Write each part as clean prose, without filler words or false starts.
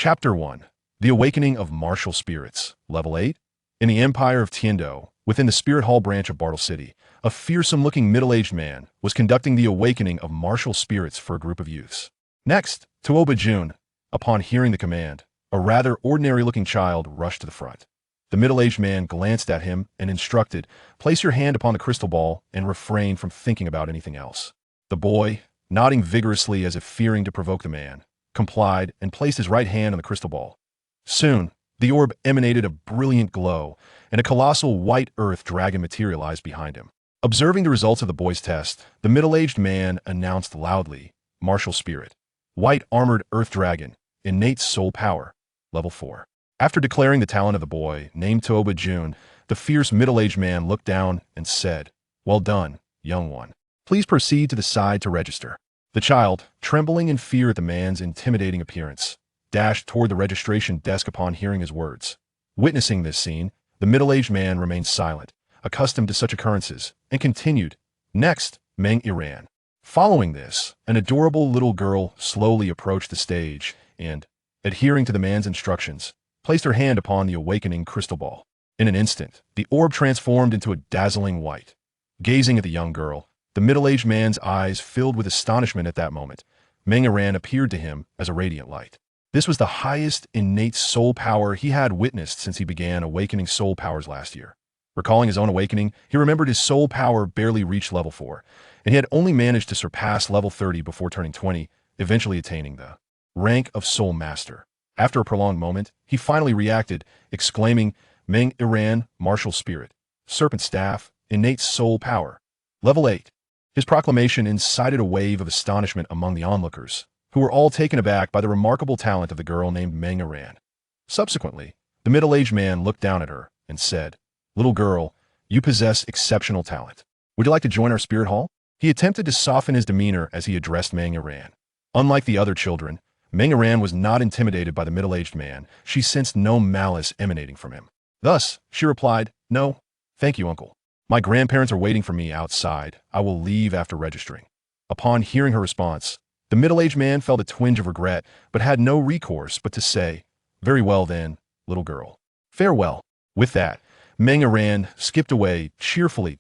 Chapter 1. The Awakening of Martial Spirits. Level 8. In the Empire of Tiando, within the Spirit Hall branch of Bartle City, a fearsome-looking middle-aged man was conducting the awakening of martial spirits for a group of youths. Next, Tuoba Jun, upon hearing the command, a rather ordinary-looking child rushed to the front. The middle-aged man glanced at him and instructed, "Place your hand upon the crystal ball and refrain from thinking about anything else." The boy, nodding vigorously as if fearing to provoke the man, complied and placed his right hand on the crystal ball. Soon, the orb emanated a brilliant glow, and a colossal white earth dragon materialized behind him. Observing the results of the boy's test, the middle-aged man announced loudly, "Martial Spirit. White Armored Earth Dragon. Innate Soul Power. Level 4. After declaring the talent of the boy, named Tuoba Jun, the fierce middle-aged man looked down and said, "Well done, young one. Please proceed to the side to register." The child, trembling in fear at the man's intimidating appearance, dashed toward the registration desk upon hearing his words. Witnessing this scene, the middle-aged man remained silent, accustomed to such occurrences, and continued, "Next, Meng Iran." Following this, an adorable little girl slowly approached the stage and, adhering to the man's instructions, placed her hand upon the awakening crystal ball. In an instant, the orb transformed into a dazzling white. Gazing at the young girl, the middle-aged man's eyes filled with astonishment at that moment. Meng Iran appeared to him as a radiant light. This was the highest innate soul power he had witnessed since he began awakening soul powers last year. Recalling his own awakening, he remembered his soul power barely reached level 4, and he had only managed to surpass level 30 before turning 20, eventually attaining the rank of Soul Master. After a prolonged moment, he finally reacted, exclaiming, "Meng Iran, Martial Spirit. Serpent Staff, Innate Soul Power. Level 8. His proclamation incited a wave of astonishment among the onlookers, who were all taken aback by the remarkable talent of the girl named Meng Iran. Subsequently, the middle-aged man looked down at her and said, "Little girl, you possess exceptional talent. Would you like to join our spirit hall?" He attempted to soften his demeanor as he addressed Meng Iran. Unlike the other children, Meng Iran was not intimidated by the middle-aged man. She sensed no malice emanating from him. Thus, she replied, "No, thank you, uncle. My grandparents are waiting for me outside. I will leave after registering." Upon hearing her response, the middle-aged man felt a twinge of regret, but had no recourse but to say, "Very well then, little girl. Farewell." With that, Meng Iran skipped away cheerfully.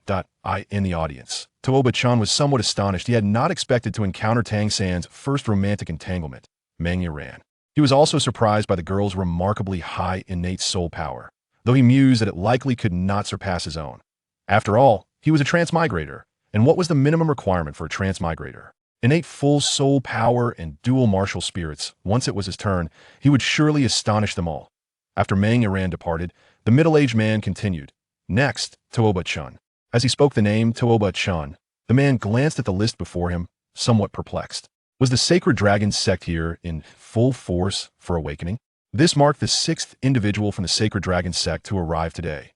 In the audience, Tuoba Chan was somewhat astonished. He had not expected to encounter Tang San's first romantic entanglement, Meng Iran. He was also surprised by the girl's remarkably high innate soul power, though he mused that it likely could not surpass his own. After all, he was a transmigrator, and what was the minimum requirement for a transmigrator? Innate full soul power and dual martial spirits. Once it was his turn, he would surely astonish them all. After Meng Iran departed, the middle-aged man continued, "Next, Tuoba Chun." As he spoke the name Tuoba Chun, the man glanced at the list before him, somewhat perplexed. Was the Sacred Dragon Sect here in full force for awakening? This marked the 6th individual from the Sacred Dragon Sect to arrive today.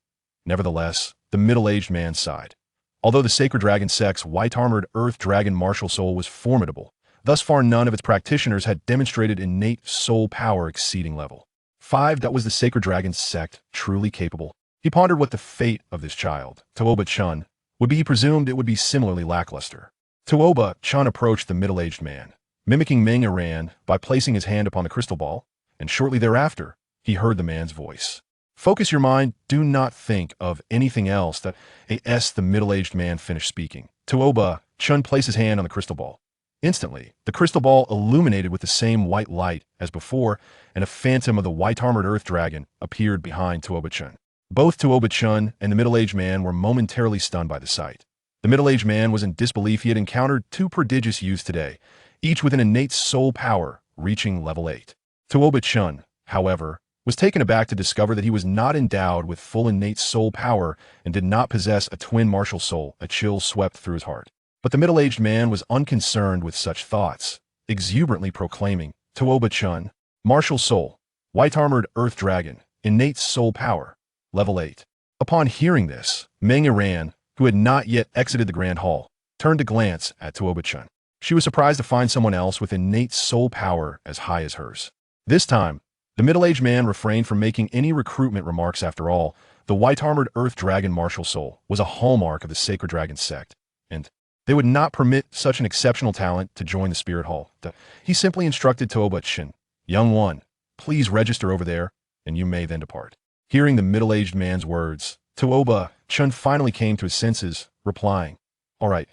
Nevertheless, the middle-aged man sighed. Although the Sacred Dragon Sect's white-armored Earth Dragon martial soul was formidable, thus far none of its practitioners had demonstrated innate soul power exceeding level 5. Was the Sacred Dragon Sect truly capable? He pondered what the fate of this child, Tuoba Chun, would be. He presumed it would be similarly lackluster. Tuoba Chun approached the middle-aged man, mimicking Meng Iran by placing his hand upon the crystal ball, and shortly thereafter, he heard the man's voice. "Focus your mind, do not think of anything else." The middle-aged man finished speaking. Tuoba Chun placed his hand on the crystal ball. Instantly, the crystal ball illuminated with the same white light as before, and a phantom of the white-armored Earth Dragon appeared behind Tuoba Chun. Both Tuoba Chun and the middle-aged man were momentarily stunned by the sight. The middle-aged man was in disbelief. He had encountered 2 prodigious youths today, each with an innate soul power reaching level 8. Tuoba Chun, however, was taken aback to discover that he was not endowed with full innate soul power and did not possess a twin martial soul. A chill swept through his heart. But the middle-aged man was unconcerned with such thoughts, exuberantly proclaiming, "Tuoba Chun, Martial Soul, White-Armored Earth Dragon, Innate Soul Power, Level 8. Upon hearing this, Meng Iran, who had not yet exited the Grand Hall, turned to glance at Tuoba Chun. She was surprised to find someone else with innate soul power as high as hers. This time, the middle-aged man refrained from making any recruitment remarks. After all, the white-armored Earth Dragon Martial Soul was a hallmark of the Sacred Dragon Sect, and they would not permit such an exceptional talent to join the Spirit Hall. He simply instructed Tuoba Chun, "Young one, Please register over there, and you may then depart." Hearing the middle-aged man's words, Tuoba, Chen finally came to his senses, replying, "All right."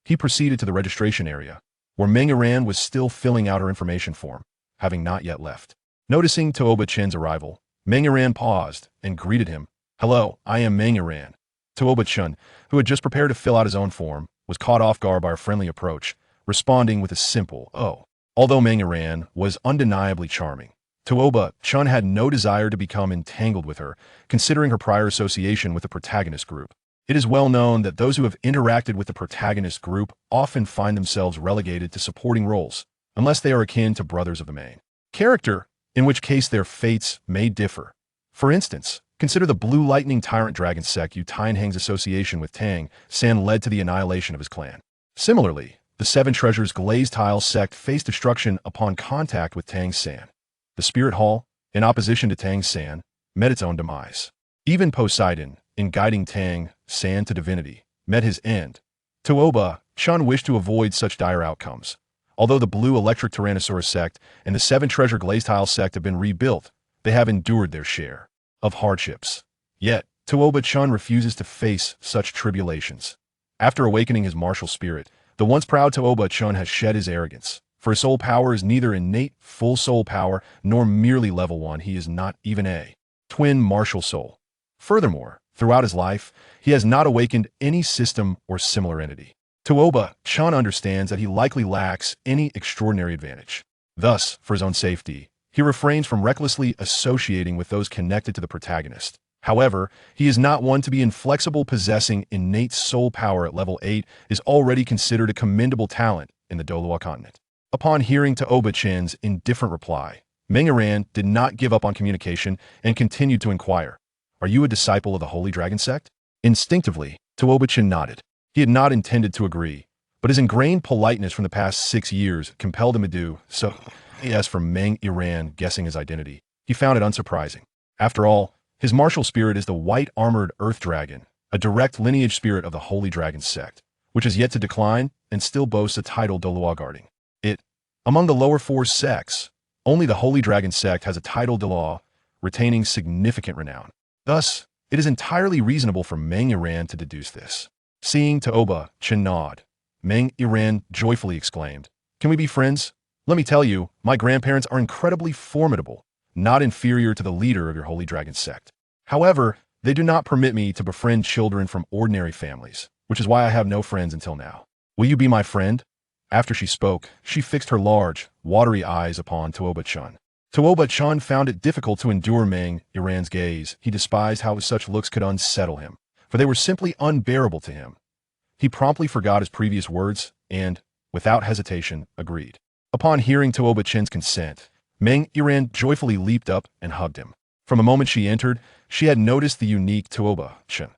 He proceeded to the registration area, where Meng Iran was still filling out her information form, having not yet left. Noticing Tuoba Chen's arrival, Meng Iran paused and greeted him. "Hello, I am Meng Iran." Tuoba Chen, who had just prepared to fill out his own form, was caught off guard by her friendly approach, responding with a simple, "Oh." Although Meng Iran was undeniably charming, Tuoba Chen had no desire to become entangled with her, considering her prior association with the Protagonist group. It is well known that those who have interacted with the Protagonist group often find themselves relegated to supporting roles, unless they are akin to brothers of the main character, in which case their fates may differ. For instance, consider the Blue Lightning Tyrant Dragon Sect. Yu Tianhang's association with Tang San led to the annihilation of his clan. Similarly, the Seven Treasures Glazed Tile Sect faced destruction upon contact with Tang San. The Spirit Hall, in opposition to Tang San, met its own demise. Even Poseidon, in guiding Tang San to divinity, met his end. Tuoba Chen wished to avoid such dire outcomes. Although the Blue Electric Tyrannosaurus Sect and the Seven Treasure Glazed Tile Sect have been rebuilt, they have endured their share of hardships. Yet, Tuoba Chen refuses to face such tribulations. After awakening his martial spirit, the once proud Tuoba Chen has shed his arrogance, for his soul power is neither innate full soul power nor merely level 1. He is not even a twin martial soul. Furthermore, throughout his life, he has not awakened any system or similar entity. Tuoba Chen understands that he likely lacks any extraordinary advantage. Thus, for his own safety, he refrains from recklessly associating with those connected to the Protagonist. However, he is not one to be inflexible. Possessing innate soul power at level 8 is already considered a commendable talent in the Douluo continent. Upon hearing Tuoba Chen's indifferent reply, Meng Iran did not give up on communication and continued to inquire, "Are you a disciple of the Holy Dragon Sect?" Instinctively, Tuoba Chen nodded. He had not intended to agree, but his ingrained politeness from the past 6 years compelled him to do so. As for Meng Iran guessing his identity, he found it unsurprising. After all, his martial spirit is the white-armored Earth Dragon, a direct lineage spirit of the Holy Dragon Sect, which is yet to decline and still boasts a title Douluo guarding it. Among the lower 4 sects, only the Holy Dragon Sect has a title Douluo, retaining significant renown. Thus, it is entirely reasonable for Meng Iran to deduce this. Seeing Tuoba Chen nod, Meng Iran joyfully exclaimed, "Can we be friends? Let me tell you, my grandparents are incredibly formidable, not inferior to the leader of your Holy Dragon Sect. However, they do not permit me to befriend children from ordinary families, which is why I have no friends until now. Will you be my friend?" After she spoke, she fixed her large, watery eyes upon Tuoba Chen. Tuoba Chen found it difficult to endure Meng Iran's gaze. He despised how such looks could unsettle him, for they were simply unbearable to him. He promptly forgot his previous words and, without hesitation, agreed. Upon hearing Tuoba Chen's consent, Meng Iran joyfully leaped up and hugged him. From the moment she entered, she had noticed the unique Tuoba Chen.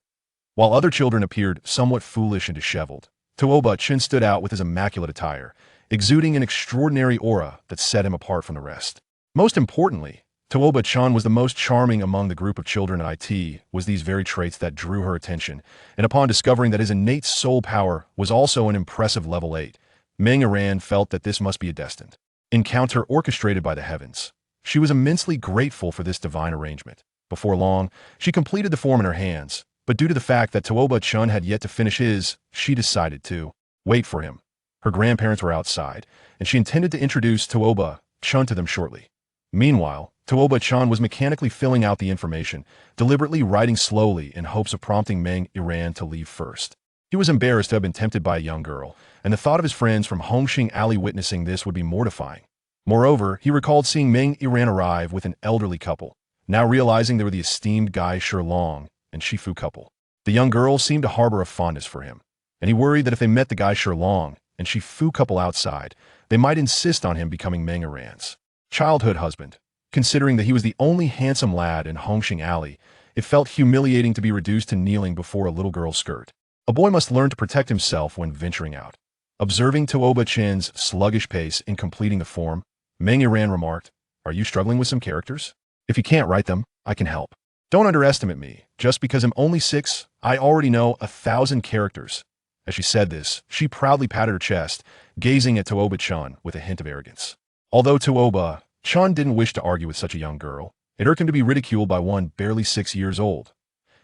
While other children appeared somewhat foolish and disheveled, Tuoba Chen stood out with his immaculate attire, exuding an extraordinary aura that set him apart from the rest. Most importantly, Tuoba Chen was the most charming among the group of children, and it was these very traits that drew her attention, and upon discovering that his innate soul power was also an impressive level 8, Meng Iran felt that this must be a destined encounter orchestrated by the heavens. She was immensely grateful for this divine arrangement. Before long, she completed the form in her hands, but due to the fact that Tuoba Chen had yet to finish his, she decided to wait for him. Her grandparents were outside, and she intended to introduce Tuoba Chen to them shortly. Meanwhile, Tuoba Chen was mechanically filling out the information, deliberately writing slowly in hopes of prompting Meng Iran to leave first. He was embarrassed to have been tempted by a young girl, and the thought of his friends from Hongxing Alley witnessing this would be mortifying. Moreover, he recalled seeing Meng Iran arrive with an elderly couple, now realizing they were the esteemed Gai Shilong and Shifu couple. The young girl seemed to harbor a fondness for him, and he worried that if they met the Gai Shilong and Shifu couple outside, they might insist on him becoming Meng Iran's childhood husband. Considering that he was the only handsome lad in Hongxing Alley, it felt humiliating to be reduced to kneeling before a little girl's skirt. A boy must learn to protect himself when venturing out. Observing Tuoba Chen's sluggish pace in completing the form, Meng Iran remarked, "Are you struggling with some characters? If you can't write them, I can help. Don't underestimate me. Just because I'm only 6, I already know 1,000 characters." As she said this, she proudly patted her chest, gazing at Tuoba Chen with a hint of arrogance. Although Tuoba Chen didn't wish to argue with such a young girl. It irked him to be ridiculed by one barely 6 years old.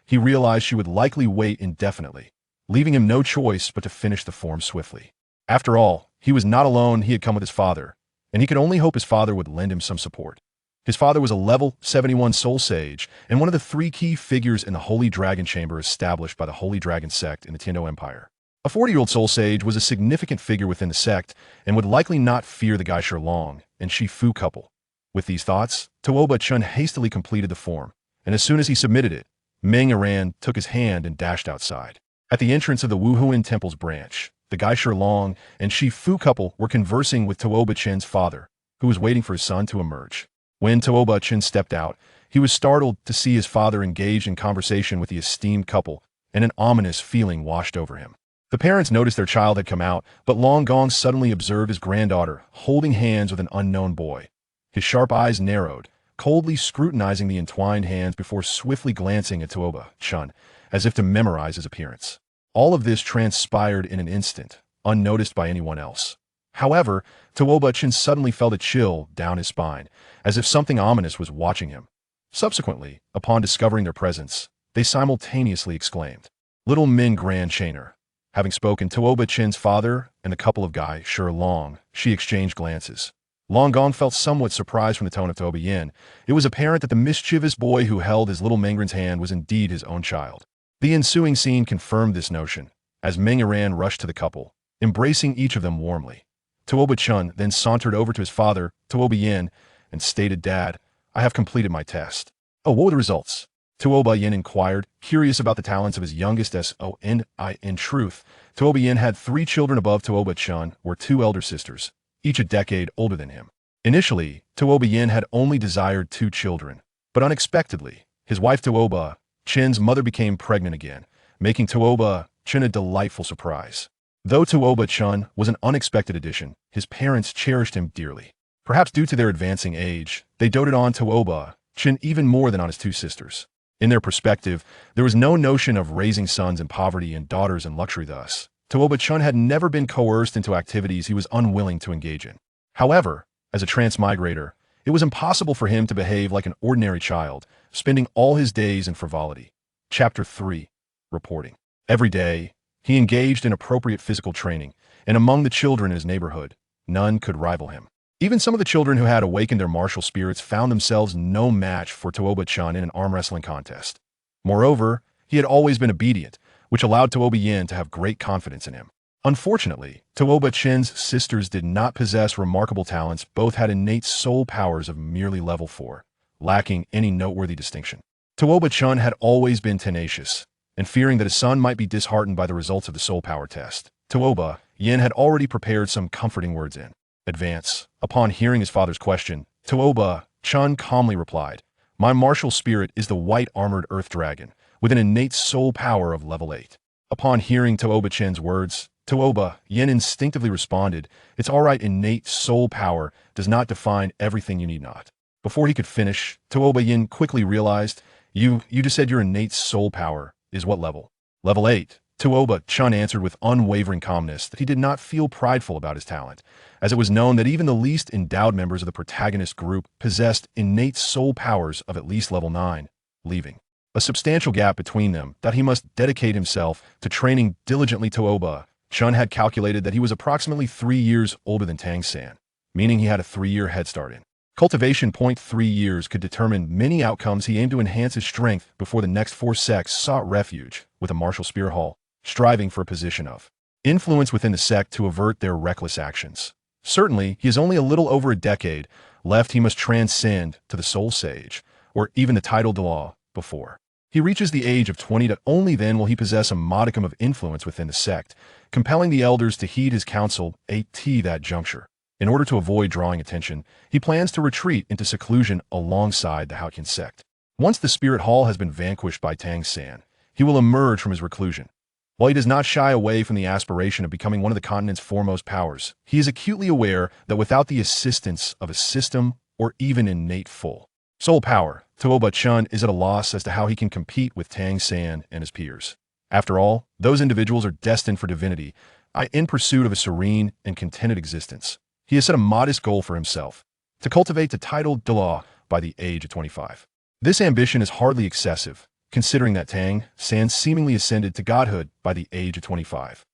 He realized she would likely wait indefinitely, leaving him no choice but to finish the form swiftly. After all, he was not alone. He had come with his father, and he could only hope his father would lend him some support. His father was a level 71 soul sage and one of the 3 key figures in the Holy Dragon Chamber established by the Holy Dragon Sect in the Tiando Empire. A 40-year-old soul sage was a significant figure within the sect and would likely not fear the Geisha Long and Shifu couple. With these thoughts, Tuoba Chen hastily completed the form, and as soon as he submitted it, Meng Aran took his hand and dashed outside. At the entrance of the Wuhuan Temple's branch, the Geisha Long and Shifu couple were conversing with Tuoba Chen's father, who was waiting for his son to emerge. When Tuoba Chen stepped out, he was startled to see his father engaged in conversation with the esteemed couple, and an ominous feeling washed over him. The parents noticed their child had come out, but Long Gong suddenly observed his granddaughter holding hands with an unknown boy. His sharp eyes narrowed, coldly scrutinizing the entwined hands before swiftly glancing at Tuoba Chen, as if to memorize his appearance. All of this transpired in an instant, unnoticed by anyone else. However, Tuoba Chen suddenly felt a chill down his spine, as if something ominous was watching him. Subsequently, upon discovering their presence, they simultaneously exclaimed, "Little Min Grand Chainer." Having spoken Tuoba Chen's father and the couple of Gai Shi Long, she exchanged glances. Long Gong felt somewhat surprised from the tone of Tuoba Yin. It was apparent that the mischievous boy who held his little Mengren's hand was indeed his own child. The ensuing scene confirmed this notion, as Meng Aran rushed to the couple, embracing each of them warmly. Tuoba Chen then sauntered over to his father, Tuoba Yin, and stated, "Dad, I have completed my test." "Oh, what were the results?" Tuoba Yin inquired, curious about the talents of his youngest son. In truth, Tuoba Yin had 3 children above Tuoba Chen, were 2 elder sisters, each a decade older than him. Initially, Tuoba Yin had only desired 2 children, but unexpectedly, his wife Tuoba Chen's mother became pregnant again, making Tuoba Chen a delightful surprise. Though Tuoba Chen was an unexpected addition, his parents cherished him dearly. Perhaps due to their advancing age, they doted on Tuoba Chen even more than on his 2 sisters. In their perspective, there was no notion of raising sons in poverty and daughters in luxury thus. Tuoba Chen had never been coerced into activities he was unwilling to engage in. However, as a transmigrator, it was impossible for him to behave like an ordinary child, spending all his days in frivolity. Chapter 3. Reporting. Every day, he engaged in appropriate physical training, and among the children in his neighborhood, none could rival him. Even some of the children who had awakened their martial spirits found themselves no match for Tuoba Chen in an arm wrestling contest. Moreover, he had always been obedient, which allowed Tuoba Yin to have great confidence in him. Unfortunately, Tuoba Chen's sisters did not possess remarkable talents. Both had innate soul powers of merely level 4, lacking any noteworthy distinction. Tuoba Chen had always been tenacious, and fearing that his son might be disheartened by the results of the soul power test, Tuoba Yin had already prepared some comforting words in advance. Upon hearing his father's question, Tuoba Chen calmly replied, "My martial spirit is the white armored earth dragon, with an innate soul power of level 8. Upon hearing Tuoba Chen's words, Tuoba Yin instinctively responded, "It's all right, innate soul power does not define everything, you need not." Before he could finish, Tuoba Yin quickly realized, You just said your innate soul power is what level?" "Level 8. Tuoba Chen answered with unwavering calmness that he did not feel prideful about his talent, as it was known that even the least endowed members of the Protagonist group possessed innate soul powers of at least level 9, leaving a substantial gap between them that he must dedicate himself to training diligently. Tuoba Chen had calculated that he was approximately 3 years older than Tang San, meaning he had a 3-year head start in cultivation. 3 years could determine many outcomes. He aimed to enhance his strength before the next 4 sects sought refuge with a martial spear hall, striving for a position of influence within the sect to avert their reckless actions. Certainly, he has only a little over a decade left. He must transcend to the soul sage, or even the title Douluo, before he reaches the age of 20. Only then will he possess a modicum of influence within the sect, compelling the elders to heed his counsel at that juncture. In order to avoid drawing attention, he plans to retreat into seclusion alongside the Haotian sect. Once the spirit hall has been vanquished by Tang San, he will emerge from his reclusion. While he does not shy away from the aspiration of becoming one of the continent's foremost powers, he is acutely aware that without the assistance of a system or even innate full soul power, Tuoba Chen is at a loss as to how he can compete with Tang San and his peers. After all, those individuals are destined for divinity, in pursuit of a serene and contented existence. He has set a modest goal for himself, to cultivate the title Douluo by the age of 25. This ambition is hardly excessive, considering that Tang San seemingly ascended to godhood by the age of 25.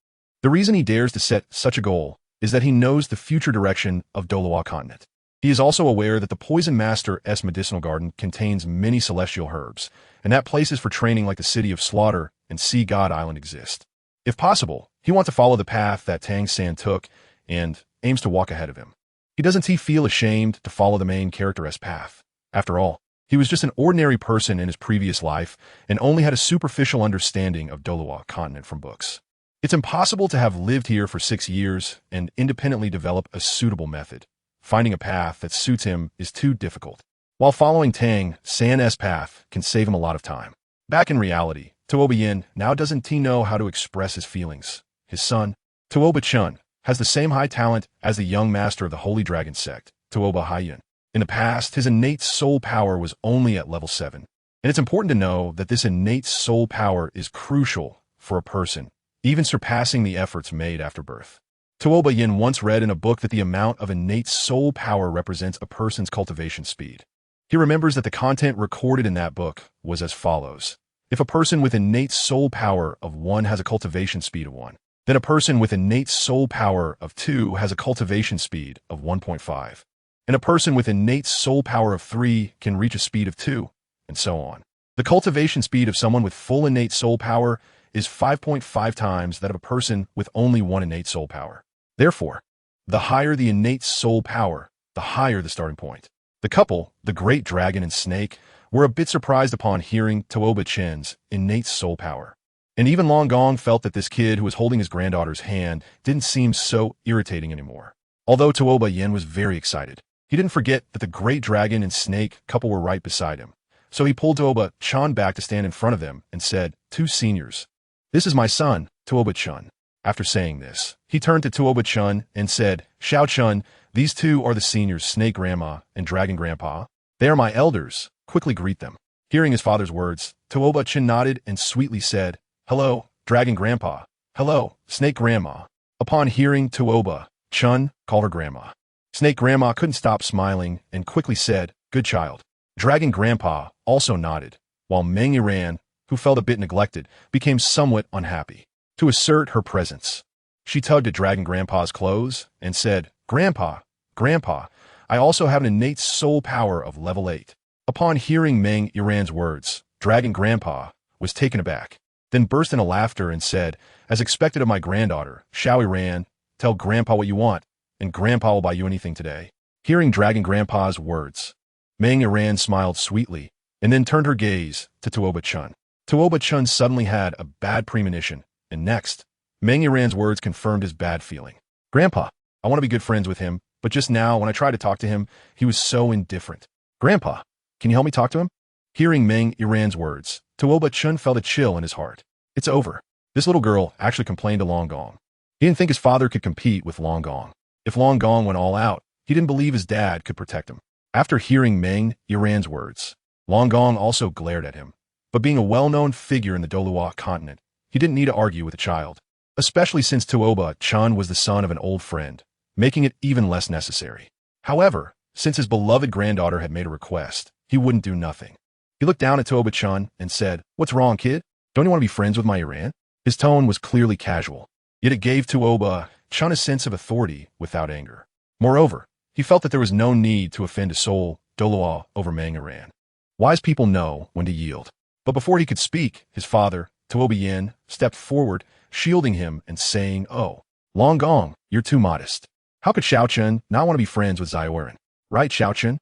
The reason he dares to set such a goal is that he knows the future direction of Douluo continent. He is also aware that the Poison Master's medicinal garden contains many celestial herbs, and that places for training like the City of Slaughter and Sea God Island exist. If possible, he wants to follow the path that Tang San took and aims to walk ahead of him. He doesn't feel ashamed to follow the main character's path. After all, he was just an ordinary person in his previous life and only had a superficial understanding of Douluo continent from books. It's impossible to have lived here for 6 years and independently develop a suitable method. Finding a path that suits him is too difficult. While following Tang San's path can save him a lot of time. Back in reality, Tuoba now doesn't know how to express his feelings. His son, Tuoba Chen, has the same high talent as the young master of the Holy Dragon Sect, Tuoba Haiyan. In the past, his innate soul power was only at level 7. And it's important to know that this innate soul power is crucial for a person, even surpassing the efforts made after birth. Tuoba once read in a book that the amount of innate soul power represents a person's cultivation speed. He remembers that the content recorded in that book was as follows. If a person with innate soul power of 1 has a cultivation speed of 1, then a person with innate soul power of 2 has a cultivation speed of 1.5. And a person with innate soul power of 3 can reach a speed of 2, and so on. The cultivation speed of someone with full innate soul power is 5.5 times that of a person with only 1 innate soul power. Therefore, the higher the innate soul power, the higher the starting point. The couple, the great dragon and snake, were a bit surprised upon hearing Tuoba Chen's innate soul power. And even Long Gong felt that this kid who was holding his granddaughter's hand didn't seem so irritating anymore. Although Tuoba was very excited, he didn't forget that the great dragon and snake couple were right beside him. So he pulled Tuoba Chen back to stand in front of them and said, "Two seniors. This is my son, Tuoba Chen." After saying this, he turned to Tuoba Chen and said, "Xiao Chen, these two are the seniors, Snake Grandma and Dragon Grandpa. They are my elders. Quickly greet them." Hearing his father's words, Tuoba Chen nodded and sweetly said, "Hello, Dragon Grandpa. Hello, Snake Grandma." Upon hearing Tuoba Chen call her Grandma, Snake Grandma couldn't stop smiling and quickly said, "Good child." Dragon Grandpa also nodded, while Meng Yiran, who felt a bit neglected, became somewhat unhappy. To assert her presence, she tugged at Dragon Grandpa's clothes and said, "Grandpa, Grandpa, I also have an innate soul power of level 8. Upon hearing Meng Yiran's words, Dragon Grandpa was taken aback, then burst into laughter and said, "As expected of my granddaughter, Xiao Yiran, tell Grandpa what you want, and Grandpa will buy you anything today." Hearing Dragon Grandpa's words, Meng Yiran smiled sweetly and then turned her gaze to Tuoba Chen. Tuoba Chen suddenly had a bad premonition, and next, Meng Yiran's words confirmed his bad feeling. "Grandpa, I want to be good friends with him, but just now when I tried to talk to him, he was so indifferent. Grandpa, can you help me talk to him?" Hearing Meng Yiran's words, Tuoba Chen felt a chill in his heart. It's over. This little girl actually complained to Long Gong. He didn't think his father could compete with Long Gong. If Long Gong went all out, he didn't believe his dad could protect him. After hearing Meng Yiran's words, Long Gong also glared at him. But being a well-known figure in the Douluo continent, he didn't need to argue with a child, especially since Tuoba Chen was the son of an old friend, making it even less necessary. However, since his beloved granddaughter had made a request, he wouldn't do nothing. He looked down at Tuoba Chen and said, "What's wrong, kid? Don't you want to be friends with my Yiran?" His tone was clearly casual, yet it gave Tuoba Chen a sense of authority without anger. Moreover, he felt that there was no need to offend a soul Douluo over Meng Yiran. Wise people know when to yield. But before he could speak, his father, Tuoba stepped forward, shielding him and saying, "Oh, Long Gong, you're too modest. How could Xiao Chen not want to be friends with Ziorin? Right, Xiao Chen?"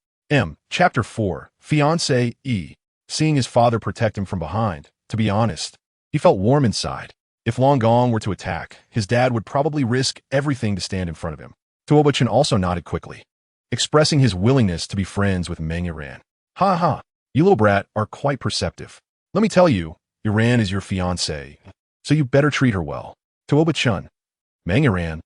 Chapter 4, Fiancé E. Seeing his father protect him from behind, to be honest, he felt warm inside. If Long Gong were to attack, his dad would probably risk everything to stand in front of him. Tuoba Chen also nodded quickly, expressing his willingness to be friends with Meng Yiran. "Ha ha, you little brat are quite perceptive. Let me tell you, Yiran is your fiancée, so you better treat her well." Tuoba Chen, Meng Yiran.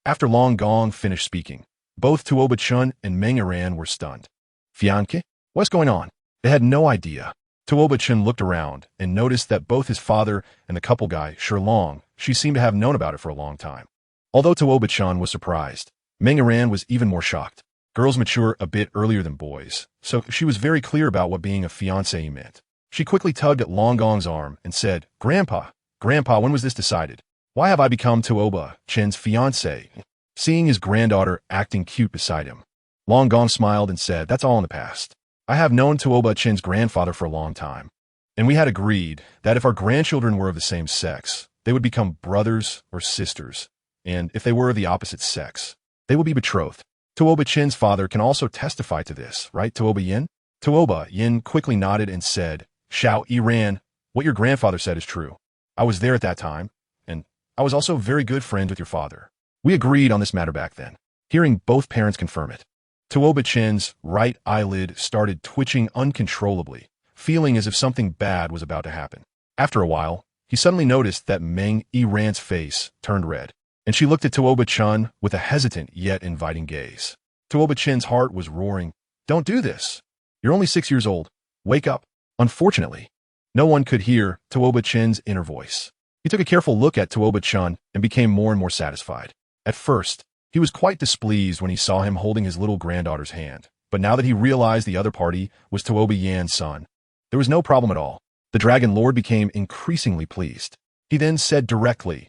After Long Gong finished speaking, both Tuoba Chen and Meng Yiran were stunned. "Fiancé? What's going on?" They had no idea. Tuoba Chen looked around and noticed that both his father and the couple guy, Shilong, she seemed to have known about it for a long time. Although Tuoba Chen was surprised, Meng Yiran was even more shocked. Girls mature a bit earlier than boys, so she was very clear about what being a fiancé meant. She quickly tugged at Long Gong's arm and said, Grandpa, when was this decided? Why have I become Tuoba, Chen's fiancé? Seeing his granddaughter acting cute beside him, Long Gong smiled and said, that's all in the past. I have known Tuoba Chen's grandfather for a long time, and we had agreed that if our grandchildren were of the same sex, they would become brothers or sisters, and if they were of the opposite sex, they would be betrothed. Tuoba Chen's father can also testify to this, right, Tuoba Yin? Tuoba Yin quickly nodded and said, Xiao Yiran, what your grandfather said is true. I was there at that time, and I was also very good friends with your father. We agreed on this matter back then. Hearing both parents confirm it, Tuoba Chen's right eyelid started twitching uncontrollably, feeling as if something bad was about to happen. After a while, he suddenly noticed that Meng Yiran's face turned red, and she looked at Tuoba Chen with a hesitant yet inviting gaze. Tuoba Chen's heart was roaring, don't do this. You're only 6 years old. Wake up. Unfortunately, no one could hear Tuoba Chen's inner voice. He took a careful look at Tuoba Chen and became more and more satisfied. At first, he was quite displeased when he saw him holding his little granddaughter's hand, but now that he realized the other party was Tuoba Yan's son, there was no problem at all. The Dragon Lord became increasingly pleased. He then said directly,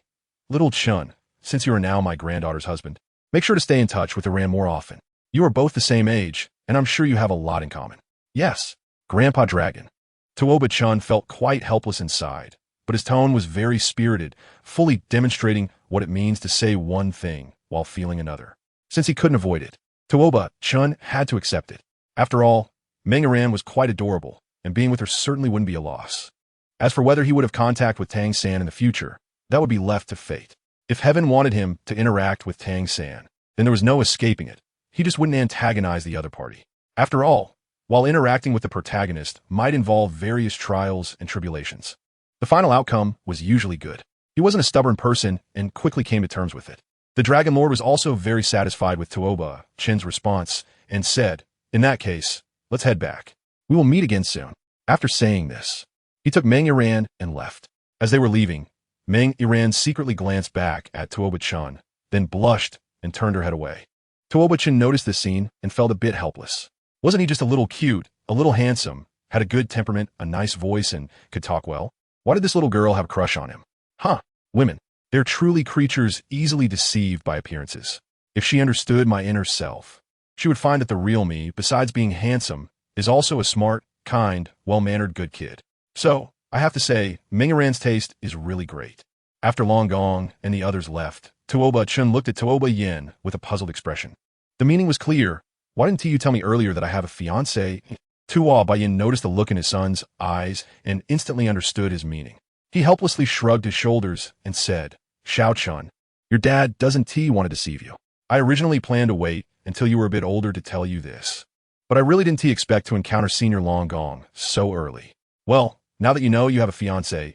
Little Chen, since you are now my granddaughter's husband, make sure to stay in touch with Iran more often. You are both the same age, and I'm sure you have a lot in common. Yes, Grandpa Dragon. Tuoba Chen felt quite helpless inside, but his tone was very spirited, fully demonstrating what it means to say one thing while feeling another. Since he couldn't avoid it, Tuoba Chen had to accept it. After all, Meng Yiran was quite adorable, and being with her certainly wouldn't be a loss. As for whether he would have contact with Tang San in the future, that would be left to fate. If heaven wanted him to interact with Tang San, then there was no escaping it. He just wouldn't antagonize the other party. After all, while interacting with the protagonist might involve various trials and tribulations, the final outcome was usually good. He wasn't a stubborn person and quickly came to terms with it. The Dragon Lord was also very satisfied with Tuoba Chen's response and said, in that case, let's head back. We will meet again soon. After saying this, he took Meng Yiran and left. As they were leaving, Meng Yiran secretly glanced back at Tuoba Chen, then blushed and turned her head away. Tuoba Chen noticed this scene and felt a bit helpless. Wasn't he just a little cute, a little handsome, had a good temperament, a nice voice, and could talk well? Why did this little girl have a crush on him? Huh, women. They're truly creatures easily deceived by appearances. If she understood my inner self, she would find that the real me, besides being handsome, is also a smart, kind, well-mannered good kid. So, I have to say, Meng Yiran's taste is really great. After Long Gong and the others left, Tuoba Chen looked at Tuoba Yin with a puzzled expression. The meaning was clear. Why didn't you tell me earlier that I have a fiancé? Tuoba Yin noticed the look in his son's eyes and instantly understood his meaning. He helplessly shrugged his shoulders and said, Xiao Chen, your dad doesn't want to deceive you. I originally planned to wait until you were a bit older to tell you this, but I really didn't expect to encounter Senior Long Gong so early. Well, now that you know you have a fiancé,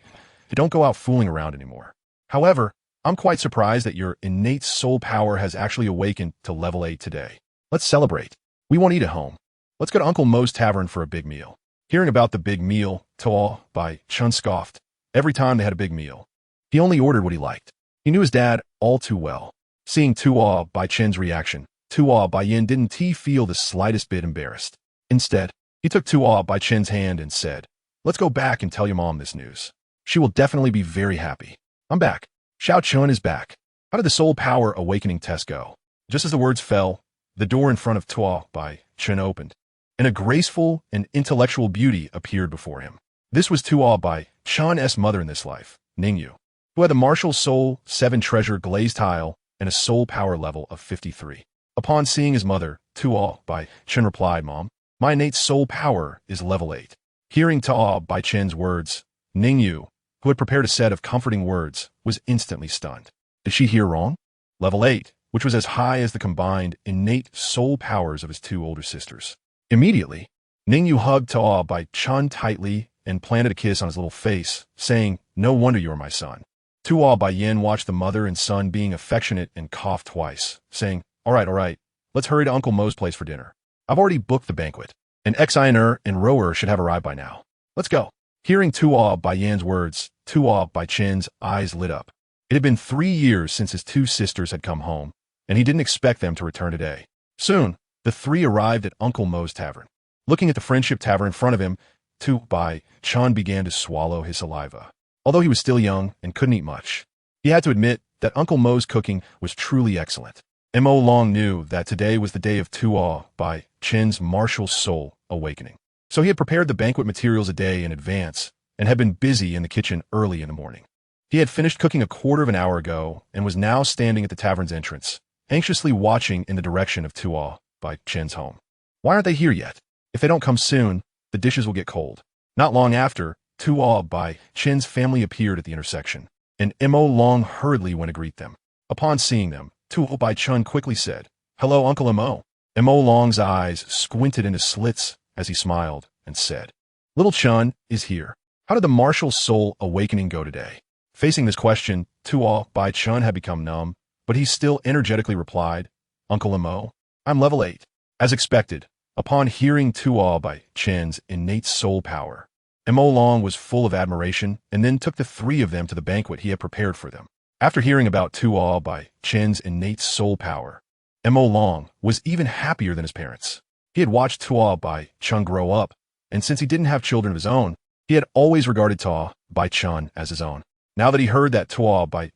don't go out fooling around anymore. However, I'm quite surprised that your innate soul power has actually awakened to level 8 today. Let's celebrate. We won't eat at home. Let's go to Uncle Mo's tavern for a big meal. Hearing about the big meal, Tuoba Chen scoffed. Every time they had a big meal, he only ordered what he liked. He knew his dad all too well. Seeing Tuoba Chen's reaction, Tuoba Yin didn't feel the slightest bit embarrassed. Instead, he took Tuoba Chen's hand and said, let's go back and tell your mom this news. She will definitely be very happy. I'm back. Xiao Chen is back. How did the soul power awakening test go? Just as the words fell, the door in front of Tuoba Chen opened, and a graceful and intellectual beauty appeared before him. This was Tuoba Chen's mother in this life, Ningyu, who had the martial soul 7 treasure glazed tile and a soul power level of 53. Upon seeing his mother, Tuoba Chen replied, Mom, my innate soul power is level 8. Hearing Tuoba Chen's words, Ningyu, who had prepared a set of comforting words, was instantly stunned. Did she hear wrong? Level 8, which was as high as the combined innate soul powers of his 2 older sisters. Immediately, Ningyu hugged Tuoba Chen tightly and planted a kiss on his little face, saying, no wonder you are my son. Tuoba Yin watched the mother and son being affectionate and coughed twice, saying, all right, let's hurry to Uncle Mo's place for dinner. I've already booked the banquet, and Exiner and Rower should have arrived by now. Let's go. Hearing Tuoba Yin's words, Tuoba Chen's eyes lit up. It had been 3 years since his 2 sisters had come home, and he didn't expect them to return today. Soon, The three arrived at Uncle Mo's tavern. Looking at the Friendship Tavern in front of him, Chen began to swallow his saliva. Although he was still young and couldn't eat much, he had to admit that Uncle Mo's cooking was truly excellent. Mo Long knew that today was the day of Tuoba, Chen's martial soul awakening. So he had prepared the banquet materials a day in advance and had been busy in the kitchen early in the morning. He had finished cooking a quarter of an hour ago and was now standing at the tavern's entrance, anxiously watching in the direction of Tuoba, Chen's home. Why aren't they here yet? If they don't come soon, the dishes will get cold. Not long after, Tuoba, Chen's family appeared at the intersection, and Mo Long hurriedly went to greet them. Upon seeing them, Tuoba Chen quickly said, "Hello, Uncle Mo." Mo Long's eyes squinted into slits as he smiled and said, "Little Chen is here. How did the martial soul awakening go today?" Facing this question, Tuoba Chen had become numb, but he still energetically replied, "Uncle Mo, I'm level 8. As expected, upon hearing Tuoba Chen's innate soul power, Mo Long was full of admiration and then took the three of them to the banquet he had prepared for them. After hearing about Tuoba Chen's innate soul power, Mo Long was even happier than his parents. He had watched Chen grow up, and since he didn't have children of his own, he had always regarded Chen as his own. Now that he heard that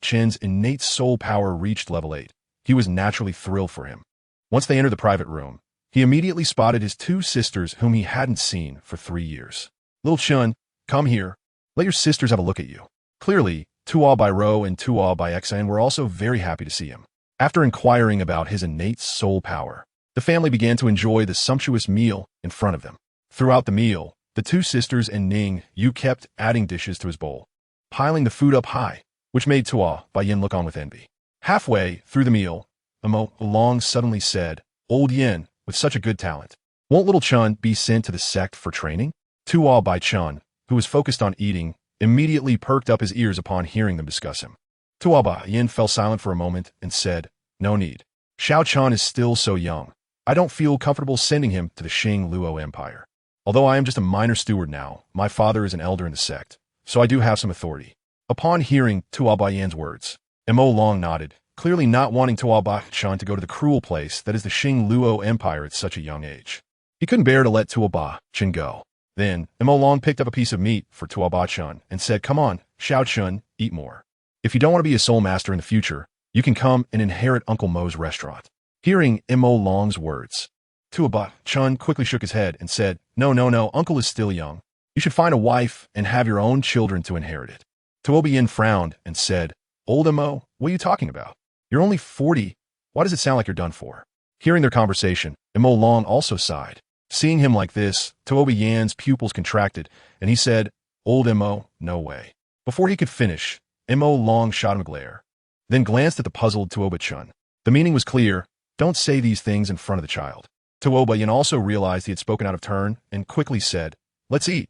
Chen's innate soul power reached level 8, he was naturally thrilled for him. Once they entered the private room, he immediately spotted his two sisters whom he hadn't seen for 3 years. "Little Chen, come here. Let your sisters have a look at you." Clearly, Tuoba Ro and Tuoba Xan were also very happy to see him. After inquiring about his innate soul power, the family began to enjoy the sumptuous meal in front of them. Throughout the meal, the two sisters and Ning Yu kept adding dishes to his bowl, piling the food up high, which made Tuoba Yin look on with envy. Halfway through the meal, Mo Long suddenly said, "Old Yin, with such a good talent, won't little Chen be sent to the sect for training?" Tuoba Chen, who was focused on eating, immediately perked up his ears upon hearing them discuss him. Tuoba Yin fell silent for a moment and said, "No need. Xiao Chen is still so young. I don't feel comfortable sending him to the Xing Luo Empire. Although I am just a minor steward now, my father is an elder in the sect, so I do have some authority." Upon hearing Tuoba Yin's words, Mo Long nodded, clearly not wanting Tuoba Chen to go to the cruel place that is the Xing Luo Empire at such a young age. He couldn't bear to let Tuoba Chen go. Then, Mo Long picked up a piece of meat for Tuoba Chen and said, "Come on, Xiao Chen, eat more. If you don't want to be a soul master in the future, you can come and inherit Uncle Mo's restaurant." Hearing Mo Long's words, Tuoba Chen quickly shook his head and said, No, Uncle is still young. You should find a wife and have your own children to inherit it." Tuoba Yin frowned and said, "Old Mo, what are you talking about? You're only 40. Why does it sound like you're done for?" Hearing their conversation, Mo Long also sighed. Seeing him like this, Tuoba Yin's pupils contracted, and he said, "Old Mo, no way." Before he could finish, Mo Long shot him a glare, then glanced at the puzzled Tuoba Chen. The meaning was clear: don't say these things in front of the child. Tuoba Yin also realized he had spoken out of turn and quickly said, let's eat.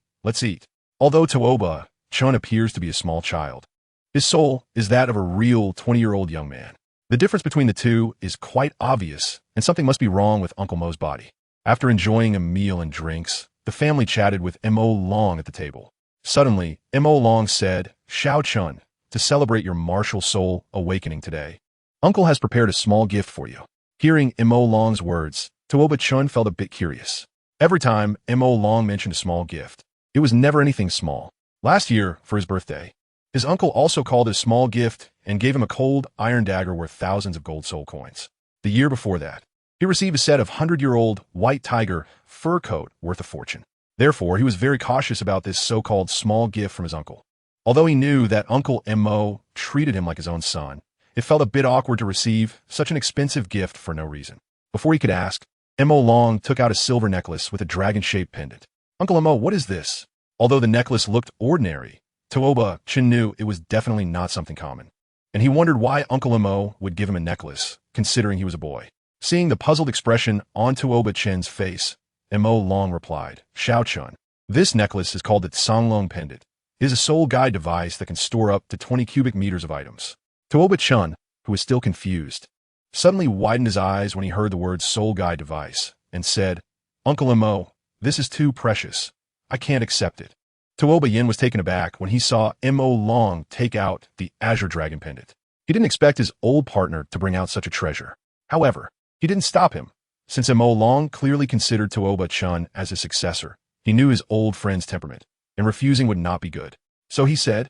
Although Tuoba Chen appears to be a small child, his soul is that of a real 20-year-old young man. The difference between the two is quite obvious, and something must be wrong with Uncle Mo's body. After enjoying a meal and drinks, the family chatted with Mo Long at the table. Suddenly, Mo Long said, "Xiao Chen, to celebrate your martial soul awakening today, Uncle has prepared a small gift for you." Hearing Mo Long's words, Tuoba Chen felt a bit curious. Every time Mo Long mentioned a small gift, it was never anything small. Last year, for his birthday, his uncle also called it a small gift and gave him a cold iron dagger worth thousands of gold soul coins. The year before that, he received a set of 100-year-old white tiger fur coat worth a fortune. Therefore, he was very cautious about this so-called small gift from his uncle. Although he knew that Uncle Mo treated him like his own son, it felt a bit awkward to receive such an expensive gift for no reason. Before he could ask, Mo Long took out a silver necklace with a dragon-shaped pendant. "Uncle Mo, what is this?" Although the necklace looked ordinary, Tuoba Chen knew it was definitely not something common, and he wondered why Uncle Mo would give him a necklace, considering he was a boy. Seeing the puzzled expression on Tuoba Chen's face, Mo Long replied, "Xiao Chen, this necklace is called the Songlong Pendant. It is a soul guide device that can store up to 20 cubic meters of items." Tuoba Chen, who was still confused, suddenly widened his eyes when he heard the word soul guide device and said, "Uncle Mo, this is too precious. I can't accept it." Tuoba Yin was taken aback when he saw Mo Long take out the Azure Dragon Pendant. He didn't expect his old partner to bring out such a treasure. However, he didn't stop him. Since Mo Long clearly considered Tuoba Chen as his successor, he knew his old friend's temperament, and refusing would not be good. So he said,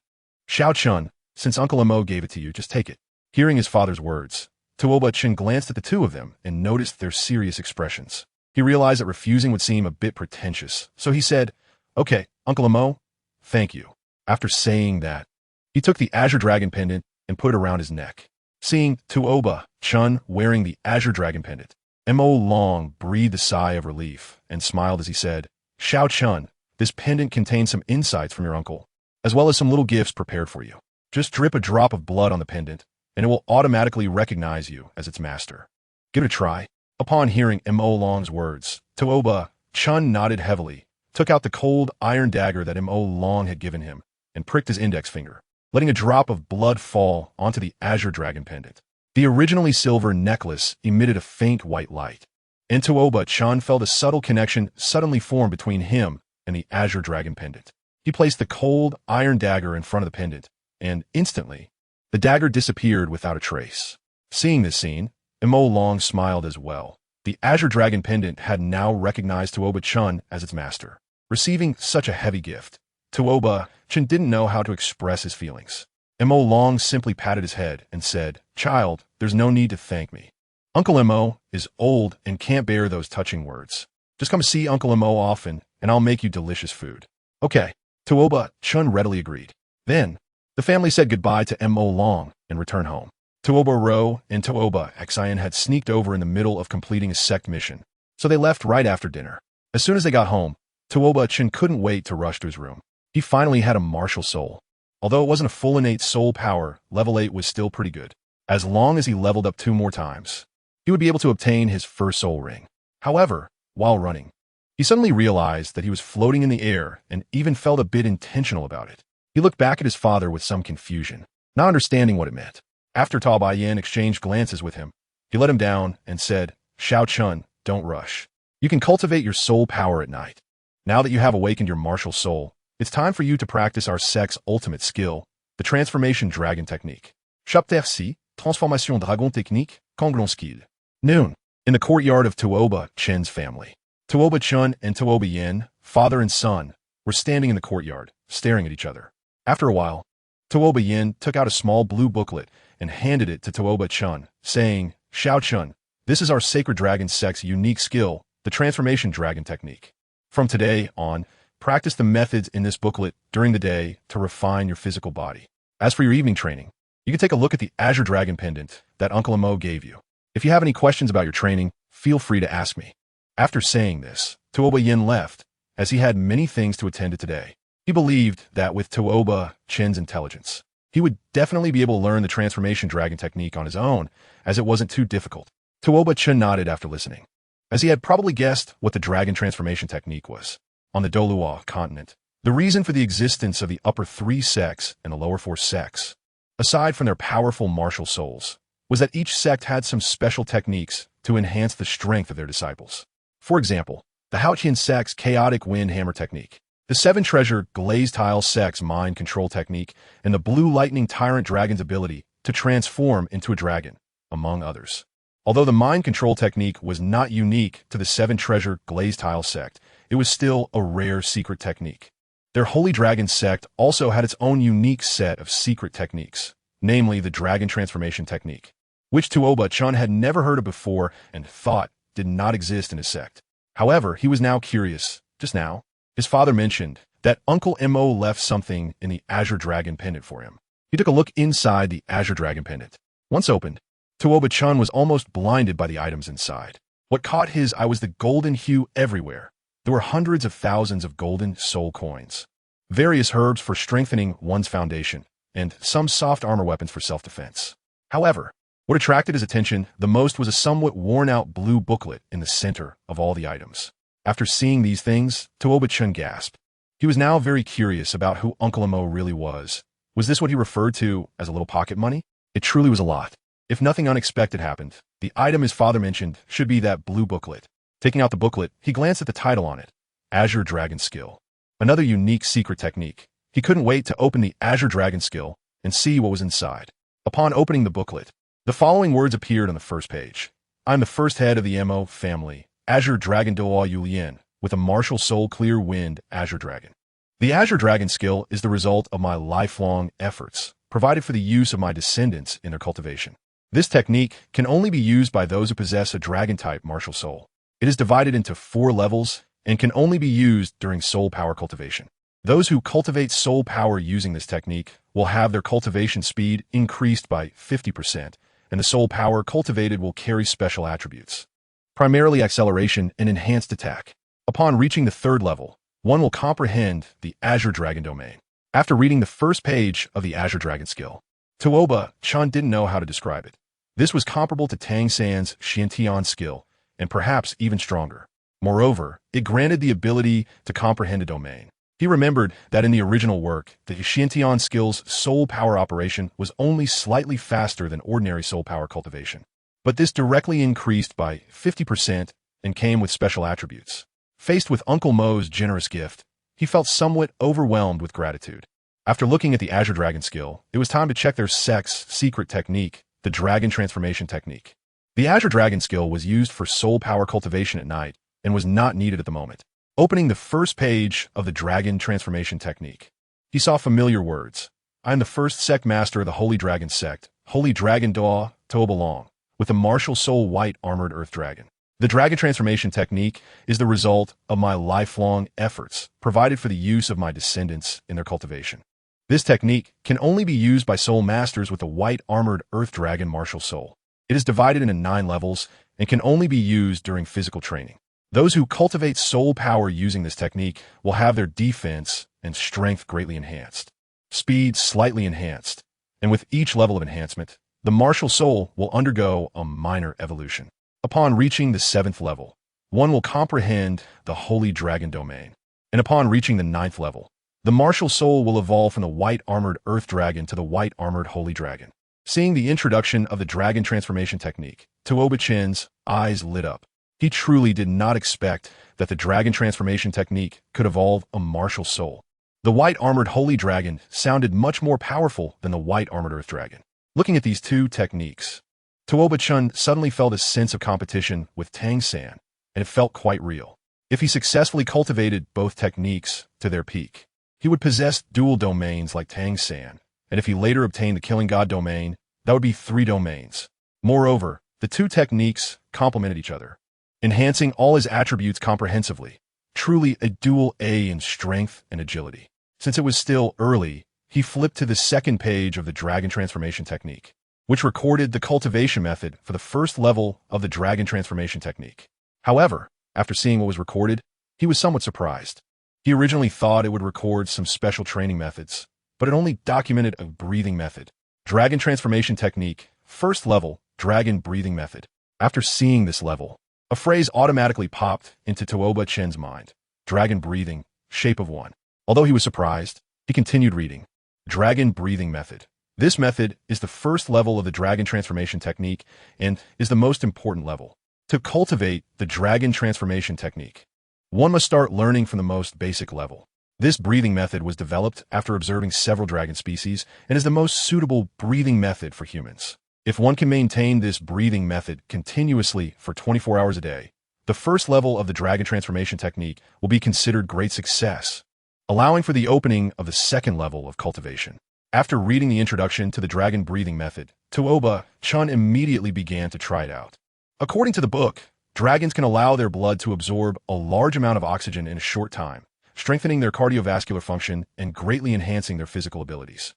"Xiao Chun, since Uncle Mo gave it to you, just take it." Hearing his father's words, Tuoba Chen glanced at the two of them and noticed their serious expressions. He realized that refusing would seem a bit pretentious, so he said, "Okay, Uncle Mo, thank you." After saying that, he took the Azure Dragon pendant and put it around his neck. Seeing Tuoba Chen wearing the Azure Dragon pendant, Mo Long breathed a sigh of relief and smiled as he said, "Xiao Chun, this pendant contains some insights from your uncle, as well as some little gifts prepared for you. Just drip a drop of blood on the pendant, and it will automatically recognize you as its master. Give it a try." Upon hearing Mo Long's words, Tuoba Chen nodded heavily, took out the cold iron dagger that Mo Long had given him, and pricked his index finger, letting a drop of blood fall onto the Azure Dragon pendant. The originally silver necklace emitted a faint white light, and Tuoba Chen felt a subtle connection suddenly form between him and the Azure Dragon pendant. He placed the cold iron dagger in front of the pendant, and instantly, the dagger disappeared without a trace. Seeing this scene, Mo Long smiled as well. The Azure Dragon pendant had now recognized Tuoba Chen as its master. Receiving such a heavy gift, Tuoba Chen didn't know how to express his feelings. Mo Long simply patted his head and said, "Child, there's no need to thank me. Uncle Mo is old and can't bear those touching words. Just come see Uncle Mo often, and I'll make you delicious food." "Okay." Tuoba Chen readily agreed. Then, the family said goodbye to Mo Long and returned home. Tuoba Ro and Tuoba Xian had sneaked over in the middle of completing a sect mission, so they left right after dinner. As soon as they got home, Tuoba Chen couldn't wait to rush to his room. He finally had a martial soul. Although it wasn't a full innate soul power, level 8 was still pretty good. As long as he leveled up 2 more times, he would be able to obtain his first soul ring. However, while running, he suddenly realized that he was floating in the air and even felt a bit intentional about it. He looked back at his father with some confusion, not understanding what it meant. After Tuoba Yin exchanged glances with him, he let him down and said, "Xiao Chun, don't rush. You can cultivate your soul power at night. Now that you have awakened your martial soul, it's time for you to practice our sect's ultimate skill, the Transformation Dragon Technique. Chapitre 6, Transformation Dragon Technique, Congron Skill." Noon. In the courtyard of Tuoba Chen's family, Tuoba Chen and Tuoba Yin, father and son, were standing in the courtyard, staring at each other. After a while, Tuoba Yin took out a small blue booklet and handed it to Tuoba Chen, saying, "Xiao Chun, this is our Sacred Dragon Sect's unique skill, the Transformation Dragon Technique. From today on, practice the methods in this booklet during the day to refine your physical body. As for your evening training, you can take a look at the Azure Dragon pendant that Uncle Mo gave you. If you have any questions about your training, feel free to ask me." After saying this, Tuoba Yin left, as he had many things to attend to today. He believed that with Tuoba Chen's intelligence, he would definitely be able to learn the Transformation Dragon Technique on his own, as it wasn't too difficult. Tuoba Chen nodded after listening, as he had probably guessed what the Dragon Transformation Technique was. On the Douluo continent, the reason for the existence of the upper 3 sects and the lower 4 sects, aside from their powerful martial souls, was that each sect had some special techniques to enhance the strength of their disciples. For example, the Haotian sect's Chaotic Wind Hammer Technique, the 7 Treasure Glazed Tile sect's Mind Control Technique, and the Blue Lightning Tyrant Dragon's ability to transform into a dragon, among others. Although the Mind Control Technique was not unique to the 7 Treasure Glazed Tile sect, it was still a rare secret technique. Their Holy Dragon sect also had its own unique set of secret techniques, namely the Dragon Transformation Technique, which Tuoba Chen had never heard of before and thought did not exist in his sect. However, he was now curious. Just now, his father mentioned that Uncle Mo left something in the Azure Dragon pendant for him. He took a look inside the Azure Dragon pendant. Once opened, Tuoba Chen was almost blinded by the items inside. What caught his eye was the golden hue everywhere. There were hundreds of thousands of golden soul coins, various herbs for strengthening one's foundation, and some soft armor weapons for self-defense. However, what attracted his attention the most was a somewhat worn-out blue booklet in the center of all the items. After seeing these things, Tuoba Chen gasped. He was now very curious about who Uncle Mo really was. Was this what he referred to as a little pocket money? It truly was a lot. If nothing unexpected happened, the item his father mentioned should be that blue booklet. Taking out the booklet, he glanced at the title on it, Azure Dragon Skill. Another unique secret technique. He couldn't wait to open the Azure Dragon Skill and see what was inside. Upon opening the booklet, the following words appeared on the first page. I'm the first head of the MO family, Azure Dragon Douluo Yulian, with a martial soul clear wind Azure Dragon. The Azure Dragon skill is the result of my lifelong efforts, provided for the use of my descendants in their cultivation. This technique can only be used by those who possess a dragon-type martial soul. It is divided into 4 levels and can only be used during soul power cultivation. Those who cultivate soul power using this technique will have their cultivation speed increased by 50%, and the soul power cultivated will carry special attributes, primarily acceleration and enhanced attack. Upon reaching the 3rd level, one will comprehend the Azure Dragon domain. After reading the first page of the Azure Dragon skill, Tuoba, Chen didn't know how to describe it. This was comparable to Tang San's Xiantian skill, and perhaps even stronger. Moreover, it granted the ability to comprehend a domain. He remembered that in the original work, the Xiantian skill's soul power operation was only slightly faster than ordinary soul power cultivation. But this directly increased by 50% and came with special attributes. Faced with Uncle Mo's generous gift, he felt somewhat overwhelmed with gratitude. After looking at the Azure Dragon skill, it was time to check their sect's secret technique, the Dragon Transformation Technique. The Azure Dragon skill was used for soul power cultivation at night and was not needed at the moment. Opening the first page of the Dragon Transformation Technique, he saw familiar words. I am the first sect master of the Holy Dragon Sect, Holy Dragon Douluo, Tuoba Long, with a martial soul white armored earth dragon. The Dragon Transformation Technique is the result of my lifelong efforts, provided for the use of my descendants in their cultivation. This technique can only be used by soul masters with a white armored earth dragon martial soul. It is divided into 9 levels and can only be used during physical training. Those who cultivate soul power using this technique will have their defense and strength greatly enhanced, speed slightly enhanced, and with each level of enhancement, the martial soul will undergo a minor evolution. Upon reaching the 7th level, one will comprehend the Holy Dragon domain, and upon reaching the 9th level, the martial soul will evolve from the white armored earth dragon to the white armored holy dragon. Seeing the introduction of the Dragon Transformation Technique, Tuoba Chen's eyes lit up. He truly did not expect that the Dragon Transformation Technique could evolve a martial soul. The white armored holy dragon sounded much more powerful than the white armored earth dragon. Looking at these 2 techniques, Tuoba Chen suddenly felt a sense of competition with Tang San, and it felt quite real. If he successfully cultivated both techniques to their peak, he would possess dual domains like Tang San, and if he later obtained the Killing God domain, that would be 3 domains. Moreover, the 2 techniques complemented each other, enhancing all his attributes comprehensively, truly a dual A in strength and agility. Since it was still early, he flipped to the 2nd page of the Dragon Transformation Technique, which recorded the cultivation method for the 1st level of the Dragon Transformation Technique. However, after seeing what was recorded, he was somewhat surprised. He originally thought it would record some special training methods, but it only documented a breathing method. Dragon Transformation Technique, 1st level, Dragon Breathing Method. After seeing this level, a phrase automatically popped into Tuoba Chen's mind. Dragon breathing, shape of one. Although he was surprised, he continued reading. Dragon breathing method. This method is the 1st level of the Dragon Transformation Technique and is the most important level. To cultivate the Dragon Transformation Technique, one must start learning from the most basic level. This breathing method was developed after observing several dragon species and is the most suitable breathing method for humans. If one can maintain this breathing method continuously for 24 hours a day, the 1st level of the Dragon Transformation Technique will be considered great success, allowing for the opening of the 2nd level of cultivation. After reading the introduction to the Dragon Breathing Method, Tuoba Chen immediately began to try it out. According to the book, dragons can allow their blood to absorb a large amount of oxygen in a short time, strengthening their cardiovascular function and greatly enhancing their physical abilities.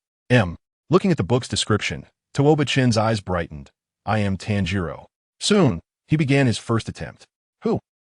Looking at the book's description, Tuoba Chen's eyes brightened. I am Tanjiro. Soon, he began his first attempt.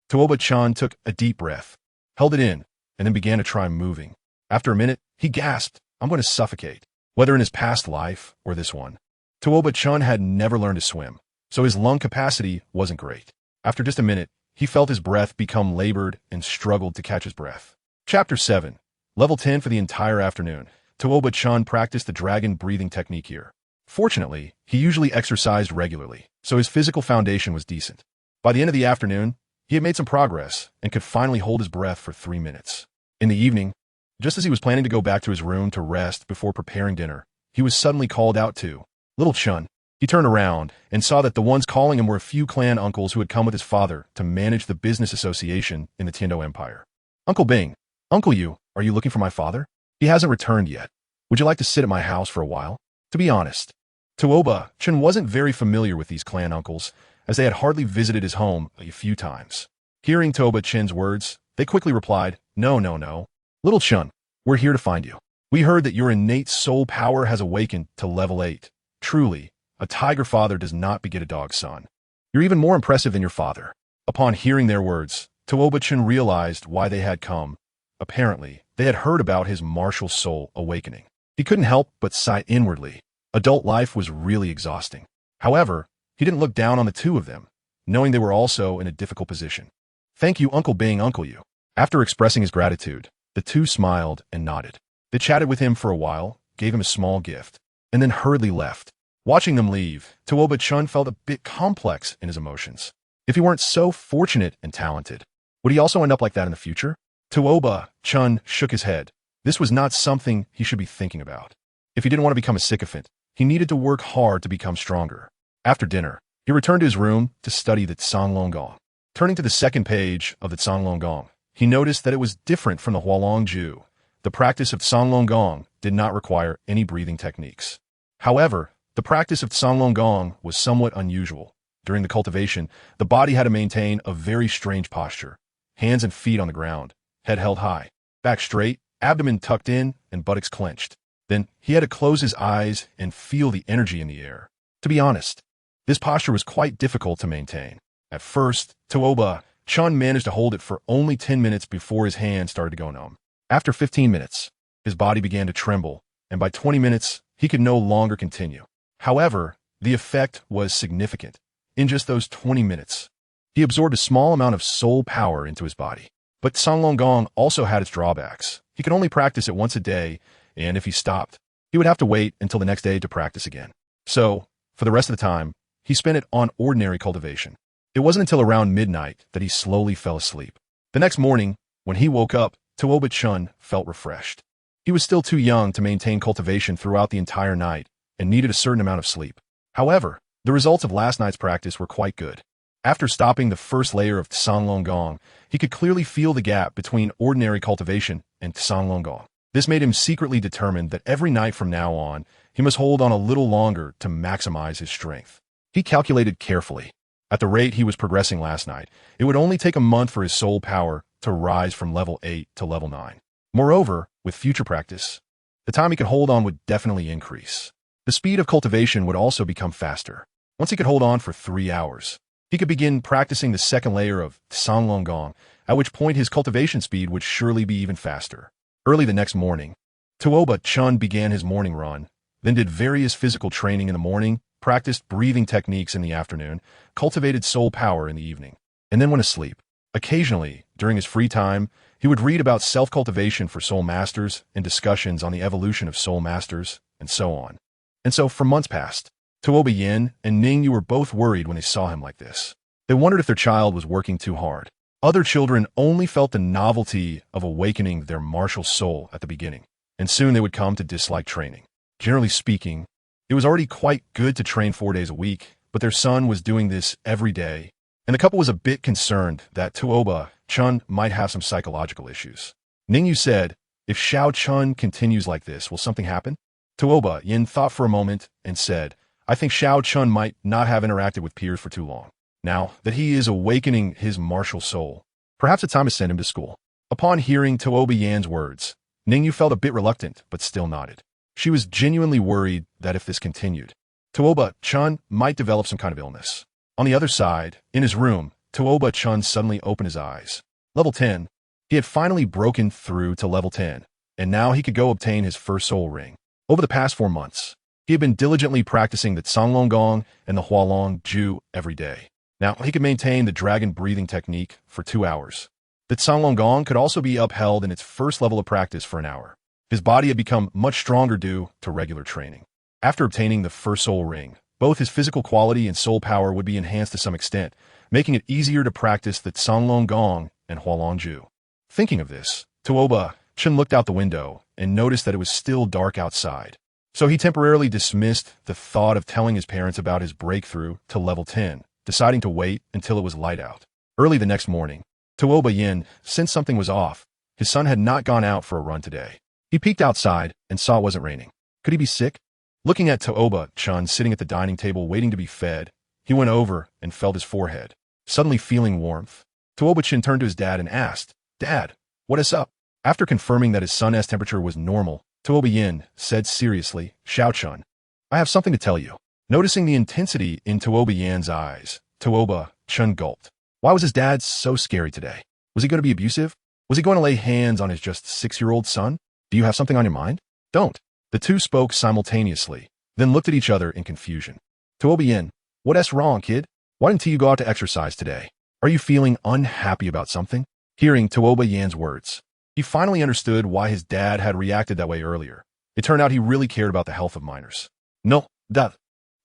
Tuoba Chen took a deep breath, held it in, and then began to try moving. After a minute, he gasped, I'm going to suffocate. Whether in his past life or this one, Tuoba Chen had never learned to swim, so his lung capacity wasn't great. After just a minute, he felt his breath become labored and struggled to catch his breath. Chapter 7. Level 10 for the entire afternoon. Tuoba Chen practiced the dragon breathing technique here. Fortunately, he usually exercised regularly, so his physical foundation was decent. By the end of the afternoon, he had made some progress and could finally hold his breath for 3 minutes. In the evening, just as he was planning to go back to his room to rest before preparing dinner, he was suddenly called out to, Little Chen, He turned around and saw that the ones calling him were a few clan uncles who had come with his father to manage the business association in the Tiando Empire. Uncle Bing, Uncle Yu, are you looking for my father? He hasn't returned yet. Would you like to sit at my house for a while? To be honest, Tuoba, Chen wasn't very familiar with these clan uncles, as they had hardly visited his home a few times. Hearing Tuoba Chen's words, they quickly replied, No, no, no. Little Chen, we're here to find you. We heard that your innate soul power has awakened to level 8. Truly, a tiger father does not beget a dog son. You're even more impressive than your father. Upon hearing their words, Tuoba Chen realized why they had come. Apparently, they had heard about his martial soul awakening. He couldn't help but sigh inwardly. Adult life was really exhausting. However, he didn't look down on the two of them, knowing they were also in a difficult position. Thank you, Uncle Bing, Uncle Yu. After expressing his gratitude, the two smiled and nodded. They chatted with him for a while, gave him a small gift, and then hurriedly left. Watching them leave, Tuoba Chen felt a bit complex in his emotions. If he weren't so fortunate and talented, would he also end up like that in the future? Tuoba Chen shook his head. This was not something he should be thinking about. If he didn't want to become a sycophant, he needed to work hard to become stronger. After dinner, he returned to his room to study the Canglong Gong. Turning to the second page of the Canglong Gong, he noticed that it was different from the Hualong Ju. The practice of Canglong Gong did not require any breathing techniques. However, the practice of Canglong Gong was somewhat unusual. During the cultivation, the body had to maintain a very strange posture. Hands and feet on the ground, head held high, back straight, abdomen tucked in, and buttocks clenched. Then he had to close his eyes and feel the energy in the air. To be honest, this posture was quite difficult to maintain. At first, Tuoba Chen managed to hold it for only 10 minutes before his hands started to go numb. After 15 minutes, his body began to tremble, and by 20 minutes, he could no longer continue. However, the effect was significant. In just those 20 minutes, he absorbed a small amount of soul power into his body. But Canglong Gong also had its drawbacks. He could only practice it once a day, and if he stopped, he would have to wait until the next day to practice again. So, for the rest of the time, he spent it on ordinary cultivation. It wasn't until around midnight that he slowly fell asleep. The next morning, when he woke up, Tuoba Chen felt refreshed. He was still too young to maintain cultivation throughout the entire night and needed a certain amount of sleep. However, the results of last night's practice were quite good. After stopping the first layer of Canglong Gong, he could clearly feel the gap between ordinary cultivation and Canglong Gong. This made him secretly determined that every night from now on, he must hold on a little longer to maximize his strength. He calculated carefully. At the rate he was progressing last night, it would only take a month for his soul power to rise from level 8 to level 9. Moreover, with future practice, the time he could hold on would definitely increase. The speed of cultivation would also become faster. Once he could hold on for 3 hours, he could begin practicing the second layer of Canglong Gong, at which point his cultivation speed would surely be even faster. Early the next morning, Tuoba Chen began his morning run, then did various physical training in the morning, practiced breathing techniques in the afternoon, cultivated soul power in the evening, and then went to sleep. Occasionally, during his free time, he would read about self-cultivation for soul masters and discussions on the evolution of soul masters, and so on. And so, for months passed. Tuoba Yin and Ning Yu were both worried when they saw him like this. They wondered if their child was working too hard. Other children only felt the novelty of awakening their martial soul at the beginning, and soon they would come to dislike training. Generally speaking, it was already quite good to train 4 days a week, but their son was doing this every day, and the couple was a bit concerned that Tuoba Chen might have some psychological issues. Ning Yu said, "If Xiao Chen continues like this, will something happen?" Tuoba Yin thought for a moment and said, "I think Xiao Chen might not have interacted with peers for too long. Now that he is awakening his martial soul, perhaps it's time to send him to school." Upon hearing Tuoba Yan's words, Ning Yu felt a bit reluctant, but still nodded. She was genuinely worried that if this continued, Tuoba Chen might develop some kind of illness. On the other side, in his room, Tuoba Chen suddenly opened his eyes. Level 10. He had finally broken through to level 10, and now he could go obtain his first soul ring. Over the past 4 months, he had been diligently practicing the Canglong Gong and the Hualong Ju every day. Now, he could maintain the dragon breathing technique for 2 hours. The Canglong Gong could also be upheld in its first level of practice for an hour. His body had become much stronger due to regular training. After obtaining the first soul ring, both his physical quality and soul power would be enhanced to some extent, making it easier to practice the Canglong Gong and Hualong Ju. Thinking of this, Tuoba Chen looked out the window and noticed that it was still dark outside. So he temporarily dismissed the thought of telling his parents about his breakthrough to level 10, deciding to wait until it was light out. Early the next morning, Tuoba Yin sensed something was off. His son had not gone out for a run today. He peeked outside and saw it wasn't raining. Could he be sick? Looking at Tuoba Chen sitting at the dining table waiting to be fed, he went over and felt his forehead, suddenly feeling warmth. Tuoba Chen turned to his dad and asked, "Dad, what is up?" After confirming that his son's temperature was normal, Tuoba Yin said seriously, "Xiao Chun, I have something to tell you." Noticing the intensity in Tuoba Yin's eyes, Tuoba Chen gulped. Why was his dad so scary today? Was he going to be abusive? Was he going to lay hands on his just 6-year-old son? Do you have something on your mind? Don't. The two spoke simultaneously, then looked at each other in confusion. Tuoba Yin, what's wrong, kid? Why didn't you go out to exercise today? Are you feeling unhappy about something? Hearing Tuoba Yin's words, he finally understood why his dad had reacted that way earlier. It turned out he really cared about the health of minors. No, Dad.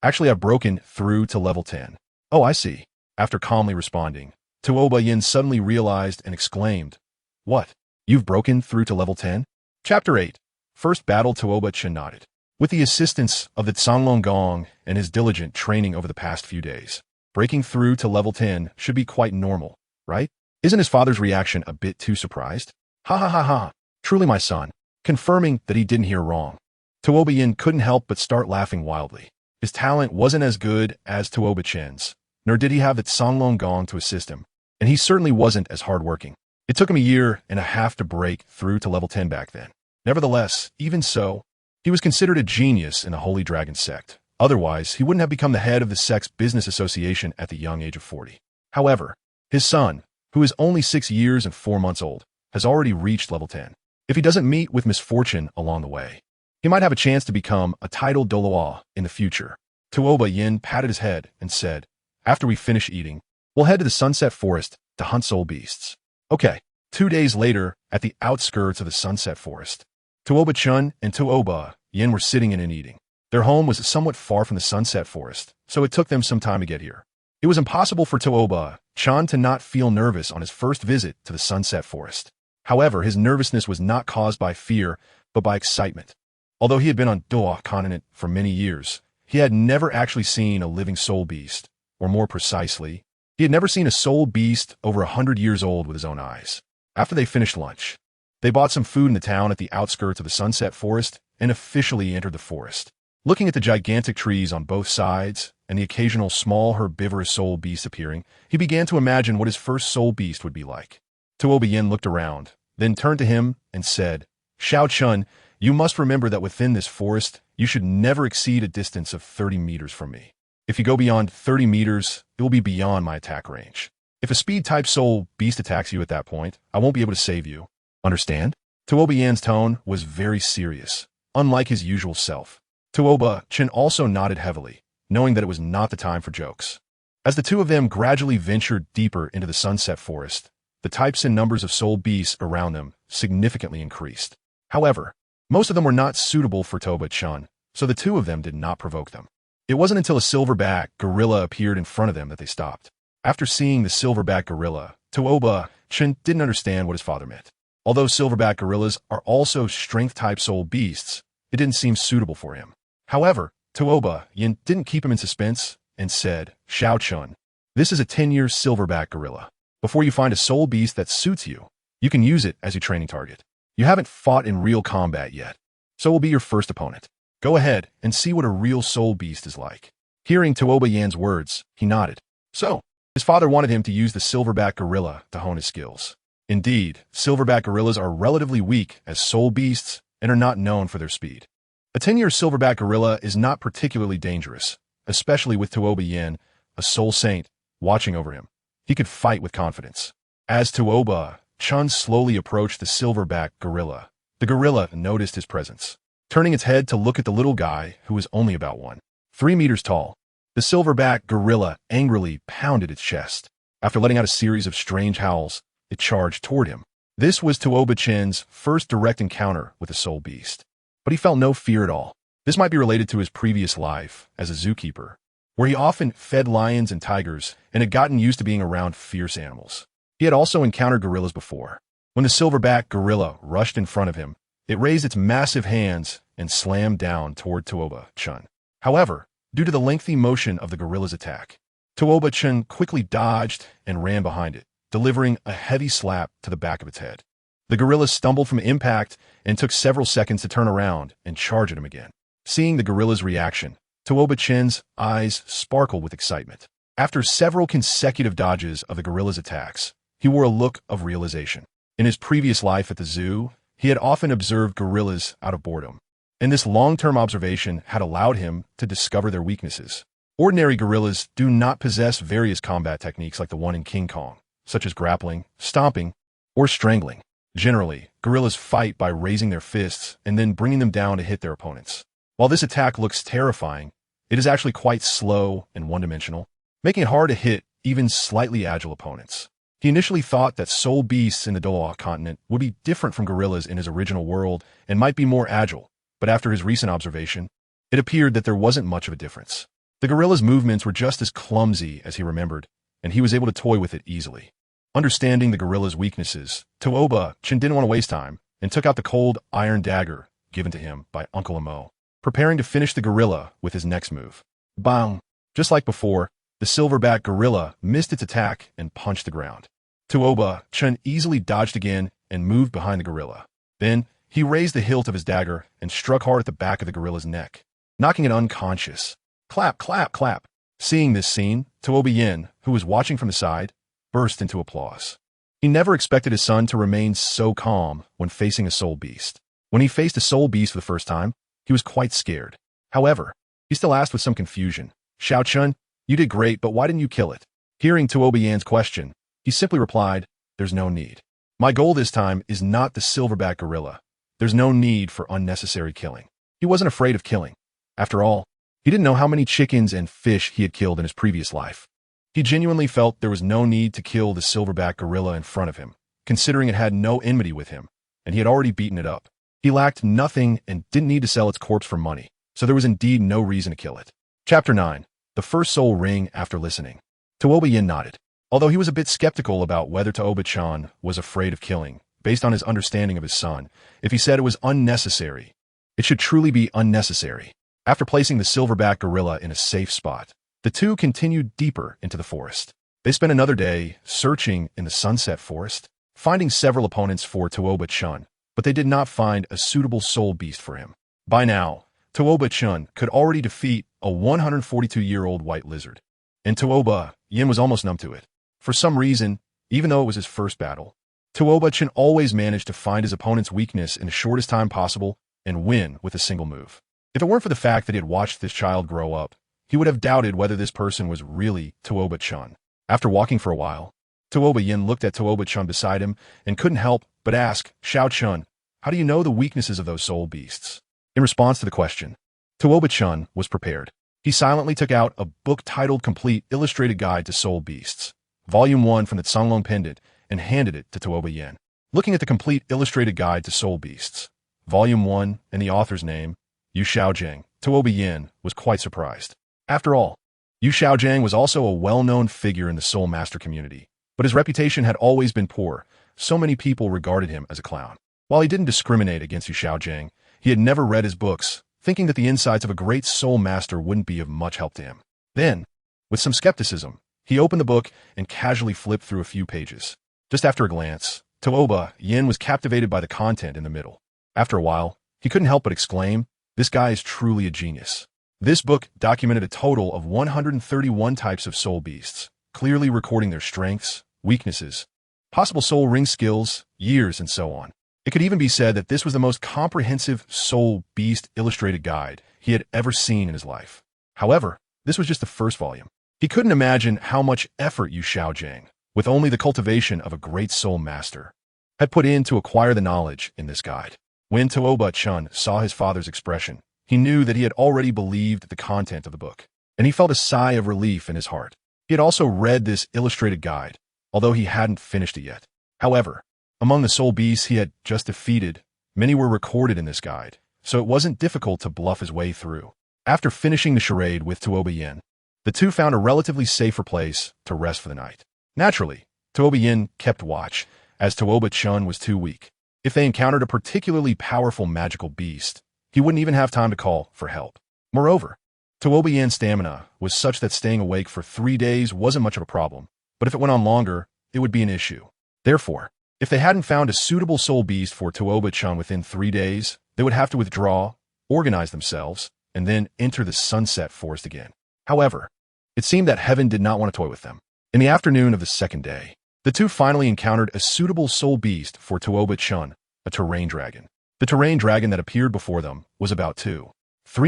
Actually, I've broken through to level 10. Oh, I see. After calmly responding, Tuoba Yin suddenly realized and exclaimed, What? You've broken through to level 10? Chapter 8. First battle. Tuoba Chen nodded. With the assistance of the Canglong Gong and his diligent training over the past few days, breaking through to level 10 should be quite normal, right? Isn't his father's reaction a bit too surprised? Ha ha ha ha. Truly my son. Confirming that he didn't hear wrong. Tuoba Yin couldn't help but start laughing wildly. His talent wasn't as good as Tuoba Chen's, nor did he have the Canglong Gong to assist him, and he certainly wasn't as hardworking. It took him 1.5 years to break through to level 10 back then. Nevertheless, even so, he was considered a genius in the Holy Dragon Sect. Otherwise, he wouldn't have become the head of the sect's business association at the young age of 40. However, his son, who is only 6 years and 4 months old, has already reached level 10. If he doesn't meet with misfortune along the way, he might have a chance to become a titled Douluo in the future. Tuoba Yin patted his head and said, After we finish eating, we'll head to the Sunset Forest to hunt soul beasts. Okay. 2 days later, at the outskirts of the Sunset Forest, Tuoba Chen and Tuoba Yin were sitting in and eating. Their home was somewhat far from the Sunset Forest, so it took them some time to get here. It was impossible for Tuoba Chen to not feel nervous on his first visit to the Sunset Forest. However, his nervousness was not caused by fear, but by excitement. Although he had been on Douluo continent for many years, he had never actually seen a living soul beast, or more precisely, he had never seen a soul beast over 100 years old with his own eyes. After they finished lunch, they bought some food in the town at the outskirts of the Sunset Forest and officially entered the forest. Looking at the gigantic trees on both sides and the occasional small herbivorous soul beast appearing, he began to imagine what his first soul beast would be like. Tuoba Yin looked around, then turned to him and said, Xiao Chun, you must remember that within this forest, you should never exceed a distance of 30 meters from me. If you go beyond 30 meters, it will be beyond my attack range. If a speed-type soul beast attacks you at that point, I won't be able to save you. Understand? Tuoba Yin's tone was very serious, unlike his usual self. Tuoba Chen also nodded heavily, knowing that it was not the time for jokes. As the two of them gradually ventured deeper into the Sunset Forest, the types and numbers of soul beasts around them significantly increased. However, most of them were not suitable for Tuoba Chen, so the two of them did not provoke them. It wasn't until a silverback gorilla appeared in front of them that they stopped. After seeing the silverback gorilla, Tuoba Chen didn't understand what his father meant. Although silverback gorillas are also strength-type soul beasts, it didn't seem suitable for him. However, Tuoba Yin didn't keep him in suspense and said, Xiao Chun, this is a 10-year silverback gorilla. Before you find a soul beast that suits you, you can use it as your training target. You haven't fought in real combat yet, so it will be your first opponent. Go ahead and see what a real soul beast is like. Hearing Tuoba Yin's words, he nodded. So, his father wanted him to use the silverback gorilla to hone his skills. Indeed, silverback gorillas are relatively weak as soul beasts and are not known for their speed. A 10-year silverback gorilla is not particularly dangerous, especially with Tuoba Yin, a soul saint, watching over him. He could fight with confidence. As Tuoba Chen slowly approached the silverback gorilla, the gorilla noticed his presence. Turning its head to look at the little guy who was only about 1.3 meters tall, the silverback gorilla angrily pounded its chest. After letting out a series of strange howls, it charged toward him. This was Tuoba Chen's first direct encounter with a soul beast. But he felt no fear at all. This might be related to his previous life as a zookeeper, where he often fed lions and tigers and had gotten used to being around fierce animals. He had also encountered gorillas before. When the silverback gorilla rushed in front of him, It raised its massive hands and slammed down toward Tuoba Chen. However, due to the lengthy motion of the gorilla's attack, Tuoba Chen quickly dodged and ran behind it, delivering a heavy slap to the back of its head. The gorilla stumbled from impact and took several seconds to turn around and charge at him again. Seeing the gorilla's reaction, Tuoba Chen's eyes sparkled with excitement. After several consecutive dodges of the gorilla's attacks, he wore a look of realization. In his previous life at the zoo, he had often observed gorillas out of boredom, and this long-term observation had allowed him to discover their weaknesses. Ordinary gorillas do not possess various combat techniques like the one in King Kong, such as grappling, stomping, or strangling. Generally, gorillas fight by raising their fists and then bringing them down to hit their opponents. While this attack looks terrifying, it is actually quite slow and one-dimensional, making it hard to hit even slightly agile opponents. He initially thought that soul beasts in the Douluo continent would be different from gorillas in his original world and might be more agile, but after his recent observation, it appeared that there wasn't much of a difference. The gorilla's movements were just as clumsy as he remembered, and he was able to toy with it easily. Understanding the gorilla's weaknesses, Tuoba Chen didn't want to waste time and took out the cold iron dagger given to him by Uncle Amo, preparing to finish the gorilla with his next move. Bang! Just like before, the silverback gorilla missed its attack and punched the ground. Tuoba Chen easily dodged again and moved behind the gorilla. Then, he raised the hilt of his dagger and struck hard at the back of the gorilla's neck, knocking it unconscious. Clap, clap, clap. Seeing this scene, Tuoba Yin, who was watching from the side, burst into applause. He never expected his son to remain so calm when facing a soul beast. When he faced a soul beast for the first time, he was quite scared. However, he still asked with some confusion, "Xiao Chen, you did great, but why didn't you kill it?" Hearing Tuoba Yan's question, he simply replied, "There's no need. My goal this time is not the silverback gorilla. There's no need for unnecessary killing." He wasn't afraid of killing. After all, he didn't know how many chickens and fish he had killed in his previous life. He genuinely felt there was no need to kill the silverback gorilla in front of him, considering it had no enmity with him, and he had already beaten it up. He lacked nothing and didn't need to sell its corpse for money, so there was indeed no reason to kill it. Chapter 9. The First Soul Ring After Listening. Tuoba Yin nodded. Although he was a bit skeptical about whether Tuoba Chen was afraid of killing, based on his understanding of his son, if he said it was unnecessary, it should truly be unnecessary. After placing the silverback gorilla in a safe spot, the two continued deeper into the forest. They spent another day searching in the Sunset Forest, finding several opponents for Tuoba Chen, but they did not find a suitable soul beast for him. By now, Tuoba Chen could already defeat a 142-year-old white lizard, and Tuoba Yin was almost numb to it. For some reason, even though it was his first battle, Tuoba Chen always managed to find his opponent's weakness in the shortest time possible and win with a single move. If it weren't for the fact that he had watched this child grow up, he would have doubted whether this person was really Tuoba Chen. After walking for a while, Tuoba Yin looked at Tuoba Chen beside him and couldn't help but ask, "Xiao Chen, how do you know the weaknesses of those soul beasts?" In response to the question, Tuoba Chen was prepared. He silently took out a book titled Complete Illustrated Guide to Soul Beasts, Volume 1 from the Canglong Pendant, and handed it to Tuoba Yin. Looking at the Complete Illustrated Guide to Soul Beasts, Volume 1, and the author's name, Yu Xiaojiang, Tuoba Yin was quite surprised. After all, Yu Xiaojiang was also a well-known figure in the Soul Master community, but his reputation had always been poor. So many people regarded him as a clown. While he didn't discriminate against Yu Xiaojiang, he had never read his books, thinking that the insights of a great Soul Master wouldn't be of much help to him. Then, with some skepticism, he opened the book and casually flipped through a few pages. Just after a glance, Tuoba Yin was captivated by the content in the middle. After a while, he couldn't help but exclaim, "This guy is truly a genius." This book documented a total of 131 types of soul beasts, clearly recording their strengths, weaknesses, possible soul ring skills, years, and so on. It could even be said that this was the most comprehensive soul beast illustrated guide he had ever seen in his life. However, this was just the first volume. He couldn't imagine how much effort Yu Xiaojiang, with only the cultivation of a great soul master, had put in to acquire the knowledge in this guide. When Tuoba Chen saw his father's expression, he knew that he had already believed the content of the book, and he felt a sigh of relief in his heart. He had also read this illustrated guide, although he hadn't finished it yet. However, among the soul beasts he had just defeated, many were recorded in this guide, so it wasn't difficult to bluff his way through. After finishing the charade with Tuoba Yin, the two found a relatively safer place to rest for the night. Naturally, Tuoba Yin kept watch, as Tuoba Chen was too weak. If they encountered a particularly powerful magical beast, he wouldn't even have time to call for help. Moreover, Tuoba Yan's stamina was such that staying awake for 3 days wasn't much of a problem, but if it went on longer, it would be an issue. Therefore, if they hadn't found a suitable soul beast for Tuoba-chan within 3 days, they would have to withdraw, organize themselves, and then enter the sunset forest again. However, it seemed that heaven did not want to toy with them. In the afternoon of the second day, the two finally encountered a suitable soul beast for Tuoba-chan, a terrain dragon. The terrain dragon that appeared before them was about 2-3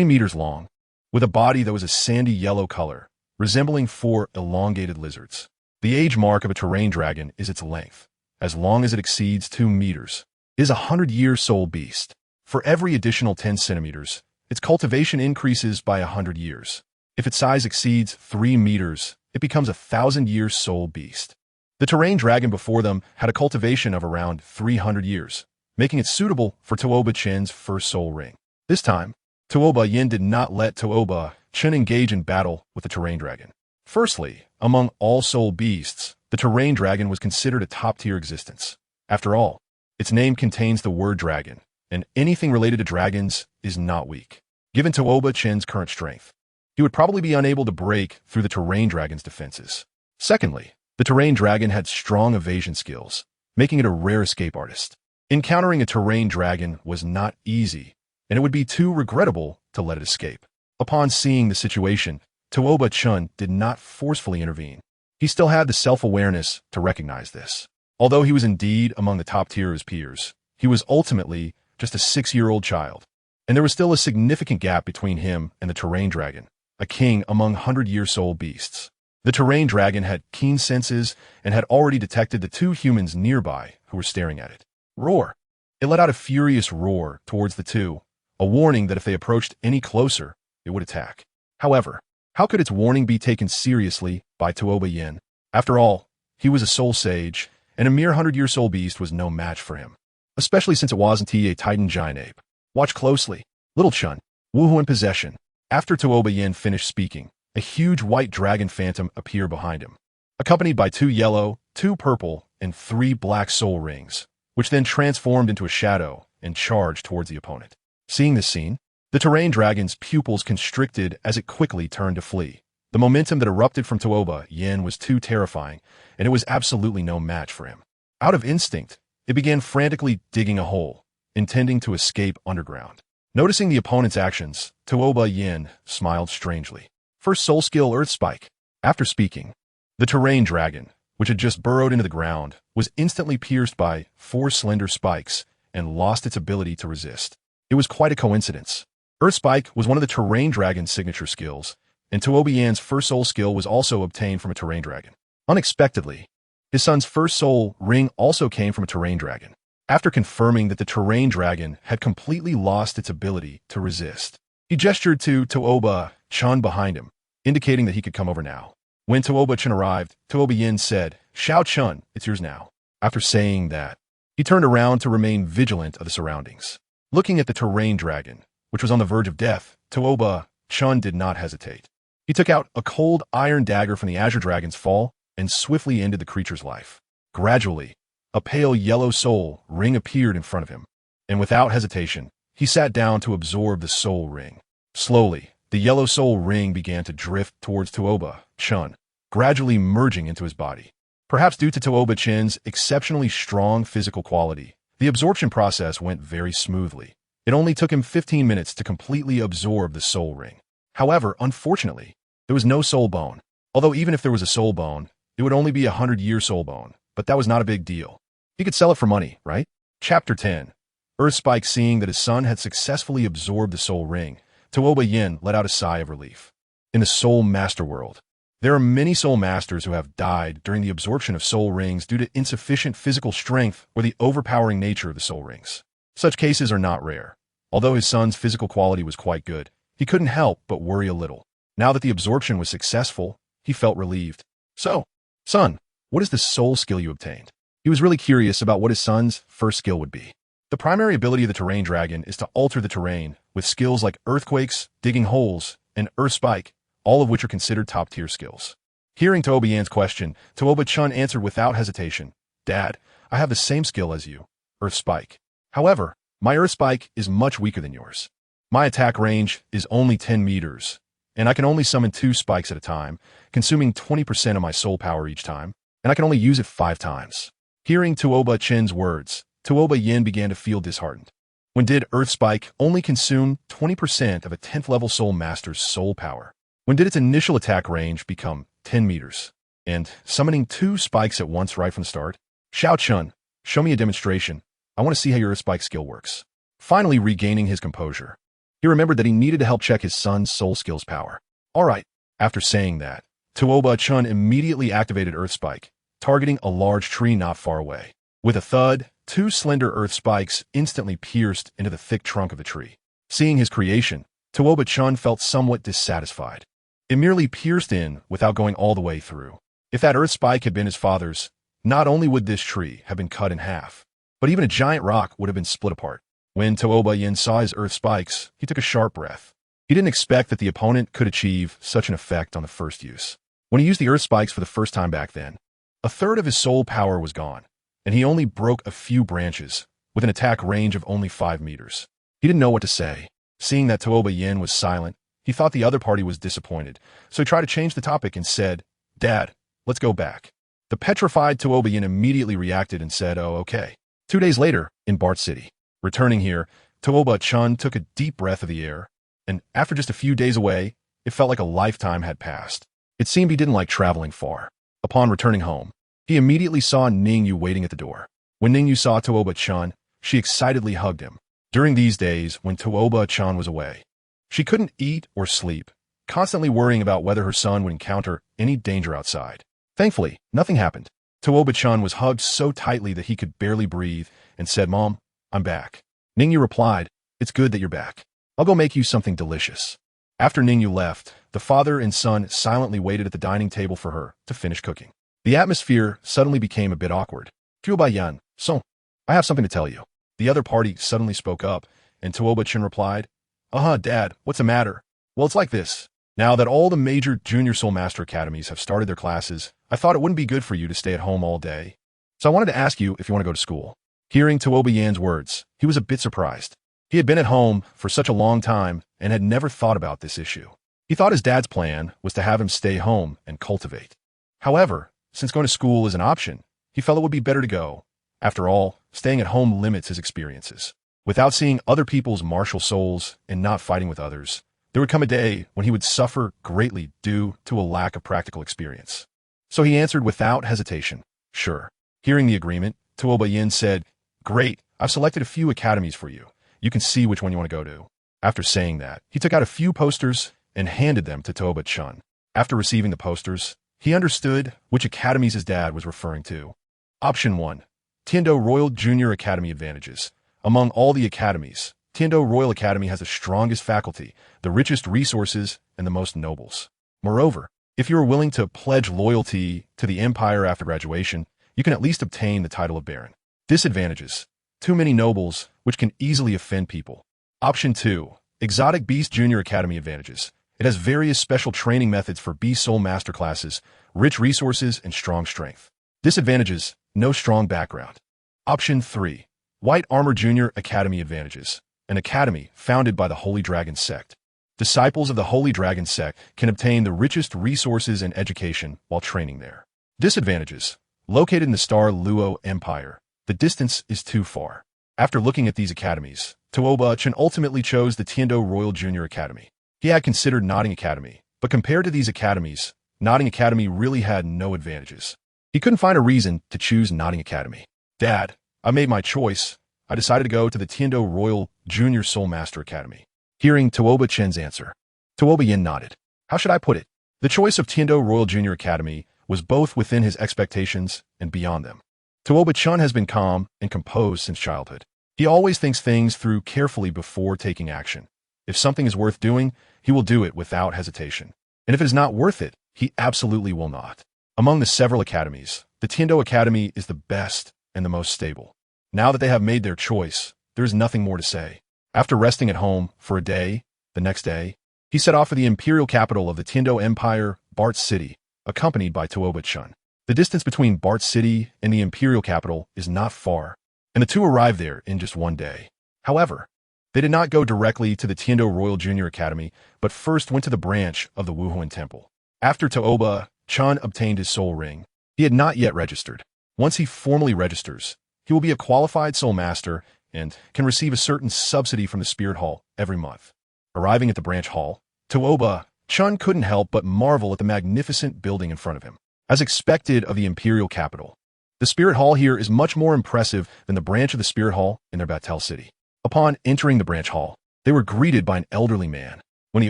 meters long, with a body that was a sandy yellow color, resembling 4 elongated lizards. The age mark of a terrain dragon is its length. As long as it exceeds 2 meters, it is a 100-year soul beast. For every additional 10 centimeters, its cultivation increases by 100 years. If its size exceeds 3 meters, it becomes a 1,000-year soul beast. The terrain dragon before them had a cultivation of around 300 years, making it suitable for Tuoba Chen's first soul ring. This time, Tuoba Yin did not let Tuoba Chen engage in battle with the terrain dragon. Firstly, among all soul beasts, the terrain dragon was considered a top-tier existence. After all, its name contains the word dragon, and anything related to dragons is not weak. Given Tuoba Chen's current strength, he would probably be unable to break through the terrain dragon's defenses. Secondly, the terrain dragon had strong evasion skills, making it a rare escape artist. Encountering a terrain dragon was not easy, and it would be too regrettable to let it escape. Upon seeing the situation, Tuoba Chen did not forcefully intervene. He still had the self-awareness to recognize this. Although he was indeed among the top tier of his peers, he was ultimately just a 6-year-old child, and there was still a significant gap between him and the terrain dragon, a king among 100-year soul beasts. The terrain dragon had keen senses and had already detected the 2 humans nearby who were staring at it. Roar! It let out a furious roar towards the 2, a warning that if they approached any closer, it would attack. However, how could its warning be taken seriously by Tuoba Yin? After all, he was a soul sage, and a mere 100-year soul beast was no match for him, especially since it wasn't a titan giant ape. Watch closely. Little Chen, woohoo in possession. After Tuoba Yin finished speaking, a huge white dragon phantom appeared behind him, accompanied by 2 yellow, 2 purple, and 3 black soul rings, which then transformed into a shadow and charged towards the opponent. Seeing this scene, the terrain dragon's pupils constricted as it quickly turned to flee. The momentum that erupted from Tuoba Yin was too terrifying, and it was absolutely no match for him. Out of instinct, it began frantically digging a hole, intending to escape underground. Noticing the opponent's actions, Tuoba Yin smiled strangely. First soul skill Earth Spike. After speaking, the terrain dragon, which had just burrowed into the ground, was instantly pierced by 4 slender spikes and lost its ability to resist. It was quite a coincidence. Earth Spike was one of the terrain dragon's signature skills, and Tuoba Yan's first soul skill was also obtained from a terrain dragon. Unexpectedly, his son's first soul ring also came from a terrain dragon. After confirming that the terrain dragon had completely lost its ability to resist, he gestured to Tuoba Chen behind him, indicating that he could come over now. When Tuoba Chen arrived, Tuoba Yin said, "Xiao Chen, it's yours now." After saying that, he turned around to remain vigilant of the surroundings. Looking at the terrain dragon, which was on the verge of death, Tuoba Chen did not hesitate. He took out a cold iron dagger from the Azure Dragon's fall and swiftly ended the creature's life. Gradually, a pale yellow soul ring appeared in front of him, and without hesitation, he sat down to absorb the soul ring. Slowly, the yellow soul ring began to drift towards Tuoba Chen, gradually merging into his body. Perhaps due to Tuoba Chen's exceptionally strong physical quality, the absorption process went very smoothly. It only took him 15 minutes to completely absorb the soul ring. However, unfortunately, there was no soul bone. Although even if there was a soul bone, it would only be a 100-year soul bone, but that was not a big deal. He could sell it for money, right? Chapter 10. Earthspike, seeing that his son had successfully absorbed the soul ring, Tuoba Yin let out a sigh of relief. In the soul master world, there are many soul masters who have died during the absorption of soul rings due to insufficient physical strength or the overpowering nature of the soul rings. Such cases are not rare. Although his son's physical quality was quite good, he couldn't help but worry a little. Now that the absorption was successful, he felt relieved. "So, son, what is the soul skill you obtained?" He was really curious about what his son's first skill would be. The primary ability of the terrain dragon is to alter the terrain, with skills like earthquakes, digging holes, and earth spike, all of which are considered top-tier skills. Hearing Tuoba Yan's question, Tuoba Chen answered without hesitation, "Dad, I have the same skill as you, earth spike." However, my earth spike is much weaker than yours. My attack range is only 10 meters, and I can only summon 2 spikes at a time, consuming 20% of my soul power each time, and I can only use it 5 times. Hearing Tuoba Chen's words, Tuoba Yin began to feel disheartened. When did Earth Spike only consume 20% of a 10th level Soul Master's soul power? When did its initial attack range become 10 meters? And summoning 2 spikes at once right from the start? Xiao Chun, show me a demonstration. I want to see how your Earth Spike skill works. Finally regaining his composure, he remembered that he needed to help check his son's soul skills power. Alright, after saying that, Tuoba Chun immediately activated Earth Spike, targeting a large tree not far away. With a thud, 2 slender earth spikes instantly pierced into the thick trunk of the tree. Seeing his creation, Tuoba Chun felt somewhat dissatisfied. It merely pierced in without going all the way through. If that earth spike had been his father's, not only would this tree have been cut in half, but even a giant rock would have been split apart. When Tuoba Yin saw his earth spikes, he took a sharp breath. He didn't expect that the opponent could achieve such an effect on the first use. When he used the earth spikes for the first time back then, a third of his soul power was gone, and he only broke a few branches, with an attack range of only 5 meters. He didn't know what to say. Seeing that Tuoba Yin was silent, he thought the other party was disappointed, so he tried to change the topic and said, "Dad, let's go back." The petrified Tuoba Yin immediately reacted and said, "Oh, okay." 2 days later, in Bart City. Returning here, Tuoba Chun took a deep breath of the air, and after just a few days away, it felt like a lifetime had passed. It seemed he didn't like traveling far. Upon returning home, he immediately saw Ningyu waiting at the door. When Ningyu saw Tuoba Chun, she excitedly hugged him. During these days, when Tuoba Chun was away, she couldn't eat or sleep, constantly worrying about whether her son would encounter any danger outside. Thankfully, nothing happened. Tuoba Chun was hugged so tightly that he could barely breathe and said, "Mom, I'm back." Ningyu replied, "It's good that you're back. I'll go make you something delicious." After Ningyu left, the father and son silently waited at the dining table for her to finish cooking. The atmosphere suddenly became a bit awkward. Tuoba Yan, so, I have something to tell you. The other party suddenly spoke up, and Tuoba Chen replied, Dad, what's the matter? Well, it's like this. Now that all the major Junior Soul Master Academies have started their classes, I thought it wouldn't be good for you to stay at home all day. So I wanted to ask you if you want to go to school. Hearing Tuoba Yan's words, he was a bit surprised. He had been at home for such a long time and had never thought about this issue. He thought his dad's plan was to have him stay home and cultivate. However, since going to school is an option, he felt it would be better to go. After all, staying at home limits his experiences. Without seeing other people's martial souls and not fighting with others, there would come a day when he would suffer greatly due to a lack of practical experience. So he answered without hesitation, "Sure." Hearing the agreement, Tuoba Yin said, "Great, I've selected a few academies for you. You can see which one you want to go to." After saying that, he took out a few posters and handed them to Tuoba Chun. After receiving the posters, he understood which academies his dad was referring to. Option 1. Tiando Royal Junior Academy Advantages. Among all the academies, Tiando Royal Academy has the strongest faculty, the richest resources, and the most nobles. Moreover, if you are willing to pledge loyalty to the Empire after graduation, you can at least obtain the title of Baron. Disadvantages. Too many nobles, which can easily offend people. Option 2. Exotic Beast Junior Academy Advantages. It has various special training methods for Beast Soul Master classes, rich resources, and strong strength. Disadvantages. No strong background. Option 3. White Armor Junior Academy Advantages. An academy founded by the Holy Dragon Sect. Disciples of the Holy Dragon Sect can obtain the richest resources and education while training there. Disadvantages. Located in the Star Luo Empire, the distance is too far. After looking at these academies, Tuoba Chen ultimately chose the Tiando Royal Junior Academy. He had considered Notting Academy, but compared to these academies, Notting Academy really had no advantages. He couldn't find a reason to choose Notting Academy. "Dad, I made my choice. I decided to go to the Tiando Royal Junior Soul Master Academy." Hearing Tuoba Chen's answer, Tuoba Yin nodded. How should I put it? The choice of Tiando Royal Junior Academy was both within his expectations and beyond them. Tuoba Chun has been calm and composed since childhood. He always thinks things through carefully before taking action. If something is worth doing, he will do it without hesitation. And if it is not worth it, he absolutely will not. Among the several academies, the Tiando Academy is the best and the most stable. Now that they have made their choice, there is nothing more to say. After resting at home for a day, the next day, he set off for the imperial capital of the Tiando Empire, Bart City, accompanied by Tuoba Chun. The distance between Bart City and the imperial capital is not far. and the two arrived there in just one day. However, they did not go directly to the Tiando Royal Junior Academy, but first went to the branch of the Wuhuan Temple. After Tuoba, Chen obtained his soul ring. He had not yet registered. Once he formally registers, he will be a qualified soul master and can receive a certain subsidy from the Spirit Hall every month. Arriving at the branch hall, Tuoba, Chen couldn't help but marvel at the magnificent building in front of him. As expected of the imperial capital, the Spirit Hall here is much more impressive than the branch of the Spirit Hall in their Batel city. Upon entering the branch hall, they were greeted by an elderly man. When the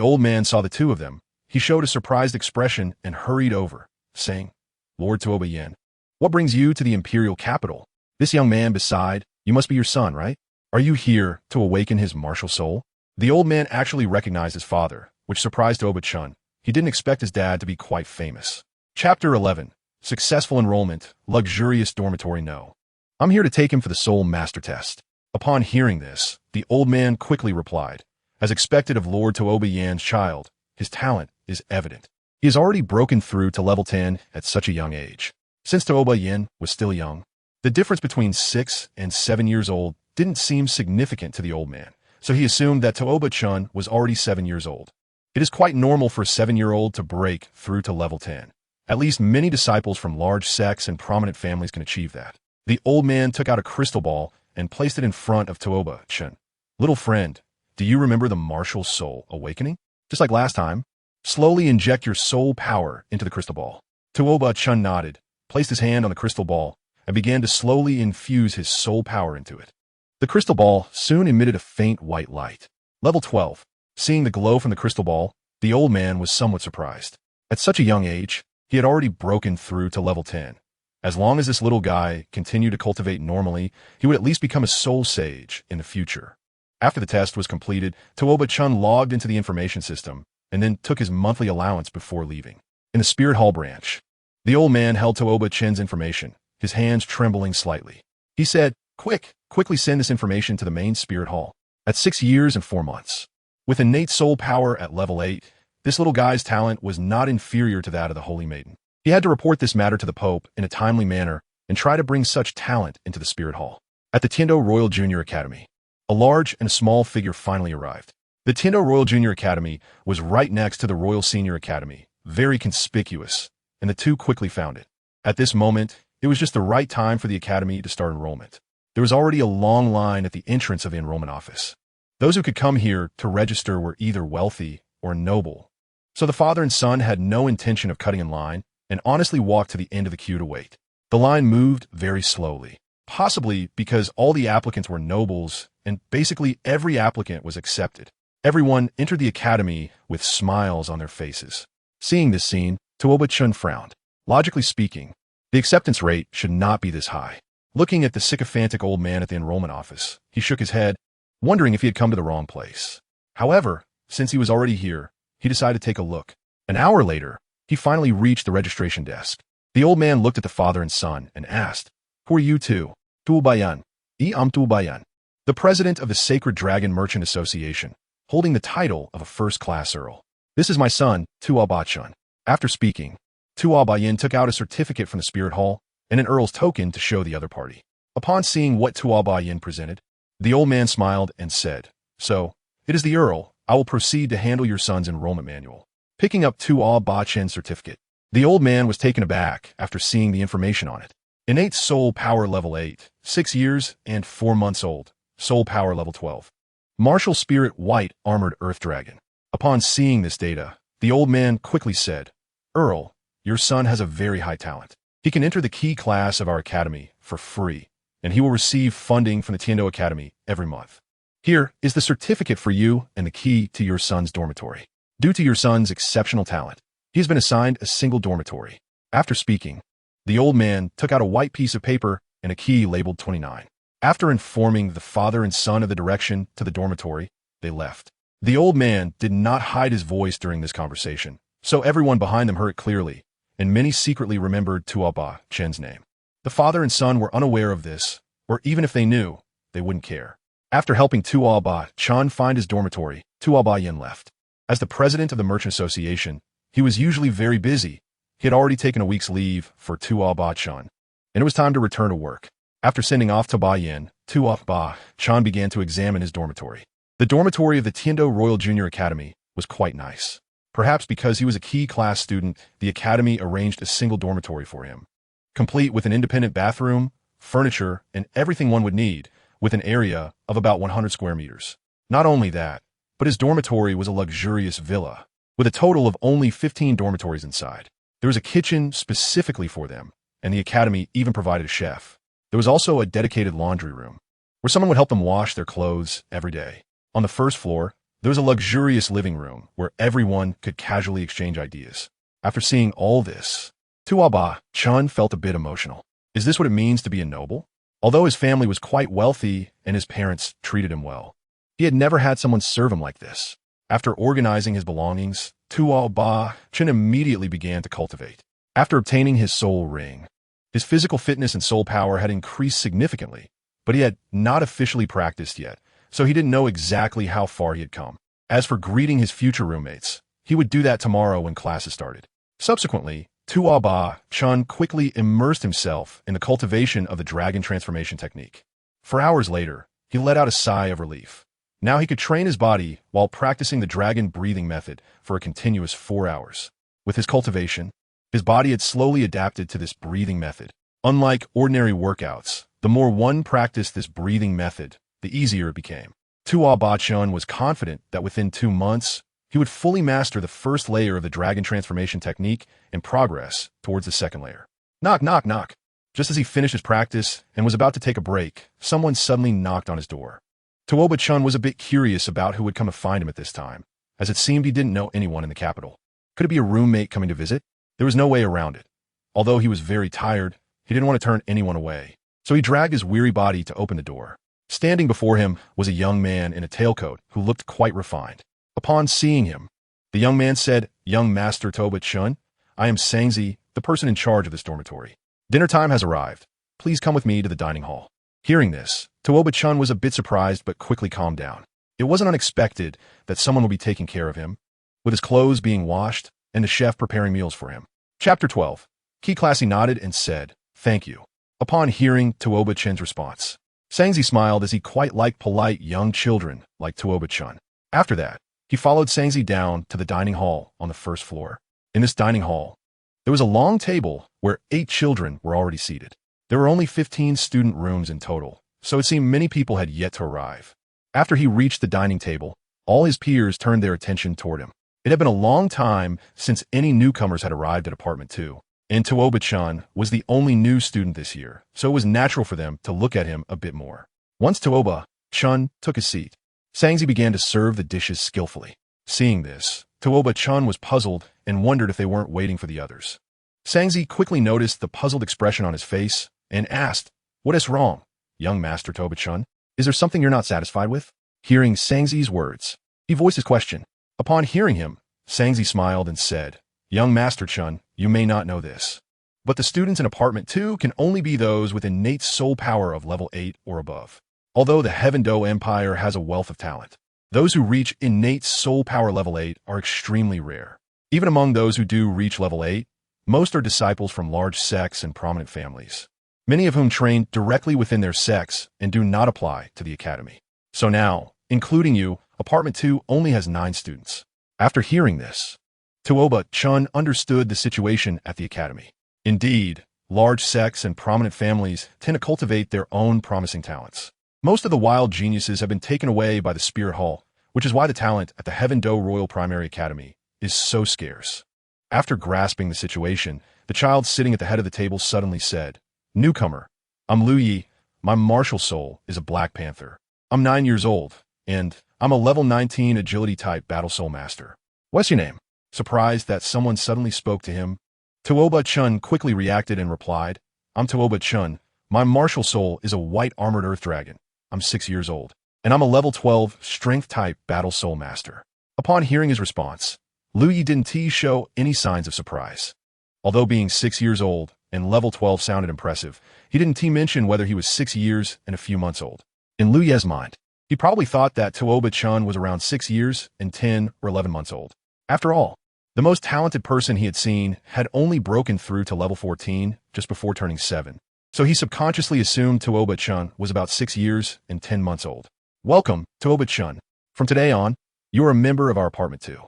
old man saw the two of them, he showed a surprised expression and hurried over, saying, "Lord Tuoba Yin, what brings you to the imperial capital? This young man beside, you must be your son, right? Are you here to awaken his martial soul?" The old man actually recognized his father, which surprised Tuoba Chen. He didn't expect his dad to be quite famous. Chapter 11. Successful enrollment, luxurious dormitory no. I'm here to take him for the soul master test. Upon hearing this, the old man quickly replied, as expected of Lord Tuoba Yan's child, his talent is evident. He has already broken through to level 10 at such a young age. Since Tuoba Yan was still young, the difference between 6 and 7 years old didn't seem significant to the old man, so he assumed that Tuoba Chen was already 7 years old. It is quite normal for a 7-year-old to break through to level 10. At least many disciples from large sects and prominent families can achieve that. The old man took out a crystal ball and placed it in front of Tuoba Chen. "Little friend, do you remember the martial soul awakening? Just like last time, slowly inject your soul power into the crystal ball." Tuoba Chen nodded, placed his hand on the crystal ball, and began to slowly infuse his soul power into it. The crystal ball soon emitted a faint white light. Level 12. Seeing the glow from the crystal ball, the old man was somewhat surprised. At such a young age, he had already broken through to level 10. As long as this little guy continued to cultivate normally, he would at least become a soul sage in the future. After the test was completed, Tuoba Chen logged into the information system and then took his monthly allowance before leaving. In the Spirit Hall branch, the old man held Tuoba Chen's information, his hands trembling slightly. He said, quickly send this information to the main Spirit Hall. At 6 years and 4 months. With innate soul power at level 8, this little guy's talent was not inferior to that of the Holy Maiden. He had to report this matter to the Pope in a timely manner and try to bring such talent into the Spirit Hall. At the Tiando Royal Junior Academy, a large and a small figure finally arrived. The Tiando Royal Junior Academy was right next to the Royal Senior Academy, very conspicuous, and the two quickly found it. At this moment, it was just the right time for the academy to start enrollment. There was already a long line at the entrance of the enrollment office. Those who could come here to register were either wealthy or noble. So the father and son had no intention of cutting in line and honestly walked to the end of the queue to wait. The line moved very slowly, possibly because all the applicants were nobles and basically every applicant was accepted. Everyone entered the academy with smiles on their faces. Seeing this scene, Tuoba Chen frowned. Logically speaking, the acceptance rate should not be this high. Looking at the sycophantic old man at the enrollment office, he shook his head, wondering if he had come to the wrong place. However, since he was already here, he decided to take a look. An hour later, he finally reached the registration desk. The old man looked at the father and son and asked, "Who are you two?" "Tuoba Yan. I'm Tuoba Yan, the president of the Sacred Dragon Merchant Association, holding the title of a first-class earl. This is my son, Tuoba Chen." After speaking, Tuoba Yan took out a certificate from the Spirit Hall and an earl's token to show the other party. Upon seeing what Tuoba Yan presented, the old man smiled and said, "So, it is the earl. I will proceed to handle your son's enrollment manual." Picking up Tuoba Chen's certificate, the old man was taken aback after seeing the information on it. Innate soul power level 8, 6 years and 4 months old, soul power level 12. Martial spirit white armored earth dragon. Upon seeing this data, the old man quickly said, "Earl, your son has a very high talent. He can enter the key class of our academy for free, and he will receive funding from the Tiando Academy every month. Here is the certificate for you and the key to your son's dormitory. Due to your son's exceptional talent, he has been assigned a single dormitory." After speaking, the old man took out a white piece of paper and a key labeled 29. After informing the father and son of the direction to the dormitory, they left. The old man did not hide his voice during this conversation, so everyone behind them heard it clearly, and many secretly remembered Tuoba Chen's name. The father and son were unaware of this, or even if they knew, they wouldn't care. After helping Tuoba Chen find his dormitory, Tuoba Yan left. As the president of the Merchant Association, he was usually very busy. He had already taken a week's leave for Tuoba Chen, and it was time to return to work. After sending off Tuoba Yin, Tuoba, Chen began to examine his dormitory. The dormitory of the Tiando Royal Junior Academy was quite nice. Perhaps because he was a key class student, the academy arranged a single dormitory for him, complete with an independent bathroom, furniture, and everything one would need, with an area of about 100 square meters. Not only that, but his dormitory was a luxurious villa, with a total of only 15 dormitories inside. There was a kitchen specifically for them, and the academy even provided a chef. There was also a dedicated laundry room, where someone would help them wash their clothes every day. On the first floor, there was a luxurious living room where everyone could casually exchange ideas. After seeing all this, Tuoba, Chen felt a bit emotional. Is this what it means to be a noble? Although his family was quite wealthy and his parents treated him well, he had never had someone serve him like this. After organizing his belongings, Tuoba, Chen immediately began to cultivate. After obtaining his soul ring, his physical fitness and soul power had increased significantly, but he had not officially practiced yet, so he didn't know exactly how far he had come. As for greeting his future roommates, he would do that tomorrow when classes started. Subsequently, Tuoba, Chen quickly immersed himself in the cultivation of the dragon transformation technique. For hours later, he let out a sigh of relief. Now he could train his body while practicing the dragon breathing method for a continuous 4 hours. With his cultivation, his body had slowly adapted to this breathing method. Unlike ordinary workouts, the more one practiced this breathing method, the easier it became. Tuoba Chen was confident that within 2 months, he would fully master the first layer of the dragon transformation technique and progress towards the second layer. Knock, knock, knock. Just as he finished his practice and was about to take a break, someone suddenly knocked on his door. Tuoba Chen was a bit curious about who would come to find him at this time, as it seemed he didn't know anyone in the capital. Could it be a roommate coming to visit? There was no way around it. Although he was very tired, he didn't want to turn anyone away, so he dragged his weary body to open the door. Standing before him was a young man in a tailcoat who looked quite refined. Upon seeing him, the young man said, "Young Master Tuoba Chen, I am Sangzi, the person in charge of this dormitory. Dinner time has arrived. Please come with me to the dining hall." Hearing this, Tuoba Chen was a bit surprised but quickly calmed down. It wasn't unexpected that someone would be taking care of him, with his clothes being washed and the chef preparing meals for him. Chapter 12. Key Classy nodded and said, "Thank you." Upon hearing Tuoba Chen's response, Sangzi smiled as he quite liked polite young children like Tuoba Chen. After that, he followed Sangzi down to the dining hall on the first floor. In this dining hall, there was a long table where 8 children were already seated. There were only 15 student rooms in total, so it seemed many people had yet to arrive. After he reached the dining table, all his peers turned their attention toward him. It had been a long time since any newcomers had arrived at Apartment 2, and Tuoba Chen was the only new student this year, so it was natural for them to look at him a bit more. Once Tuoba Chen took his seat, Sangzi began to serve the dishes skillfully. Seeing this, Tuoba Chen was puzzled and wondered if they weren't waiting for the others. Sangzi quickly noticed the puzzled expression on his face and asked, "What is wrong, young Master Tuoba Chen? Is there something you're not satisfied with?" Hearing Sangzi's words, he voiced his question. Upon hearing him, Sangzi smiled and said, "Young Master Chen, you may not know this, but the students in Apartment 2 can only be those with innate soul power of level 8 or above. Although the Heaven Do Empire has a wealth of talent, those who reach innate soul power level 8 are extremely rare. Even among those who do reach level 8, most are disciples from large sects and prominent families, many of whom train directly within their sects and do not apply to the academy. So now, including you, Apartment 2 only has 9 students." After hearing this, Tuoba Chen understood the situation at the academy. Indeed, large sects and prominent families tend to cultivate their own promising talents. Most of the wild geniuses have been taken away by the Spirit Hall, which is why the talent at the Heaven Do Royal Primary Academy is so scarce. After grasping the situation, the child sitting at the head of the table suddenly said, "Newcomer, I'm Lu Yi. My martial soul is a Black Panther. I'm 9 years old, and I'm a level 19 agility type battle soul master. What's your name?" Surprised that someone suddenly spoke to him, Tuoba Chen quickly reacted and replied, "I'm Tuoba Chen. My martial soul is a white armored earth dragon. I'm 6 years old, and I'm a level 12 strength type battle soul master." Upon hearing his response, Lu Yi didn't show any signs of surprise. Although being 6 years old and level 12 sounded impressive, he didn't mention whether he was 6 years and a few months old. In Lu Yi's mind, he probably thought that Tuoba Chen was around 6 years and 10 or 11 months old. After all, the most talented person he had seen had only broken through to level 14 just before turning 7, so he subconsciously assumed Tuoba-Chun was about 6 years and 10 months old. Welcome, Tuoba-Chun. From today on, you are a member of our apartment too.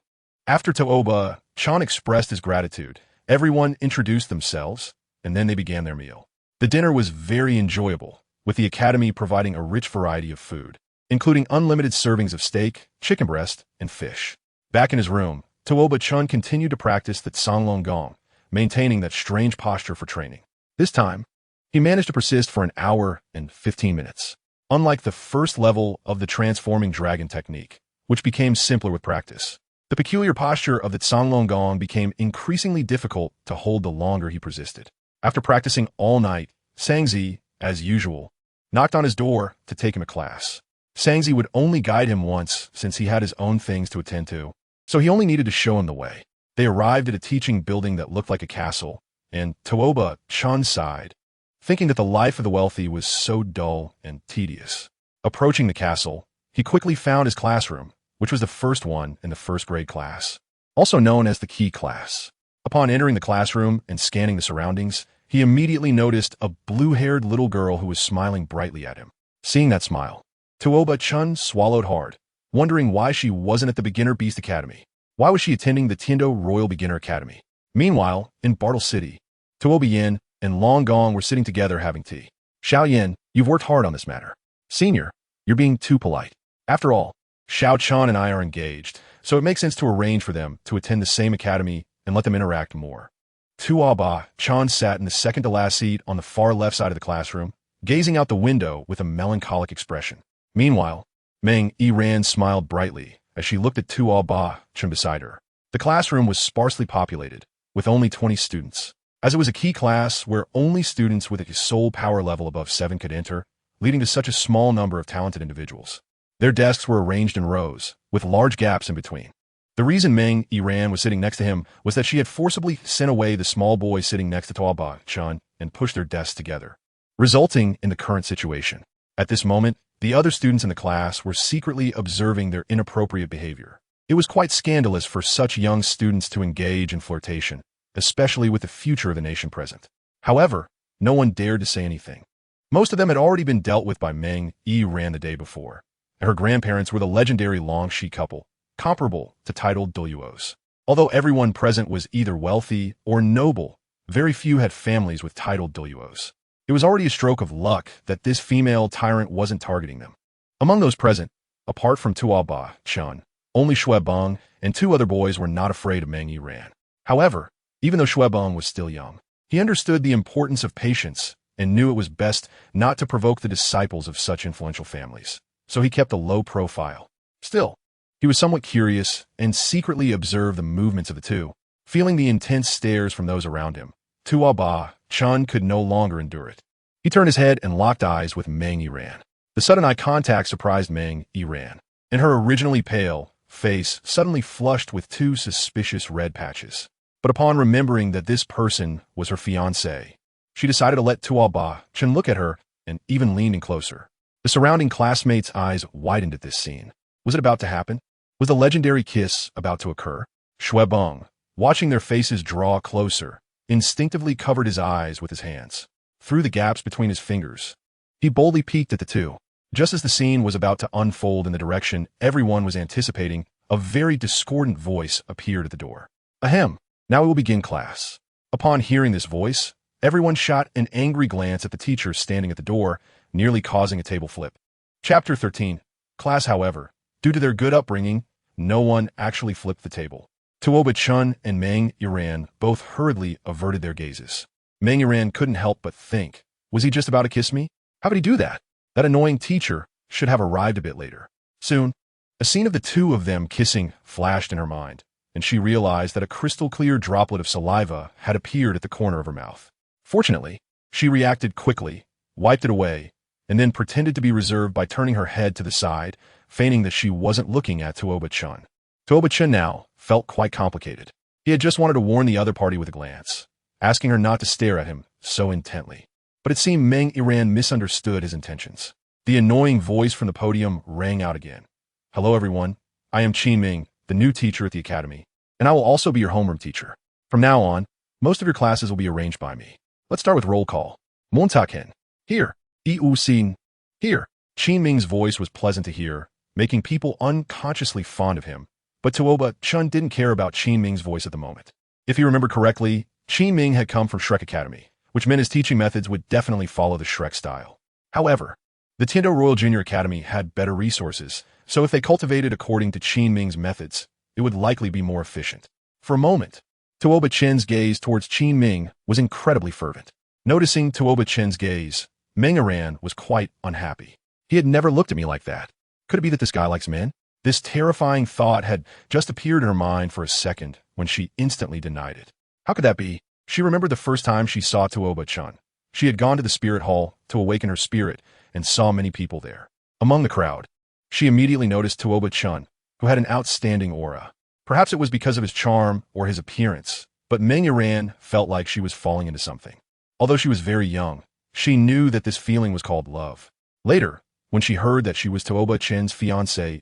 After Tuoba-Chun expressed his gratitude, everyone introduced themselves, and then they began their meal. The dinner was very enjoyable, with the academy providing a rich variety of food, including unlimited servings of steak, chicken breast, and fish. Back in his room, Tuoba-Chun continued to practice the Tsanglong Gong, maintaining that strange posture for training. This time, he managed to persist for an hour and 15 minutes. Unlike the first level of the transforming dragon technique, which became simpler with practice, the peculiar posture of the Tsanglong Gong became increasingly difficult to hold the longer he persisted. After practicing all night, Sangzi, as usual, knocked on his door to take him a class. Sangzi would only guide him once since he had his own things to attend to, so he only needed to show him the way. They arrived at a teaching building that looked like a castle, and Tuoba-Chun sighed, thinking that the life of the wealthy was so dull and tedious. Approaching the castle, he quickly found his classroom, which was the first one in the first grade class, also known as the key class. Upon entering the classroom and scanning the surroundings, he immediately noticed a blue-haired little girl who was smiling brightly at him. Seeing that smile, Tuoba-Chun swallowed hard, wondering why she wasn't at the Beginner Beast Academy. Why was she attending the Tiando Royal Beginner Academy? Meanwhile, in Bartle City, Tuoba Yin and Long Gong were sitting together having tea. Xiao Yin, you've worked hard on this matter. Senior, you're being too polite. After all, Xiao Chan and I are engaged, so it makes sense to arrange for them to attend the same academy and let them interact more. Tuoba-Chun sat in the second-to-last seat on the far left side of the classroom, gazing out the window with a melancholic expression. Meanwhile, Meng Yiran smiled brightly as she looked at Tuoba-Chun beside her. The classroom was sparsely populated, with only 20 students. As it was a key class where only students with a soul power level above 7 could enter, leading to such a small number of talented individuals. Their desks were arranged in rows, with large gaps in between. The reason Meng Yiran was sitting next to him was that she had forcibly sent away the small boy sitting next to Tuoba-Chun and pushed their desks together, resulting in the current situation. At this moment, the other students in the class were secretly observing their inappropriate behavior. It was quite scandalous for such young students to engage in flirtation, especially with the future of the nation present. However, no one dared to say anything. Most of them had already been dealt with by Meng Yiran the day before. Her grandparents were the legendary Longshi couple, comparable to titled Douluos. Although everyone present was either wealthy or noble, very few had families with titled Douluos. It was already a stroke of luck that this female tyrant wasn't targeting them. Among those present, apart from Tuoba-Chun, only Xuebeng and 2 other boys were not afraid of Meng Yiran. However, even though Xuebeng was still young, he understood the importance of patience and knew it was best not to provoke the disciples of such influential families, so he kept a low profile. Still, he was somewhat curious and secretly observed the movements of the two. Feeling the intense stares from those around him, Tuoba-Chun could no longer endure it. He turned his head and locked eyes with Meng Yiran. The sudden eye contact surprised Meng Yiran, and her originally pale face suddenly flushed with 2 suspicious red patches. But upon remembering that this person was her fiancé, she decided to let Tuoba-Chun look at her and even leaned in closer. The surrounding classmates' eyes widened at this scene. Was it about to happen? Was the legendary kiss about to occur? Xuebeng, watching their faces draw closer, instinctively covered his eyes with his hands. Through the gaps between his fingers, he boldly peeked at the two. Just as the scene was about to unfold in the direction everyone was anticipating, a very discordant voice appeared at the door. Ahem, now we will begin class. Upon hearing this voice, everyone shot an angry glance at the teacher standing at the door, nearly causing a table flip. Chapter 13. Class, however, due to their good upbringing, no one actually flipped the table. Tuoba-Chun and Meng Yiran both hurriedly averted their gazes. Meng Yiran couldn't help but think, was he just about to kiss me? How could he do that? That annoying teacher should have arrived a bit later. Soon, a scene of the 2 of them kissing flashed in her mind, and she realized that a crystal-clear droplet of saliva had appeared at the corner of her mouth. Fortunately, she reacted quickly, wiped it away, and then pretended to be reserved by turning her head to the side, feigning that she wasn't looking at Tuoba-Chun. Tuoba-Chun now felt quite complicated. He had just wanted to warn the other party with a glance, asking her not to stare at him so intently. But it seemed Meng Yiran misunderstood his intentions. The annoying voice from the podium rang out again. Hello everyone, I am Qin Ming, the new teacher at the academy, and I will also be your homeroom teacher. From now on, most of your classes will be arranged by me. Let's start with roll call. Montaken. Here. Iusin. Here. Qin Ming's voice was pleasant to hear, making people unconsciously fond of him. But Tuoba Chen didn't care about Qin Ming's voice at the moment. If you remember correctly, Qin Ming had come from Shrek Academy, which meant his teaching methods would definitely follow the Shrek style. However, the Tiando Royal Junior Academy had better resources, so if they cultivated according to Qin Ming's methods, it would likely be more efficient. For a moment, Tuoba Chen's gaze towards Qin Ming was incredibly fervent. Noticing Tuoba Chen's gaze, Meng Aran was quite unhappy. He had never looked at me like that. Could it be that this guy likes men? This terrifying thought had just appeared in her mind for a second when she instantly denied it. How could that be? She remembered the first time she saw Tuoba Chen. She had gone to the spirit hall to awaken her spirit and saw many people there. Among the crowd, she immediately noticed Tuoba Chen, who had an outstanding aura. Perhaps it was because of his charm or his appearance, but Meng Aran felt like she was falling into something. Although she was very young, she knew that this feeling was called love. Later, when she heard that she was Tuoba Chen's fiancé,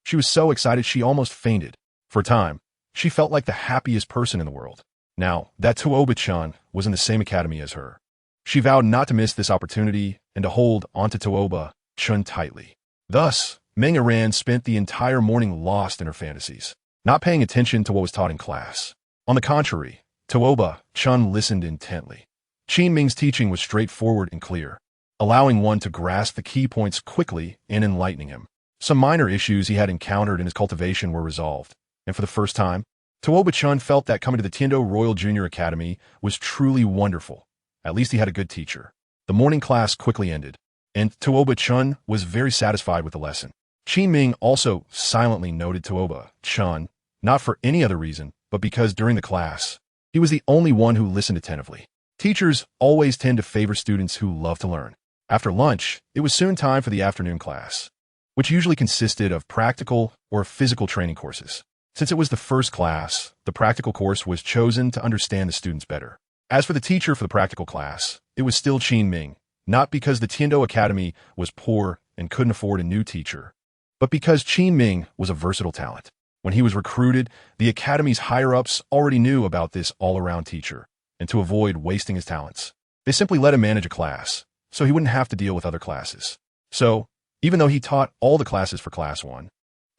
she was so excited she almost fainted. For a time, she felt like the happiest person in the world. Now, that Tuoba Chen was in the same academy as her. She vowed not to miss this opportunity and to hold onto Tuoba Chen tightly. Thus, Meng Aran spent the entire morning lost in her fantasies, not paying attention to what was taught in class. On the contrary, Tuoba Chen listened intently. Qin Ming's teaching was straightforward and clear, allowing one to grasp the key points quickly and enlightening him. Some minor issues he had encountered in his cultivation were resolved, and for the first time, Tuoba Chen felt that coming to the Tiando Royal Junior Academy was truly wonderful. At least he had a good teacher. The morning class quickly ended, and Tuoba Chen was very satisfied with the lesson. Qin Ming also silently noted Tuoba Chen, not for any other reason, but because during the class, he was the only one who listened attentively. Teachers always tend to favor students who love to learn. After lunch, it was soon time for the afternoon class, which usually consisted of practical or physical training courses. Since it was the first class, the practical course was chosen to understand the students better. As for the teacher for the practical class, it was still Qin Ming, not because the Tiando Academy was poor and couldn't afford a new teacher, but because Qin Ming was a versatile talent. When he was recruited, the Academy's higher-ups already knew about this all-around teacher, and to avoid wasting his talents, they simply let him manage a class, so he wouldn't have to deal with other classes. So, even though he taught all the classes for Class 1,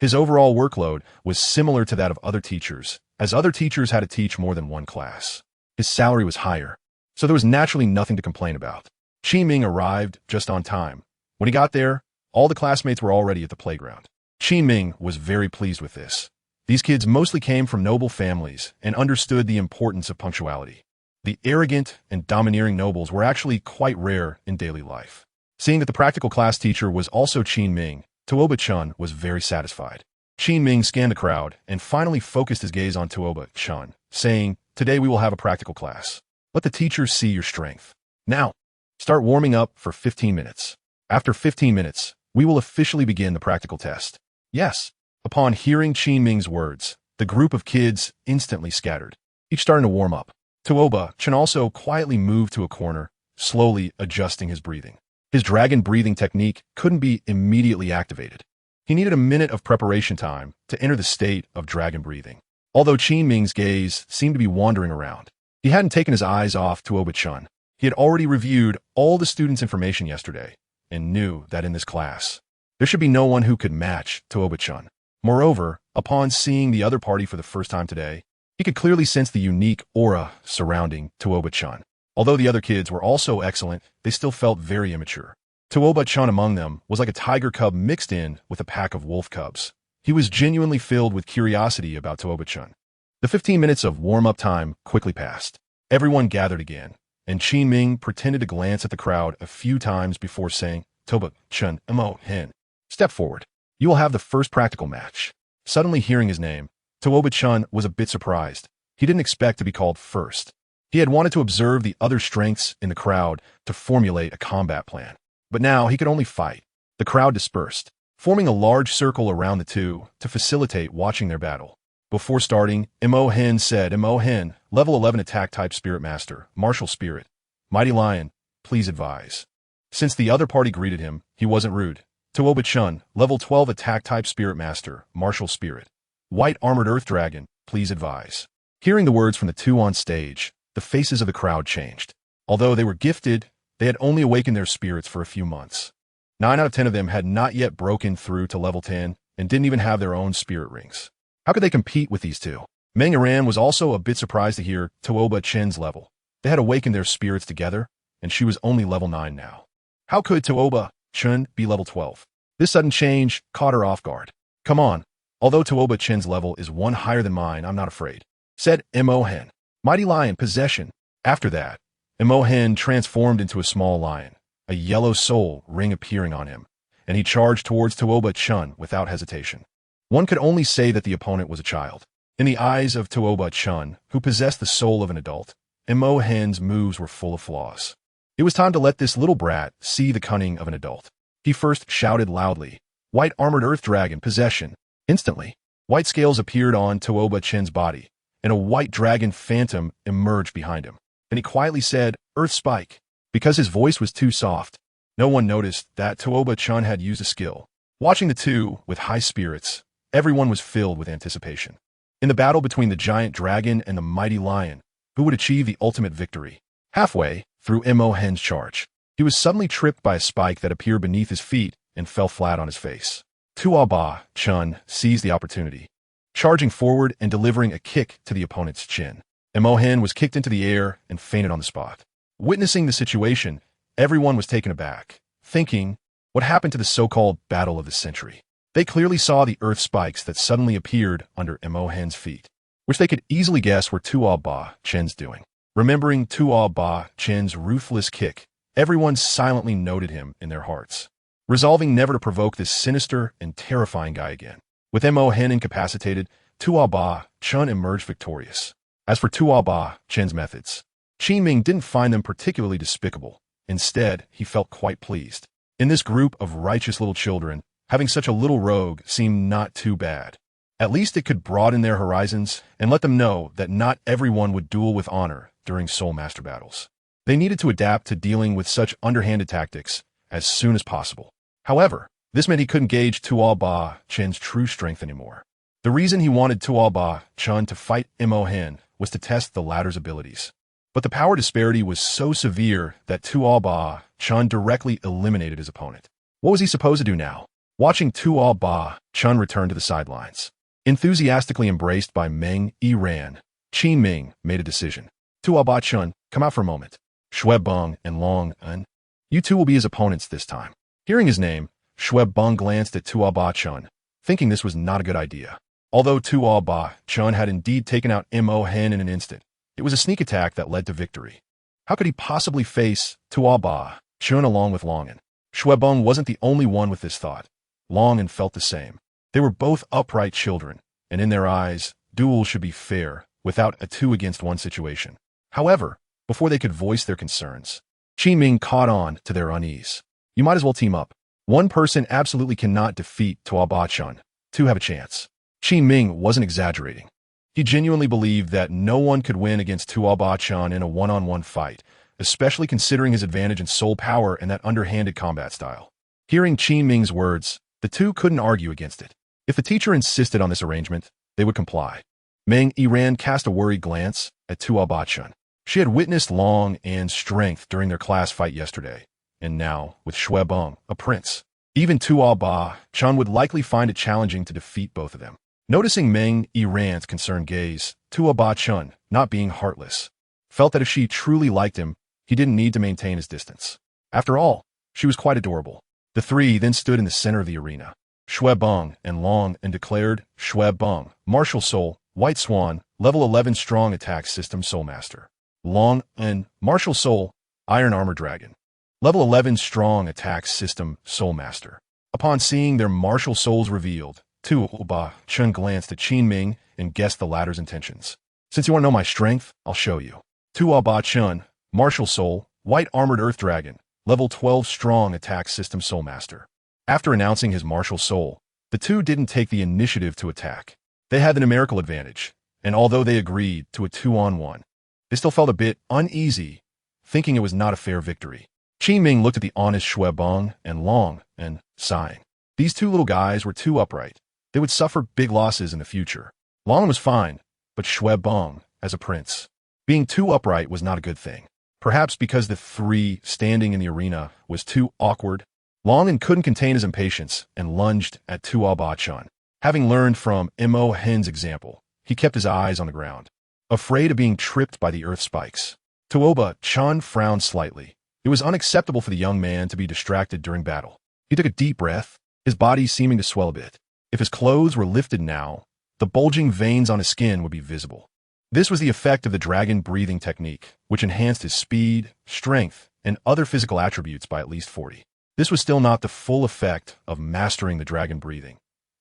his overall workload was similar to that of other teachers, as other teachers had to teach more than one class. His salary was higher, so there was naturally nothing to complain about. Qin Ming arrived just on time. When he got there, all the classmates were already at the playground. Qin Ming was very pleased with this. These kids mostly came from noble families and understood the importance of punctuality. The arrogant and domineering nobles were actually quite rare in daily life. Seeing that the practical class teacher was also Qin Ming, Tuoba Chen was very satisfied. Qin Ming scanned the crowd and finally focused his gaze on Tuoba Chen, saying, "Today we will have a practical class. Let the teachers see your strength. Now, start warming up for 15 minutes. After 15 minutes, we will officially begin the practical test." Yes. Upon hearing Qin Ming's words, the group of kids instantly scattered, each starting to warm up. Tuoba Chen also quietly moved to a corner, slowly adjusting his breathing. His dragon breathing technique couldn't be immediately activated. He needed a minute of preparation time to enter the state of dragon breathing. Although Qin Ming's gaze seemed to be wandering around, he hadn't taken his eyes off Tuoba Chen. He had already reviewed all the students' information yesterday and knew that in this class, there should be no one who could match Tuoba Chen. Moreover, upon seeing the other party for the first time today, he could clearly sense the unique aura surrounding Tuoba Chen. Although the other kids were also excellent, they still felt very immature. Tuoba Chen among them was like a tiger cub mixed in with a pack of wolf cubs. He was genuinely filled with curiosity about Tuoba Chen. The 15 minutes of warm-up time quickly passed. Everyone gathered again, and Qin Ming pretended to glance at the crowd a few times before saying, "Tuoba Chen, mo hen. Step forward. You will have the first practical match." Suddenly hearing his name, Tuoba Chen was a bit surprised. He didn't expect to be called first. He had wanted to observe the other strengths in the crowd to formulate a combat plan. But now he could only fight. The crowd dispersed, forming a large circle around the two to facilitate watching their battle. Before starting, Mo Hen said, "Mo Hen, level 11 attack type spirit master, martial spirit. Mighty Lion, please advise." Since the other party greeted him, he wasn't rude. Tuoba Chen, level 12 attack type spirit master, martial spirit. White armored earth dragon, please advise. Hearing the words from the two on stage, the faces of the crowd changed. Although they were gifted, They had only awakened their spirits for a few months. 9 out of 10 of them had not yet broken through to level 10 and didn't even have their own spirit rings. How could they compete with these two? Meng Iran was also a bit surprised to hear Tuoba Chen's level. They had awakened their spirits together, and she was only level 9 now. How could Tuoba Chen be level 12? This sudden change caught her off guard. Come on, although Tuoba Chen's level is one higher than mine, I'm not afraid, said Mo Hen. Mighty Lion, possession. After that, Mo Hen transformed into a small lion, a yellow soul ring appearing on him, and he charged towards Tuoba Chen without hesitation. One could only say that the opponent was a child. In the eyes of Tuoba Chen, who possessed the soul of an adult, Mo Hen's moves were full of flaws. It was time to let this little brat see the cunning of an adult. He first shouted loudly, "White armored earth dragon, possession." Instantly, white scales appeared on Tuoba Chen's body, and a white dragon phantom emerged behind him. And he quietly said, "Earth spike." Because his voice was too soft, no one noticed that Tuoba Chen had used a skill. Watching the two with high spirits, everyone was filled with anticipation. In the battle between the giant dragon and the mighty lion, who would achieve the ultimate victory? Halfway through Mo Hen's charge, he was suddenly tripped by a spike that appeared beneath his feet and fell flat on his face. Tuoba Chen seized the opportunity, charging forward and delivering a kick to the opponent's chin. Mo Hen was kicked into the air and fainted on the spot. Witnessing the situation, everyone was taken aback, thinking, what happened to the so-called battle of the century? They clearly saw the earth spikes that suddenly appeared under Mo Hen's feet, which they could easily guess were Tuoba Chen's doing. Remembering Tuoba Chen's ruthless kick, everyone silently noted him in their hearts, resolving never to provoke this sinister and terrifying guy again. With Mo Hen incapacitated, Tuoba Chen emerged victorious. As for Tuoba Chen's methods, Qi Ming didn't find them particularly despicable. Instead, he felt quite pleased. In this group of righteous little children, having such a little rogue seemed not too bad. At least it could broaden their horizons and let them know that not everyone would duel with honor during Soul Master battles. They needed to adapt to dealing with such underhanded tactics as soon as possible. However, this meant he couldn't gauge Tuoba Chen's true strength anymore. The reason he wanted Tuoba Chen to fight Mo Hen was to test the latter's abilities. But the power disparity was so severe that Tuoba Chen directly eliminated his opponent. What was he supposed to do now? Watching Tuoba Chen return to the sidelines, enthusiastically embraced by Meng Iran, Qi Ming made a decision. Tuoba Chen, come out for a moment. Shui Beng and Long En, you two will be his opponents this time. Hearing his name, Shui Beng glanced at Tuoba Chen, thinking this was not a good idea. Although Tuoba Chen had indeed taken out Mo Hen in an instant, it was a sneak attack that led to victory. How could he possibly face Tuoba Chen along with Long En? Shui Beng wasn't the only one with this thought. Long En felt the same. They were both upright children, and in their eyes, duels should be fair, without a 2-against-1 situation. However, before they could voice their concerns, Qi Ming caught on to their unease. You might as well team up. One person absolutely cannot defeat Tuoba Chen. Two have a chance. Qi Ming wasn't exaggerating. He genuinely believed that no one could win against Tuoba Chen in a one-on-one fight, especially considering his advantage in soul power and that underhanded combat style. Hearing Qi Ming's words, the two couldn't argue against it. If the teacher insisted on this arrangement, they would comply. Meng Iran cast a worried glance at Tuoba Chen. She had witnessed Long En's strength during their class fight yesterday, and now, with Shui Beng, a prince, even Tuoba Chen would likely find it challenging to defeat both of them. Noticing Meng Iran's concerned gaze, Tuoba Chen, not being heartless, felt that if she truly liked him, he didn't need to maintain his distance. After all, she was quite adorable. The three then stood in the center of the arena. Shui Beng and Long En declared, Shui Beng, Martial Soul, White Swan, Level 11 Strong Attack System Soul Master. Long En, Martial Soul, Iron Armor Dragon. Level 11 Strong Attack System Soul Master. Upon seeing their martial souls revealed, Tuoba Chen glanced at Qi Ming and guessed the latter's intentions. Since you want to know my strength, I'll show you. Tuoba Chen, Martial Soul, White Armored Earth Dragon, Level 12 Strong Attack System Soul Master. After announcing his martial soul, the two didn't take the initiative to attack. They had the numerical advantage, and although they agreed to a 2-on-1, they still felt a bit uneasy, thinking it was not a fair victory. Qi Ming looked at the honest Shui Beng and Long En, sighing. These two little guys were too upright. They would suffer big losses in the future. Long was fine, but Shui Beng, as a prince, being too upright was not a good thing. Perhaps because the three standing in the arena was too awkward, Long couldn't contain his impatience and lunged at Tuoba Chen. Having learned from Mo Hen's example, he kept his eyes on the ground, afraid of being tripped by the earth spikes. Tuoba Chen frowned slightly. It was unacceptable for the young man to be distracted during battle. He took a deep breath, his body seeming to swell a bit. If his clothes were lifted now, the bulging veins on his skin would be visible. This was the effect of the dragon breathing technique, which enhanced his speed, strength, and other physical attributes by at least 40. This was still not the full effect of mastering the dragon breathing.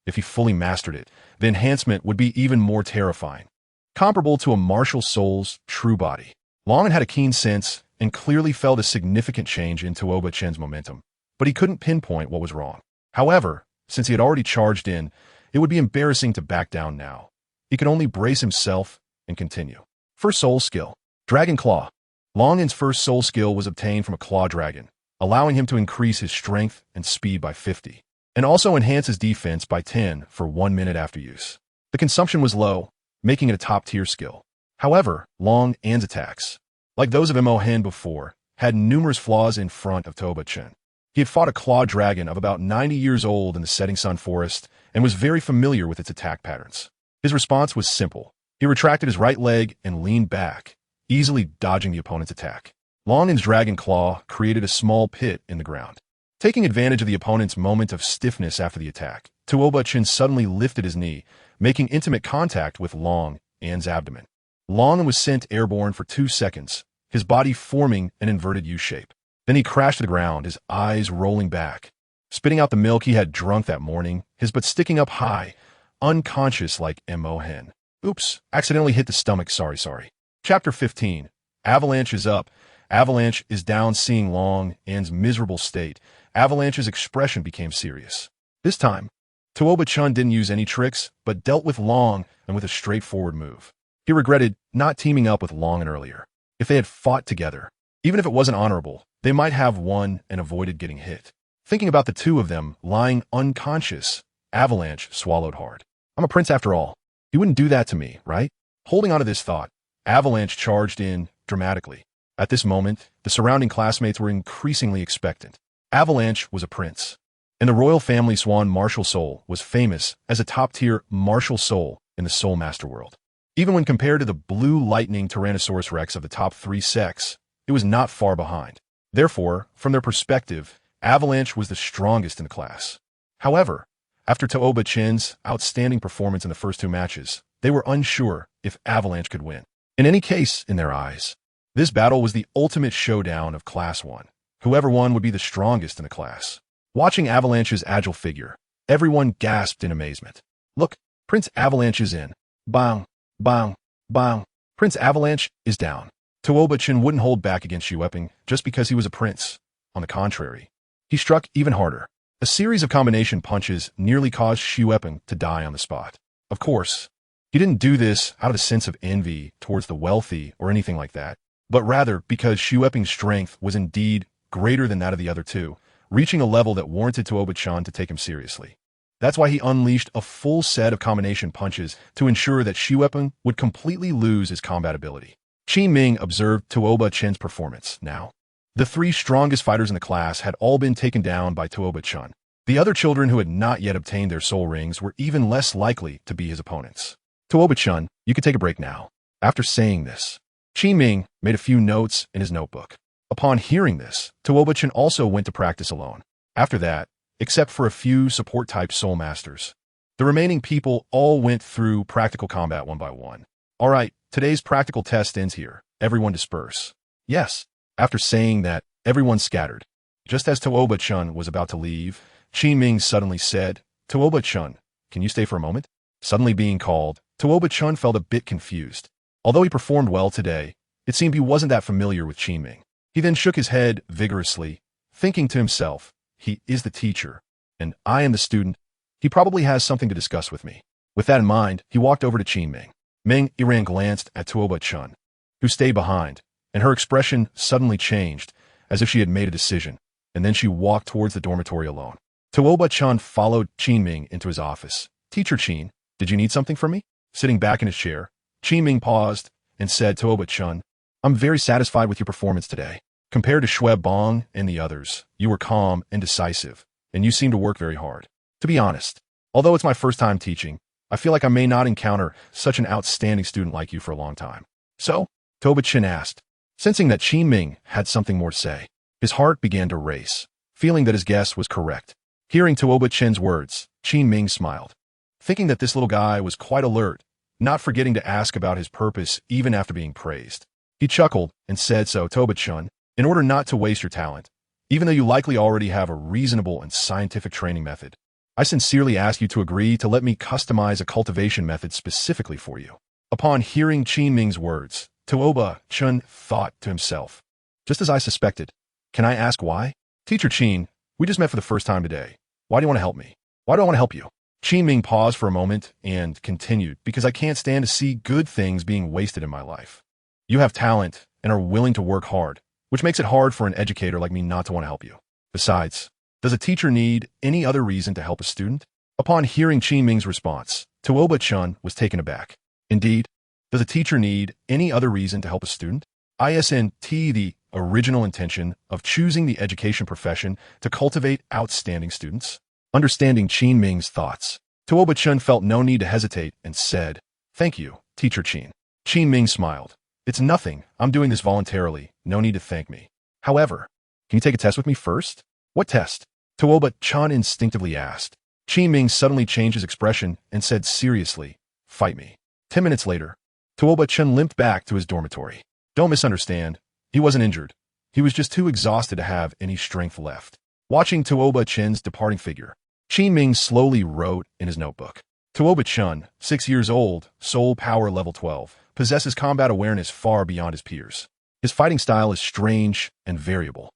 If he fully mastered it, the enhancement would be even more terrifying, comparable to a martial soul's true body. Long had a keen sense and clearly felt a significant change in Tuoba Chen's momentum, but he couldn't pinpoint what was wrong. However, since he had already charged in, it would be embarrassing to back down now. He could only brace himself and continue. First soul skill, Dragon Claw. Long's first soul skill was obtained from a claw dragon, allowing him to increase his strength and speed by 50, and also enhance his defense by 10 for 1 minute after use. The consumption was low, making it a top-tier skill. However, Long's attacks, like those of Mo Hen before, had numerous flaws in front of Tuoba Chen. He had fought a claw dragon of about 90 years old in the Setting Sun Forest and was very familiar with its attack patterns. His response was simple. He retracted his right leg and leaned back, easily dodging the opponent's attack. Long's dragon claw created a small pit in the ground. Taking advantage of the opponent's moment of stiffness after the attack, Tuoba Chen suddenly lifted his knee, making intimate contact with Long's abdomen. Long was sent airborne for 2 seconds, his body forming an inverted U-shape. Then he crashed to the ground, his eyes rolling back, spitting out the milk he had drunk that morning, his butt sticking up high, unconscious like Mo Hen. Oops, accidentally hit the stomach, sorry. Chapter 15. Avalanche is up. Avalanche is down. Seeing Long's miserable state, Avalanche's expression became serious. This time, Tuoba Chen didn't use any tricks, but dealt with Long and with a straightforward move. He regretted not teaming up with Long earlier. If they had fought together, even if it wasn't honorable, they might have won and avoided getting hit. Thinking about the two of them lying unconscious, Avalanche swallowed hard. I'm a prince after all. He wouldn't do that to me, right? Holding on to this thought, Avalanche charged in dramatically. At this moment, the surrounding classmates were increasingly expectant. Avalanche was a prince, and the royal family swan martial soul was famous as a top-tier martial soul in the Soul Master world. Even when compared to the blue lightning Tyrannosaurus Rex of the top 3 sects, it was not far behind. Therefore, from their perspective, Avalanche was the strongest in the class. However, after Tuoba Chen's outstanding performance in the first 2 matches, they were unsure if Avalanche could win. In any case, in their eyes, this battle was the ultimate showdown of Class 1. Whoever won would be the strongest in the class. Watching Avalanche's agile figure, everyone gasped in amazement. Look, Prince Avalanche is in. Bang, bang, bang. Prince Avalanche is down. Tuoba Chen wouldn't hold back against Xu Weiping just because he was a prince. On the contrary, he struck even harder. A series of combination punches nearly caused Xu Weiping to die on the spot. Of course, he didn't do this out of a sense of envy towards the wealthy or anything like that, but rather because Xu Weiping's strength was indeed greater than that of the other two, reaching a level that warranted Tuoba Chen to take him seriously. That's why he unleashed a full set of combination punches to ensure that Xu Weiping would completely lose his combat ability. Qi Ming observed Tuoba Chen's performance now. The 3 strongest fighters in the class had all been taken down by Tuoba Chen. The other children who had not yet obtained their soul rings were even less likely to be his opponents. Tuoba Chen, you could take a break now. After saying this, Qi Ming made a few notes in his notebook. Upon hearing this, Tuoba Chen also went to practice alone. After that, except for a few support-type soul masters, the remaining people all went through practical combat one by one. All right, today's practical test ends here. Everyone disperse. Yes. After saying that, everyone scattered. Just as Tuoba Chen was about to leave, Qi Ming suddenly said, Tuoba Chen, can you stay for a moment? Suddenly being called, Tuoba Chen felt a bit confused. Although he performed well today, it seemed he wasn't that familiar with Qi Ming. He then shook his head vigorously, thinking to himself, he is the teacher, and I am the student. He probably has something to discuss with me. With that in mind, he walked over to Qi Ming. Ming Yiran glanced at Tuoba Chen, who stayed behind, and her expression suddenly changed, as if she had made a decision, and then she walked towards the dormitory alone. Tuoba Chen followed Qi Ming into his office. Teacher Qin, did you need something from me? Sitting back in his chair, Qi Ming paused and said, Tuoba Chen, I'm very satisfied with your performance today. Compared to Shui Bong and the others, you were calm and decisive, and you seem to work very hard. To be honest, although it's my first time teaching, I feel like I may not encounter such an outstanding student like you for a long time. So, Tuoba Chen asked, sensing that Qin Ming had something more to say. His heart began to race, feeling that his guess was correct. Hearing Tuoba Chen's words, Qin Ming smiled, thinking that this little guy was quite alert, not forgetting to ask about his purpose even after being praised. He chuckled and said, so Tuoba Chen, in order not to waste your talent, even though you likely already have a reasonable and scientific training method, I sincerely ask you to agree to let me customize a cultivation method specifically for you. Upon hearing Qin Ming's words, Tuoba Chen thought to himself, just as I suspected. Can I ask why? Teacher Qin, we just met for the first time today. Why do you want to help me? Why do I want to help you? Qin Ming paused for a moment and continued, because I can't stand to see good things being wasted in my life. You have talent and are willing to work hard, which makes it hard for an educator like me not to want to help you. Besides, does a teacher need any other reason to help a student? Upon hearing Qin Ming's response, Tuoba Chen was taken aback. Indeed, does a teacher need any other reason to help a student? Isn't the original intention of choosing the education profession to cultivate outstanding students? Understanding Qin Ming's thoughts, Tuoba Chen felt no need to hesitate and said, thank you, Teacher Qin. Qin Ming smiled. It's nothing. I'm doing this voluntarily. No need to thank me. However, can you take a test with me first? What test? Tuoba Chen instinctively asked. Qin Ming suddenly changed his expression and said seriously, fight me. 10 minutes later, Tuoba Chen limped back to his dormitory. Don't misunderstand. He wasn't injured. He was just too exhausted to have any strength left. Watching Tuoba Chen's departing figure, Qin Ming slowly wrote in his notebook. Tuoba Chen, 6 years old, soul power level 12, possesses combat awareness far beyond his peers. His fighting style is strange and variable.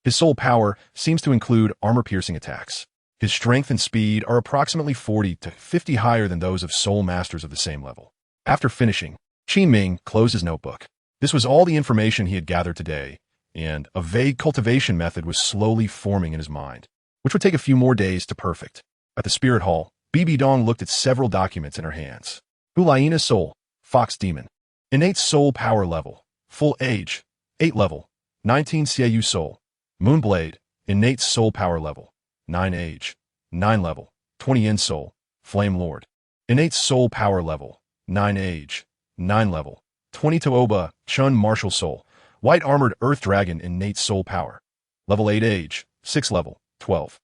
His soul power seems to include armor-piercing attacks. His strength and speed are approximately 40 to 50 higher than those of soul masters of the same level. After finishing, Qin Ming closed his notebook. This was all the information he had gathered today, and a vague cultivation method was slowly forming in his mind, which would take a few more days to perfect. At the spirit hall, Bibi Dong looked at several documents in her hands. Hulaina Soul, Fox Demon. Innate Soul Power Level, Full Age, 8 level, 19 CAU Soul. Moonblade, Innate Soul Power Level, 9 Age, 9 level, 20 In Soul. Flame Lord. Innate Soul Power Level, 9 Age, 9 level, 20 Tuoba Chen Martial Soul. White Armored Earth Dragon Innate Soul Power. Level 8 Age, 6 level, 12.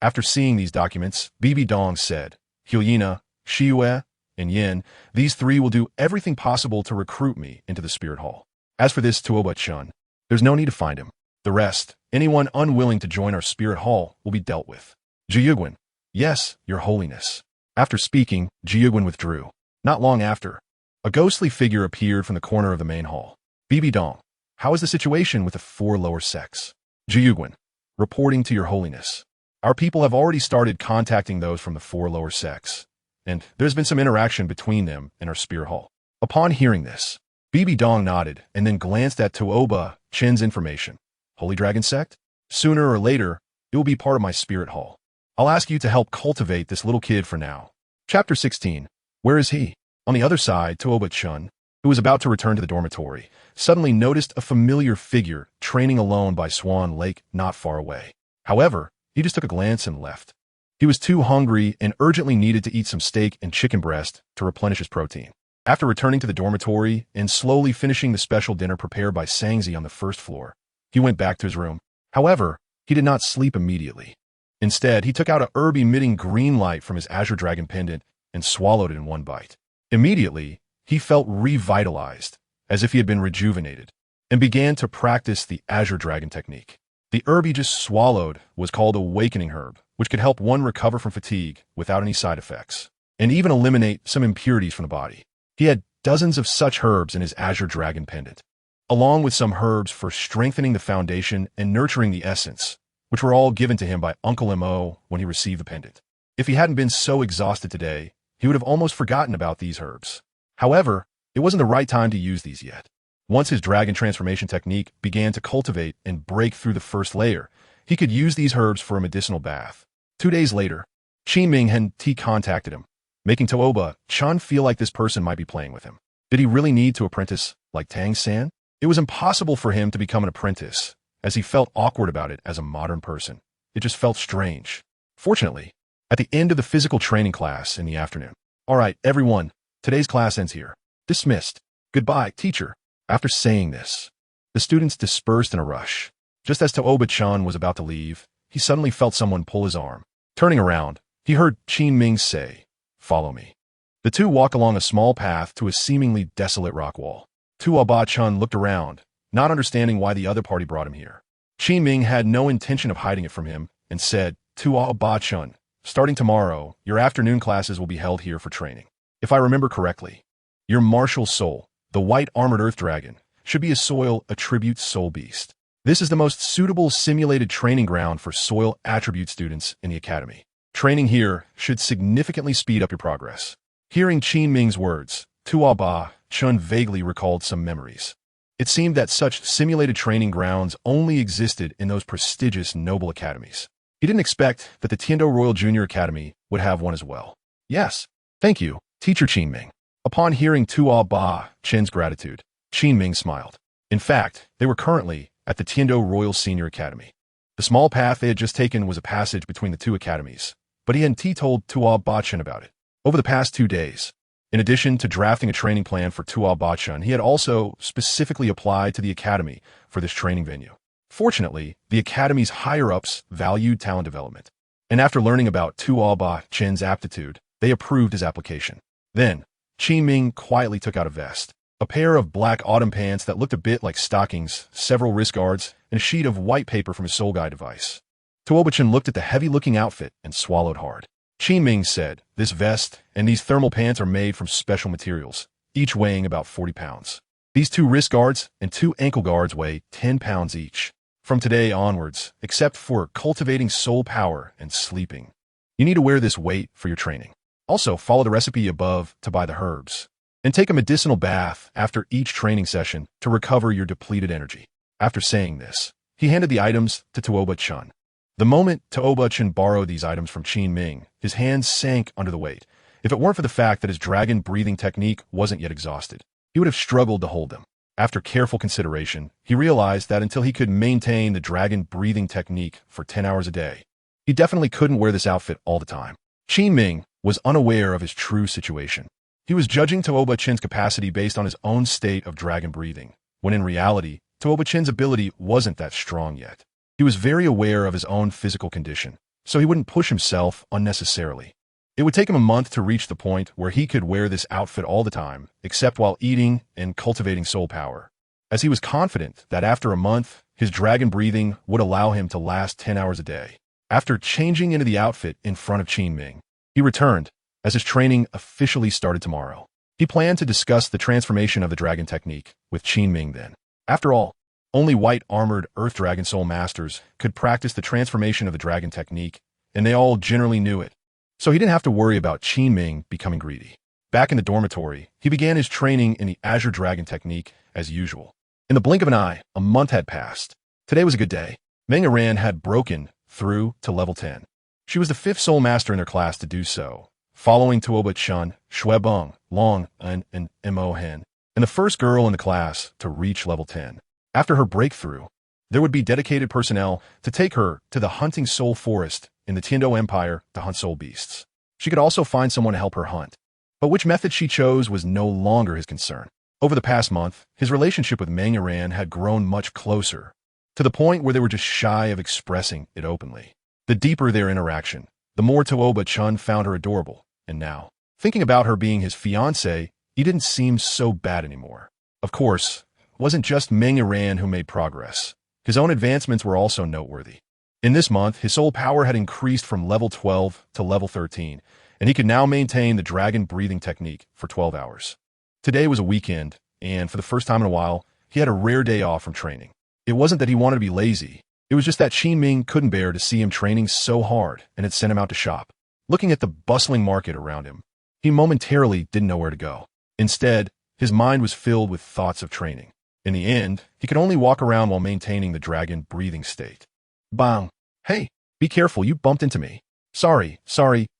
After seeing these documents, Bibi Dong said, Hyena, Shiyue, and Yin, these three will do everything possible to recruit me into the Spirit Hall. As for this Tuoba Chen, there's no need to find him. The rest, anyone unwilling to join our Spirit Hall, will be dealt with. Jiyuguan. Yes, Your Holiness. After speaking, Jiyuguan withdrew. Not long after, a ghostly figure appeared from the corner of the main hall. Bibi Dong. How is the situation with the 4 lower sects? Jiyuguan. Reporting to Your Holiness. Our people have already started contacting those from the 4 lower sects, and there's been some interaction between them and our Spirit Hall. Upon hearing this, Bibi Dong nodded and then glanced at Tuoba Chen's information. Holy Dragon Sect? Sooner or later, it will be part of my Spirit Hall. I'll ask you to help cultivate this little kid for now. Chapter 16. Where is he? On the other side, Tuoba Chen, who was about to return to the dormitory, suddenly noticed a familiar figure training alone by Swan Lake not far away. However, he just took a glance and left. He was too hungry and urgently needed to eat some steak and chicken breast to replenish his protein. After returning to the dormitory and slowly finishing the special dinner prepared by Sangzi on the first floor, he went back to his room. However, he did not sleep immediately. Instead, he took out a herb emitting green light from his Azure Dragon pendant and swallowed it in one bite. Immediately, he felt revitalized, as if he had been rejuvenated, and began to practice the Azure Dragon technique. The herb he just swallowed was called Awakening Herb, which could help one recover from fatigue without any side effects, and even eliminate some impurities from the body. He had dozens of such herbs in his Azure Dragon pendant, along with some herbs for strengthening the foundation and nurturing the essence, which were all given to him by Uncle M.O. when he received the pendant. If he hadn't been so exhausted today, he would have almost forgotten about these herbs. However, it wasn't the right time to use these yet. Once his dragon transformation technique began to cultivate and break through the first layer, he could use these herbs for a medicinal bath. 2 days later, Qin Ming and T contacted him, making Tuoba Chen feel like this person might be playing with him. Did he really need to apprentice like Tang San? It was impossible for him to become an apprentice, as he felt awkward about it as a modern person. It just felt strange. Fortunately, at the end of the physical training class in the afternoon, "All right, everyone, today's class ends here. Dismissed. Goodbye, teacher." After saying this, the students dispersed in a rush. Just as Tuoba-chan was about to leave, he suddenly felt someone pull his arm. Turning around, he heard Qin Ming say, "Follow me." The two walked along a small path to a seemingly desolate rock wall. Tuoba-chan looked around, not understanding why the other party brought him here. Qin Ming had no intention of hiding it from him and said, "Tuoba-chan, starting tomorrow, your afternoon classes will be held here for training. If I remember correctly, your martial soul, the white armored earth dragon, should be a soil attribute soul beast. This is the most suitable simulated training ground for soil attribute students in the academy. Training here should significantly speed up your progress." Hearing Qin Ming's words, Tuoba-chan vaguely recalled some memories. It seemed that such simulated training grounds only existed in those prestigious noble academies. He didn't expect that the Tiando Royal Junior Academy would have one as well. "Yes, thank you, Teacher Qin Ming." Upon hearing Tuoba-chan's gratitude, Qin Ming smiled. In fact, they were currently at the Tiando Royal Senior Academy. The small path they had just taken was a passage between the two academies, but he hadn't told Tuoba-chan about it. Over the past 2 days, in addition to drafting a training plan for Tuoba-chan, he had also specifically applied to the academy for this training venue. Fortunately, the academy's higher-ups valued talent development, and after learning about Tuoba-chan's aptitude, they approved his application. Then, Qin Ming quietly took out a vest, a pair of black autumn pants that looked a bit like stockings, several wrist guards, and a sheet of white paper from his soul guide device. Tuoba-chan looked at the heavy-looking outfit and swallowed hard. Qin Ming said, "This vest and these thermal pants are made from special materials, each weighing about 40 pounds. These 2 wrist guards and 2 ankle guards weigh 10 pounds each. From today onwards, except for cultivating soul power and sleeping, you need to wear this weight for your training. Also, follow the recipe above to buy the herbs, and take a medicinal bath after each training session to recover your depleted energy." After saying this, he handed the items to Tuoba-chan. The moment Tuoba-chan borrowed these items from Qin Ming, his hands sank under the weight. If it weren't for the fact that his dragon breathing technique wasn't yet exhausted, he would have struggled to hold them. After careful consideration, he realized that until he could maintain the dragon breathing technique for 10 hours a day, he definitely couldn't wear this outfit all the time. Qin Ming was unaware of his true situation. He was judging Tuoba-chan's capacity based on his own state of dragon breathing, when in reality, Tuoba-chan's ability wasn't that strong yet. He was very aware of his own physical condition, so he wouldn't push himself unnecessarily. It would take him a month to reach the point where he could wear this outfit all the time, except while eating and cultivating soul power, as he was confident that after a month, his dragon breathing would allow him to last 10 hours a day. After changing into the outfit in front of Qin Ming, he returned, as his training officially started tomorrow. He planned to discuss the transformation of the dragon technique with Qin Ming then. After all, only white armored earth dragon soul masters could practice the transformation of the dragon technique, and they all generally knew it. So he didn't have to worry about Qin Ming becoming greedy. Back in the dormitory, he began his training in the Azure Dragon technique as usual. In the blink of an eye, a month had passed. Today was a good day. Meng Aran had broken through to level 10. She was the 5th soul master in their class to do so, following Tuoba-chan, Xuebeng, Long, and Mo Hen, and the first girl in the class to reach level 10. After her breakthrough, there would be dedicated personnel to take her to the hunting soul forest in the Tiando Empire to hunt soul beasts. She could also find someone to help her hunt. But which method she chose was no longer his concern. Over the past month, his relationship with Meng Aran had grown much closer, to the point where they were just shy of expressing it openly. The deeper their interaction, the more Tuoba-chan found her adorable, and now, thinking about her being his fiancée, he didn't seem so bad anymore. Of course, it wasn't just Meng Aran who made progress. His own advancements were also noteworthy. In this month, his soul power had increased from level 12 to level 13, and he could now maintain the dragon breathing technique for 12 hours. Today was a weekend, and for the first time in a while, he had a rare day off from training. It wasn't that he wanted to be lazy. It was just that Qin Ming couldn't bear to see him training so hard and had sent him out to shop. Looking at the bustling market around him, he momentarily didn't know where to go. Instead, his mind was filled with thoughts of training. In the end, he could only walk around while maintaining the dragon breathing state. Bang! Hey, be careful, you bumped into me. Sorry,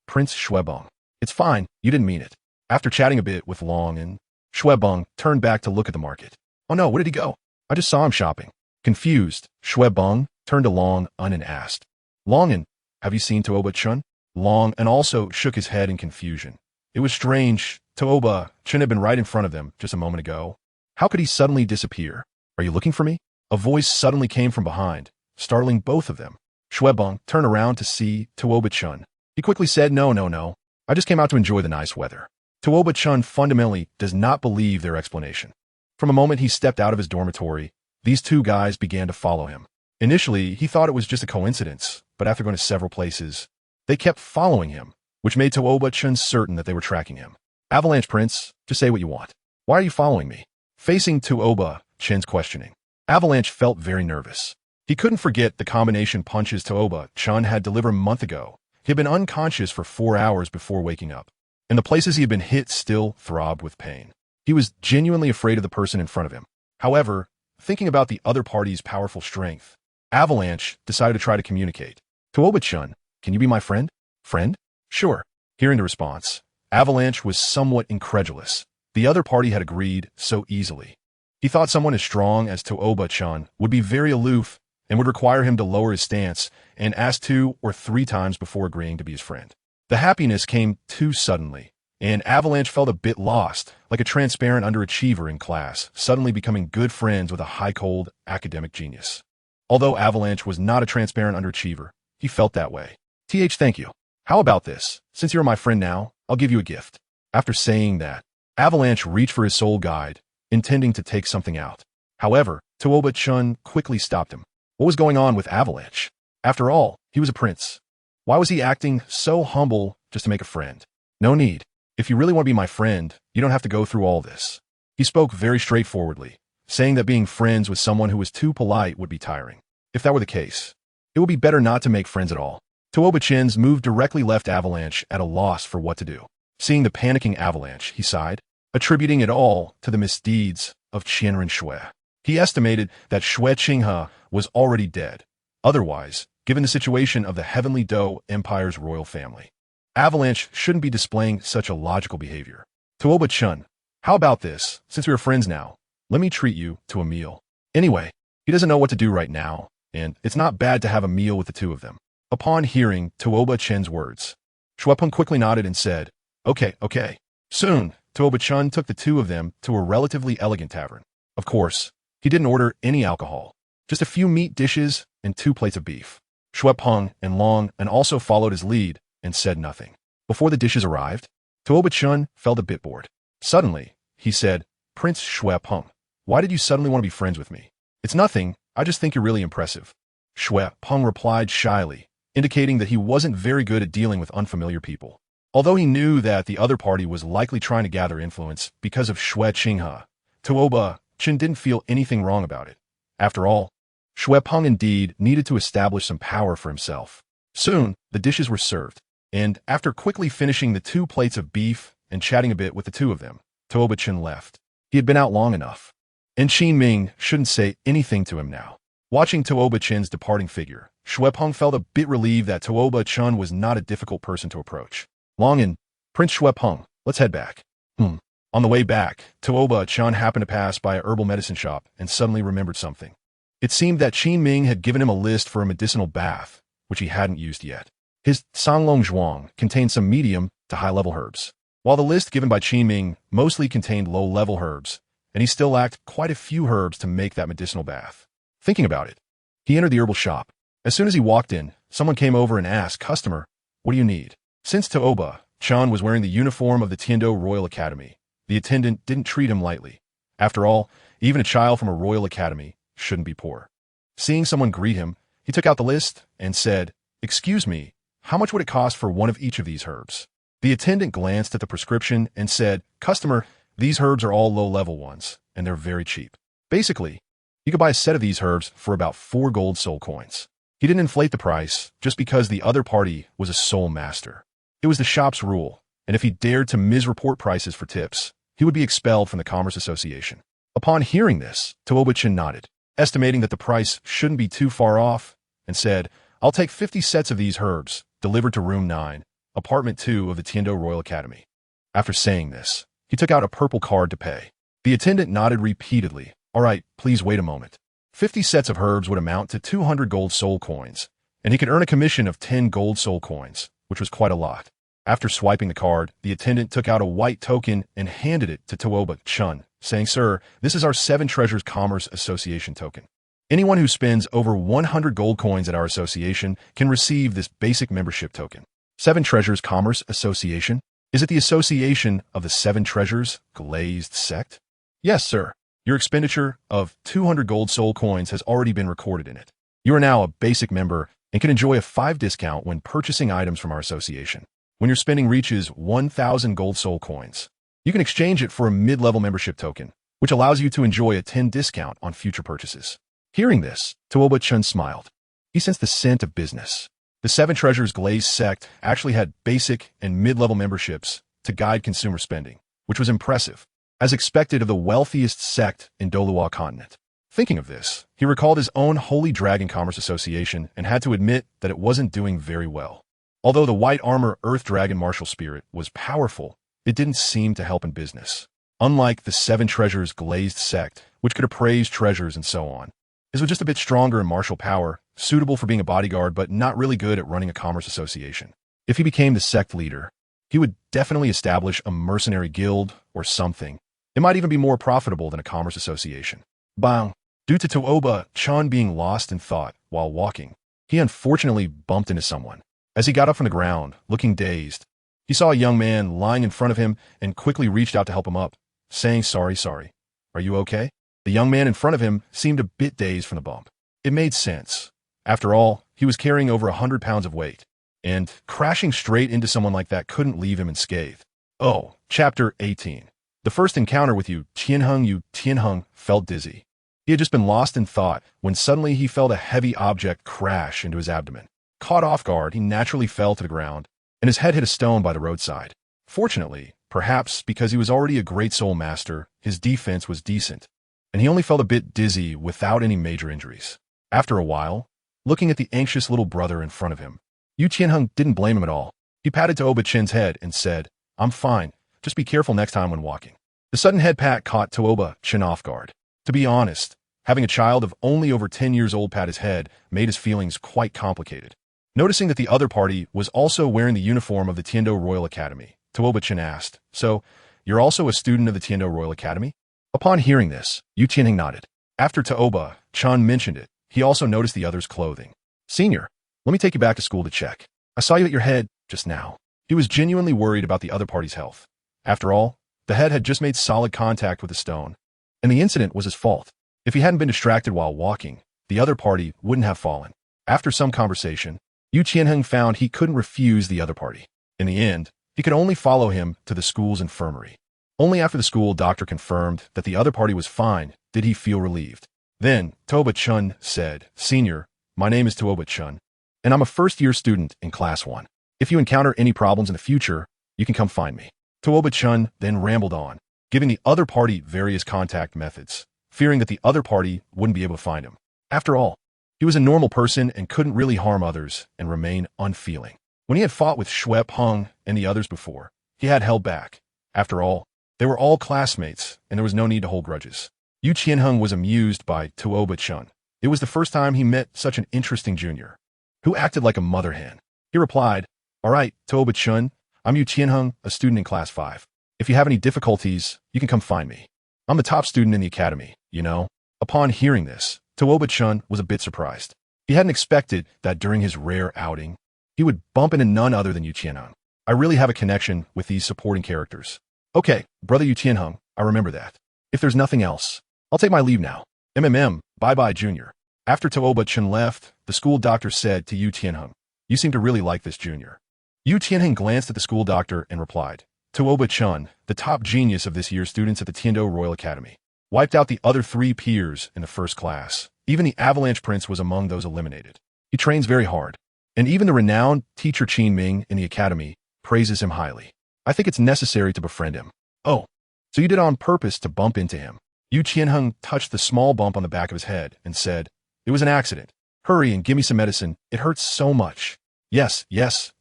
Prince Xuebeng. It's fine, you didn't mean it. After chatting a bit with Long and Xuebeng turned back to look at the market. Oh no, where did he go? I just saw him shopping. Confused, Shui Beng turned to Long Un and asked, Long Un, have you seen Tuoba Chen? Long Un also shook his head in confusion. It was strange. Tuoba Chen had been right in front of them just a moment ago. How could he suddenly disappear? Are you looking for me? A voice suddenly came from behind, startling both of them. Shui Beng turned around to see Tuoba Chen. He quickly said, No. I just came out to enjoy the nice weather. Tuoba Chen fundamentally does not believe their explanation. From a moment he stepped out of his dormitory, these two guys began to follow him. Initially, he thought it was just a coincidence, but after going to several places, they kept following him, which made Tuoba Chen certain that they were tracking him. Avalanche Prince, just say what you want. Why are you following me? Facing Tuoba Chen's questioning, Avalanche felt very nervous. He couldn't forget the combination punches Tuoba Chen had delivered a month ago. He had been unconscious for 4 hours before waking up, and the places he had been hit still throbbed with pain. He was genuinely afraid of the person in front of him. However, thinking about the other party's powerful strength, Avalanche decided to try to communicate. Tuoba Chen, can you be my friend? Friend? Sure. Hearing the response, Avalanche was somewhat incredulous. The other party had agreed so easily. He thought someone as strong as Tuoba Chen would be very aloof and would require him to lower his stance and ask 2 or 3 times before agreeing to be his friend. The happiness came too suddenly, and Avalanche felt a bit lost, like a transparent underachiever in class, suddenly becoming good friends with a high-cold academic genius. Although Avalanche was not a transparent underachiever, he felt that way. Thank you. How about this? Since you're my friend now, I'll give you a gift. After saying that, Avalanche reached for his soul guide, intending to take something out. However, Tuoba Chen quickly stopped him. What was going on with Avalanche? After all, he was a prince. Why was he acting so humble just to make a friend? No need. If you really want to be my friend, you don't have to go through all this. He spoke very straightforwardly, saying that being friends with someone who was too polite would be tiring. If that were the case, it would be better not to make friends at all. Tuoba Chen's move directly left Avalanche at a loss for what to do. Seeing the panicking Avalanche, he sighed, attributing it all to the misdeeds of Qianren Shui. He estimated that Shui Qinghe was already dead. Otherwise, given the situation of the Heavenly Dou Empire's royal family, Avalanche shouldn't be displaying such a logical behavior. Tuoba Chen, how about this? Since we are friends now, let me treat you to a meal. Anyway, he doesn't know what to do right now, and it's not bad to have a meal with the two of them. Upon hearing Tuoba Chen's words, Shui Peng quickly nodded and said, Okay. Soon, Tuoba Chen took the two of them to a relatively elegant tavern. Of course, he didn't order any alcohol, just a few meat dishes and 2 plates of beef. Shui Peng and Long Un also followed his lead and said nothing. Before the dishes arrived, Tuoba Chen felt a bit bored. Suddenly, he said, Prince Shui Peng, why did you suddenly want to be friends with me? It's nothing, I just think you're really impressive. Shui Peng replied shyly, indicating that he wasn't very good at dealing with unfamiliar people. Although he knew that the other party was likely trying to gather influence because of Shui Qinghe, Tuoba Chen didn't feel anything wrong about it. After all, Shui Peng indeed needed to establish some power for himself. Soon, the dishes were served, and after quickly finishing the 2 plates of beef and chatting a bit with the two of them, Tuoba Chen left. He had been out long enough, and Qin Ming shouldn't say anything to him now. Watching Tuoba Chen's departing figure, Shui Peng felt a bit relieved that Tuoba Chen was not a difficult person to approach. Long Un, Prince Shui Peng, let's head back. On the way back, Tuoba Chen happened to pass by a herbal medicine shop and suddenly remembered something. It seemed that Qin Ming had given him a list for a medicinal bath, which he hadn't used yet. His Sanglong Zhuang contained some medium to high-level herbs, while the list given by Qin Ming mostly contained low-level herbs, and he still lacked quite a few herbs to make that medicinal bath. Thinking about it, he entered the herbal shop. As soon as he walked in, someone came over and asked, Customer, what do you need? Since Tuoba Chen was wearing the uniform of the Tiandou Royal Academy, the attendant didn't treat him lightly. After all, even a child from a royal academy shouldn't be poor. Seeing someone greet him, he took out the list and said, Excuse me, how much would it cost for one of each of these herbs? The attendant glanced at the prescription and said, Customer, these herbs are all low-level ones, and they're very cheap. Basically, you could buy a set of these herbs for about 4 gold soul coins. He didn't inflate the price just because the other party was a soul master. It was the shop's rule, and if he dared to misreport prices for tips, he would be expelled from the Commerce Association. Upon hearing this, Tuoba Chen nodded, estimating that the price shouldn't be too far off, and said, I'll take 50 sets of these herbs, delivered to room 9, apartment 2 of the Tiandou Royal Academy. After saying this, he took out a purple card to pay. The attendant nodded repeatedly, All right, please wait a moment. 50 sets of herbs would amount to 200 gold soul coins, and he could earn a commission of 10 gold soul coins, which was quite a lot. After swiping the card, the attendant took out a white token and handed it to Tuoba Chen, saying, "Sir, this is our 7 Treasures Commerce Association token. Anyone who spends over 100 gold coins at our association can receive this basic membership token." 7 Treasures Commerce Association? Is it the association of the 7 Treasures Glazed Sect? Yes, sir. Your expenditure of 200 gold soul coins has already been recorded in it. You are now a basic member and can enjoy a 5 discount when purchasing items from our association. When your spending reaches 1,000 gold soul coins, you can exchange it for a mid-level membership token, which allows you to enjoy a 10 discount on future purchases. Hearing this, Tuoba Chen smiled. He sensed the scent of business. The 7 Treasures Glazed Sect actually had basic and mid-level memberships to guide consumer spending, which was impressive, as expected of the wealthiest sect in Douluo continent. Thinking of this, he recalled his own Holy Dragon Commerce Association and had to admit that it wasn't doing very well. Although the white armor Earth Dragon martial spirit was powerful, it didn't seem to help in business. Unlike the 7 Treasures Glazed Sect, which could appraise treasures and so on, this was just a bit stronger in martial power, suitable for being a bodyguard but not really good at running a commerce association. If he became the sect leader, he would definitely establish a mercenary guild or something. It might even be more profitable than a commerce association. Bang! Due to Tuoba Chen being lost in thought while walking, he unfortunately bumped into someone. As he got up from the ground, looking dazed, he saw a young man lying in front of him and quickly reached out to help him up, saying, sorry. Are you okay?" The young man in front of him seemed a bit dazed from the bump. It made sense. After all, he was carrying over 100 pounds of weight, and crashing straight into someone like that couldn't leave him unscathed. Oh, Chapter 18. The first encounter with Yu Tianheng felt dizzy. He had just been lost in thought when suddenly he felt a heavy object crash into his abdomen. Caught off guard, he naturally fell to the ground, and his head hit a stone by the roadside. Fortunately, perhaps because he was already a great soul master, his defense was decent, and he only felt a bit dizzy without any major injuries. After a while, looking at the anxious little brother in front of him, Yu Tianheng didn't blame him at all. He patted Tuoba Chen's head and said, "I'm fine, just be careful next time when walking." The sudden head pat caught Tuoba Chen off guard. To be honest, having a child of only over 10 years old pat his head made his feelings quite complicated. Noticing that the other party was also wearing the uniform of the Tiando Royal Academy, Tuoba Chen asked, "So, you're also a student of the Tiando Royal Academy?" Upon hearing this, Yu Tianheng nodded. After Tuoba Chen mentioned it, he also noticed the other's clothing. "Senior, let me take you back to school to check. I saw you at your head just now." He was genuinely worried about the other party's health. After all, the head had just made solid contact with the stone, and the incident was his fault. If he hadn't been distracted while walking, the other party wouldn't have fallen. After some conversation, Yu Tianheng found he couldn't refuse the other party. In the end, he could only follow him to the school's infirmary. Only after the school doctor confirmed that the other party was fine did he feel relieved. Then, Tuoba Chen said, "Senior, my name is Tuoba Chen, and I'm a first-year student in Class 1. If you encounter any problems in the future, you can come find me." Tuoba Chen then rambled on, giving the other party various contact methods, fearing that the other party wouldn't be able to find him. After all, he was a normal person and couldn't really harm others and remain unfeeling. When he had fought with Shui Peng and the others before, he had held back. After all, they were all classmates, and there was no need to hold grudges. Yu Tianheng was amused by Tuoba Chen. It was the first time he met such an interesting junior, who acted like a mother hen. He replied, "All right, Tuoba Chen, I'm Yu Tianheng, a student in Class 5. If you have any difficulties, you can come find me. I'm the top student in the academy, you know." Upon hearing this, Tuoba Chen was a bit surprised. He hadn't expected that during his rare outing, he would bump into none other than Yu Tianheng. I really have a connection with these supporting characters. Okay, brother Yu Tianheng, I remember that. If there's nothing else, I'll take my leave now. Bye-bye, junior. After Tuoba Chen left, the school doctor said to Yu Tianheng, "You seem to really like this junior." Yu Tianheng glanced at the school doctor and replied, "Tuoba Chen, the top genius of this year's students at the Tiando Royal Academy, wiped out the other 3 peers in the first class. Even the Avalanche Prince was among those eliminated. He trains very hard, and even the renowned teacher Qin Ming in the academy praises him highly. I think it's necessary to befriend him." "Oh, so you did it on purpose to bump into him?" Yu Tianheng touched the small bump on the back of his head and said, "It was an accident. Hurry and give me some medicine. It hurts so much." Yes,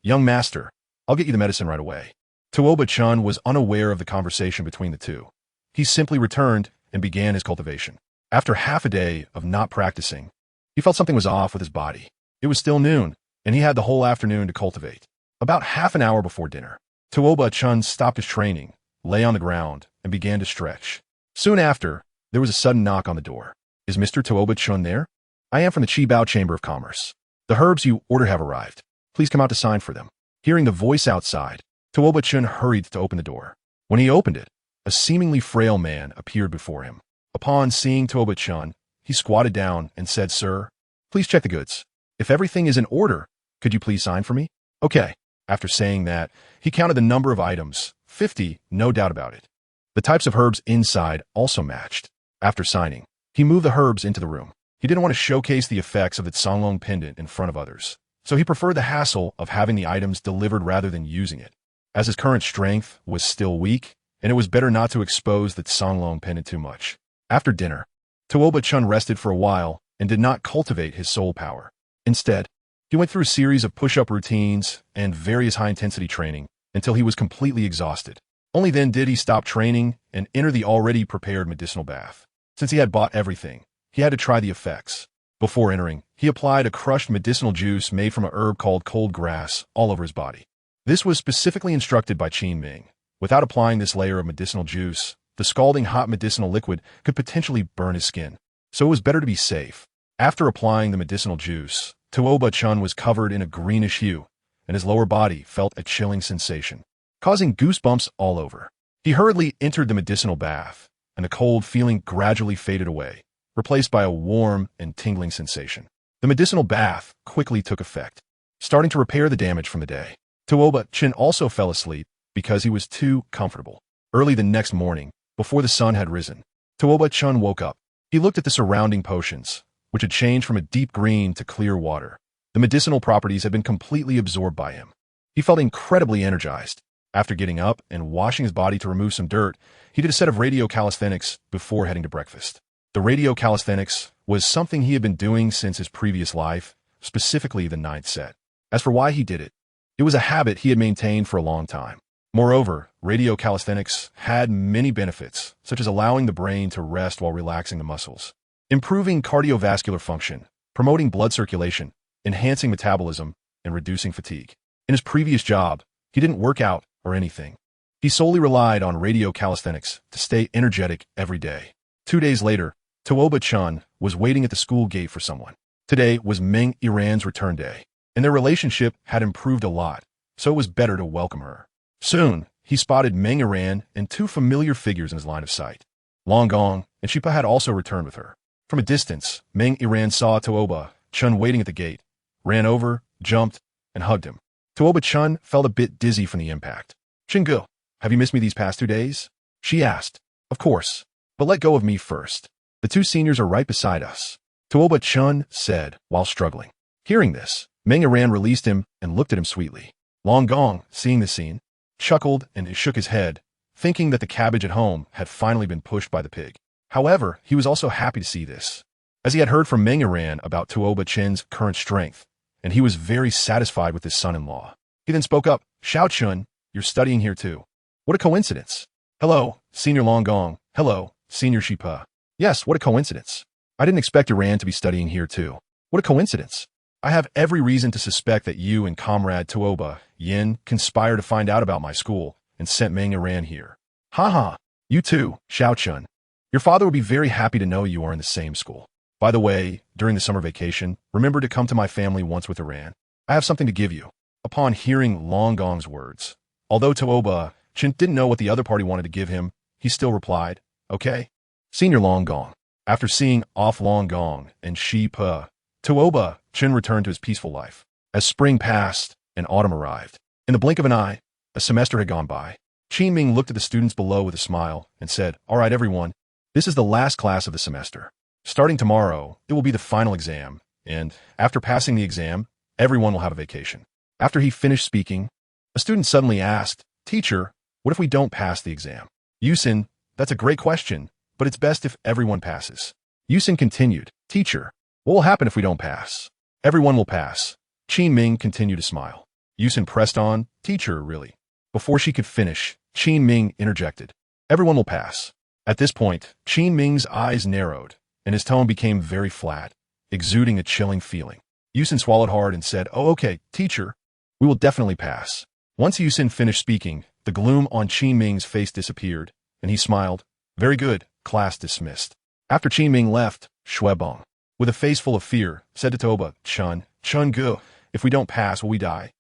young master. I'll get you the medicine right away." Tuoba Chen was unaware of the conversation between the two. He simply returned and began his cultivation. After half a day of not practicing, he felt something was off with his body. It was still noon, and he had the whole afternoon to cultivate. About half an hour before dinner, Tuoba Chen stopped his training, lay on the ground, and began to stretch. Soon after, there was a sudden knock on the door. "Is Mr. Tuoba Chen there?" "I am from the Qibao Chamber of Commerce. The herbs you ordered have arrived. Please come out to sign for them." Hearing the voice outside, Tuoba Chen hurried to open the door. When he opened it, a seemingly frail man appeared before him. Upon seeing Tuoba Chen, he squatted down and said, "Sir, please check the goods. If everything is in order, could you please sign for me?" "Okay." After saying that, he counted the number of items, 50, no doubt about it. The types of herbs inside also matched. After signing, he moved the herbs into the room. He didn't want to showcase the effects of the Songlong pendant in front of others, so he preferred the hassle of having the items delivered rather than using it, as his current strength was still weak, and it was better not to expose the Songlong pendant too much. After dinner, Tuoba Chen rested for a while and did not cultivate his soul power. Instead, he went through a series of push-up routines and various high-intensity training until he was completely exhausted. Only then did he stop training and enter the already prepared medicinal bath. Since he had bought everything, he had to try the effects. Before entering, he applied a crushed medicinal juice made from a herb called cold grass all over his body. This was specifically instructed by Qin Ming. Without applying this layer of medicinal juice, the scalding hot medicinal liquid could potentially burn his skin, so it was better to be safe. After applying the medicinal juice, Tuoba Chen was covered in a greenish hue, and his lower body felt a chilling sensation, causing goosebumps all over. He hurriedly entered the medicinal bath, and the cold feeling gradually faded away, replaced by a warm and tingling sensation. The medicinal bath quickly took effect, starting to repair the damage from the day. Tuoba Chen also fell asleep because he was too comfortable. Early the next morning, before the sun had risen, Tuoba Chen woke up. He looked at the surrounding potions, which had changed from a deep green to clear water. The medicinal properties had been completely absorbed by him. He felt incredibly energized. After getting up and washing his body to remove some dirt, he did a set of radio calisthenics before heading to breakfast. The radio calisthenics was something he had been doing since his previous life, specifically the 9th set. As for why he did it, it was a habit he had maintained for a long time. Moreover, radio calisthenics had many benefits, such as allowing the brain to rest while relaxing the muscles, improving cardiovascular function, promoting blood circulation, enhancing metabolism, and reducing fatigue. In his previous job, he didn't work out or anything. He solely relied on radio calisthenics to stay energetic every day. 2 days later, Tuoba Chen was waiting at the school gate for someone. Today was Meng Yiran's return day, and their relationship had improved a lot, so it was better to welcome her. Soon, he spotted Meng Yiran and 2 familiar figures in his line of sight. Long Gong and Shipa had also returned with her. From a distance, Meng Yiran saw Tuoba Chen waiting at the gate, ran over, jumped, and hugged him. Tuoba Chen felt a bit dizzy from the impact. "Chingu, have you missed me these past 2 days?" she asked. "Of course, but let go of me first. The 2 seniors are right beside us," Tuoba Chen said while struggling. Hearing this, Meng Yiran released him and looked at him sweetly. Long Gong, seeing the scene, chuckled and shook his head, thinking that the cabbage at home had finally been pushed by the pig. However, he was also happy to see this, as he had heard from Meng Yiran about Tuoba Chen's current strength, and he was very satisfied with his son-in-law. He then spoke up, "Xiao Chun, you're studying here too. What a coincidence." "Hello, Senior Long Gong. Hello, Senior Shipa." "Yes, what a coincidence. I didn't expect Yiran to be studying here too. What a coincidence. I have every reason to suspect that you and comrade Tuoba Yin conspired to find out about my school and sent Meng Yiran here." "Ha. You too, Xiao Chun. Your father would be very happy to know you are in the same school. By the way, during the summer vacation, remember to come to my family once with Yiran. I have something to give you." Upon hearing Long Gong's words, although Tuoba Chen didn't know what the other party wanted to give him, he still replied, "Okay." Senior Long Gong. After seeing off Long Gong and Shi Pe, Tuoba Chen returned to his peaceful life. As spring passed and autumn arrived, in the blink of an eye, a semester had gone by. Qin Ming looked at the students below with a smile and said, "All right, everyone, this is the last class of the semester. Starting tomorrow, it will be the final exam, and after passing the exam, everyone will have a vacation." After he finished speaking, a student suddenly asked, "Teacher, what if we don't pass the exam?" "Yusin, that's a great question, but it's best if everyone passes." Yusin continued, "Teacher, what will happen if we don't pass?" "Everyone will pass." Qin Ming continued to smile. Yusin pressed on, "Teacher, really?" Before she could finish, Qin Ming interjected, "Everyone will pass." At this point, Qin Ming's eyes narrowed, and his tone became very flat, exuding a chilling feeling. Yusin swallowed hard and said, "Oh, okay, teacher. We will definitely pass." Once Yusin finished speaking, the gloom on Qin Ming's face disappeared, and he smiled. "Very good, class dismissed." After Qin Ming left, Shuebong, with a face full of fear, said to Tuoba, Chun Gu, if we don't pass, will we die?"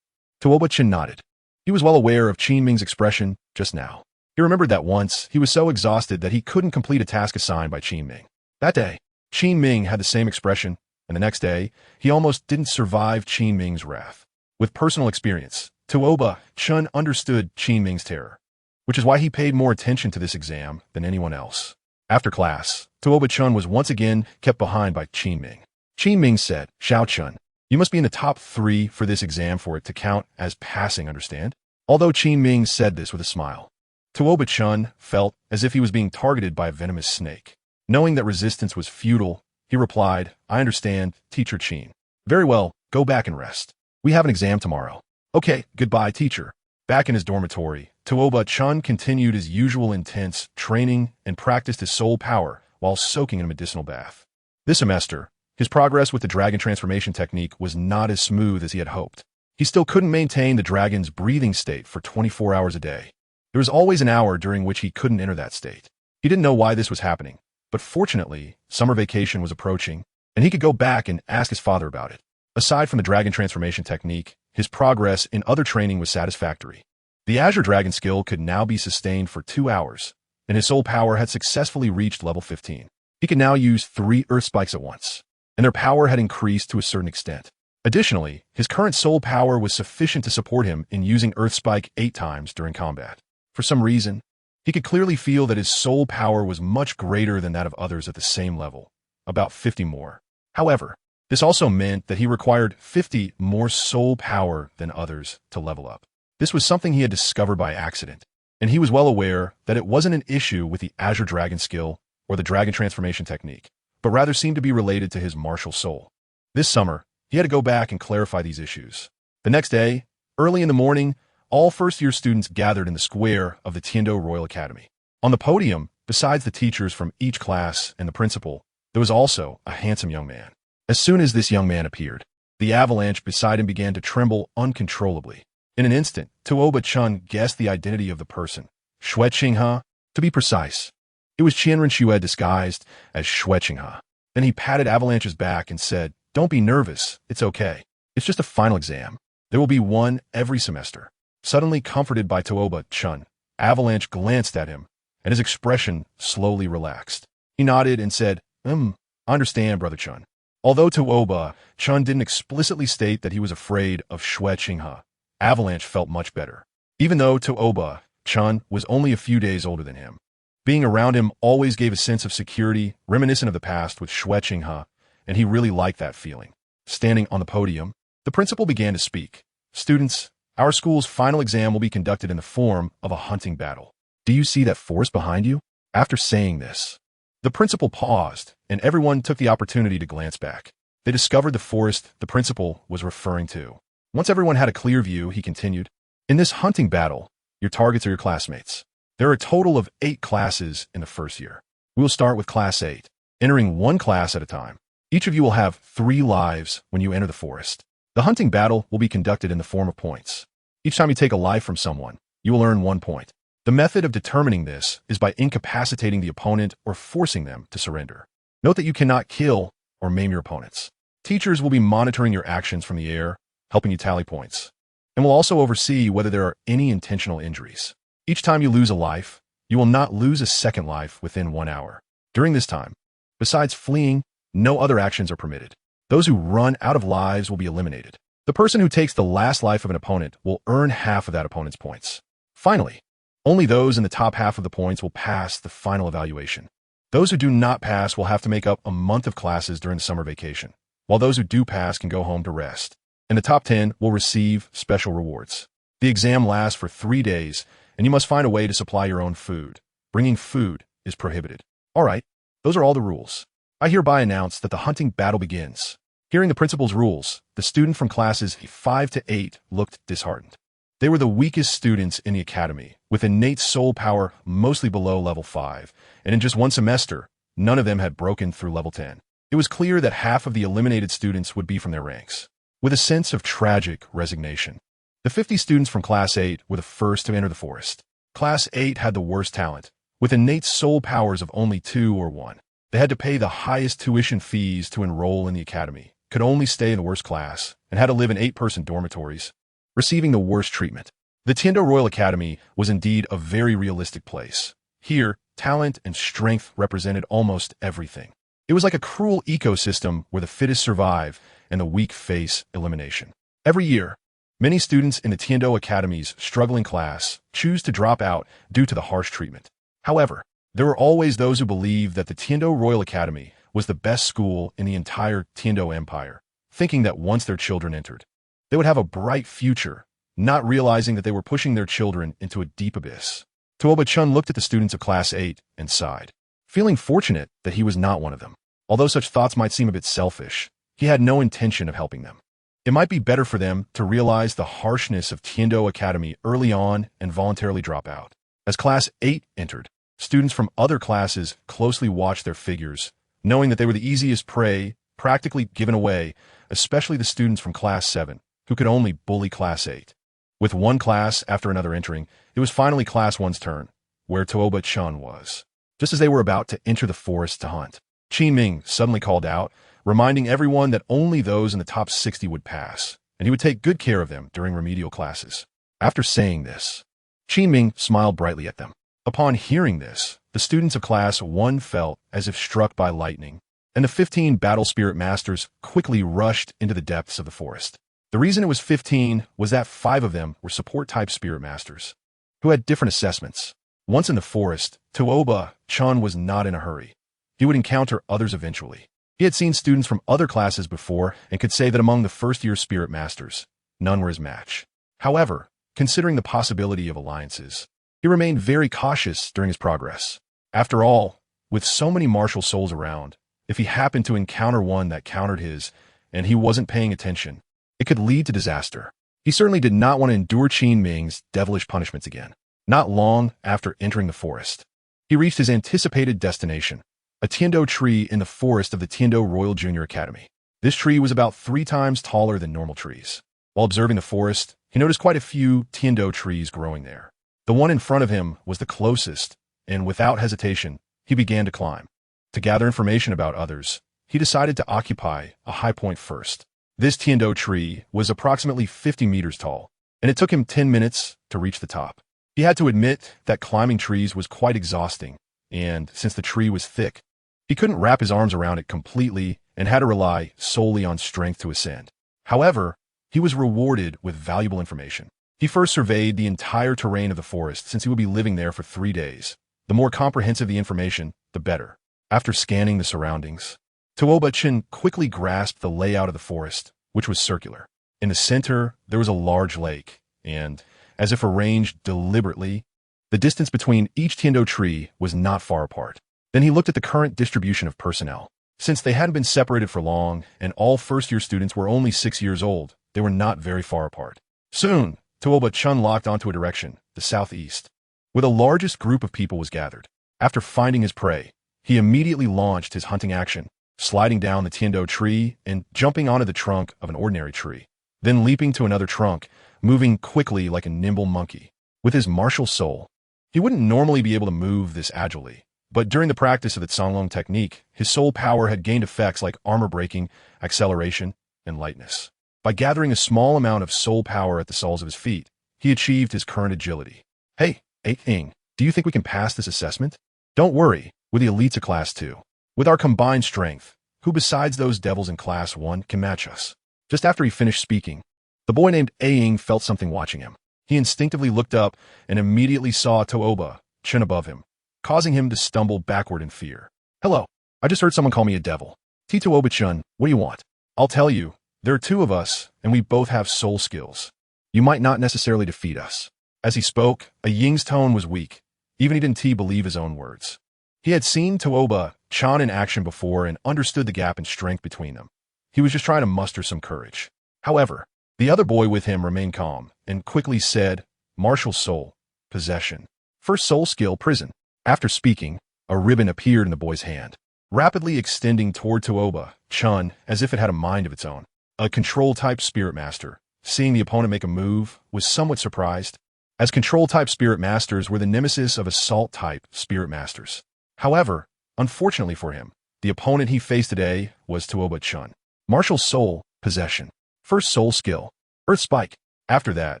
Tuoba Chen nodded. He was well aware of Qin Ming's expression just now. He remembered that once, he was so exhausted that he couldn't complete a task assigned by Qin Ming. That day, Qin Ming had the same expression, and the next day, he almost didn't survive Qin Ming's wrath. With personal experience, Tuoba Chen understood Qin Ming's terror, which is why he paid more attention to this exam than anyone else. After class, Tuoba Chen was once again kept behind by Qin Ming. Qin Ming said, "Xiao Chen, you must be in the top 3 for this exam for it to count as passing, understand?" Although Qin Ming said this with a smile, Tuoba Chen felt as if he was being targeted by a venomous snake. Knowing that resistance was futile, he replied, "I understand, Teacher Qin. Very well, go back and rest. We have an exam tomorrow." "Okay, goodbye, teacher." Back in his dormitory, Tuoba Chen continued his usual intense training and practiced his soul power while soaking in a medicinal bath. This semester, his progress with the dragon transformation technique was not as smooth as he had hoped. He still couldn't maintain the dragon's breathing state for 24 hours a day. There was always an hour during which he couldn't enter that state. He didn't know why this was happening, but fortunately, summer vacation was approaching, and he could go back and ask his father about it. Aside from the dragon transformation technique, his progress in other training was satisfactory. The Azure Dragon skill could now be sustained for 2 hours, and his soul power had successfully reached level 15. He could now use 3 earth spikes at once, and their power had increased to a certain extent. Additionally, his current soul power was sufficient to support him in using earth spike 8 times during combat. For some reason, he could clearly feel that his soul power was much greater than that of others at the same level, about 50 more. However, this also meant that he required 50 more soul power than others to level up. This was something he had discovered by accident, and he was well aware that it wasn't an issue with the Azure Dragon skill or the dragon transformation technique, but rather seemed to be related to his martial soul. This summer, he had to go back and clarify these issues. The next day, early in the morning, all first-year students gathered in the square of the Tiando Royal Academy. On the podium, besides the teachers from each class and the principal, there was also a handsome young man. As soon as this young man appeared, the avalanche beside him began to tremble uncontrollably. In an instant, Tuoba Chen guessed the identity of the person, Xue Qinghe, to be precise. It was Qianren Xue disguised as Xue Qinghe. Then he patted Avalanche's back and said, "Don't be nervous, it's okay. It's just a final exam. There will be one every semester." Suddenly comforted by Tuoba Chen, Avalanche glanced at him, and his expression slowly relaxed. He nodded and said, I understand, Brother Chen." Although Tuoba Chen didn't explicitly state that he was afraid of Xue Qinghe, Avalanche felt much better. Even though Tuoba Chen was only a few days older than him, being around him always gave a sense of security reminiscent of the past with Xue Qinghe, and he really liked that feeling. Standing on the podium, the principal began to speak. "Students, our school's final exam will be conducted in the form of a hunting battle. Do you see that forest behind you?" After saying this, the principal paused, and everyone took the opportunity to glance back. They discovered the forest the principal was referring to. Once everyone had a clear view, he continued, "In this hunting battle, your targets are your classmates. There are a total of 8 classes in the first year. We will start with Class 8, entering one class at a time. Each of you will have 3 lives when you enter the forest. The hunting battle will be conducted in the form of points. Each time you take a life from someone, you will earn 1 point. The method of determining this is by incapacitating the opponent or forcing them to surrender. Note that you cannot kill or maim your opponents. Teachers will be monitoring your actions from the air, helping you tally points, and will also oversee whether there are any intentional injuries. Each time you lose a life, you will not lose a second life within 1 hour. During this time, besides fleeing, no other actions are permitted. Those who run out of lives will be eliminated. The person who takes the last life of an opponent will earn half of that opponent's points. Finally, only those in the top half of the points will pass the final evaluation. Those who do not pass will have to make up a month of classes during the summer vacation, while those who do pass can go home to rest. And the top 10 will receive special rewards. The exam lasts for 3 days, and you must find a way to supply your own food. Bringing food is prohibited. All right, those are all the rules. I hereby announce that the hunting battle begins. Hearing the principal's rules, the student from classes 5 to 8 looked disheartened. They were the weakest students in the academy, with innate soul power mostly below level 5, and in just 1 semester, none of them had broken through level 10. It was clear that half of the eliminated students would be from their ranks. With a sense of tragic resignation, the 50 students from Class 8 were the first to enter the forest. Class 8 had the worst talent, with innate soul powers of only 2 or 1. They had to pay the highest tuition fees to enroll in the academy, could only stay in the worst class, and had to live in 8-person dormitories, receiving the worst treatment. The Tiendo Royal Academy was indeed a very realistic place. Here, talent and strength represented almost everything. It was like a cruel ecosystem where the fittest survive and the weak face elimination. Every year, many students in the Tiendo Academy's struggling class choose to drop out due to the harsh treatment. However, there were always those who believed that the Tiendo Royal Academy was the best school in the entire Tiendo Empire, thinking that once their children entered, they would have a bright future, not realizing that they were pushing their children into a deep abyss. Tuoba Chen looked at the students of Class 8 and sighed, feeling fortunate that he was not one of them. Although such thoughts might seem a bit selfish, he had no intention of helping them. It might be better for them to realize the harshness of Tiendo Academy early on and voluntarily drop out. As Class 8 entered, students from other classes closely watched their figures, knowing that they were the easiest prey, practically given away, especially the students from Class 7, who could only bully Class 8. With one class after another entering, it was finally Class 1's turn, where Tuoba Chen was. Just as they were about to enter the forest to hunt, Qin Ming suddenly called out, reminding everyone that only those in the top 60 would pass, and he would take good care of them during remedial classes. After saying this, Qin Ming smiled brightly at them. Upon hearing this, the students of Class 1 felt as if struck by lightning, and the 15 battle spirit masters quickly rushed into the depths of the forest. The reason it was 15 was that 5 of them were support-type spirit masters, who had different assessments. Once in the forest, Tuoba Chen was not in a hurry. He would encounter others eventually. He had seen students from other classes before and could say that among the first-year spirit masters, none were his match. However, considering the possibility of alliances, he remained very cautious during his progress. After all, with so many martial souls around, if he happened to encounter one that countered his, and he wasn't paying attention, it could lead to disaster. He certainly did not want to endure Qin Ming's devilish punishments again. Not long after entering the forest, he reached his anticipated destination, a Tiendo tree in the forest of the Tiendo Royal Junior Academy. This tree was about 3 times taller than normal trees. While observing the forest, he noticed quite a few Tiendo trees growing there. The one in front of him was the closest, and without hesitation, he began to climb. To gather information about others, he decided to occupy a high point first. This Tiendo tree was approximately 50 meters tall, and it took him 10 minutes to reach the top. He had to admit that climbing trees was quite exhausting, and since the tree was thick, he couldn't wrap his arms around it completely and had to rely solely on strength to ascend. However, he was rewarded with valuable information. He first surveyed the entire terrain of the forest since he would be living there for 3 days. The more comprehensive the information, the better. After scanning the surroundings, Tuoba Chen quickly grasped the layout of the forest, which was circular. In the center, there was a large lake, and, as if arranged deliberately, the distance between each Tiendo tree was not far apart. Then he looked at the current distribution of personnel. Since they hadn't been separated for long, and all first-year students were only 6 years old, they were not very far apart. Soon, Tuoba Chen locked onto a direction, the southeast, where the largest group of people was gathered. After finding his prey, he immediately launched his hunting action, sliding down the Tiendo tree and jumping onto the trunk of an ordinary tree, then leaping to another trunk, moving quickly like a nimble monkey. With his martial soul, he wouldn't normally be able to move this agilely, but during the practice of the Songlong technique, his soul power had gained effects like armor breaking, acceleration, and lightness. By gathering a small amount of soul power at the soles of his feet, he achieved his current agility. Hey, Ing, do you think we can pass this assessment? Don't worry, we're the elites of Class 2. With our combined strength, who besides those devils in Class 1 can match us? Just after he finished speaking, the boy named Aing felt something watching him. He instinctively looked up and immediately saw Tuoba Chen above him, causing him to stumble backward in fear. Hello, I just heard someone call me a devil. Tuoba Chen, what do you want? I'll tell you, there are 2 of us, and we both have soul skills. You might not necessarily defeat us. As he spoke, Ying's tone was weak. Even he didn't believe his own words. He had seen Tuoba Chen in action before and understood the gap in strength between them. He was just trying to muster some courage. However, the other boy with him remained calm and quickly said, Martial soul, possession. First soul skill, prison. After speaking, a ribbon appeared in the boy's hand. rapidly extending toward Tuoba, Chen, as if it had a mind of its own. A control-type spirit master, seeing the opponent make a move, was somewhat surprised, as control-type spirit masters were the nemesis of assault-type spirit masters. However, unfortunately for him, the opponent he faced today was Tuoba Chen. Martial Soul, Possession. First soul skill, Earth Spike. After that,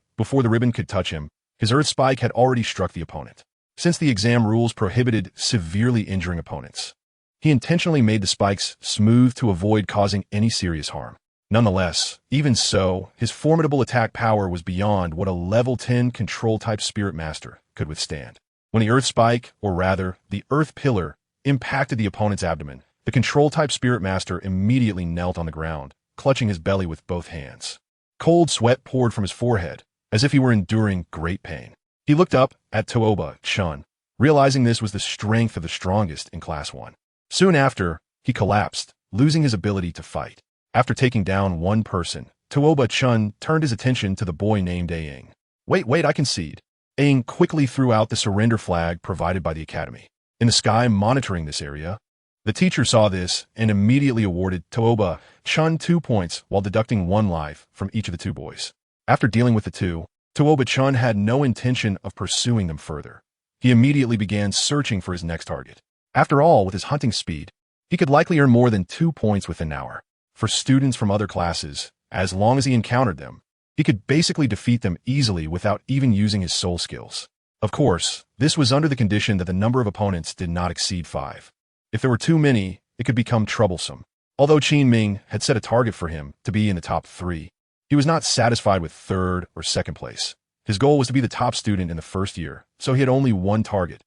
before the ribbon could touch him, his Earth Spike had already struck the opponent. Since the exam rules prohibited severely injuring opponents, he intentionally made the spikes smooth to avoid causing any serious harm. Nonetheless, even so, his formidable attack power was beyond what a level 10 control-type spirit master could withstand. When the Earth Spike, or rather, the Earth Pillar, impacted the opponent's abdomen, the control-type spirit master immediately knelt on the ground, clutching his belly with both hands. Cold sweat poured from his forehead, as if he were enduring great pain. He looked up at Tuoba Chen, realizing this was the strength of the strongest in Class 1. Soon after, he collapsed, losing his ability to fight. After taking down one person, Tuoba Chen turned his attention to the boy named Aang. Wait, I concede. Aang quickly threw out the surrender flag provided by the academy. In the sky monitoring this area, the teacher saw this and immediately awarded Tuoba Chen 2 points while deducting 1 life from each of the 2 boys. After dealing with the 2, Tuoba Chen had no intention of pursuing them further. He immediately began searching for his next target. After all, with his hunting speed, he could likely earn more than 2 points within an hour. For students from other classes, as long as he encountered them, he could basically defeat them easily without even using his soul skills. Of course, this was under the condition that the number of opponents did not exceed 5. If there were too many, it could become troublesome. Although Qin Ming had set a target for him to be in the top 3, he was not satisfied with 3rd or 2nd place. His goal was to be the top student in the first year, so he had only one target: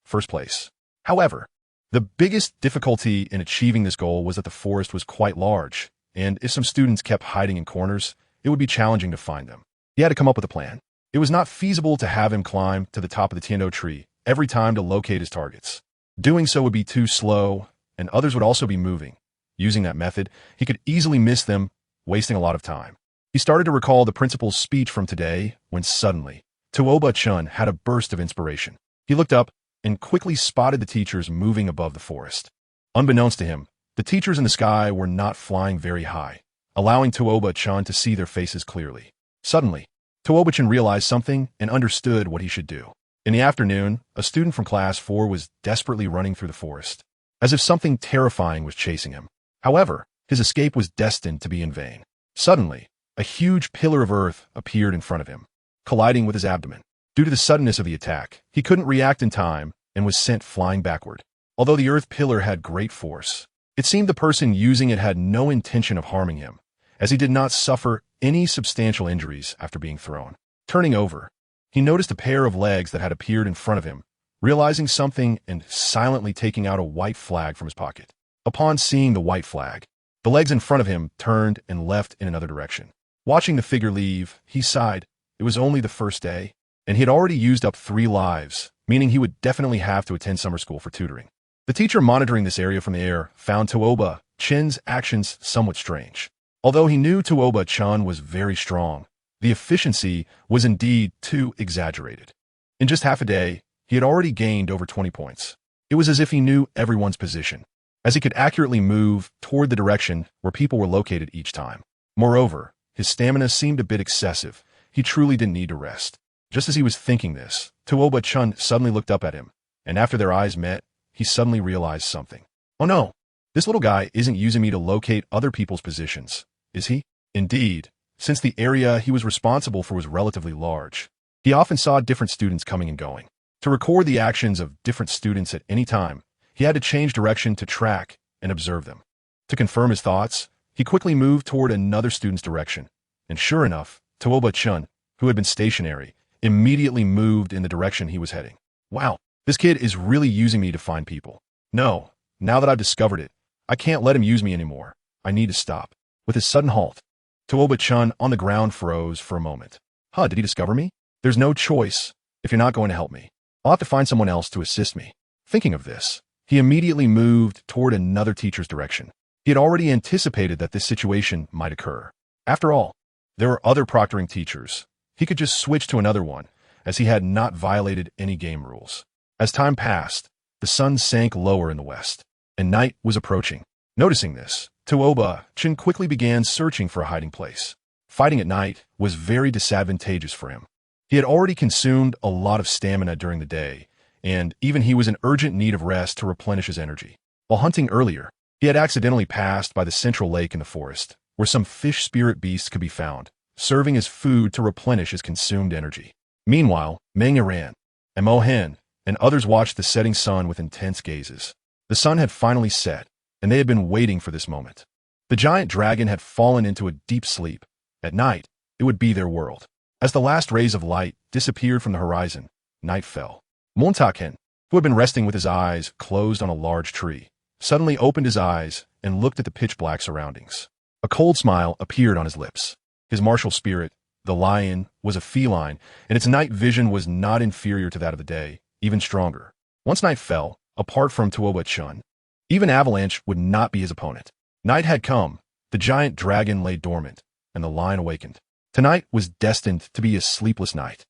1st place. However, the biggest difficulty in achieving this goal was that the forest was quite large, and if some students kept hiding in corners, it would be challenging to find them. He had to come up with a plan. It was not feasible to have him climb to the top of the Tiando tree every time to locate his targets. Doing so would be too slow, and others would also be moving. Using that method, he could easily miss them, wasting a lot of time. He started to recall the principal's speech from today when suddenly, Tuoba Chen had a burst of inspiration. He looked up and quickly spotted the teachers moving above the forest. Unbeknownst to him, the teachers in the sky were not flying very high, allowing Tuoba Chen to see their faces clearly. Suddenly, Tuoba Chen realized something and understood what he should do. In the afternoon, a student from Class 4 was desperately running through the forest, as if something terrifying was chasing him. However, his escape was destined to be in vain. Suddenly, a huge pillar of earth appeared in front of him, colliding with his abdomen. Due to the suddenness of the attack, he couldn't react in time and was sent flying backward. Although the earth pillar had great force, it seemed the person using it had no intention of harming him, as he did not suffer any substantial injuries after being thrown. Turning over, he noticed a pair of legs that had appeared in front of him, realizing something and silently taking out a white flag from his pocket. Upon seeing the white flag, the legs in front of him turned and left in another direction. Watching the figure leave, he sighed. It was only the first day, and he had already used up 3 lives, meaning he would definitely have to attend summer school for tutoring. The teacher monitoring this area from the air found Tuoba Chen's actions somewhat strange. Although he knew Tuoba Chen was very strong, the efficiency was indeed too exaggerated. In just half a day, he had already gained over 20 points. It was as if he knew everyone's position, as he could accurately move toward the direction where people were located each time. Moreover, his stamina seemed a bit excessive. He truly didn't need to rest. Just as he was thinking this, Tuoba Chen suddenly looked up at him, and after their eyes met, he suddenly realized something. Oh no, this little guy isn't using me to locate other people's positions, is he? Indeed, since the area he was responsible for was relatively large, he often saw different students coming and going. To record the actions of different students at any time, he had to change direction to track and observe them. To confirm his thoughts, he quickly moved toward another student's direction, and sure enough, Tuoba Chen, who had been stationary, immediately moved in the direction he was heading. Wow, this kid is really using me to find people. No, now that I've discovered it, I can't let him use me anymore. I need to stop. With his sudden halt, Tuoba Chen on the ground froze for a moment. Did he discover me? There's no choice if you're not going to help me. I'll have to find someone else to assist me. Thinking of this, he immediately moved toward another teacher's direction. He had already anticipated that this situation might occur. After all, there were other proctoring teachers. He could just switch to another one, as he had not violated any game rules. As time passed, the sun sank lower in the west. and night was approaching. Noticing this, Tuoba, Chen quickly began searching for a hiding place. Fighting at night was very disadvantageous for him. He had already consumed a lot of stamina during the day, and even he was in urgent need of rest to replenish his energy. While hunting earlier, he had accidentally passed by the central lake in the forest, where some fish spirit beasts could be found, serving as food to replenish his consumed energy. Meanwhile, Meng Iran, and Mo Hen, and others watched the setting sun with intense gazes. The sun had finally set, and they had been waiting for this moment. The giant dragon had fallen into a deep sleep. At night, it would be their world. As the last rays of light disappeared from the horizon, night fell. Montaken, who had been resting with his eyes closed on a large tree, suddenly opened his eyes and looked at the pitch-black surroundings. A cold smile appeared on his lips. His martial spirit, the lion, was a feline, and its night vision was not inferior to that of the day, even stronger. Once night fell, apart from Tuoba Chen, even Avalanche would not be his opponent. Night had come, the giant dragon lay dormant, and the lion awakened. Tonight was destined to be a sleepless night.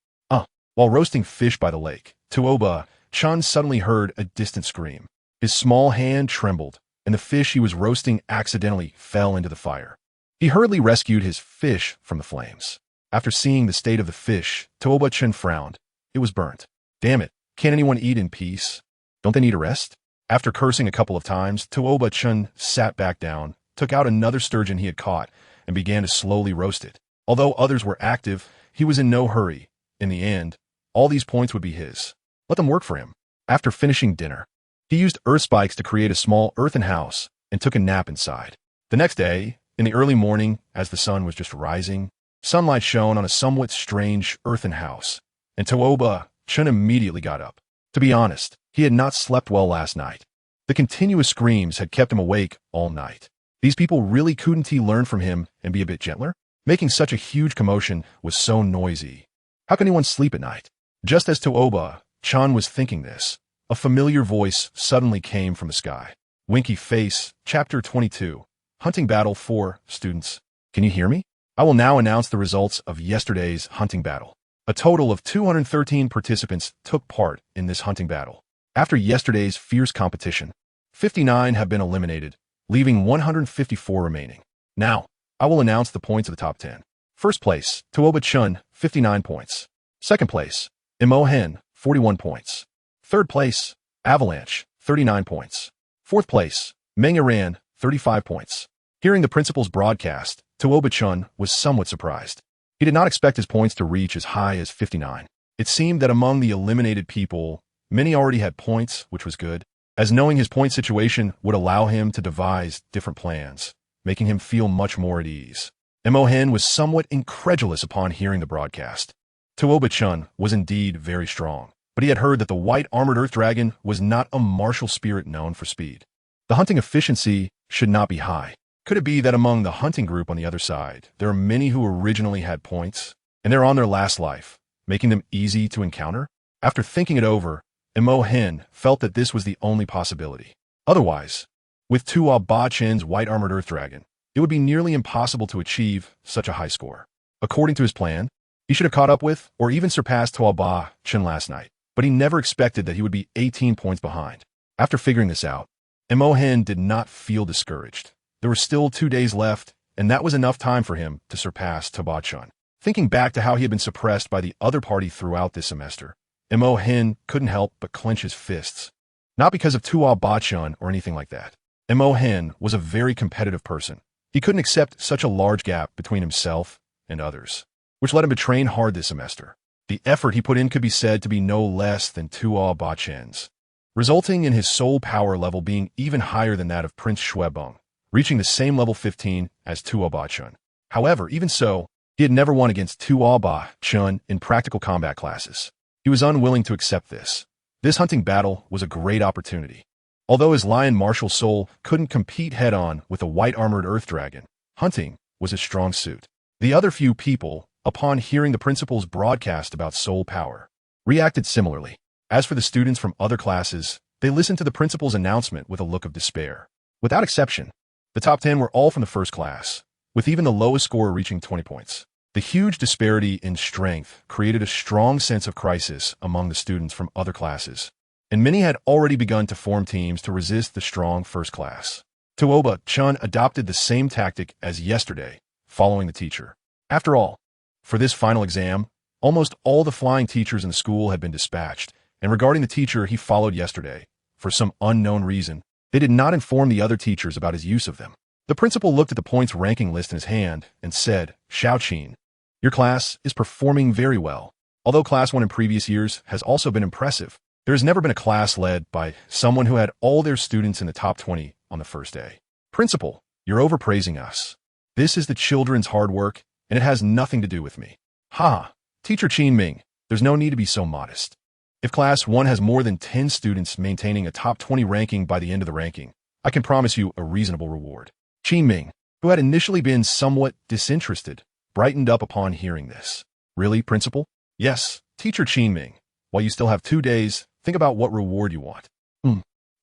While roasting fish by the lake, Tuoba Chen suddenly heard a distant scream. His small hand trembled, and the fish he was roasting accidentally fell into the fire. He hurriedly rescued his fish from the flames. After seeing the state of the fish, Tuoba Chen frowned. It was burnt. Damn it, can't anyone eat in peace? Don't they need a rest? After cursing a couple of times, Tuoba Chen sat back down, took out another sturgeon he had caught, and began to slowly roast it. Although others were active, he was in no hurry. In the end, all these points would be his. Let them work for him. After finishing dinner, he used earth spikes to create a small earthen house and took a nap inside. The next day, in the early morning, as the sun was just rising, sunlight shone on a somewhat strange earthen house, and Tuoba Chen immediately got up. To be honest, he had not slept well last night. The continuous screams had kept him awake all night. These people really couldn't he learn from him and be a bit gentler? Making such a huge commotion was so noisy. How can anyone sleep at night? Just as Tuoba Chen was thinking this, a familiar voice suddenly came from the sky. Winky Face, Chapter 22, Hunting Battle 4, Students. Can you hear me? I will now announce the results of yesterday's hunting battle. A total of 213 participants took part in this hunting battle. After yesterday's fierce competition, 59 have been eliminated, leaving 154 remaining. Now, I will announce the points of the top 10. First place, Tuoba Chen, 59 points. Second place, Mo Hen, 41 points. Third place, Avalanche, 39 points. Fourth place, Meng Iran, 35 points. Hearing the principal's broadcast, Tuoba Chen was somewhat surprised. He did not expect his points to reach as high as 59. It seemed that among the eliminated people, many already had points, which was good, as knowing his point situation would allow him to devise different plans, making him feel much more at ease. Mo Hen was somewhat incredulous upon hearing the broadcast. Tuoba Chen was indeed very strong, but he had heard that the white armored earth dragon was not a martial spirit known for speed. The hunting efficiency should not be high. Could it be that among the hunting group on the other side, there are many who originally had points, and they're on their last life, making them easy to encounter? After thinking it over, Mo Hen felt that this was the only possibility. Otherwise, with Tuoba Chen's white armored earth dragon, it would be nearly impossible to achieve such a high score. According to his plan, he should have caught up with or even surpassed Tuoba Chen last night, but he never expected that he would be 18 points behind. After figuring this out, Mo Hen did not feel discouraged. There were still 2 days left, and that was enough time for him to surpass Tuoba Chen. Thinking back to how he had been suppressed by the other party throughout this semester, Mo Hen couldn't help but clench his fists. Not because of Tuoba Chen or anything like that. Mo Hen was a very competitive person. He couldn't accept such a large gap between himself and others, which led him to train hard this semester. The effort he put in could be said to be no less than Tuoba Chen's, resulting in his soul power level being even higher than that of Prince Shuebeng, reaching the same level 15 as Tuoba Chen. However, even so, he had never won against Tuoba Chen in practical combat classes. He was unwilling to accept this. This hunting battle was a great opportunity. Although his lion martial soul couldn't compete head-on with a white armored earth dragon, hunting was his strong suit. The other few people, upon hearing the principal's broadcast about soul power, reacted similarly. As for the students from other classes, they listened to the principal's announcement with a look of despair. Without exception, the top 10 were all from the first class, with even the lowest scorer reaching 20 points. The huge disparity in strength created a strong sense of crisis among the students from other classes. and many had already begun to form teams to resist the strong first class. Tuoba, Chen adopted the same tactic as yesterday, following the teacher. After all, for this final exam, almost all the flying teachers in the school had been dispatched, and regarding the teacher he followed yesterday, for some unknown reason, they did not inform the other teachers about his use of them. The principal looked at the points ranking list in his hand and said, "Xiaoqin, your class is performing very well. Although Class 1 in previous years has also been impressive, there has never been a class led by someone who had all their students in the top 20 on the first day. Principal, you're overpraising us. This is the children's hard work, and it has nothing to do with me." "Ha! Teacher Qin Ming, there's no need to be so modest. If Class 1 has more than 10 students maintaining a top 20 ranking by the end of the ranking, I can promise you a reasonable reward." Qin Ming, who had initially been somewhat disinterested, brightened up upon hearing this. "Really, Principal?" "Yes, Teacher Qin Ming. While you still have 2 days, think about what reward you want."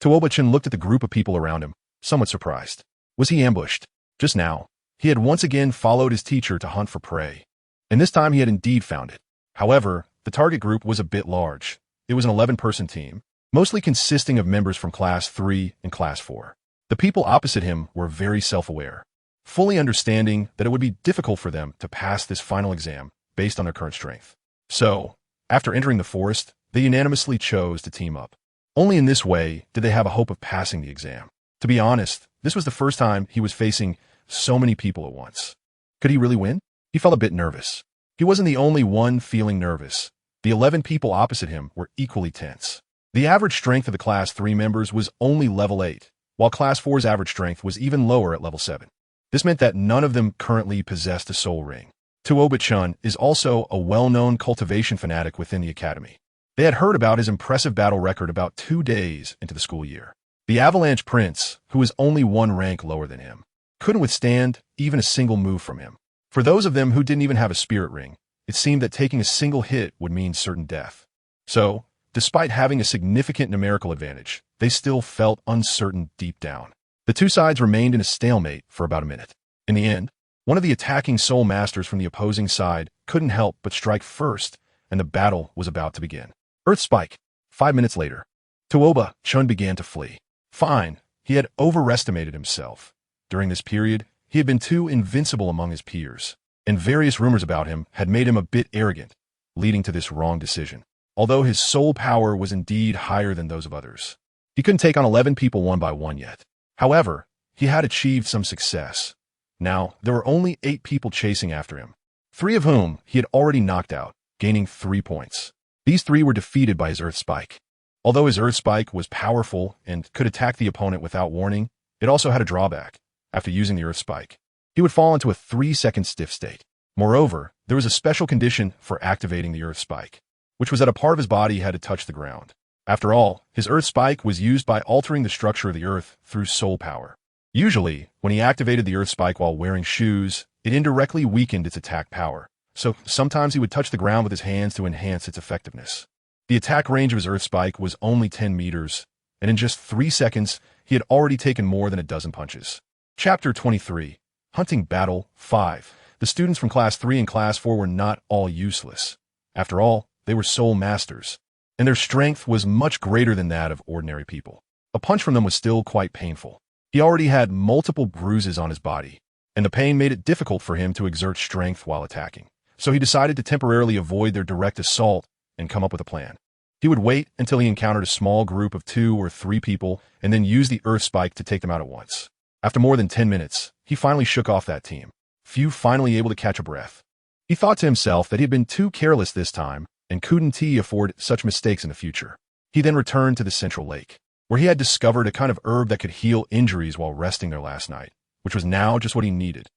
Tuoba Chen looked at the group of people around him, somewhat surprised. Was he ambushed? Just now, he had once again followed his teacher to hunt for prey. And this time he had indeed found it. However, the target group was a bit large. It was an 11-person team, mostly consisting of members from Class 3 and Class 4. The people opposite him were very self-aware, fully understanding that it would be difficult for them to pass this final exam based on their current strength. So, after entering the forest, they unanimously chose to team up. Only in this way did they have a hope of passing the exam. To be honest, this was the first time he was facing so many people at once. Could he really win? He felt a bit nervous. He wasn't the only one feeling nervous. The 11 people opposite him were equally tense. The average strength of the Class 3 members was only level 8, while Class 4's average strength was even lower at level 7. This meant that none of them currently possessed a soul ring. Tuoba Chen is also a well-known cultivation fanatic within the academy. They had heard about his impressive battle record about 2 days into the school year. The Avalanche Prince, who was only 1 rank lower than him, couldn't withstand even a single move from him. For those of them who didn't even have a spirit ring, it seemed that taking a single hit would mean certain death. So, despite having a significant numerical advantage, they still felt uncertain deep down. The two sides remained in a stalemate for about a minute. In the end, one of the attacking soul masters from the opposing side couldn't help but strike first, and the battle was about to begin. Earth Spike. 5 minutes later, Tuoba Chen began to flee. Fine, he had overestimated himself. During this period, he had been too invincible among his peers, and various rumors about him had made him a bit arrogant, leading to this wrong decision. Although his soul power was indeed higher than those of others, he couldn't take on 11 people one by one yet. However, he had achieved some success. Now, there were only 8 people chasing after him, 3 of whom he had already knocked out, gaining 3 points. These 3 were defeated by his Earth Spike. Although his Earth Spike was powerful and could attack the opponent without warning, it also had a drawback. After using the Earth Spike, he would fall into a 3-second stiff state. Moreover, there was a special condition for activating the Earth Spike, which was that a part of his body had to touch the ground. After all, his Earth Spike was used by altering the structure of the Earth through soul power. Usually, when he activated the Earth Spike while wearing shoes, it indirectly weakened its attack power, so sometimes he would touch the ground with his hands to enhance its effectiveness. The attack range of his Earth Spike was only 10 meters, and in just 3 seconds, he had already taken more than a dozen punches. Chapter 23. Hunting Battle 5. The students from Class 3 and Class 4 were not all useless. After all, they were soul masters, and their strength was much greater than that of ordinary people. A punch from them was still quite painful. He already had multiple bruises on his body, and the pain made it difficult for him to exert strength while attacking. So he decided to temporarily avoid their direct assault and come up with a plan. He would wait until he encountered a small group of 2 or 3 people and then use the Earth Spike to take them out at once. After more than 10 minutes, he finally shook off that team, few finally able to catch a breath. He thought to himself that he had been too careless this time and couldn't he afford such mistakes in the future. He then returned to the central lake, where he had discovered a kind of herb that could heal injuries while resting there last night, which was now just what he needed.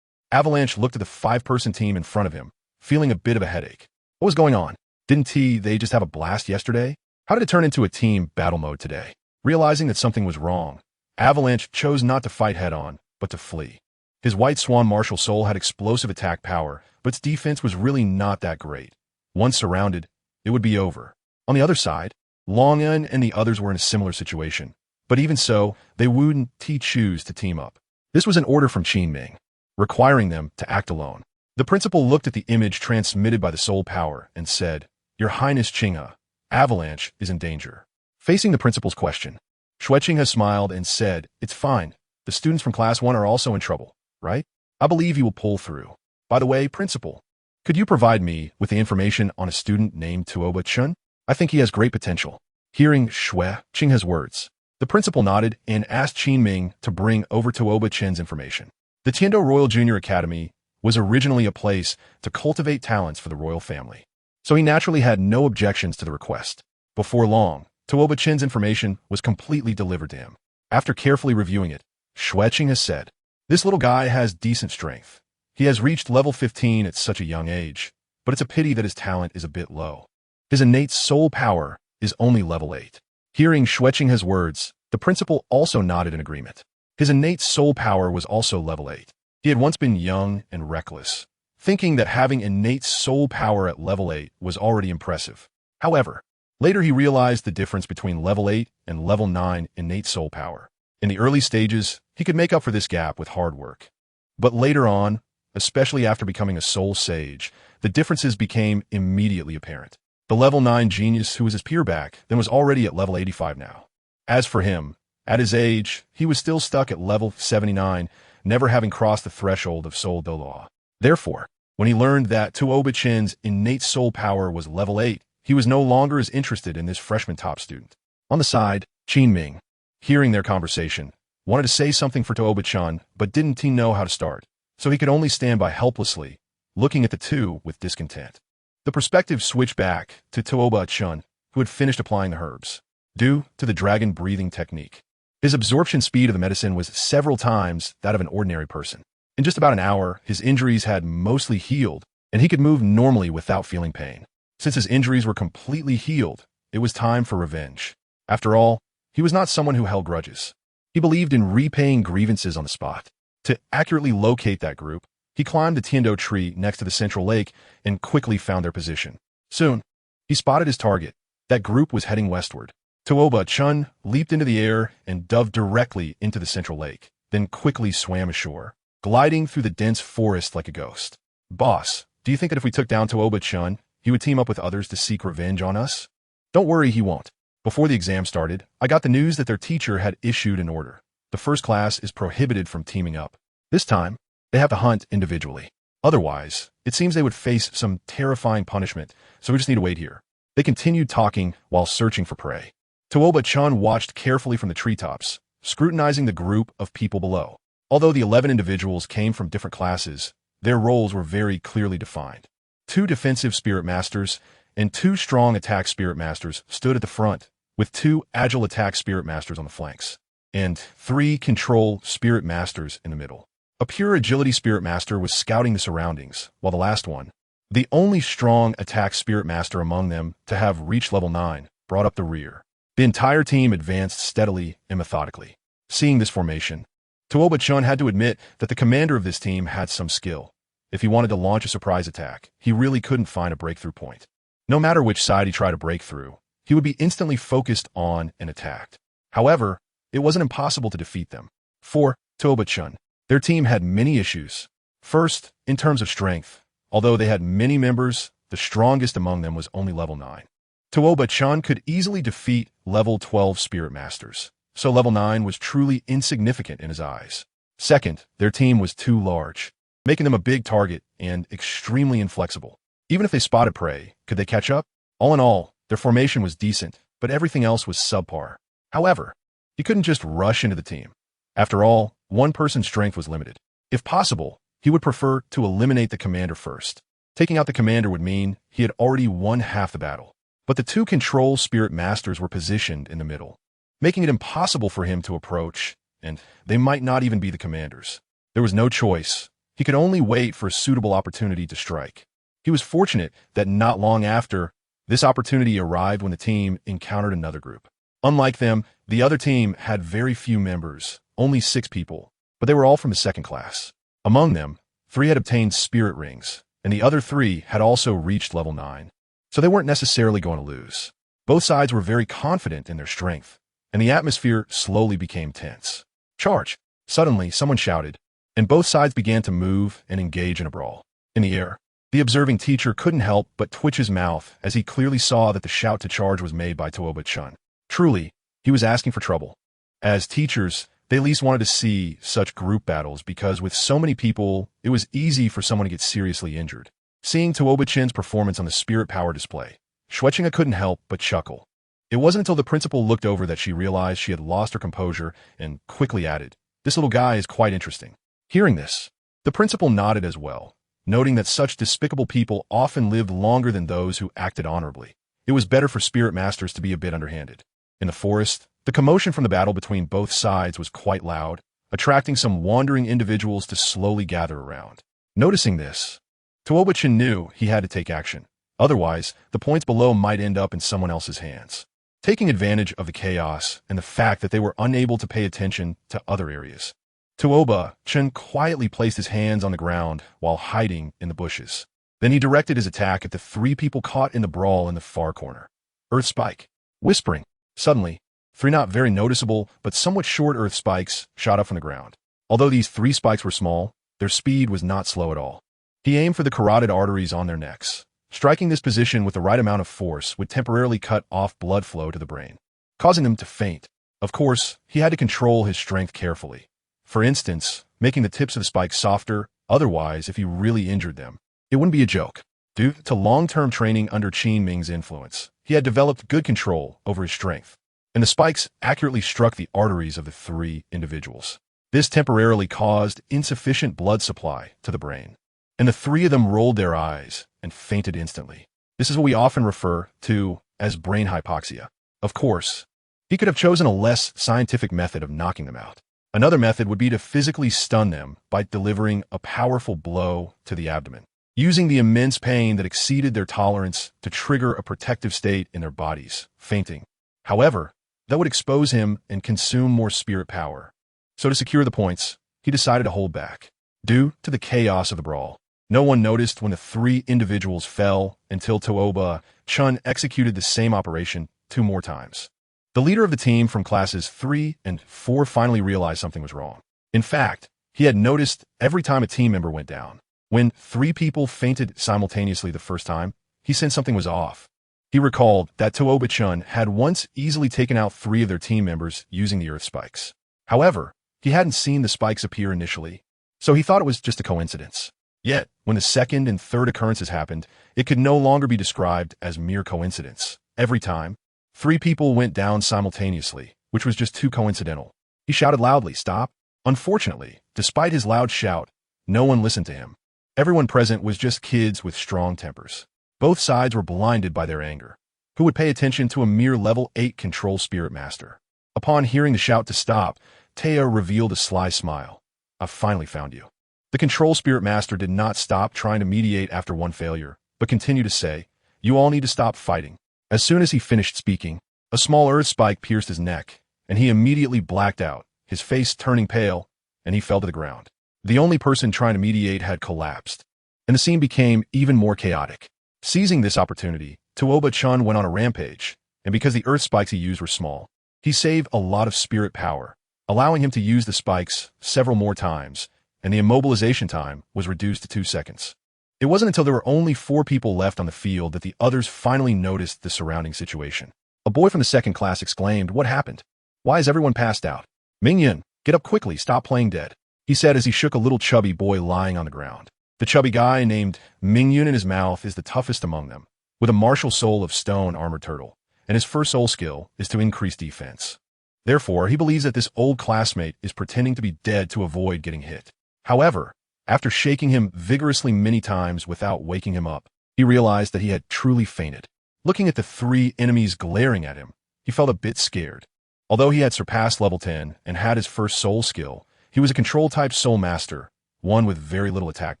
Avalanche looked at the 5-person team in front of him, feeling a bit of a headache. What was going on? Didn't they just have a blast yesterday? How did it turn into a team battle mode today? Realizing that something was wrong, Avalanche chose not to fight head-on, but to flee. His White Swan martial soul had explosive attack power, but its defense was really not that great. Once surrounded, it would be over. On the other side, Longun and the others were in a similar situation, but even so, they wouldn't choose to team up. This was an order from Qin Ming, requiring them to act alone. The principal looked at the image transmitted by the soul power and said, "Your Highness Qinghe, Avalanche is in danger." Facing the principal's question, Xueqing has smiled and said, "It's fine. The students from Class 1 are also in trouble, right? I believe you will pull through. By the way, Principal, could you provide me with the information on a student named Tuoba Chen? I think he has great potential." Hearing Xueqing's words, the principal nodded and asked Qin Ming to bring over Tuoba Chen's information. The Tiando Royal Junior Academy was originally a place to cultivate talents for the royal family, so he naturally had no objections to the request. Before long, Tuoba Chen's information was completely delivered to him. After carefully reviewing it, Xueqing has said, "This little guy has decent strength. He has reached level 15 at such a young age, but it's a pity that his talent is a bit low. His innate soul power is only level 8. Hearing Xueqing's words, the principal also nodded in agreement. His innate soul power was also level 8. He had once been young and reckless, thinking that having innate soul power at level 8 was already impressive. However, later he realized the difference between level 8 and level 9 innate soul power. In the early stages, he could make up for this gap with hard work. But later on, especially after becoming a soul sage, the differences became immediately apparent. The level 9 genius who was his peer back then was already at level 85 now. As for him, at his age, he was still stuck at level 79, never having crossed the threshold of soul Douluo. Therefore, when he learned that Tuoba Chen's innate soul power was level 8, he was no longer as interested in this freshman top student. On the side, Qin Ming, hearing their conversation, wanted to say something for Tuoba Chen, but didn't know how to start, so he could only stand by helplessly, looking at the two with discontent. The perspective switched back to Tuoba Chen, who had finished applying the herbs. Due to the dragon breathing technique, his absorption speed of the medicine was several times that of an ordinary person. In just about an hour, his injuries had mostly healed, and he could move normally without feeling pain. Since his injuries were completely healed, it was time for revenge. After all, he was not someone who held grudges. He believed in repaying grievances on the spot. To accurately locate that group, he climbed the tiando tree next to the central lake and quickly found their position. Soon, he spotted his target. That group was heading westward. Tuoba Chen leaped into the air and dove directly into the central lake, then quickly swam ashore, gliding through the dense forest like a ghost. "Boss, do you think that if we took down Tuoba Chen, he would team up with others to seek revenge on us?" "Don't worry, he won't. Before the exam started, I got the news that their teacher had issued an order. The first class is prohibited from teaming up. This time, they have to hunt individually. Otherwise, it seems they would face some terrifying punishment, so we just need to wait here." They continued talking while searching for prey. Tuoba Chen watched carefully from the treetops, scrutinizing the group of people below. Although the 11 individuals came from different classes, their roles were very clearly defined. 2 defensive spirit masters and 2 strong attack spirit masters stood at the front, with 2 agile attack spirit masters on the flanks, and 3 control spirit masters in the middle. A pure agility spirit master was scouting the surroundings, while the last one, the only strong attack spirit master among them to have reached level 9, brought up the rear. The entire team advanced steadily and methodically. Seeing this formation, Tuoba Chen had to admit that the commander of this team had some skill. If he wanted to launch a surprise attack, he really couldn't find a breakthrough point. No matter which side he tried to break through, he would be instantly focused on and attacked. However, it wasn't impossible to defeat them. For Tuoba Chen, their team had many issues. First, in terms of strength, although they had many members, the strongest among them was only level 9. Tuoba Chen could easily defeat level 12 spirit masters, so level 9 was truly insignificant in his eyes. Second, their team was too large, making them a big target and extremely inflexible. Even if they spotted prey, could they catch up? All in all, their formation was decent, but everything else was subpar. However, he couldn't just rush into the team. After all, one person's strength was limited. If possible, he would prefer to eliminate the commander first. Taking out the commander would mean he had already won half the battle. But the 2 control spirit masters were positioned in the middle, making it impossible for him to approach, and they might not even be the commanders. There was no choice. He could only wait for a suitable opportunity to strike. He was fortunate that not long after, this opportunity arrived when the team encountered another group. Unlike them, the other team had very few members, only 6 people, but they were all from the second class. Among them, 3 had obtained spirit rings, and the other 3 had also reached level 9. So they weren't necessarily going to lose. Both sides were very confident in their strength, and the atmosphere slowly became tense. "Charge!" Suddenly, someone shouted, and both sides began to move and engage in a brawl. In the air, the observing teacher couldn't help but twitch his mouth as he clearly saw that the shout to charge was made by Tuoba Chen. Truly, he was asking for trouble. As teachers, they at least wanted to see such group battles because with so many people, it was easy for someone to get seriously injured. Seeing Tuoba Chen's performance on the spirit power display, Xuechinga couldn't help but chuckle. It wasn't until the principal looked over that she realized she had lost her composure and quickly added, "This little guy is quite interesting." Hearing this, the principal nodded as well, noting that such despicable people often lived longer than those who acted honorably. It was better for spirit masters to be a bit underhanded. In the forest, the commotion from the battle between both sides was quite loud, attracting some wandering individuals to slowly gather around. Noticing this, Tuoba Chen knew he had to take action. Otherwise, the points below might end up in someone else's hands. Taking advantage of the chaos and the fact that they were unable to pay attention to other areas, Tuoba Chen quietly placed his hands on the ground while hiding in the bushes. Then he directed his attack at the three people caught in the brawl in the far corner. Earth Spike. Whispering. Suddenly, three not very noticeable but somewhat short earth spikes shot up from the ground. Although these three spikes were small, their speed was not slow at all. He aimed for the carotid arteries on their necks. Striking this position with the right amount of force would temporarily cut off blood flow to the brain, causing them to faint. Of course, he had to control his strength carefully. For instance, making the tips of the spikes softer, otherwise, if he really injured them, it wouldn't be a joke. Due to long-term training under Qin Ming's influence, he had developed good control over his strength, and the spikes accurately struck the arteries of the three individuals. This temporarily caused insufficient blood supply to the brain, and the three of them rolled their eyes and fainted instantly. This is what we often refer to as brain hypoxia. Of course, he could have chosen a less scientific method of knocking them out. Another method would be to physically stun them by delivering a powerful blow to the abdomen, using the immense pain that exceeded their tolerance to trigger a protective state in their bodies, fainting. However, that would expose him and consume more spirit power. So to secure the points, he decided to hold back. Due to the chaos of the brawl, no one noticed when the three individuals fell until Tuoba Chen executed the same operation 2 more times. The leader of the team from classes 3 and 4 finally realized something was wrong. In fact, he had noticed every time a team member went down. When 3 people fainted simultaneously the first time, he sensed something was off. He recalled that Tuoba Chen had once easily taken out 3 of their team members using the earth spikes. However, he hadn't seen the spikes appear initially, so he thought it was just a coincidence. Yet, when the second and third occurrences happened, it could no longer be described as mere coincidence. Every time, 3 people went down simultaneously, which was just too coincidental. He shouted loudly, "Stop!" Unfortunately, despite his loud shout, no one listened to him. Everyone present was just kids with strong tempers. Both sides were blinded by their anger. Who would pay attention to a mere level 8 control spirit master? Upon hearing the shout to stop, Taya revealed a sly smile. "I've finally found you." The control spirit master did not stop trying to mediate after one failure, but continued to say, "You all need to stop fighting." As soon as he finished speaking, a small earth spike pierced his neck, and he immediately blacked out, his face turning pale, and he fell to the ground. The only person trying to mediate had collapsed, and the scene became even more chaotic. Seizing this opportunity, Tuoba Chen went on a rampage, and because the earth spikes he used were small, he saved a lot of spirit power, allowing him to use the spikes several more times, and the immobilization time was reduced to 2 seconds. It wasn't until there were only 4 people left on the field that the others finally noticed the surrounding situation. A boy from the second class exclaimed, "What happened? Why is everyone passed out?" "Mingyun, get up quickly, stop playing dead," he said as he shook a little chubby boy lying on the ground. The chubby guy named Mingyun in his mouth is the toughest among them, with a martial soul of stone armored turtle, and his first soul skill is to increase defense. Therefore, he believes that this old classmate is pretending to be dead to avoid getting hit. However, after shaking him vigorously many times without waking him up, he realized that he had truly fainted. Looking at the 3 enemies glaring at him, he felt a bit scared. Although he had surpassed level 10 and had his first soul skill, he was a control-type soul master, one with very little attack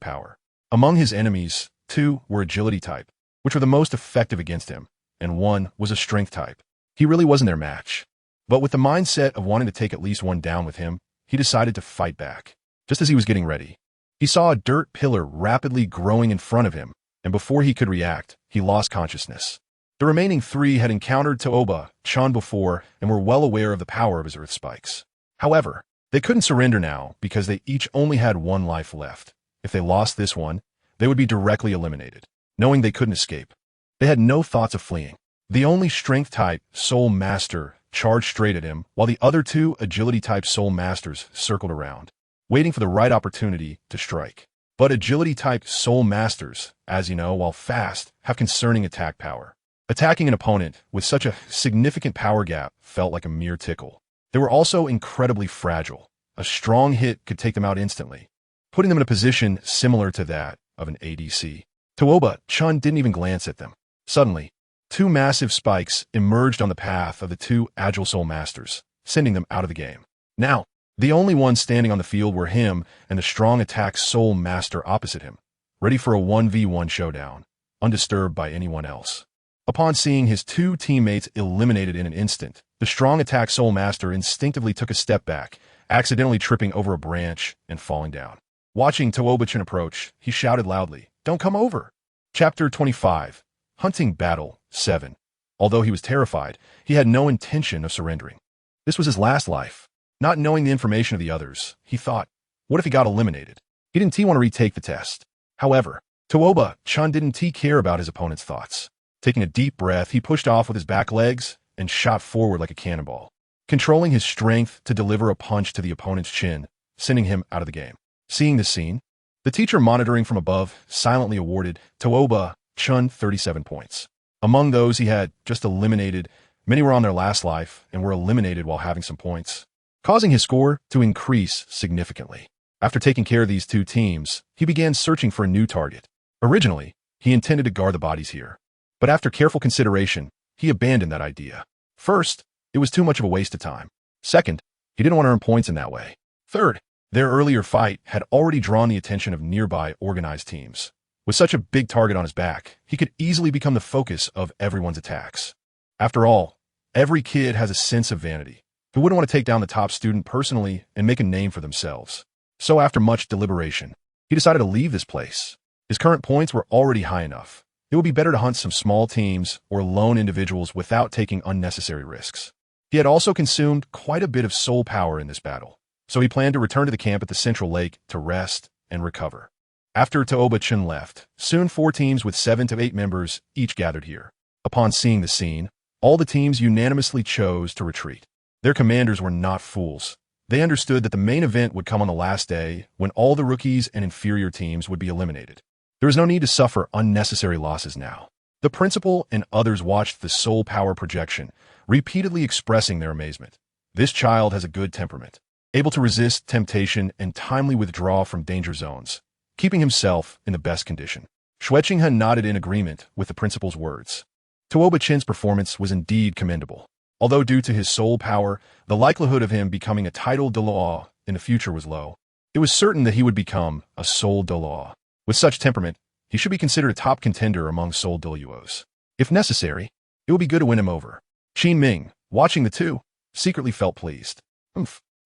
power. Among his enemies, 2 were agility type, which were the most effective against him, and 1 was a strength type. He really wasn't their match. But with the mindset of wanting to take at least one down with him, he decided to fight back. Just as he was getting ready, he saw a dirt pillar rapidly growing in front of him, and before he could react, he lost consciousness. The remaining 3 had encountered Tuoba Chen before and were well aware of the power of his earth spikes. However, they couldn't surrender now because they each only had 1 life left. If they lost this one, they would be directly eliminated. Knowing they couldn't escape, they had no thoughts of fleeing. The only strength-type soul master charged straight at him, while the other two agility-type soul masters circled around, waiting for the right opportunity to strike. But agility-type soul masters, as you know, while fast, have concerning attack power. Attacking an opponent with such a significant power gap felt like a mere tickle. They were also incredibly fragile. A strong hit could take them out instantly, putting them in a position similar to that of an ADC. Tuoba, Chen didn't even glance at them. Suddenly, two massive spikes emerged on the path of the two agile soul masters, sending them out of the game. Now, the only ones standing on the field were him and the strong attack soul master opposite him, ready for a 1v1 showdown, undisturbed by anyone else. Upon seeing his two teammates eliminated in an instant, the strong attack soul master instinctively took a step back, accidentally tripping over a branch and falling down. Watching Tuoba Chen approach, he shouted loudly, "Don't come over!" Chapter 25. Hunting Battle 7. Although he was terrified, he had no intention of surrendering. This was his last life. Not knowing the information of the others, he thought, what if he got eliminated? He didn't want to retake the test. However, Tuoba Chen didn't care about his opponent's thoughts. Taking a deep breath, he pushed off with his back legs and shot forward like a cannonball, controlling his strength to deliver a punch to the opponent's chin, sending him out of the game. Seeing this scene, the teacher monitoring from above silently awarded Tuoba Chen 37 points. Among those he had just eliminated, many were on their last life and were eliminated while having some points, causing his score to increase significantly. After taking care of these two teams, he began searching for a new target. Originally, he intended to guard the bodies here, but after careful consideration, he abandoned that idea. First, it was too much of a waste of time. Second, he didn't want to earn points in that way. Third, their earlier fight had already drawn the attention of nearby organized teams. With such a big target on his back, he could easily become the focus of everyone's attacks. After all, every kid has a sense of vanity. Who wouldn't want to take down the top student personally and make a name for themselves? So after much deliberation, he decided to leave this place. His current points were already high enough. It would be better to hunt some small teams or lone individuals without taking unnecessary risks. He had also consumed quite a bit of soul power in this battle, so he planned to return to the camp at the central lake to rest and recover. After Tuoba Chen left, soon 4 teams with 7 to 8 members each gathered here. Upon seeing the scene, all the teams unanimously chose to retreat. Their commanders were not fools. They understood that the main event would come on the last day when all the rookies and inferior teams would be eliminated. There was no need to suffer unnecessary losses now. The principal and others watched the soul power projection, repeatedly expressing their amazement. This child has a good temperament, able to resist temptation and timely withdraw from danger zones, keeping himself in the best condition. Shueqinghe nodded in agreement with the principal's words. Tuoba Chen's performance was indeed commendable. Although due to his soul power, the likelihood of him becoming a title Douluo in the future was low, it was certain that he would become a soul Douluo. With such temperament, he should be considered a top contender among soul Douluos. If necessary, it would be good to win him over. Qin Ming, watching the two, secretly felt pleased.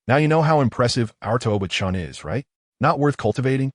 Now you know how impressive our Tuoba Chen is, right? Not worth cultivating?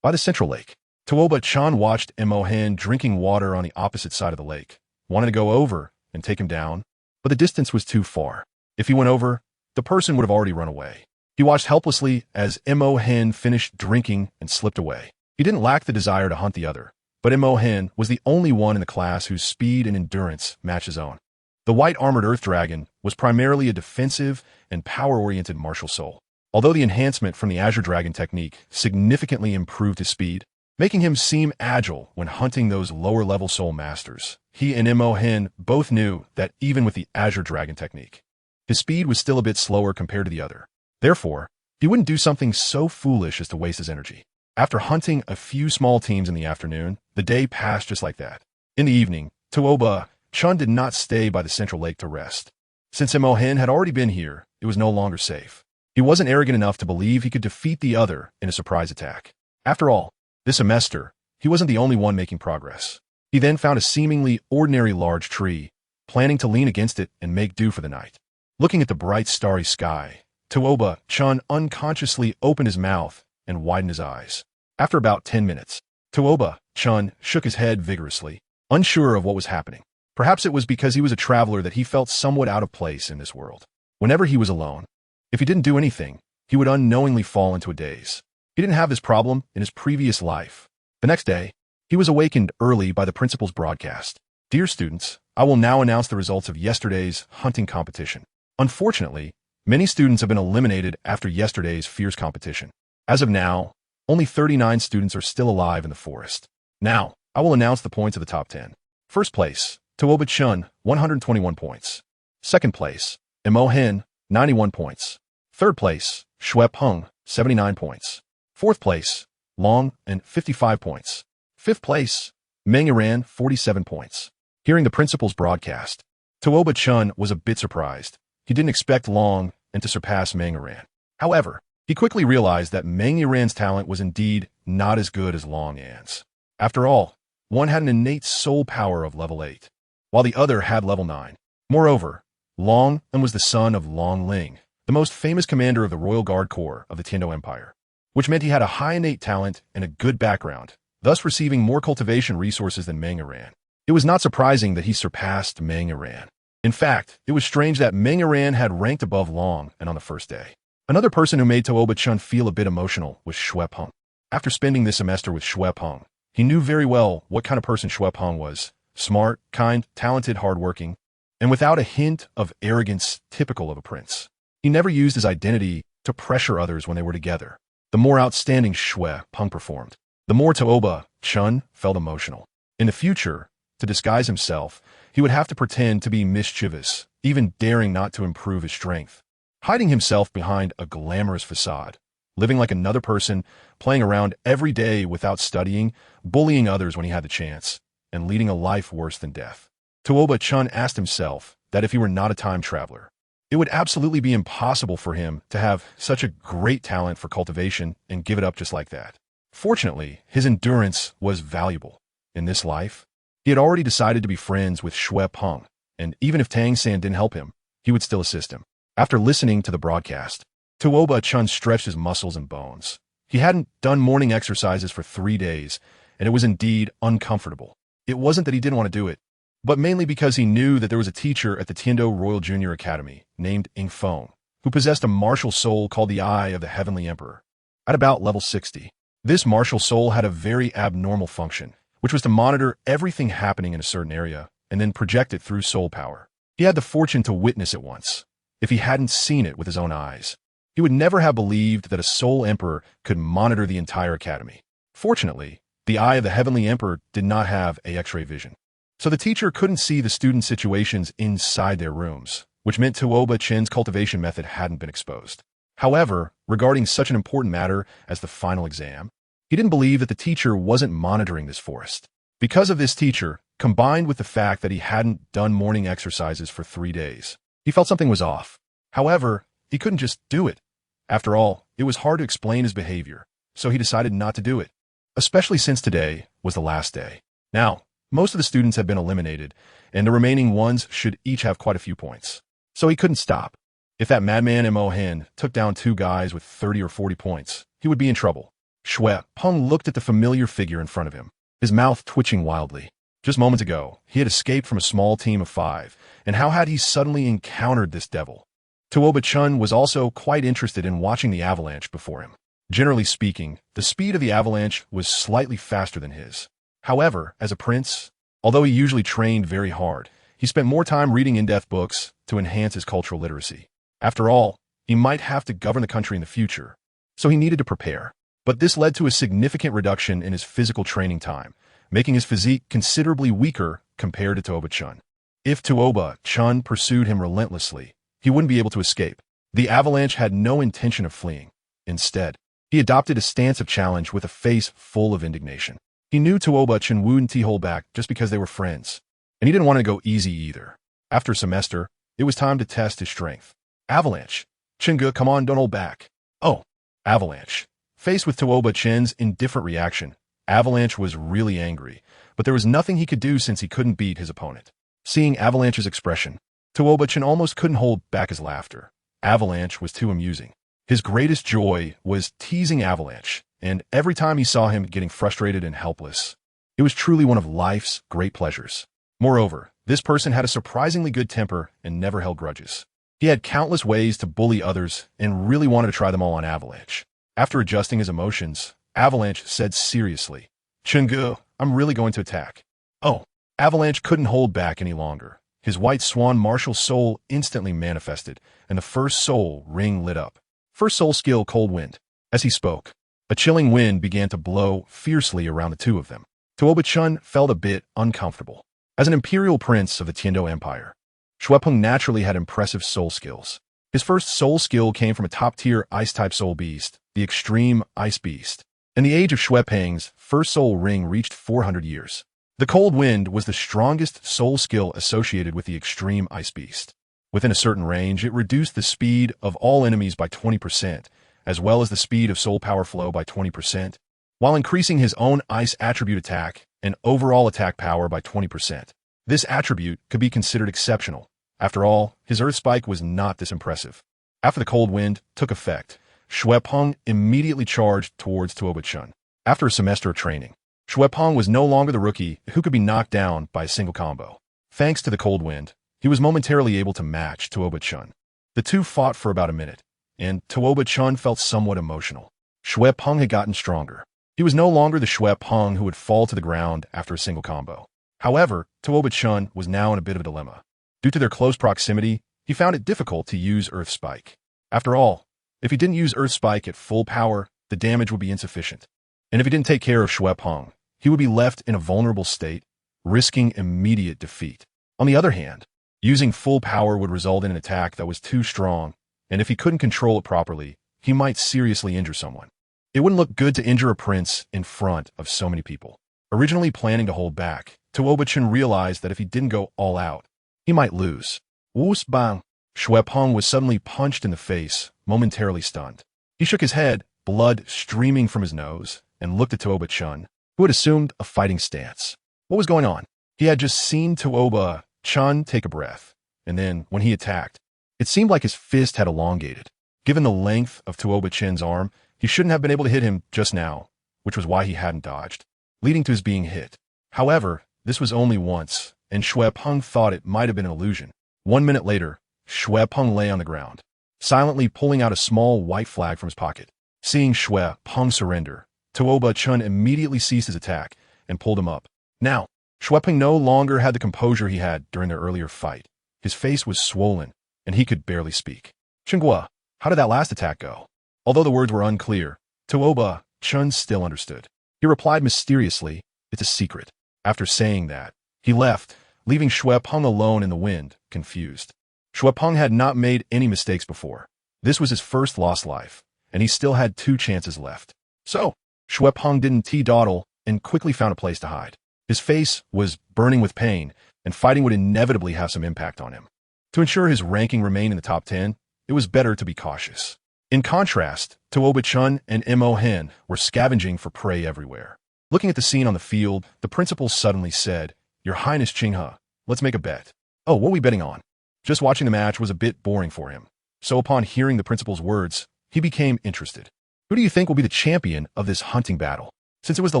By the central lake, Tuoba Chen watched Mo Hen drinking water on the opposite side of the lake, wanted to go over and take him down, but the distance was too far. If he went over, the person would have already run away. He watched helplessly as Mo Hen finished drinking and slipped away. He didn't lack the desire to hunt the other, but Mo Hen was the only one in the class whose speed and endurance matched his own. The white armored earth dragon was primarily a defensive and power-oriented martial soul. Although the enhancement from the Azure Dragon technique significantly improved his speed, making him seem agile when hunting those lower-level soul masters, he and Mo Hen both knew that even with the Azure Dragon technique, his speed was still a bit slower compared to the other. Therefore, he wouldn't do something so foolish as to waste his energy. After hunting a few small teams in the afternoon, the day passed just like that. In the evening, Tuoba Chen did not stay by the central lake to rest. Since Mo Hen had already been here, it was no longer safe. He wasn't arrogant enough to believe he could defeat the other in a surprise attack. After all, this semester, he wasn't the only one making progress. He then found a seemingly ordinary large tree, planning to lean against it and make do for the night. Looking at the bright starry sky, Tuoba Chen unconsciously opened his mouth and widened his eyes. After about 10 minutes, Tuoba Chen shook his head vigorously, unsure of what was happening. Perhaps it was because he was a traveler that he felt somewhat out of place in this world. Whenever he was alone, if he didn't do anything, he would unknowingly fall into a daze. He didn't have this problem in his previous life. The next day, he was awakened early by the principal's broadcast. "Dear students, I will now announce the results of yesterday's hunting competition. Unfortunately, many students have been eliminated after yesterday's fierce competition. As of now, only 39 students are still alive in the forest. Now, I will announce the points of the top 10. First place, Tuoba Chen, 121 points. Second place, Mo Hin, 91 points. Third place, Shui Peng, 79 points. Fourth place, Long, and 55 points. Fifth place, Meng Iran, 47 points. Hearing the principal's broadcast, Tuoba Chen was a bit surprised. He didn't expect Long and to surpass Meng Iran. However, he quickly realized that Meng Iran's talent was indeed not as good as Long An's. After all, one had an innate soul power of level 8, while the other had level 9. Moreover, Long An was the son of Long Ling, the most famous commander of the Royal Guard Corps of the Tiando Empire, which meant he had a high innate talent and a good background, thus receiving more cultivation resources than Meng Iran. It was not surprising that he surpassed Meng Iran. In fact, it was strange that Meng Iran had ranked above Long An on the first day. Another person who made Tuoba Chen feel a bit emotional was Shui Peng. After spending this semester with Shui Peng, he knew very well what kind of person Shui Peng was: smart, kind, talented, hardworking, and without a hint of arrogance typical of a prince. He never used his identity to pressure others when they were together. The more outstanding Shui Peng performed, the more Tuoba Chen felt emotional. In the future, to disguise himself, he would have to pretend to be mischievous, even daring not to improve his strength, hiding himself behind a glamorous facade, living like another person, playing around every day without studying, bullying others when he had the chance, and leading a life worse than death. Tuoba Chen asked himself that if he were not a time traveler, it would absolutely be impossible for him to have such a great talent for cultivation and give it up just like that. Fortunately, his endurance was valuable. In this life, he had already decided to be friends with Shui Peng, and even if Tang San didn't help him, he would still assist him. After listening to the broadcast, Tuoba Chen stretched his muscles and bones. He hadn't done morning exercises for 3 days, and it was indeed uncomfortable. It wasn't that he didn't want to do it, but mainly because he knew that there was a teacher at the Tiando Royal Junior Academy named Ing Feng, who possessed a martial soul called the Eye of the Heavenly Emperor. At about level 60, this martial soul had a very abnormal function, which was to monitor everything happening in a certain area and then project it through soul power. He had the fortune to witness it once. If he hadn't seen it with his own eyes, he would never have believed that a soul emperor could monitor the entire academy. Fortunately, the Eye of the Heavenly Emperor did not have a X-ray vision, so the teacher couldn't see the student situations inside their rooms, which meant Tuoba Chen's cultivation method hadn't been exposed. However, regarding such an important matter as the final exam, he didn't believe that the teacher wasn't monitoring this forest. Because of this teacher, combined with the fact that he hadn't done morning exercises for 3 days, he felt something was off. However, he couldn't just do it. After all, it was hard to explain his behavior, so he decided not to do it, especially since today was the last day. Now, most of the students had been eliminated, and the remaining ones should each have quite a few points. So he couldn't stop. If that madman Mo Hin took down 2 guys with 30 or 40 points, he would be in trouble. Shui Peng looked at the familiar figure in front of him, his mouth twitching wildly. Just moments ago, he had escaped from a small team of 5, and how had he suddenly encountered this devil? Tuoba Chen was also quite interested in watching the avalanche before him. Generally speaking, the speed of the avalanche was slightly faster than his. However, as a prince, although he usually trained very hard, he spent more time reading in-depth books to enhance his cultural literacy. After all, he might have to govern the country in the future, so he needed to prepare. But this led to a significant reduction in his physical training time, making his physique considerably weaker compared to Tuoba Chen. If Tuoba Chen pursued him relentlessly, he wouldn't be able to escape. The avalanche had no intention of fleeing. Instead, he adopted a stance of challenge with a face full of indignation. He knew Tuoba Chen wouldn't hold back just because they were friends, and he didn't want to go easy either. After a semester, it was time to test his strength. Avalanche. Chengu, come on, don't hold back. Oh, Avalanche. Faced with Tuoba Chen's indifferent reaction, Avalanche was really angry, but there was nothing he could do since he couldn't beat his opponent. Seeing Avalanche's expression, Tuoba Chen almost couldn't hold back his laughter. Avalanche was too amusing. His greatest joy was teasing Avalanche, and every time he saw him getting frustrated and helpless, it was truly one of life's great pleasures. Moreover, this person had a surprisingly good temper and never held grudges. He had countless ways to bully others and really wanted to try them all on Avalanche. After adjusting his emotions, Avalanche said seriously, "Chengu, I'm really going to attack." "Oh." Avalanche couldn't hold back any longer. His white swan martial soul instantly manifested, and the first soul ring lit up. First soul skill, Cold Wind. As he spoke, a chilling wind began to blow fiercely around the two of them. Tuoba Chen felt a bit uncomfortable. As an imperial prince of the Tiando Empire, Xuepeng naturally had impressive soul skills. His first soul skill came from a top-tier ice-type soul beast, the Extreme Ice Beast. In the age of Xuepeng's first soul ring reached 400 years. The Cold Wind was the strongest soul skill associated with the Extreme Ice Beast. Within a certain range, it reduced the speed of all enemies by 20%, as well as the speed of soul power flow by 20%, while increasing his own ice attribute attack and overall attack power by 20%. This attribute could be considered exceptional. After all, his Earth Spike was not this impressive. After the Cold Wind took effect, Xuepeng immediately charged towards Tuoba Chen. After a semester of training, Xuepeng was no longer the rookie who could be knocked down by a single combo. Thanks to the Cold Wind, he was momentarily able to match Tuoba Chen. The two fought for about a minute, and Tuoba Chen felt somewhat emotional. Xuepeng had gotten stronger. He was no longer the Xuepeng who would fall to the ground after a single combo. However, Tuoba Chen was now in a bit of a dilemma. Due to their close proximity, he found it difficult to use Earth Spike. After all, if he didn't use Earth Spike at full power, the damage would be insufficient. And if he didn't take care of Xuepeng, he would be left in a vulnerable state, risking immediate defeat. On the other hand, using full power would result in an attack that was too strong, and if he couldn't control it properly, he might seriously injure someone. It wouldn't look good to injure a prince in front of so many people. Originally planning to hold back, Tuoba Chen realized that if he didn't go all out, he might lose. Woos bang! Xuepeng was suddenly punched in the face, momentarily stunned. He shook his head, blood streaming from his nose, and looked at Tuoba Chen, who had assumed a fighting stance. What was going on? He had just seen Tuoba Chen take a breath, and then, when he attacked, it seemed like his fist had elongated. Given the length of Tuoba Chen's arm, he shouldn't have been able to hit him just now, which was why he hadn't dodged, leading to his being hit. However, this was only once, and Xuepeng thought it might have been an illusion. 1 minute later, Xuepeng lay on the ground, silently pulling out a small white flag from his pocket. Seeing Xuepeng surrender, Tuoba Chen immediately ceased his attack and pulled him up. Now, Xuepeng no longer had the composure he had during their earlier fight. His face was swollen, and he could barely speak. Chenghua, how did that last attack go? Although the words were unclear, Tuoba Chen still understood. He replied mysteriously, "It's a secret." After saying that, he left, leaving Xuepeng alone in the wind, confused. Xuepeng had not made any mistakes before. This was his first lost life, and he still had 2 chances left. So, Xuepeng didn't dawdle and quickly found a place to hide. His face was burning with pain, and fighting would inevitably have some impact on him. To ensure his ranking remained in the top 10, it was better to be cautious. In contrast, Tuoba Chen and Mo Hen were scavenging for prey everywhere. Looking at the scene on the field, the principal suddenly said, "Your Highness Qinghe, let's make a bet." "Oh, what are we betting on?" Just watching the match was a bit boring for him. So upon hearing the principal's words, he became interested. "Who do you think will be the champion of this hunting battle?" Since it was the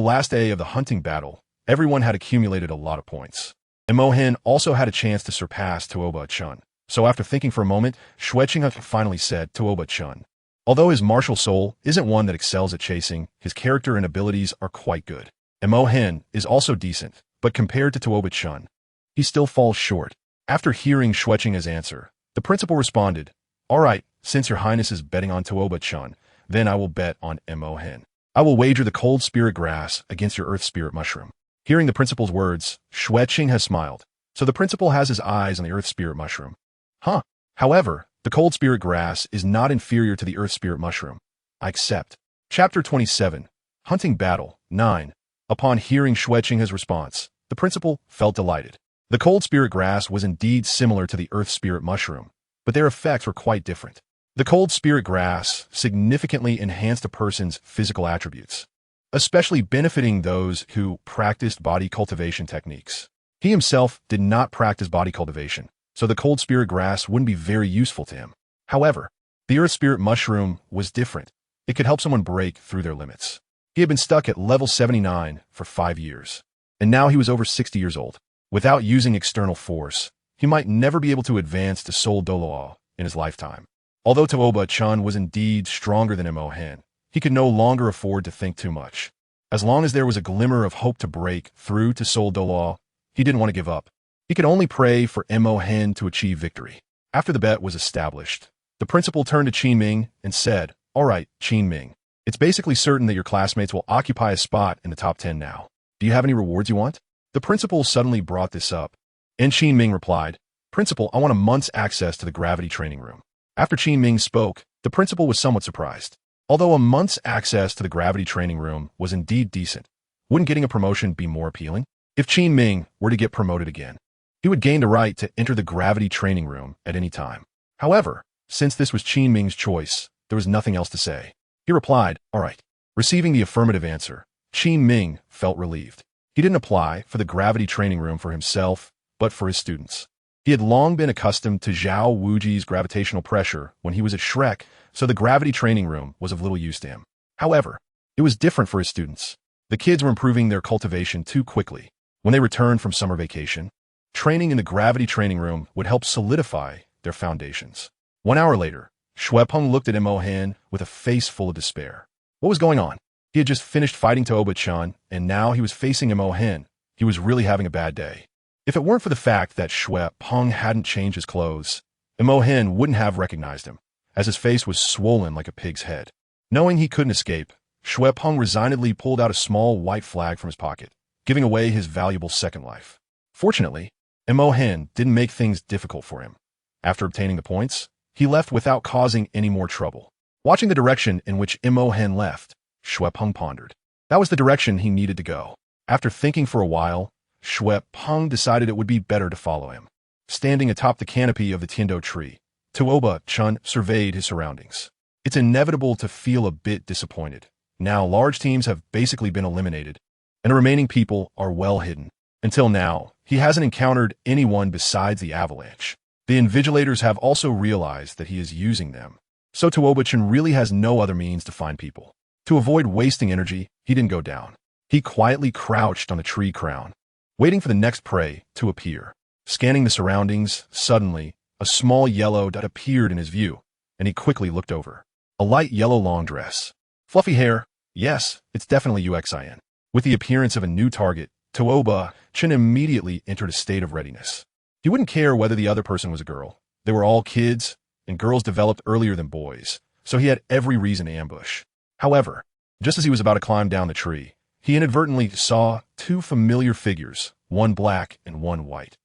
last day of the hunting battle, everyone had accumulated a lot of points. And Mo Hen also had a chance to surpass Tuoba Chen. So after thinking for a moment, Qinghe finally said, "Tuoba Chen." Although his martial soul isn't one that excels at chasing, his character and abilities are quite good. And Mo Hen is also decent, but compared to Tuoba Chen, he still falls short. After hearing Qinghe's answer, the principal responded, "All right, since your highness is betting on Tuoba Chen, then I will bet on Mo Hen. I will wager the cold spirit grass against your earth spirit mushroom." Hearing the principal's words, Qinghe smiled. So the principal has his eyes on the earth spirit mushroom. Huh. However, the cold spirit grass is not inferior to the earth spirit mushroom. I accept. Chapter 27, Hunting Battle, 9. Upon hearing Qinghe's response, the principal felt delighted. The cold spirit grass was indeed similar to the earth spirit mushroom, but their effects were quite different. The cold spirit grass significantly enhanced a person's physical attributes, especially benefiting those who practiced body cultivation techniques. He himself did not practice body cultivation, so the cold spirit grass wouldn't be very useful to him. However, the earth spirit mushroom was different. It could help someone break through their limits. He had been stuck at level 79 for 5 years, and now he was over 60 years old. Without using external force, he might never be able to advance to Soul Douluo in his lifetime. Although Tuoba Chen was indeed stronger than Mo Hen, he could no longer afford to think too much. As long as there was a glimmer of hope to break through to Soul Douluo, he didn't want to give up. He could only pray for Mo Hen to achieve victory. After the bet was established, the principal turned to Qin Ming and said, "All right, Qin Ming. It's basically certain that your classmates will occupy a spot in the top 10 now. Do you have any rewards you want?" The principal suddenly brought this up, and Qin Ming replied, "Principal, I want a month's access to the gravity training room." After Qin Ming spoke, the principal was somewhat surprised. Although a month's access to the gravity training room was indeed decent, wouldn't getting a promotion be more appealing? If Qin Ming were to get promoted again, he would gain the right to enter the gravity training room at any time. However, since this was Qin Ming's choice, there was nothing else to say. He replied, "All right." Receiving the affirmative answer, Qin Ming felt relieved. He didn't apply for the gravity training room for himself, but for his students. He had long been accustomed to Zhao Wuji's gravitational pressure when he was at Shrek, so the gravity training room was of little use to him. However, it was different for his students. The kids were improving their cultivation too quickly. When they returned from summer vacation, training in the gravity training room would help solidify their foundations. 1 hour later, Xuepeng looked at Mo Hen with a face full of despair. What was going on? He had just finished fighting Tuoba, and now he was facing Mo Hen. He was really having a bad day. If it weren't for the fact that Xuepeng hadn't changed his clothes, Mo Hen wouldn't have recognized him, as his face was swollen like a pig's head. Knowing he couldn't escape, Xuepeng resignedly pulled out a small white flag from his pocket, giving away his valuable second life. Fortunately, Mo Hen didn't make things difficult for him. After obtaining the points, he left without causing any more trouble. Watching the direction in which Mo Hen left, Xuepeng pondered. That was the direction he needed to go. After thinking for a while, Xuepeng decided it would be better to follow him. Standing atop the canopy of the Tiando tree, Tuoba surveyed his surroundings. It's inevitable to feel a bit disappointed. Now large teams have basically been eliminated, and the remaining people are well hidden. Until now, he hasn't encountered anyone besides the avalanche. The invigilators have also realized that he is using them, so Tuoba really has no other means to find people. To avoid wasting energy, he didn't go down. He quietly crouched on the tree crown, waiting for the next prey to appear. Scanning the surroundings, suddenly, a small yellow dot appeared in his view, and he quickly looked over. A light yellow long dress. Fluffy hair. Yes, it's definitely UXIN. With the appearance of a new target, Tuoba immediately entered a state of readiness. He wouldn't care whether the other person was a girl. They were all kids, and girls developed earlier than boys, so he had every reason to ambush. However, just as he was about to climb down the tree, he inadvertently saw two familiar figures, one black and one white.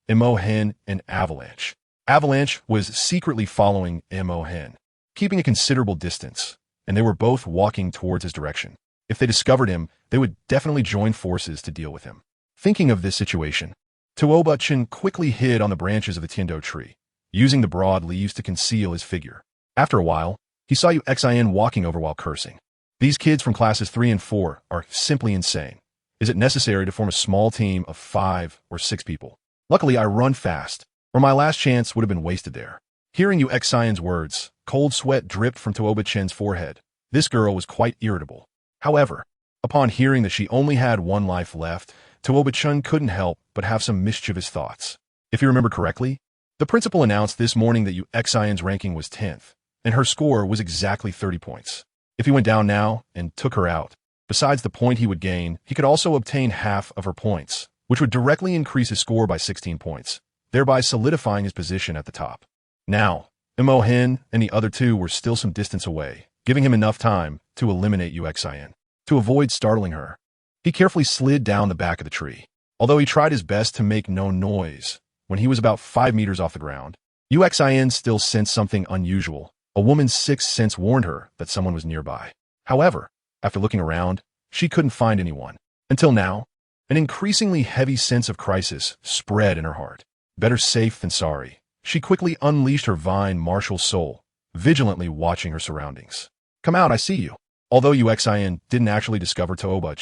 Mo Hen and Avalanche. Avalanche was secretly following Mo Hen, keeping a considerable distance, and they were both walking towards his direction. If they discovered him, they would definitely join forces to deal with him. Thinking of this situation, Tuoba quickly hid on the branches of the Tiando tree, using the broad leaves to conceal his figure. After a while, he saw UXIN walking over while cursing. These kids from classes 3 and 4 are simply insane. Is it necessary to form a small team of 5 or 6 people? Luckily, I run fast, or my last chance would have been wasted there. Hearing UXIN's words, cold sweat dripped from Tuoba forehead. This girl was quite irritable. However, upon hearing that she only had 1 life left, Tuoba couldn't help but have some mischievous thoughts. If you remember correctly, the principal announced this morning that UXIN's ranking was 10th, and her score was exactly 30 points. If he went down now and took her out, besides the point he would gain, he could also obtain half of her points, which would directly increase his score by 16 points, thereby solidifying his position at the top. Now, Mo Hen and the other 2 were still some distance away, giving him enough time to eliminate UXIN. To avoid startling her, he carefully slid down the back of the tree. Although he tried his best to make no noise, when he was about 5 meters off the ground, UXIN still sensed something unusual. A woman's sixth sense warned her that someone was nearby. However, after looking around, she couldn't find anyone. Until now, an increasingly heavy sense of crisis spread in her heart. Better safe than sorry. She quickly unleashed her vine martial soul, vigilantly watching her surroundings. "Come out, I see you." Although UXIN didn't actually discover Tuoba,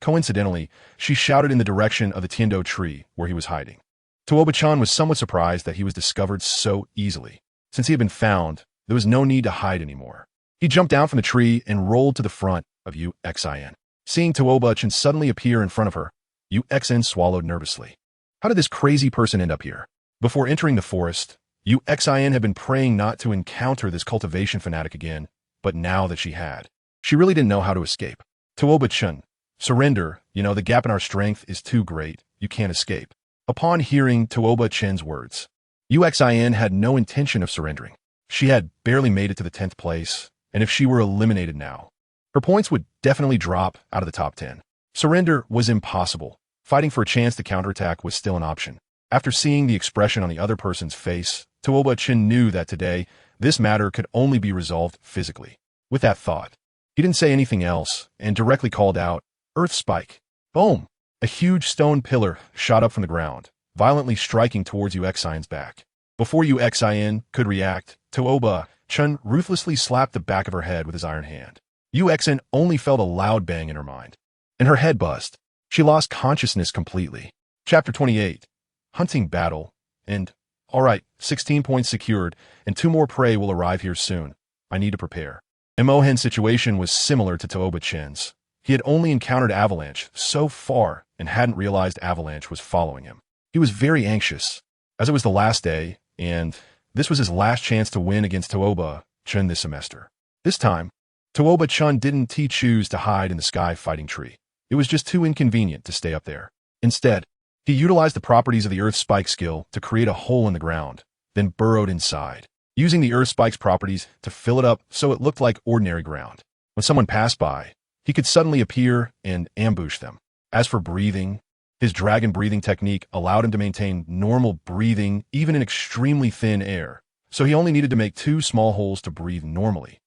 coincidentally, she shouted in the direction of the Tiando tree where he was hiding. Tuoba was somewhat surprised that he was discovered so easily. Since he had been found, there was no need to hide anymore. He jumped down from the tree and rolled to the front of UXIN. Seeing Tuoba suddenly appear in front of her, UXIN swallowed nervously. How did this crazy person end up here? Before entering the forest, UXIN had been praying not to encounter this cultivation fanatic again, but now that she had, she really didn't know how to escape. Tuoba Surrender, the gap in our strength is too great. You can't escape. Upon hearing Tuoba Chen's words, Uxin had no intention of surrendering. She had barely made it to the 10th place, and if she were eliminated now, her points would definitely drop out of the top 10. Surrender was impossible. Fighting for a chance to counterattack was still an option. After seeing the expression on the other person's face, Tuoba Chen knew that today, this matter could only be resolved physically. With that thought, he didn't say anything else and directly called out, Earth Spike. Boom! A huge stone pillar shot up from the ground, violently striking towards Uxin's back. Before Uxin could react, Tuoba Chen ruthlessly slapped the back of her head with his iron hand. Uxin only felt a loud bang in her mind, and her head buzzed. She lost consciousness completely. Chapter 28. Hunting Battle. And, alright, 16 points secured, and 2 more prey will arrive here soon. I need to prepare. Imohen's situation was similar to Tuoba Chen's. He had only encountered Avalanche so far and hadn't realized Avalanche was following him. He was very anxious, as it was the last day, and this was his last chance to win against Tuoba Chen this semester. This time, Tuoba Chen didn't choose to hide in the sky fighting tree. It was just too inconvenient to stay up there. Instead, he utilized the properties of the Earth Spike skill to create a hole in the ground, then burrowed inside, using the Earth Spike's properties to fill it up so it looked like ordinary ground. When someone passed by, he could suddenly appear and ambush them. As for breathing, his dragon breathing technique allowed him to maintain normal breathing even in extremely thin air, so he only needed to make 2 small holes to breathe normally.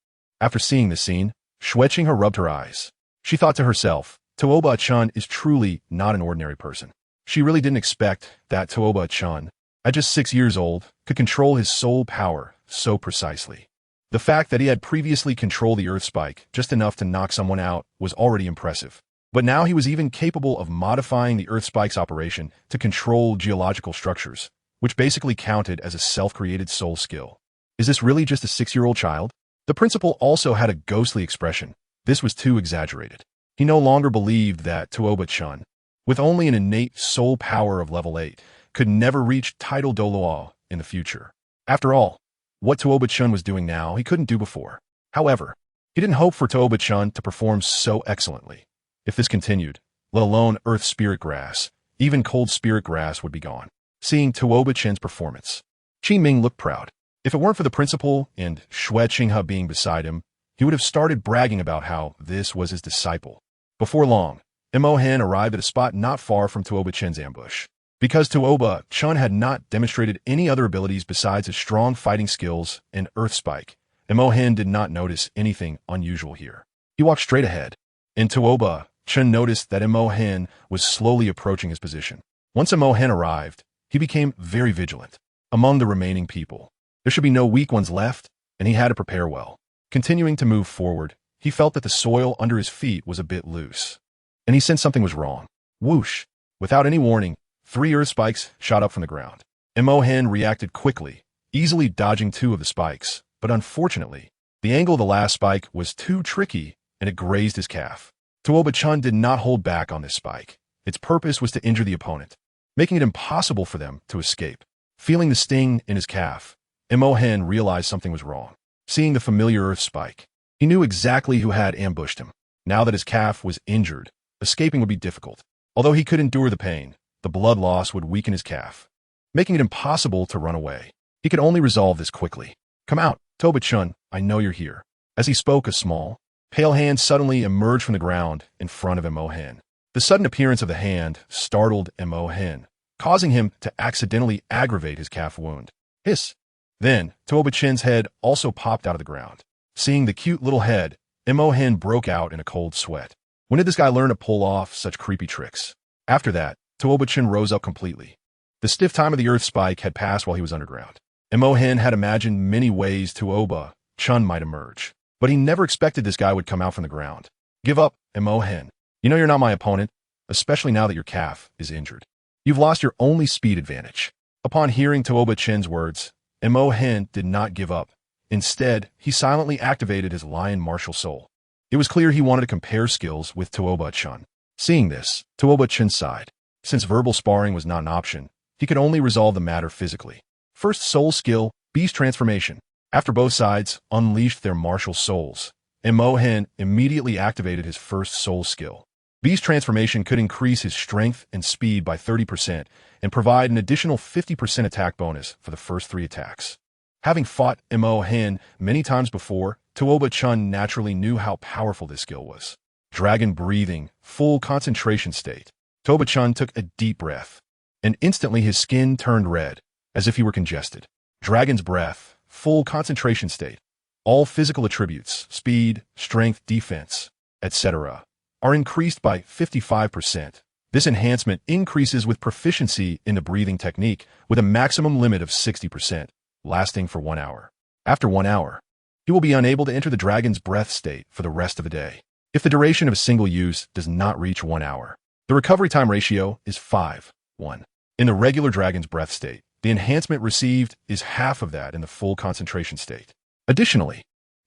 After seeing this scene, Xueqing rubbed her eyes. She thought to herself, Tuoba Chen is truly not an ordinary person. She really didn't expect that Tuoba Chen, at just 6 years old, could control his soul power so precisely. The fact that he had previously controlled the Earth Spike just enough to knock someone out was already impressive. But now he was even capable of modifying the Earth Spike's operation to control geological structures, which basically counted as a self-created soul skill. Is this really just a 6-year-old child? The principal also had a ghostly expression. This was too exaggerated. He no longer believed that Tuoba Chen, with only an innate soul power of level 8, could never reach title Douluo in the future. After all, what Tuoba Chen was doing now, he couldn't do before. However, he didn't hope for Tuoba Chen to perform so excellently. If this continued, let alone Earth Spirit Grass, even Cold Spirit Grass would be gone. Seeing Tuoba Chen's performance, Qi Ming looked proud. If it weren't for the principal and Xueqing being beside him, he would have started bragging about how this was his disciple. Before long, Imohen arrived at a spot not far from Tuoba Chen's ambush. Because Tuoba Chen had not demonstrated any other abilities besides his strong fighting skills and Earth Spike, Imohen did not notice anything unusual here. He walked straight ahead, and Tuoba Chen noticed that Imohen was slowly approaching his position. Once Imohen arrived, he became very vigilant. Among the remaining people, there should be no weak ones left, and he had to prepare well. Continuing to move forward, he felt that the soil under his feet was a bit loose, and he sensed something was wrong. Whoosh! Without any warning, 3 Earth Spikes shot up from the ground. Imohen reacted quickly, easily dodging 2 of the spikes, but unfortunately, the angle of the last spike was too tricky, and it grazed his calf. Tuoba Chen did not hold back on this spike. Its purpose was to injure the opponent, making it impossible for them to escape. Feeling the sting in his calf, Imohen realized something was wrong. Seeing the familiar Earth Spike, he knew exactly who had ambushed him. Now that his calf was injured, escaping would be difficult. Although he could endure the pain, the blood loss would weaken his calf, making it impossible to run away. He could only resolve this quickly. Come out, Tuoba Chen, I know you're here. As he spoke, a small, pale hand suddenly emerged from the ground in front of Imohen. The sudden appearance of the hand startled Imohen, causing him to accidentally aggravate his calf wound. Hiss! Then, Tuoba Chen's head also popped out of the ground. Seeing the cute little head, Imohen broke out in a cold sweat. When did this guy learn to pull off such creepy tricks? After that, Tuoba Chen rose up completely. The stiff time of the Earth Spike had passed while he was underground. Imohen had imagined many ways Tuoba Chen might emerge, but he never expected this guy would come out from the ground. Give up, Imohen. You know you're not my opponent, especially now that your calf is injured. You've lost your only speed advantage. Upon hearing Tuoba Chen's words, Imohen did not give up. Instead, he silently activated his lion martial soul. It was clear he wanted to compare skills with Tuoba Chen. Seeing this, Tuoba Chen sighed. Since verbal sparring was not an option, he could only resolve the matter physically. First soul skill, Beast Transformation. After both sides unleashed their martial souls, Imohen immediately activated his first soul skill. Beast transformation could increase his strength and speed by 30% and provide an additional 50% attack bonus for the first 3 attacks. Having fought Mo Hen many times before, Tuoba Chen naturally knew how powerful this skill was. Dragon breathing, full concentration state. Tuoba Chen took a deep breath, and instantly his skin turned red, as if he were congested. Dragon's breath, full concentration state. All physical attributes, speed, strength, defense, etc., are increased by 55%. This enhancement increases with proficiency in the breathing technique with a maximum limit of 60%, lasting for 1 hour. After 1 hour, he will be unable to enter the dragon's breath state for the rest of the day. If the duration of a single use does not reach 1 hour, the recovery time ratio is 5:1. In the regular dragon's breath state, the enhancement received is half of that in the full concentration state. Additionally,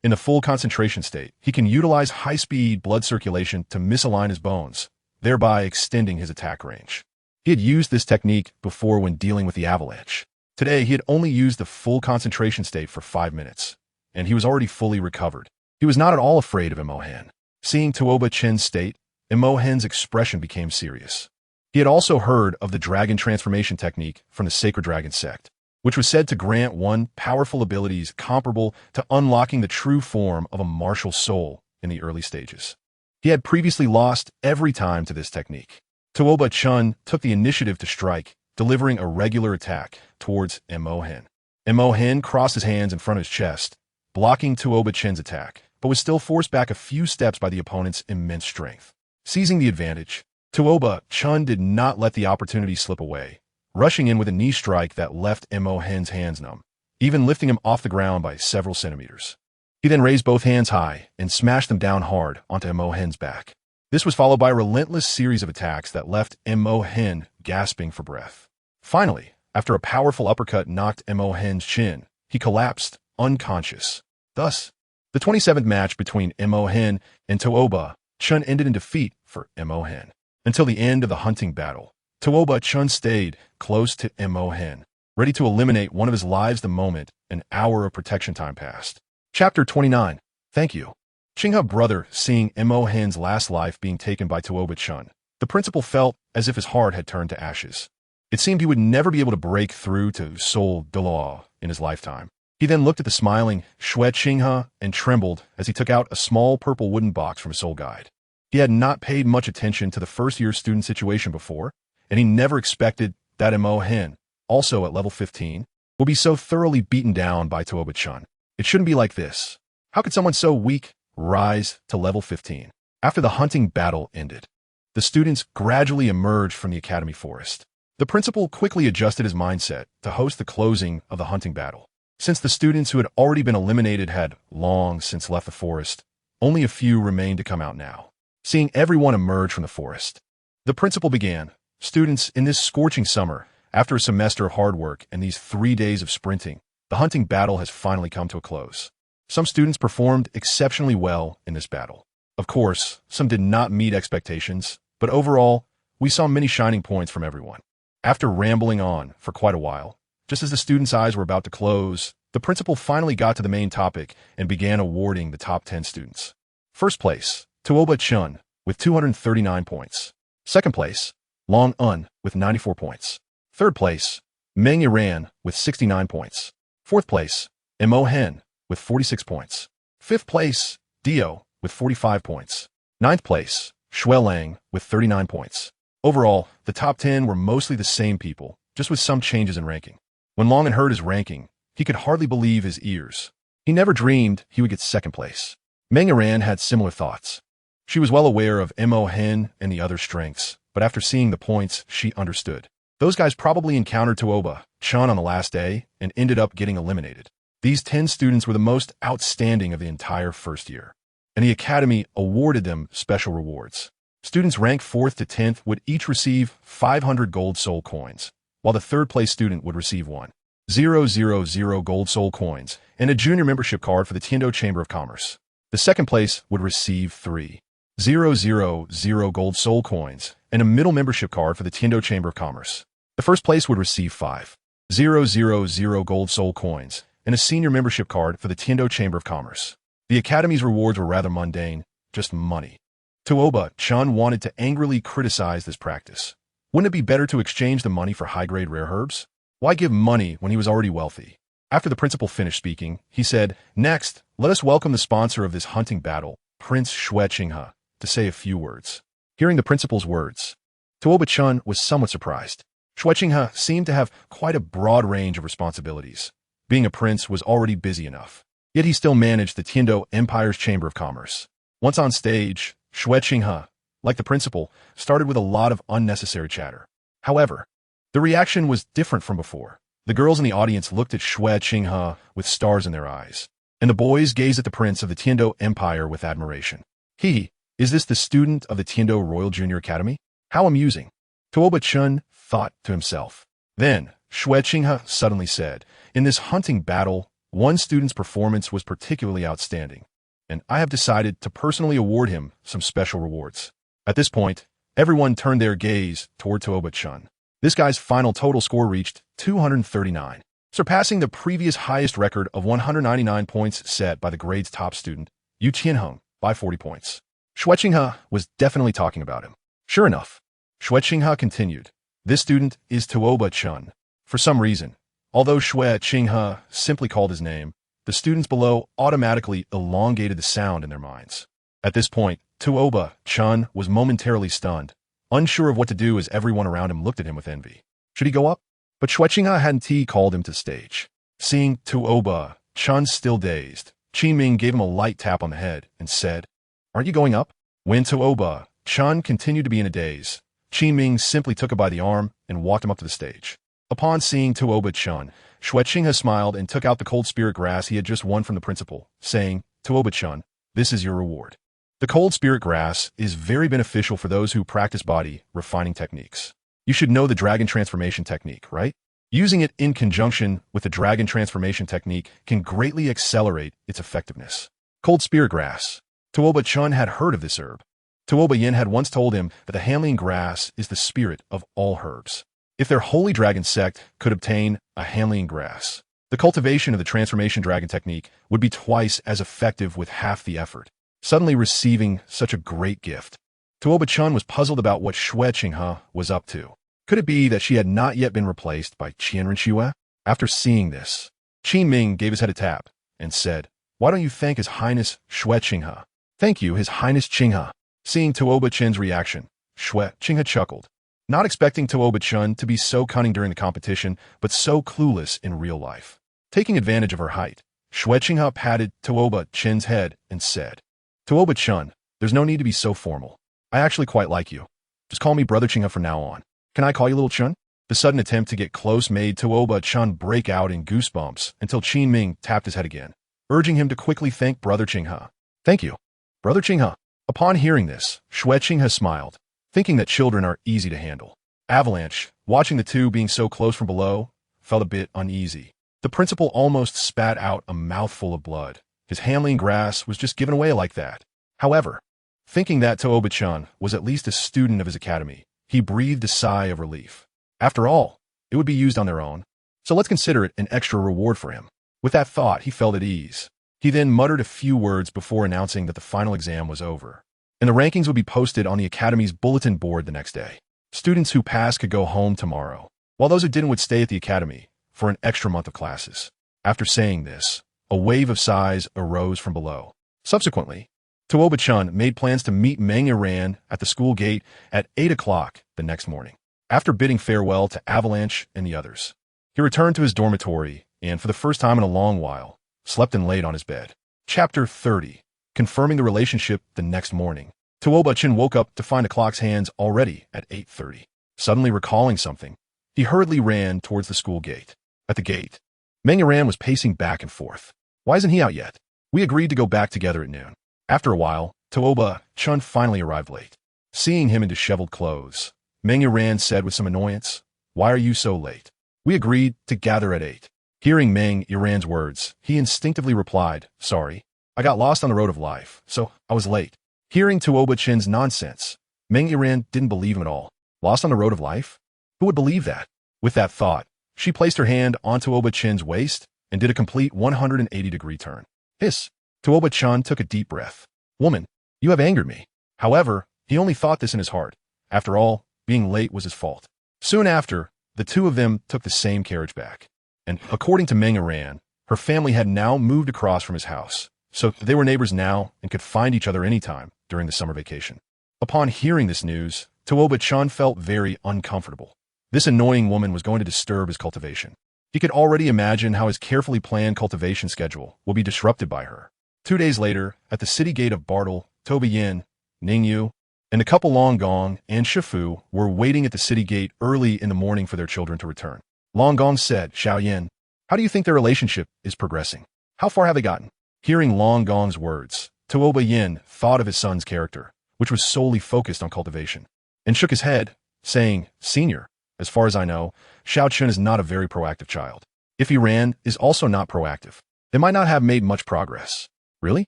in the full concentration state, he can utilize high-speed blood circulation to misalign his bones, thereby extending his attack range. He had used this technique before when dealing with the avalanche. Today, he had only used the full concentration state for 5 minutes, and he was already fully recovered. He was not at all afraid of Mo Hen. Seeing Tuoba Chen's state, Mo Hen's expression became serious. He had also heard of the dragon transformation technique from the Sacred Dragon Sect, which was said to grant one powerful abilities comparable to unlocking the true form of a martial soul in the early stages. He had previously lost every time to this technique. Tuoba Chen took the initiative to strike, delivering a regular attack towards Mo Hen. Mo Hen crossed his hands in front of his chest, blocking Tuoba Chen's attack, but was still forced back a few steps by the opponent's immense strength. Seizing the advantage, Tuoba Chen did not let the opportunity slip away, rushing in with a knee strike that left Mo Hen's hands numb, even lifting him off the ground by several centimeters. He then raised both hands high and smashed them down hard onto Mo Hen's back. This was followed by a relentless series of attacks that left Mo Hen gasping for breath. Finally, after a powerful uppercut knocked Mo Hen's chin, he collapsed, unconscious. Thus, the 27th match between Mo Hen and Tuoba Chen ended in defeat for Mo Hen. Until the end of the hunting battle, Tuoba Chen stayed close to Mo Hen, ready to eliminate one of his lives the moment an hour of protection time passed. Chapter 29. Thank you. Qinghe brother seeing Mo Hen's last life being taken by Tuoba Chen, the principal felt as if his heart had turned to ashes. It seemed he would never be able to break through to Soul Douluo in his lifetime. He then looked at the smiling Shui Qinghe and trembled as he took out a small purple wooden box from his soul guide. He had not paid much attention to the first-year student situation before, and he never expected that Mo Hen, also at level 15, will be so thoroughly beaten down by Tuoba Chen. It shouldn't be like this. How could someone so weak rise to level 15? After the hunting battle ended, the students gradually emerged from the academy forest. The principal quickly adjusted his mindset to host the closing of the hunting battle. Since the students who had already been eliminated had long since left the forest, only a few remained to come out now. Seeing everyone emerge from the forest, the principal began. Students, in this scorching summer, after a semester of hard work and these 3 days of sprinting, the hunting battle has finally come to a close. Some students performed exceptionally well in this battle. Of course, some did not meet expectations, but overall, we saw many shining points from everyone. After rambling on for quite a while, just as the students' eyes were about to close, the principal finally got to the main topic and began awarding the top 10 students. First place, Tuoba Chen with 239 points. Second place, Long Un with 94 points. Third place, Meng Yiran with 69 points. Fourth place, Mo Hen with 46 points. Fifth place, Dio with 45 points. Ninth place, Shui Lang with 39 points. Overall, the top 10 were mostly the same people, just with some changes in ranking. When Long Un heard his ranking, he could hardly believe his ears. He never dreamed he would get second place. Meng Yiran had similar thoughts. She was well aware of Mo Hen and the other strengths, but after seeing the points, she understood. Those guys probably encountered Tuoba Chen on the last day and ended up getting eliminated. These 10 students were the most outstanding of the entire first year, and the academy awarded them special rewards. Students ranked 4th to 10th would each receive 500 gold soul coins, while the third place student would receive 1,000 gold soul coins and a junior membership card for the Tiando Chamber of Commerce. The second place would receive 3,000 gold soul coins and a middle membership card for the Tiando Chamber of Commerce. The first place would receive 5,000 gold soul coins and a senior membership card for the Tiando Chamber of Commerce. The academy's rewards were rather mundane, just money. Tuoba Chen wanted to angrily criticize this practice. Wouldn't it be better to exchange the money for high-grade rare herbs? Why give money when he was already wealthy? After the principal finished speaking, he said, "Next, let us welcome the sponsor of this hunting battle, Prince Xue Qinghe, to say a few words." Hearing the principal's words, Tuoba Chen was somewhat surprised. Xue Qinghe seemed to have quite a broad range of responsibilities. Being a prince was already busy enough. Yet he still managed the Tiando Empire's Chamber of Commerce. Once on stage, Xue Qinghe, like the principal, started with a lot of unnecessary chatter. However, the reaction was different from before. The girls in the audience looked at Xue Qinghe with stars in their eyes, and the boys gazed at the prince of the Tiando Empire with admiration. Is this the student of the Tiando Royal Junior Academy? How amusing. Tuoba Chen thought to himself. Then, Xue Qinghe suddenly said, "In this hunting battle, one student's performance was particularly outstanding, and I have decided to personally award him some special rewards." At this point, everyone turned their gaze toward Tuoba Chen. This guy's final total score reached 239, surpassing the previous highest record of 199 points set by the grade's top student, Yu Qianheng, by 40 points. Xue Qinghe was definitely talking about him. Sure enough, Xue Qinghe continued, "This student is Tuoba Chen." For some reason, although Xue Qinghe simply called his name, the students below automatically elongated the sound in their minds. At this point, Tuoba Chen was momentarily stunned, unsure of what to do as everyone around him looked at him with envy. Should he go up? But Xue Qinghe hadn't called him to the stage. Seeing Tuoba Chen still dazed, Qiming gave him a light tap on the head and said, "Aren't you going up?" When Tuoba Chen continued to be in a daze, Qiming simply took him by the arm and walked him up to the stage. Upon seeing Tuoba Chen, Xue Qinghe smiled and took out the cold spirit grass he had just won from the principal, saying, "Tuoba Chen, this is your reward." The cold spirit grass is very beneficial for those who practice body refining techniques. You should know the dragon transformation technique, right? Using it in conjunction with the dragon transformation technique can greatly accelerate its effectiveness. Cold spirit grass. Tuoba Chen had heard of this herb. Tuoba Yin had once told him that the Hanlian grass is the spirit of all herbs. If their holy dragon sect could obtain a Hanlian grass, the cultivation of the transformation dragon technique would be twice as effective with half the effort. Suddenly receiving such a great gift, Tuoba Chen was puzzled about what Xue Qinghe was up to. Could it be that she had not yet been replaced by Qianren Xue? After seeing this, Qin Ming gave his head a tap and said, "Why don't you thank His Highness Xue Qinghe?" "Thank you, His Highness Qinghe." Seeing Tuoba Chen's reaction, Xue Qinghe chuckled, not expecting Tuoba Chen to be so cunning during the competition, but so clueless in real life. Taking advantage of her height, Xue Qinghe patted Tuoba Chen's head and said, "Tuoba Chen, there's no need to be so formal. I actually quite like you. Just call me Brother Qinghe from now on. Can I call you Little Chen?" The sudden attempt to get close made Tuoba Chen break out in goosebumps until Qin Ming tapped his head again, urging him to quickly thank Brother Qinghe. "Thank you, Brother Qinghe." Upon hearing this, Xue Qinghe smiled, thinking that children are easy to handle. Avalanche, watching the two being so close from below, felt a bit uneasy. The principal almost spat out a mouthful of blood. His Hanlian grass was just given away like that. However, thinking that Tuoba Chen was at least a student of his academy, he breathed a sigh of relief. After all, it would be used on their own, so let's consider it an extra reward for him. With that thought, he felt at ease. He then muttered a few words before announcing that the final exam was over, and the rankings would be posted on the Academy's bulletin board the next day. Students who passed could go home tomorrow, while those who didn't would stay at the Academy for an extra month of classes. After saying this, a wave of sighs arose from below. Subsequently, Tuoba Chen made plans to meet Meng Iran at the school gate at 8 o'clock the next morning. After bidding farewell to Avalanche and the others, he returned to his dormitory and, for the first time in a long while, slept and laid on his bed. Chapter 30. Confirming the relationship the next morning. Tuoba Chen woke up to find the clock's hands already at 8:30. Suddenly recalling something, he hurriedly ran towards the school gate. At the gate, Meng Iran was pacing back and forth. "Why isn't he out yet? We agreed to go back together at noon." After a while, Tuoba Chen finally arrived late. Seeing him in disheveled clothes, Meng Iran said with some annoyance, "Why are you so late? We agreed to gather at 8. Hearing Meng Iran's words, he instinctively replied, "Sorry, I got lost on the road of life, so I was late." Hearing Tuoba Chen's nonsense, Meng Iran didn't believe him at all. Lost on the road of life? Who would believe that? With that thought, she placed her hand on Tuoba Chen's waist and did a complete 180-degree turn. Hiss! Tuoba Chen took a deep breath. "Woman, you have angered me. However, he only thought this in his heart. After all, being late was his fault. Soon after, the two of them took the same carriage back. And according to Meng Iran, her family had now moved across from his house, so they were neighbors now and could find each other anytime during the summer vacation. Upon hearing this news, Tuoba Chen felt very uncomfortable. This annoying woman was going to disturb his cultivation. He could already imagine how his carefully planned cultivation schedule will be disrupted by her. 2 days later, at the city gate of Bartle, Toba Yin, Ningyu, and a couple Long Gong and Shifu were waiting at the city gate early in the morning for their children to return. Long Gong said, Xiao Yin, how do you think their relationship is progressing? How far have they gotten? Hearing Long Gong's words, Tuoba Yin thought of his son's character, which was solely focused on cultivation, and shook his head, saying, Senior, as far as I know, Xiao Chen is not a very proactive child. If Iran is also not proactive, they might not have made much progress. Really?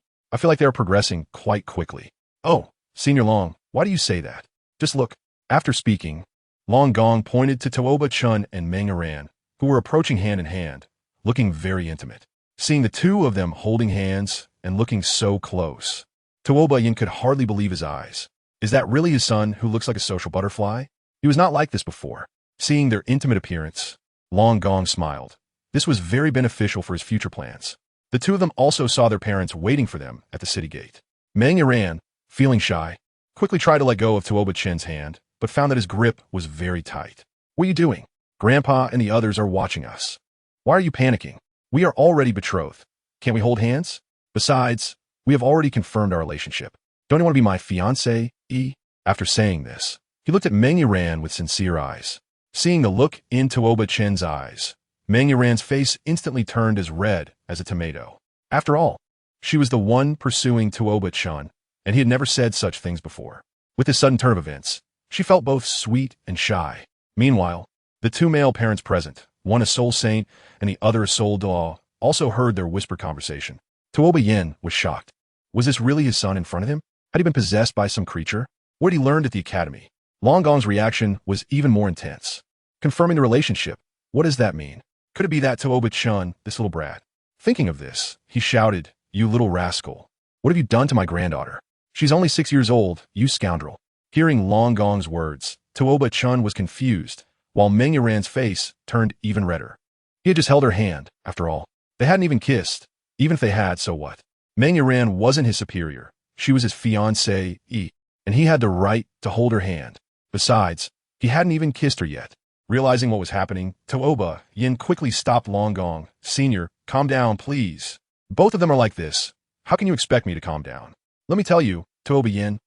I feel like they are progressing quite quickly. Oh, Senior Long, why do you say that? Just look. After speaking, Long Gong pointed to Tuoba Chen and Meng Iran, who were approaching hand in hand, looking very intimate. Seeing the two of them holding hands and looking so close, Tuoba Yin could hardly believe his eyes. Is that really his son who looks like a social butterfly? He was not like this before. Seeing their intimate appearance, Long Gong smiled. This was very beneficial for his future plans. The two of them also saw their parents waiting for them at the city gate. Meng Iran, feeling shy, quickly tried to let go of Tuoba Chen's hand, but found that his grip was very tight. What are you doing? Grandpa and the others are watching us. Why are you panicking? We are already betrothed. Can't we hold hands? Besides, we have already confirmed our relationship. Don't you want to be my fiancé, E? After saying this, he looked at Meng Iran with sincere eyes. Seeing the look in Tuoba Chen's eyes, Meng Iran's face instantly turned as red as a tomato. After all, she was the one pursuing Tuoba Chen, and he had never said such things before. With this sudden turn of events, she felt both sweet and shy. Meanwhile, the two male parents present, one a soul saint and the other a soul Douluo, also heard their whispered conversation. Tuoba Yin was shocked. Was this really his son in front of him? Had he been possessed by some creature? What had he learned at the academy? Long Gong's reaction was even more intense. Confirming the relationship, what does that mean? Could it be that Tuoba Chen, this little brat? Thinking of this, he shouted, You little rascal. What have you done to my granddaughter? She's only 6 years old, you scoundrel. Hearing Long Gong's words, Tuoba Chen was confused, while Meng Iran's face turned even redder. He had just held her hand, after all. They hadn't even kissed. Even if they had, so what? Meng Iran wasn't his superior. She was his fiancée, E, and he had the right to hold her hand. Besides, he hadn't even kissed her yet. Realizing what was happening, Tuoba Yin quickly stopped Long Gong. Senior, calm down, please. Both of them are like this. How can you expect me to calm down? Let me tell you, Tuoba Yin,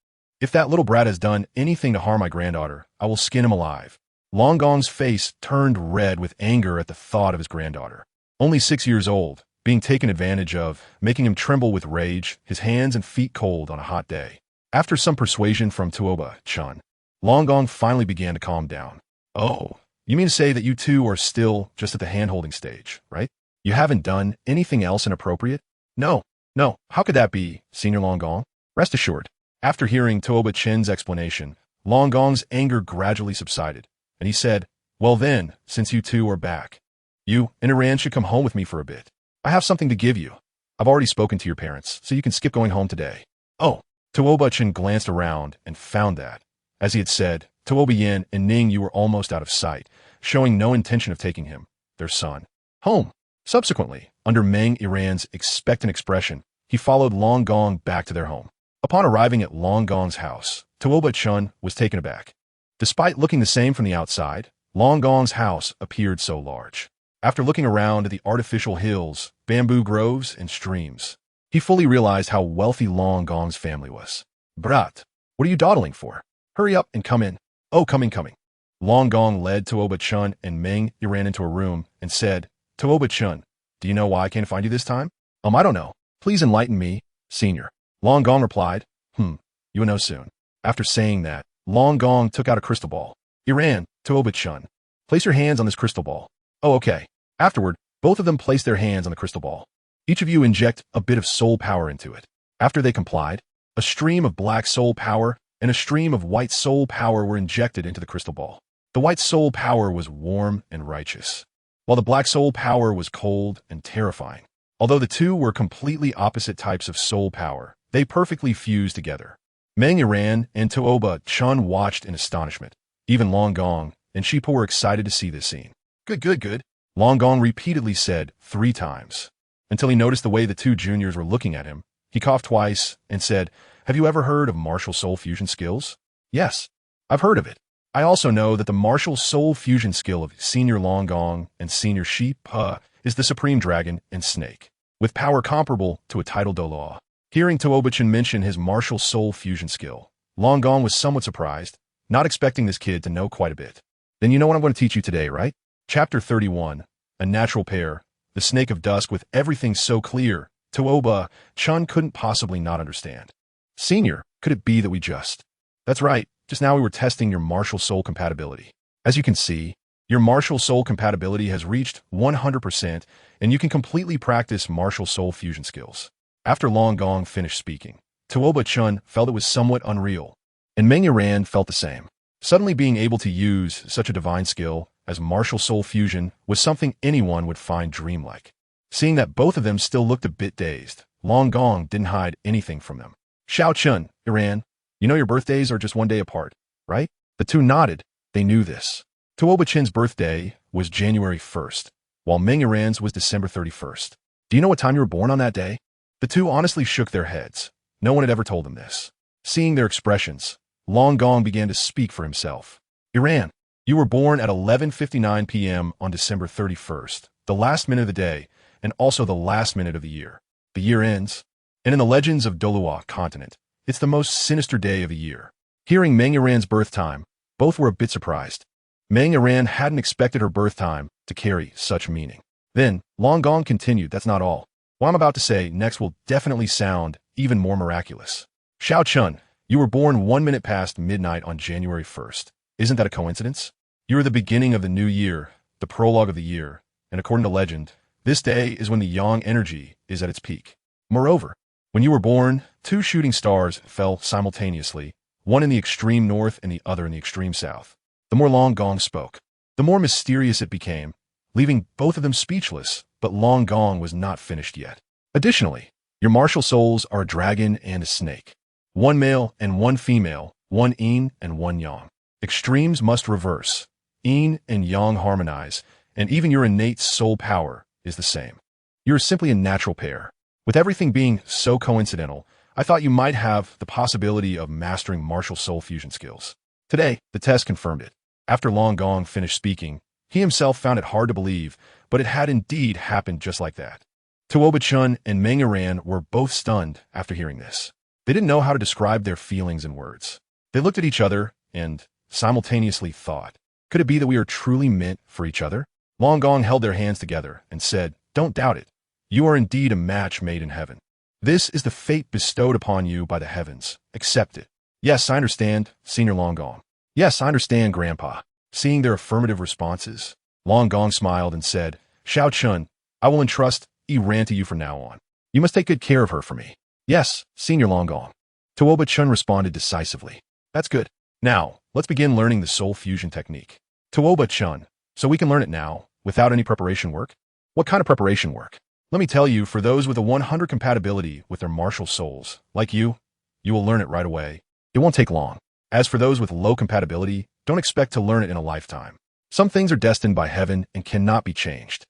if that little brat has done anything to harm my granddaughter, I will skin him alive. Long Gong's face turned red with anger at the thought of his granddaughter. Only 6 years old, being taken advantage of, making him tremble with rage, his hands and feet cold on a hot day. After some persuasion from Tuoba Chen, Long Gong finally began to calm down. Oh, you mean to say that you two are still just at the hand-holding stage, right? You haven't done anything else inappropriate? No, how could that be, Senior Long Gong? Rest assured. After hearing Tuoba Chen's explanation, Long Gong's anger gradually subsided, and he said, Well then, since you two are back, you and Iran should come home with me for a bit. I have something to give you. I've already spoken to your parents, so you can skip going home today. Oh, Tuoba Chen glanced around and found that, as he had said, Tuoba Yin and Ning Yu were almost out of sight, showing no intention of taking him, their son, home. Subsequently, under Meng Iran's expectant expression, he followed Long Gong back to their home. Upon arriving at Long Gong's house, Tuoba Chen was taken aback. Despite looking the same from the outside, Long Gong's house appeared so large. After looking around at the artificial hills, bamboo groves, and streams, he fully realized how wealthy Long Gong's family was. Brat, what are you dawdling for? Hurry up and come in. Oh, coming. Long Gong led Tuoba Chen and Meng Iran into a room and said, Tuoba Chen, do you know why I came to find you this time? I don't know. Please enlighten me, Senior. Long Gong replied, You will know soon. After saying that, Long Gong took out a crystal ball. Iran, Tuoba Chen, place your hands on this crystal ball. Oh, okay. Afterward, both of them placed their hands on the crystal ball. Each of you inject a bit of soul power into it. After they complied, a stream of black soul power and a stream of white soul power were injected into the crystal ball. The white soul power was warm and righteous, while the black soul power was cold and terrifying. Although the two were completely opposite types of soul power, they perfectly fused together. Meng Yiran and Tuoba Chen watched in astonishment. Even Long Gong and Shipo were excited to see this scene. Good, good, good. Long Gong repeatedly said 3 times, until he noticed the way the 2 juniors were looking at him. He coughed twice and said, "Have you ever heard of martial soul fusion skills?" "Yes, I've heard of it. I also know that the martial soul fusion skill of Senior Long Gong and Senior Shipo is the Supreme Dragon and Snake, with power comparable to a title Douluo." Hearing Tuoba mention his martial soul fusion skill, Long Gong was somewhat surprised, not expecting this kid to know quite a bit. "Then you know what I'm going to teach you today, right?" Chapter 31, A Natural Pair, the Snake of Dusk. With everything so clear, Tuoba Chen couldn't possibly not understand. "Senior, could it be that we just—" "That's right, just now we were testing your martial soul compatibility. As you can see, your martial soul compatibility has reached 100%, and you can completely practice martial soul fusion skills." After Long Gong finished speaking, Tuoba Chen felt it was somewhat unreal, and Meng Yiran felt the same. Suddenly being able to use such a divine skill as martial soul fusion was something anyone would find dreamlike. Seeing that both of them still looked a bit dazed, Long Gong didn't hide anything from them. "Xiao Chen, Yiran, you know your birthdays are just 1 day apart, right?" The 2 nodded. They knew this. Tuoba Chen's birthday was January 1st, while Meng Yiran's was December 31st. "Do you know what time you were born on that day?" The 2 honestly shook their heads. No one had ever told them this. Seeing their expressions, Long Gong began to speak for himself. "Yiran, you were born at 11:59 p.m. on December 31st, the last minute of the day, and also the last minute of the year. The year ends, and in the legends of Douluo continent, it's the most sinister day of the year." Hearing Meng Yiran's birth time, both were a bit surprised. Meng Yiran hadn't expected her birth time to carry such meaning. Then, Long Gong continued, "That's not all. What I'm about to say next will definitely sound even more miraculous. Xiao Chen, you were born 1 minute past midnight on January 1st. Isn't that a coincidence? You are the beginning of the new year, the prologue of the year, and according to legend, this day is when the yang energy is at its peak. Moreover, when you were born, 2 shooting stars fell simultaneously, one in the extreme north and the other in the extreme south." The more Long Gong spoke, the more mysterious it became, leaving both of them speechless. But Long Gong was not finished yet. "Additionally, your martial souls are a dragon and a snake. 1 male and 1 female, 1 yin and 1 yang. Extremes must reverse. Yin and yang harmonize, and even your innate soul power is the same. You are simply a natural pair. With everything being so coincidental, I thought you might have the possibility of mastering martial soul fusion skills." Today, the test confirmed it. After Long Gong finished speaking, he himself found it hard to believe, but it had indeed happened just like that. Tuoba Chen and Meng Yiran were both stunned after hearing this. They didn't know how to describe their feelings in words. They looked at each other and simultaneously thought, could it be that we are truly meant for each other? Long Gong held their hands together and said, "Don't doubt it. You are indeed a match made in heaven. This is the fate bestowed upon you by the heavens. Accept it." "Yes, I understand, Senior Long Gong." "Yes, I understand, Grandpa." Seeing their affirmative responses, Long Gong smiled and said, "Xiao Chen, I will entrust Yiran to you from now on. You must take good care of her for me." "Yes, Senior Long Gong." Tuoba Chen responded decisively. "That's good. Now, let's begin learning the soul fusion technique." Tuoba Chen, "So we can learn it now, without any preparation work?" "What kind of preparation work?" "Let me tell you, for those with a 100 compatibility with their martial souls, like you will learn it right away. It won't take long. As for those with low compatibility, don't expect to learn it in a lifetime. Some things are destined by heaven and cannot be changed."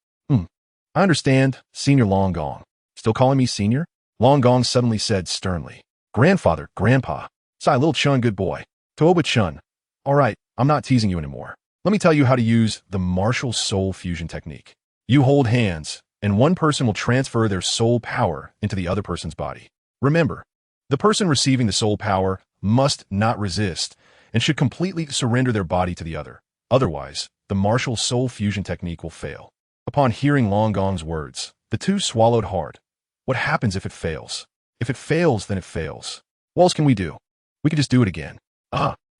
"I understand, Senior Long Gong." "Still calling me Senior?" Long Gong suddenly said sternly. "Grandfather, Grandpa." "Sigh, little Chen, good boy." Tuoba Chen, "All right, I'm not teasing you anymore. Let me tell you how to use the martial soul fusion technique. You hold hands, and one person will transfer their soul power into the other person's body. Remember, the person receiving the soul power must not resist and should completely surrender their body to the other. Otherwise, the martial soul fusion technique will fail." Upon hearing Long Gong's words, the 2 swallowed hard. What happens if it fails? If it fails, then it fails. What else can we do? We could just do it again.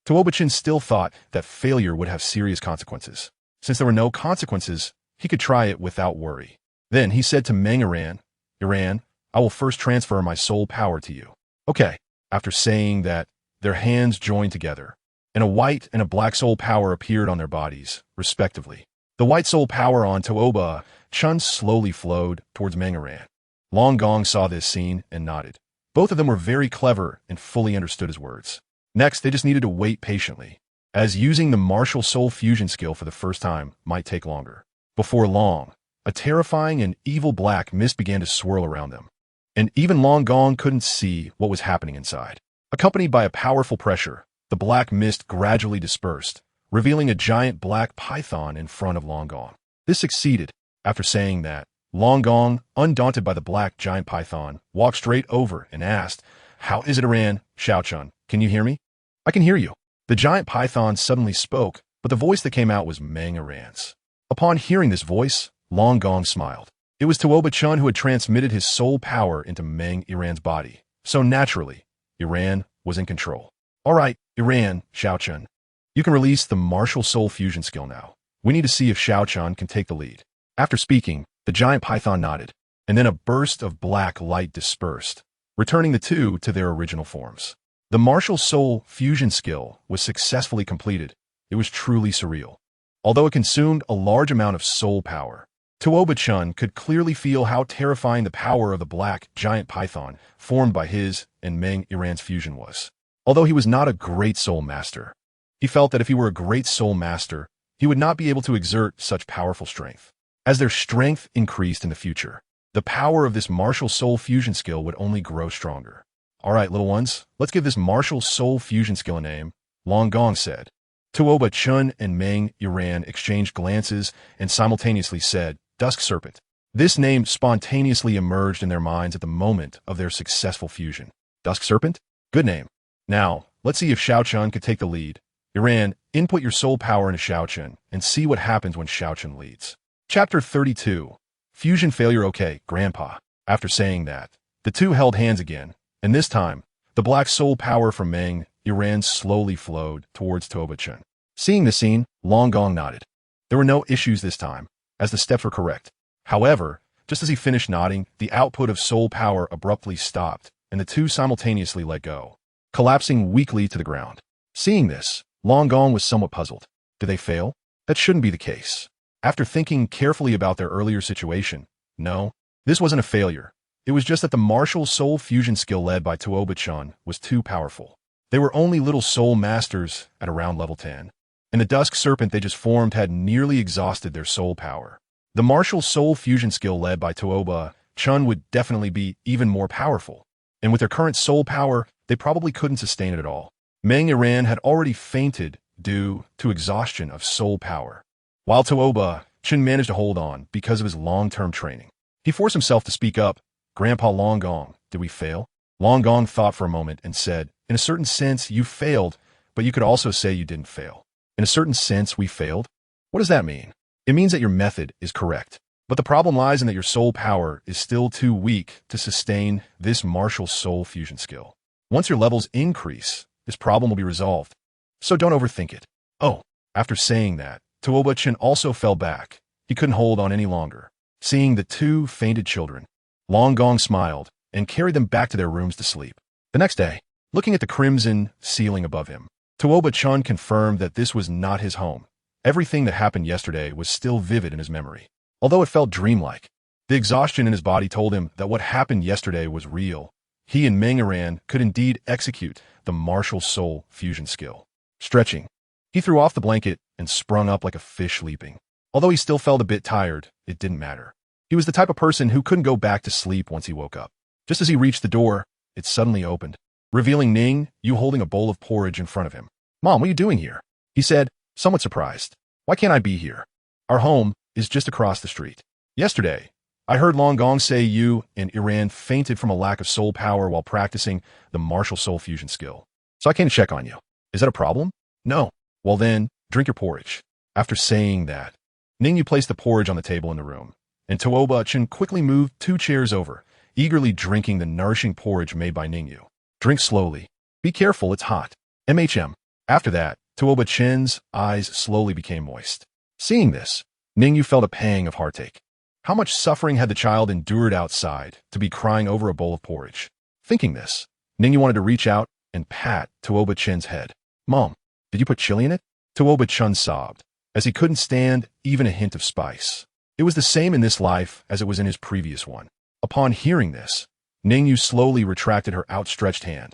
Tuoba Chen still thought that failure would have serious consequences. Since there were no consequences, he could try it without worry. Then he said to Meng Yiran, "Yiran, I will first transfer my soul power to you." "Okay." After saying that, their hands joined together, and a white and a black soul power appeared on their bodies, respectively. The white soul power on Tuoba Chen slowly flowed towards Meng Yiran. Long Gong saw this scene and nodded. Both of them were very clever and fully understood his words. Next, they just needed to wait patiently, as using the martial soul fusion skill for the first time might take longer. Before long, a terrifying and evil black mist began to swirl around them, and even Long Gong couldn't see what was happening inside. Accompanied by a powerful pressure, the black mist gradually dispersed, revealing a giant black python in front of Long Gong. This succeeded. After saying that, Long Gong, undaunted by the black giant python, walked straight over and asked, "How is it, Iran? Xiao Chun, can you hear me?" "I can hear you." The giant python suddenly spoke, but the voice that came out was Meng Iran's. Upon hearing this voice, Long Gong smiled. It was Tuoba Chun who had transmitted his soul power into Meng Iran's body, so naturally, Iran was in control. "All right, Iran, Xiao Chun. You can release the martial soul fusion skill now. We need to see if Xiao Chun can take the lead." After speaking, the giant python nodded, and then a burst of black light dispersed, returning the two to their original forms. The martial soul fusion skill was successfully completed. It was truly surreal. Although it consumed a large amount of soul power, Tuoba Chun could clearly feel how terrifying the power of the black giant python formed by his and Meng Iran's fusion was. Although he was not a great soul master, he felt that if he were a great soul master, he would not be able to exert such powerful strength. As their strength increased in the future, the power of this martial soul fusion skill would only grow stronger. "All right, little ones, let's give this martial soul fusion skill a name," Long Gong said. Tuoba Chun and Meng Iran exchanged glances and simultaneously said, "Dusk Serpent." This name spontaneously emerged in their minds at the moment of their successful fusion. Dusk Serpent? Good name. Now, let's see if Xiao Chun could take the lead. Iran, input your soul power into Xiao Chun and see what happens when Xiao Chun leads. Chapter 32. Fusion Failure. Okay, Grandpa. After saying that, the two held hands again, and this time, the black soul power from Meng Iran slowly flowed towards Tuoba Chun. Seeing the scene, Long Gong nodded. There were no issues this time, as the steps were correct. However, just as he finished nodding, the output of soul power abruptly stopped, and the two simultaneously let go, collapsing weakly to the ground. Seeing this, Long Gong was somewhat puzzled. Did they fail? That shouldn't be the case. After thinking carefully about their earlier situation, no, this wasn't a failure. It was just that the martial soul fusion skill led by Tuoba Chun was too powerful. They were only little soul masters at around level 10, and the Dusk Serpent they just formed had nearly exhausted their soul power. The martial soul fusion skill led by Tuoba Chun would definitely be even more powerful, and with their current soul power, they probably couldn't sustain it at all. Meng Iran had already fainted due to exhaustion of soul power, while Tuoba Chun managed to hold on because of his long-term training. He forced himself to speak up. "Grandpa Long Gong, did we fail?" Long Gong thought for a moment and said, "In a certain sense, you failed, but you could also say you didn't fail." "In a certain sense, we failed?" What does that mean? It means that your method is correct, but the problem lies in that your soul power is still too weak to sustain this martial soul fusion skill. Once your levels increase, this problem will be resolved, so don't overthink it. Oh, after saying that, Tuoba Chun also fell back. He couldn't hold on any longer. Seeing the two fainted children, Long Gong smiled and carried them back to their rooms to sleep. The next day, looking at the crimson ceiling above him, Tuoba Chun confirmed that this was not his home. Everything that happened yesterday was still vivid in his memory, although it felt dreamlike. The exhaustion in his body told him that what happened yesterday was real. He and Meng Iran could indeed execute the martial soul fusion skill. Stretching, he threw off the blanket and sprung up like a fish leaping. Although he still felt a bit tired, it didn't matter. He was the type of person who couldn't go back to sleep once he woke up. Just as he reached the door, it suddenly opened, revealing Ning Yu holding a bowl of porridge in front of him. "Mom, what are you doing here?" he said, somewhat surprised. "Why can't I be here? Our home is just across the street. Yesterday, I heard Long Gong say you and Iran fainted from a lack of soul power while practicing the martial soul fusion skill. So I came to check on you. Is that a problem?" "No." "Well then, drink your porridge." After saying that, Ning Yu placed the porridge on the table in the room, and Tuoba Chun quickly moved 2 chairs over, eagerly drinking the nourishing porridge made by Ning Yu. "Drink slowly. Be careful, it's hot. MHM. After that, Tuoba Chen's eyes slowly became moist. Seeing this, Ning Yu felt a pang of heartache. How much suffering had the child endured outside to be crying over a bowl of porridge? Thinking this, Ning Yu wanted to reach out and pat Tuoba Chen's head. "Mom, did you put chili in it?" Tuoba Chun sobbed, as he couldn't stand even a hint of spice. It was the same in this life as it was in his previous one. Upon hearing this, Ningyu slowly retracted her outstretched hand,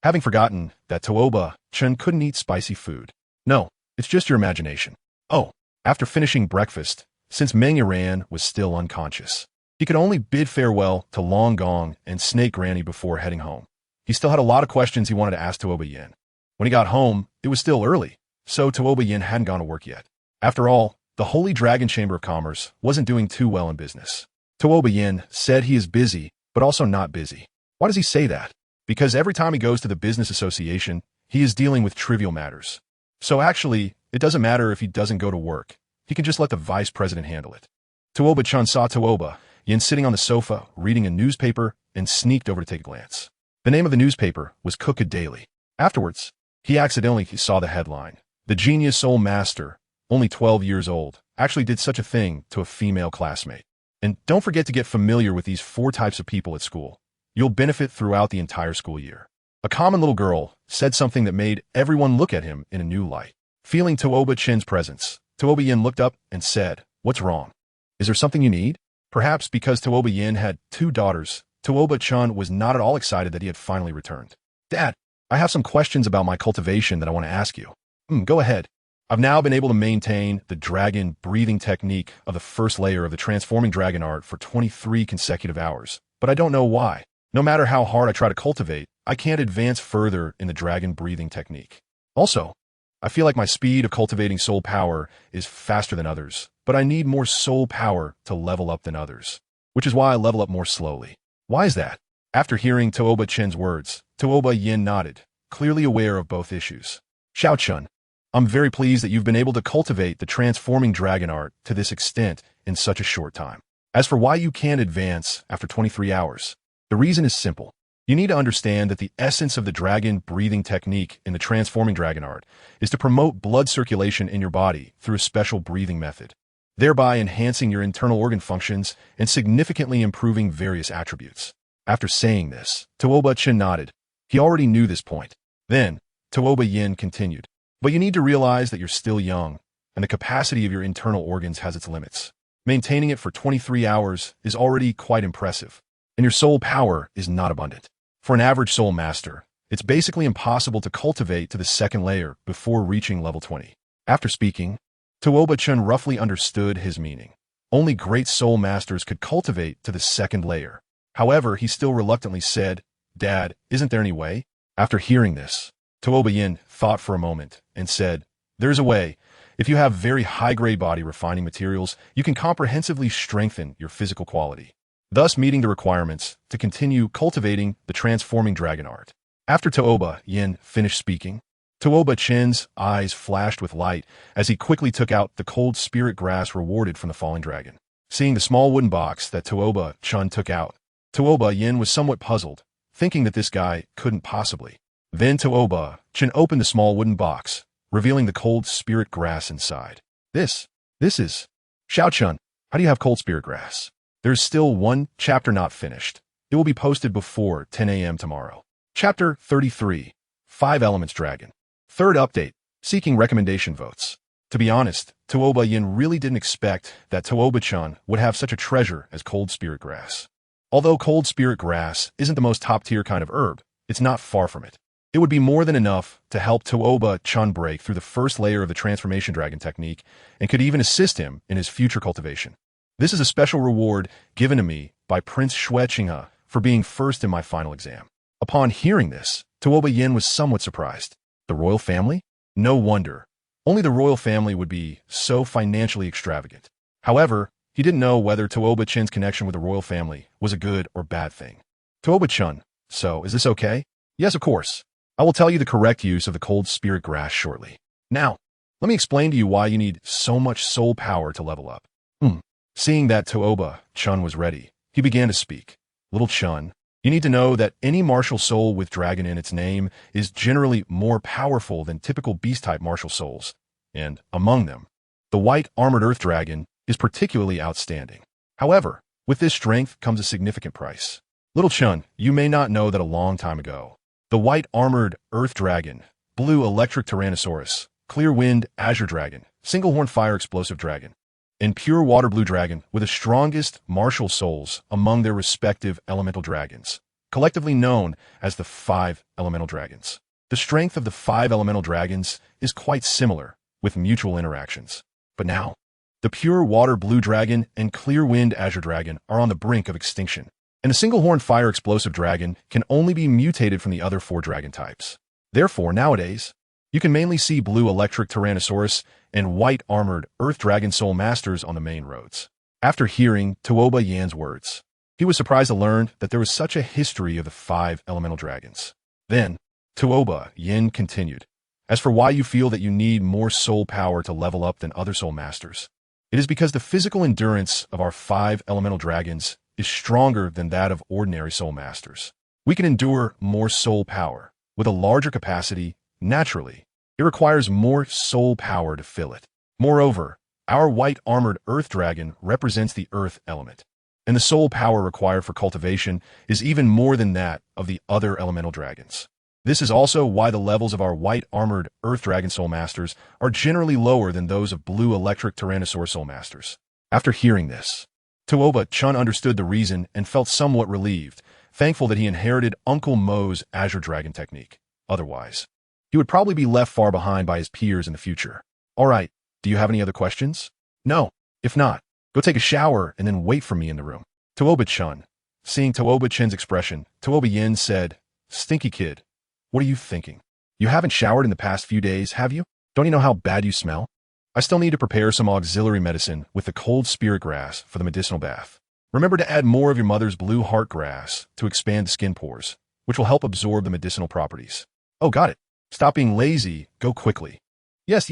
having forgotten that Tuoba, Chen couldn't eat spicy food. No, it's just your imagination. Oh, after finishing breakfast, since Meng Yuran was still unconscious, he could only bid farewell to Long Gong and Snake Granny before heading home. He still had a lot of questions he wanted to ask Tuoba Yin. When he got home, it was still early, so Tuoba Yin hadn't gone to work yet. After all, the Holy Dragon Chamber of Commerce wasn't doing too well in business. Tuoba Yin said he is busy, but also not busy. Why does he say that? Because every time he goes to the business association, he is dealing with trivial matters. So actually, it doesn't matter if he doesn't go to work. He can just let the vice president handle it. Tuoba-chan saw Tuoba Yin sitting on the sofa, reading a newspaper, and sneaked over to take a glance. The name of the newspaper was Cooked Daily. Afterwards, he accidentally saw the headline. The genius soul master, only 12 years old, actually did such a thing to a female classmate. And don't forget to get familiar with these 4 types of people at school. You'll benefit throughout the entire school year. A common little girl said something that made everyone look at him in a new light. Feeling Tuoba Chen's presence, Tuoba Yin looked up and said, "What's wrong? Is there something you need?" Perhaps because Tuoba Yin had 2 daughters, Tuoba-chan was not at all excited that he had finally returned. "Dad, I have some questions about my cultivation that I want to ask you." Go ahead. I've now been able to maintain the dragon breathing technique of the first layer of the transforming dragon art for 23 consecutive hours, but I don't know why. No matter how hard I try to cultivate, I can't advance further in the dragon breathing technique. Also, I feel like my speed of cultivating soul power is faster than others, but I need more soul power to level up than others, which is why I level up more slowly. Why is that? After hearing Tuoba Chen's words, Tuoba Yin nodded, clearly aware of both issues. Xiao Chun, I'm very pleased that you've been able to cultivate the transforming dragon art to this extent in such a short time. As for why you can't advance after 23 hours, the reason is simple. You need to understand that the essence of the dragon breathing technique in the transforming dragon art is to promote blood circulation in your body through a special breathing method, thereby enhancing your internal organ functions and significantly improving various attributes. After saying this, Tuoba Chen nodded. He already knew this point. Then, Tuoba Yin continued. But you need to realize that you're still young, and the capacity of your internal organs has its limits. Maintaining it for 23 hours is already quite impressive, and your soul power is not abundant. For an average soul master, it's basically impossible to cultivate to the second layer before reaching level 20. After speaking, Tuoba Chen roughly understood his meaning. Only great soul masters could cultivate to the second layer. However, he still reluctantly said, "Dad, isn't there any way?" After hearing this, Tuoba Yin thought for a moment and said, "There's a way. If you have very high-grade body refining materials, you can comprehensively strengthen your physical quality, thus meeting the requirements to continue cultivating the transforming dragon art." After Tuoba Yin finished speaking, Tuoba Chen's eyes flashed with light as he quickly took out the cold spirit grass rewarded from the falling dragon. Seeing the small wooden box that Tuoba Chen took out, Tuoba Yin was somewhat puzzled, thinking that this guy couldn't possibly. Then Tuoba Chen opened the small wooden box, revealing the cold spirit grass inside. This is... Xiao Chun, how do you have cold spirit grass? There's still one chapter not finished. It will be posted before 10 a.m. tomorrow. Chapter 33, 5 Elements Dragon. Third update, seeking recommendation votes. To be honest, Tuoba Yin really didn't expect that Tuoba-chan would have such a treasure as cold spirit grass. Although cold spirit grass isn't the most top-tier kind of herb, it's not far from it. It would be more than enough to help Tuoba-chan break through the first layer of the transformation dragon technique and could even assist him in his future cultivation. This is a special reward given to me by Prince Xue Qinghe for being first in my final exam. Upon hearing this, Tuoba Yin was somewhat surprised. The royal family? No wonder. Only the royal family would be so financially extravagant. However, he didn't know whether Tuoba Chen's connection with the royal family was a good or bad thing. Tuoba Chen, so is this okay? Yes, of course. I will tell you the correct use of the cold spirit grass shortly. Now, let me explain to you why you need so much soul power to level up. Seeing that Tuoba Chen was ready, he began to speak. Little Chen, you need to know that any martial soul with dragon in its name is generally more powerful than typical beast-type martial souls, and among them, the white armored earth dragon is particularly outstanding. However, with this strength comes a significant price. Little Chen, you may not know that a long time ago, the white armored earth dragon, blue electric tyrannosaurus, clear wind azure dragon, single horn fire explosive dragon, and pure water blue dragon were the strongest martial souls among their respective elemental dragons. collectively known as the 5 elemental dragons. The strength of the 5 elemental dragons is quite similar, with mutual interactions. But now, the pure water blue dragon and clear wind azure dragon are on the brink of extinction, and the single-horned fire explosive dragon can only be mutated from the other 4 dragon types. Therefore, nowadays, you can mainly see blue electric Tyrannosaurus and white armored earth dragon soul masters on the main roads. After hearing Tuoba Yan's words, he was surprised to learn that there was such a history of the 5 elemental dragons. Then, Tuoba Yan continued, as for why you feel that you need more soul power to level up than other soul masters, it is because the physical endurance of our 5 elemental dragons is stronger than that of ordinary soul masters. We can endure more soul power. With a larger capacity, naturally, it requires more soul power to fill it. Moreover, our white armored earth dragon represents the earth element, and the soul power required for cultivation is even more than that of the other elemental dragons. This is also why the levels of our white armored earth dragon soul masters are generally lower than those of blue electric Tyrannosaur soul masters. After hearing this, Tuoba Chen understood the reason and felt somewhat relieved, thankful that he inherited Uncle Mo's Azure Dragon technique. Otherwise, he would probably be left far behind by his peers in the future. Alright, do you have any other questions? No. If not, go take a shower and then wait for me in the room. Tuoba Chen. Seeing Tuoba Chen's expression, Tuoba Yin said, "Stinky kid, what are you thinking? You haven't showered in the past few days, have you? Don't you know how bad you smell? I still need to prepare some auxiliary medicine with the cold spirit grass for the medicinal bath. Remember to add more of your mother's blue heart grass to expand the skin pores, which will help absorb the medicinal properties." Oh, got it. Stop being lazy, go quickly. Yes.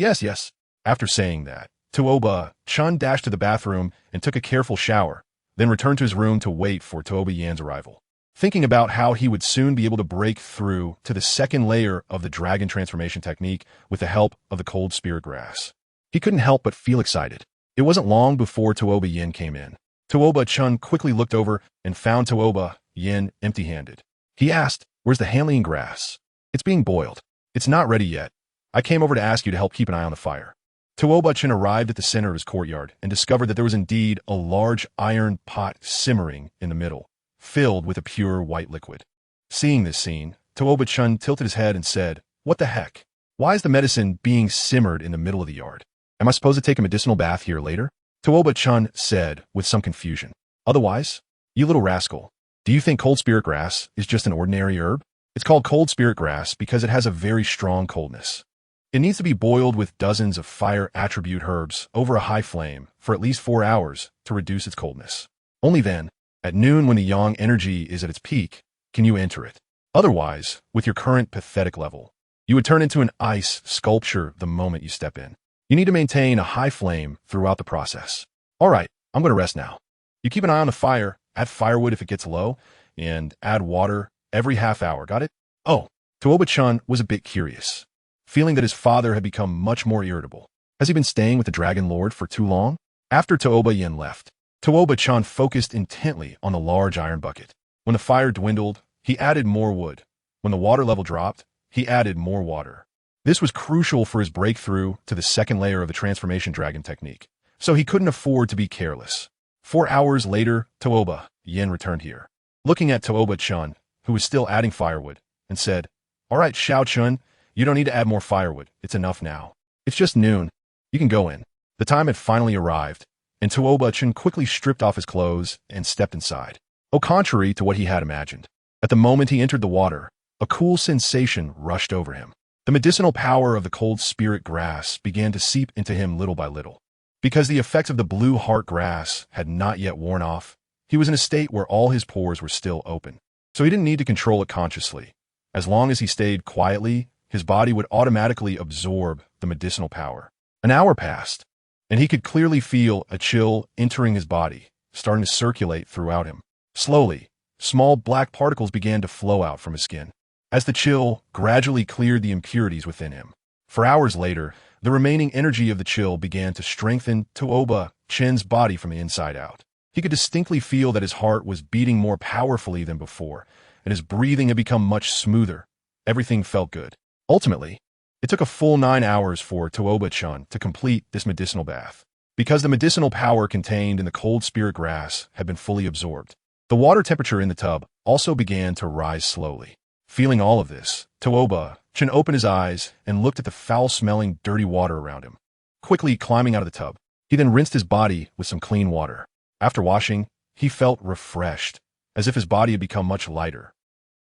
After saying that, Tuoba Chen dashed to the bathroom and took a careful shower, then returned to his room to wait for Tuoba Yan's arrival. Thinking about how he would soon be able to break through to the second layer of the dragon transformation technique with the help of the cold spirit grass, he couldn't help but feel excited. It wasn't long before Tuoba Yin came in. Tuoba Chen quickly looked over and found Tuoba Yin empty-handed. He asked, "Where's the handling grass?" "It's being boiled. It's not ready yet. I came over to ask you to help keep an eye on the fire." Tuoba Chen arrived at the center of his courtyard and discovered that there was indeed a large iron pot simmering in the middle, filled with a pure white liquid. Seeing this scene, Tuoba Chen tilted his head and said, "What the heck? Why is the medicine being simmered in the middle of the yard? Am I supposed to take a medicinal bath here later?" Tuoba Chen said with some confusion. "Otherwise, you little rascal, do you think cold spirit grass is just an ordinary herb? It's called cold spirit grass because it has a very strong coldness. It needs to be boiled with dozens of fire attribute herbs over a high flame for at least 4 hours to reduce its coldness. Only then, at noon when the yang energy is at its peak, can you enter it. Otherwise, with your current pathetic level, you would turn into an ice sculpture the moment you step in. You need to maintain a high flame throughout the process. Alright, I'm going to rest now. You keep an eye on the fire, add firewood if it gets low, and add water every half hour, got it?" Oh, Tuoba Chen was a bit curious, feeling that his father had become much more irritable. Has he been staying with the Dragon Lord for too long? After Tuoba Yin left, Tuoba Chen focused intently on the large iron bucket. When the fire dwindled, he added more wood. When the water level dropped, he added more water. This was crucial for his breakthrough to the second layer of the transformation dragon technique, so he couldn't afford to be careless. 4 hours later, Tuoba Yin returned here, looking at Tuoba Chen, who was still adding firewood, and said, "Alright, Xiao Chun, you don't need to add more firewood. It's enough now. It's just noon. You can go in." The time had finally arrived, and Tuoba Chen quickly stripped off his clothes and stepped inside. Oh, contrary to what he had imagined, at the moment he entered the water, a cool sensation rushed over him. The medicinal power of the cold spirit grass began to seep into him little by little. Because the effects of the blue heart grass had not yet worn off, he was in a state where all his pores were still open. So he didn't need to control it consciously. As long as he stayed quietly, his body would automatically absorb the medicinal power. An hour passed, and he could clearly feel a chill entering his body, starting to circulate throughout him. Slowly, small black particles began to flow out from his skin, as the chill gradually cleared the impurities within him. For hours later, the remaining energy of the chill began to strengthen Tuoba Chen's body from the inside out. He could distinctly feel that his heart was beating more powerfully than before, and his breathing had become much smoother. Everything felt good. Ultimately, it took a full 9 hours for Tuoba Chen to complete this medicinal bath, because the medicinal power contained in the cold spirit grass had been fully absorbed. The water temperature in the tub also began to rise slowly. Feeling all of this, Tuoba, Chen opened his eyes and looked at the foul-smelling, dirty water around him. Quickly climbing out of the tub, he then rinsed his body with some clean water. After washing, he felt refreshed, as if his body had become much lighter.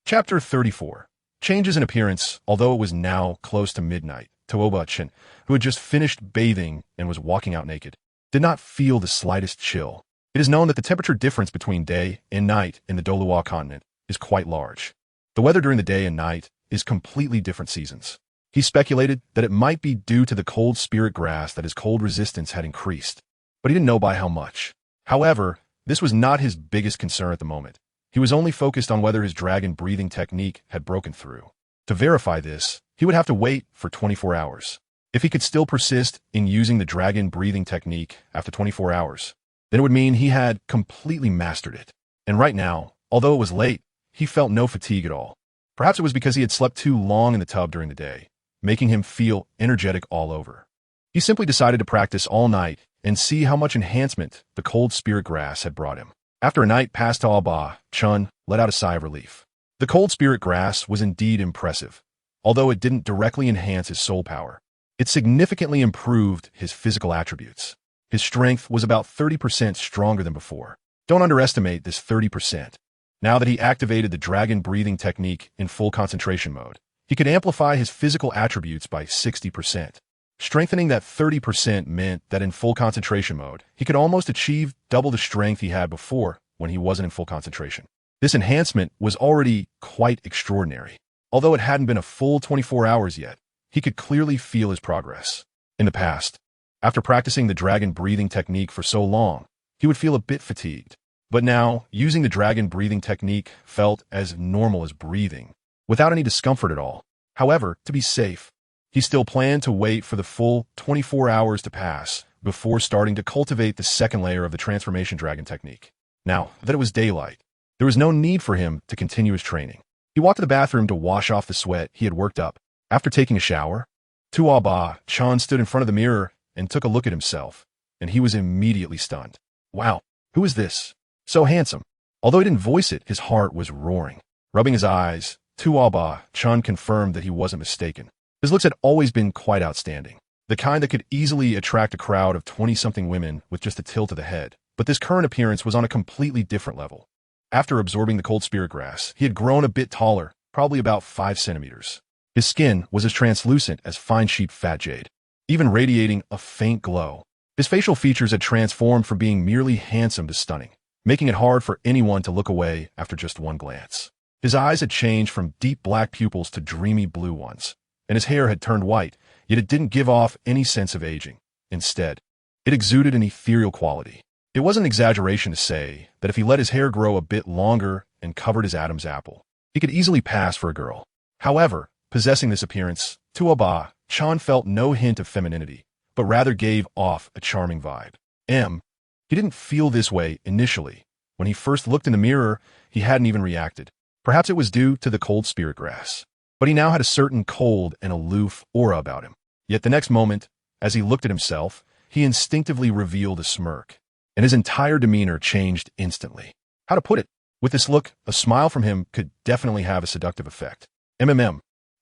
Chapter 34. Changes in appearance. Although it was now close to midnight, Tuoba Chen, who had just finished bathing and was walking out naked, did not feel the slightest chill. It is known that the temperature difference between day and night in the Douluo continent is quite large. The weather during the day and night is completely different seasons. He speculated that it might be due to the cold spirit grass that his cold resistance had increased, but he didn't know by how much. However, this was not his biggest concern at the moment. He was only focused on whether his dragon breathing technique had broken through. To verify this, he would have to wait for 24 hours. If he could still persist in using the dragon breathing technique after 24 hours, then it would mean he had completely mastered it. And right now, although it was late, he felt no fatigue at all. Perhaps it was because he had slept too long in the tub during the day, making him feel energetic all over. He simply decided to practice all night and see how much enhancement the cold spirit grass had brought him. After a night past Tuoba, Chen let out a sigh of relief. The cold spirit grass was indeed impressive. Although it didn't directly enhance his soul power, it significantly improved his physical attributes. His strength was about 30% stronger than before. Don't underestimate this 30%. Now that he activated the dragon breathing technique in full concentration mode, he could amplify his physical attributes by 60%. Strengthening that 30% meant that in full concentration mode, he could almost achieve double the strength he had before when he wasn't in full concentration. This enhancement was already quite extraordinary. Although it hadn't been a full 24 hours yet, he could clearly feel his progress. In the past, after practicing the dragon breathing technique for so long, he would feel a bit fatigued. But now, using the dragon breathing technique felt as normal as breathing, without any discomfort at all. However, to be safe, he still planned to wait for the full 24 hours to pass before starting to cultivate the second layer of the transformation dragon technique. Now that it was daylight, there was no need for him to continue his training. He walked to the bathroom to wash off the sweat he had worked up. After taking a shower, Tuoba Chen stood in front of the mirror and took a look at himself, and he was immediately stunned. Wow, who is this? So handsome. Although he didn't voice it, his heart was roaring. Rubbing his eyes, Tuoba Chen confirmed that he wasn't mistaken. His looks had always been quite outstanding, the kind that could easily attract a crowd of 20-something women with just a tilt of the head. But this current appearance was on a completely different level. After absorbing the cold spirit grass, he had grown a bit taller, probably about 5 centimeters. His skin was as translucent as fine sheet fat jade, even radiating a faint glow. His facial features had transformed from being merely handsome to stunning, making it hard for anyone to look away after just one glance. His eyes had changed from deep black pupils to dreamy blue ones, and his hair had turned white, yet it didn't give off any sense of aging. Instead, it exuded an ethereal quality. It wasn't an exaggeration to say that if he let his hair grow a bit longer and covered his Adam's apple, he could easily pass for a girl. However, possessing this appearance, Tuoba Chen felt no hint of femininity, but rather gave off a charming vibe. He didn't feel this way initially. When he first looked in the mirror, he hadn't even reacted. Perhaps it was due to the cold spirit grass. But he now had a certain cold and aloof aura about him. Yet the next moment, as he looked at himself, he instinctively revealed a smirk, and his entire demeanor changed instantly. How to put it? With this look, a smile from him could definitely have a seductive effect.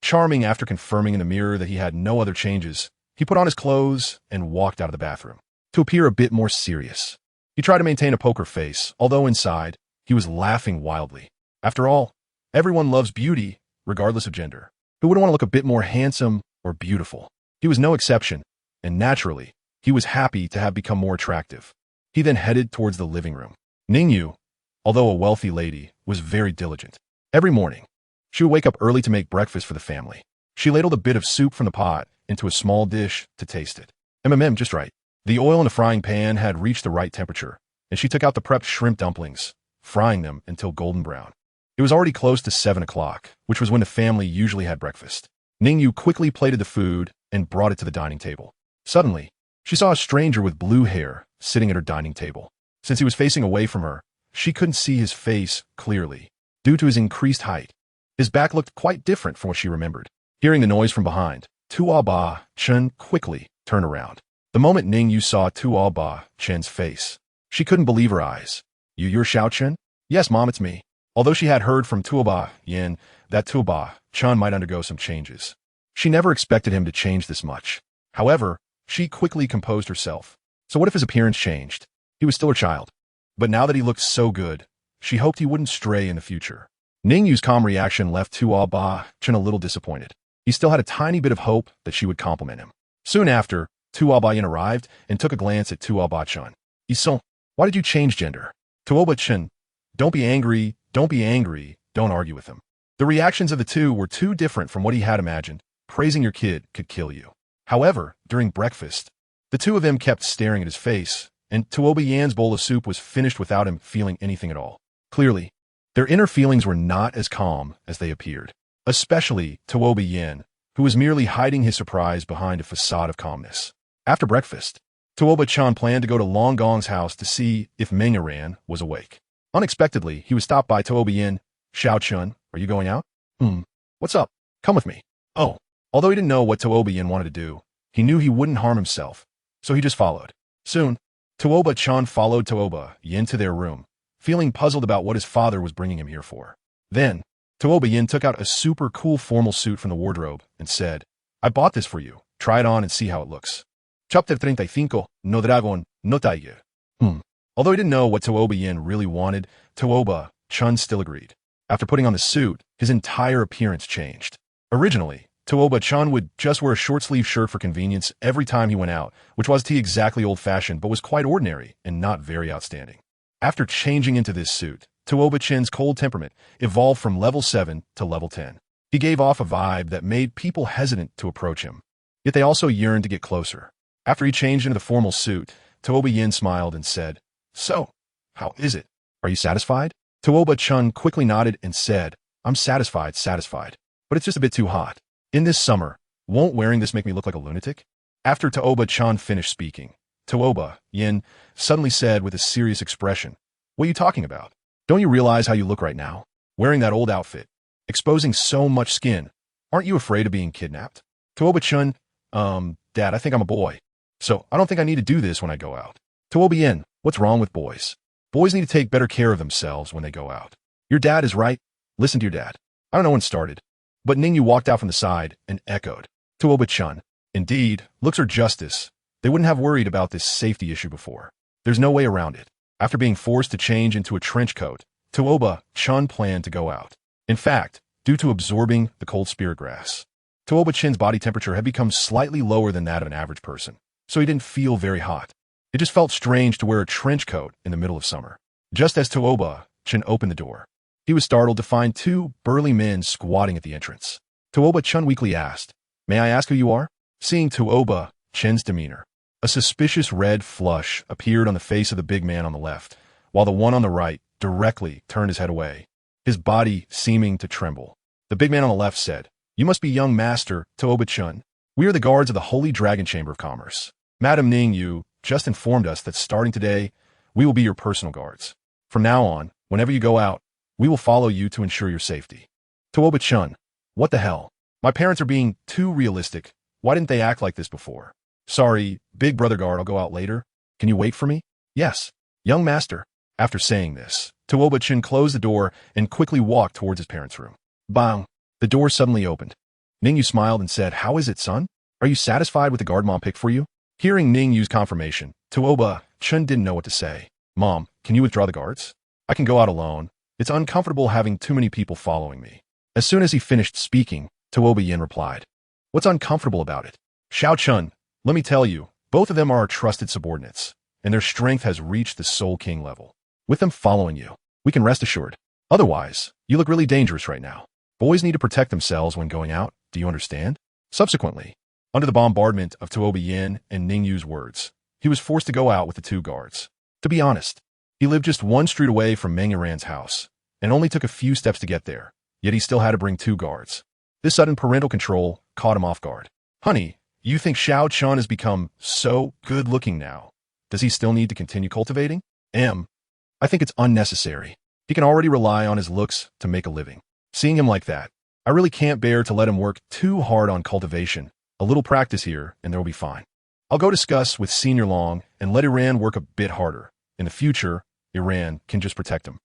Charming. After confirming in the mirror that he had no other changes, he put on his clothes and walked out of the bathroom, to appear a bit more serious. He tried to maintain a poker face, although inside, he was laughing wildly. After all, everyone loves beauty, regardless of gender. Who wouldn't want to look a bit more handsome or beautiful? He was no exception, and naturally, he was happy to have become more attractive. He then headed towards the living room. Ningyu, although a wealthy lady, was very diligent. Every morning, she would wake up early to make breakfast for the family. She ladled a bit of soup from the pot into a small dish to taste it. Just right. The oil in the frying pan had reached the right temperature, and she took out the prepped shrimp dumplings, frying them until golden brown. It was already close to 7 o'clock, which was when the family usually had breakfast. Ningyu quickly plated the food and brought it to the dining table. Suddenly, she saw a stranger with blue hair sitting at her dining table. Since he was facing away from her, she couldn't see his face clearly, due to his increased height. His back looked quite different from what she remembered. Hearing the noise from behind, Tuoba Chen quickly turned around. The moment Ningyu saw Tuoba Chen's face, she couldn't believe her eyes. You're Xiao Chen? Yes, Mom, it's me. Although she had heard from Tuoba Yin that Tuoba Chen might undergo some changes, she never expected him to change this much. However, she quickly composed herself. So what if his appearance changed? He was still her child. But now that he looked so good, she hoped he wouldn't stray in the future. Ningyu's calm reaction left Tuoba Chen a little disappointed. He still had a tiny bit of hope that she would compliment him. Soon after, Tuoba Yin arrived and took a glance at Tuoba Chen. "Isong, why did you change gender?" Tuoba Chen, don't be angry, don't argue with him. The reactions of the two were too different from what he had imagined. Praising your kid could kill you. However, during breakfast, the two of them kept staring at his face, and Tuoba Yan's bowl of soup was finished without him feeling anything at all. Clearly, their inner feelings were not as calm as they appeared, especially Tuoba Yan, who was merely hiding his surprise behind a facade of calmness. After breakfast, Tuoba Chan planned to go to Long Gong's house to see if Mengyaran was awake. Unexpectedly, he was stopped by Tuoba Yin. "Xiao Chun, are you going out?" What's up? Come with me." Oh. Although he didn't know what Tuoba Yin wanted to do, he knew he wouldn't harm himself, so he just followed. Soon, Tuoba Chan followed Tuoba Yin to their room, feeling puzzled about what his father was bringing him here for. Then, Tuoba Yin took out a super cool formal suit from the wardrobe and said, "I bought this for you. Try it on and see how it looks." Chapter 35, No Dragon, no Tiger. Although he didn't know what Tuoba Yin really wanted, Tuoba Chun still agreed. After putting on the suit, his entire appearance changed. Originally, Tuoba Chun would just wear a short-sleeve shirt for convenience every time he went out, which was exactly old-fashioned but was quite ordinary and not very outstanding. After changing into this suit, Tuoba Chin's cold temperament evolved from level 7 to level 10. He gave off a vibe that made people hesitant to approach him, yet they also yearned to get closer. After he changed into the formal suit, Tuoba Yin smiled and said, "So, how is it? Are you satisfied?" Tuoba Chun quickly nodded and said, "I'm satisfied, but it's just a bit too hot. In this summer, won't wearing this make me look like a lunatic?" After Tuoba Chan finished speaking, Tuoba Yin suddenly said with a serious expression, "What are you talking about? Don't you realize how you look right now? Wearing that old outfit, exposing so much skin. Aren't you afraid of being kidnapped?" Tuoba Chun, Dad, I think I'm a boy, so I don't think I need to do this when I go out." Tuoba Yin, what's wrong with boys? Boys need to take better care of themselves when they go out. Your dad is right. Listen to your dad. I don't know when it started, but Ningyu walked out from the side and echoed, "Tuoba Chun, indeed, looks are justice. They wouldn't have worried about this safety issue before. There's no way around it." After being forced to change into a trench coat, Tuoba Chun planned to go out. In fact, due to absorbing the cold spirit grass, Tuoba Chin's body temperature had become slightly lower than that of an average person, so he didn't feel very hot. It just felt strange to wear a trench coat in the middle of summer. Just as Tuoba Chin opened the door, he was startled to find two burly men squatting at the entrance. Tuoba Chun weakly asked, "May I ask who you are?" Seeing Tuoba Chin's demeanor, a suspicious red flush appeared on the face of the big man on the left, while the one on the right directly turned his head away, his body seeming to tremble. The big man on the left said, "You must be young Master Tuoba Chun. We are the guards of the Holy Dragon Chamber of Commerce. Madam Ning Yu just informed us that starting today, we will be your personal guards. From now on, whenever you go out, we will follow you to ensure your safety." Tuoba Chun, what the hell? My parents are being too realistic. Why didn't they act like this before? Sorry, big brother guard, I'll go out later. Can you wait for me? Yes, young master. After saying this, Tuoba Chun closed the door and quickly walked towards his parents' room. Bang! The door suddenly opened. Ningyu smiled and said, "How is it, son? Are you satisfied with the guard Mom picked for you?" Hearing Ningyu's confirmation, Tuoba Chun didn't know what to say. "Mom, can you withdraw the guards? I can go out alone. It's uncomfortable having too many people following me." As soon as he finished speaking, Tuoba Yin replied, "What's uncomfortable about it? Xiao Chun, let me tell you, both of them are our trusted subordinates, and their strength has reached the Soul King level. With them following you, we can rest assured. Otherwise, you look really dangerous right now. Boys need to protect themselves when going out, do you understand?" Subsequently, under the bombardment of Tuoba Yin and Ningyu's words, he was forced to go out with the two guards. To be honest, he lived just one street away from Mengyaran's house, and only took a few steps to get there, yet he still had to bring two guards. This sudden parental control caught him off guard. "Honey, you think Xiao Chun has become so good-looking now? Does he still need to continue cultivating?" I think it's unnecessary. He can already rely on his looks to make a living. Seeing him like that, I really can't bear to let him work too hard on cultivation. A little practice here, and they'll be fine. I'll go discuss with Senior Long and let Iran work a bit harder. In the future, Iran can just protect him."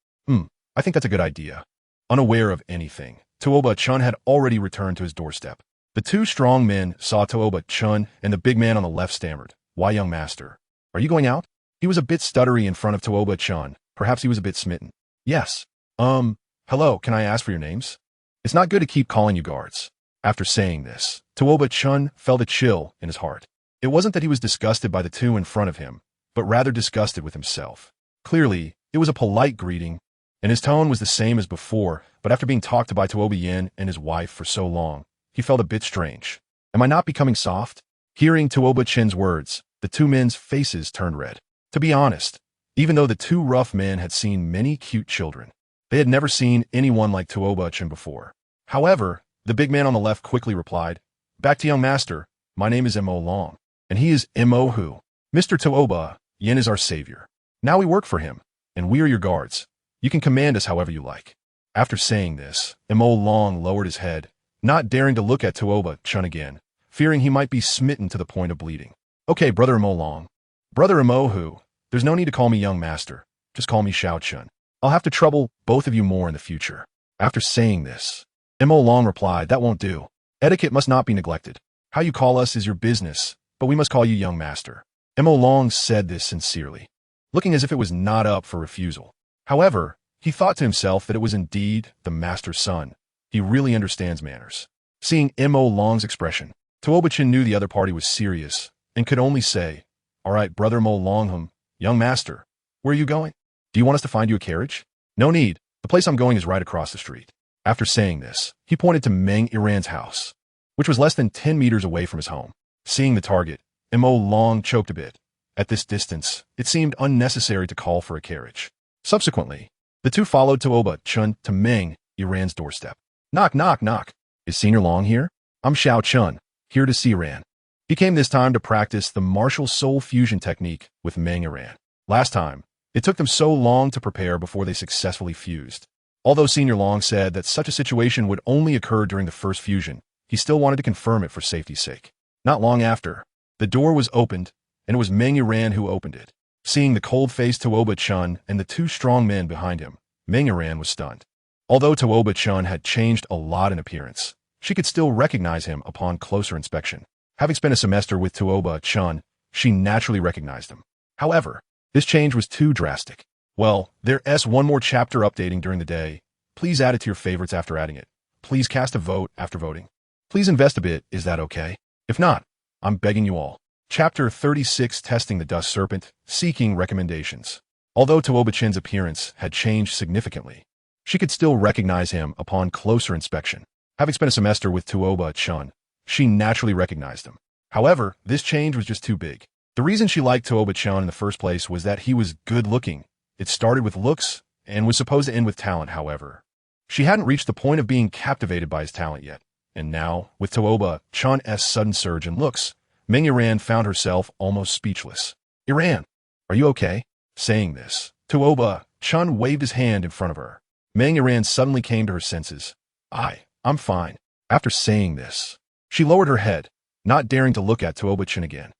I think that's a good idea. Unaware of anything, Tuoba Chen had already returned to his doorstep. The two strong men saw Tuoba Chen, and the big man on the left stammered, "Why, young master? Are you going out?" He was a bit stuttery in front of Tuoba Chen. Perhaps he was a bit smitten. "Yes. Hello, can I ask for your names? It's not good to keep calling you guards." After saying this, Tuoba Chen felt a chill in his heart. It wasn't that he was disgusted by the two in front of him, but rather disgusted with himself. Clearly, it was a polite greeting, and his tone was the same as before, but after being talked to by Tuoba Yin and his wife for so long, he felt a bit strange. Am I not becoming soft? Hearing Tuoba Chen's words, the two men's faces turned red. To be honest, even though the two rough men had seen many cute children, they had never seen anyone like Tuoba Chen before. However, the big man on the left quickly replied, "Back to young master, my name is Mo Long, and he is Mo Hu. Mr. Tuoba Yin is our savior. Now we work for him, and we are your guards. You can command us however you like." After saying this, Mo Long lowered his head, not daring to look at Tuoba Chen again, fearing he might be smitten to the point of bleeding. "Okay, Brother Mo Long. Brother Mo Hu, there's no need to call me young master. Just call me Xiao Chen. I'll have to trouble both of you more in the future." After saying this, Mo Long replied, "That won't do. Etiquette must not be neglected. How you call us is your business, but we must call you young master." Mo Long said this sincerely, looking as if it was not up for refusal. However, he thought to himself that it was indeed the master's son. He really understands manners. Seeing Mo Long's expression, Tuoba Chen knew the other party was serious and could only say, "All right, Brother Mo Longham, young master, where are you going? Do you want us to find you a carriage?" "No need. The place I'm going is right across the street." After saying this, he pointed to Meng Iran's house, which was less than 10 meters away from his home. Seeing the target, Mo Long choked a bit. At this distance, it seemed unnecessary to call for a carriage. Subsequently, the two followed Tuoba Chen to Meng Iran's doorstep. "Knock, knock, knock. Is Senior Long here? I'm Xiao Chen, here to see Iran." He came this time to practice the martial soul fusion technique with Meng Iran. Last time, it took them so long to prepare before they successfully fused. Although Senior Long said that such a situation would only occur during the first fusion, he still wanted to confirm it for safety's sake. Not long after, the door was opened, and it was Meng Iran who opened it. Seeing the cold-faced Tuoba Chen and the two strong men behind him, Meng Iran was stunned. Although Tuoba Chen had changed a lot in appearance, she could still recognize him upon closer inspection. Having spent a semester with Tuoba Chen, she naturally recognized him. However, this change was too drastic. Well, there's one more chapter updating during the day. Please add it to your favorites after adding it. Please cast a vote after voting. Please invest a bit, is that okay? If not, I'm begging you all. Chapter 36, Testing the Dust Serpent, Seeking Recommendations. Although Tuoba Chen's appearance had changed significantly, she could still recognize him upon closer inspection. Having spent a semester with Tuoba Chen, she naturally recognized him. However, this change was just too big. The reason she liked Tuoba Chen in the first place was that he was good-looking. It started with looks and was supposed to end with talent, however. She hadn't reached the point of being captivated by his talent yet, and now, with Tuoba Chen's sudden surge in looks, Meng Iran found herself almost speechless. "Iran, are you okay?" Saying this, Tuoba Chen waved his hand in front of her. Meng Iran suddenly came to her senses. I'm fine." After saying this, she lowered her head, not daring to look at Tuoba Chen again.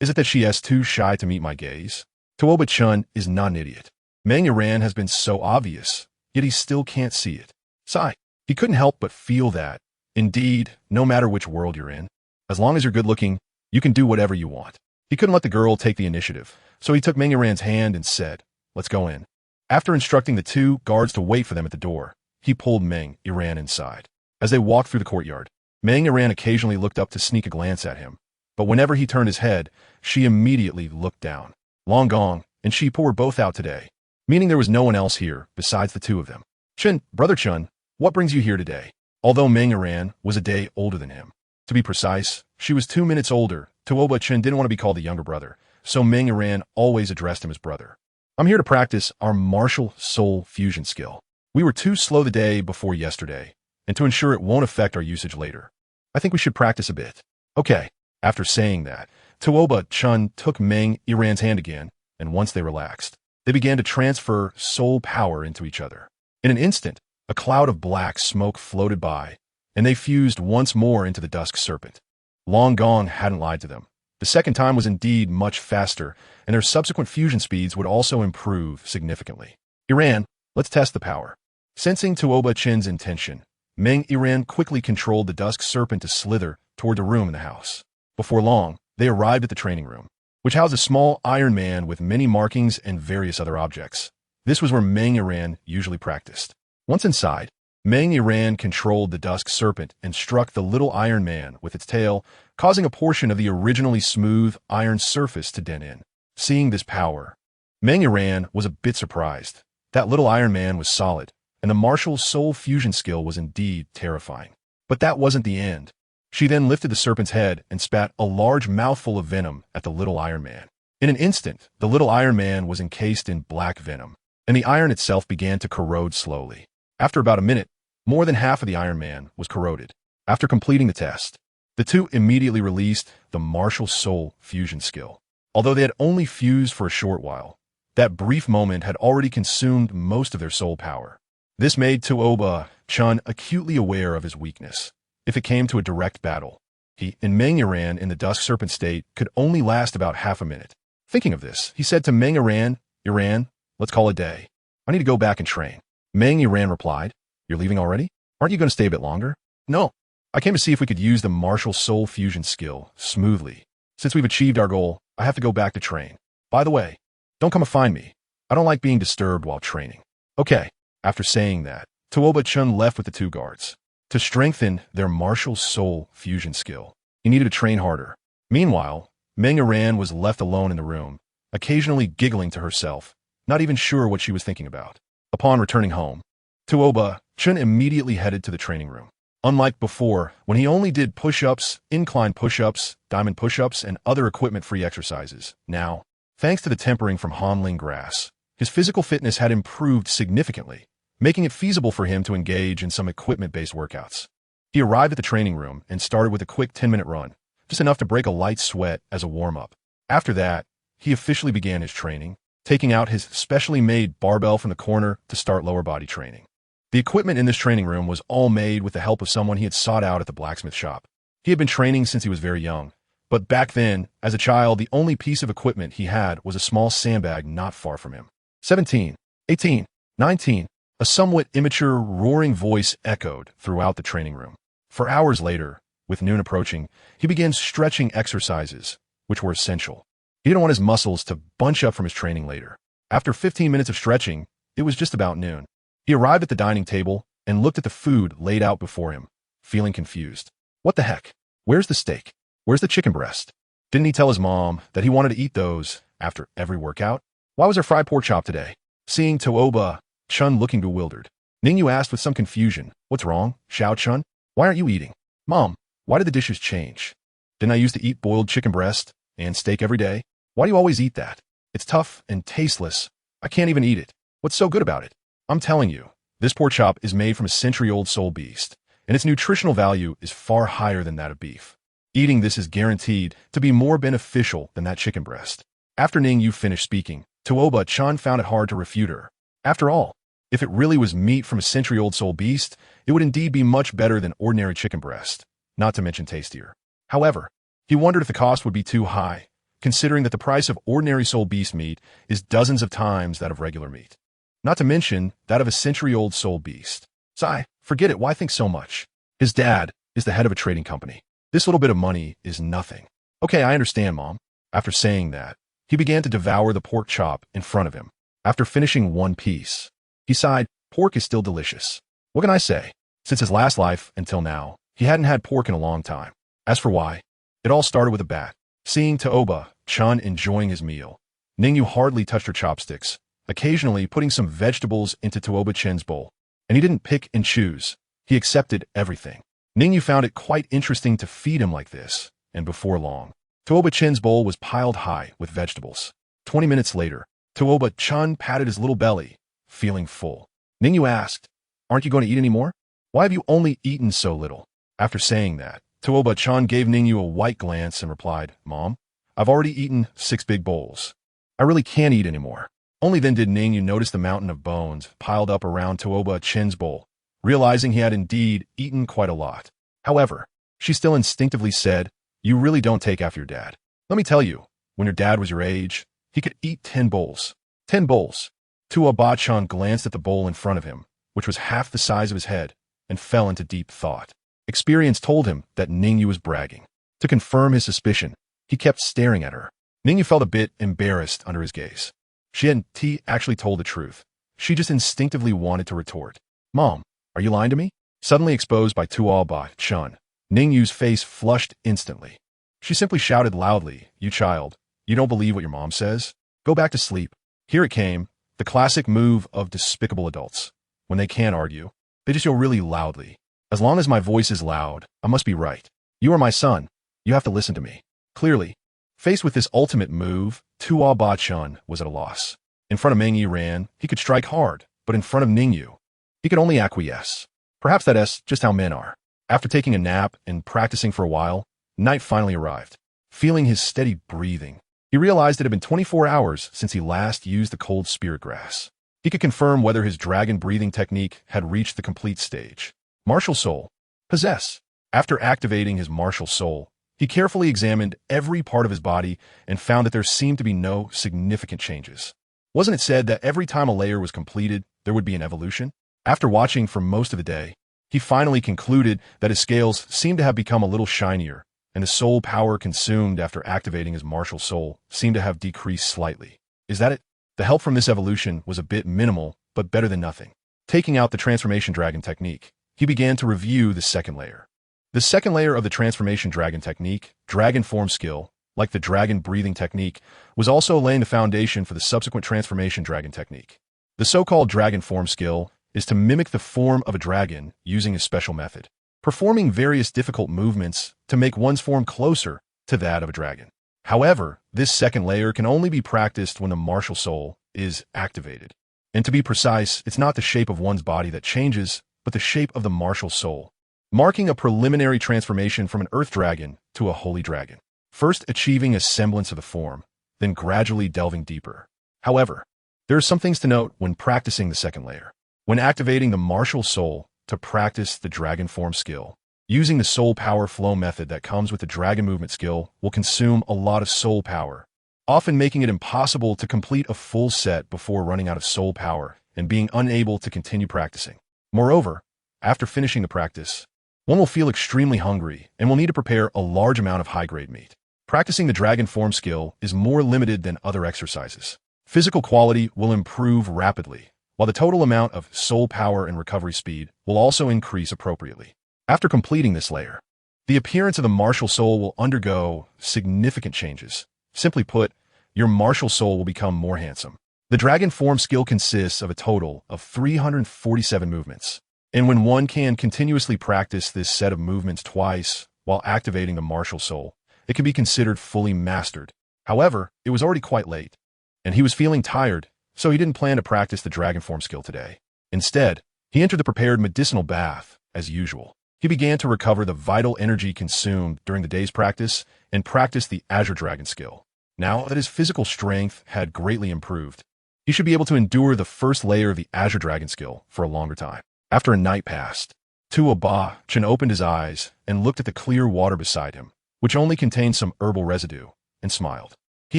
Is it that she is too shy to meet my gaze? Tuoba Chen is not an idiot. Meng Iran has been so obvious, yet he still can't see it. Sigh. He couldn't help but feel that, indeed, no matter which world you're in, as long as you're good-looking, you can do whatever you want. He couldn't let the girl take the initiative, so he took Meng Iran's hand and said, "Let's go in." After instructing the two guards to wait for them at the door, he pulled Meng Iran inside. As they walked through the courtyard, Meng Iran occasionally looked up to sneak a glance at him, but whenever he turned his head, she immediately looked down. Long Gong and she were both out today, meaning there was no one else here besides the two of them. "Chen, Brother Chen, what brings you here today?" Although Meng Iran was a day older than him. To be precise, she was 2 minutes older. Tuoba Chen didn't want to be called the younger brother, so Meng Iran always addressed him as brother. "I'm here to practice our martial soul fusion skill. We were too slow the day before yesterday, and to ensure it won't affect our usage later, I think we should practice a bit." "Okay." After saying that, Tuoba Chen took Meng Iran's hand again, and once they relaxed, they began to transfer soul power into each other. In an instant, a cloud of black smoke floated by, and they fused once more into the dusk serpent. Long Gong hadn't lied to them. The second time was indeed much faster, and their subsequent fusion speeds would also improve significantly. "Iran, Let's test the power. Sensing Tuoba Chen's intention, Meng Yiran quickly controlled the dusk serpent to slither toward the room in the house. Before long, they arrived at the training room, which housed a small iron man with many markings and various other objects. This was where Meng Yiran usually practiced. Once inside, Meng Yiran controlled the dusk serpent and struck the little iron man with its tail, causing a portion of the originally smooth iron surface to dent in. Seeing this power, Meng Yiran was a bit surprised. That little iron man was solid, and the martial soul fusion skill was indeed terrifying. But that wasn't the end. She then lifted the serpent's head and spat a large mouthful of venom at the little Iron Man. In an instant, the little Iron Man was encased in black venom, and the iron itself began to corrode slowly. After about a minute, more than half of the Iron Man was corroded. After completing the test, the two immediately released the martial soul fusion skill. Although they had only fused for a short while, that brief moment had already consumed most of their soul power. This made Tuoba Chen acutely aware of his weakness. If it came to a direct battle, he and Meng Yiran in the dusk serpent state could only last about half a minute. Thinking of this, he said to Meng Yiran, let's call it a day. I need to go back and train. Meng Yiran replied, you're leaving already? Aren't you going to stay a bit longer? No. I came to see if we could use the martial soul fusion skill smoothly. Since we've achieved our goal, I have to go back to train. By the way, don't come and find me. I don't like being disturbed while training. Okay. After saying that, Tuoba Chen left with the two guards. To strengthen their martial soul fusion skill, he needed to train harder. Meanwhile, Meng Yiran was left alone in the room, occasionally giggling to herself, not even sure what she was thinking about. Upon returning home, Tuoba Chen immediately headed to the training room. Unlike before, when he only did push-ups, incline push-ups, diamond push-ups, and other equipment-free exercises, now, thanks to the tempering from Hanling grass, his physical fitness had improved significantly, making it feasible for him to engage in some equipment-based workouts. He arrived at the training room and started with a quick 10-minute run, just enough to break a light sweat as a warm-up. After that, he officially began his training, taking out his specially made barbell from the corner to start lower body training. The equipment in this training room was all made with the help of someone he had sought out at the blacksmith shop. He had been training since he was very young, but back then, as a child, the only piece of equipment he had was a small sandbag not far from him. 17, 18, 19, a somewhat immature, roaring voice echoed throughout the training room. For hours later, with noon approaching, he began stretching exercises, which were essential. He didn't want his muscles to bunch up from his training later. After 15 minutes of stretching, it was just about noon. He arrived at the dining table and looked at the food laid out before him, feeling confused. What the heck? Where's the steak? Where's the chicken breast? Didn't he tell his mom that he wanted to eat those after every workout? Why was there fried pork chop today? Seeing Tuoba Chen looking bewildered, Ningyu asked with some confusion, what's wrong, Xiao Chun? Why aren't you eating? Mom, why did the dishes change? Didn't I used to eat boiled chicken breast and steak every day? Why do you always eat that? It's tough and tasteless. I can't even eat it. What's so good about it? I'm telling you, this pork chop is made from a century-old soul beast, and its nutritional value is far higher than that of beef. Eating this is guaranteed to be more beneficial than that chicken breast. After Ningyu finished speaking, Tuoba Chen found it hard to refute her. After all, if it really was meat from a century-old soul beast, it would indeed be much better than ordinary chicken breast, not to mention tastier. However, he wondered if the cost would be too high, considering that the price of ordinary soul beast meat is dozens of times that of regular meat. Not to mention that of a century-old soul beast. Sigh, forget it, why think so much? His dad is the head of a trading company. This little bit of money is nothing. Okay, I understand, Mom. After saying that, he began to devour the pork chop in front of him. After finishing one piece, he sighed, pork is still delicious. What can I say? Since his last life until now, he hadn't had pork in a long time. As for why, it all started with a bat. Seeing Tuoba Chen enjoying his meal, Ningyu hardly touched her chopsticks, occasionally putting some vegetables into Tuoba Chen's bowl. And he didn't pick and choose. He accepted everything. Ningyu found it quite interesting to feed him like this, and before long, Tuoba Chen's bowl was piled high with vegetables. 20 minutes later, Tuoba Chen patted his little belly, feeling full. Ningyu asked, aren't you going to eat any more? Why have you only eaten so little? After saying that, Tuoba Chen gave Ningyu a white glance and replied, Mom, I've already eaten 6 big bowls. I really can't eat anymore. Only then did Ningyu notice the mountain of bones piled up around Tuoba Chen's bowl, realizing he had indeed eaten quite a lot. However, she still instinctively said, you really don't take after your dad. Let me tell you, when your dad was your age, he could eat 10 bowls. 10 bowls. Tuoba Chen glanced at the bowl in front of him, which was half the size of his head, and fell into deep thought. Experience told him that Ningyu was bragging. To confirm his suspicion, he kept staring at her. Ningyu felt a bit embarrassed under his gaze. She hadn't actually told the truth. She just instinctively wanted to retort. Mom, are you lying to me? Suddenly exposed by Tuoba Chen, Ningyu's face flushed instantly. She simply shouted loudly, "You child, you don't believe what your mom says? Go back to sleep." Here it came, the classic move of despicable adults. When they can't argue, they just yell really loudly. As long as my voice is loud, I must be right. You are my son. You have to listen to me. Clearly, faced with this ultimate move, Tuoba Chen was at a loss. In front of Meng Yiran, he could strike hard, but in front of Ningyu, he could only acquiesce. Perhaps that's just how men are. After taking a nap and practicing for a while, night finally arrived. Feeling his steady breathing, he realized it had been 24 hours since he last used the cold spirit grass. He could confirm whether his dragon breathing technique had reached the complete stage. Martial Soul. Possess. After activating his martial soul, he carefully examined every part of his body and found that there seemed to be no significant changes. Wasn't it said that every time a layer was completed, there would be an evolution? After watching for most of the day, he finally concluded that his scales seemed to have become a little shinier, and the soul power consumed after activating his martial soul seemed to have decreased slightly. Is that it? The help from this evolution was a bit minimal, but better than nothing. Taking out the Transformation Dragon technique, he began to review the second layer. The second layer of the Transformation Dragon technique, Dragon Form skill, like the Dragon Breathing technique, was also laying the foundation for the subsequent Transformation Dragon technique. The so-called Dragon Form skill is to mimic the form of a dragon using a special method, performing various difficult movements to make one's form closer to that of a dragon. However, this second layer can only be practiced when the martial soul is activated. And to be precise, it's not the shape of one's body that changes, but the shape of the martial soul, marking a preliminary transformation from an earth dragon to a holy dragon. First achieving a semblance of the form, then gradually delving deeper. However, there are some things to note when practicing the second layer. When activating the martial soul to practice the dragon form skill, using the soul power flow method that comes with the dragon movement skill will consume a lot of soul power, often making it impossible to complete a full set before running out of soul power and being unable to continue practicing. Moreover, after finishing the practice, one will feel extremely hungry and will need to prepare a large amount of high-grade meat. Practicing the dragon form skill is more limited than other exercises. Physical quality will improve rapidly, while the total amount of soul power and recovery speed will also increase appropriately. After completing this layer, the appearance of the martial soul will undergo significant changes. Simply put, your martial soul will become more handsome. The dragon form skill consists of a total of 347 movements, and when one can continuously practice this set of movements twice while activating the martial soul, it can be considered fully mastered. However, it was already quite late, and he was feeling tired, so he didn't plan to practice the dragon form skill today. Instead, he entered the prepared medicinal bath, as usual. He began to recover the vital energy consumed during the day's practice and practiced the Azure Dragon skill. Now that his physical strength had greatly improved, he should be able to endure the first layer of the Azure Dragon skill for a longer time. After a night passed, Tuoba Chen opened his eyes and looked at the clear water beside him, which only contained some herbal residue, and smiled. He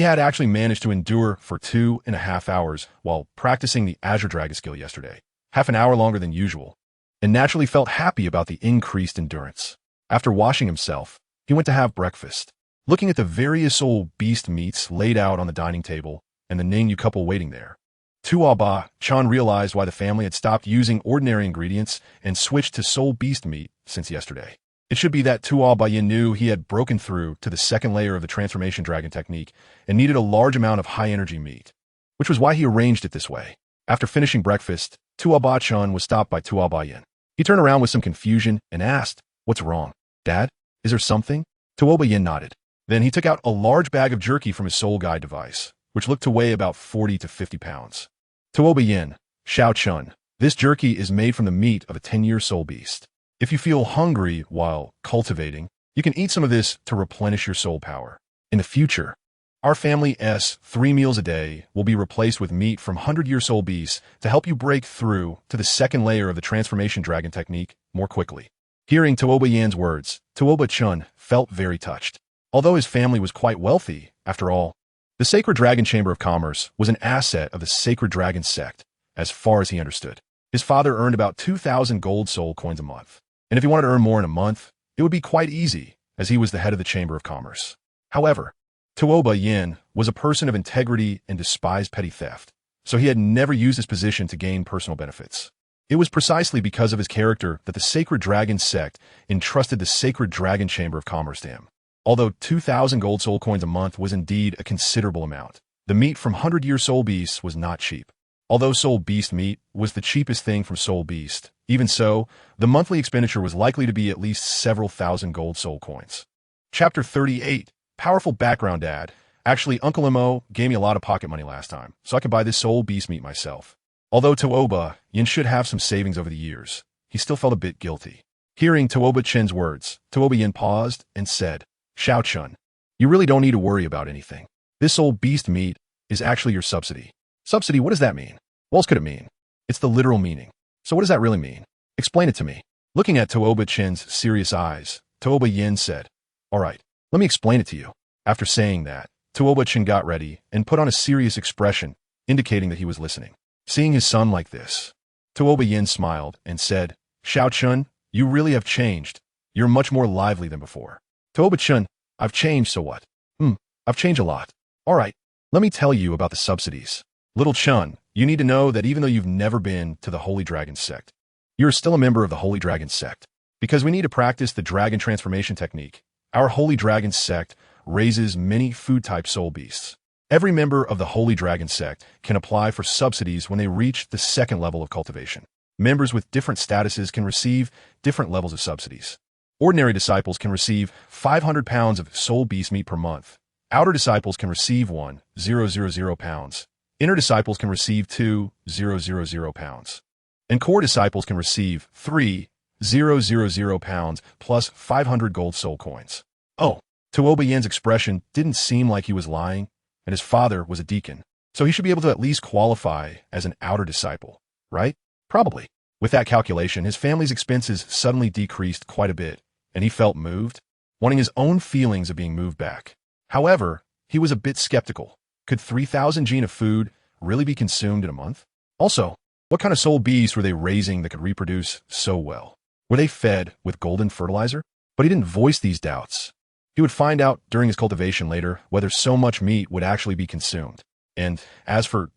had actually managed to endure for 2.5 hours while practicing the Azure Dragon skill yesterday, half an hour longer than usual, and naturally felt happy about the increased endurance. After washing himself, he went to have breakfast. Looking at the various soul beast meats laid out on the dining table and the Ningyu couple waiting there, Tuoba Chen realized why the family had stopped using ordinary ingredients and switched to soul beast meat since yesterday. It should be that Tuoba knew he had broken through to the second layer of the Transformation Dragon technique and needed a large amount of high-energy meat, which was why he arranged it this way. After finishing breakfast, Tuoba Chen was stopped by Tuoba. He turned around with some confusion and asked, "What's wrong? Dad, is there something?" Tuoba nodded. Then he took out a large bag of jerky from his soul guide device, which looked to weigh about 40 to 50 pounds. Tuoba Xiao Chun, this jerky is made from the meat of a 10-year soul beast. If you feel hungry while cultivating, you can eat some of this to replenish your soul power. In the future, our family's 3 meals a day will be replaced with meat from 100-year soul beasts to help you break through to the second layer of the Transformation Dragon technique more quickly. Hearing Tuoba words, Tuoba Chen felt very touched. Although his family was quite wealthy, after all, The Sacred Dragon Chamber of Commerce was an asset of the Sacred Dragon Sect, as far as he understood. His father earned about 2,000 gold soul coins a month, and if he wanted to earn more in a month, it would be quite easy, as he was the head of the Chamber of Commerce. However, Tuoba Yin was a person of integrity and despised petty theft, so he had never used his position to gain personal benefits. It was precisely because of his character that the Sacred Dragon Sect entrusted the Sacred Dragon Chamber of Commerce to him. Although 2,000 gold soul coins a month was indeed a considerable amount, the meat from 100-year soul beasts was not cheap. Although soul beast meat was the cheapest thing from soul beast, even so, the monthly expenditure was likely to be at least several thousand gold soul coins. Chapter 38. Powerful background ad. Actually, Uncle Mo gave me a lot of pocket money last time, so I could buy this soul beast meat myself. Although Tuoba Yin should have some savings over the years, he still felt a bit guilty. Hearing Tuoba Chen's words, Tuoba Yin paused and said, "Xiao Chun, you really don't need to worry about anything. This soul beast meat is actually your subsidy." Subsidy, what does that mean? What else could it mean? It's the literal meaning. So what does that really mean? Explain it to me. Looking at Tuoba Chen's serious eyes, Tuoba Yin said, "All right, let me explain it to you." After saying that, Tuoba Chen got ready and put on a serious expression, indicating that he was listening. Seeing his son like this, Tuoba Yin smiled and said, "Xiao Chun, you really have changed. You're much more lively than before." Tuoba Chen, "I've changed, so what?" I've changed a lot. All right, let me tell you about the subsidies. Little Chun, you need to know that even though you've never been to the Holy Dragon Sect, you're still a member of the Holy Dragon Sect. Because we need to practice the dragon transformation technique, our Holy Dragon Sect raises many food-type soul beasts. Every member of the Holy Dragon Sect can apply for subsidies when they reach the second level of cultivation. Members with different statuses can receive different levels of subsidies. Ordinary disciples can receive 500 pounds of soul beast meat per month. Outer disciples can receive 1,000 pounds. Inner disciples can receive 2,000 pounds. And core disciples can receive 3,000 pounds plus 500 gold soul coins. Oh, Tuoba Yin's expression didn't seem like he was lying, and his father was a deacon, so he should be able to at least qualify as an outer disciple, right? Probably. With that calculation, his family's expenses suddenly decreased quite a bit, and he felt moved, wanting his own feelings of being moved back. However, he was a bit skeptical. Could 3,000 gene of food really be consumed in a month? Also, what kind of soul beasts were they raising that could reproduce so well? Were they fed with golden fertilizer? But he didn't voice these doubts. He would find out during his cultivation later whether so much meat would actually be consumed. And as for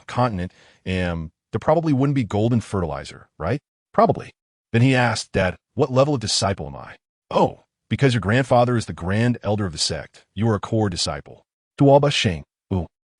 continent, there probably wouldn't be golden fertilizer, right? Probably. Then he asked, "Dad, what level of disciple am I?" "Oh, because your grandfather is the grand elder of the sect, you are a core disciple." Tuoba Sheng.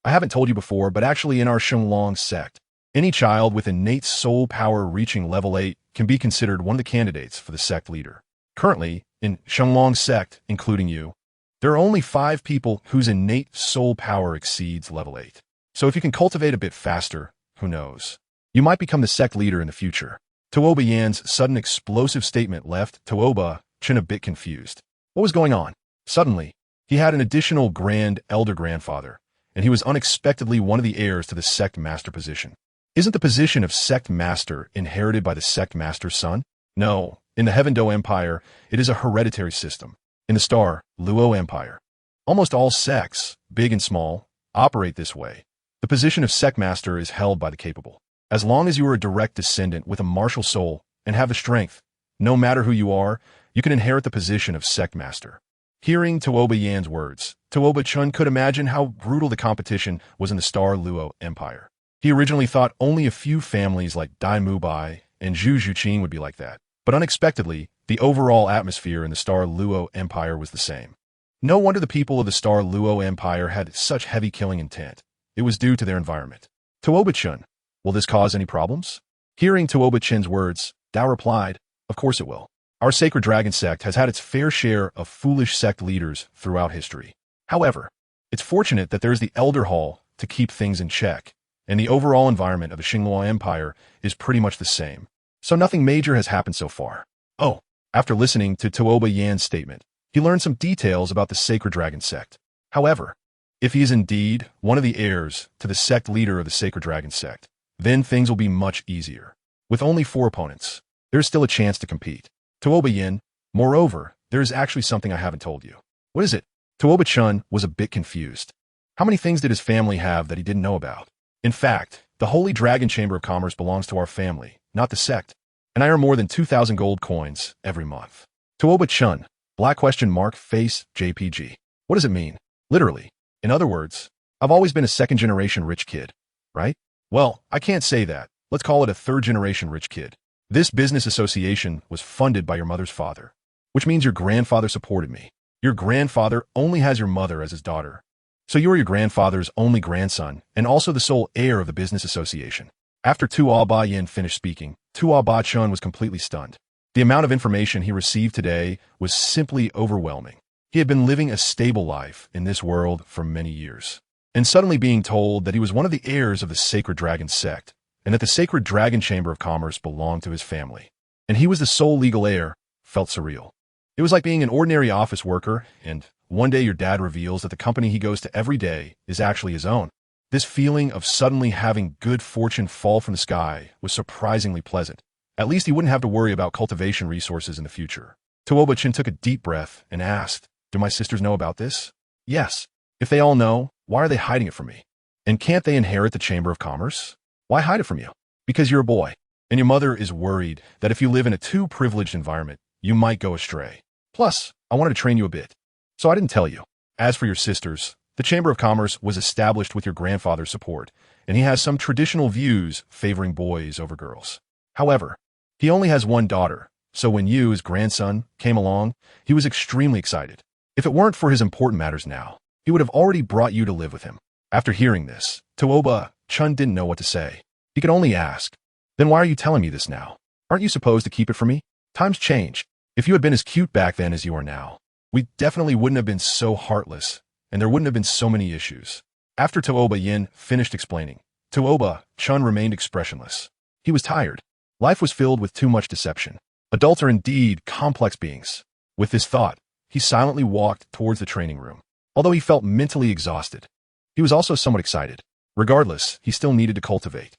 I haven't told you before, but actually in our Shenglong sect, any child with innate soul power reaching level 8 can be considered one of the candidates for the sect leader. Currently, in Shenglong sect, including you, there are only 5 people whose innate soul power exceeds level 8. So if you can cultivate a bit faster, who knows? You might become the sect leader in the future. Tuoba Yan's sudden explosive statement left Tuoba Chen a bit confused. What was going on? Suddenly, he had an additional grand elder grandfather, and he was unexpectedly one of the heirs to the sect master position. Isn't the position of sect master inherited by the sect master's son? No, in the Heaven Do Empire, it is a hereditary system. In the star Luo Empire, almost all sects, big and small, operate this way. The position of sect master is held by the capable. As long as you are a direct descendant with a martial soul and have the strength, no matter who you are, you can inherit the position of sect master. Hearing Tuoba Yan's words, Tuoba Chun could imagine how brutal the competition was in the Star Luo Empire. He originally thought only a few families like Dai Mubai and Zhu Zhuqing would be like that, but unexpectedly, the overall atmosphere in the Star Luo Empire was the same. No wonder the people of the Star Luo Empire had such heavy killing intent. It was due to their environment. Tuoba Chun, will this cause any problems? Hearing Tuoba Chen's words, Dao replied, "Of course it will. Our Sacred Dragon Sect has had its fair share of foolish sect leaders throughout history. However, it's fortunate that there is the Elder Hall to keep things in check, and the overall environment of the Xinghua Empire is pretty much the same. So nothing major has happened so far." Oh, after listening to Tuoba Yan's statement, he learned some details about the Sacred Dragon Sect. However, if he is indeed one of the heirs to the sect leader of the Sacred Dragon Sect, then things will be much easier. With only 4 opponents, there is still a chance to compete. Tuoba Yin, moreover, there is actually something I haven't told you. What is it? Tuoba Chun was a bit confused. How many things did his family have that he didn't know about? In fact, the Holy Dragon Chamber of Commerce belongs to our family, not the sect, and I earn more than 2,000 gold coins every month. Tuoba Chun, black question mark face JPG. What does it mean? Literally. In other words, I've always been a second-generation rich kid, right? Well, I can't say that. Let's call it a third-generation rich kid. This business association was funded by your mother's father, which means your grandfather supported me. Your grandfather only has your mother as his daughter. So you are your grandfather's only grandson and also the sole heir of the business association. After Tuoba Yin finished speaking, Tuoba Chun was completely stunned. The amount of information he received today was simply overwhelming. He had been living a stable life in this world for many years, and suddenly being told that he was one of the heirs of the Sacred Dragon Sect, and that the Sacred Dragon Chamber of Commerce belonged to his family, and he was the sole legal heir, felt surreal. It was like being an ordinary office worker, and one day your dad reveals that the company he goes to every day is actually his own. This feeling of suddenly having good fortune fall from the sky was surprisingly pleasant. At least he wouldn't have to worry about cultivation resources in the future. Tuoba Chin took a deep breath and asked, "Do my sisters know about this?" "Yes. If they all know, why are they hiding it from me? And can't they inherit the Chamber of Commerce? Why hide it from you?" "Because you're a boy, and your mother is worried that if you live in a too privileged environment, you might go astray. Plus, I wanted to train you a bit, so I didn't tell you. As for your sisters, the Chamber of Commerce was established with your grandfather's support, and he has some traditional views favoring boys over girls. However, he only has one daughter, so when you, his grandson, came along, he was extremely excited. If it weren't for his important matters now, he would have already brought you to live with him." After hearing this, Tuoba Chun didn't know what to say. He could only ask, "Then why are you telling me this now? Aren't you supposed to keep it from me? Times change. If you had been as cute back then as you are now, we definitely wouldn't have been so heartless, and there wouldn't have been so many issues." After Tuoba Yin finished explaining, Tuoba Chun remained expressionless. He was tired. Life was filled with too much deception. Adults are indeed complex beings. With this thought, he silently walked towards the training room. Although he felt mentally exhausted, he was also somewhat excited. Regardless, he still needed to cultivate.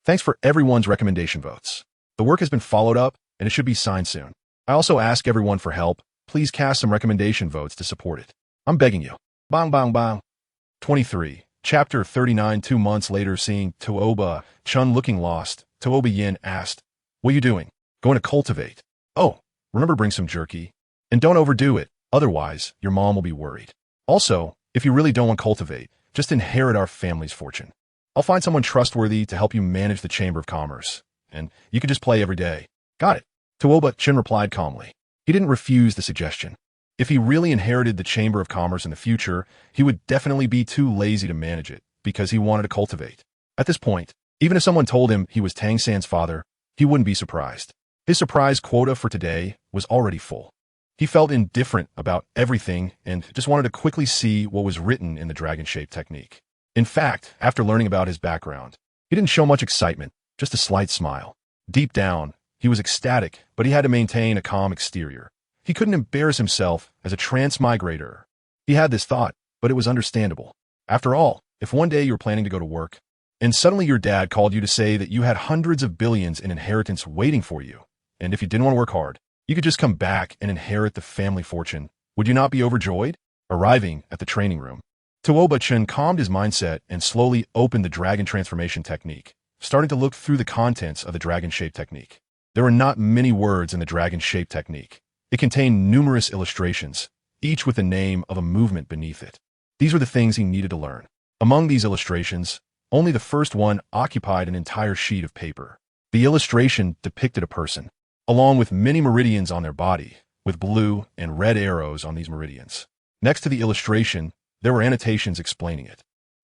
Thanks for everyone's recommendation votes. The work has been followed up, and it should be signed soon. I also ask everyone for help. Please cast some recommendation votes to support it. I'm begging you. Bang, bang, bang. 23. Chapter 39. 2 months later, seeing Tuoba Chun looking lost, Tuoba Yin asked, "What are you doing?" "Going to cultivate." "Oh, remember bring some jerky. And don't overdo it, otherwise your mom will be worried. Also, if you really don't want to cultivate, just inherit our family's fortune. I'll find someone trustworthy to help you manage the Chamber of Commerce, and you can just play every day." "Got it." Tuoba Chin replied calmly. He didn't refuse the suggestion. If he really inherited the Chamber of Commerce in the future, he would definitely be too lazy to manage it, because he wanted to cultivate. At this point, even if someone told him he was Tang San's father, he wouldn't be surprised. His surprise quota for today was already full. He felt indifferent about everything and just wanted to quickly see what was written in the dragon-shaped technique. In fact, after learning about his background, he didn't show much excitement, just a slight smile. Deep down, he was ecstatic, but he had to maintain a calm exterior. He couldn't embarrass himself as a transmigrator. He had this thought, but it was understandable. After all, if one day you were planning to go to work, and suddenly your dad called you to say that you had hundreds of billions in inheritance waiting for you, and if you didn't want to work hard, you could just come back and inherit the family fortune, would you not be overjoyed? Arriving at the training room, Tuoba Chen calmed his mindset and slowly opened the dragon transformation technique, starting to look through the contents of the dragon-shaped technique. There were not many words in the dragon-shaped technique. It contained numerous illustrations, each with the name of a movement beneath it. These were the things he needed to learn. Among these illustrations, only the first one occupied an entire sheet of paper. The illustration depicted a person, along with many meridians on their body, with blue and red arrows on these meridians. Next to the illustration, there were annotations explaining it.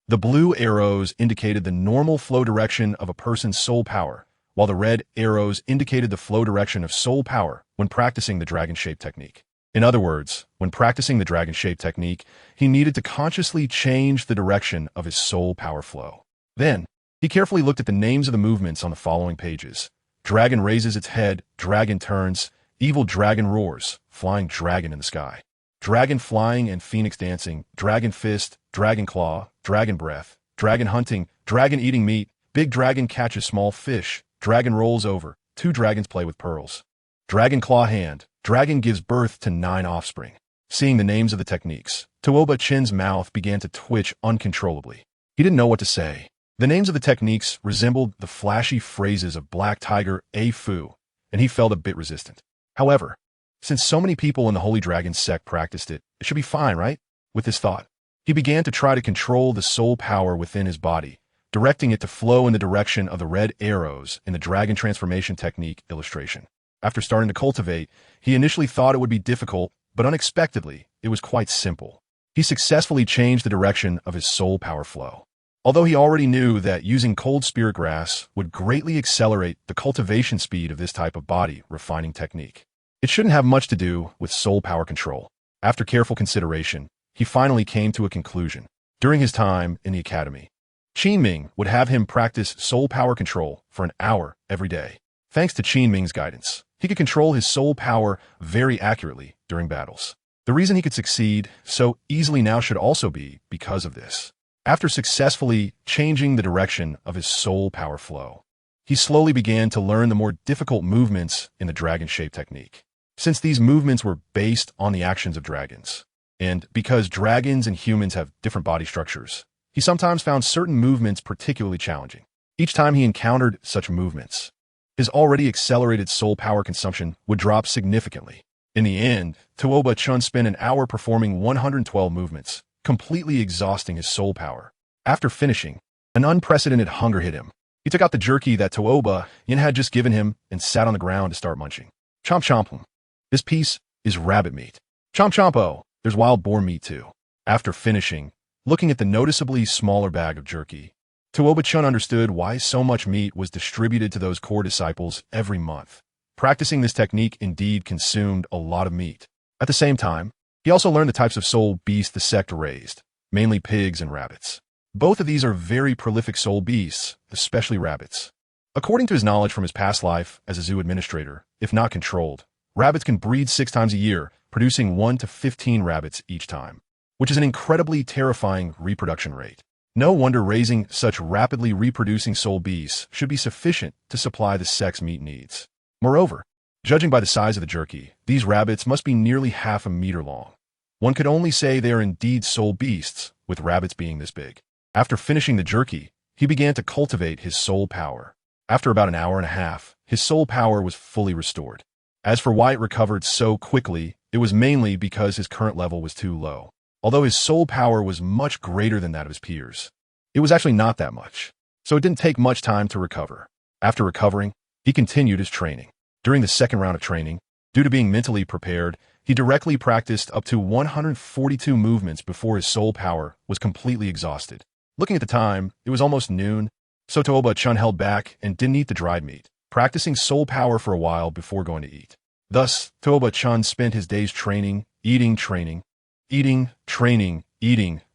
The blue arrows indicated the normal flow direction of a person's soul power, while the red arrows indicated the flow direction of soul power when practicing the dragon-shaped technique. In other words, when practicing the dragon-shaped technique, he needed to consciously change the direction of his soul power flow. Then, he carefully looked at the names of the movements on the following pages. Dragon raises its head, dragon turns, evil dragon roars, flying dragon in the sky. Dragon flying and phoenix dancing, dragon fist, dragon claw, dragon breath, dragon hunting, dragon eating meat, big dragon catches small fish, dragon rolls over, 2 dragons play with pearls. Dragon claw hand, dragon gives birth to 9 offspring. Seeing the names of the techniques, Tuoba Chen's mouth began to twitch uncontrollably. He didn't know what to say. The names of the techniques resembled the flashy phrases of Black Tiger A Fu, and he felt a bit resistant. However, since so many people in the Holy Dragon Sect practiced it, it should be fine, right? With this thought, he began to try to control the soul power within his body, directing it to flow in the direction of the red arrows in the dragon transformation technique illustration. After starting to cultivate, he initially thought it would be difficult, but unexpectedly, it was quite simple. He successfully changed the direction of his soul power flow. Although he already knew that using cold spirit grass would greatly accelerate the cultivation speed of this type of body refining technique, it shouldn't have much to do with soul power control. After careful consideration, he finally came to a conclusion. During his time in the academy, Qin would have him practice soul power control for an hour every day. Thanks to Qin guidance, he could control his soul power very accurately during battles. The reason he could succeed so easily now should also be because of this. After successfully changing the direction of his soul power flow, he slowly began to learn the more difficult movements in the dragon shape technique. Since these movements were based on the actions of dragons, and because dragons and humans have different body structures, he sometimes found certain movements particularly challenging. Each time he encountered such movements, his already accelerated soul power consumption would drop significantly. In the end, Tuoba Chen spent an hour performing 112 movements, completely exhausting his soul power. After finishing, an unprecedented hunger hit him. He took out the jerky that Tuoba Yin had just given him and sat on the ground to start munching. Chomp chomp. This piece is rabbit meat. Chomp chompo. There's wild boar meat too. After finishing, looking at the noticeably smaller bag of jerky, Tuoba Chen understood why so much meat was distributed to those core disciples every month. Practicing this technique indeed consumed a lot of meat. At the same time, he also learned the types of soul beasts the sect raised, mainly pigs and rabbits. Both of these are very prolific soul beasts, especially rabbits. According to his knowledge from his past life as a zoo administrator, if not controlled, rabbits can breed 6 times a year, producing 1 to 15 rabbits each time, which is an incredibly terrifying reproduction rate. No wonder raising such rapidly reproducing soul beasts should be sufficient to supply the sect's meat needs. Moreover, judging by the size of the jerky, these rabbits must be nearly half a meter long. One could only say they are indeed soul beasts, with rabbits being this big. After finishing the jerky, he began to cultivate his soul power. After about an hour and a half, his soul power was fully restored. As for why it recovered so quickly, it was mainly because his current level was too low. Although his soul power was much greater than that of his peers, it was actually not that much, so it didn't take much time to recover. After recovering, he continued his training. During the second round of training, due to being mentally prepared, he directly practiced up to 142 movements before his soul power was completely exhausted. Looking at the time, it was almost noon, so Tuoba Chen held back and didn't eat the dried meat, practicing soul power for a while before going to eat. Thus, Tuoba Chen spent his days training, eating,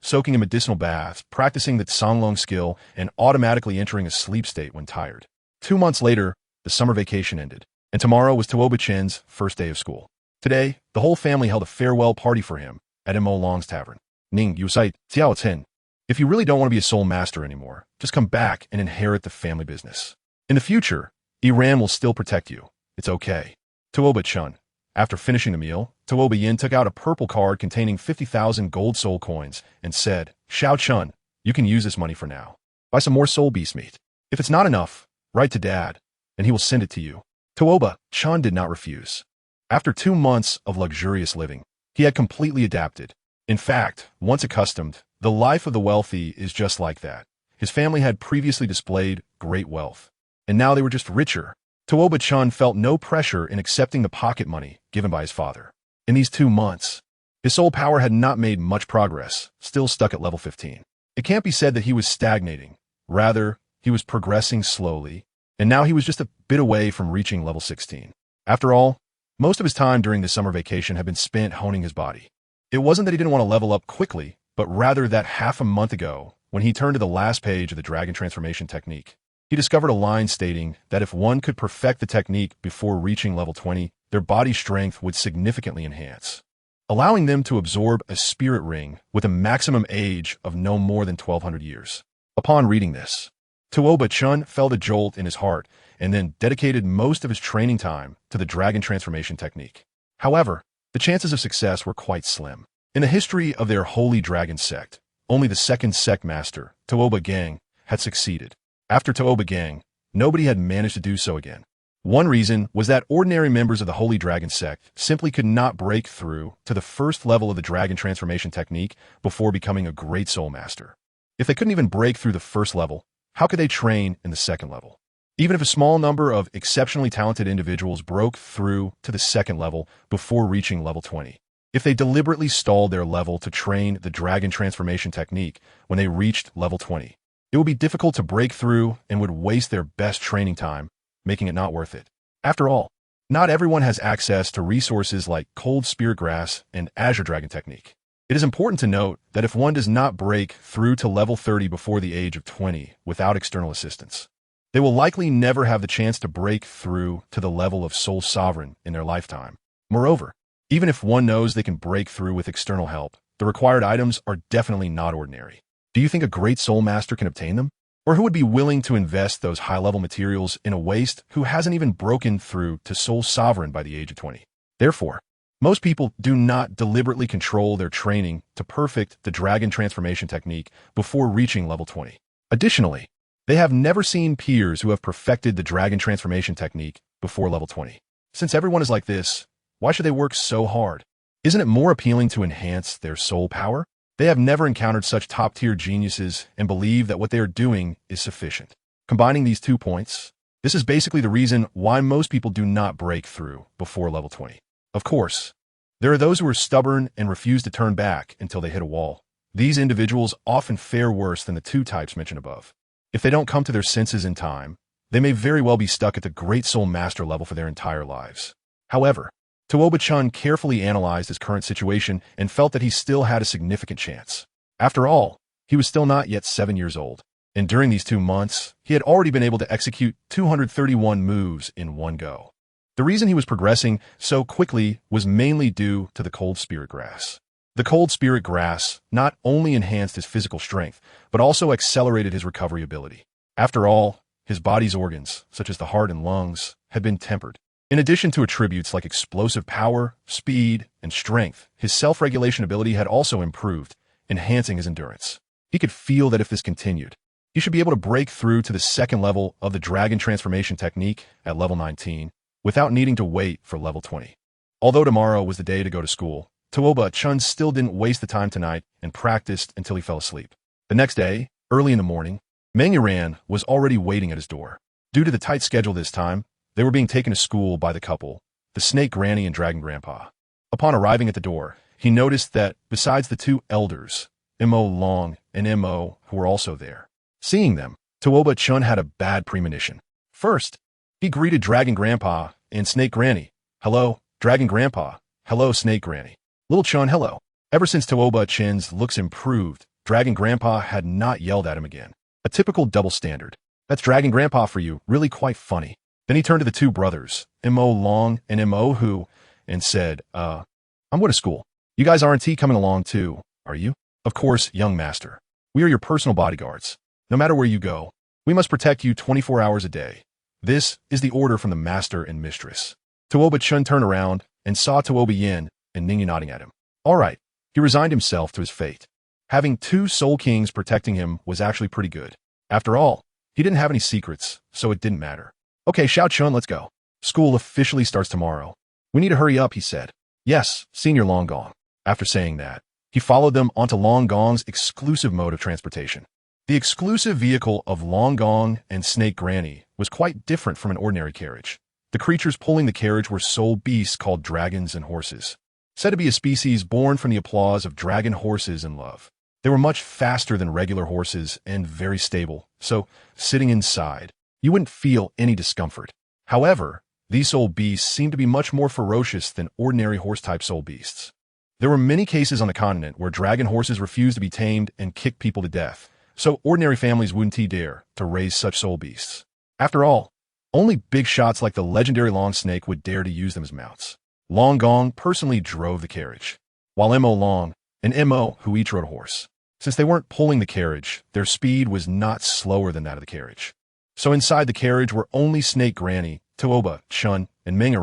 soaking in medicinal baths, practicing the Sanglong skill, and automatically entering a sleep state when tired. 2 months later, the summer vacation ended, and tomorrow was Tuoba Chen's first day of school. Today, the whole family held a farewell party for him at Mo Long's tavern. Ning Yu Sai Tiao Chen. If you really don't want to be a soul master anymore, just come back and inherit the family business. In the future, Iran will still protect you. It's okay. Tuoba Chen. After finishing the meal, Tuoba Yin took out a purple card containing 50,000 gold soul coins and said, Xiao Chun, you can use this money for now. Buy some more soul beast meat. If it's not enough, write to Dad, and he will send it to you. Tuoba Chen did not refuse. After 2 months of luxurious living, he had completely adapted. In fact, once accustomed, the life of the wealthy is just like that. His family had previously displayed great wealth, and now they were just richer. Tuoba Chen felt no pressure in accepting the pocket money given by his father. In these 2 months, his soul power had not made much progress, still stuck at level 15. It can't be said that he was stagnating. Rather, he was progressing slowly, and now he was just a bit away from reaching level 16. After all, most of his time during the summer vacation had been spent honing his body. It wasn't that he didn't want to level up quickly, but rather that half a month ago, when he turned to the last page of the dragon transformation technique, he discovered a line stating that if one could perfect the technique before reaching level 20, their body strength would significantly enhance, allowing them to absorb a spirit ring with a maximum age of no more than 1,200 years. Upon reading this, Tuoba Chen felt a jolt in his heart and then dedicated most of his training time to the dragon transformation technique. However, the chances of success were quite slim. In the history of their Holy Dragon Sect, only the second sect master, Tuoba Gang, had succeeded. After Tuoba Gang, nobody had managed to do so again. One reason was that ordinary members of the Holy Dragon Sect simply could not break through to the first level of the dragon transformation technique before becoming a great soul master. If they couldn't even break through the first level, how could they train in the second level? Even if a small number of exceptionally talented individuals broke through to the second level before reaching level 20, if they deliberately stalled their level to train the dragon transformation technique when they reached level 20, it would be difficult to break through and would waste their best training time, making it not worth it. After all, not everyone has access to resources like Cold Spirit Grass and Azure Dragon Technique. It is important to note that if one does not break through to level 30 before the age of 20 without external assistance, they will likely never have the chance to break through to the level of Soul Sovereign in their lifetime. Moreover, even if one knows they can break through with external help, the required items are definitely not ordinary. Do you think a great soul master can obtain them? Or who would be willing to invest those high-level materials in a waste who hasn't even broken through to Soul Sovereign by the age of 20? Therefore, most people do not deliberately control their training to perfect the dragon transformation technique before reaching level 20. Additionally, they have never seen peers who have perfected the dragon transformation technique before level 20. Since everyone is like this, why should they work so hard? Isn't it more appealing to enhance their soul power? They have never encountered such top-tier geniuses and believe that what they are doing is sufficient. Combining these 2 points, this is basically the reason why most people do not break through before level 20. Of course, there are those who are stubborn and refuse to turn back until they hit a wall. These individuals often fare worse than the 2 types mentioned above. If they don't come to their senses in time, they may very well be stuck at the Great Soul Master level for their entire lives. However, Tuoba Chen carefully analyzed his current situation and felt that he still had a significant chance. After all, he was still not yet 7 years old, and during these 2 months, he had already been able to execute 231 moves in one go. The reason he was progressing so quickly was mainly due to the Cold Spirit Grass. The Cold Spirit Grass not only enhanced his physical strength, but also accelerated his recovery ability. After all, his body's organs, such as the heart and lungs, had been tempered. In addition to attributes like explosive power, speed, and strength, his self-regulation ability had also improved, enhancing his endurance. He could feel that if this continued, he should be able to break through to the second level of the dragon transformation technique at level 19 without needing to wait for level 20. Although tomorrow was the day to go to school, Tuoba Chen still didn't waste the time tonight and practiced until he fell asleep. The next day, early in the morning, Meng was already waiting at his door. Due to the tight schedule this time, they were being taken to school by the couple, the Snake Granny and Dragon Grandpa. Upon arriving at the door, he noticed that besides the 2 elders, Mo Long and Mo, who were also there. Seeing them, Tuoba Chen had a bad premonition. First, he greeted Dragon Grandpa and Snake Granny. "Hello, Dragon Grandpa. Hello, Snake Granny." "Little Chen, hello." Ever since Tuoba Chen's looks improved, Dragon Grandpa had not yelled at him again. A typical double standard. "That's Dragon Grandpa for you, really quite funny." Then he turned to the 2 brothers, Mo Long and Mo Hu, and said, I'm going to school. You guys aren't coming along too, are you?" "Of course, young master. We are your personal bodyguards. No matter where you go, we must protect you 24 hours a day. This is the order from the master and mistress." Tuoba Chen turned around and saw Tuoba Yin and Ningyu nodding at him. All right, he resigned himself to his fate. Having 2 Soul Kings protecting him was actually pretty good. After all, he didn't have any secrets, so it didn't matter. "Okay, Xiao Chun, let's go. School officially starts tomorrow. We need to hurry up," he said. "Yes, Senior Long Gong." After saying that, he followed them onto Long Gong's exclusive mode of transportation. The exclusive vehicle of Long Gong and Snake Granny was quite different from an ordinary carriage. The creatures pulling the carriage were soul beasts called dragons and horses, said to be a species born from the applause of dragon horses in love. They were much faster than regular horses and very stable, so sitting inside, you wouldn't feel any discomfort. However, these soul beasts seemed to be much more ferocious than ordinary horse-type soul beasts. There were many cases on the continent where dragon horses refused to be tamed and kicked people to death, so ordinary families wouldn't dare to raise such soul beasts. After all, only big shots like the legendary Long Snake would dare to use them as mounts. Long Gong personally drove the carriage, while Mo Long and Mo Hu each rode a horse. Since they weren't pulling the carriage, their speed was not slower than that of the carriage. So inside the carriage were only Snake Granny, Tuoba, Chun, and Ming,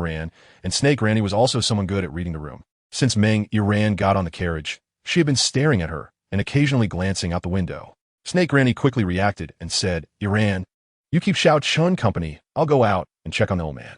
and Snake Granny was also someone good at reading the room. Since Meng Yiran got on the carriage, she had been staring at her and occasionally glancing out the window. Snake Granny quickly reacted and said, "Yiran, you keep Xiao Chun company. I'll go out and check on the old man."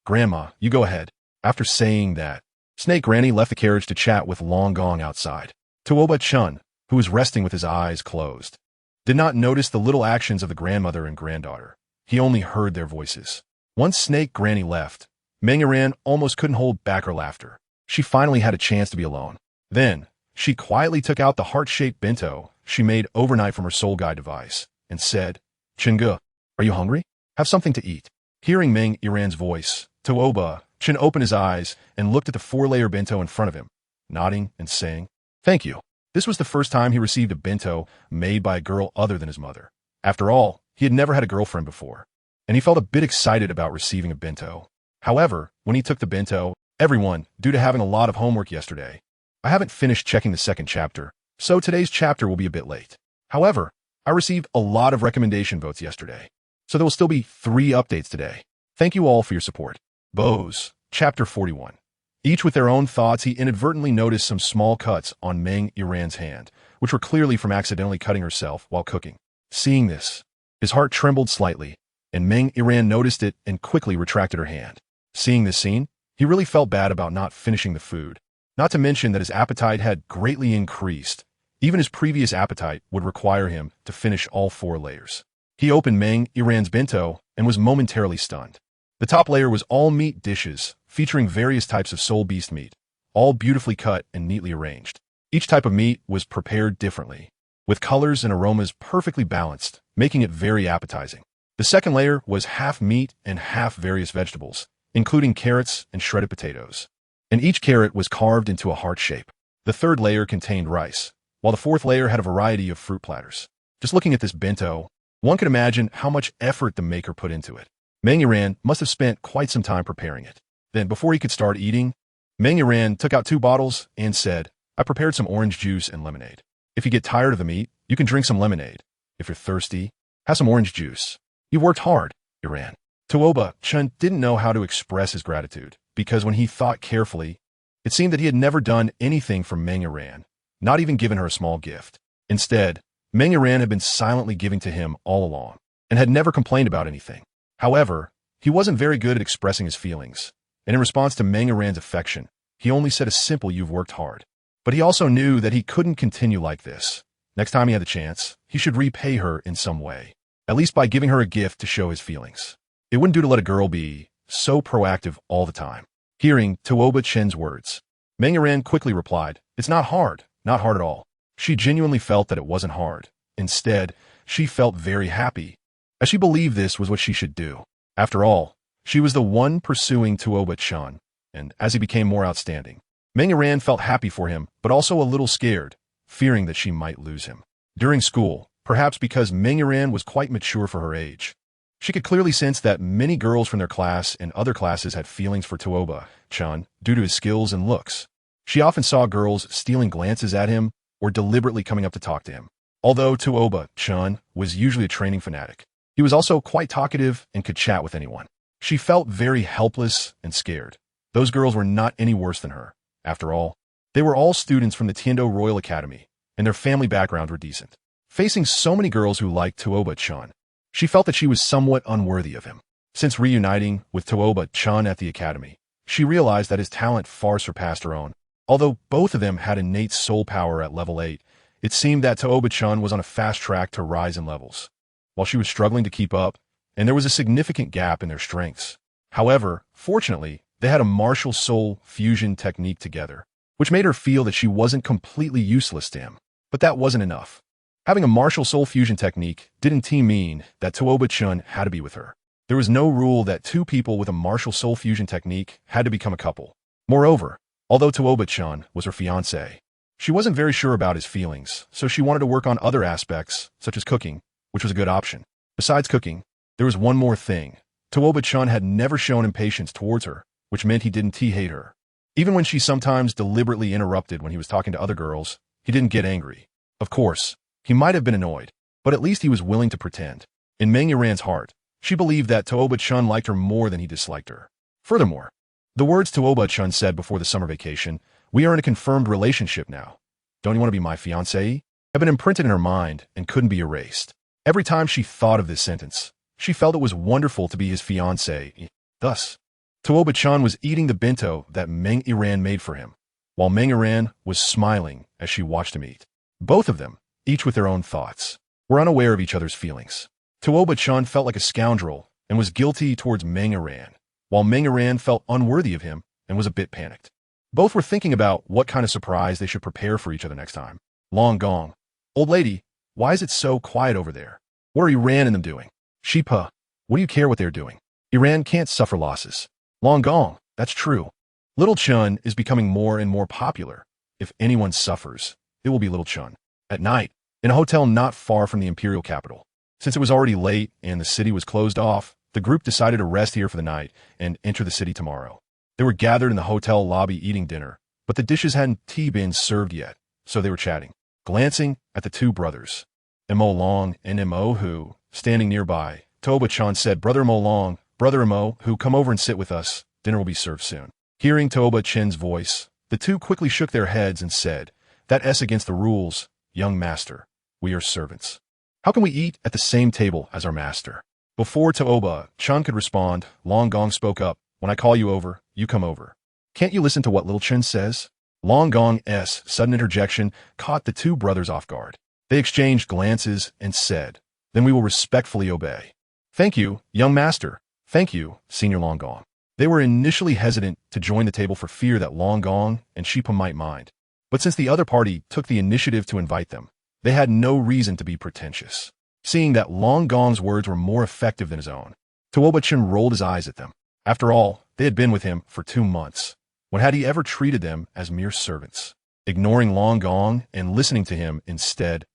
Grandma, you go ahead." After saying that, Snake Granny left the carriage to chat with Long Gong outside. Tuoba Chun, who was resting with his eyes closed, did not notice the little actions of the grandmother and granddaughter. He only heard their voices. Once Snake Granny left, Meng Yiran almost couldn't hold back her laughter. She finally had a chance to be alone. Then, she quietly took out the heart-shaped bento she made overnight from her soul guide device and said, "Chingu, are you hungry? Have something to eat." Hearing Meng Yiran's voice, Tuoba Chen opened his eyes and looked at the 4-layer bento in front of him, nodding and saying, "Thank you." This was the first time he received a bento made by a girl other than his mother. After all, he had never had a girlfriend before, and he felt a bit excited about receiving a bento. However, when he took the bento, everyone, due to having a lot of homework yesterday, I haven't finished checking the second chapter, so today's chapter will be a bit late. However, I received a lot of recommendation votes yesterday, so there will still be 3 updates today. Thank you all for your support. Bows, Chapter 41. Each with their own thoughts, he inadvertently noticed some small cuts on Meng Yiran's hand, which were clearly from accidentally cutting herself while cooking. Seeing this, his heart trembled slightly, and Meng Yiran noticed it and quickly retracted her hand. Seeing this scene, he really felt bad about not finishing the food, not to mention that his appetite had greatly increased. Even his previous appetite would require him to finish all 4 layers. He opened Meng Yiran's bento and was momentarily stunned. The top layer was all meat dishes, featuring various types of soul beast meat, all beautifully cut and neatly arranged. Each type of meat was prepared differently, with colors and aromas perfectly balanced, making it very appetizing. The second layer was half meat and half various vegetables, including carrots and shredded potatoes. And each carrot was carved into a heart shape. The third layer contained rice, while the fourth layer had a variety of fruit platters. Just looking at this bento, one could imagine how much effort the maker put into it. Meng Yiran must have spent quite some time preparing it. Then, before he could start eating, Meng Yiran took out 2 bottles and said, "I prepared some orange juice and lemonade. If you get tired of the meat, you can drink some lemonade. If you're thirsty, have some orange juice. You've worked hard, Yiran." Tuoba Chen didn't know how to express his gratitude, because when he thought carefully, it seemed that he had never done anything for Meng Yiran, not even given her a small gift. Instead, Meng Yiran had been silently giving to him all along, and had never complained about anything. However, he wasn't very good at expressing his feelings, and in response to Meng Yiran's affection, he only said a simple "you've worked hard." But he also knew that he couldn't continue like this. Next time he had the chance, he should repay her in some way, at least by giving her a gift to show his feelings. It wouldn't do to let a girl be so proactive all the time. Hearing Tuoba Chen's words, Meng Yiran quickly replied, "It's not hard at all." She genuinely felt that it wasn't hard. Instead, she felt very happy, as she believed this was what she should do. After all, she was the one pursuing Tuoba Chen, and as he became more outstanding, Meng Yiran felt happy for him, but also a little scared, fearing that she might lose him. During school, perhaps because Meng Yiran was quite mature for her age, she could clearly sense that many girls from their class and other classes had feelings for Tuoba Chen due to his skills and looks. She often saw girls stealing glances at him or deliberately coming up to talk to him. Although Tuoba Chen was usually a training fanatic, he was also quite talkative and could chat with anyone. She felt very helpless and scared. Those girls were not any worse than her. After all, they were all students from the Tiando Royal Academy, and their family backgrounds were decent. Facing so many girls who liked Tuoba Chen, she felt that she was somewhat unworthy of him. Since reuniting with Tuoba Chen at the academy, she realized that his talent far surpassed her own. Although both of them had innate soul power at level 8, it seemed that Tuoba Chen was on a fast track to rise in levels, while she was struggling to keep up, and there was a significant gap in their strengths. However, fortunately, they had a martial soul fusion technique together, which made her feel that she wasn't completely useless to him. But that wasn't enough. Having a martial soul fusion technique didn't mean that Tuoba Chen had to be with her. There was no rule that 2 people with a martial soul fusion technique had to become a couple. Moreover, although Tuoba Chen was her fiancé, she wasn't very sure about his feelings, so she wanted to work on other aspects, such as cooking, which was a good option. Besides cooking, there was one more thing. Tuoba Chen had never shown impatience towards her, which meant he didn't hate her. Even when she sometimes deliberately interrupted when he was talking to other girls, he didn't get angry. Of course, he might have been annoyed, but at least he was willing to pretend. In Meng Yiran's heart, she believed that Tuoba Chen liked her more than he disliked her. Furthermore, The words Tuoba Chen said before the summer vacation, "We are in a confirmed relationship now. Don't you want to be my fiancé?" Had been imprinted in her mind and couldn't be erased. Every time she thought of this sentence, she felt it was wonderful to be his fiancé. Thus, Tuoba Chen was eating the bento that Meng Iran made for him, while Meng Iran was smiling as she watched him eat. Both of them, each with their own thoughts, were unaware of each other's feelings. Tuoba Chen felt like a scoundrel and was guilty towards Meng Iran, while Meng Iran felt unworthy of him and was a bit panicked. Both were thinking about what kind of surprise they should prepare for each other next time. Long Gong. "Old lady, why is it so quiet over there? What are Iran and them doing?" "Sheepa, what do you care what they're doing? Iran can't suffer losses." "Long Gong, that's true. Little Chun is becoming more and more popular. If anyone suffers, it will be Little Chun." At night, in a hotel not far from the imperial capital. Since it was already late and the city was closed off, the group decided to rest here for the night and enter the city tomorrow. They were gathered in the hotel lobby eating dinner, but the dishes hadn't been served yet, so they were chatting, glancing at the two brothers, Mo Long and Mo Hu, standing nearby. Tuoba Chen said, "Brother Mo Long, Brother Mo Hu, come over and sit with us. Dinner will be served soon." Hearing Tuoba Chen's voice, the two quickly shook their heads and said, "That's against the rules, young master. We are servants. How can we eat at the same table as our master?" Before Tuoba Chen could respond, Long Gong spoke up. "When I call you over, you come over. Can't you listen to what Little Chen says?" Long Gong's sudden interjection caught the two brothers off guard. They exchanged glances and said, "Then we will respectfully obey." "Thank you, young master. Thank you, Senior Long Gong." They were initially hesitant to join the table for fear that Long Gong and Sheepa might mind. But since the other party took the initiative to invite them, they had no reason to be pretentious. Seeing that Long Gong's words were more effective than his own, Tuoba Chen rolled his eyes at them. After all, they had been with him for 2 months. When had he ever treated them as mere servants? Ignoring Long Gong and listening to him instead,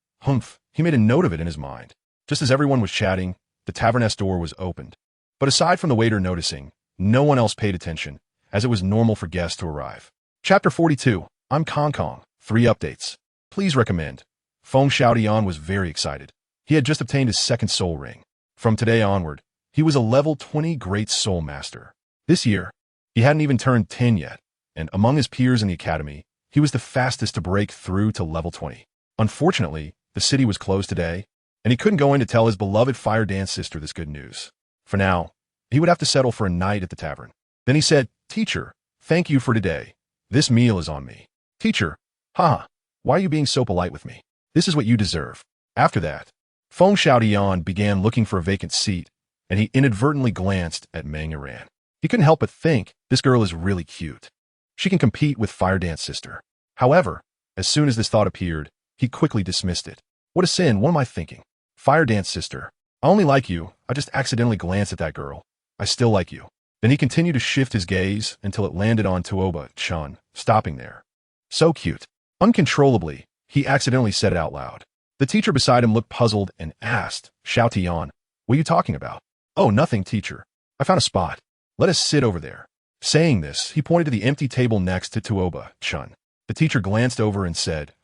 he made a note of it in his mind. Just as everyone was chatting, the taverness door was opened. But aside from the waiter noticing, no one else paid attention, as it was normal for guests to arrive. Chapter 42. I'm Kong Kong. 3 updates. Please recommend. Feng Xiaotian was very excited. He had just obtained his 2nd soul ring. From today onward, he was a level 20 Great Soul Master. This year, he hadn't even turned 10 yet, and among his peers in the academy, he was the fastest to break through to level 20. Unfortunately, the city was closed today, and he couldn't go in to tell his beloved fire dance sister this good news. For now, he would have to settle for a night at the tavern. Then he said, "Teacher, thank you for today. This meal is on me." "Teacher, haha, why are you being so polite with me? This is what you deserve." After that, Feng Xiaotian began looking for a vacant seat, and he inadvertently glanced at Meng Iran. He couldn't help but think, this girl is really cute. She can compete with Fire Dance Sister. However, as soon as this thought appeared, he quickly dismissed it. What a sin, what am I thinking? Fire Dance Sister, I only like you, I just accidentally glanced at that girl. I still like you. Then he continued to shift his gaze until it landed on Tuoba Chen, stopping there. So cute. Uncontrollably, he accidentally said it out loud. The teacher beside him looked puzzled and asked, "Xiaotian, what are you talking about?" "Oh, nothing, teacher. I found a spot. Let us sit over there." Saying this, he pointed to the empty table next to Tuoba Chen. The teacher glanced over and said,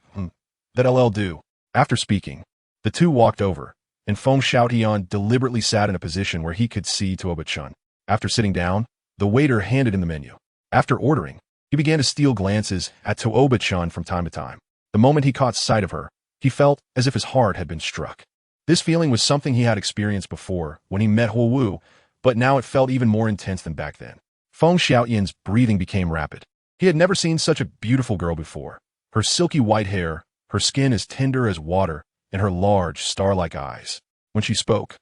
that'll do." After speaking, the two walked over, and Feng Xiaotian deliberately sat in a position where he could see Tuoba Chen. After sitting down, the waiter handed him the menu. After ordering, he began to steal glances at Tuoba Chen from time to time. The moment he caught sight of her, he felt as if his heart had been struck. This feeling was something he had experienced before when he met Huo Wu, but now it felt even more intense than back then. Feng Xiaotian's breathing became rapid. He had never seen such a beautiful girl before. Her silky white hair, her skin as tender as water, and her large, star-like eyes. When she spoke,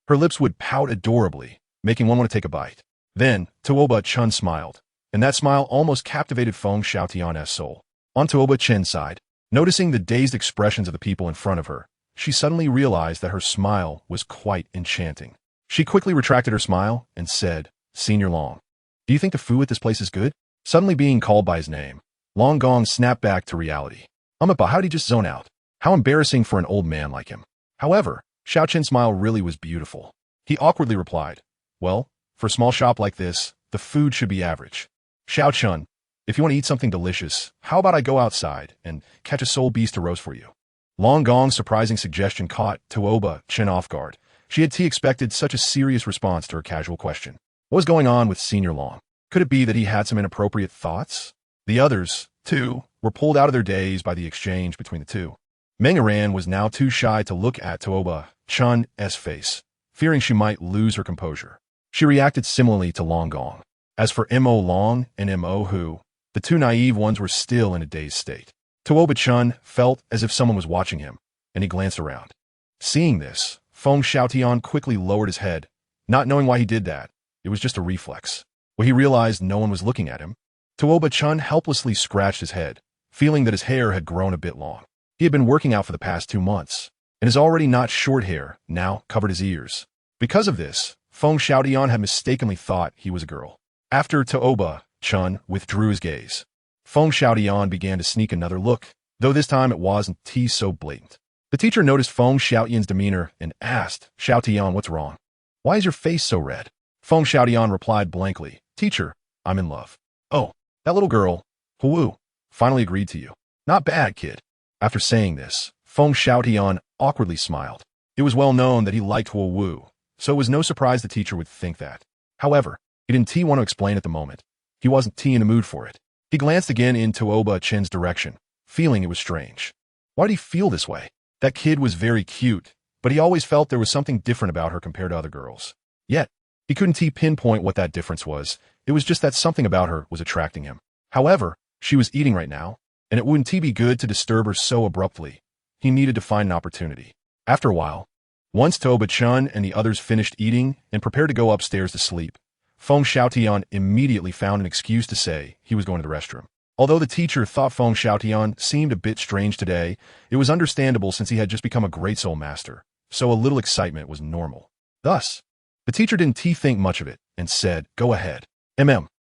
her lips would pout adorably, making one want to take a bite. Then, Tuoba Chen smiled, and that smile almost captivated Feng Xiaotian's soul. On Tuoba Chen's side, noticing the dazed expressions of the people in front of her, she suddenly realized that her smile was quite enchanting. She quickly retracted her smile and said, "Senior Long, do you think the food at this place is good?" Suddenly being called by his name, Long Gong snapped back to reality. But how did he just zone out? How embarrassing for an old man like him. However, Xiao Chen's smile really was beautiful. He awkwardly replied, "Well, for a small shop like this, the food should be average. Xiao Chen, if you want to eat something delicious, how about I go outside and catch a soul beast to roast for you?" Long Gong's surprising suggestion caught Tuoba Chen off guard. She had expected such a serious response to her casual question. What was going on with Senior Long? Could it be that he had some inappropriate thoughts? The others, too, were pulled out of their daze by the exchange between the two. Meng was now too shy to look at Tuoba Chun's face, fearing she might lose her composure. She reacted similarly to Long Gong. As for Mo Long and Mo Hu, the two naive ones were still in a dazed state. Tuoba Chun felt as if someone was watching him, and he glanced around. Seeing this, Feng Xiaotian quickly lowered his head, not knowing why he did that. It was just a reflex. When he realized no one was looking at him, Tuoba Chun helplessly scratched his head, feeling that his hair had grown a bit long. He had been working out for the past 2 months, and his already not short hair now covered his ears. Because of this, Feng Xiaotian had mistakenly thought he was a girl. After Tuoba Chun withdrew his gaze, Feng Xiaotian began to sneak another look, though this time it wasn't so blatant. The teacher noticed Feng Xiaotian's demeanor and asked, "Xiaotian, what's wrong? Why is your face so red?" Feng Xiaotian replied blankly, "Teacher, I'm in love." "Oh, that little girl, Hu, finally agreed to you. Not bad, kid." After saying this, Feng Xiaotian awkwardly smiled. It was well known that he liked Wu, so it was no surprise the teacher would think that. However, he didn't want to explain at the moment. He wasn't in the mood for it. He glanced again in Tuoba Chen's direction, feeling it was strange. Why did he feel this way? That kid was very cute, but he always felt there was something different about her compared to other girls. Yet, he couldn't pinpoint what that difference was. It was just that something about her was attracting him. However, she was eating right now, and it wouldn't be good to disturb her so abruptly. He needed to find an opportunity. After a while, once Tuoba Chun and the others finished eating and prepared to go upstairs to sleep, Feng Xiaotian immediately found an excuse to say he was going to the restroom. Although the teacher thought Feng Xiaotian seemed a bit strange today, it was understandable since he had just become a great soul master, so a little excitement was normal. Thus, the teacher didn't think much of it and said, "Go ahead."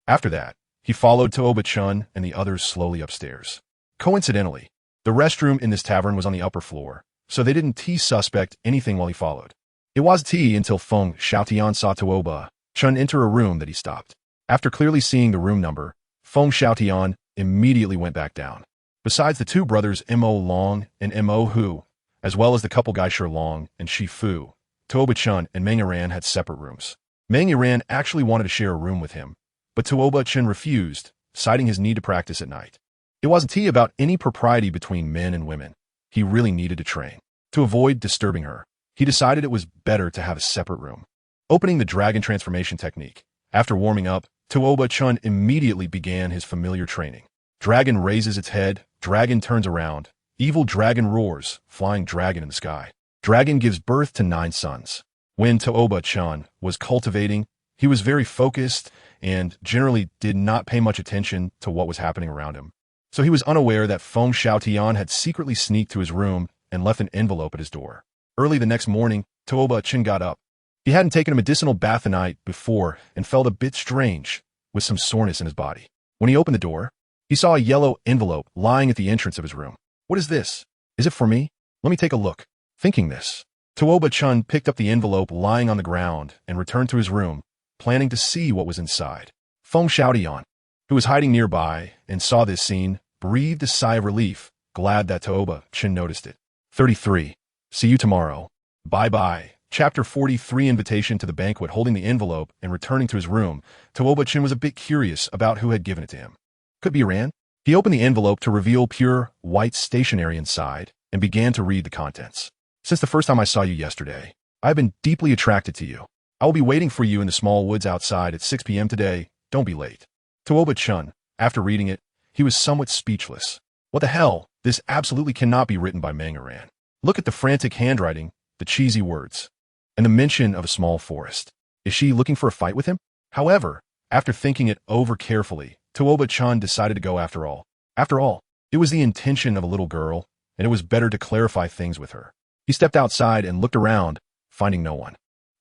After that, he followed Tuoba Chun and the others slowly upstairs. Coincidentally, the restroom in this tavern was on the upper floor, so they didn't suspect anything while he followed. It was until Feng Xiaotian saw Tuoba Chun enter a room that he stopped. After clearly seeing the room number, Feng Xiaotian immediately went back down. Besides the two brothers Mo Long and Mo Hu, as well as the couple Gai Shi Long and Shi Fu, Tuoba Chun and Meng Yiran had separate rooms. Meng Yiran actually wanted to share a room with him, but Tuoba Chun refused, citing his need to practice at night. It wasn't about any propriety between men and women. He really needed to train. To avoid disturbing her, he decided it was better to have a separate room. Opening the dragon transformation technique, after warming up, Tuoba Chun immediately began his familiar training. Dragon raises its head, dragon turns around, evil dragon roars, flying dragon in the sky. Dragon gives birth to 9 sons. When Tuoba Chun was cultivating, he was very focused and generally did not pay much attention to what was happening around him. So he was unaware that Feng Xiaotian had secretly sneaked to his room and left an envelope at his door. Early the next morning, Tuoba Chun got up. He hadn't taken a medicinal bath the night before and felt a bit strange, with some soreness in his body. When he opened the door, he saw a yellow envelope lying at the entrance of his room. "What is this? Is it for me? Let me take a look." Thinking this, Tuoba Chun picked up the envelope lying on the ground and returned to his room, planning to see what was inside. Feng Xiaotian, who was hiding nearby and saw this scene, breathed a sigh of relief, glad that Tuoba Chun noticed it. 33. See you tomorrow. Bye-bye. Chapter 43. Invitation to the banquet. Holding the envelope and returning to his room, Tuoba Chun was a bit curious about who had given it to him. Could be Ran? He opened the envelope to reveal pure, white stationery inside and began to read the contents. "Since the first time I saw you yesterday, I have been deeply attracted to you. I will be waiting for you in the small woods outside at 6 p.m. today. Don't be late." Tuoba Chun, after reading it, he was somewhat speechless. What the hell? This absolutely cannot be written by Meng Yiran. Look at the frantic handwriting, the cheesy words, and the mention of a small forest. Is she looking for a fight with him? However, after thinking it over carefully, Tuoba Chun decided to go after all. After all, it was the intention of a little girl, and it was better to clarify things with her. He stepped outside and looked around, finding no one.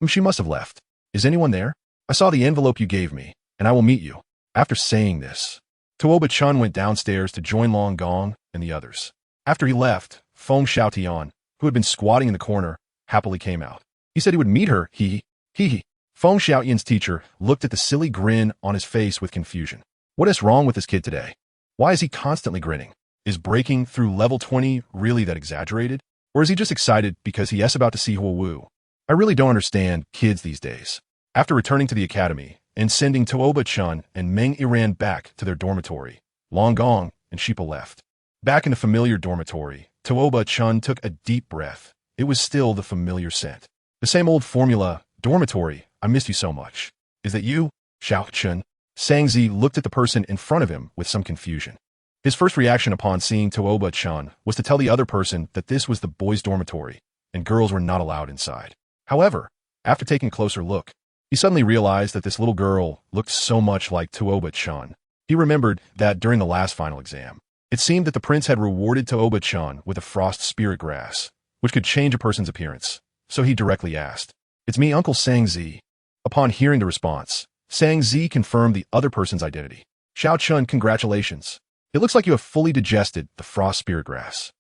She must have left. Is anyone there? I saw the envelope you gave me, and I will meet you. After saying this, Tuoba Chun went downstairs to join Long Gong and the others. After he left, Feng Xiaotian, who had been squatting in the corner, happily came out. He said he would meet her. He. Feng Xiaotian's teacher looked at the silly grin on his face with confusion. What is wrong with this kid today? Why is he constantly grinning? Is breaking through level 20 really that exaggerated? Or is he just excited because he is about to see Wu? I really don't understand kids these days. After returning to the academy, and sending Tuoba-Chun and Meng-Yi ran back to their dormitory. Long Gong and Sheepa left. Back in the familiar dormitory, Tuoba-Chun took a deep breath. It was still the familiar scent. The same old formula. Dormitory, I missed you so much. Is that you? Xiao-Chun. Sang-Zi looked at the person in front of him with some confusion. His first reaction upon seeing Tuoba-Chun was to tell the other person that this was the boys' dormitory, and girls were not allowed inside. However, after taking a closer look, he suddenly realized that this little girl looked so much like Tuoba-Chun. He remembered that during the last final exam, it seemed that the prince had rewarded Tuoba-Chun with a frost spirit grass, which could change a person's appearance. So he directly asked, "It's me, Uncle Sang-Zi." Upon hearing the response, Sang-Zi confirmed the other person's identity. "Xiao-Chun, congratulations. It looks like you have fully digested the frost spirit grass."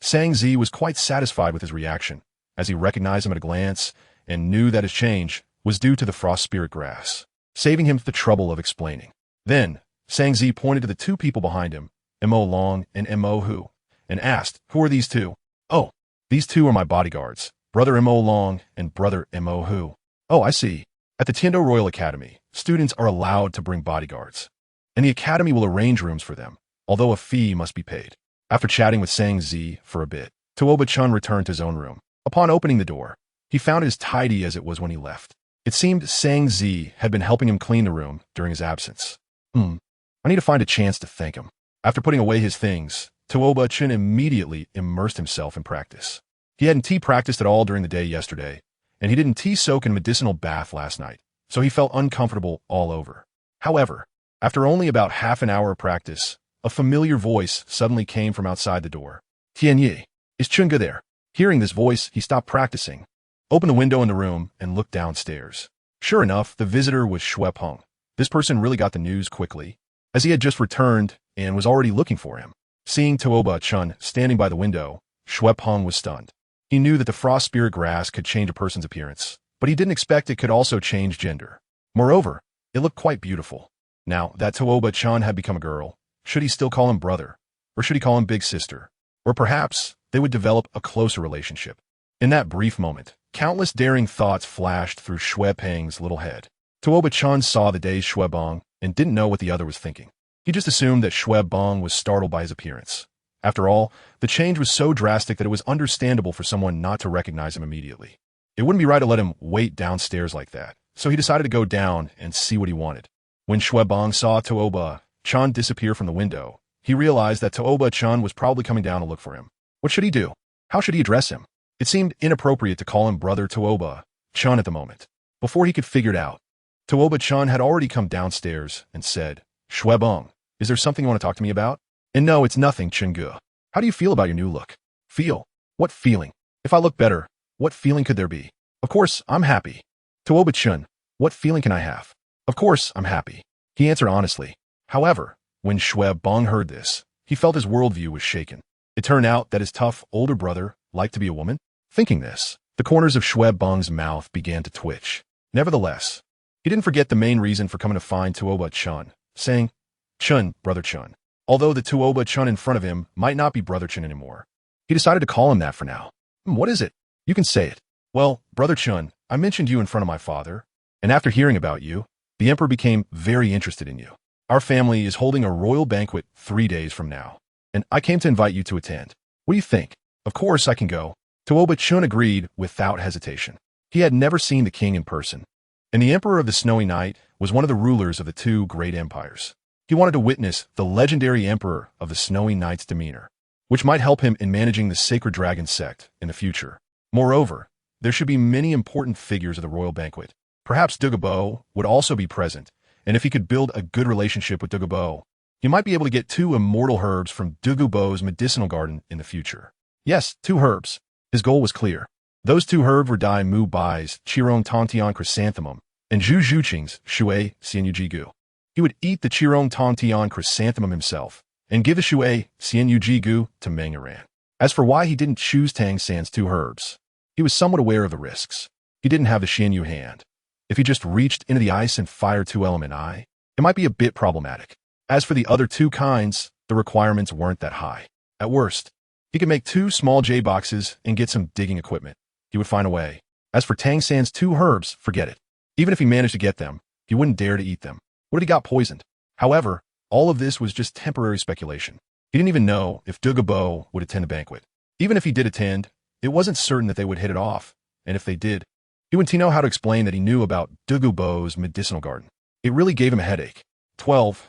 Sang-Zi was quite satisfied with his reaction, as he recognized him at a glance and knew that his change was due to the frost spirit grass, saving him the trouble of explaining. Then, Sang-Zi pointed to the two people behind him, Mo Long and Mo Hu, and asked, "Who are these two?" "Oh, these two are my bodyguards, Brother Mo Long and Brother Mo Hu." "Oh, I see. At the Tiando Royal Academy, students are allowed to bring bodyguards, and the academy will arrange rooms for them, although a fee must be paid." After chatting with Sang-Zi for a bit, Tuoba-Chun returned to his own room. Upon opening the door, he found it as tidy as it was when he left. It seemed Sang-Zi had been helping him clean the room during his absence. I need to find a chance to thank him. After putting away his things, Tuoba-Chun immediately immersed himself in practice. He hadn't tea practiced at all during the day yesterday, and he didn't tea soak in a medicinal bath last night, so he felt uncomfortable all over. However, after only about half an hour of practice, a familiar voice suddenly came from outside the door. "Tianyi, is Chunga there?" Hearing this voice, he stopped practicing, opened the window in the room, and looked downstairs. Sure enough, the visitor was Xue Peng. This person really got the news quickly, as he had just returned and was already looking for him. Seeing Tuoba-Chun standing by the window, Xue Peng was stunned. He knew that the frost spirit grass could change a person's appearance, but he didn't expect it could also change gender. Moreover, it looked quite beautiful. Now that Tuoba-Chun had become a girl, should he still call him brother? Or should he call him big sister? Or perhaps they would develop a closer relationship. In that brief moment, countless daring thoughts flashed through Xue Peng's little head. Tuoba-Chun saw the dazed Xue Bong and didn't know what the other was thinking. He just assumed that Xue Bong was startled by his appearance. After all, the change was so drastic that it was understandable for someone not to recognize him immediately. It wouldn't be right to let him wait downstairs like that, so he decided to go down and see what he wanted. When Xue Bong saw Tuoba-Chun disappear from the window, he realized that Tuoba-Chun was probably coming down to look for him. What should he do? How should he address him? It seemed inappropriate to call him Brother Tuoba-Chun at the moment. Before he could figure it out, Tuoba-Chun had already come downstairs and said, "Xue Bong, is there something you want to talk to me about?" "And no, it's nothing, Chunga. How do you feel about your new look?" "Feel? What feeling? If I look better, what feeling could there be?" "Of course, I'm happy." "Tuoba-Chun, what feeling can I have?" "Of course, I'm happy," he answered honestly. However, when Xue Bong heard this, he felt his worldview was shaken. It turned out that his tough, older brother liked to be a woman. Thinking this, the corners of Xue Bong's mouth began to twitch. Nevertheless, he didn't forget the main reason for coming to find Tuoba-Chun, saying, "Chun, Brother Chun." Although the Tuoba-Chun in front of him might not be Brother Chun anymore, he decided to call him that for now. "What is it?" "You can say it." "Well, Brother Chun, I mentioned you in front of my father, and after hearing about you, the emperor became very interested in you. Our family is holding a royal banquet 3 days from now, and I came to invite you to attend. What do you think?" "Of course I can go." Tuoba-Chun agreed without hesitation. He had never seen the king in person, and the Emperor of the Snowy Night was one of the rulers of the two great empires. He wanted to witness the legendary Emperor of the Snowy Night's demeanor, which might help him in managing the Sacred Dragon Sect in the future. Moreover, there should be many important figures of the royal banquet. Perhaps Douluo would also be present, and if he could build a good relationship with Douluo, he might be able to get 2 immortal herbs from Douluo's medicinal garden in the future. Yes, 2 herbs. His goal was clear. Those 2 herbs were Dai Mu Bai's Qirong Tontian Chrysanthemum and Zhu Zhuqing's Shui Xianyu Jigu. He would eat the Qirong Tontian Chrysanthemum himself and give the Shui Xianyu Jigu to Meng Yi. As for why he didn't choose Tang San's 2 herbs, he was somewhat aware of the risks. He didn't have the Xianyu hand. If he just reached into the ice and fired 2-element eye, it might be a bit problematic. As for the other 2 kinds, the requirements weren't that high. At worst, he could make 2 small J boxes and get some digging equipment. He would find a way. As for Tang San's 2 herbs, forget it. Even if he managed to get them, he wouldn't dare to eat them. What if he got poisoned? However, all of this was just temporary speculation. He didn't even know if Douluo would attend the banquet. Even if he did attend, it wasn't certain that they would hit it off, and if they did, he wouldn't know how to explain that he knew about Douluo's medicinal garden. It really gave him a headache. 12.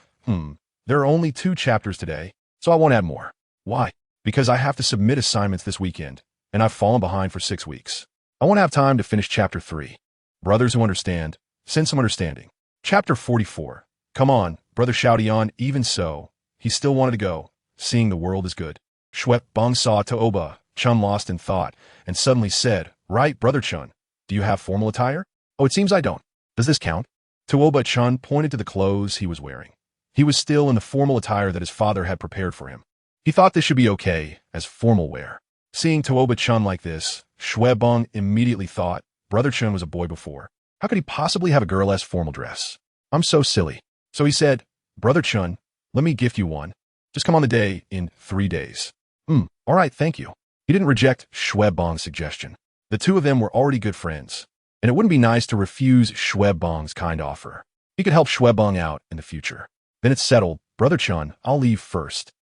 There are only 2 chapters today, so I won't add more. Why? Because I have to submit assignments this weekend, and I've fallen behind for 6 weeks. I won't have time to finish chapter 3. Brothers who understand, send some understanding. Chapter 44. Come on, Brother Xiaotian, even so, he still wanted to go, seeing the world is good. Shuep Bong saw Tuoba, Chen lost in thought, and suddenly said, Right, Brother Chen, do you have formal attire? Oh, it seems I don't. Does this count? Tuoba Chen pointed to the clothes he was wearing. He was still in the formal attire that his father had prepared for him. He thought this should be okay as formal wear. Seeing Tuoba Chen like this, Shuep Bong immediately thought, Brother Chen was a boy before. How could he possibly have a girl-esque formal dress? I'm so silly. So he said, Brother Chen, let me gift you one. Just come on the day in 3 days. All right, thank you. He didn't reject Shuep Bong's suggestion. The two of them were already good friends, and it wouldn't be nice to refuse Shuep Bong's kind offer. He could help Shuep Bong out in the future. Then it's settled. Brother Chen, I'll leave first.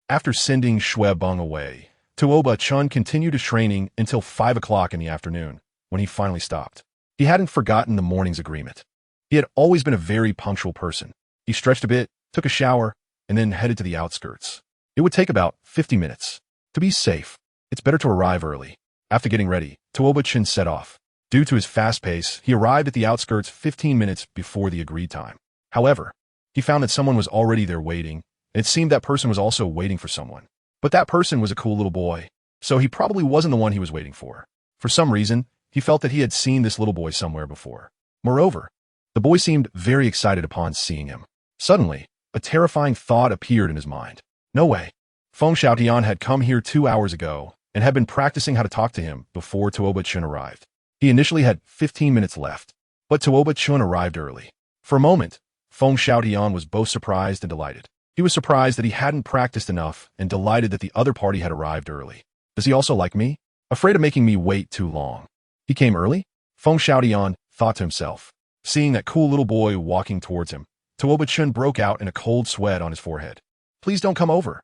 After sending Shuep Bong away, Tuoba Chen continued his training until 5 o'clock in the afternoon, when he finally stopped. He hadn't forgotten the morning's agreement. He had always been a very punctual person. He stretched a bit, took a shower, and then headed to the outskirts. It would take about 50 minutes. To be safe, it's better to arrive early. After getting ready, Tuoba Chen set off. Due to his fast pace, he arrived at the outskirts 15 minutes before the agreed time. However, he found that someone was already there waiting, and it seemed that person was also waiting for someone. But that person was a cool little boy, so he probably wasn't the one he was waiting for. For some reason, he felt that he had seen this little boy somewhere before. Moreover, the boy seemed very excited upon seeing him. Suddenly, a terrifying thought appeared in his mind. No way. Feng Xiaotian had come here 2 hours ago and had been practicing how to talk to him before Tuoba Chen arrived. He initially had 15 minutes left, but Tuoba Chen arrived early. For a moment, Feng Xiaotian was both surprised and delighted. He was surprised that he hadn't practiced enough and delighted that the other party had arrived early. Does he also like me? Afraid of making me wait too long. He came early? Feng Xiaotian thought to himself. Seeing that cool little boy walking towards him, Tuoba Chen broke out in a cold sweat on his forehead. Please don't come over.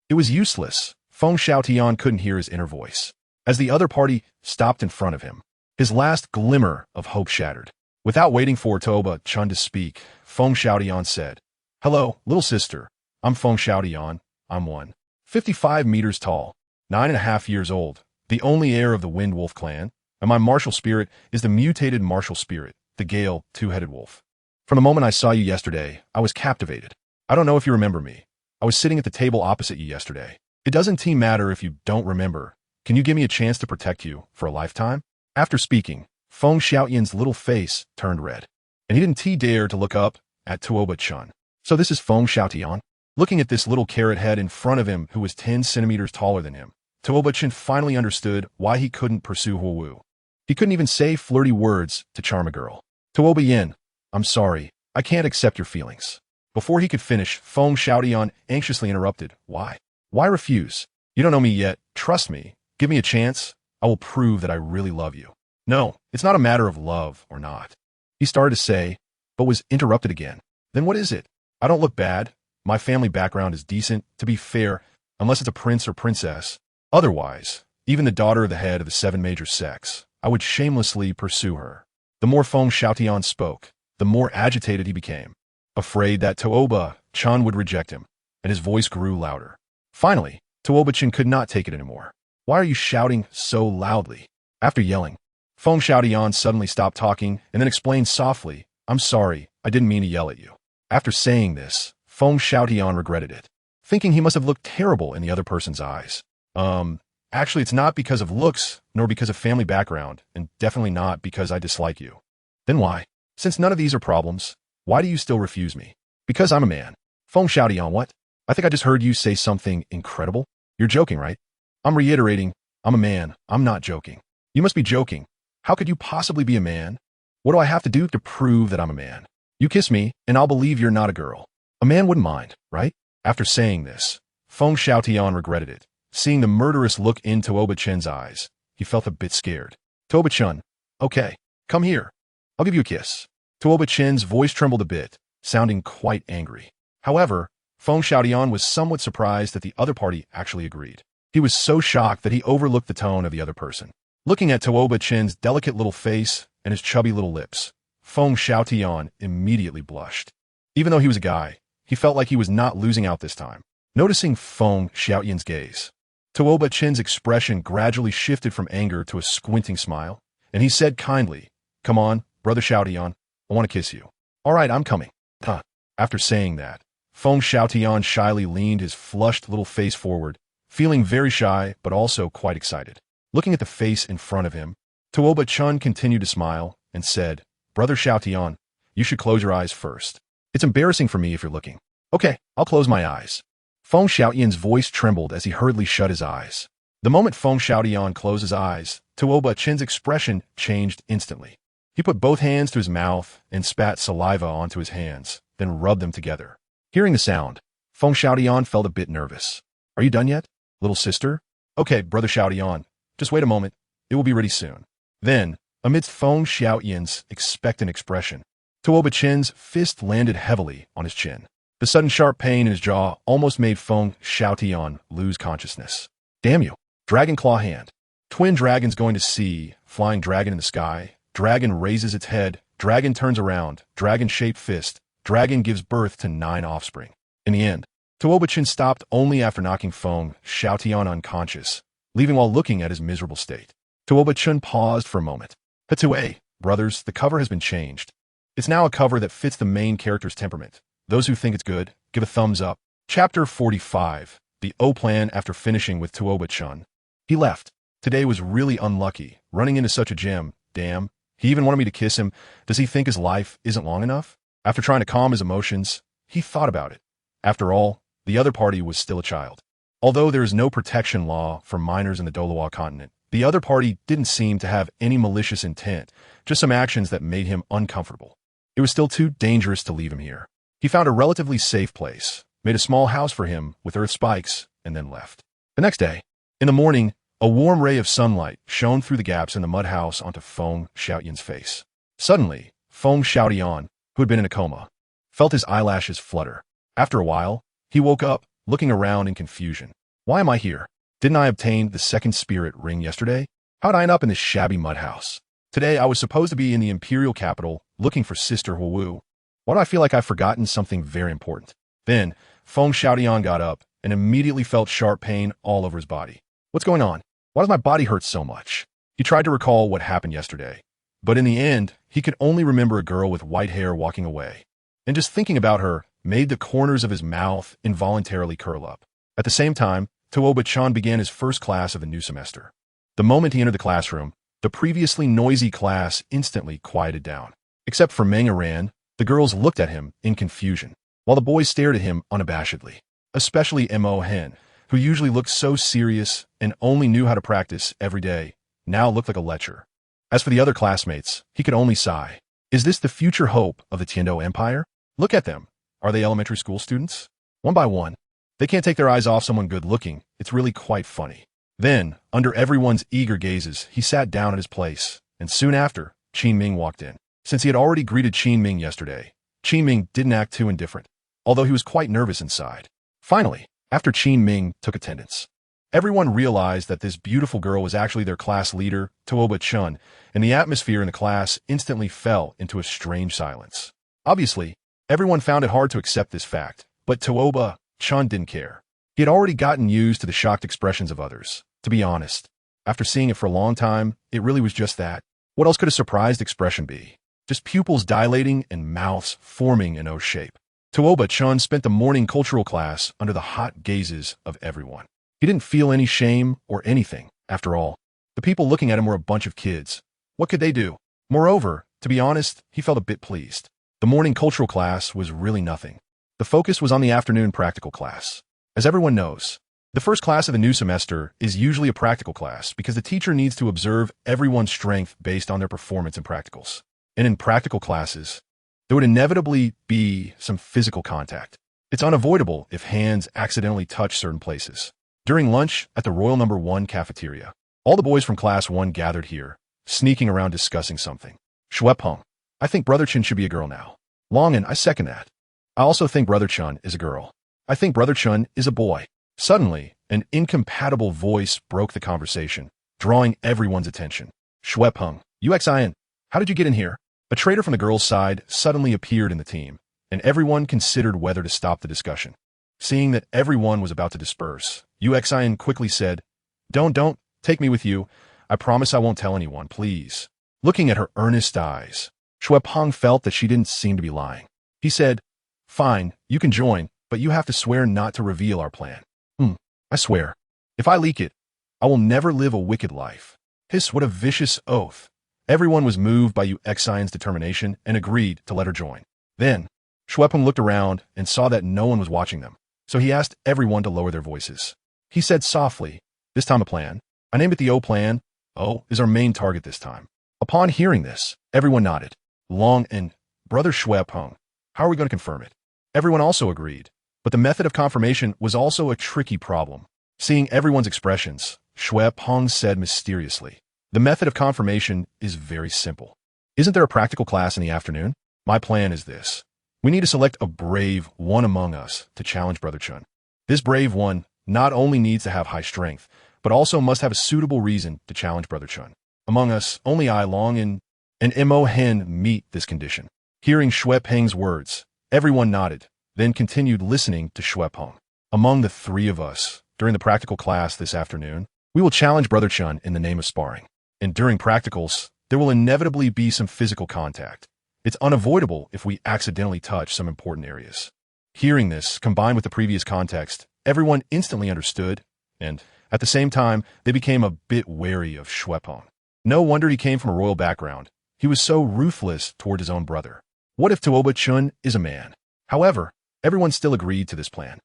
It was useless. Feng Xiaotian couldn't hear his inner voice. As the other party stopped in front of him, his last glimmer of hope shattered. Without waiting for Tuoba Chen to speak, Feng Xiaotian said, Hello, little sister. I'm Feng Xiaotian. I'm 155 meters tall, 9.5 years old, the only heir of the Wind Wolf clan, and my martial spirit is the mutated martial spirit, the Gale Two-Headed Wolf. From the moment I saw you yesterday, I was captivated. I don't know if you remember me. I was sitting at the table opposite you yesterday. It doesn't matter if you don't remember. Can you give me a chance to protect you for a lifetime? After speaking, Feng Xiaotian's little face turned red, and he didn't dare to look up at Tuoba Chen. So this is Feng Xiaotian? Looking at this little carrot head in front of him who was 10 centimeters taller than him, Tuoba Chen finally understood why he couldn't pursue Huowu. He couldn't even say flirty words to charm a girl. Tuoba Yin, I'm sorry, I can't accept your feelings. Before he could finish, Feng Xiaotian anxiously interrupted. Why? Why refuse? You don't know me yet. Trust me. Give me a chance. I will prove that I really love you. No, it's not a matter of love or not. He started to say, but was interrupted again. Then what is it? I don't look bad. My family background is decent, to be fair, unless it's a prince or princess. Otherwise, even the daughter of the head of the 7 major sects, I would shamelessly pursue her. The more Feng Xiaotian spoke, the more agitated he became, afraid that Tuoba Chen would reject him, and his voice grew louder. Finally, Tuoba Chen could not take it anymore. Why are you shouting so loudly? After yelling, Feng Xiaotian suddenly stopped talking and then explained softly, I'm sorry, I didn't mean to yell at you. After saying this, Feng Xiaotian regretted it, thinking he must have looked terrible in the other person's eyes. Actually, it's not because of looks, nor because of family background, and definitely not because I dislike you. Then why? Since none of these are problems, why do you still refuse me? Because I'm a man. Feng Xiaotian, what? I think I just heard you say something incredible. You're joking, right? I'm reiterating, I'm a man. I'm not joking. You must be joking. How could you possibly be a man? What do I have to do to prove that I'm a man? You kiss me, and I'll believe you're not a girl. A man wouldn't mind, right? After saying this, Feng Xiaotian regretted it. Seeing the murderous look in Tuoba Chen's eyes, he felt a bit scared. Tuoba Chen, okay, come here. I'll give you a kiss. Tuoba Chen's voice trembled a bit, sounding quite angry. However, Feng Xiaotian was somewhat surprised that the other party actually agreed. He was so shocked that he overlooked the tone of the other person. Looking at Tuoba Chen's delicate little face and his chubby little lips, Feng Xiaotian immediately blushed. Even though he was a guy, he felt like he was not losing out this time. Noticing Feng Xiaotian's gaze, Tuoba Chen's expression gradually shifted from anger to a squinting smile, and he said kindly, "Come on, Brother Xiaotian, I want to kiss you." "All right, I'm coming." Huh. After saying that, Feng Xiaotian shyly leaned his flushed little face forward, feeling very shy but also quite excited. Looking at the face in front of him, Tuoba Chen continued to smile and said, "Brother Xiaotian, you should close your eyes first. It's embarrassing for me if you're looking." "Okay, I'll close my eyes." Feng Xiaotian's voice trembled as he hurriedly shut his eyes. The moment Feng Xiaotian closed his eyes, Tuoba Chen's expression changed instantly. He put both hands to his mouth and spat saliva onto his hands, then rubbed them together. Hearing the sound, Feng Xiaotian felt a bit nervous. "Are you done yet, little sister?" "Okay, Brother Xiaotian, just wait a moment. It will be ready soon." Then, amidst Feng Xiaotian's expectant expression, Tuoba Chen's fist landed heavily on his chin. The sudden sharp pain in his jaw almost made Feng Xiaotian lose consciousness. "Damn you. Dragon claw hand. Twin dragons going to sea, flying dragon in the sky. Dragon raises its head, dragon turns around, dragon-shaped fist, dragon gives birth to 9 offspring." In the end, Tuoba Chen stopped only after knocking Feng Xiaotian unconscious, leaving while looking at his miserable state. Tuoba Chen paused for a moment. "Hey, brothers, the cover has been changed. It's now a cover that fits the main character's temperament. Those who think it's good, give a thumbs up." Chapter 45. The O-Plan after finishing with Tuoba Chen. He left. Today was really unlucky, running into such a gem. Damn, he even wanted me to kiss him. Does he think his life isn't long enough? After trying to calm his emotions, he thought about it. After all, the other party was still a child. Although there is no protection law for minors in the Douluo continent, the other party didn't seem to have any malicious intent, just some actions that made him uncomfortable. It was still too dangerous to leave him here. He found a relatively safe place, made a small house for him with earth spikes, and then left. The next day, in the morning, a warm ray of sunlight shone through the gaps in the mud house onto Feng Xiaotian's face. Suddenly, Feng Xiaotian, who had been in a coma, felt his eyelashes flutter. After a while, he woke up, looking around in confusion. "Why am I here? Didn't I obtain the second spirit ring yesterday? How'd I end up in this shabby mud house? Today I was supposed to be in the imperial capital, looking for Sister Huowu. Why do I feel like I've forgotten something very important?" Then, Feng Xiaotian got up and immediately felt sharp pain all over his body. "What's going on? Why does my body hurt so much?" He tried to recall what happened yesterday, but in the end, he could only remember a girl with white hair walking away. And just thinking about her made the corners of his mouth involuntarily curl up. At the same time, Tuoba Chen began his first class of the new semester. The moment he entered the classroom, the previously noisy class instantly quieted down. Except for Meng Aran, the girls looked at him in confusion, while the boys stared at him unabashedly. Especially Mo Hen, who usually looked so serious and only knew how to practice every day, now looked like a lecher. As for the other classmates, he could only sigh. Is this the future hope of the Tiando Empire? Look at them. Are they elementary school students? One by one, they can't take their eyes off someone good-looking. It's really quite funny. Then, under everyone's eager gazes, he sat down at his place, and soon after, Qin Ming walked in. Since he had already greeted Qin Ming yesterday, Qin Ming didn't act too indifferent, although he was quite nervous inside. Finally, after Qin Ming took attendance, everyone realized that this beautiful girl was actually their class leader, Tuoba Chen, and the atmosphere in the class instantly fell into a strange silence. Obviously, everyone found it hard to accept this fact, but Tuoba Chen didn't care. He had already gotten used to the shocked expressions of others. To be honest, after seeing it for a long time, it really was just that. What else could a surprised expression be? Just pupils dilating and mouths forming an O shape. Tuoba Chen spent the morning cultural class under the hot gazes of everyone. He didn't feel any shame or anything. After all, the people looking at him were a bunch of kids. What could they do? Moreover, to be honest, he felt a bit pleased. The morning cultural class was really nothing. The focus was on the afternoon practical class. As everyone knows, the first class of the new semester is usually a practical class because the teacher needs to observe everyone's strength based on their performance in practicals. And in practical classes, there would inevitably be some physical contact. It's unavoidable if hands accidentally touch certain places. During lunch at the Royal No. 1 cafeteria, all the boys from Class 1 gathered here, sneaking around discussing something. Shuepeng, I think Brother Chen should be a girl now. Longan, I second that. I also think Brother Chen is a girl. I think Brother Chen is a boy. Suddenly, an incompatible voice broke the conversation, drawing everyone's attention. Shuepeng, UXIN, how did you get in here? A traitor from the girls' side suddenly appeared in the team, and everyone considered whether to stop the discussion. Seeing that everyone was about to disperse, UXIN quickly said, Don't, take me with you. I promise I won't tell anyone, please. Looking at her earnest eyes, Shuepeng felt that she didn't seem to be lying. He said, Fine, you can join, but you have to swear not to reveal our plan. I swear. If I leak it, I will never live a wicked life. Hiss, what a vicious oath. Everyone was moved by UXIN's determination and agreed to let her join. Then, Shuepeng looked around and saw that no one was watching them, so he asked everyone to lower their voices. He said softly, This time a plan. I named it the O plan. O is our main target this time. Upon hearing this, everyone nodded. Long and Brother Shuepeng, how are we going to confirm it? Everyone also agreed, but the method of confirmation was also a tricky problem. Seeing everyone's expressions, Shuepeng said mysteriously, The method of confirmation is very simple. Isn't there a practical class in the afternoon? My plan is this. We need to select a brave one among us to challenge Brother Chen. This brave one not only needs to have high strength, but also must have a suitable reason to challenge Brother Chen. Among us, only I, Long, and Mo Hen meet this condition. Hearing Shuepeng's words, everyone nodded, then continued listening to Shuepeng. Among the three of us, during the practical class this afternoon, we will challenge Brother Chen in the name of sparring. And during practicals, there will inevitably be some physical contact. It's unavoidable if we accidentally touch some important areas. Hearing this, combined with the previous context, everyone instantly understood, and at the same time, they became a bit wary of Shuepeng. No wonder he came from a royal background. He was so ruthless toward his own brother. What if Tuoba Chen is a man? However, everyone still agreed to this plan.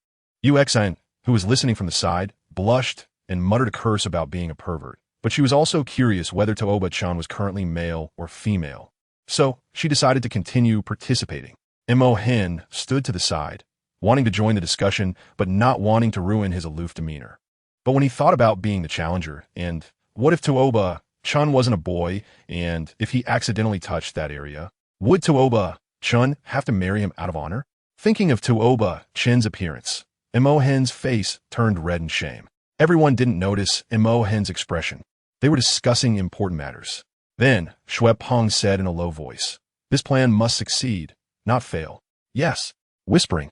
UXIN, who was listening from the side, blushed and muttered a curse about being a pervert, but she was also curious whether Tuoba Chen was currently male or female. So, she decided to continue participating. Mo Hen stood to the side, wanting to join the discussion, but not wanting to ruin his aloof demeanor. But when he thought about being the challenger, and what if Tuoba Chen wasn't a boy, and if he accidentally touched that area, would Tuoba Chen have to marry him out of honor? Thinking of Tuoba Chen's appearance, Mo Hen's face turned red in shame. Everyone didn't notice Mo Hen's expression. They were discussing important matters. Then, Shuepeng said in a low voice, This plan must succeed, not fail. Yes. Whispering,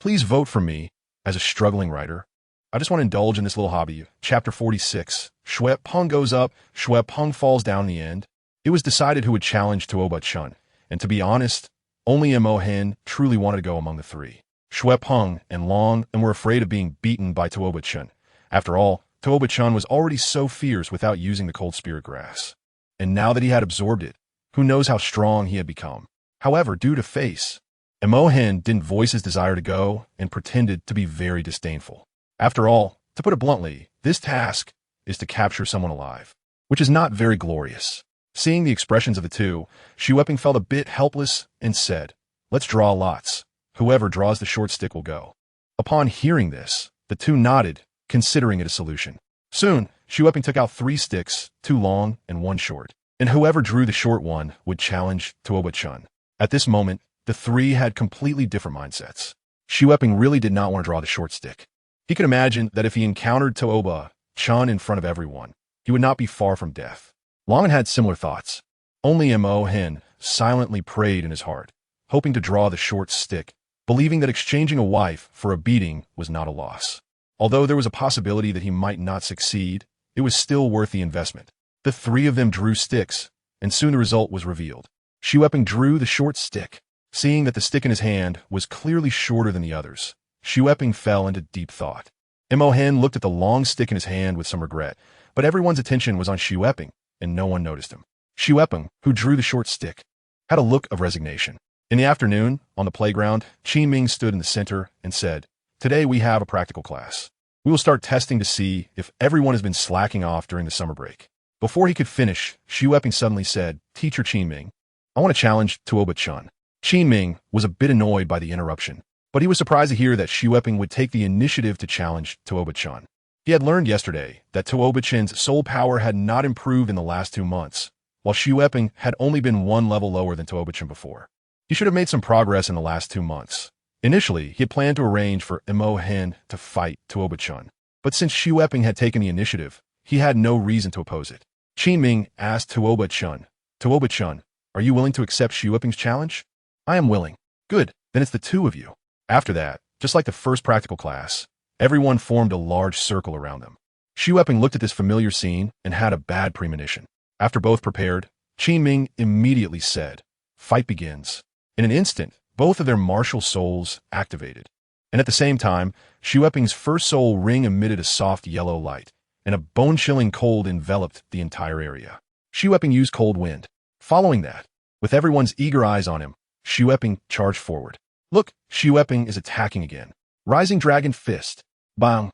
Please vote for me as a struggling writer. I just want to indulge in this little hobby. Chapter 46. Shuepeng goes up, Shuepeng falls down in the end. It was decided who would challenge Tuoba Chen, and to be honest, only Mo Hen truly wanted to go among the three. Shuepeng and Long were afraid of being beaten by Tuoba Chen. After all, Tuoba Chen was already so fierce without using the cold spirit grass. And now that he had absorbed it, who knows how strong he had become. However, due to face, Mo Hen didn't voice his desire to go and pretended to be very disdainful. After all, to put it bluntly, this task is to capture someone alive, which is not very glorious. Seeing the expressions of the two, Shuepeng felt a bit helpless and said, Let's draw lots. Whoever draws the short stick will go. Upon hearing this, the two nodded, considering it a solution. Soon, Shuepeng took out 3 sticks, 2 long and 1 short, and whoever drew the short one would challenge Tuoba Chen. At this moment, the 3 had completely different mindsets. Shuepeng really did not want to draw the short stick. He could imagine that if he encountered Tuoba Chen in front of everyone, he would not be far from death. Long had similar thoughts. Only Mo Hen silently prayed in his heart, hoping to draw the short stick, believing that exchanging a wife for a beating was not a loss. Although there was a possibility that he might not succeed, it was still worth the investment. The 3 of them drew sticks, and soon the result was revealed. Shuepeng drew the short stick. Seeing that the stick in his hand was clearly shorter than the others, Shuepeng fell into deep thought. Mo Hen looked at the long stick in his hand with some regret, but everyone's attention was on Shuepeng, and no one noticed him. Shuepeng, who drew the short stick, had a look of resignation. In the afternoon, on the playground, Qi Ming stood in the center and said, Today we have a practical class. We will start testing to see if everyone has been slacking off during the summer break. Before he could finish, Shuepeng suddenly said, Teacher Qi Ming, I want to challenge Tuoba Chen. Qi Ming was a bit annoyed by the interruption, but he was surprised to hear that Shuepeng would take the initiative to challenge Tuoba Chen. He had learned yesterday that Tuoba Chen's soul power had not improved in the last 2 months, while Xueping had only been one level lower than Tuoba Chen before. He should have made some progress in the last 2 months. Initially, he had planned to arrange for Mo Hen to fight Tuoba Chen, but since Xueping had taken the initiative, he had no reason to oppose it. Qin Ming asked Tuoba Chen, are you willing to accept Xueping's challenge? I am willing. Good, then it's the two of you. After that, just like the first practical class, everyone formed a large circle around them. Xueping looked at this familiar scene and had a bad premonition. After both prepared, Qin Ming immediately said, fight begins. In an instant, both of their martial souls activated. And at the same time, Xueping's first soul ring emitted a soft yellow light, and a bone-chilling cold enveloped the entire area. Xueping used cold wind. Following that, with everyone's eager eyes on him, Xueping charged forward. Look, Xueping is attacking again. Rising Dragon Fist. Bang.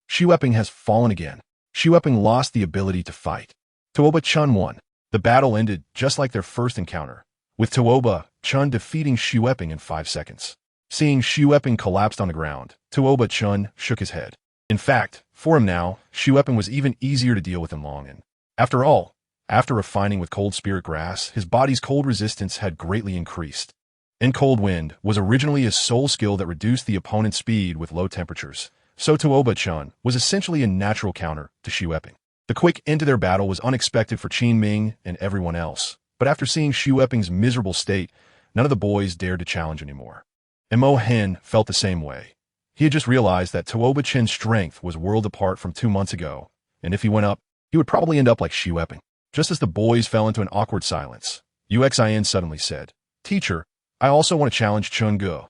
Xueping has fallen again. Xueping lost the ability to fight. Tuoba Chen won. The battle ended just like their first encounter, with Tuoba Chen defeating Xueping in 5 seconds. Seeing Xueping collapsed on the ground, Tuoba Chen shook his head. In fact, for him now, Xueping was even easier to deal with than Long. After all, after refining with cold spirit grass, his body's cold resistance had greatly increased. And cold wind was originally a soul skill that reduced the opponent's speed with low temperatures, so Tuoba Chen was essentially a natural counter to Xueping. The quick end to their battle was unexpected for Qin Ming and everyone else, but after seeing Xueping's miserable state, none of the boys dared to challenge anymore. Mo Hen felt the same way. He had just realized that Tuoba Chen's strength was worlds apart from 2 months ago, and if he went up, he would probably end up like Xueping. Just as the boys fell into an awkward silence, Uxin suddenly said, Teacher, I also want to challenge Chun Ge.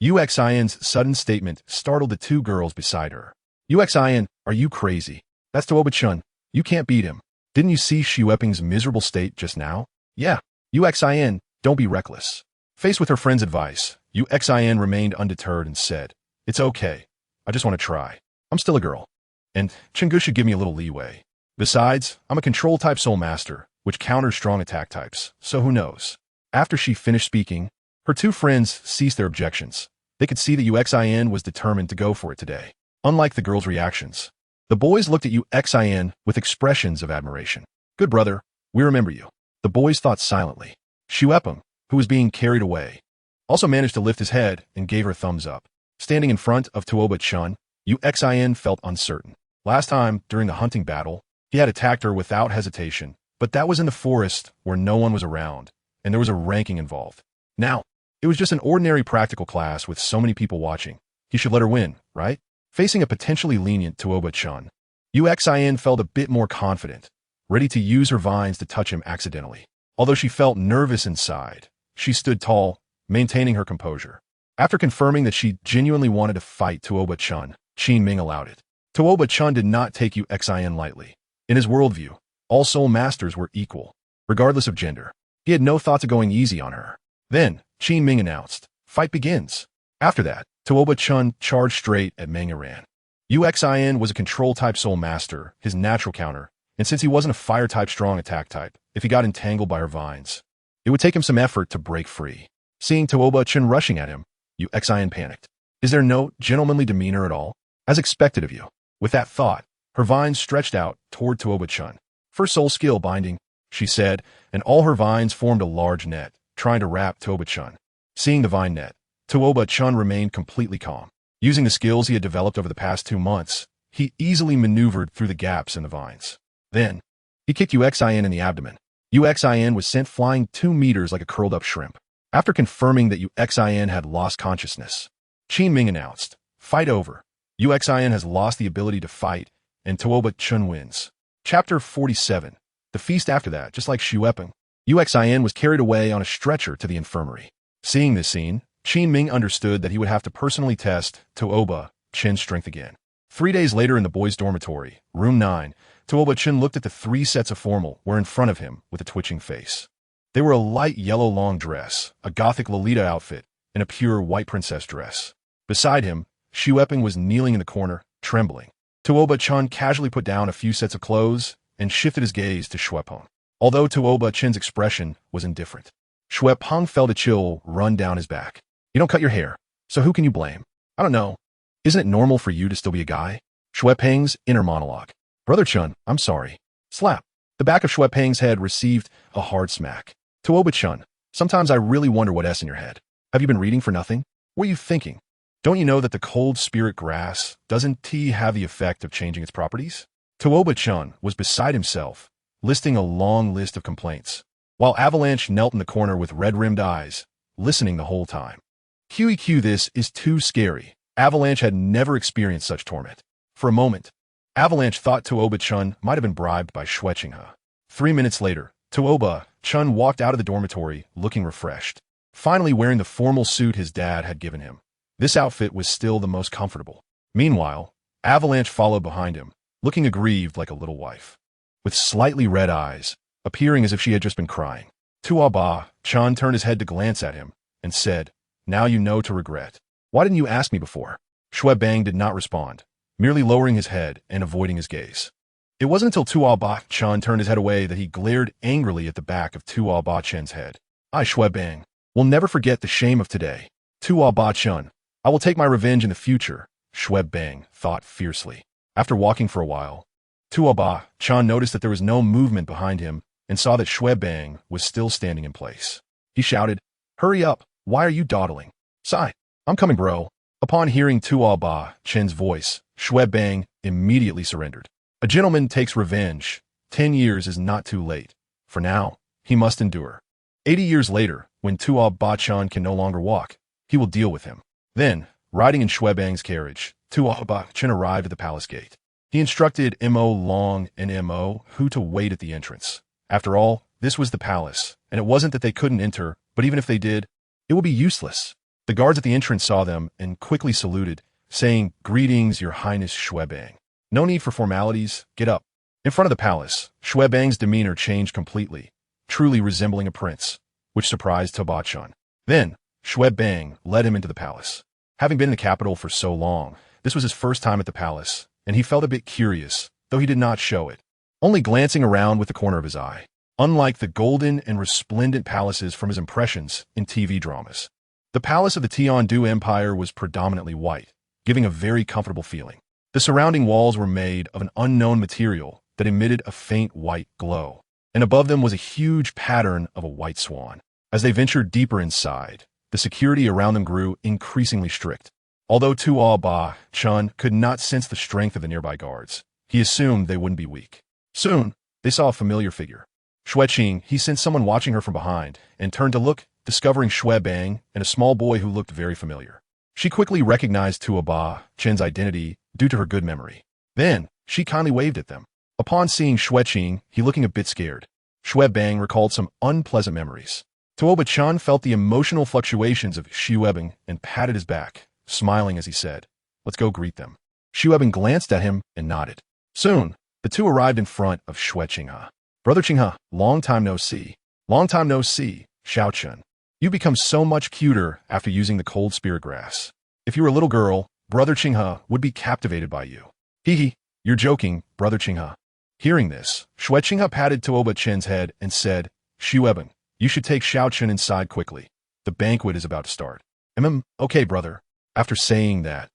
Uxin's sudden statement startled the 2 girls beside her. Uxin, are you crazy? That's Tuoba Chen. You can't beat him. Didn't you see Xueping's miserable state just now? Yeah. Uxin, don't be reckless. Faced with her friend's advice, Uxin remained undeterred and said, It's okay. I just want to try. I'm still a girl. And Chen Ge should give me a little leeway. Besides, I'm a control-type soul master, which counters strong attack types, so who knows? After she finished speaking, her 2 friends ceased their objections. They could see that Uxin was determined to go for it today. Unlike the girls' reactions, the boys looked at Uxin with expressions of admiration. Good brother, we remember you. The boys thought silently. Xueping, who was being carried away, also managed to lift his head and gave her a thumbs up. Standing in front of Tuoba Chen, Uxin felt uncertain. Last time, during the hunting battle, he had attacked her without hesitation, but that was in the forest where no one was around, and there was a ranking involved. Now, it was just an ordinary practical class with so many people watching. He should let her win, right? Facing a potentially lenient Tuoba Chen, Uxin felt a bit more confident, ready to use her vines to touch him accidentally. Although she felt nervous inside, she stood tall, maintaining her composure. After confirming that she genuinely wanted to fight Tuoba Chen, Qin Ming allowed it. Tuoba Chen did not take Uxin lightly. In his worldview, all soul masters were equal, regardless of gender. He had no thoughts of going easy on her. Then, Qin Ming announced, fight begins. After that, Tuoba Chen charged straight at Meng Iran. Uxin was a control-type soul master, his natural counter, and since he wasn't a fire-type strong attack type, if he got entangled by her vines, it would take him some effort to break free. Seeing Tuoba Chen rushing at him, Uxin panicked. Is there no gentlemanly demeanor at all? As expected of you. With that thought, her vines stretched out toward Tuoba Chen. First soul skill binding, she said, and all her vines formed a large net, trying to wrap Tuoba Chen. Seeing the vine net, Tuoba Chen remained completely calm. Using the skills he had developed over the past 2 months, he easily maneuvered through the gaps in the vines. Then, he kicked Uxin in the abdomen. Uxin was sent flying 2 meters like a curled-up shrimp. After confirming that Uxin had lost consciousness, Qin Ming announced, fight over. Uxin has lost the ability to fight, and Tuoba Chen wins. Chapter 47. The feast after that, just like Xueping, Uxin was carried away on a stretcher to the infirmary. Seeing this scene, Qin Ming understood that he would have to personally test Tuoba Chen's strength again. 3 days later in the boys' dormitory, room 9, Tuoba Chen looked at the 3 sets of formal were in front of him with a twitching face. They were a light yellow long dress, a gothic Lolita outfit, and a pure white princess dress. Beside him, Xueping was kneeling in the corner, trembling. Tuoba Chen casually put down a few sets of clothes and shifted his gaze to Xueping. Although Tuoba Chen's expression was indifferent, Xueping felt a chill run down his back. You don't cut your hair, so who can you blame? I don't know. Isn't it normal for you to still be a guy? Xueping's inner monologue. Brother Chen, I'm sorry. Slap. The back of Peng's head received a hard smack. Tuoba-chun, sometimes I really wonder what's in your head. Have you been reading for nothing? What are you thinking? Don't you know that the cold spirit grass doesn't have the effect of changing its properties? Tuoba-chun was beside himself, listing a long list of complaints, while Avalanche knelt in the corner with red-rimmed eyes, listening the whole time. QEQ, this is too scary. Avalanche had never experienced such torment. For a moment, Avalanche thought Tuoba-chun might have been bribed by Chengha. 3 minutes later, Tuoba-chun walked out of the dormitory looking refreshed, finally wearing the formal suit his dad had given him. This outfit was still the most comfortable. Meanwhile, Avalanche followed behind him, looking aggrieved like a little wife, with slightly red eyes, appearing as if she had just been crying. Tuoba-chun turned his head to glance at him and said, "Now you know to regret. Why didn't you ask me before?" Bang did not respond, merely lowering his head and avoiding his gaze. It wasn't until Tuoba-chun turned his head away that he glared angrily at the back of Tuoba-chun's head. "I, Bang, will never forget the shame of today. Tuoba-chun, I will take my revenge in the future," Bang thought fiercely. After walking for a while, Tuoba-chun noticed that there was no movement behind him and saw that Bang was still standing in place. He shouted, "Hurry up, why are you dawdling?" "Sigh, I'm coming, bro." Upon hearing Tuoba-chun's voice, Bang immediately surrendered. A gentleman takes revenge. 10 years is not too late. For now, he must endure. 80 years later, when Tuoba-chun can no longer walk, he will deal with him. Then, riding in Bang's carriage, Tuoba-chun arrived at the palace gate. He instructed Mo Long and Mo Hu to wait at the entrance. After all, this was the palace, and it wasn't that they couldn't enter, but even if they did, it would be useless. The guards at the entrance saw them and quickly saluted, saying, "Greetings, Your Highness Bang. No need for formalities, get up." In front of the palace, Bang's demeanor changed completely, truly resembling a prince, which surprised Tuoba-chun. Then, Bang led him into the palace. Having been in the capital for so long, this was his first time at the palace, and he felt a bit curious, though he did not show it, only glancing around with the corner of his eye. Unlike the golden and resplendent palaces from his impressions in TV dramas, the palace of the Tiandu Empire was predominantly white, giving a very comfortable feeling. The surrounding walls were made of an unknown material that emitted a faint white glow, and above them was a huge pattern of a white swan. As they ventured deeper inside, the security around them grew increasingly strict. Although Tuoba-chun could not sense the strength of the nearby guards, he assumed they wouldn't be weak. Soon, they saw a familiar figure. He sensed someone watching her from behind and turned to look, discovering Bang and a small boy who looked very familiar. She quickly recognized Tuoba-chun's identity due to her good memory. Then, she kindly waved at them. Upon seeing he looking a bit scared. Bang recalled some unpleasant memories. Tuoba-chun felt the emotional fluctuations of Bang and patted his back, smiling as he said, "Let's go greet them." Bang glanced at him and nodded. Soon, the two arrived in front of Chengha. "Brother Chengha, long time no see." "Long time no see, Xiao-chun. You become so much cuter after using the cold spirit grass. If you were a little girl, Brother Chengha would be captivated by you." "Hee, you're joking, Brother Chengha." Hearing this, Chengha patted Tuoba-chun's head and said, "Bang, you should take Xiao-chun inside quickly. The banquet is about to start." Okay, brother." After saying that,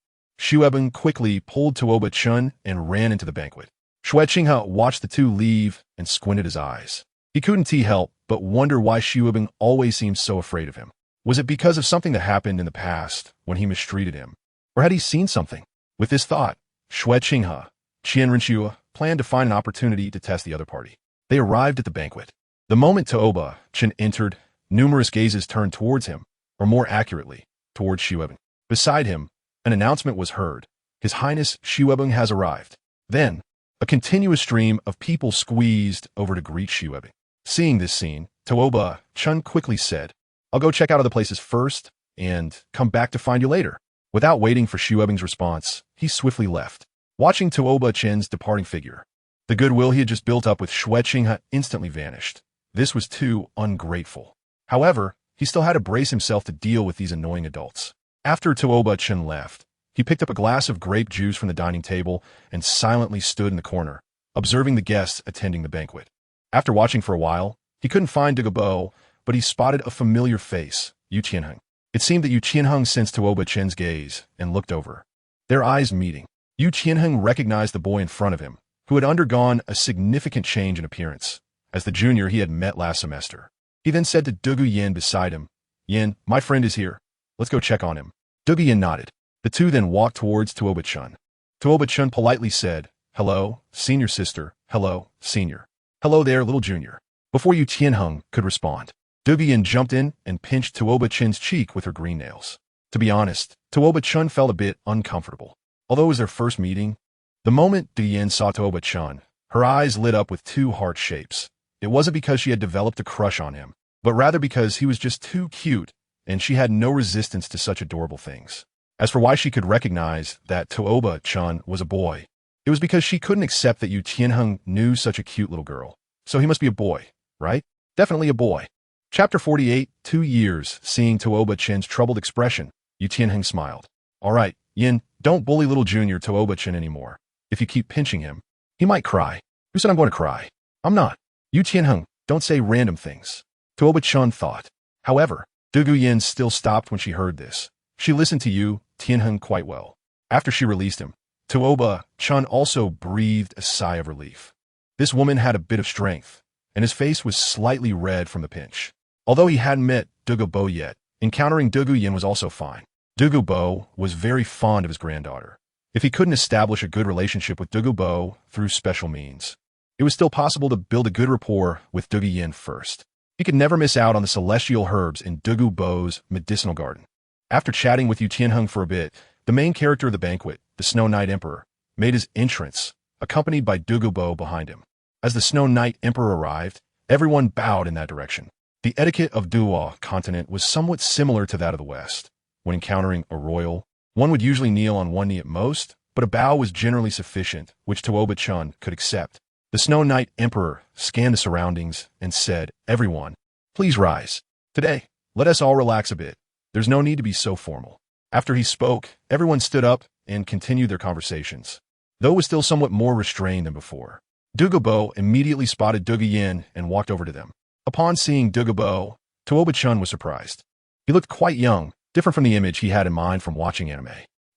Bang quickly pulled Tuoba-chun and ran into the banquet. Chengha watched the two leave and squinted his eyes. He couldn't help but wonder why Bang always seemed so afraid of him. Was it because of something that happened in the past when he mistreated him? Or had he seen something? With this thought, Chengha, Qianrenxua planned to find an opportunity to test the other party. They arrived at the banquet. The moment Tuoba-chun entered, numerous gazes turned towards him, or more accurately, towards Bang. Beside him, an announcement was heard. "His Highness Bang has arrived." Then, a continuous stream of people squeezed over to greet Bang. Seeing this scene, Tuoba-chun quickly said, "I'll go check out other places first, and come back to find you later." Without waiting for Bang's response, he swiftly left. Watching Tuoba-chun's departing figure, the goodwill he had just built up with Chengha instantly vanished. This was too ungrateful. However, he still had to brace himself to deal with these annoying adults. After Tuoba-chun left, he picked up a glass of grape juice from the dining table and silently stood in the corner, observing the guests attending the banquet. After watching for a while, he couldn't find Douluo, but he spotted a familiar face, Yu Qianheng. It seemed that Yu Qianheng sensed Tuoba-chun's gaze and looked over. Their eyes meeting. Yu Qianheng recognized the boy in front of him, who had undergone a significant change in appearance, as the junior he had met last semester. He then said to Dugu Yin beside him, "Yin, my friend is here. Let's go check on him." Dugu Yin nodded. The two then walked towards Tuoba Chen. Tuoba Chen politely said, "Hello, senior sister. Hello, senior. Hello there, little junior." Before Yu Tianheng could respond, Dugu Yin jumped in and pinched Tuoba Chen's cheek with her green nails. To be honest, Tuoba Chen felt a bit uncomfortable. Although it was their first meeting, the moment Dugu Yin saw Tuoba Chen, her eyes lit up with two heart shapes. It wasn't because she had developed a crush on him, but rather because he was just too cute, and she had no resistance to such adorable things. As for why she could recognize that Tuoba Chen was a boy, it was because she couldn't accept that Yu Tianheng knew such a cute little girl. So he must be a boy, right? Definitely a boy. Chapter 48, 2 years, seeing Tuoba Chen's troubled expression, Yu Tianheng smiled. "All right, Yin, don't bully little junior Tuoba Chen anymore. If you keep pinching him, he might cry." "Who said I'm going to cry? I'm not." "Yu Tianheng, don't say random things," Tuoba Chen thought. However, Dugu Yin still stopped when she heard this. She listened to Yu Tianheng quite well. After she released him, Tuoba Chen also breathed a sigh of relief. This woman had a bit of strength, and his face was slightly red from the pinch. Although he hadn't met Dugu Bo yet, encountering Dugu Yin was also fine. Dugu Bo was very fond of his granddaughter. If he couldn't establish a good relationship with Dugu Bo through special means, it was still possible to build a good rapport with Dugu Yin first. He could never miss out on the celestial herbs in Dugu Bo's medicinal garden. After chatting with Yu Tianheng for a bit, the main character of the banquet, the Snow Knight Emperor, made his entrance, accompanied by Dugu Bo behind him. As the Snow Knight Emperor arrived, everyone bowed in that direction. The etiquette of Douluo continent was somewhat similar to that of the West. When encountering a royal, one would usually kneel on one knee at most, but a bow was generally sufficient, which Tuoba Chen could accept. The Snow Knight Emperor scanned the surroundings and said, "Everyone, please rise. Today, let us all relax a bit. There's no need to be so formal." After he spoke, everyone stood up and continued their conversations, though it was still somewhat more restrained than before. Dugu Bo immediately spotted Dugu Yin and walked over to them. Upon seeing Dugu Bo, Tuoba Chen was surprised. He looked quite young, different from the image he had in mind from watching anime.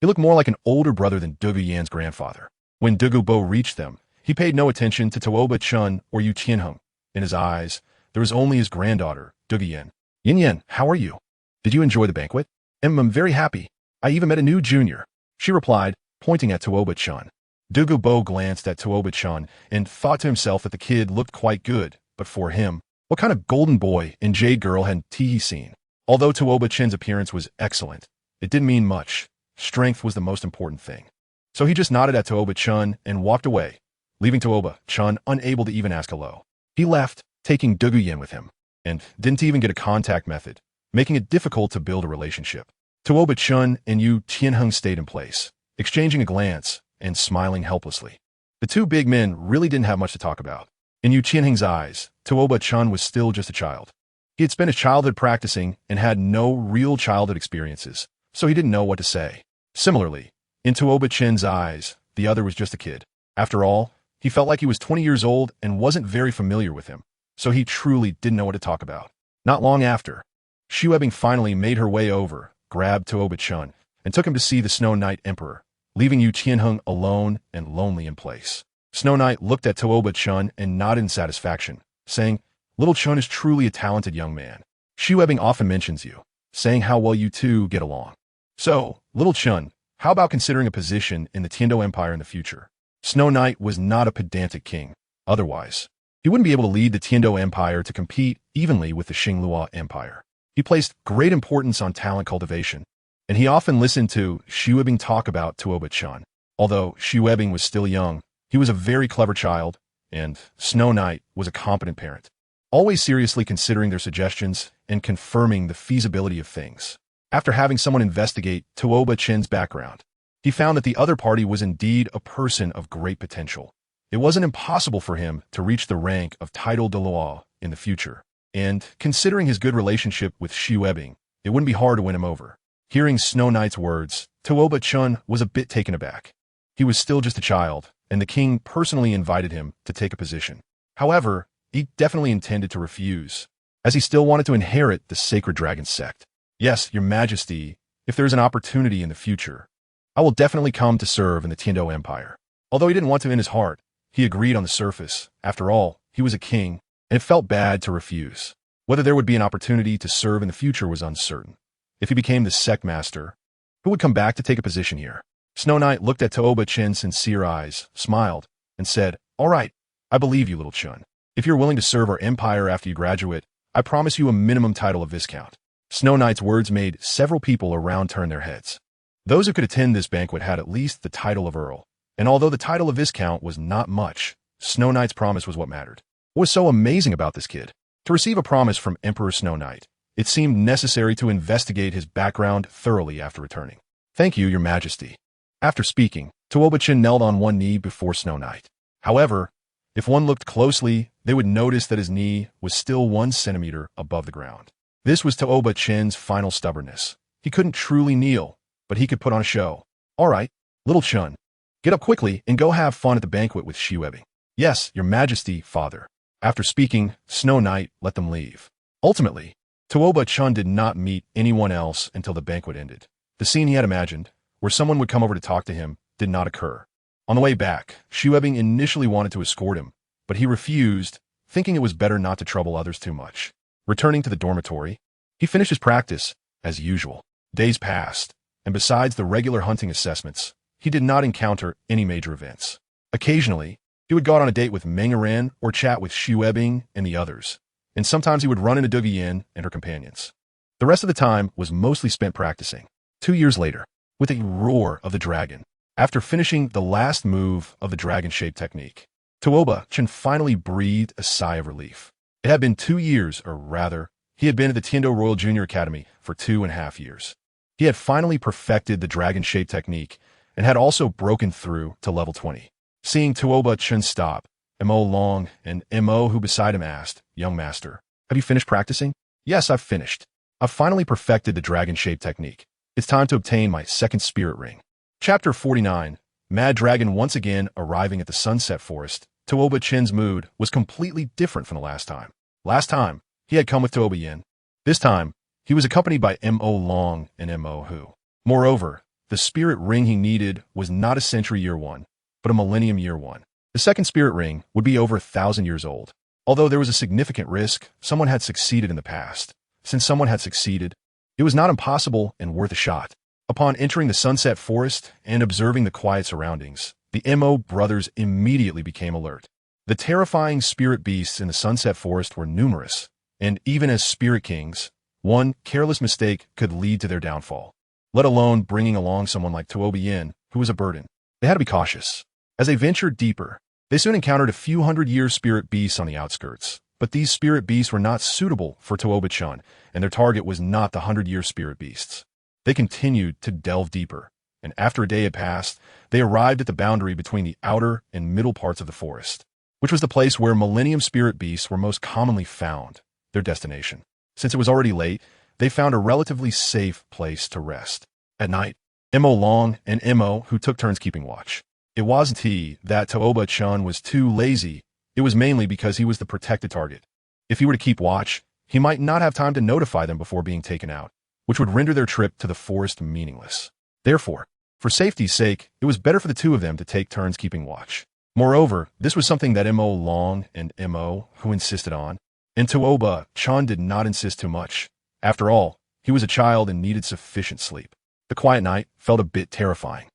He looked more like an older brother than Dugu Yin's grandfather. When Dugu Bo reached them, he paid no attention to Tuoba Chen or Yu Tianheng. In his eyes, there was only his granddaughter, Dugu Yin. "Yin Yin, how are you? Did you enjoy the banquet?" I'm very happy. I even met a new junior," she replied, pointing at Tuoba Chen. Dugu Bo glanced at Tuoba Chen and thought to himself that the kid looked quite good, but for him, what kind of golden boy and jade girl had he seen? Although Tuoba Chen's appearance was excellent, it didn't mean much. Strength was the most important thing. So he just nodded at Tuoba Chen and walked away, leaving Tuoba Chen unable to even ask hello. He left, taking Dugu Yin with him, and didn't even get a contact method, making it difficult to build a relationship. Tuoba Chen and Yu Tianheng stayed in place, exchanging a glance and smiling helplessly. The two big men really didn't have much to talk about. In Yu Tianheng's eyes, Tuoba Chen was still just a child. He had spent his childhood practicing and had no real childhood experiences, so he didn't know what to say. Similarly, in Tuoba Chen's eyes, the other was just a kid. After all, he felt like he was 20 years old and wasn't very familiar with him, so he truly didn't know what to talk about. Not long after, Xu Ebing finally made her way over, grabbed Tuoba Chen, and took him to see the Snow Knight Emperor, leaving Yu Tianheng alone and lonely in place. Snow Knight looked at Tuoba Chen and nodded in satisfaction, saying, "Little Chen is truly a talented young man. Xu Ebing often mentions you, saying how well you two get along. So, little Chen, how about considering a position in the Tiando Empire in the future?" Snow Knight was not a pedantic king. Otherwise, he wouldn't be able to lead the Tiando Empire to compete evenly with the Xinglua Empire. He placed great importance on talent cultivation, and he often listened to Xu Ebing talk about Tuoba Chen. Although Xu Ebing was still young, he was a very clever child, and Snow Knight was a competent parent, always seriously considering their suggestions and confirming the feasibility of things. After having someone investigate Tuoba Chen's background, he found that the other party was indeed a person of great potential. It wasn't impossible for him to reach the rank of title Douluo in the future, and considering his good relationship with Xu Ebing, it wouldn't be hard to win him over. Hearing Snow Knight's words, Tuoba Chen was a bit taken aback. He was still just a child, and the king personally invited him to take a position. However, he definitely intended to refuse, as he still wanted to inherit the Sacred Dragon Sect. "Yes, your majesty, if there is an opportunity in the future, I will definitely come to serve in the Tiando Empire." Although he didn't want to in his heart, He agreed on the surface. After all, he was a king, and it felt bad to refuse. Whether there would be an opportunity to serve in the future was uncertain. If he became the sect master, who would come back to take a position here? Snow Knight looked at Tuoba Chen's sincere eyes, smiled, and said, "All right, I believe you, little Chen. If you're willing to serve our empire after you graduate, I promise you a minimum title of Viscount." Snow Knight's words made several people around turn their heads. Those who could attend this banquet had at least the title of Earl, and although the title of Viscount was not much, Snow Knight's promise was what mattered. What was so amazing about this kid? To receive a promise from Emperor Snow Knight, it seemed necessary to investigate his background thoroughly after returning. "Thank you, Your Majesty." After speaking, Tuoba Chen knelt on one knee before Snow Knight. However, if one looked closely, they would notice that his knee was still 1 centimeter above the ground. This was Tuoba Chen's final stubbornness. He couldn't truly kneel, but he could put on a show. "All right, little Chen, get up quickly and go have fun at the banquet with Shiwebbing." "Yes, Your Majesty, Father." After speaking, Snow Knight let them leave. Ultimately, Tuoba Chen did not meet anyone else until the banquet ended. The scene he had imagined, where someone would come over to talk to him, did not occur. On the way back, Shiwebbing initially wanted to escort him, but he refused, thinking it was better not to trouble others too much. Returning to the dormitory, he finished his practice, as usual. Days passed, and besides the regular hunting assessments, he did not encounter any major events. Occasionally, he would go out on a date with Meng Ren or chat with Shiwebbing and the others, and sometimes he would run into Douluo and her companions. The rest of the time was mostly spent practicing. 2 years later, with a roar of the dragon, after finishing the last move of the dragon-shaped technique, Tuoba Chen finally breathed a sigh of relief. It had been 2 years, or rather, he had been at the Tiando Royal Junior Academy for 2.5 years. He had finally perfected the dragon-shaped technique and had also broken through to level 20. Seeing Tuoba Chen stop, Mo Long and Mo who beside him asked, "Young master, have you finished practicing?" "Yes, I've finished. I've finally perfected the dragon-shaped technique. It's time to obtain my second spirit ring." Chapter 49. Mad Dragon once again arriving at the Sunset Forest. Tuoba Chen's mood was completely different from the last time. Last time, he had come with Tuoba Yin. This time, he was accompanied by Mo Long and Mo Hu. Moreover, the spirit ring he needed was not a century year one, but a millennium year one. The second spirit ring would be over 1,000 years old. Although there was a significant risk, someone had succeeded in the past. Since someone had succeeded, it was not impossible and worth a shot. Upon entering the Sunset Forest and observing the quiet surroundings, the Mo brothers immediately became alert. The terrifying spirit beasts in the Sunset Forest were numerous, and even as spirit kings, one careless mistake could lead to their downfall, let alone bringing along someone like Tuoba Yin, who was a burden. They had to be cautious. As they ventured deeper, they soon encountered a few hundred-year spirit beasts on the outskirts, but these spirit beasts were not suitable for Tuoba Chen, and their target was not the 100-year spirit beasts. They continued to delve deeper, and after a day had passed, they arrived at the boundary between the outer and middle parts of the forest, which was the place where millennium spirit beasts were most commonly found, their destination. Since it was already late, they found a relatively safe place to rest. At night, Mo Long and Mo who took turns keeping watch. It wasn't he that Tuoba Chen was too lazy, it was mainly because he was the protected target. If he were to keep watch, he might not have time to notify them before being taken out, which would render their trip to the forest meaningless. Therefore, for safety's sake, it was better for the two of them to take turns keeping watch. Moreover, this was something that Mo Long and Mo who insisted on, and Tuoba Chen did not insist too much. After all, he was a child and needed sufficient sleep. The quiet night felt a bit terrifying.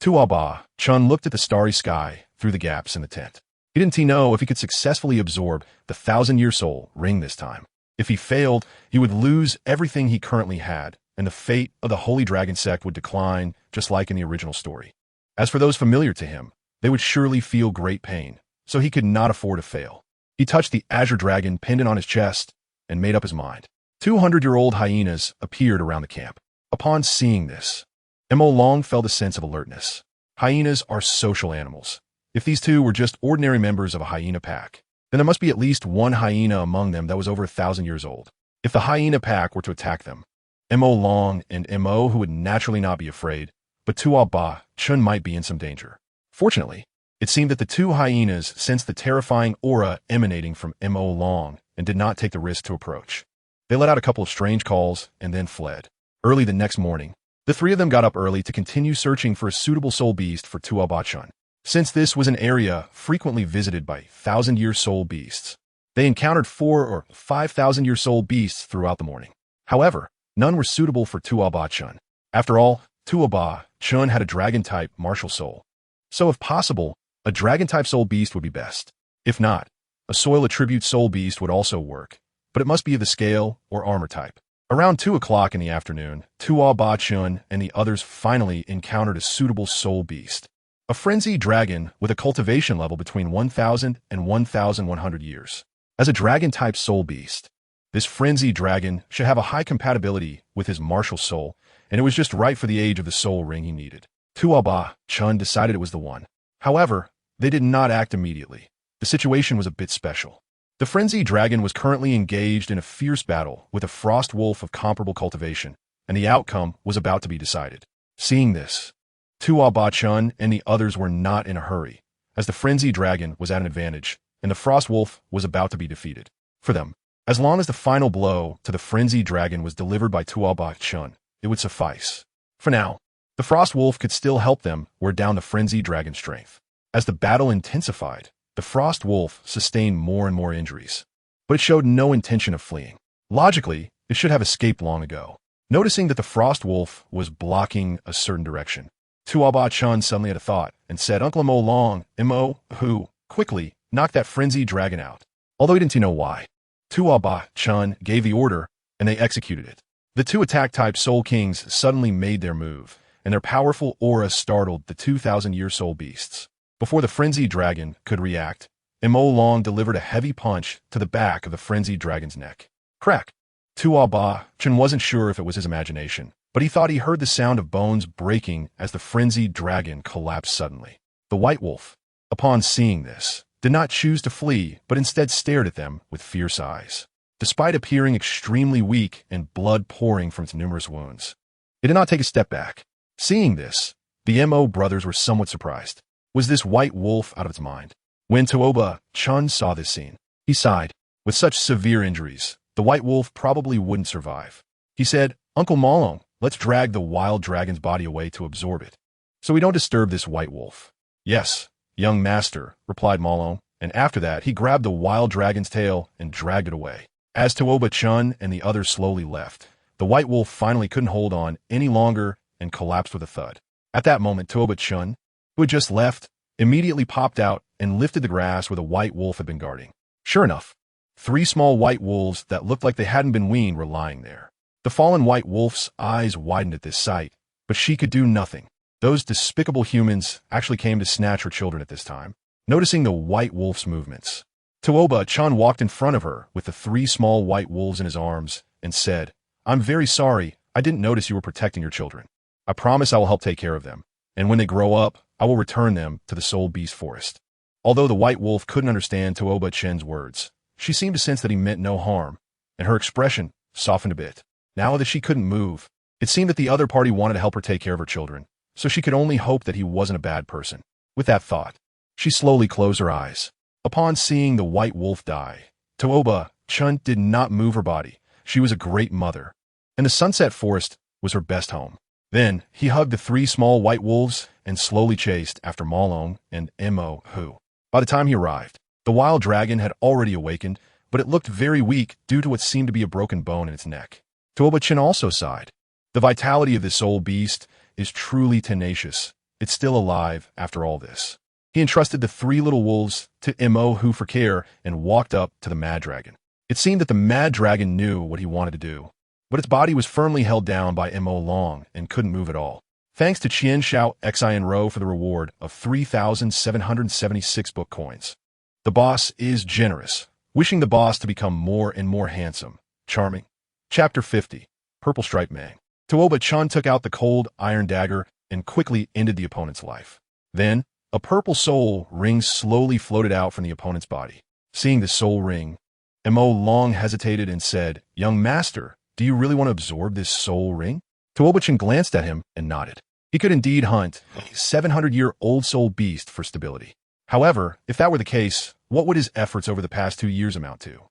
Tuoba Chen looked at the starry sky through the gaps in the tent. He didn't know if he could successfully absorb the 1,000-year soul ring this time. If he failed, he would lose everything he currently had, and the fate of the Holy Dragon Sect would decline, just like in the original story. As for those familiar to him, they would surely feel great pain, so he could not afford to fail. He touched the azure dragon pendant on his chest and made up his mind. 200-year-old hyenas appeared around the camp. Upon seeing this, Mo Long felt a sense of alertness. Hyenas are social animals. If these two were just ordinary members of a hyena pack, then there must be at least one hyena among them that was over 1,000 years old. If the hyena pack were to attack them, Mo Long and Mo who would naturally not be afraid, but Tuoba Chen might be in some danger. Fortunately, it seemed that the two hyenas sensed the terrifying aura emanating from Mo Long and did not take the risk to approach. They let out a couple of strange calls and then fled. Early the next morning, the three of them got up early to continue searching for a suitable soul beast for Tuoba Chen. since this was an area frequently visited by thousand-year soul beasts. They encountered 4 or 5,000-year soul beasts throughout the morning. However, none were suitable for Tuoba Chen. After all, Tuoba Chen had a dragon-type martial soul. So if possible, a dragon-type soul beast would be best. If not, a soil attribute soul beast would also work, but it must be of the scale or armor type. Around 2 o'clock in the afternoon, Tuoba Chen and the others finally encountered a suitable soul beast. A frenzied dragon with a cultivation level between 1,000 and 1,100 years. As a dragon-type soul beast, this frenzied dragon should have a high compatibility with his martial soul, and it was just right for the age of the soul ring he needed. Tuoba Chen decided it was the one. However, they did not act immediately. The situation was a bit special. The frenzied dragon was currently engaged in a fierce battle with a frost wolf of comparable cultivation, and the outcome was about to be decided. Seeing this, Tuoba Chen and the others were not in a hurry, as the frenzied dragon was at an advantage, and the frost wolf was about to be defeated. For them, as long as the final blow to the frenzied dragon was delivered by Tuoba Chen, it would suffice. For now, the frost wolf could still help them wear down the frenzied dragon's strength. As the battle intensified, the frost wolf sustained more and more injuries, but it showed no intention of fleeing. Logically, it should have escaped long ago. Noticing that the frost wolf was blocking a certain direction, Tuoba Chen suddenly had a thought and said, "Uncle Mo Long, Mo, who quickly knocked that frenzied dragon out." Although he didn't know why, Tuoba Chen gave the order, and they executed it. The 2 attack-type Soul Kings suddenly made their move, and their powerful aura startled the 2,000-year soul beasts. Before the frenzied dragon could react, Mo Long delivered a heavy punch to the back of the frenzied dragon's neck. Crack! Tuoba Chen wasn't sure if it was his imagination, but he thought he heard the sound of bones breaking as the frenzied dragon collapsed suddenly. The white wolf, upon seeing this, did not choose to flee, but instead stared at them with fierce eyes. Despite appearing extremely weak and blood pouring from its numerous wounds, it did not take a step back. Seeing this, the Mo brothers were somewhat surprised. Was this white wolf out of its mind? When Tuoba Chen saw this scene, he sighed. With such severe injuries, the white wolf probably wouldn't survive. He said, "Uncle Malong, let's drag the wild dragon's body away to absorb it, so we don't disturb this white wolf." "Yes, young master," replied Malong, and after that he grabbed the wild dragon's tail and dragged it away. As Tuoba Chen and the others slowly left, the white wolf finally couldn't hold on any longer and collapsed with a thud. At that moment, Tuoba Chen, who had just left, immediately popped out and lifted the grass where the white wolf had been guarding. Sure enough, 3 small white wolves that looked like they hadn't been weaned were lying there. The fallen white wolf's eyes widened at this sight, but she could do nothing. Those despicable humans actually came to snatch her children at this time. Noticing the white wolf's movements, Tuoba Chen walked in front of her with the 3 small white wolves in his arms and said, "I'm very sorry, I didn't notice you were protecting your children. I promise I will help take care of them, and when they grow up, I will return them to the Soul Beast Forest." Although the white wolf couldn't understand Tuoba Chen's words, she seemed to sense that he meant no harm, and her expression softened a bit. Now that she couldn't move, it seemed that the other party wanted to help her take care of her children, so she could only hope that he wasn't a bad person. With that thought, she slowly closed her eyes. Upon seeing the white wolf die, Tuoba Chen did not move her body. She was a great mother, and the Sunset Forest was her best home. Then he hugged the 3 small white wolves and slowly chased after Malong and Mo, who, by the time he arrived, the wild dragon had already awakened, but it looked very weak due to what seemed to be a broken bone in its neck. Tuoba Chen also sighed. The vitality of this soul beast is truly tenacious. It's still alive after all this. He entrusted the 3 little wolves to Mo Hu for care and walked up to the mad dragon. It seemed that the mad dragon knew what he wanted to do, but its body was firmly held down by Mo Long and couldn't move at all. Thanks to Qian Shao Xin Ro for the reward of 3,776 book coins. The boss is generous, wishing the boss to become more and more handsome, charming. Chapter 50, Purple Stripe Mang. Tuoba Chen took out the cold iron dagger and quickly ended the opponent's life. Then, a purple soul ring slowly floated out from the opponent's body. Seeing the soul ring, Mo Long hesitated and said, "Young master, do you really want to absorb this soul ring?" Tuoba Chen glanced at him and nodded. He could indeed hunt a 700-year-old soul beast for stability. However, if that were the case, what would his efforts over the past 2 years amount to?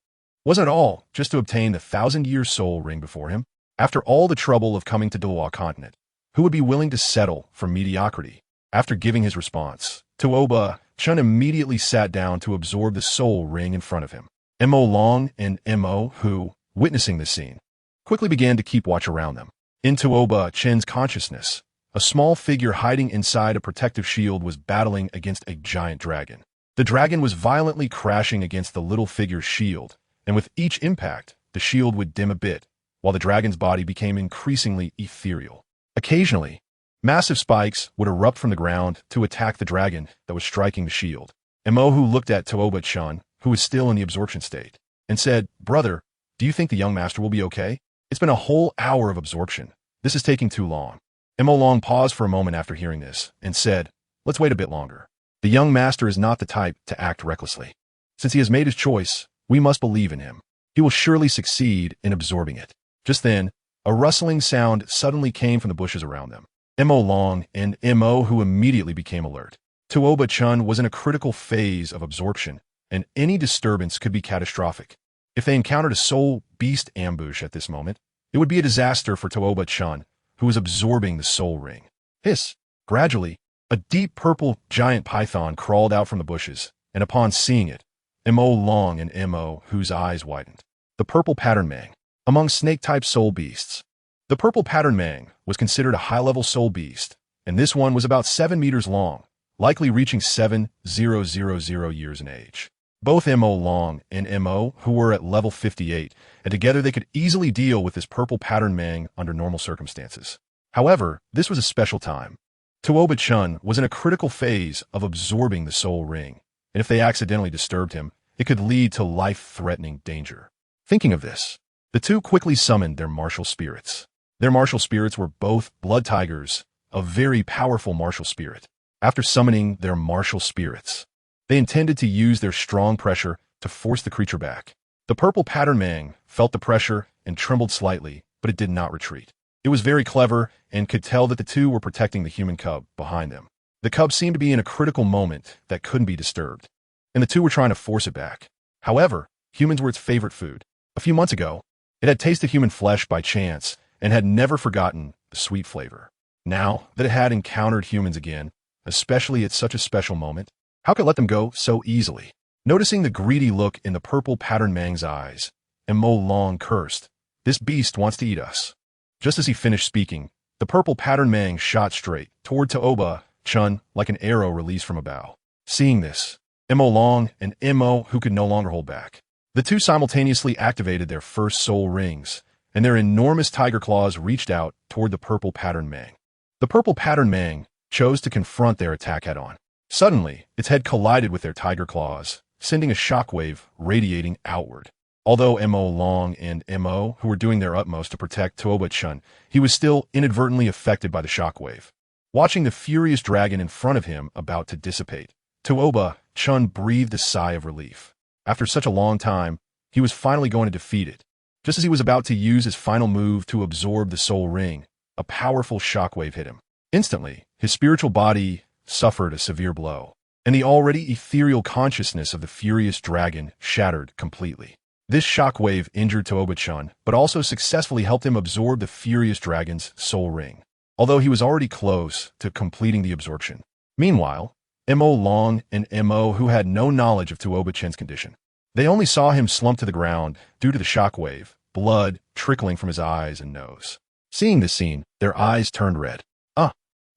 Wasn't it all just to obtain the 1,000-year soul ring before him? After all the trouble of coming to Douluo continent, who would be willing to settle for mediocrity? After giving his response, Tuoba, Chen immediately sat down to absorb the soul ring in front of him. Mo Long and Mo Hu, witnessing this scene, quickly began to keep watch around them. In Tuoba Chen's consciousness, a small figure hiding inside a protective shield was battling against a giant dragon. The dragon was violently crashing against the little figure's shield, and with each impact, the shield would dim a bit, while the dragon's body became increasingly ethereal. Occasionally, massive spikes would erupt from the ground to attack the dragon that was striking the shield. Mo looked at Tuoba Chen, who was still in the absorption state, and said, "Brother, do you think the young master will be okay? It's been a whole hour of absorption. This is taking too long." Mo Long paused for a moment after hearing this, and said, "Let's wait a bit longer. The young master is not the type to act recklessly. Since he has made his choice, we must believe in him. He will surely succeed in absorbing it." Just then, a rustling sound suddenly came from the bushes around them. Mo Long and Mo Hu immediately became alert. Tuoba Chen was in a critical phase of absorption, and any disturbance could be catastrophic. If they encountered a soul beast ambush at this moment, it would be a disaster for Tuoba Chen, who was absorbing the soul ring. Hiss! Gradually, a deep purple giant python crawled out from the bushes, and upon seeing it, Mo Long and Mo Hu's eyes widened. The purple pattern mang. Among snake-type soul beasts, the purple pattern mang was considered a high-level soul beast, and this one was about 7 meters long, likely reaching 7,000 years in age. Both Mo Long and Mo Hu were at level 58, and together they could easily deal with this purple pattern mang under normal circumstances. However, this was a special time. Tuoba Chen was in a critical phase of absorbing the soul ring, and if they accidentally disturbed him, it could lead to life-threatening danger. Thinking of this, the two quickly summoned their martial spirits. Their martial spirits were both blood tigers, a very powerful martial spirit. After summoning their martial spirits, they intended to use their strong pressure to force the creature back. The purple pattern mang felt the pressure and trembled slightly, but it did not retreat. It was very clever and could tell that the two were protecting the human cub behind them. The cub seemed to be in a critical moment that couldn't be disturbed, and the two were trying to force it back. However, humans were its favorite food. A few months ago, it had tasted human flesh by chance and had never forgotten the sweet flavor. Now that it had encountered humans again, especially at such a special moment, how could it let them go so easily? Noticing the greedy look in the purple pattern mang's eyes, Mo Long cursed, "This beast wants to eat us." Just as he finished speaking, the purple pattern mang shot straight toward Tuoba Chen like an arrow released from a bow. Seeing this, Mo Long and Mo Hu could no longer hold back. The two simultaneously activated their first soul rings, and their enormous tiger claws reached out toward the purple pattern mang. The purple pattern mang chose to confront their attack head-on. Suddenly, its head collided with their tiger claws, sending a shockwave radiating outward. Although Mo Long and Mo Hu were doing their utmost to protect Tuoba Chen, he was still inadvertently affected by the shockwave. Watching the furious dragon in front of him about to dissipate, Tuoba Chen breathed a sigh of relief. After such a long time, he was finally going to defeat it. Just as he was about to use his final move to absorb the soul ring, a powerful shockwave hit him. Instantly, his spiritual body suffered a severe blow, and the already ethereal consciousness of the furious dragon shattered completely. This shockwave injured Tuoba Chen, but also successfully helped him absorb the furious dragon's soul ring, although he was already close to completing the absorption. Meanwhile, Mo Long and Mo Hu had no knowledge of Tuoba Chen's condition. They only saw him slump to the ground due to the shockwave, blood trickling from his eyes and nose. Seeing this scene, their eyes turned red.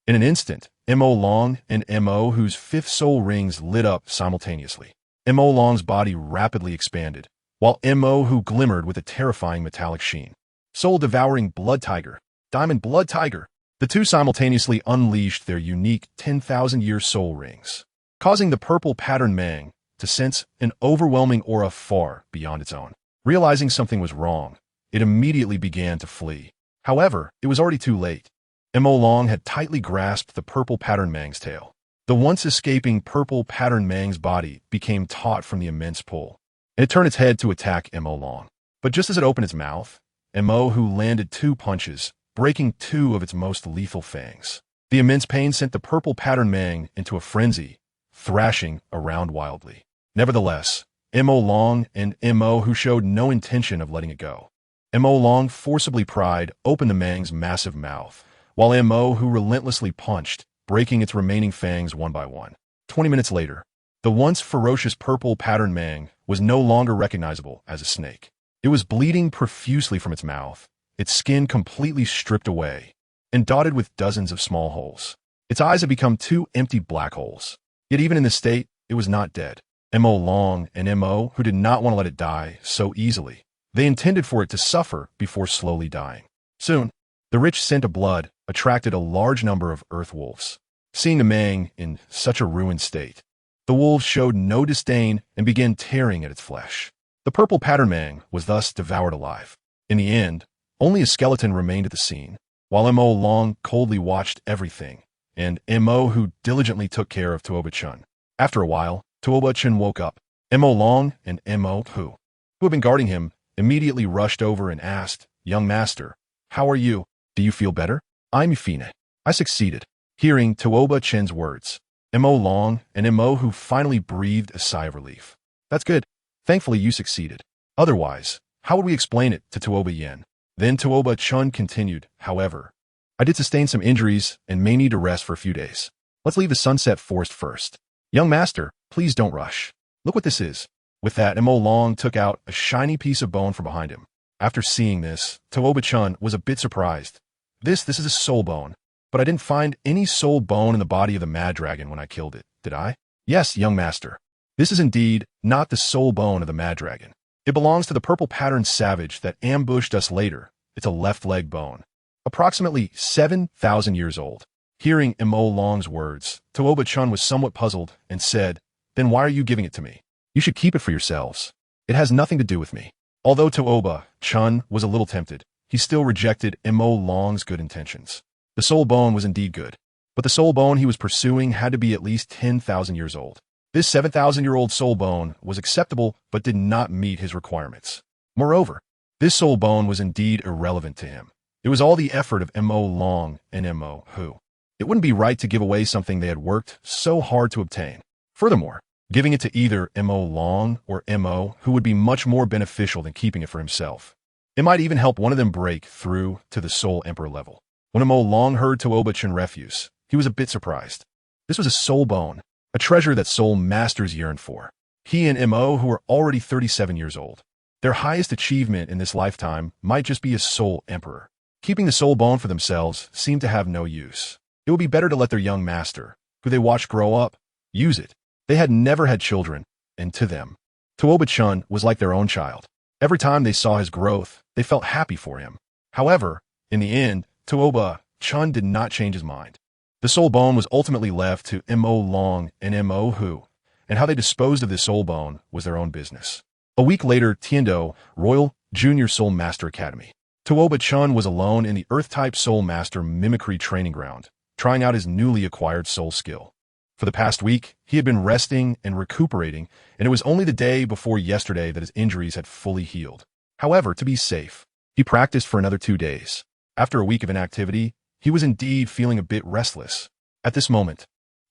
In an instant, Mo Long and Mo Hu's fifth soul rings lit up simultaneously. Mo Long's body rapidly expanded, while Mo Hu glimmered with a terrifying metallic sheen. Soul-devouring blood tiger, diamond blood tiger. The two simultaneously unleashed their unique 10,000-year soul rings, causing the purple pattern mang to sense an overwhelming aura far beyond its own. Realizing something was wrong, it immediately began to flee. However, it was already too late. Mo Long had tightly grasped the purple pattern mang's tail. The once escaping purple pattern mang's body became taut from the immense pull, and it turned its head to attack Mo Long. But just as it opened its mouth, Mo Hu landed 2 punches, breaking 2 of its most lethal fangs. The immense pain sent the purple pattern mang into a frenzy, thrashing around wildly. Nevertheless, Mo Long and Mo Hu showed no intention of letting it go. Mo Long forcibly pried open the mang's massive mouth, while Mo Hu relentlessly punched, breaking its remaining fangs one by one. 20 minutes later, the once ferocious purple pattern mang was no longer recognizable as a snake. It was bleeding profusely from its mouth, its skin completely stripped away, and dotted with dozens of small holes. Its eyes had become two empty black holes. Yet even in this state, it was not dead. Mo Long and Mo, who did not want to let it die so easily. They intended for it to suffer before slowly dying. Soon, the rich scent of blood attracted a large number of earth wolves. Seeing the mang in such a ruined state, the wolves showed no disdain and began tearing at its flesh. The purple pattern mang was thus devoured alive. In the end, only a skeleton remained at the scene, while Mo Long coldly watched everything, and Mo who diligently took care of Tuoba Chen. After a while, Tuoba Chen woke up. Mo Long and Mo who had been guarding him, immediately rushed over and asked, "Young master, how are you? Do you feel better?" "I'm fine. I succeeded." Hearing Tuoba Chen's words, Mo Long and Mo who finally breathed a sigh of relief. "That's good. Thankfully you succeeded. Otherwise, how would we explain it to Tuoba Yen?" Then Tuoba Chen continued, "However, I did sustain some injuries and may need to rest for a few days. Let's leave the sunset forest first. Young master, please don't rush. Look what this is." With that, Mo Long took out a shiny piece of bone from behind him. After seeing this, Tuoba Chen was a bit surprised. This is a soul bone. But I didn't find any soul bone in the body of the mad dragon when I killed it, did I? "Yes, young master. This is indeed not the soul bone of the mad dragon. It belongs to the purple pattern savage that ambushed us later. It's a left leg bone. Approximately 7,000 years old." Hearing Mo Long's words, Tuoba Chen was somewhat puzzled and said, "Then why are you giving it to me? You should keep it for yourselves. It has nothing to do with me." Although Tuoba Chen was a little tempted, he still rejected Mo Long's good intentions. The soul bone was indeed good, but the soul bone he was pursuing had to be at least 10,000 years old. This 7,000-year-old soul bone was acceptable but did not meet his requirements. Moreover, this soul bone was indeed irrelevant to him. It was all the effort of Mo Long and Mo who. It wouldn't be right to give away something they had worked so hard to obtain. Furthermore, giving it to either Mo Long or Mo who would be much more beneficial than keeping it for himself. It might even help one of them break through to the Soul Emperor level. When Mo Long heard Tuoba Chen refuse, he was a bit surprised. This was a soul bone, a treasure that soul masters yearned for. He and Mo, who were already 37 years old, their highest achievement in this lifetime might just be a soul emperor. Keeping the soul bone for themselves seemed to have no use. It would be better to let their young master, who they watched grow up, use it. They had never had children, and to them, Tuoba Chen was like their own child. Every time they saw his growth, they felt happy for him. However, in the end, Tuoba Chen did not change his mind. The soul bone was ultimately left to Mo Long and Mo who, and how they disposed of this soul bone was their own business. A week later, Tiando, Royal Junior Soul Master Academy. Tuoba Chen was alone in the Earth-type Soul Master Mimicry Training Ground, trying out his newly acquired soul skill. For the past week, he had been resting and recuperating, and it was only the day before yesterday that his injuries had fully healed. However, to be safe, he practiced for another 2 days. After a week of inactivity, he was indeed feeling a bit restless. At this moment,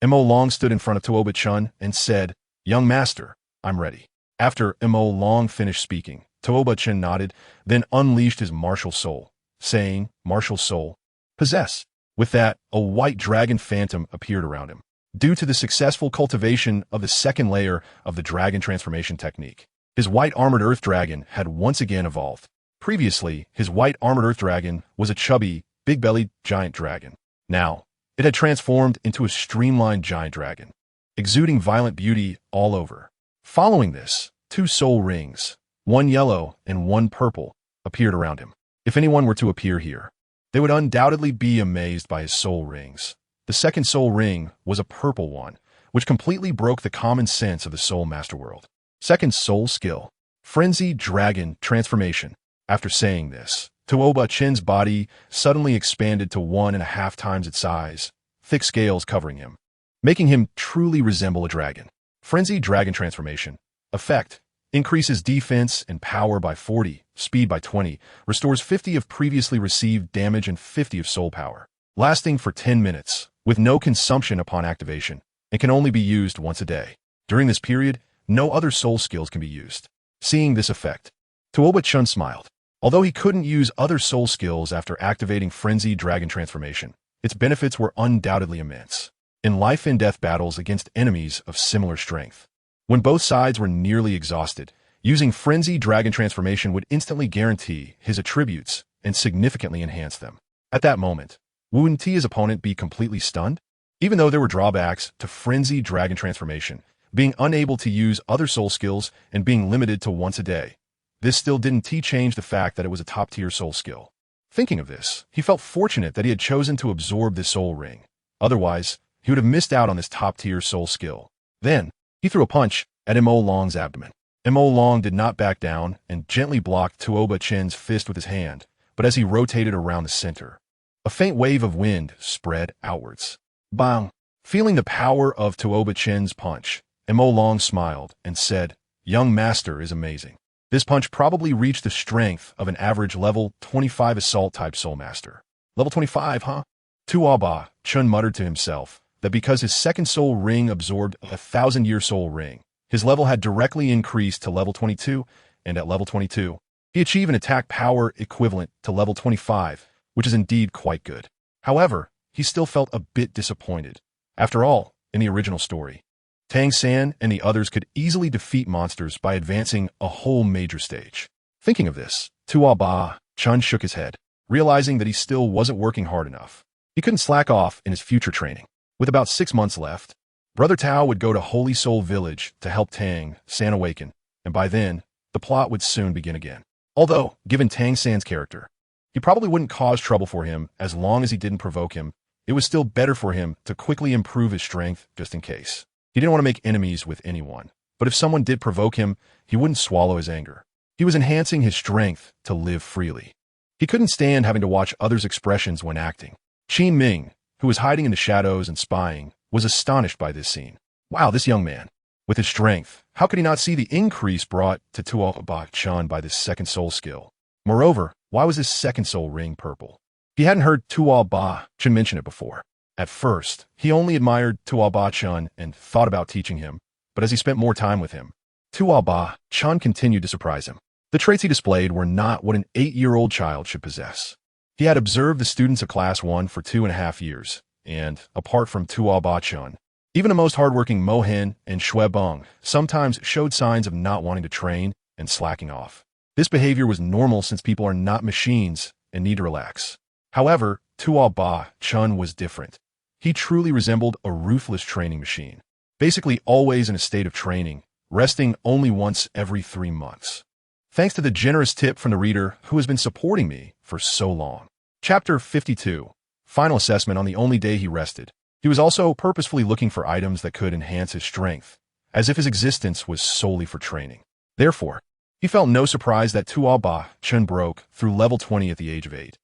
Mo Long stood in front of Tuoba Chen and said, "Young master, I'm ready." After Mo Long finished speaking, Tuoba Chen nodded, then unleashed his martial soul, saying, "Martial soul, possess." With that, a white dragon phantom appeared around him. Due to the successful cultivation of the second layer of the dragon transformation technique, his white armored earth dragon had once again evolved. Previously, his white armored earth dragon was a chubby, big-bellied giant dragon. Now, it had transformed into a streamlined giant dragon, exuding violent beauty all over. Following this, 2 soul rings, one yellow and one purple, appeared around him. If anyone were to appear here, they would undoubtedly be amazed by his soul rings. The second soul ring was a purple one, which completely broke the common sense of the Soul Master world. Second soul skill, Frenzy Dragon Transformation. After saying this, Tuoba Chen's body suddenly expanded to 1.5 times its size, thick scales covering him, making him truly resemble a dragon. Frenzy Dragon Transformation. Effect. Increases defense and power by 40, speed by 20, restores 50 of previously received damage and 50 of soul power. Lasting for 10 minutes, with no consumption upon activation, and can only be used once a day. During this period, no other soul skills can be used. Seeing this effect, Tuoba Chen smiled. Although he couldn't use other soul skills after activating Frenzy Dragon Transformation, its benefits were undoubtedly immense. in life-and-death battles against enemies of similar strength. When both sides were nearly exhausted, using Frenzy Dragon Transformation would instantly guarantee his attributes and significantly enhance them. At that moment, wouldn't his opponent be completely stunned? Even though there were drawbacks to Frenzy Dragon Transformation, being unable to use other soul skills and being limited to once a day, this still didn't change the fact that it was a top-tier soul skill. Thinking of this, he felt fortunate that he had chosen to absorb this soul ring. Otherwise, he would have missed out on this top-tier soul skill. Then, he threw a punch at Mo Long's abdomen. Mo Long did not back down and gently blocked Tuoba Chen's fist with his hand, but as he rotated around the center, a faint wave of wind spread outwards. Bang! Feeling the power of Tuoba Chen's punch, Mo Long smiled and said, "Young master is amazing." This punch probably reached the strength of an average level 25 assault-type soul master. Level 25, huh? Tuoba Chen muttered to himself that because his second soul ring absorbed a 1,000-year soul ring, his level had directly increased to level 22, and at level 22, he achieved an attack power equivalent to level 25, which is indeed quite good. However, he still felt a bit disappointed. After all, in the original story, Tang San and the others could easily defeat monsters by advancing a whole major stage. Thinking of this, Tuoba Chen shook his head, realizing that he still wasn't working hard enough. He couldn't slack off in his future training. With about 6 months left, Brother Tao would go to Holy Soul Village to help Tang San awaken, and by then, the plot would soon begin again. Although, given Tang San's character, he probably wouldn't cause trouble for him as long as he didn't provoke him. It was still better for him to quickly improve his strength just in case. He didn't want to make enemies with anyone, but if someone did provoke him, he wouldn't swallow his anger. He was enhancing his strength to live freely. He couldn't stand having to watch others' expressions when acting. Qin Ming, who was hiding in the shadows and spying, was astonished by this scene. Wow, this young man, with his strength, how could he not see the increase brought to Tuoba Chen by this second soul skill? Moreover, why was his second soul ring purple? He hadn't heard Tuoba Chen mention it before. At first, he only admired Tuoba Chen and thought about teaching him, but as he spent more time with him, Tuoba Chen continued to surprise him. The traits he displayed were not what an 8-year-old child should possess. He had observed the students of Class 1 for 2.5 years, and, apart from Tuoba Chen, even the most hardworking Mo Hen and Shui Beng sometimes showed signs of not wanting to train and slacking off. This behavior was normal since people are not machines and need to relax. However, Tuoba Chen was different. He truly resembled a ruthless training machine, basically always in a state of training, resting only once every 3 months. Thanks to the generous tip from the reader who has been supporting me for so long. Chapter 52. Final assessment on the only day he rested. He was also purposefully looking for items that could enhance his strength, as if his existence was solely for training. Therefore, he felt no surprise that Tuoba Chen broke through level 20 at the age of 8.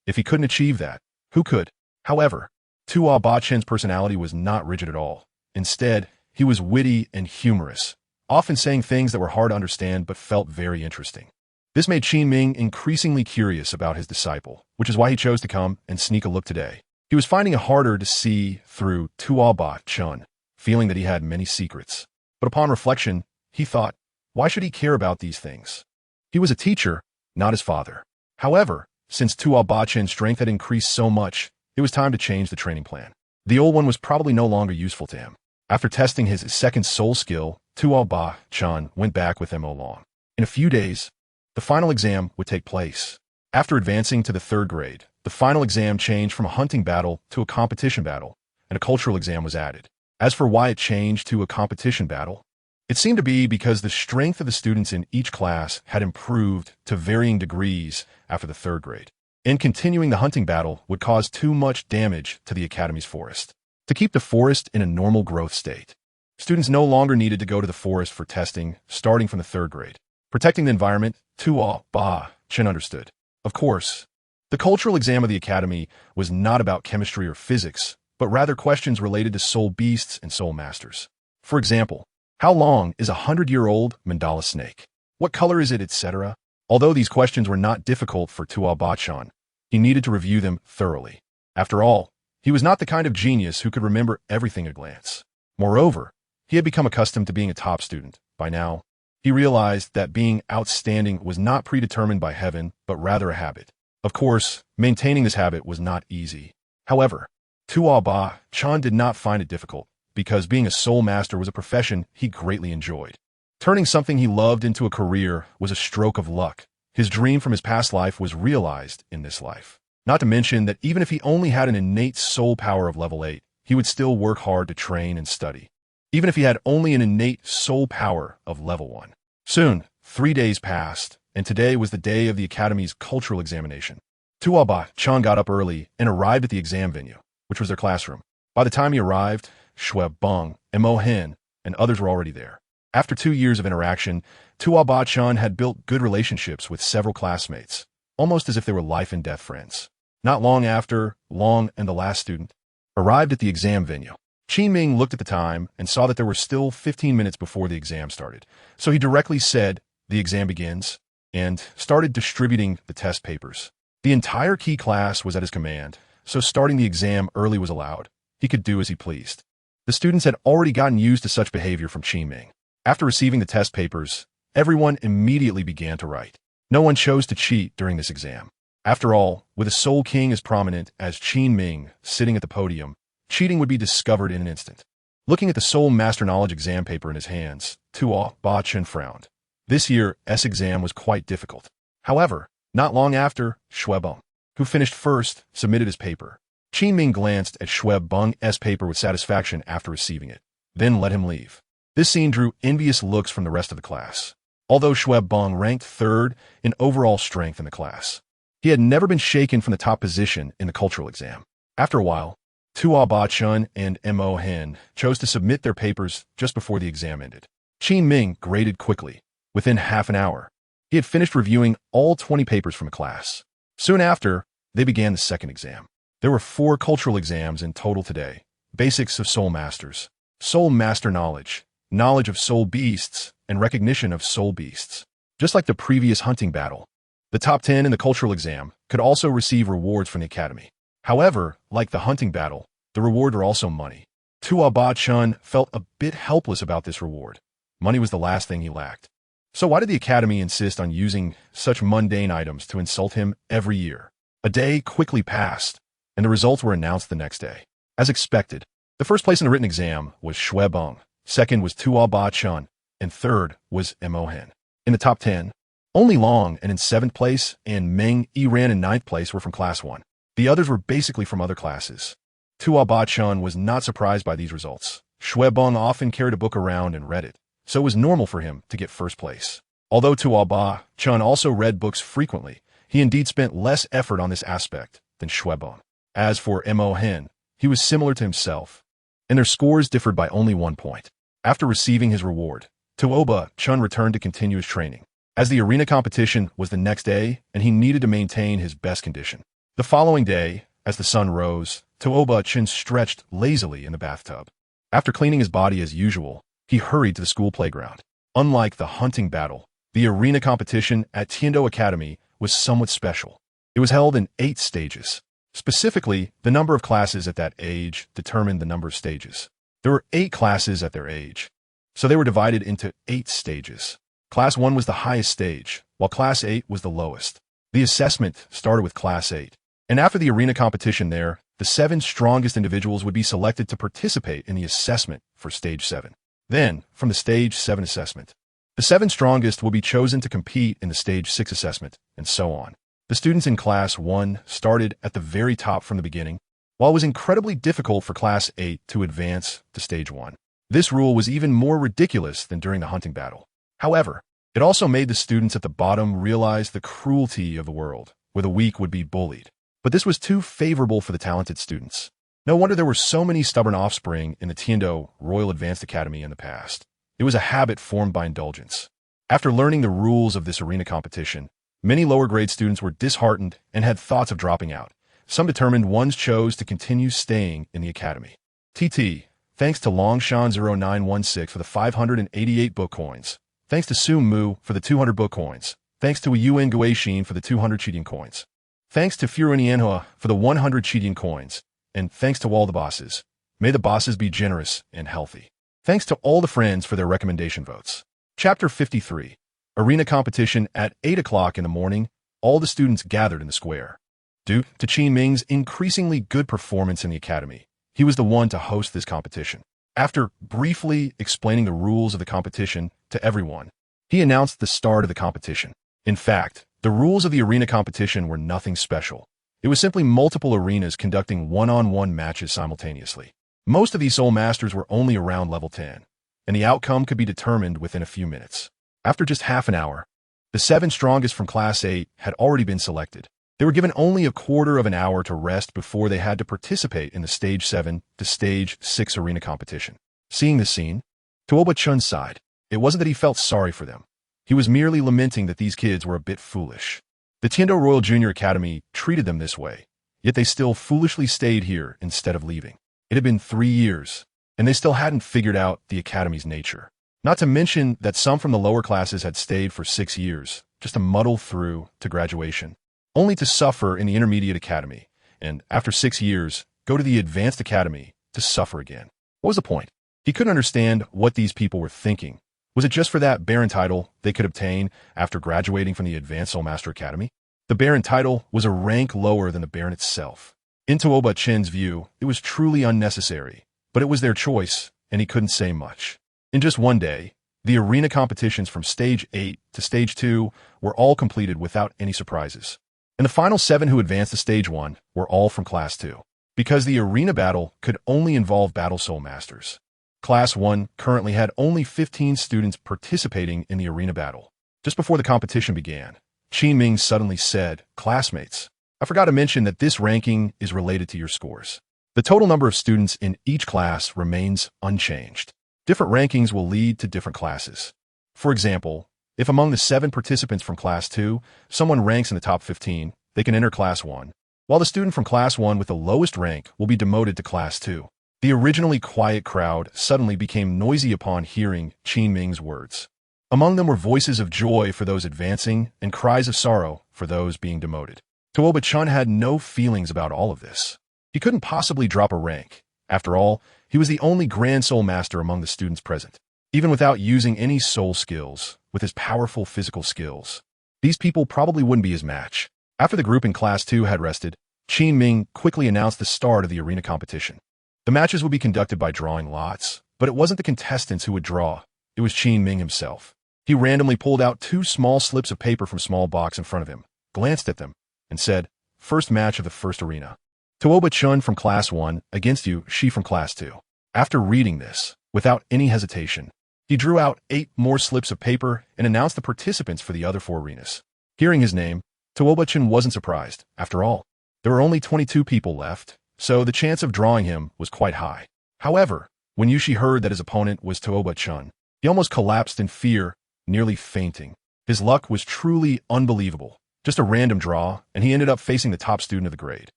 If he couldn't achieve that, who could? However, Tuoba Chen's personality was not rigid at all. Instead, he was witty and humorous, often saying things that were hard to understand but felt very interesting. This made Qin Ming increasingly curious about his disciple, which is why he chose to come and sneak a look today. He was finding it harder to see through Tuoba Chen, feeling that he had many secrets. But upon reflection, he thought, why should he care about these things? He was a teacher, not his father. However, since Tuoba Chen's strength had increased so much, it was time to change the training plan. The old one was probably no longer useful to him. After testing his second soul skill, Tuoba Chen went back with Mo Long. In a few days, the final exam would take place. After advancing to the 3rd grade, the final exam changed from a hunting battle to a competition battle, and a cultural exam was added. As for why it changed to a competition battle, it seemed to be because the strength of the students in each class had improved to varying degrees after the 3rd grade. And continuing the hunting battle would cause too much damage to the Academy's forest. To keep the forest in a normal growth state, students no longer needed to go to the forest for testing starting from the 3rd grade. Protecting the environment, Tuoba Chen understood. Of course, the cultural exam of the Academy was not about chemistry or physics, but rather questions related to soul beasts and soul masters. For example, how long is a 100-year-old mandala snake? What color is it, etc.? Although these questions were not difficult for Tuoba Chen, he needed to review them thoroughly. After all, he was not the kind of genius who could remember everything at a glance. Moreover, he had become accustomed to being a top student. By now, he realized that being outstanding was not predetermined by heaven, but rather a habit. Of course, maintaining this habit was not easy. However, Tuoba, Chen did not find it difficult, because being a soul master was a profession he greatly enjoyed. Turning something he loved into a career was a stroke of luck. His dream from his past life was realized in this life. Not to mention that even if he only had an innate soul power of level 8, he would still work hard to train and study. Even if he had only an innate soul power of level 1. Soon, 3 days passed, and today was the day of the Academy's cultural examination. Tuoba, Chen got up early and arrived at the exam venue, which was their classroom. By the time he arrived, Shui Beng, Mo Hen, and others were already there. After 2 years of interaction, Tuoba Chen had built good relationships with several classmates, almost as if they were life and death friends. Not long after, Long and the last student arrived at the exam venue. Qin Ming looked at the time and saw that there were still 15 minutes before the exam started, so he directly said, "The exam begins," and started distributing the test papers. The entire key class was at his command, so starting the exam early was allowed. He could do as he pleased. The students had already gotten used to such behavior from Qin Ming. After receiving the test papers, everyone immediately began to write. No one chose to cheat during this exam. After all, with a Soul King as prominent as Qin Ming sitting at the podium, cheating would be discovered in an instant. Looking at the Soul Master Knowledge exam paper in his hands, Tuoba Chen frowned. This year's exam was quite difficult. However, not long after, Shui Beng, who finished first, submitted his paper. Qin Ming glanced at Shui Beng's paper with satisfaction after receiving it, then let him leave. This scene drew envious looks from the rest of the class. Although Shui Beng ranked third in overall strength in the class, he had never been shaken from the top position in the cultural exam. After a while, Tuoba Chen and Mo Hen chose to submit their papers just before the exam ended. Qin Ming graded quickly. Within half an hour, he had finished reviewing all 20 papers from a class. Soon after, they began the second exam. There were 4 cultural exams in total today. Basics of Soul Masters, Soul Master Knowledge, Knowledge of Soul Beasts, and Recognition of Soul Beasts. Just like the previous hunting battle, the top 10 in the cultural exam could also receive rewards from the Academy. However, like the hunting battle, the reward were also money. Tuoba Chen felt a bit helpless about this reward. Money was the last thing he lacked. So why did the Academy insist on using such mundane items to insult him every year? A day quickly passed, and the results were announced the next day. As expected, the first place in the written exam was Shui Beng, second was Tuoba Chen, and third was Mo Hen. In the top 10, only Long and in 7th place and Meng Yiran in 9th place were from Class 1. The others were basically from other classes. Tuoba Chen was not surprised by these results. Shui Beng often carried a book around and read it, so it was normal for him to get first place. Although Tuoba Chen also read books frequently, he indeed spent less effort on this aspect than Shui Beng. As for Mo Hen, he was similar to himself, and their scores differed by only 1 point. After receiving his reward, Tuoba Chen returned to continue his training, as the arena competition was the next day and he needed to maintain his best condition. The following day, as the sun rose, Tuoba Chen stretched lazily in the bathtub. After cleaning his body as usual, he hurried to the school playground. Unlike the hunting battle, the arena competition at Tiando Academy was somewhat special. It was held in 8 stages. Specifically, the number of classes at that age determined the number of stages. There were 8 classes at their age, so they were divided into 8 stages. Class 1 was the highest stage, while Class 8 was the lowest. The assessment started with Class 8, and after the arena competition there, the 7 strongest individuals would be selected to participate in the assessment for Stage 7. Then, from the Stage 7 assessment, the 7 strongest will be chosen to compete in the Stage 6 assessment, and so on. The students in Class 1 started at the very top from the beginning, while it was incredibly difficult for Class 8 to advance to Stage 1. This rule was even more ridiculous than during the hunting battle. However, it also made the students at the bottom realize the cruelty of the world, where the weak would be bullied. But this was too favorable for the talented students. No wonder there were so many stubborn offspring in the Tiando Royal Advanced Academy in the past. It was a habit formed by indulgence. After learning the rules of this arena competition, many lower grade students were disheartened and had thoughts of dropping out. Some determined ones chose to continue staying in the academy. Thanks to Longshan 0916 for the 588 book coins. Thanks to Su Mu for the 200 book coins. Thanks to Yuen Guixin for the 200 cheating coins. Thanks to Furunianhua for the 100 cheating coins. And thanks to all the bosses. May the bosses be generous and healthy. Thanks to all the friends for their recommendation votes. Chapter 53. Arena competition at 8 o'clock in the morning. All the students gathered in the square. Due to Qin Ming's increasingly good performance in the academy, he was the one to host this competition. After briefly explaining the rules of the competition to everyone, he announced the start of the competition. In fact, the rules of the arena competition were nothing special. It was simply multiple arenas conducting one-on-one matches simultaneously. Most of these Soul Masters were only around level 10, and the outcome could be determined within a few minutes. After just half an hour, the 7 strongest from Class 8 had already been selected. They were given only a quarter of an hour to rest before they had to participate in the Stage 7 to Stage 6 arena competition. Seeing this scene, Tuoba Chen sighed. It wasn't that he felt sorry for them. He was merely lamenting that these kids were a bit foolish. The Tiando Royal Junior Academy treated them this way, yet they still foolishly stayed here instead of leaving. It had been 3 years, and they still hadn't figured out the academy's nature. Not to mention that some from the lower classes had stayed for 6 years, just to muddle through to graduation, only to suffer in the intermediate academy, and after 6 years, go to the advanced academy to suffer again. What was the point? He couldn't understand what these people were thinking. Was it just for that Baron title they could obtain after graduating from the Advanced Soul Master Academy? The Baron title was a rank lower than the Baron itself. In Tuoba Chen's view, it was truly unnecessary, but it was their choice, and he couldn't say much. In just one day, the arena competitions from Stage 8 to Stage 2 were all completed without any surprises. And the final 7 who advanced to Stage 1 were all from Class 2, because the arena battle could only involve Battle Soul Masters. Class 1 currently had only 15 students participating in the arena battle. Just before the competition began, Qin Ming suddenly said, "Classmates, I forgot to mention that this ranking is related to your scores. The total number of students in each class remains unchanged. Different rankings will lead to different classes. For example, if among the 7 participants from Class 2, someone ranks in the top 15, they can enter Class 1, while the student from Class 1 with the lowest rank will be demoted to Class 2. The originally quiet crowd suddenly became noisy upon hearing Qin Ming's words. Among them were voices of joy for those advancing and cries of sorrow for those being demoted. Tuoba Chen had no feelings about all of this. He couldn't possibly drop a rank. After all, he was the only Grand Soul Master among the students present. Even without using any soul skills, with his powerful physical skills, these people probably wouldn't be his match. After the group in Class 2 had rested, Qin Ming quickly announced the start of the arena competition. The matches would be conducted by drawing lots, but it wasn't the contestants who would draw. It was Qin Ming himself. He randomly pulled out 2 small slips of paper from a small box in front of him, glanced at them, and said, "First match of the first arena. Tuoba Chen from Class 1 against you, she from Class 2. After reading this, without any hesitation, he drew out 8 more slips of paper and announced the participants for the other 4 arenas. Hearing his name, Tuoba Chen wasn't surprised. After all, there were only 22 people left, so the chance of drawing him was quite high. However, when Yushi heard that his opponent was Tuoba Chen, he almost collapsed in fear, nearly fainting. His luck was truly unbelievable. Just a random draw, and he ended up facing the top student of the grade.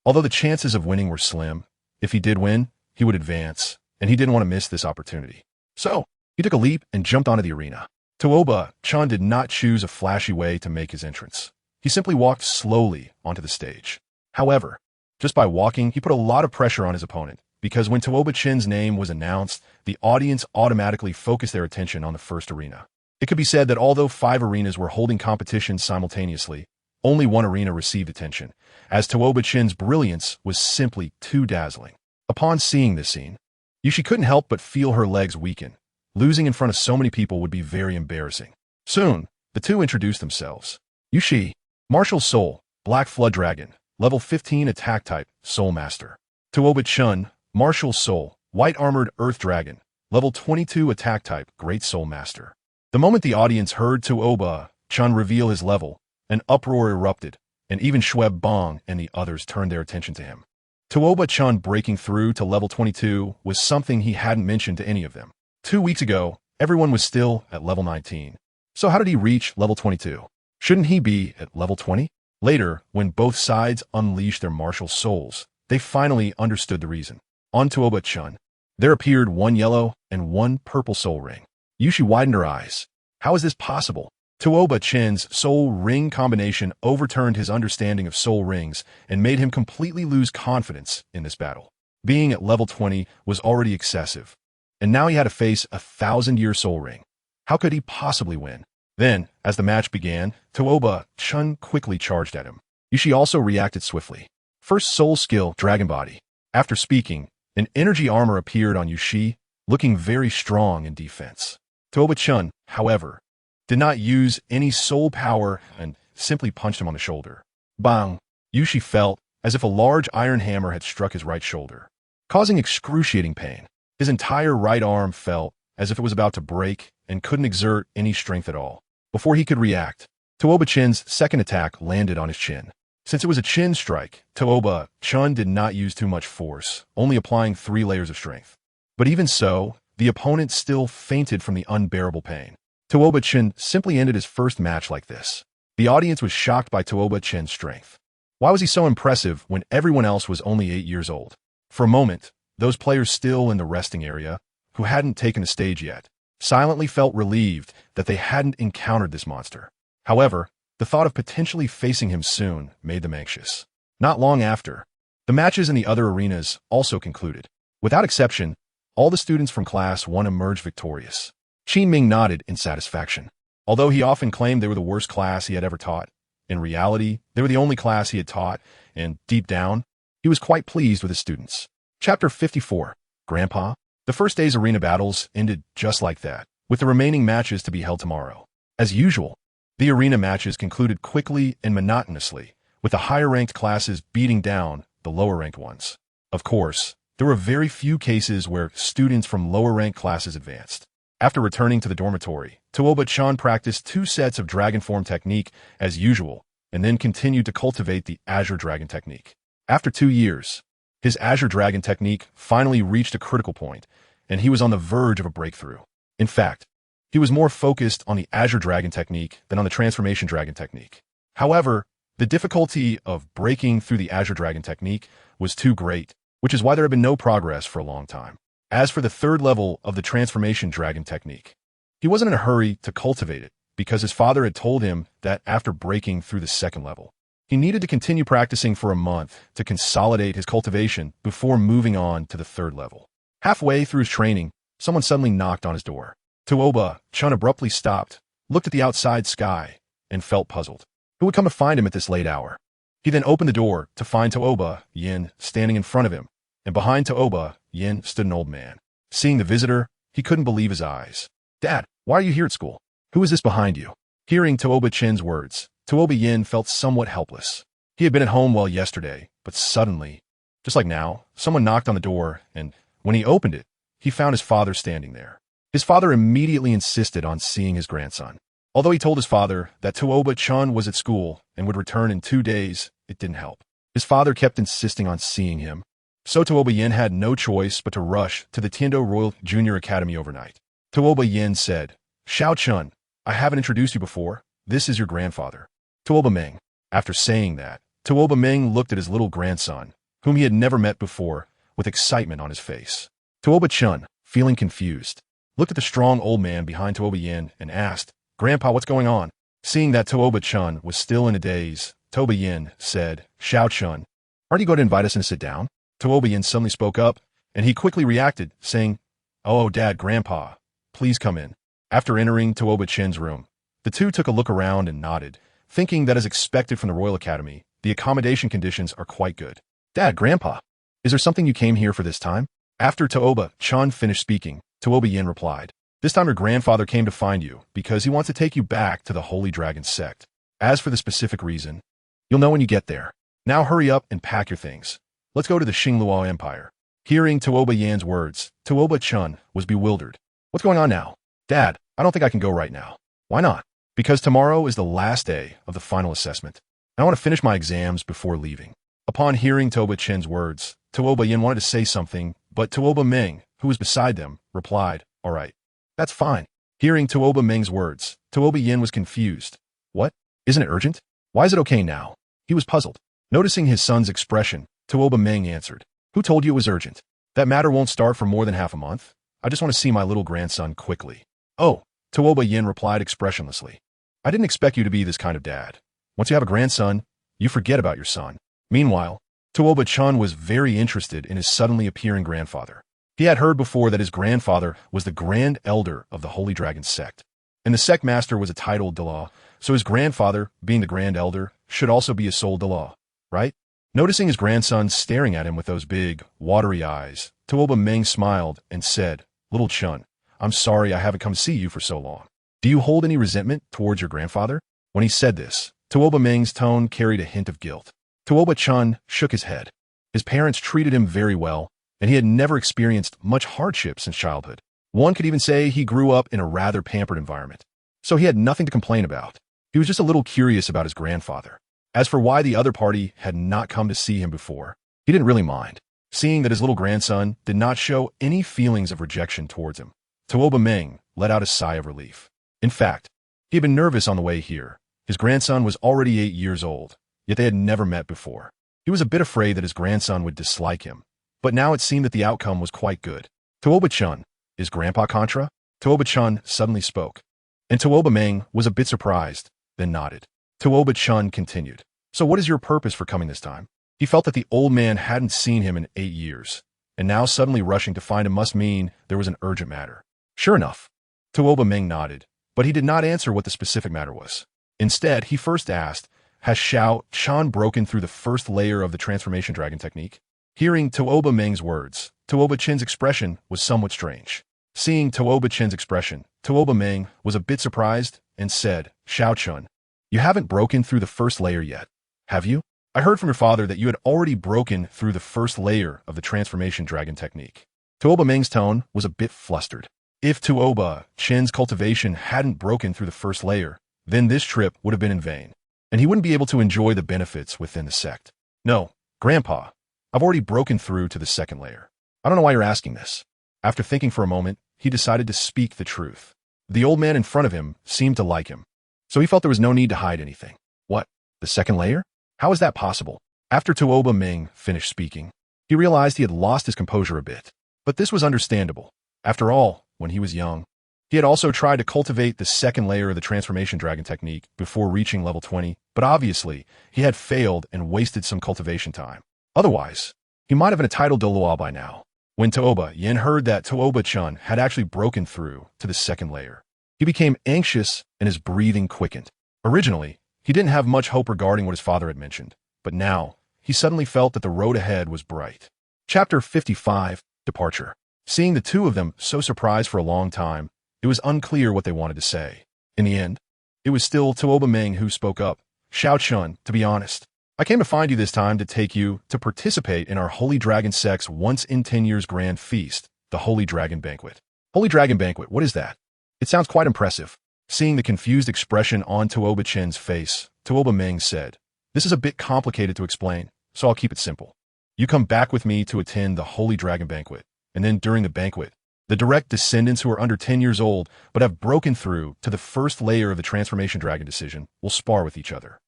Although the chances of winning were slim, if he did win, he would advance, and he didn't want to miss this opportunity. So, he took a leap and jumped onto the arena. Tuoba Chen did not choose a flashy way to make his entrance. He simply walked slowly onto the stage. However, just by walking, he put a lot of pressure on his opponent, because when Tuoba Chen's name was announced, the audience automatically focused their attention on the first arena. It could be said that although 5 arenas were holding competitions simultaneously, only one arena received attention, as Tuoba Chen's brilliance was simply too dazzling. Upon seeing this scene, Yushi couldn't help but feel her legs weaken. Losing in front of so many people would be very embarrassing. Soon, the two introduced themselves. Yushi, Martial Soul, Black Flood Dragon, Level 15 Attack Type, Soul Master. Tuoba Chen, Martial Soul, White Armored Earth Dragon, Level 22 Attack Type, Great Soul Master. The moment the audience heard Tuoba Chen reveal his level, an uproar erupted, and even Schweb Bong and the others turned their attention to him. Tuoba Chen breaking through to level 22 was something he hadn't mentioned to any of them. 2 weeks ago, everyone was still at level 19. So how did he reach level 22? Shouldn't he be at level 20? Later, when both sides unleashed their martial souls, they finally understood the reason. On Tuoba Chen, there appeared 1 yellow and 1 purple soul ring. Yushi widened her eyes. How is this possible? Tuoba Chen's soul ring combination overturned his understanding of soul rings and made him completely lose confidence in this battle. Being at level 20 was already excessive, and now he had to face a 1,000-year soul ring. How could he possibly win? Then, as the match began, Tuoba Chen quickly charged at him. Yushi also reacted swiftly. First soul skill, Dragon Body. After speaking, an energy armor appeared on Yushi, looking very strong in defense. Tuoba-Chun, however, did not use any soul power and simply punched him on the shoulder. Bang! Yushi felt as if a large iron hammer had struck his right shoulder, causing excruciating pain. His entire right arm felt as if it was about to break and couldn't exert any strength at all. Before he could react, Tuoba-Chun's second attack landed on his chin. Since it was a chin strike, Tuoba-Chun did not use too much force, only applying 3 layers of strength. But even so, the opponent still fainted from the unbearable pain. Tuoba-Chun simply ended his first match like this. The audience was shocked by Tuoba-Chun's strength. Why was he so impressive when everyone else was only 8 years old? For a moment, those players still in the resting area, who hadn't taken the stage yet, silently felt relieved that they hadn't encountered this monster. However, the thought of potentially facing him soon made them anxious. Not long after, the matches in the other arenas also concluded. Without exception, all the students from Class 1 emerged victorious. Qin Ming nodded in satisfaction. Although he often claimed they were the worst class he had ever taught, in reality, they were the only class he had taught, and deep down, he was quite pleased with his students. Chapter 54. Grandpa? The first day's arena battles ended just like that, with the remaining matches to be held tomorrow. As usual, the arena matches concluded quickly and monotonously, with the higher-ranked classes beating down the lower-ranked ones. Of course, there were very few cases where students from lower-ranked classes advanced. After returning to the dormitory, Tuoba-Chan practiced 2 sets of dragon form technique as usual, and then continued to cultivate the Azure Dragon technique. After 2 years, his Azure Dragon technique finally reached a critical point, and he was on the verge of a breakthrough. In fact, he was more focused on the Azure Dragon technique than on the Transformation Dragon technique. However, the difficulty of breaking through the Azure Dragon technique was too great, which is why there had been no progress for a long time. As for the 3rd level of the Transformation Dragon technique, he wasn't in a hurry to cultivate it because his father had told him that after breaking through the 2nd level, he needed to continue practicing for a month to consolidate his cultivation before moving on to the 3rd level. Halfway through his training, someone suddenly knocked on his door. Tuoba-Chun abruptly stopped, looked at the outside sky, and felt puzzled. Who would come to find him at this late hour? He then opened the door to find Tuoba-Yin standing in front of him, and behind Tuoba-Yin stood an old man. Seeing the visitor, he couldn't believe his eyes. "Dad, why are you here at school? Who is this behind you?" Hearing Tuoba-Chin's words, Tuoba-Yin felt somewhat helpless. He had been at home well yesterday, but suddenly, just like now, someone knocked on the door, and when he opened it, he found his father standing there. His father immediately insisted on seeing his grandson. Although he told his father that Tuoba-Chun was at school and would return in 2 days, it didn't help. His father kept insisting on seeing him. So Tuoba-Yin had no choice but to rush to the Tiando Royal Junior Academy overnight. Tuoba-Yin said, "Xiao-Chun, I haven't introduced you before. This is your grandfather, Tuoba-Ming." After saying that, Tuoba-Ming looked at his little grandson, whom he had never met before, with excitement on his face. Tuoba-Chun, feeling confused, looked at the strong old man behind Tuoba-Yin and asked, "Grandpa, what's going on?" Seeing that Tuoba-Chun was still in a daze, Tuoba-Yin said, "Xiao-Chun, aren't you going to invite us in to sit down?" Tuoba-Yin suddenly spoke up, and he quickly reacted, saying, "Oh, Dad, Grandpa, please come in." After entering Tuoba-Chin's room, the two took a look around and nodded, thinking that as expected from the Royal Academy, the accommodation conditions are quite good. "Dad, Grandpa, is there something you came here for this time?" After Tuoba-Chan finished speaking, Tuoba-Yin replied, "This time your grandfather came to find you because he wants to take you back to the Holy Dragon Sect. As for the specific reason, you'll know when you get there. Now hurry up and pack your things. Let's go to the Xingluo Empire." Hearing Tuoba-Yin's words, Tuoba-Chun was bewildered. "What's going on now?" "Dad, I don't think I can go right now." "Why not?" "Because tomorrow is the last day of the final assessment. I want to finish my exams before leaving." Upon hearing Tuoba-Chin's words, Tuoba-Yin wanted to say something, but Tuoba-Ming, who was beside them, replied, "All right, that's fine." Hearing Tuoba-Ming's words, Tuoba-Yin was confused. "What? Isn't it urgent? Why is it okay now?" He was puzzled. Noticing his son's expression, Tuoba-Ming answered, "Who told you it was urgent? That matter won't start for more than half a month. I just want to see my little grandson quickly." "Oh," Tuoba-Yin replied expressionlessly. "I didn't expect you to be this kind of dad. Once you have a grandson, you forget about your son." Meanwhile, Tuoba-Chun was very interested in his suddenly appearing grandfather. He had heard before that his grandfather was the Grand Elder of the Holy Dragon Sect, and the sect master was a titled Douluo, so his grandfather, being the Grand Elder, should also be a soul Douluo, right? Noticing his grandson staring at him with those big, watery eyes, Tuoba Meng smiled and said, "Little Chen, I'm sorry I haven't come to see you for so long. Do you hold any resentment towards your grandfather?" When he said this, Tuoba Meng's tone carried a hint of guilt. Tuoba Chen shook his head. His parents treated him very well, and he had never experienced much hardship since childhood. One could even say he grew up in a rather pampered environment. So he had nothing to complain about. He was just a little curious about his grandfather. As for why the other party had not come to see him before, he didn't really mind, seeing that his little grandson did not show any feelings of rejection towards him. Tuoba Meng let out a sigh of relief. In fact, he had been nervous on the way here. His grandson was already 8 years old, yet they had never met before. He was a bit afraid that his grandson would dislike him, but now it seemed that the outcome was quite good. "Tuoba Chen, is Grandpa Contra?" Tuoba Chen suddenly spoke, and Tuoba Meng was a bit surprised, then nodded. Tuoba Chen continued, "So what is your purpose for coming this time?" He felt that the old man hadn't seen him in 8 years, and now suddenly rushing to find him must mean there was an urgent matter. Sure enough, Tuoba Meng nodded, but he did not answer what the specific matter was. Instead, he first asked, "Has Xiao Chan broken through the first layer of the transformation dragon technique?" Hearing Tuoba Meng's words, Tuoba Chen's expression was somewhat strange. Seeing Tuoba Chen's expression, Tuoba Meng was a bit surprised and said, "Xiao Chen, you haven't broken through the first layer yet, have you? I heard from your father that you had already broken through the first layer of the transformation dragon technique." Tuoba Meng's tone was a bit flustered. If Tuoba Chen's cultivation hadn't broken through the first layer, then this trip would have been in vain, and he wouldn't be able to enjoy the benefits within the sect. "No, Grandpa, I've already broken through to the second layer. I don't know why you're asking this." After thinking for a moment, he decided to speak the truth. The old man in front of him seemed to like him, so he felt there was no need to hide anything. "What? The second layer? How is that possible?" After Tuoba Meng finished speaking, he realized he had lost his composure a bit. But this was understandable. After all, when he was young, he had also tried to cultivate the second layer of the transformation dragon technique before reaching level 20, but obviously, he had failed and wasted some cultivation time. Otherwise, he might have been a titled Douluo by now. When Tuoba Yin heard that Tuoba Chen had actually broken through to the second layer, he became anxious and his breathing quickened. Originally, he didn't have much hope regarding what his father had mentioned, but now, he suddenly felt that the road ahead was bright. Chapter 55, Departure. Seeing the two of them so surprised for a long time, it was unclear what they wanted to say. In the end, it was still Tuoba Meng who spoke up. "Xiao Chen, to be honest, I came to find you this time to take you to participate in our Holy Dragon Sect's once in 10 years grand feast, the Holy Dragon Banquet." Holy Dragon Banquet, what is that? It sounds quite impressive. Seeing the confused expression on Tuoba Chen's face, Tuoba Meng said, "This is a bit complicated to explain, so I'll keep it simple. You come back with me to attend the Holy Dragon Banquet, and then during the banquet, the direct descendants who are under 10 years old but have broken through to the first layer of the Transformation Dragon decision will spar with each other.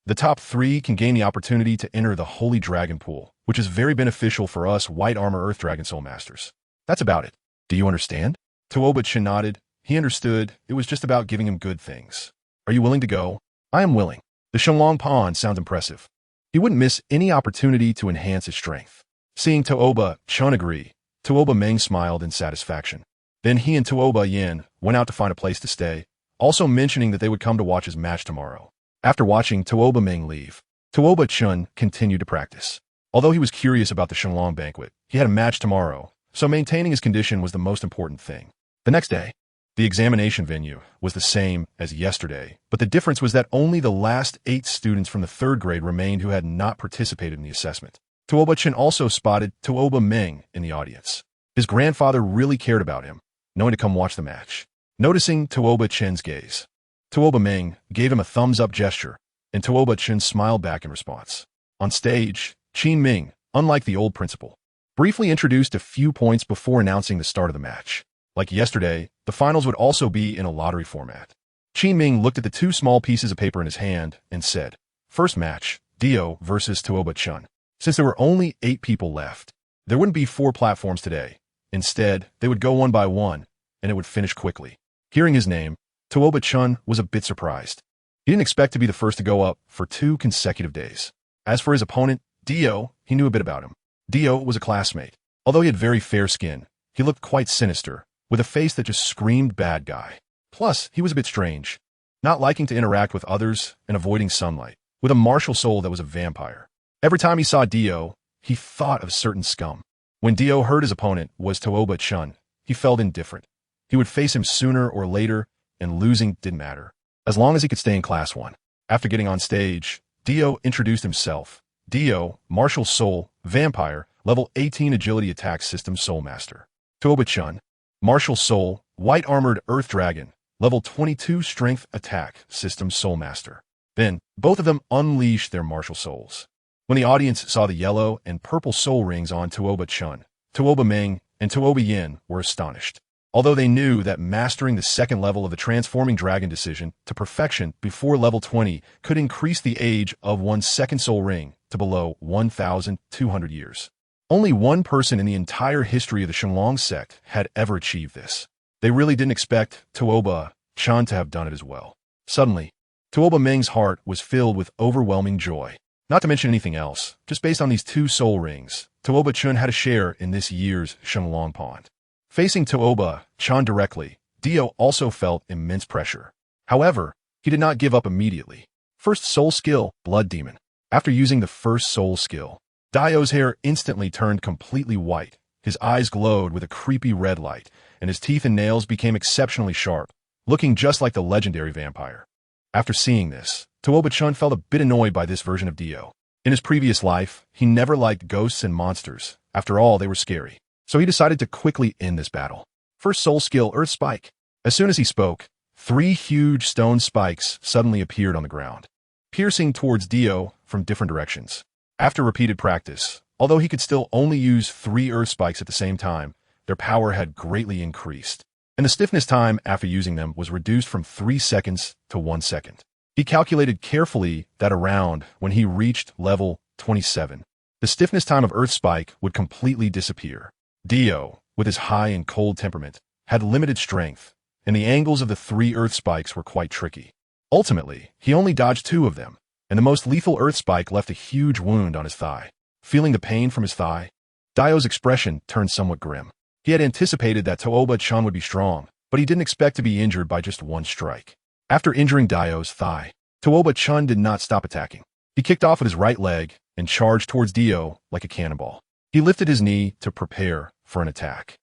The top 3 can gain the opportunity to enter the Holy Dragon Pool, which is very beneficial for us White Armor Earth Dragon Soul Masters. That's about it. Do you understand?" Tuoba Chen nodded. He understood. It was just about giving him good things. "Are you willing to go?" "I am willing. The Shenlong Pond sounds impressive." He wouldn't miss any opportunity to enhance his strength. Seeing Tuoba Chen agree, Tuoba Meng smiled in satisfaction. Then he and Tuoba Yin went out to find a place to stay, also mentioning that they would come to watch his match tomorrow. After watching Tuoba Meng leave, Tuoba Chen continued to practice. Although he was curious about the Shenlong banquet, he had a match tomorrow, so maintaining his condition was the most important thing. The next day, the examination venue was the same as yesterday, but the difference was that only the last 8 students from the 3rd grade remained who had not participated in the assessment. Tuoba Chen also spotted Tuoba Meng in the audience. His grandfather really cared about him, knowing to come watch the match. Noticing Tuoba Chen's gaze, Tuoba Meng gave him a thumbs-up gesture, and Tuoba Chen smiled back in response. On stage, Qin Ming, unlike the old principal, briefly introduced a few points before announcing the start of the match. Like yesterday, the finals would also be in a lottery format. Qin Ming looked at the 2 small pieces of paper in his hand and said, "First match, Dio versus Tuoba Chen." Since there were only 8 people left, there wouldn't be 4 platforms today. Instead, they would go one by one, and it would finish quickly. Hearing his name, Tuoba Chen was a bit surprised. He didn't expect to be the first to go up for 2 consecutive days. As for his opponent, Dio, he knew a bit about him. Dio was a classmate. Although he had very fair skin, he looked quite sinister, with a face that just screamed bad guy. Plus, he was a bit strange, not liking to interact with others and avoiding sunlight. with a martial soul that was a vampire. Every time he saw Dio, he thought of certain scum. When Dio heard his opponent was Tuoba Chen, he felt indifferent. He would face him sooner or later, and losing didn't matter, as long as he could stay in Class 1. After getting on stage, Dio introduced himself. Dio, martial soul, vampire, level 18 agility attack system soul master. Tuoba Chen, martial soul, white armored earth dragon, level 22 strength attack system soul master. Then, both of them unleashed their martial souls. When the audience saw the yellow and purple soul rings on Tuoba Chen, Tuoba Meng, and Tuoba Yin were astonished. Although they knew that mastering the second level of the transforming dragon decision to perfection before level 20 could increase the age of one's second soul ring to below 1,200 years. Only one person in the entire history of the Shenlong sect had ever achieved this. They really didn't expect Tuoba Chen to have done it as well. Suddenly, Tuoba Meng's heart was filled with overwhelming joy. Not to mention anything else, just based on these two soul rings, Tuoba Chen had a share in this year's Shenlong Pond. Facing Tuoba Chen directly, Dio also felt immense pressure. However, he did not give up immediately. First soul skill, Blood Demon. After using the first soul skill, Dio's hair instantly turned completely white, his eyes glowed with a creepy red light, and his teeth and nails became exceptionally sharp, looking just like the legendary vampire. After seeing this, Tuoba Chen felt a bit annoyed by this version of Dio. In his previous life, he never liked ghosts and monsters. After all, they were scary. So he decided to quickly end this battle. First soul skill, Earth Spike. As soon as he spoke, 3 huge stone spikes suddenly appeared on the ground, piercing towards Dio from different directions. After repeated practice, although he could still only use 3 earth spikes at the same time, their power had greatly increased, and the stiffness time after using them was reduced from 3 seconds to 1 second. He calculated carefully that around when he reached level 27, the stiffness time of earth spike would completely disappear. Dio, with his high and cold temperament, had limited strength, and the angles of the 3 earth spikes were quite tricky. Ultimately, he only dodged 2 of them, and the most lethal earth spike left a huge wound on his thigh. Feeling the pain from his thigh, Dio's expression turned somewhat grim. He had anticipated that Tuoba Chen would be strong, but he didn't expect to be injured by just 1 strike. After injuring Dio's thigh, Tuoba Chen did not stop attacking. He kicked off with his right leg and charged towards Dio like a cannonball. He lifted his knee to prepare for an attack.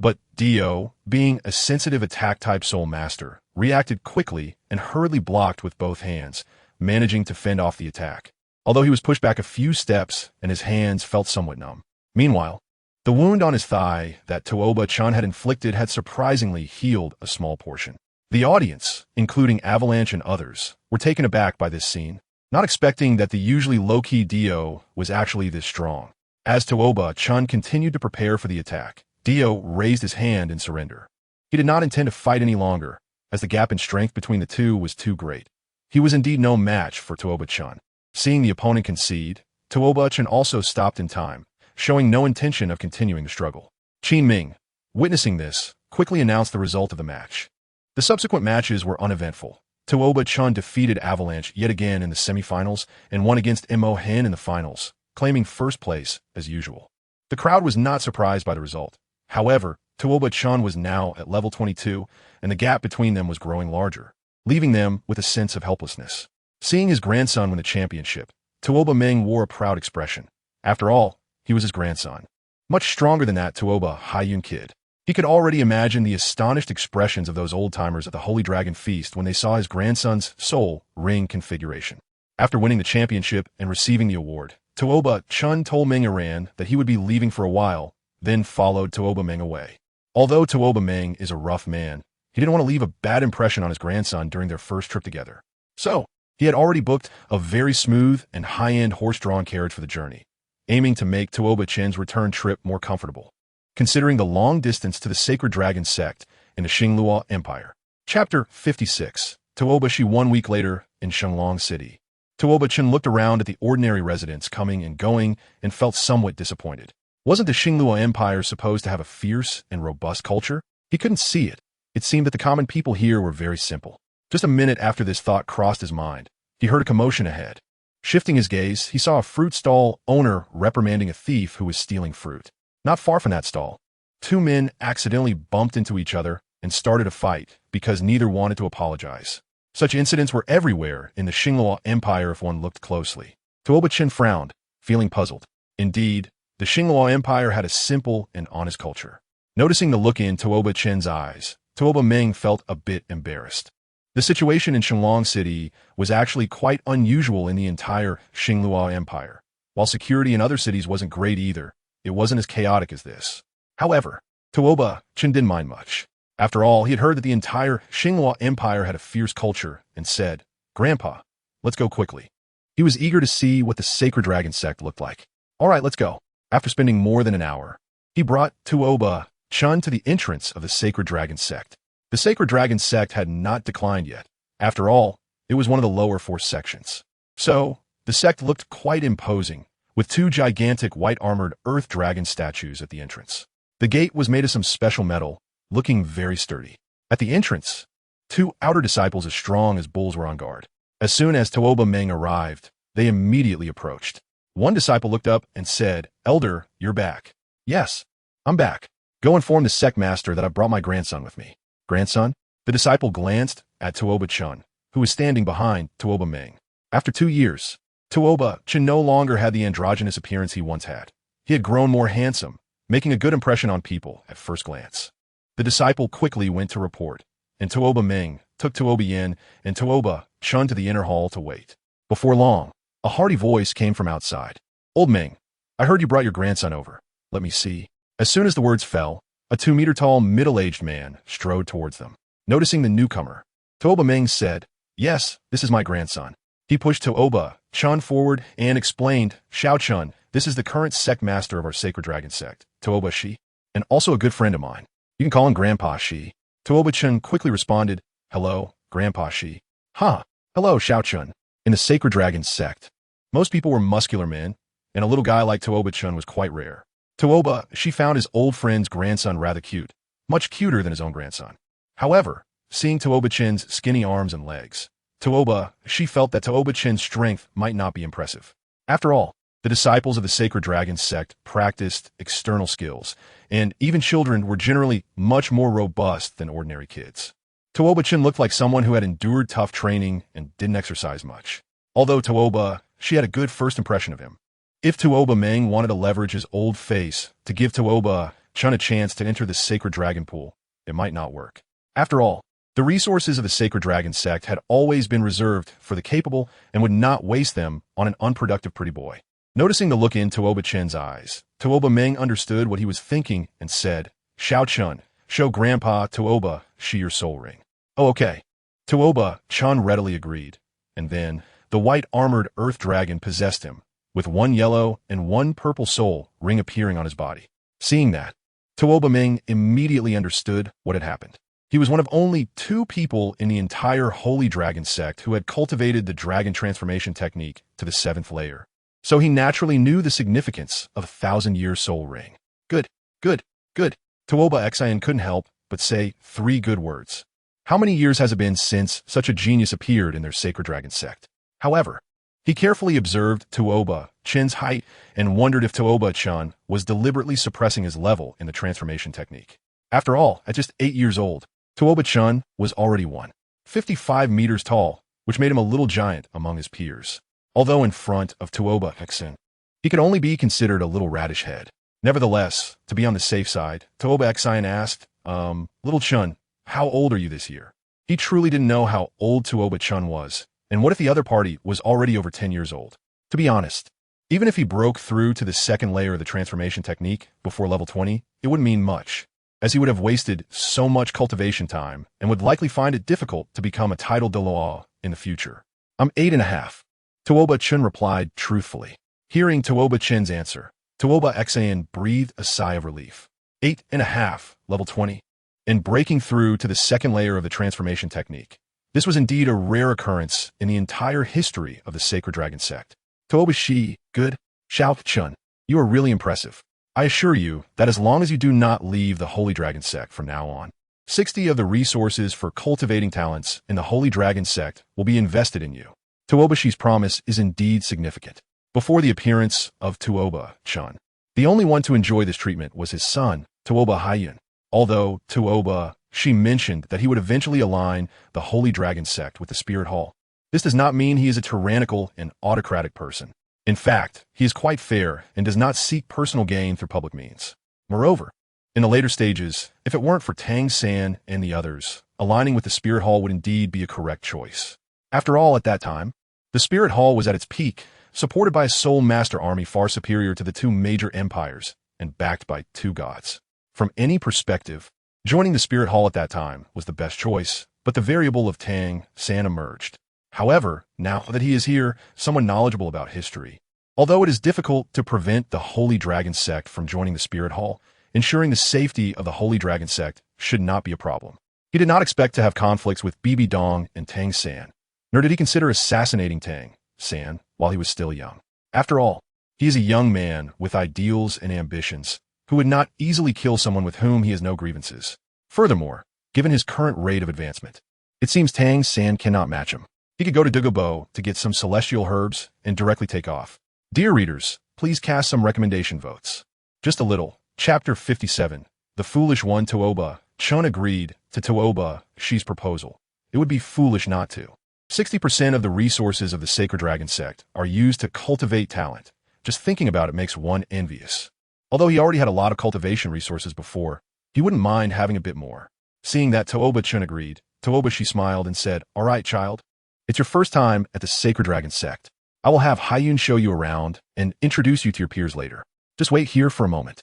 But Dio, being a sensitive attack-type soul master, reacted quickly and hurriedly blocked with both hands, managing to fend off the attack. Although he was pushed back a few steps and his hands felt somewhat numb. Meanwhile, the wound on his thigh that Tuoba Chen had inflicted had surprisingly healed a small portion. The audience, including Avalanche and others, were taken aback by this scene, not expecting that the usually low-key Dio was actually this strong. As Tuoba Chen continued to prepare for the attack, Dio raised his hand in surrender. He did not intend to fight any longer, as the gap in strength between the two was too great. He was indeed no match for Tuoba Chen. Seeing the opponent concede, Tuoba Chen also stopped in time, showing no intention of continuing the struggle. Qin Ming, witnessing this, quickly announced the result of the match. The subsequent matches were uneventful. Tuoba Chen defeated Avalanche yet again in the semifinals and won against Mo Hen in the finals, claiming first place as usual. The crowd was not surprised by the result. However, Tuoba Chen was now at level 22, and the gap between them was growing larger, leaving them with a sense of helplessness. Seeing his grandson win the championship, Tuoba Meng wore a proud expression. After all, he was his grandson. Much stronger than that Tuoba Haiyun kid. He could already imagine the astonished expressions of those old-timers at the Holy Dragon Feast when they saw his grandson's soul ring configuration. After winning the championship and receiving the award, Tuoba Chen told Meng Iran that he would be leaving for a while, then followed Tuoba Meng away. Although Tuoba Meng is a rough man, he didn't want to leave a bad impression on his grandson during their first trip together. So, he had already booked a very smooth and high-end horse-drawn carriage for the journey, aiming to make Tuoba Chen's return trip more comfortable, considering the long distance to the Sacred Dragon Sect in the Xingluo Empire. Chapter 56. Tuoba Shi 1 week later in Shenlong City. Tuoba Chen looked around at the ordinary residents coming and going and felt somewhat disappointed. Wasn't the Xingluo Empire supposed to have a fierce and robust culture? He couldn't see it. It seemed that the common people here were very simple. Just a minute after this thought crossed his mind, he heard a commotion ahead. Shifting his gaze, he saw a fruit stall owner reprimanding a thief who was stealing fruit. Not far from that stall, 2 men accidentally bumped into each other and started a fight because neither wanted to apologize. Such incidents were everywhere in the Xingluo Empire if one looked closely. Tuoba Chen frowned, feeling puzzled. Indeed, the Xingluo Empire had a simple and honest culture. Noticing the look in Tuoba Chen's eyes, Tuoba Meng felt a bit embarrassed. The situation in Shenlong City was actually quite unusual in the entire Xingluo Empire. While security in other cities wasn't great either, it wasn't as chaotic as this. However, Tuoba Chen didn't mind much. After all, he had heard that the entire Xingluo Empire had a fierce culture and said, "Grandpa, let's go quickly." He was eager to see what the Sacred Dragon Sect looked like. All right, let's go. After spending more than an hour, he brought Tuoba Chen to the entrance of the Sacred Dragon Sect. The Sacred Dragon Sect had not declined yet. After all, it was one of the lower 4 sections. So, the sect looked quite imposing, with 2 gigantic white-armored earth dragon statues at the entrance. The gate was made of some special metal, looking very sturdy. At the entrance, 2 outer disciples as strong as bulls were on guard. As soon as Tuoba Meng arrived, they immediately approached. One disciple looked up and said, "Elder, you're back." "Yes, I'm back. Go inform the sect master that I brought my grandson with me." "Grandson?" The disciple glanced at Tuoba Chen, who was standing behind Tuoba Meng. After 2 years, Tuoba Chen no longer had the androgynous appearance he once had. He had grown more handsome, making a good impression on people at first glance. The disciple quickly went to report, and Tuoba Meng took Tuoba Yin and Tuoba Chen to the inner hall to wait. Before long, a hearty voice came from outside. "Old Meng, I heard you brought your grandson over. Let me see." As soon as the words fell, a 2-meter-tall middle-aged man strode towards them. Noticing the newcomer, Tuoba Meng said, "Yes, this is my grandson." He pushed Tuoba Chen forward and explained, "Xiao Chen, this is the current sect master of our Sacred Dragon Sect, Tuoba Shi, and also a good friend of mine. You can call him Grandpa Shi." Tuoba Chen quickly responded, "Hello, Grandpa Shi." "Huh, hello, Xiao Chen." In the Sacred Dragon Sect, most people were muscular men, and a little guy like Tuoba Chen was quite rare. Tuoba Shi found his old friend's grandson rather cute, much cuter than his own grandson. However, seeing Tuoba Chen's skinny arms and legs, Tuoba Shi felt that Tuoba Chen's strength might not be impressive. After all, the disciples of the Sacred Dragon Sect practiced external skills, and even children were generally much more robust than ordinary kids. Tuoba Chen looked like someone who had endured tough training and didn't exercise much. Although Tuoba Shi had a good first impression of him. If Tuoba Meng wanted to leverage his old face to give Tuoba Chen a chance to enter the Sacred Dragon Pool, it might not work. After all, the resources of the Sacred Dragon Sect had always been reserved for the capable and would not waste them on an unproductive pretty boy. Noticing the look in Tuoba Chen's eyes, Tuoba Meng understood what he was thinking and said, "Xiao Chen, show Grandpa Tuoba Shi your soul ring." "Oh, okay." Tuoba Chen readily agreed, and then the white-armored earth dragon possessed him, with 1 yellow and 1 purple soul ring appearing on his body. Seeing that, Tuoba Meng immediately understood what had happened. He was one of only 2 people in the entire Holy Dragon Sect who had cultivated the dragon transformation technique to the 7th layer. So he naturally knew the significance of a 1,000-year soul ring. Good, good, good. Tuoba Xian couldn't help but say 3 good words. How many years has it been since such a genius appeared in their Sacred Dragon Sect? However, he carefully observed Tuoba Chen's height and wondered if Tuoba Chen was deliberately suppressing his level in the transformation technique. After all, at just 8 years old, Tuoba Chen was already 155 meters tall, which made him a little giant among his peers. Although in front of Tuoba Xian, he could only be considered a little radish head. Nevertheless, to be on the safe side, Tuoba Xian asked, "Little Chen, how old are you this year?" He truly didn't know how old Tuoba Chen was, and what if the other party was already over 10 years old? To be honest, even if he broke through to the 2nd layer of the transformation technique before level 20, it wouldn't mean much, as he would have wasted so much cultivation time and would likely find it difficult to become a titled Douluo in the future. "I'm 8.5. Tuoba Chen replied truthfully. Hearing Tuoba Chen's answer, Tuoba Xian breathed a sigh of relief. 8.5, level 20, and breaking through to the 2nd layer of the transformation technique. This was indeed a rare occurrence in the entire history of the Sacred Dragon Sect. Tuoba Shi, good. Xiao Chen, you are really impressive. I assure you that as long as you do not leave the Holy Dragon Sect from now on, 60 of the resources for cultivating talents in the Holy Dragon Sect will be invested in you. Tuoba Shi's promise is indeed significant. Before the appearance of Tuoba Chen, the only one to enjoy this treatment was his son, Tuoba Haiyan. Although Tuoba she mentioned that he would eventually align the Holy Dragon Sect with the Spirit Hall. This does not mean he is a tyrannical and autocratic person. In fact, he is quite fair and does not seek personal gain through public means. Moreover, in the later stages, if it weren't for Tang San and the others, aligning with the Spirit Hall would indeed be a correct choice. After all, at that time, the Spirit Hall was at its peak, supported by a Soul Master army far superior to the two major empires, and backed by two gods. From any perspective, joining the Spirit Hall at that time was the best choice, but the variable of Tang San emerged. However, now that he is here, someone knowledgeable about history. Although it is difficult to prevent the Holy Dragon Sect from joining the Spirit Hall, ensuring the safety of the Holy Dragon Sect should not be a problem. He did not expect to have conflicts with Bibi Dong and Tang San, nor did he consider assassinating Tang San while he was still young. After all, he is a young man with ideals and ambitions who would not easily kill someone with whom he has no grievances. Furthermore, given his current rate of advancement, it seems Tang San cannot match him. He could go to Douluo to get some celestial herbs and directly take off. Dear readers, please cast some recommendation votes. Just a little. Chapter 57. The Foolish One. Tuoba. Chen agreed to Tuoba Shi's proposal. It would be foolish not to. 60% of the resources of the Sacred Dragon Sect are used to cultivate talent. Just thinking about it makes one envious. Although he already had a lot of cultivation resources before, he wouldn't mind having a bit more. Seeing that Tuoba Chen agreed, Tuoba Shi smiled and said, "All right, child. It's your first time at the Sacred Dragon Sect. I will have Haiyun show you around and introduce you to your peers later. Just wait here for a moment."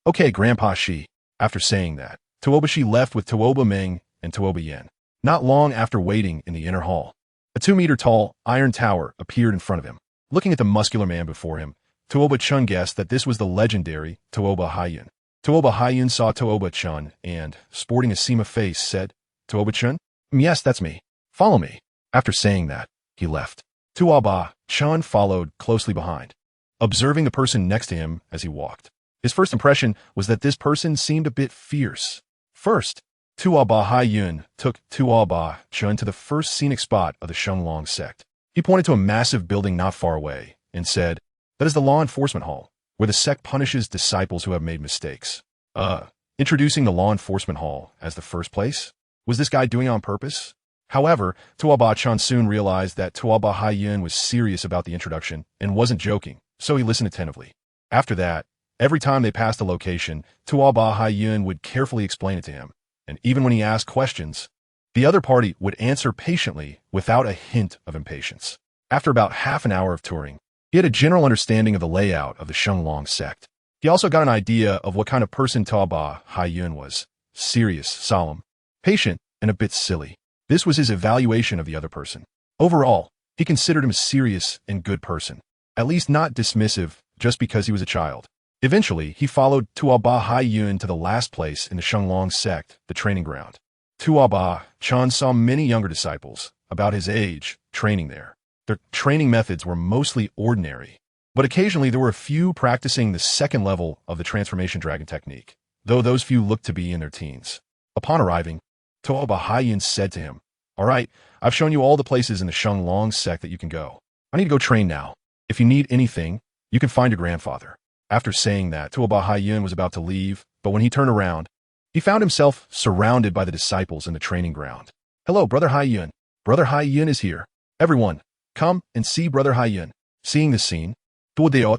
Okay, Grandpa Shi. After saying that, Tuoba Shi left with Tuoba Ming and Tuoba Yen. Not long after waiting in the inner hall, a 2-meter-tall iron tower appeared in front of him. Looking at the muscular man before him, Tuoba Chen guessed that this was the legendary Tuoba Haiyun. Tuoba Haiyun saw Tuoba Chen and, sporting a Sima face, said, "Tuoba Chen? Yes, that's me. Follow me." After saying that, he left. Tuoba Chen followed closely behind, observing the person next to him as he walked. His first impression was that this person seemed a bit fierce. First, Tuoba Haiyun took Tuoba Chen to the first scenic spot of the Shenglong sect. He pointed to a massive building not far away and said, "That is the law enforcement hall, where the sect punishes disciples who have made mistakes." Introducing the law enforcement hall as the first place? Was this guy doing it on purpose? However, Tuoba Chen soon realized that Tuoba Haiyun was serious about the introduction and wasn't joking, so he listened attentively. After that, every time they passed a location, Tuoba Haiyun would carefully explain it to him, and even when he asked questions, the other party would answer patiently without a hint of impatience. After about half an hour of touring, he had a general understanding of the layout of the Shenglong sect. He also got an idea of what kind of person Tuoba Haiyun was: serious, solemn, patient, and a bit silly. This was his evaluation of the other person. Overall, he considered him a serious and good person, at least not dismissive just because he was a child. Eventually, he followed Tuoba Haiyun to the last place in the Shenglong sect, the training ground. Tuoba Chen saw many younger disciples, about his age, training there. Their training methods were mostly ordinary, but occasionally there were a few practicing the second level of the transformation dragon technique, though those few looked to be in their teens. Upon arriving, Tuoba Haiyun said to him, "All right, I've shown you all the places in the Shenglong sect that you can go. I need to go train now. If you need anything, you can find your grandfather." After saying that, Tuoba Haiyun was about to leave, but when he turned around, he found himself surrounded by the disciples in the training ground. "Hello, Brother Haiyun. Brother Haiyun is here. Everyone, come and see Brother Haiyun." Seeing this scene, Douluo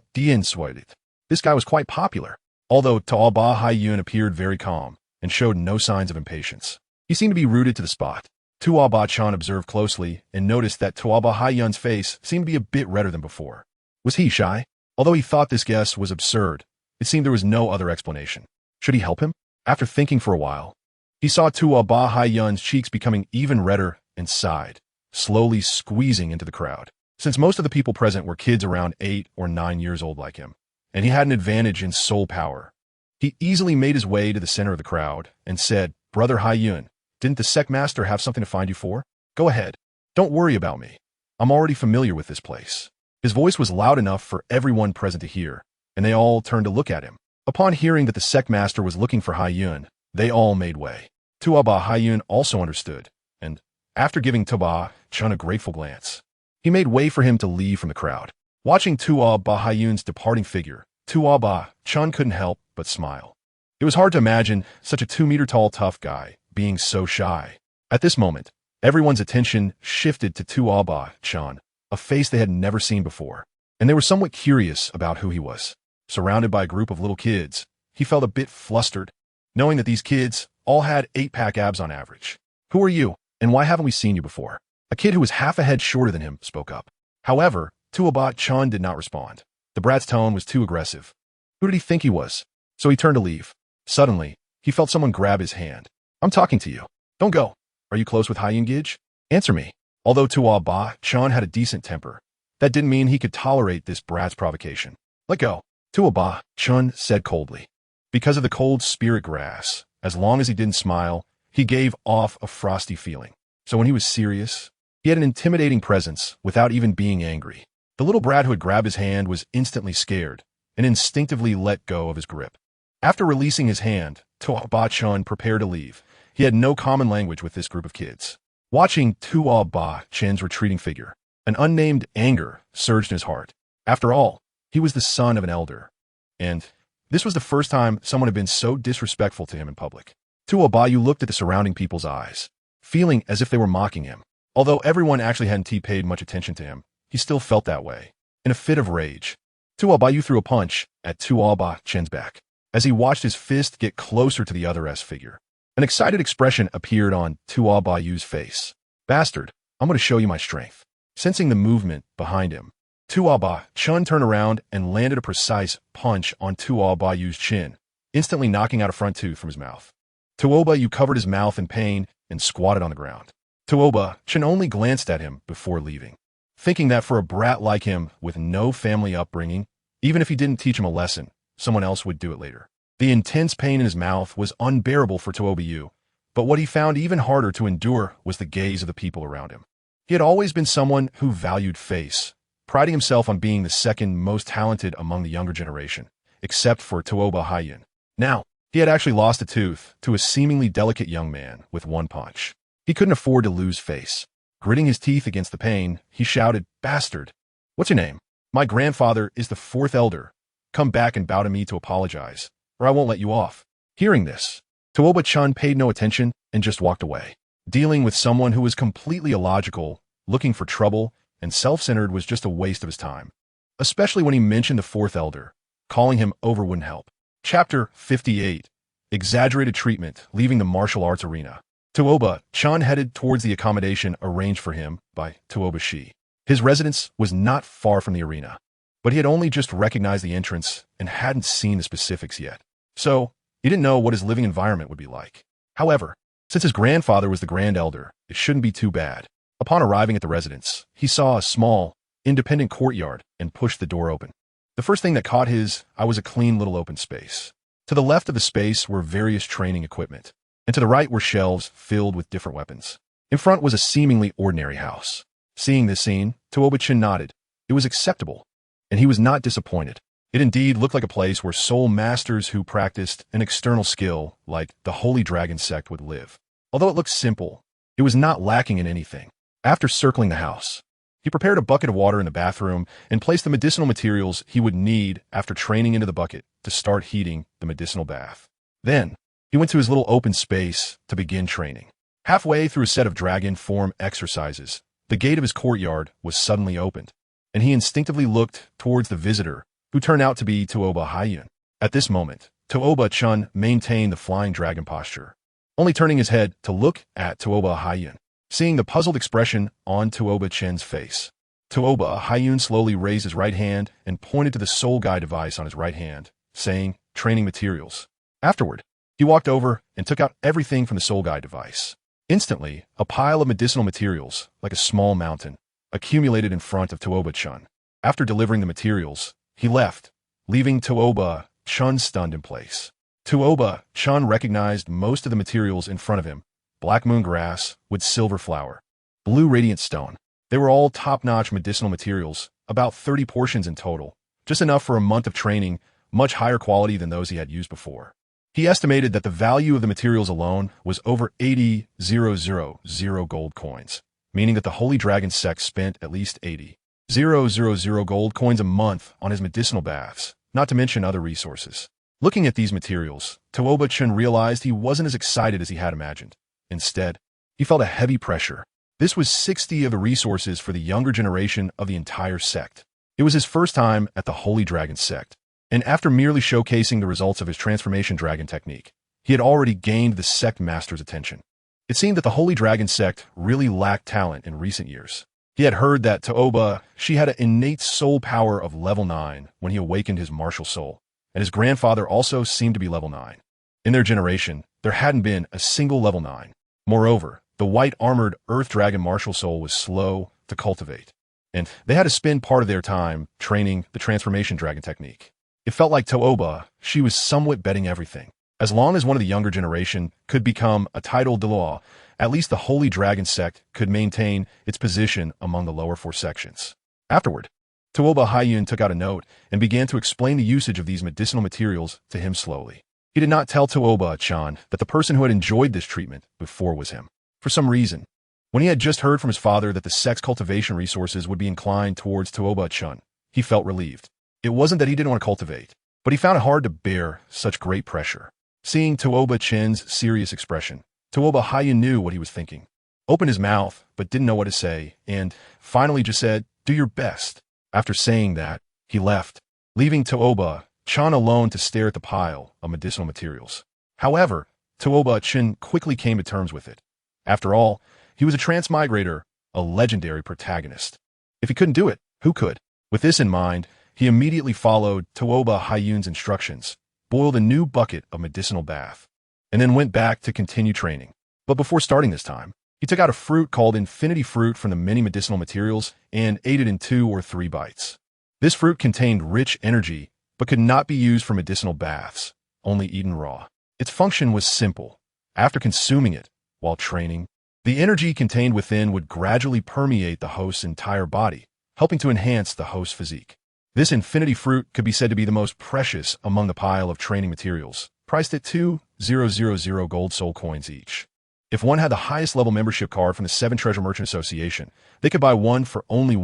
this guy was quite popular, although Tuoba Haiyun appeared very calm and showed no signs of impatience. He seemed to be rooted to the spot. Tuoba Chen observed closely and noticed that Tuoba Haiyun's face seemed to be a bit redder than before. Was he shy? Although he thought this guess was absurd, it seemed there was no other explanation. Should he help him? After thinking for a while, he saw Tuoba Haiyun's cheeks becoming even redder and sighed, slowly squeezing into the crowd. Since most of the people present were kids around 8 or 9 years old like him, and he had an advantage in soul power, he easily made his way to the center of the crowd and said, "Brother Haiyun, didn't the sect master have something to find you for? Go ahead. Don't worry about me. I'm already familiar with this place." His voice was loud enough for everyone present to hear, and they all turned to look at him. Upon hearing that the sect master was looking for Haiyun, they all made way. Tuoba Haiyun also understood, and, after giving Tuoba Chen a grateful glance, he made way for him to leave from the crowd. Watching Tuoba Haiyun's departing figure, Tuoba Chen couldn't help but smile. It was hard to imagine such a 2-meter-tall tough guy being so shy. At this moment, everyone's attention shifted to Tuoba Chen, a face they had never seen before, and they were somewhat curious about who he was. Surrounded by a group of little kids, he felt a bit flustered, knowing that these kids all had 8-pack abs on average. "Who are you, and why haven't we seen you before?" A kid who was half a head shorter than him spoke up. However, Tuoba Chen did not respond. The brat's tone was too aggressive. Who did he think he was? So he turned to leave. Suddenly, he felt someone grab his hand. "I'm talking to you. Don't go. Are you close with Hyun Gij? Answer me." Although Tuoba Chen had a decent temper, that didn't mean he could tolerate this brat's provocation. "Let go," Tuoba Chen said coldly. Because of the cold spirit grass, as long as he didn't smile, he gave off a frosty feeling. So when he was serious, he had an intimidating presence without even being angry. The little brat who had grabbed his hand was instantly scared and instinctively let go of his grip. After releasing his hand, Tuoba Chen prepared to leave. He had no common language with this group of kids. Watching Tuoba Chen's retreating figure, an unnamed anger surged in his heart. After all, he was the son of an elder, and this was the first time someone had been so disrespectful to him in public. Tuoba looked at the surrounding people's eyes, feeling as if they were mocking him. Although everyone actually hadn't paid much attention to him, he still felt that way. In a fit of rage, Tuoba threw a punch at Tuoba Chen's back. As he watched his fist get closer to the other S figure, an excited expression appeared on Tuoba's face. "Bastard, I'm going to show you my strength." Sensing the movement behind him, Tuoba Chen turned around and landed a precise punch on Tuoba's chin, instantly knocking out a front tooth from his mouth. Tuoba covered his mouth in pain and squatted on the ground. Tuoba Chen only glanced at him before leaving, thinking that for a brat like him with no family upbringing, even if he didn't teach him a lesson, someone else would do it later. The intense pain in his mouth was unbearable for Tuoba, but what he found even harder to endure was the gaze of the people around him. He had always been someone who valued face, priding himself on being the second most talented among the younger generation, except for Tuoba Hyun. Now, he had actually lost a tooth to a seemingly delicate young man with one punch. He couldn't afford to lose face. Gritting his teeth against the pain, he shouted, "Bastard! What's your name? My grandfather is the 4th elder. Come back and bow to me to apologize, or I won't let you off." Hearing this, Tuoba Chen paid no attention and just walked away. Dealing with someone who was completely illogical, looking for trouble, and self-centered was just a waste of his time. Especially when he mentioned the 4th elder, calling him over wouldn't help. Chapter 58. Exaggerated treatment, leaving the martial arts arena. Tuoba Chen headed towards the accommodation arranged for him by Tuoba Shi. His residence was not far from the arena, but he had only just recognized the entrance and hadn't seen the specifics yet. So, he didn't know what his living environment would be like. However, since his grandfather was the Grand Elder, it shouldn't be too bad. Upon arriving at the residence, he saw a small, independent courtyard and pushed the door open. The first thing that caught his eye was a clean little open space. To the left of the space were various training equipment, and to the right were shelves filled with different weapons. In front was a seemingly ordinary house. Seeing this scene, Tuoba Chen nodded. It was acceptable, and he was not disappointed. It indeed looked like a place where soul masters who practiced an external skill like the Sacred Dragon Sect would live. Although it looked simple, it was not lacking in anything. After circling the house, he prepared a bucket of water in the bathroom and placed the medicinal materials he would need after training into the bucket to start heating the medicinal bath. Then, he went to his little open space to begin training. Halfway through a set of dragon form exercises, the gate of his courtyard was suddenly opened, and he instinctively looked towards the visitor, who turned out to be Tuoba Hyun. At this moment, Tuoba Chen maintained the flying dragon posture, only turning his head to look at Tuoba Hyun. Seeing the puzzled expression on Tuoba Chen's face, Tuoba Hyun slowly raised his right hand and pointed to the soul guide device on his right hand, saying, "Training materials." Afterward, he walked over and took out everything from the soul guide device. Instantly, a pile of medicinal materials, like a small mountain, accumulated in front of Tuoba Chen. After delivering the materials, he left, leaving Tuoba Chen stunned in place. Tuoba Chen recognized most of the materials in front of him: black moon grass with silver flower, blue radiant stone. They were all top-notch medicinal materials, about 30 portions in total, just enough for a month of training, much higher quality than those he had used before. He estimated that the value of the materials alone was over 80,000 gold coins, meaning that the Holy Dragon Sect spent at least 80,000 gold coins a month on his medicinal baths, not to mention other resources. Looking at these materials, Tuoba Chen realized he wasn't as excited as he had imagined. Instead, he felt a heavy pressure. This was 60 of the resources for the younger generation of the entire sect. It was his first time at the Holy Dragon Sect, and after merely showcasing the results of his transformation dragon technique, he had already gained the sect master's attention. It seemed that the Holy Dragon Sect really lacked talent in recent years. He had heard that Tuoba, she had an innate soul power of level 9 when he awakened his martial soul, and his grandfather also seemed to be level 9. In their generation, there hadn't been a single level 9. Moreover, the white-armored Earth Dragon martial soul was slow to cultivate, and they had to spend part of their time training the transformation dragon technique. It felt like Tuoba, she was somewhat betting everything. As long as one of the younger generation could become a titled Douluo, at least the Holy Dragon Sect could maintain its position among the lower 4 sections. Afterward, Tuoba Haiyun took out a note and began to explain the usage of these medicinal materials to him slowly. He did not tell Tuoba Chan that the person who had enjoyed this treatment before was him. For some reason, when he had just heard from his father that the sect's cultivation resources would be inclined towards Tuoba Chan, he felt relieved. It wasn't that he didn't want to cultivate, but he found it hard to bear such great pressure. Seeing Tuoba Chen's serious expression, Tuoba Haiyun knew what he was thinking. Opened his mouth, but didn't know what to say, and finally just said, "Do your best." After saying that, he left, leaving Tuoba Chan alone to stare at the pile of medicinal materials. However, Tuoba Chen quickly came to terms with it. After all, he was a transmigrator, a legendary protagonist. If he couldn't do it, who could? With this in mind, he immediately followed Tuoba Haiyun's instructions, boiled a new bucket of medicinal bath, and then went back to continue training. But before starting this time, he took out a fruit called Infinity Fruit from the many medicinal materials and ate it in 2 or 3 bites. This fruit contained rich energy, but could not be used for medicinal baths, only eaten raw. Its function was simple. After consuming it, while training, the energy contained within would gradually permeate the host's entire body, helping to enhance the host's physique. This infinity fruit could be said to be the most precious among the pile of training materials, priced at 2,000 gold soul coins each. If one had the highest level membership card from the 7 Treasure Merchant Association, they could buy one for only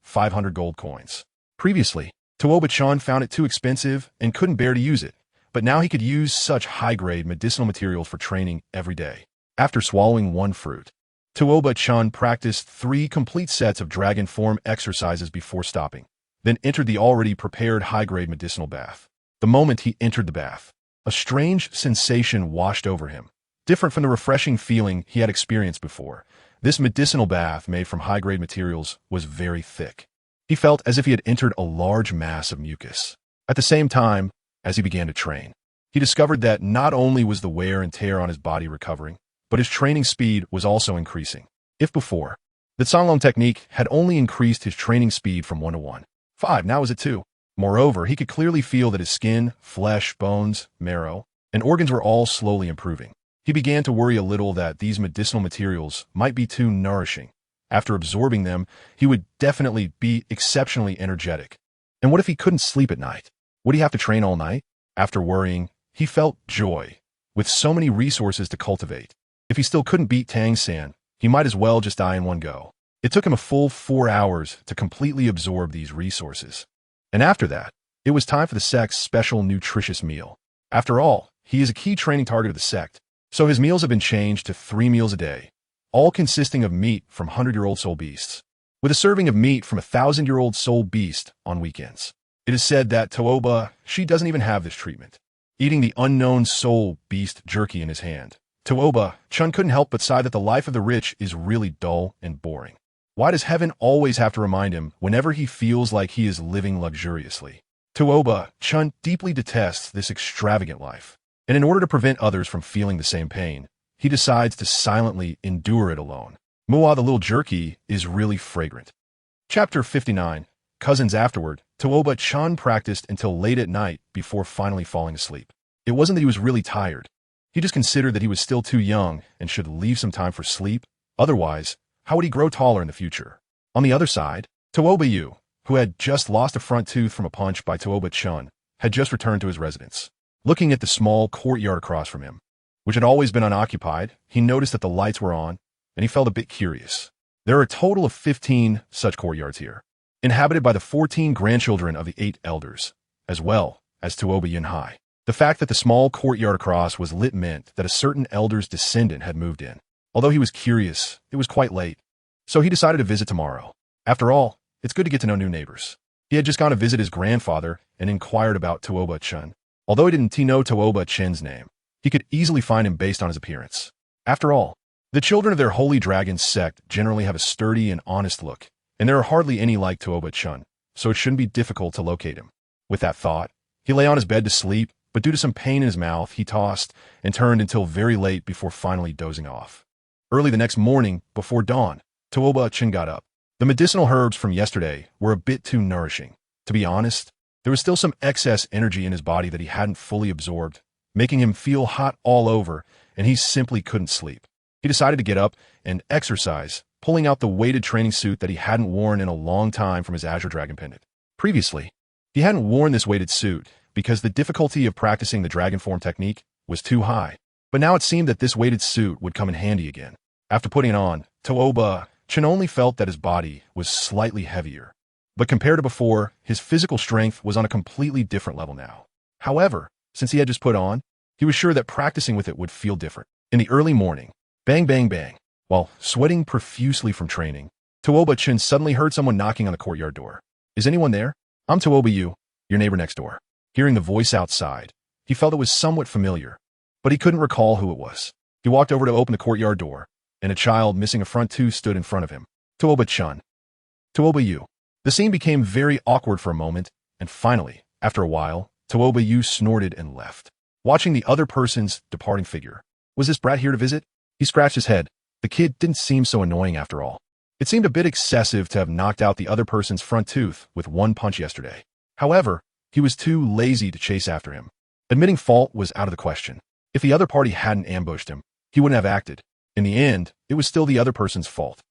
500 gold coins. Previously, Tuoba Chan found it too expensive and couldn't bear to use it, but now he could use such high-grade medicinal materials for training every day. After swallowing 1 fruit, Tuoba Chan practiced 3 complete sets of dragon form exercises before stopping, then entered the already prepared high-grade medicinal bath. The moment he entered the bath, a strange sensation washed over him. Different from the refreshing feeling he had experienced before, this medicinal bath made from high-grade materials was very thick. He felt as if he had entered a large mass of mucus. At the same time, as he began to train, he discovered that not only was the wear and tear on his body recovering, but his training speed was also increasing. If before, the Sanglong technique had only increased his training speed from 1 to 1.5, now it was at 2. Moreover, he could clearly feel that his skin, flesh, bones, marrow, and organs were all slowly improving. He began to worry a little that these medicinal materials might be too nourishing. After absorbing them, he would definitely be exceptionally energetic. And what if he couldn't sleep at night? Would he have to train all night? After worrying, he felt joy, with so many resources to cultivate. If he still couldn't beat Tang San, he might as well just die in one go. It took him a full 4 hours to completely absorb these resources. And after that, it was time for the sect's special nutritious meal. After all, he is a key training target of the sect, so his meals have been changed to 3 meals a day, all consisting of meat from 100-year-old soul beasts, with a serving of meat from a 1,000-year-old soul beast on weekends. It is said that Tuoba, she doesn't even have this treatment. Eating the unknown soul beast jerky in his hand, Tuoba Chen couldn't help but sigh that the life of the rich is really dull and boring. Why does heaven always have to remind him whenever he feels like he is living luxuriously? Tuoba Chen deeply detests this extravagant life, and in order to prevent others from feeling the same pain, he decides to silently endure it alone. Mua the little jerky is really fragrant. Chapter 59. Cousins. Afterward, Tuoba Chan practiced until late at night before finally falling asleep. It wasn't that he was really tired. He just considered that he was still too young and should leave some time for sleep. Otherwise, how would he grow taller in the future? On the other side, Tuoba Yu, who had just lost a front tooth from a punch by Tuoba Chan, had just returned to his residence. Looking at the small courtyard across from him, which had always been unoccupied, he noticed that the lights were on, and he felt a bit curious. There are a total of 15 such courtyards here, inhabited by the 14 grandchildren of the 8 elders, as well as Tuoba Yunhai. The fact that the small courtyard across was lit meant that a certain elder's descendant had moved in. Although he was curious, it was quite late, so he decided to visit tomorrow. After all, it's good to get to know new neighbors. He had just gone to visit his grandfather and inquired about Tuoba Chen. Although he didn't know Tuoba Chen's name, he could easily find him based on his appearance. After all, the children of their Holy Dragon Sect generally have a sturdy and honest look, and there are hardly any like Tuoba Chen, so it shouldn't be difficult to locate him. With that thought, he lay on his bed to sleep, but due to some pain in his mouth, he tossed and turned until very late before finally dozing off. Early the next morning, before dawn, Tuoba Chen got up. The medicinal herbs from yesterday were a bit too nourishing. To be honest, there was still some excess energy in his body that he hadn't fully absorbed, making him feel hot all over, and he simply couldn't sleep. He decided to get up and exercise, pulling out the weighted training suit that he hadn't worn in a long time from his Azure Dragon pendant. Previously, he hadn't worn this weighted suit because the difficulty of practicing the dragon form technique was too high. But now it seemed that this weighted suit would come in handy again. After putting it on, Tuoba Chen only felt that his body was slightly heavier. But compared to before, his physical strength was on a completely different level now. However, since he had just put on, he was sure that practicing with it would feel different. In the early morning, bang, bang, bang, while sweating profusely from training, Tuoba Chen suddenly heard someone knocking on the courtyard door. "Is anyone there? I'm Tuoba Yu, your neighbor next door." Hearing the voice outside, he felt it was somewhat familiar, but he couldn't recall who it was. He walked over to open the courtyard door, and a child missing a front tooth stood in front of him. Tuoba Chen. Tuoba Yu. The scene became very awkward for a moment, and finally, after a while, Tuoba Yu snorted and left. Watching the other person's departing figure. Was this brat here to visit? He scratched his head. The kid didn't seem so annoying after all. It seemed a bit excessive to have knocked out the other person's front tooth with one punch yesterday. However, he was too lazy to chase after him. Admitting fault was out of the question. If the other party hadn't ambushed him, he wouldn't have acted. In the end, it was still the other person's fault.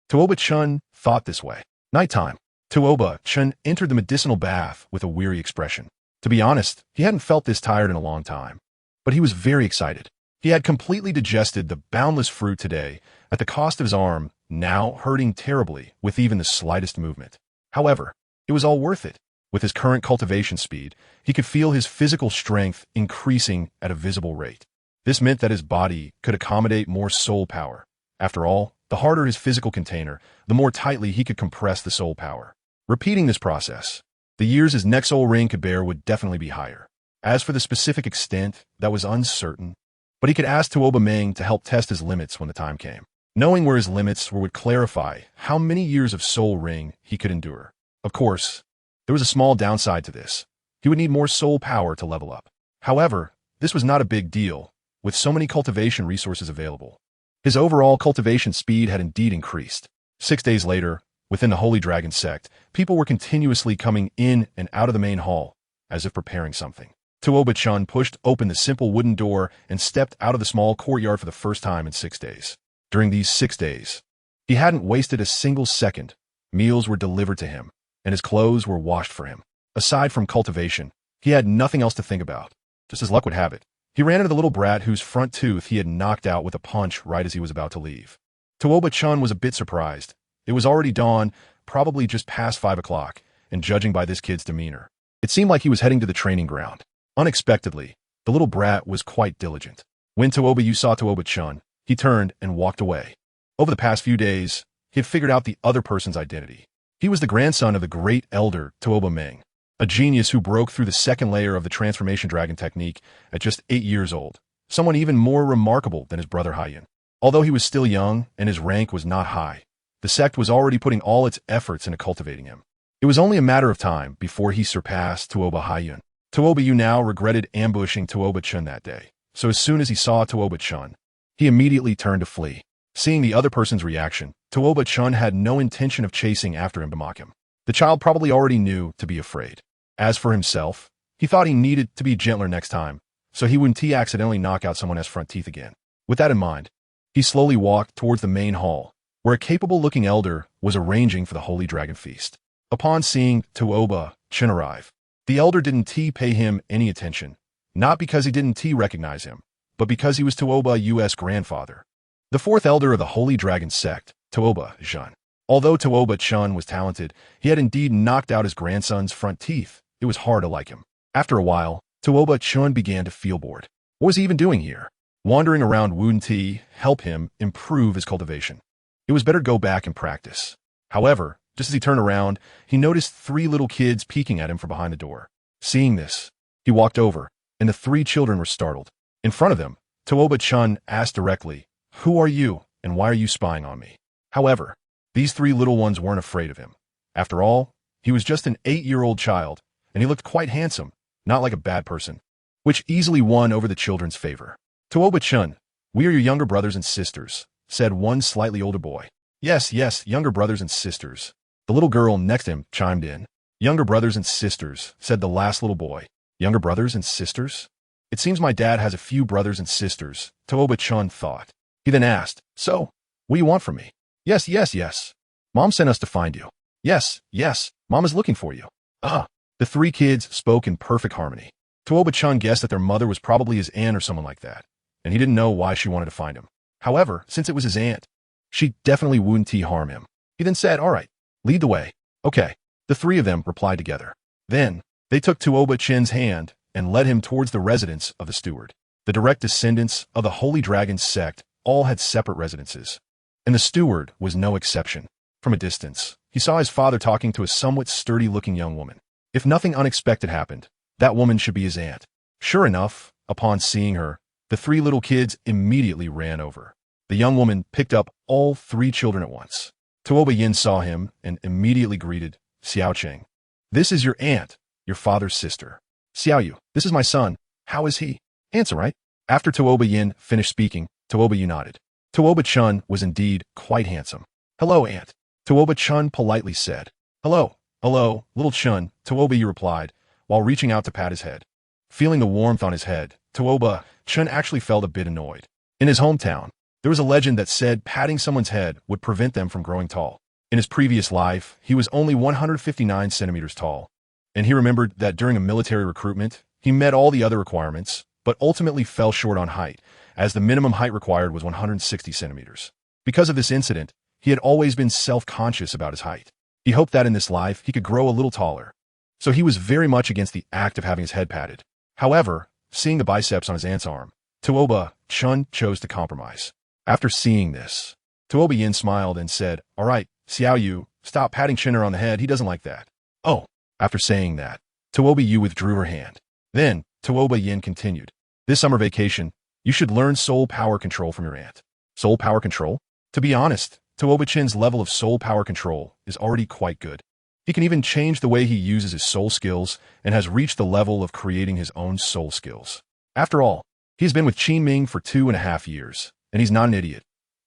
Tuoba Chen thought this way. Nighttime. Tuoba Chen entered the medicinal bath with a weary expression. To be honest, he hadn't felt this tired in a long time. But he was very excited. He had completely digested the boundless fruit today at the cost of his arm, now hurting terribly with even the slightest movement. However, it was all worth it. With his current cultivation speed, he could feel his physical strength increasing at a visible rate. This meant that his body could accommodate more soul power. After all, the harder his physical container, the more tightly he could compress the soul power. Repeating this process, the years his next soul ring could bear would definitely be higher. As for the specific extent, that was uncertain, but he could ask Tuoba Meng to help test his limits when the time came. Knowing where his limits were would clarify how many years of soul ring he could endure. Of course, there was a small downside to this. He would need more soul power to level up. However, this was not a big deal, with so many cultivation resources available. His overall cultivation speed had indeed increased. 6 days later, within the Holy Dragon Sect, people were continuously coming in and out of the main hall, as if preparing something. Tuoba Chen pushed open the simple wooden door and stepped out of the small courtyard for the first time in 6 days. During these 6 days, he hadn't wasted a single second. Meals were delivered to him, and his clothes were washed for him. Aside from cultivation, he had nothing else to think about. Just as luck would have it, he ran into the little brat whose front tooth he had knocked out with a punch right as he was about to leave. Tuoba Chen was a bit surprised. It was already dawn, probably just past 5 o'clock, and judging by this kid's demeanor, it seemed like he was heading to the training ground. Unexpectedly, the little brat was quite diligent. When Tuoba Yu saw Tuoba Chen, he turned and walked away. Over the past few days, he had figured out the other person's identity. He was the grandson of the great elder Tuoba Meng, a genius who broke through the second layer of the transformation dragon technique at just 8 years old, someone even more remarkable than his brother Haiyun. Although he was still young and his rank was not high, the sect was already putting all its efforts into cultivating him. It was only a matter of time before he surpassed Tuoba Haiyun. Tuoba Yu now regretted ambushing Tuoba Chen that day, so as soon as he saw Tuoba Chen, he immediately turned to flee. Seeing the other person's reaction, Tuoba Chen had no intention of chasing after him to mock him. The child probably already knew to be afraid. As for himself, he thought he needed to be gentler next time, so he wouldn't accidentally knock out someone else's front teeth again. With that in mind, he slowly walked towards the main hall, where a capable-looking elder was arranging for the Holy Dragon Feast. Upon seeing Tuoba Chen arrive, the elder didn't pay him any attention, not because he didn't recognize him, but because he was Tuoba Yu's grandfather. The fourth elder of the Holy Dragon Sect, Tuoba Chen. Although Tuoba Chen was talented, he had indeed knocked out his grandson's front teeth. It was hard to like him. After a while, Tuoba Chen began to feel bored. What was he even doing here? Wandering around wouldn't help him improve his cultivation. It was better to go back and practice. However, just as he turned around, he noticed 3 little kids peeking at him from behind the door. Seeing this, he walked over, and the 3 children were startled. In front of them, Tuoba Chen asked directly, "Who are you, and why are you spying on me?" However, these 3 little ones weren't afraid of him. After all, he was just an 8-year-old child, and he looked quite handsome, not like a bad person, which easily won over the children's favor. "Tuoba Chen, we are your younger brothers and sisters," said one slightly older boy. Yes, younger brothers and sisters." The little girl next to him chimed in. "Younger brothers and sisters," said the last little boy. "Younger brothers and sisters? It seems my dad has a few brothers and sisters," Tuoba Chen thought. He then asked, "So, what do you want from me?" Yes. Mom sent us to find you." Yes, Mom is looking for you." The 3 kids spoke in perfect harmony. Tuoba Chen guessed that their mother was probably his aunt or someone like that, and he didn't know why she wanted to find him. However, since it was his aunt, she definitely wouldn't harm him. He then said, "All right, lead the way." "Okay." The 3 of them replied together. Then, they took Tuoba Chen's hand and led him towards the residence of the steward. The direct descendants of the Holy Dragon Sect all had separate residences, and the steward was no exception. From a distance, he saw his father talking to a somewhat sturdy-looking young woman. If nothing unexpected happened, that woman should be his aunt. Sure enough, upon seeing her, the 3 little kids immediately ran over. The young woman picked up all 3 children at once. Tuoba Yin saw him and immediately greeted, "Xiao Cheng. This is your aunt, your father's sister." "Xiao Yu, this is my son. How is he?" "Handsome, right?" After Tuoba Yin finished speaking, Tuoba Yu nodded. Tuoba Chen was indeed quite handsome. "Hello, aunt," Tuoba Chen politely said. Hello, little Chen," Tuoba Yu replied, while reaching out to pat his head. Feeling the warmth on his head, Tuoba Chen actually felt a bit annoyed. In his hometown, there was a legend that said patting someone's head would prevent them from growing tall. In his previous life, he was only 159 centimeters tall, and he remembered that during a military recruitment, he met all the other requirements, but ultimately fell short on height, as the minimum height required was 160 centimeters. Because of this incident, he had always been self-conscious about his height. He hoped that in this life he could grow a little taller, so he was very much against the act of having his head patted. However, seeing the biceps on his aunt's arm, Tuoba Chen chose to compromise. After seeing this, Tuoba Yin smiled and said, "All right, Xiao Yu, stop patting Chinner on the head, he doesn't like that." "Oh." After saying that, Tuoba Yu withdrew her hand. Then, Tuoba Yin continued, "This summer vacation, you should learn soul power control from your aunt." Soul power control? To be honest, Tuoba Chen's level of soul power control is already quite good. He can even change the way he uses his soul skills and has reached the level of creating his own soul skills. After all, he's been with Qin Ming for 2.5 years, and he's not an idiot.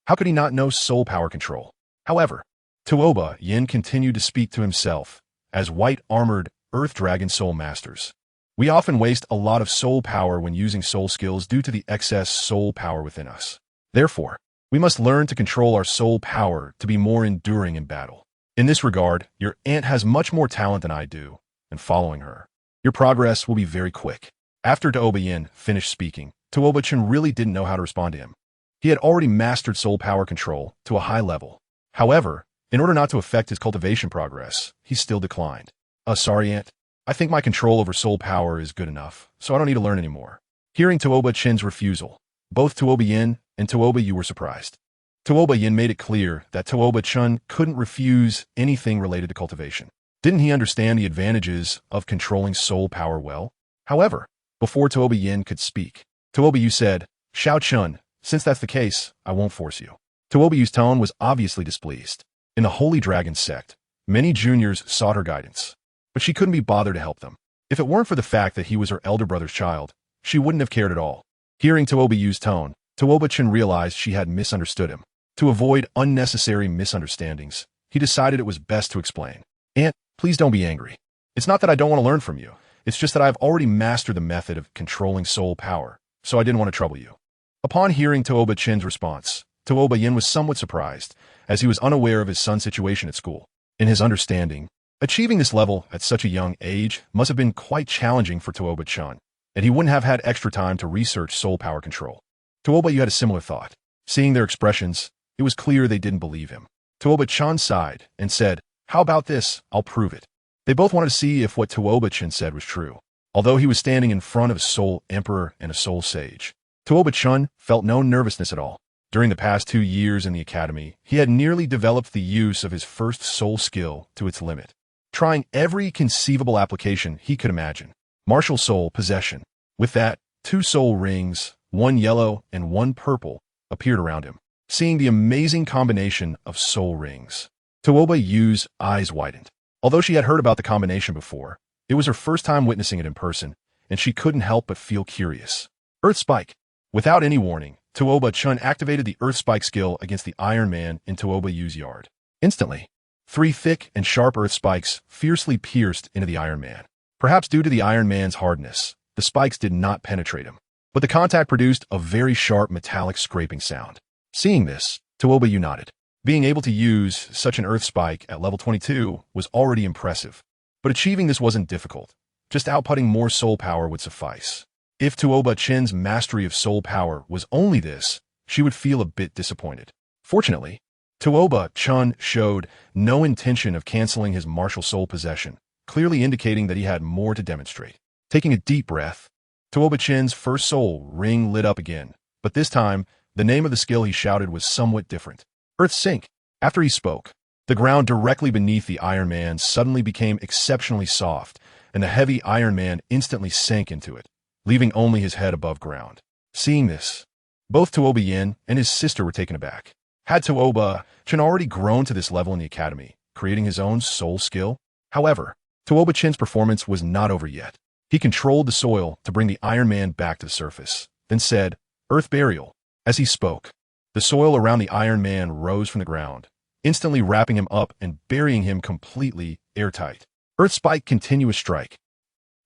How could he not know soul power control? However, Tuoba Yin continued to speak to himself as white-armored Earth Dragon Soul Masters. We often waste a lot of soul power when using soul skills due to the excess soul power within us. Therefore, we must learn to control our soul power to be more enduring in battle. In this regard, your aunt has much more talent than I do, and following her, your progress will be very quick. After Tuoba Yin finished speaking, Tuoba Chen really didn't know how to respond to him. He had already mastered soul power control to a high level. However, in order not to affect his cultivation progress, he still declined. Sorry, aunt. I think my control over soul power is good enough, so I don't need to learn anymore." Hearing Tuoba Chen's refusal, both Tuoba Yin and Tuoba Yu were surprised. Tuoba Yin made it clear that Tuoba Chen couldn't refuse anything related to cultivation. Didn't he understand the advantages of controlling soul power well? However, before Tuoba Yin could speak, Tuoba Yu said, "Xiao Chen, since that's the case, I won't force you." Tuoba Yu's tone was obviously displeased. In the Holy Dragon Sect, many juniors sought her guidance, but she couldn't be bothered to help them. If it weren't for the fact that he was her elder brother's child, she wouldn't have cared at all. Hearing Tuoba Yu's tone, Tuoba Chen realized she had misunderstood him. To avoid unnecessary misunderstandings, he decided it was best to explain. "Aunt, please don't be angry. It's not that I don't want to learn from you. It's just that I've already mastered the method of controlling soul power, so I didn't want to trouble you." Upon hearing Tuoba Chen's response, Tuoba Yin was somewhat surprised, as he was unaware of his son's situation at school. In his understanding, achieving this level at such a young age must have been quite challenging for Tuoba Chen, and he wouldn't have had extra time to research soul power control. Tuoba Yu had a similar thought. Seeing their expressions, it was clear they didn't believe him. Tuoba Chen sighed and said, "How about this? I'll prove it." They both wanted to see if what Tuoba Chen said was true. Although he was standing in front of a soul emperor and a soul sage, Tuoba Chen felt no nervousness at all. During the past 2 years in the academy, he had nearly developed the use of his first soul skill to its limit, trying every conceivable application he could imagine. Martial soul possession. With that, 2 soul rings, 1 yellow and 1 purple, appeared around him. Seeing the amazing combination of soul rings, Tuoba Yu's eyes widened. Although she had heard about the combination before, it was her first time witnessing it in person, and she couldn't help but feel curious. Earth Spike. Without any warning, Tuoba Chen activated the Earth Spike skill against the Iron Man in Tuoba Yu's yard. Instantly, 3 thick and sharp Earth Spikes fiercely pierced into the Iron Man. Perhaps due to the Iron Man's hardness, the spikes did not penetrate him, but the contact produced a very sharp metallic scraping sound. Seeing this, Tuoba Yu nodded. Being able to use such an Earth Spike at level 22 was already impressive, but achieving this wasn't difficult. Just outputting more soul power would suffice. If Tuoba Chen's mastery of soul power was only this, she would feel a bit disappointed. Fortunately, Tuoba Chen showed no intention of canceling his martial soul possession, clearly indicating that he had more to demonstrate. Taking a deep breath, Tuoba Chen's first soul ring lit up again, but this time, the name of the skill he shouted was somewhat different. Earth Sink. After he spoke, the ground directly beneath the Iron Man suddenly became exceptionally soft, and the heavy Iron Man instantly sank into it, leaving only his head above ground. Seeing this, both Tuoba Yin and his sister were taken aback. Had Tuoba Chen already grown to this level in the academy, creating his own soul skill? However, Tuoba Chen's performance was not over yet. He controlled the soil to bring the Iron Man back to the surface, then said, Earth Burial. As he spoke, the soil around the Iron Man rose from the ground, instantly wrapping him up and burying him completely airtight. Earth Spike Continuous Strike.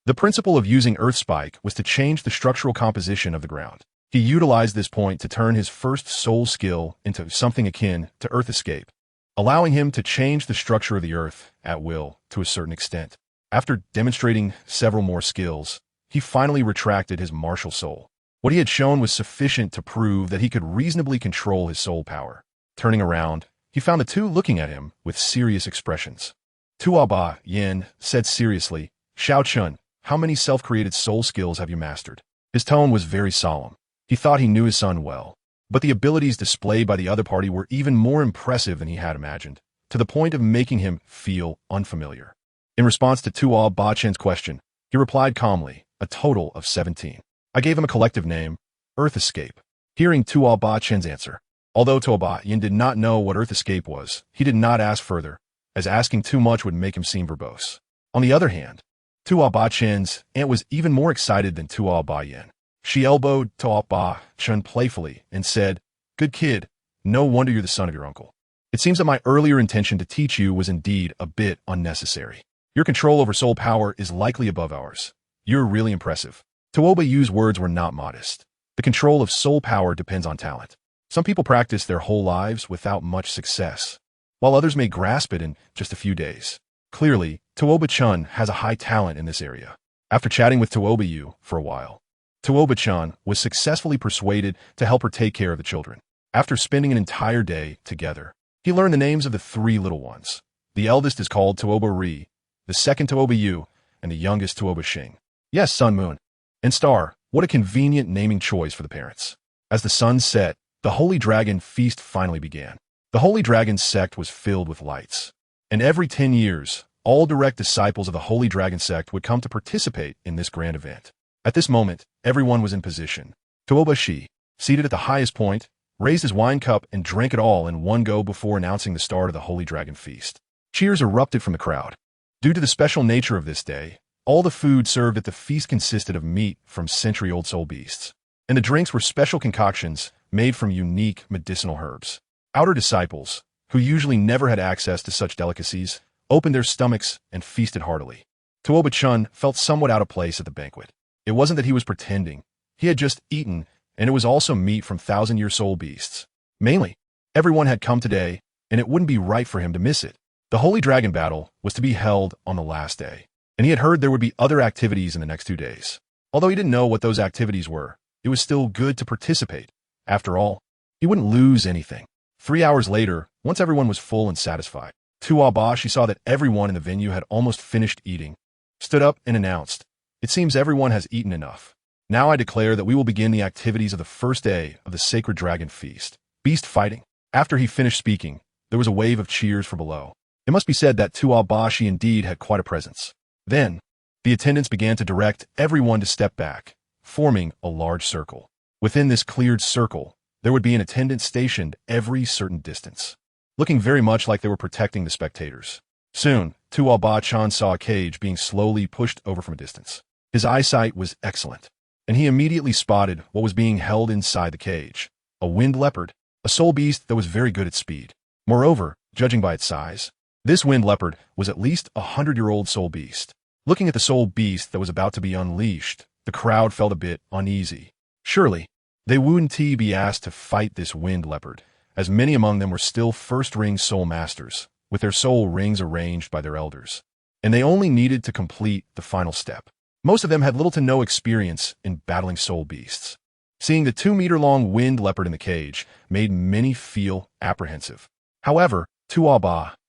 The principle of using Earth Spike was to change the structural composition of the ground. He utilized this point to turn his first soul skill into something akin to Earth Escape, allowing him to change the structure of the Earth at will to a certain extent. After demonstrating several more skills, he finally retracted his martial soul. What he had shown was sufficient to prove that he could reasonably control his soul power. Turning around, he found the 2 looking at him with serious expressions. Tuoba Yin said seriously, Xiao Chun, how many self-created soul skills have you mastered? His tone was very solemn. He thought he knew his son well, but the abilities displayed by the other party were even more impressive than he had imagined, to the point of making him feel unfamiliar. In response to Tuoba Chen's question, he replied calmly, a total of 17. I gave him a collective name, Earth Escape. Hearing Tuoba Chen's answer, although Tuoba Yin did not know what Earth Escape was, he did not ask further, as asking too much would make him seem verbose. On the other hand, Tuoba Chen's aunt was even more excited than Tuoba Yin. She elbowed Tuoba Chen playfully and said, Good kid, no wonder you're the son of your uncle. It seems that my earlier intention to teach you was indeed a bit unnecessary. Your control over soul power is likely above ours. You're really impressive. Tuoba Yu's words were not modest. The control of soul power depends on talent. Some people practice their whole lives without much success, while others may grasp it in just a few days. Clearly, Tuoba Chen has a high talent in this area. After chatting with Tuoba Yu for a while, Tuoba Chen was successfully persuaded to help her take care of the children. After spending an entire day together, he learned the names of the 3 little ones. The eldest is called Tuoba Ri, the second Tuoba Yu, and the youngest Tuoba Xing. Yes, Sun Moon and Star, what a convenient naming choice for the parents. As the sun set, the Holy Dragon Feast finally began. The Holy Dragon Sect was filled with lights, and every 10 years, all direct disciples of the Holy Dragon Sect would come to participate in this grand event. At this moment, everyone was in position. Tuoba Shi, seated at the highest point, raised his wine cup and drank it all in one go before announcing the start of the Holy Dragon Feast. Cheers erupted from the crowd. Due to the special nature of this day, all the food served at the feast consisted of meat from century-old soul beasts, and the drinks were special concoctions made from unique medicinal herbs. Outer disciples, who usually never had access to such delicacies, opened their stomachs and feasted heartily. Tuoba Chen felt somewhat out of place at the banquet. It wasn't that he was pretending. He had just eaten, and it was also meat from thousand-year soul beasts. Mainly, everyone had come today, and it wouldn't be right for him to miss it. The Holy Dragon Battle was to be held on the last day, and he had heard there would be other activities in the next 2 days. Although he didn't know what those activities were, it was still good to participate. After all, he wouldn't lose anything. 3 hours later, once everyone was full and satisfied, Tuoba, she saw that everyone in the venue had almost finished eating, stood up and announced, It seems everyone has eaten enough. Now I declare that we will begin the activities of the first day of the Sacred Dragon Feast. Beast fighting. After he finished speaking, there was a wave of cheers from below. It must be said that Tuoba indeed had quite a presence. Then, the attendants began to direct everyone to step back, forming a large circle. Within this cleared circle, there would be an attendant stationed every certain distance, looking very much like they were protecting the spectators. Soon, Tuoba saw a cage being slowly pushed over from a distance. His eyesight was excellent, and he immediately spotted what was being held inside the cage. A wind leopard, a soul beast that was very good at speed. Moreover, judging by its size, this wind leopard was at least a 100-year-old soul beast. Looking at the soul beast that was about to be unleashed, the crowd felt a bit uneasy. Surely, they wouldn't be asked to fight this wind leopard, as many among them were still first-ring soul masters, with their soul rings arranged by their elders. And they only needed to complete the final step. Most of them had little to no experience in battling soul beasts. Seeing the 2-meter-long wind leopard in the cage made many feel apprehensive. However,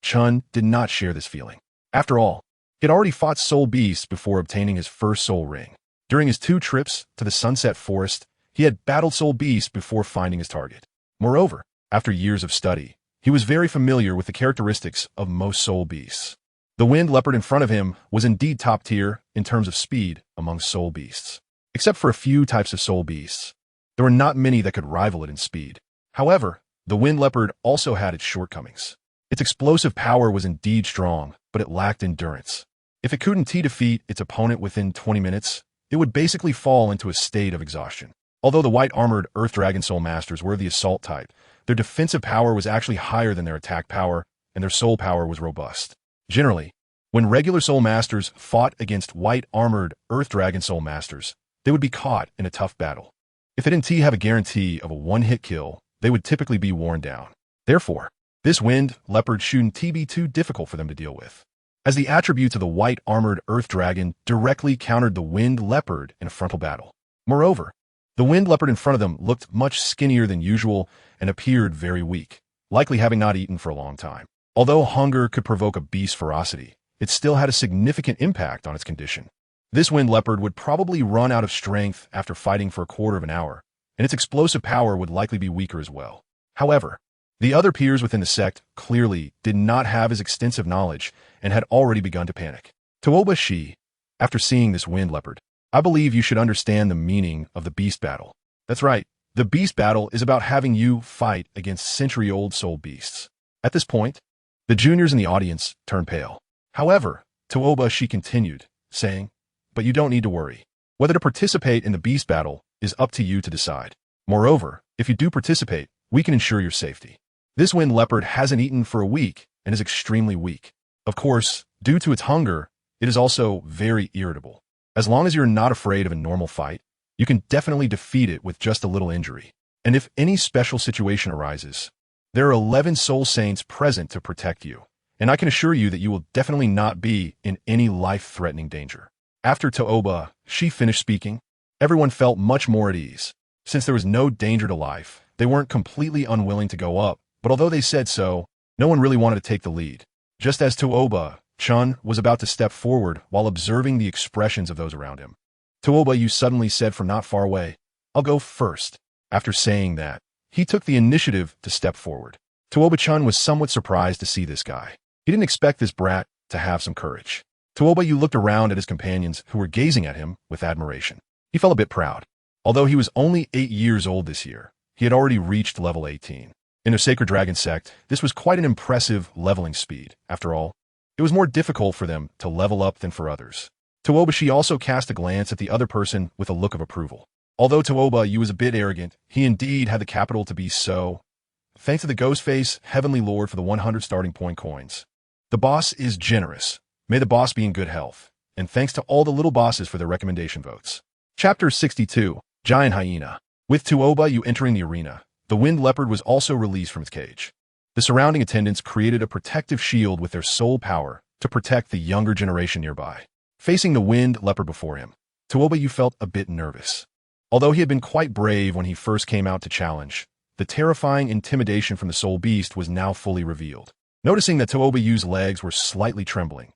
Chen did not share this feeling. After all, he had already fought soul beasts before obtaining his first soul ring. During his 2 trips to the Sunset Forest, he had battled soul beasts before finding his target. Moreover, after years of study, he was very familiar with the characteristics of most soul beasts. The wind leopard in front of him was indeed top tier in terms of speed among soul beasts. Except for a few types of soul beasts, there were not many that could rival it in speed. However, the wind leopard also had its shortcomings. Its explosive power was indeed strong, but it lacked endurance. If it couldn't defeat its opponent within 20 minutes, it would basically fall into a state of exhaustion. Although the white-armored Earth Dragon Soul Masters were the assault type, their defensive power was actually higher than their attack power, and their soul power was robust. Generally, when regular Soul Masters fought against white-armored Earth Dragon Soul Masters, they would be caught in a tough battle. If they didn't have a guarantee of a one-hit kill, they would typically be worn down. Therefore, this wind leopard shouldn't be too difficult for them to deal with, as the attributes of the white-armored Earth Dragon directly countered the wind leopard in a frontal battle. Moreover, the wind leopard in front of them looked much skinnier than usual and appeared very weak, likely having not eaten for a long time. Although hunger could provoke a beast's ferocity, it still had a significant impact on its condition. This wind leopard would probably run out of strength after fighting for a quarter of an hour, and its explosive power would likely be weaker as well. However, the other peers within the sect clearly did not have as extensive knowledge and had already begun to panic. Tuoba, after seeing this wind leopard, I believe you should understand the meaning of the beast battle. That's right, the beast battle is about having you fight against century-old soul beasts. At this point, the juniors in the audience turned pale. However, Tuoba continued, saying, "But you don't need to worry. Whether to participate in the beast battle is up to you to decide. Moreover, if you do participate, we can ensure your safety. This wind leopard hasn't eaten for a week and is extremely weak. Of course, due to its hunger, it is also very irritable. As long as you're not afraid of a normal fight, you can definitely defeat it with just a little injury. And if any special situation arises, there are 11 soul saints present to protect you, and I can assure you that you will definitely not be in any life-threatening danger." After Tuoba finished speaking, everyone felt much more at ease. Since there was no danger to life, they weren't completely unwilling to go up, but although they said so, no one really wanted to take the lead. Just as Chen was about to step forward while observing the expressions of those around him, Tuoba suddenly said from not far away, "I'll go first." After saying that, he took the initiative to step forward. Tuoba was somewhat surprised to see this guy. He didn't expect this brat to have some courage. Tuoba looked around at his companions who were gazing at him with admiration. He felt a bit proud. Although he was only 8 years old this year, he had already reached level 18. In the Sacred Dragon Sect, this was quite an impressive leveling speed. After all, it was more difficult for them to level up than for others. Tuoba also cast a glance at the other person with a look of approval. Although Tuoba was a bit arrogant, he indeed had the capital to be so. Thanks to the Ghostface Heavenly Lord for the 100 starting point coins. The boss is generous. May the boss be in good health. And thanks to all the little bosses for their recommendation votes. Chapter 62, Giant Hyena. With Tuoba entering the arena, the wind leopard was also released from its cage. The surrounding attendants created a protective shield with their soul power to protect the younger generation nearby. Facing the wind leopard before him, Tuoba felt a bit nervous. Although he had been quite brave when he first came out to challenge, the terrifying intimidation from the soul beast was now fully revealed. Noticing that Tuoba's legs were slightly trembling,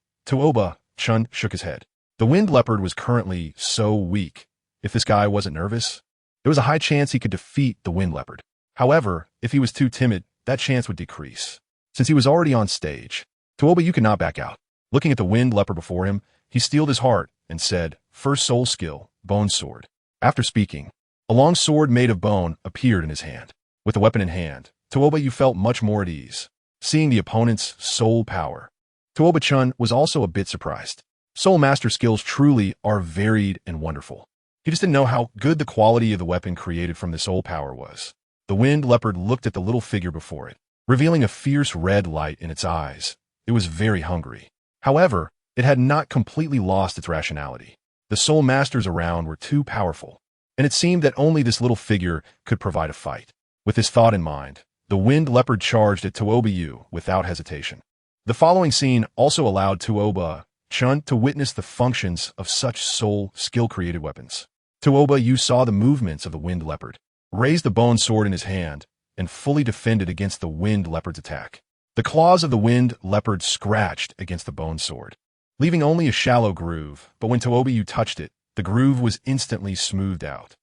Chen shook his head. The wind leopard was currently so weak. If this guy wasn't nervous, there was a high chance he could defeat the wind leopard. However, if he was too timid, that chance would decrease. Since he was already on stage, Tuoba, you could not back out. Looking at the wind leopard before him, he steeled his heart and said, "First soul skill, bone sword." After speaking, a long sword made of bone appeared in his hand. With the weapon in hand, Tuoba, you felt much more at ease. Seeing the opponent's soul power, Tuoba Chen was also a bit surprised. Soul master skills truly are varied and wonderful. He just didn't know how good the quality of the weapon created from the soul power was. The wind leopard looked at the little figure before it, revealing a fierce red light in its eyes. It was very hungry. However, it had not completely lost its rationality. The soul masters around were too powerful, and it seemed that only this little figure could provide a fight. With this thought in mind, the wind leopard charged at Tuoba Yu without hesitation. The following scene also allowed Tuoba Chen to witness the functions of such soul skill-created weapons. Tuoba Yu saw the movements of the wind leopard, raised the bone sword in his hand, and fully defended against the wind leopard's attack. The claws of the wind leopard scratched against the bone sword, leaving only a shallow groove, but when Tuoba Yu touched it, the groove was instantly smoothed out.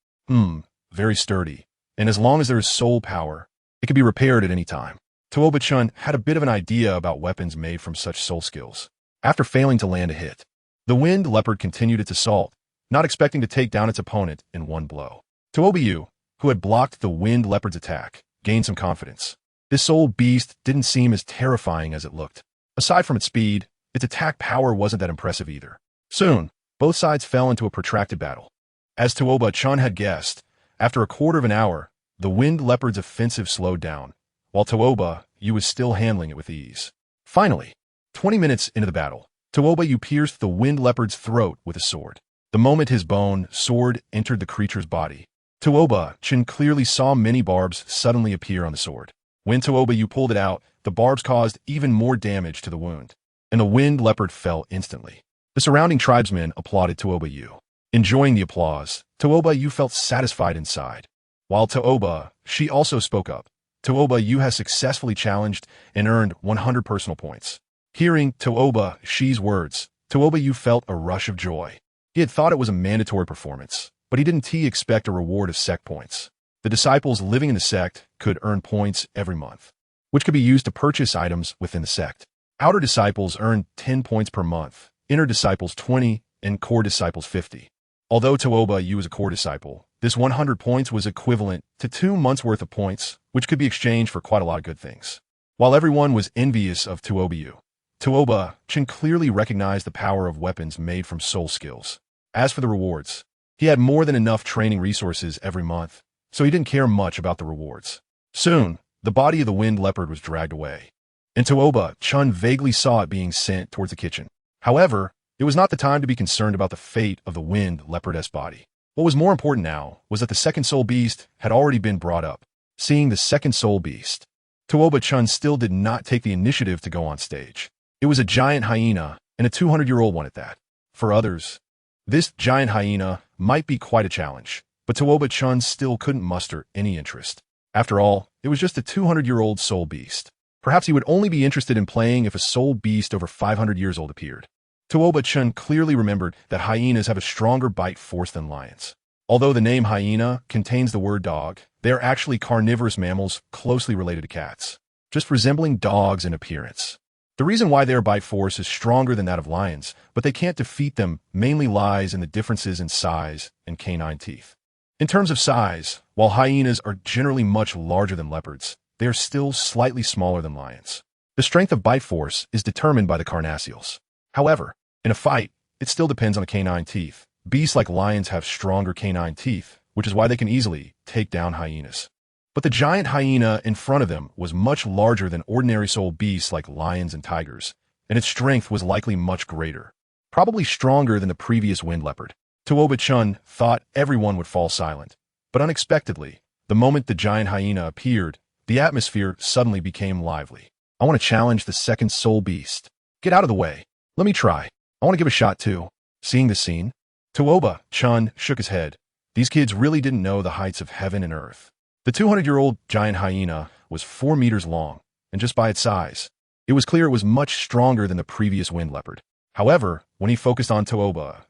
Very sturdy, and as long as there is soul power, it can be repaired at any time. Tuoba Chen had a bit of an idea about weapons made from such soul skills. After failing to land a hit, the wind leopard continued its assault, not expecting to take down its opponent in one blow. Tuoba Yu, who had blocked the wind leopard's attack, gained some confidence. This soul beast didn't seem as terrifying as it looked. Aside from its speed, its attack power wasn't that impressive either. Soon, both sides fell into a protracted battle. As Tuoba Chen had guessed, after a quarter of an hour, the wind leopard's offensive slowed down, while Tuoba Yu was still handling it with ease. Finally, 20 minutes into the battle, Tuoba Yu pierced the wind leopard's throat with a sword. The moment his bone sword entered the creature's body, Tuoba Chen clearly saw many barbs suddenly appear on the sword. When Tuoba Yu pulled it out, the barbs caused even more damage to the wound, and the wind leopard fell instantly. The surrounding tribesmen applauded Tuoba Yu. Enjoying the applause, Tuoba Yu felt satisfied inside. While Tuoba, she also spoke up. Tuoba Yu has successfully challenged and earned 100 personal points. Hearing Tuoba Shi's words, Tuoba Yu felt a rush of joy. He had thought it was a mandatory performance, but he didn't expect a reward of sect points. The disciples living in the sect could earn points every month, which could be used to purchase items within the sect. Outer disciples earned 10 points per month, inner disciples 20, and core disciples 50. Although Tuoba Yu was a core disciple, this 100 points was equivalent to 2 months' worth of points, which could be exchanged for quite a lot of good things. While everyone was envious of Tuoba Yu, Tuoba Chen clearly recognized the power of weapons made from soul skills. As for the rewards, he had more than enough training resources every month, so he didn't care much about the rewards. Soon, the body of the wind leopard was dragged away, and Tuoba Chen vaguely saw it being sent towards the kitchen. However, it was not the time to be concerned about the fate of the wind leopardess body. What was more important now was that the second soul beast had already been brought up. Seeing the second soul beast, Tuoba Chen still did not take the initiative to go on stage. It was a giant hyena, and a 200-year-old one at that. For others, this giant hyena might be quite a challenge, but Tuoba Chen still couldn't muster any interest. After all, it was just a 200-year-old soul beast. Perhaps he would only be interested in playing if a soul beast over 500 years old appeared. Tuoba Chen clearly remembered that hyenas have a stronger bite force than lions. Although the name hyena contains the word dog, they are actually carnivorous mammals closely related to cats, just resembling dogs in appearance. The reason why their bite force is stronger than that of lions, but they can't defeat them, mainly lies in the differences in size and canine teeth. In terms of size, while hyenas are generally much larger than leopards, they are still slightly smaller than lions. The strength of bite force is determined by the carnassials. However, in a fight, it still depends on the canine teeth. Beasts like lions have stronger canine teeth, which is why they can easily take down hyenas. But the giant hyena in front of them was much larger than ordinary soul beasts like lions and tigers, and its strength was likely much greater, probably stronger than the previous wind leopard. Tuoba Chen thought everyone would fall silent, but unexpectedly, the moment the giant hyena appeared, the atmosphere suddenly became lively. I want to challenge the second soul beast. Get out of the way. Let me try. I want to give a shot too. Seeing this scene, Tuoba Chen shook his head. These kids really didn't know the heights of heaven and earth. The 200-year-old giant hyena was 4 meters long, and just by its size, it was clear it was much stronger than the previous wind leopard. However, when he focused on Tuoba,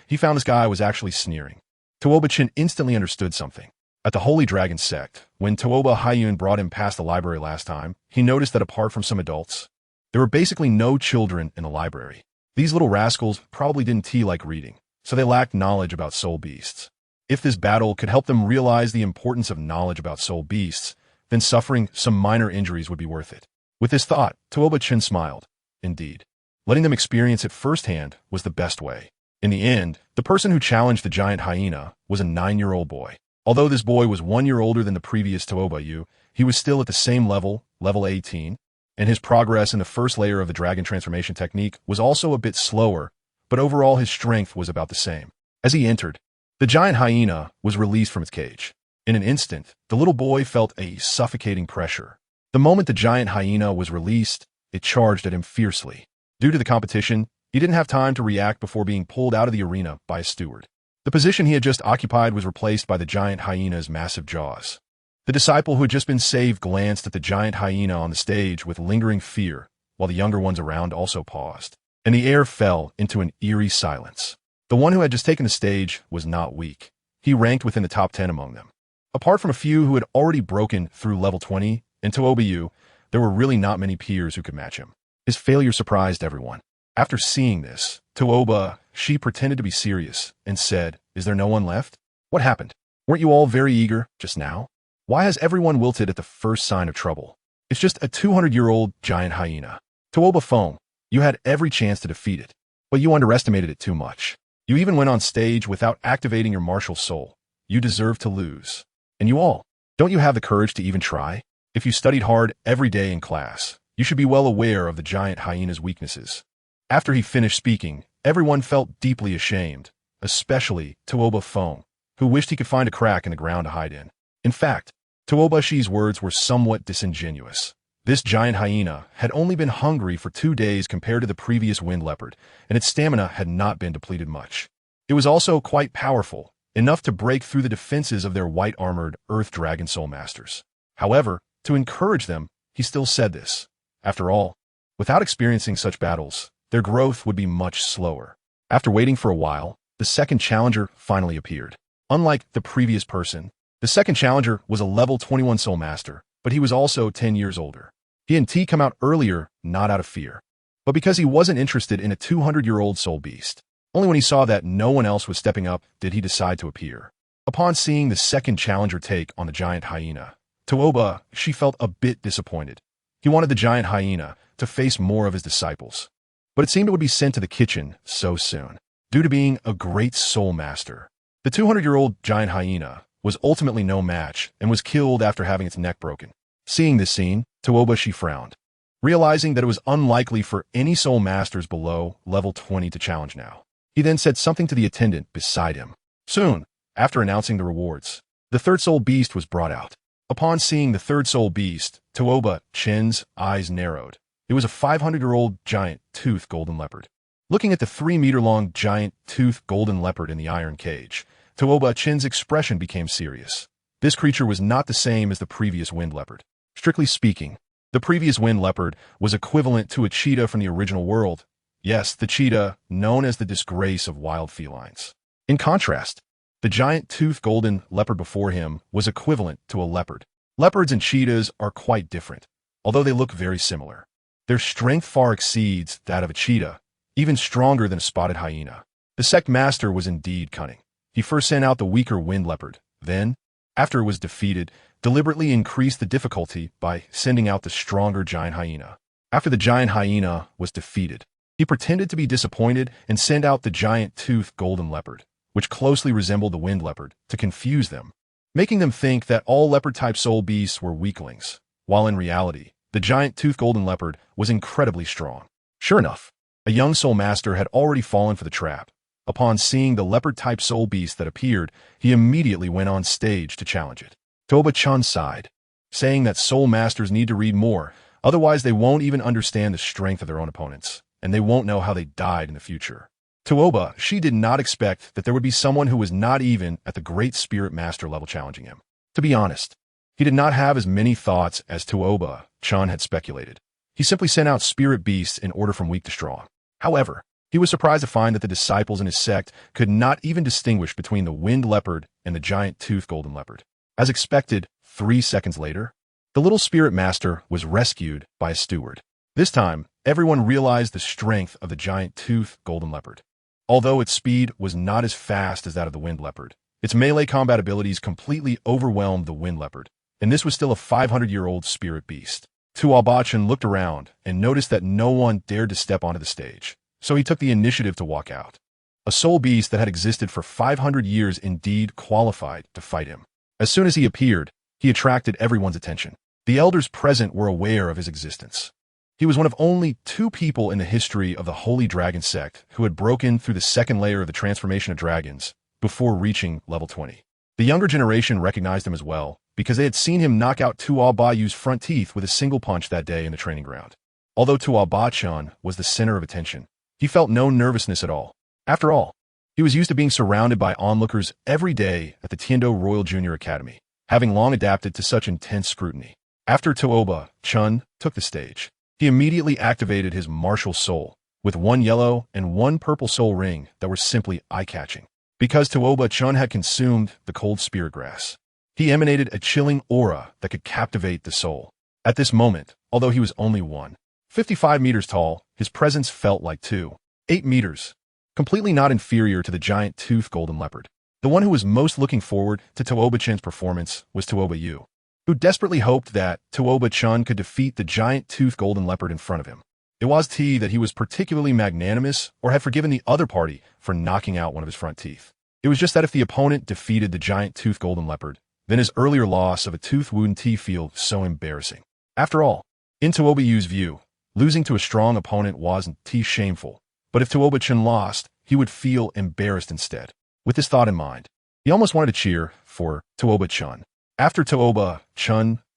he found this guy was actually sneering. Tuoba Chen instantly understood something. At the Holy Dragon Sect, when Tuoba Haiyun brought him past the library last time, he noticed that apart from some adults, there were basically no children in the library. These little rascals probably didn't like reading, so they lacked knowledge about soul beasts. If this battle could help them realize the importance of knowledge about soul beasts, then suffering some minor injuries would be worth it. With this thought, Tuoba Chen smiled. Indeed, letting them experience it firsthand was the best way. In the end, the person who challenged the giant hyena was a 9-year-old boy. Although this boy was 1 year older than the previous Tuoba Yu, he was still at the same level 18, and his progress in the first layer of the dragon transformation technique was also a bit slower, but overall his strength was about the same. As he entered, the giant hyena was released from its cage. In an instant, the little boy felt a suffocating pressure. The moment the giant hyena was released, it charged at him fiercely. Due to the competition, he didn't have time to react before being pulled out of the arena by a steward. The position he had just occupied was replaced by the giant hyena's massive jaws. The disciple who had just been saved glanced at the giant hyena on the stage with lingering fear, while the younger ones around also paused, and the air fell into an eerie silence. The one who had just taken the stage was not weak. He ranked within the top 10 among them. Apart from a few who had already broken through level 20, in Tuoba Yu, there were really not many peers who could match him. His failure surprised everyone. After seeing this, Tuoba, she pretended to be serious and said, "Is there no one left? What happened? Weren't you all very eager just now? Why has everyone wilted at the first sign of trouble? It's just a 200-year-old giant hyena. Tuoba Feng, you had every chance to defeat it, but you underestimated it too much. You even went on stage without activating your martial soul. You deserve to lose. And you all, don't you have the courage to even try? If you studied hard every day in class, you should be well aware of the giant hyena's weaknesses." After he finished speaking, everyone felt deeply ashamed, especially Tuoba Feng, who wished he could find a crack in the ground to hide in. In fact, Tuoba Shi's words were somewhat disingenuous. This giant hyena had only been hungry for 2 days compared to the previous wind leopard, and its stamina had not been depleted much. It was also quite powerful, enough to break through the defenses of their white-armored Earth Dragon Soul Masters. However, to encourage them, he still said this. After all, without experiencing such battles, their growth would be much slower. After waiting for a while, the second challenger finally appeared. Unlike the previous person, the second challenger was a level 21 Soul Master, but he was also 10 years older. He and T come out earlier, not out of fear, but because he wasn't interested in a 200-year-old soul beast. Only when he saw that no one else was stepping up did he decide to appear. Upon seeing the second challenger take on the giant hyena, Tuoba, she felt a bit disappointed. He wanted the giant hyena to face more of his disciples, but it seemed it would be sent to the kitchen so soon. Due to being a great soul master, the 200-year-old giant hyena was ultimately no match and was killed after having its neck broken. Seeing this scene, Tuoba she frowned, realizing that it was unlikely for any soul masters below level 20 to challenge now. He then said something to the attendant beside him. Soon, after announcing the rewards, the third soul beast was brought out. Upon seeing the third soul beast, Tuoba Chen's eyes narrowed. It was a 500-year-old giant tooth golden leopard. Looking at the 3-meter-long giant tooth golden leopard in the iron cage, Tuoba Chen's expression became serious. This creature was not the same as the previous wind leopard. Strictly speaking, the previous wind leopard was equivalent to a cheetah from the original world. Yes, the cheetah, known as the disgrace of wild felines. In contrast, the giant tooth golden leopard before him was equivalent to a leopard. Leopards and cheetahs are quite different, although they look very similar. Their strength far exceeds that of a cheetah, even stronger than a spotted hyena. The sect master was indeed cunning. He first sent out the weaker wind leopard, then, after it was defeated, deliberately increased the difficulty by sending out the stronger giant hyena. After the giant hyena was defeated, he pretended to be disappointed and sent out the giant tooth golden leopard, which closely resembled the wind leopard, to confuse them, making them think that all leopard-type soul beasts were weaklings, while in reality, the giant tooth golden leopard was incredibly strong. Sure enough, a young soul master had already fallen for the trap. Upon seeing the leopard-type soul beast that appeared, he immediately went on stage to challenge it. Tuoba Chen sighed, saying that soul masters need to read more, otherwise they won't even understand the strength of their own opponents, and they won't know how they died in the future. Tuoba, she did not expect that there would be someone who was not even at the Great Spirit Master level challenging him. To be honest, he did not have as many thoughts as Tuoba Chen had speculated. He simply sent out spirit beasts in order from weak to strong. However, He was surprised to find that the disciples in his sect could not even distinguish between the winged leopard and the giant-toothed golden leopard. As expected, 3 seconds later, the little spirit master was rescued by a steward. This time, everyone realized the strength of the giant-toothed golden leopard. Although its speed was not as fast as that of the winged leopard, its melee combat abilities completely overwhelmed the wind leopard, and this was still a 500-year-old spirit beast. Tuoba looked around and noticed that no one dared to step onto the stage, so he took the initiative to walk out. A soul beast that had existed for 500 years indeed qualified to fight him. As soon as he appeared, he attracted everyone's attention. The elders present were aware of his existence. He was one of only 2 people in the history of the Holy Dragon Sect who had broken through the second layer of the transformation of dragons before reaching level 20. The younger generation recognized him as well, because they had seen him knock out Tuoba's front teeth with a single punch that day in the training ground. Although Tuoba was the center of attention, he felt no nervousness at all. After all, he was used to being surrounded by onlookers every day at the Tiendo Royal Junior Academy, having long adapted to such intense scrutiny. After Tuoba, Chen took the stage. He immediately activated his martial soul, with 1 yellow and 1 purple soul ring that were simply eye-catching. Because Tuoba had consumed the cold spirit grass, he emanated a chilling aura that could captivate the soul. At this moment, although he was only 1.55 meters tall, his presence felt like 2.8 meters, completely not inferior to the giant-toothed golden leopard. The one who was most looking forward to Tuoba-chan's performance was Tuoba Yu, who desperately hoped that Tuoba could defeat the giant-toothed golden leopard in front of him. It was that he was particularly magnanimous or had forgiven the other party for knocking out one of his front teeth. It was just that if the opponent defeated the giant-toothed golden leopard, then his earlier loss of a tooth wound T feel so embarrassing. After all, in Tuoba Yu's view, losing to a strong opponent wasn't shameful, but if Tuoba lost, he would feel embarrassed instead. With this thought in mind, he almost wanted to cheer for Tuoba. After Tuoba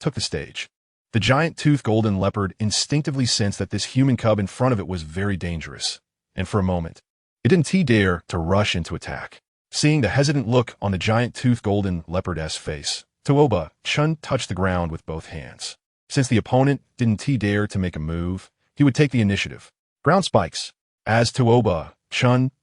took the stage, the giant-toothed golden leopard instinctively sensed that this human cub in front of it was very dangerous, and for a moment, it didn't dare to rush into attack. Seeing the hesitant look on the giant-toothed golden leopard's face, Tuoba touched the ground with both hands. Since the opponent didn't dare to make a move, he would take the initiative. Ground spikes. As Tuoba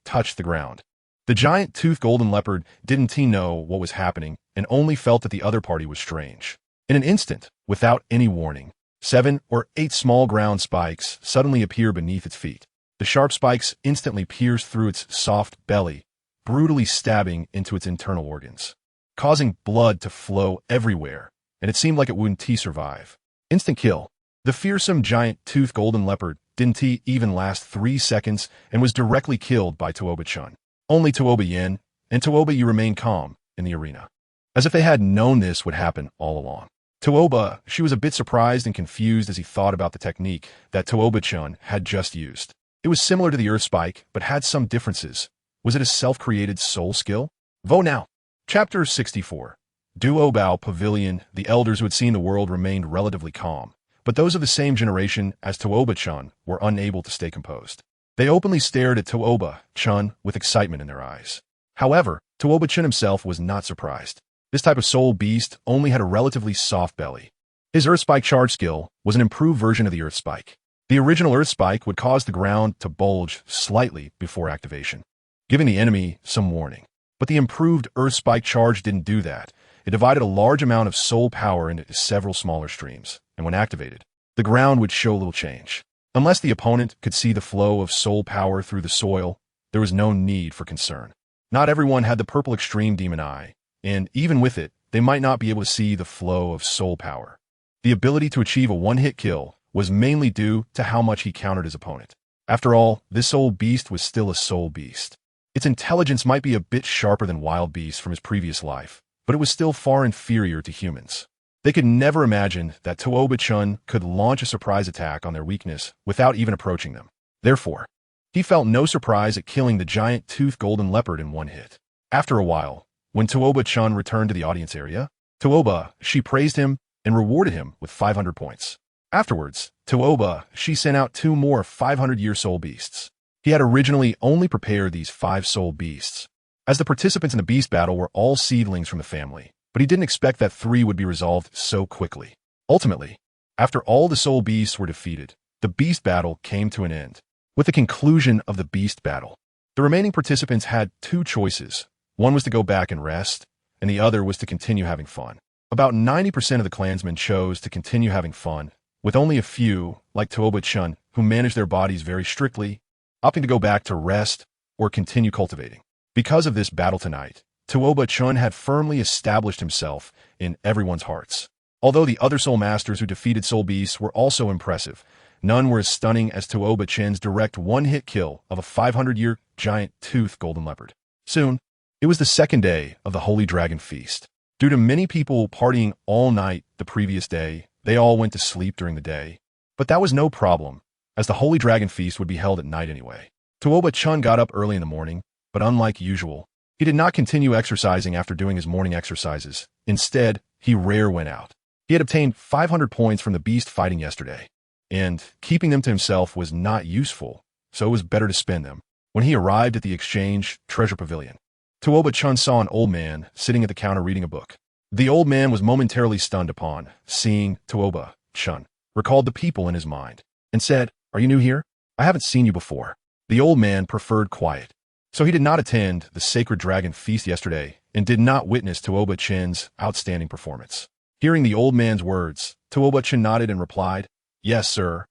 touched the ground, the giant-toothed golden leopard didn't know what was happening and only felt that the other party was strange. In an instant, without any warning, 7 or 8 small ground spikes suddenly appear beneath its feet. The sharp spikes instantly pierce through its soft belly, brutally stabbing into its internal organs, causing blood to flow everywhere, and it seemed like it wouldn't survive. Instant kill. The fearsome giant-toothed golden leopard didn't even last 3 seconds and was directly killed by Tuoba. Only Tuoba Yin and Tuoba Yu remained calm in the arena, as if they had known this would happen all along. Tuoba, she was a bit surprised and confused as he thought about the technique that Tuoba had just used. It was similar to the Earth Spike, but had some differences. Was it a self-created soul skill? Vote now. Chapter 64. Douluo Pavilion. The elders who had seen the world remained relatively calm, but those of the same generation as Tuoba were unable to stay composed. They openly stared at Tuoba with excitement in their eyes. However, Tuoba himself was not surprised. This type of soul beast only had a relatively soft belly. His Earth Spike charge skill was an improved version of the Earth Spike. The original Earth Spike would cause the ground to bulge slightly before activation, giving the enemy some warning. But the improved Earth Spike charge didn't do that. It divided a large amount of soul power into several smaller streams, and when activated, the ground would show little change. Unless the opponent could see the flow of soul power through the soil, there was no need for concern. Not everyone had the purple extreme demon eye, and even with it, they might not be able to see the flow of soul power. The ability to achieve a one-hit kill was mainly due to how much he countered his opponent. After all, this soul beast was still a soul beast. Its intelligence might be a bit sharper than wild beasts from his previous life, but it was still far inferior to humans. They could never imagine that Tuoba could launch a surprise attack on their weakness without even approaching them. Therefore, he felt no surprise at killing the giant-toothed golden leopard in one hit. After a while, when Tuoba returned to the audience area, she praised him and rewarded him with 500 points. Afterwards, she sent out 2 more 500-year soul beasts. He had originally only prepared these 5 soul beasts, as the participants in the beast battle were all seedlings from the family, but he didn't expect that 3 would be resolved so quickly. Ultimately, after all the soul beasts were defeated, the beast battle came to an end. With the conclusion of the beast battle, the remaining participants had two choices. One was to go back and rest, and the other was to continue having fun. About 90% of the clansmen chose to continue having fun, with only a few, like Tuoba Chen, who managed their bodies very strictly, opting to go back to rest or continue cultivating. Because of this battle tonight, Tuoba Chen had firmly established himself in everyone's hearts. Although the other soul masters who defeated soul beasts were also impressive, none were as stunning as Tuoba Chen's direct one-hit kill of a 500-year giant-toothed golden leopard. Soon, it was the second day of the Holy Dragon Feast. Due to many people partying all night the previous day, they all went to sleep during the day. But that was no problem, as the Holy Dragon Feast would be held at night anyway. Tuoba Chen got up early in the morning, but unlike usual, he did not continue exercising after doing his morning exercises. Instead, he went out. He had obtained 500 points from the beast fighting yesterday, and keeping them to himself was not useful, so it was better to spend them. When he arrived at the exchange treasure pavilion, Tuoba Chen saw an old man sitting at the counter reading a book. The old man was momentarily stunned upon seeing Tuoba Chen, recalled the people in his mind, and said, "Are you new here? I haven't seen you before." The old man preferred quiet, so he did not attend the Sacred Dragon Feast yesterday and did not witness Tuoba Chen's outstanding performance. Hearing the old man's words, Tuoba Chen nodded and replied, "Yes, sir.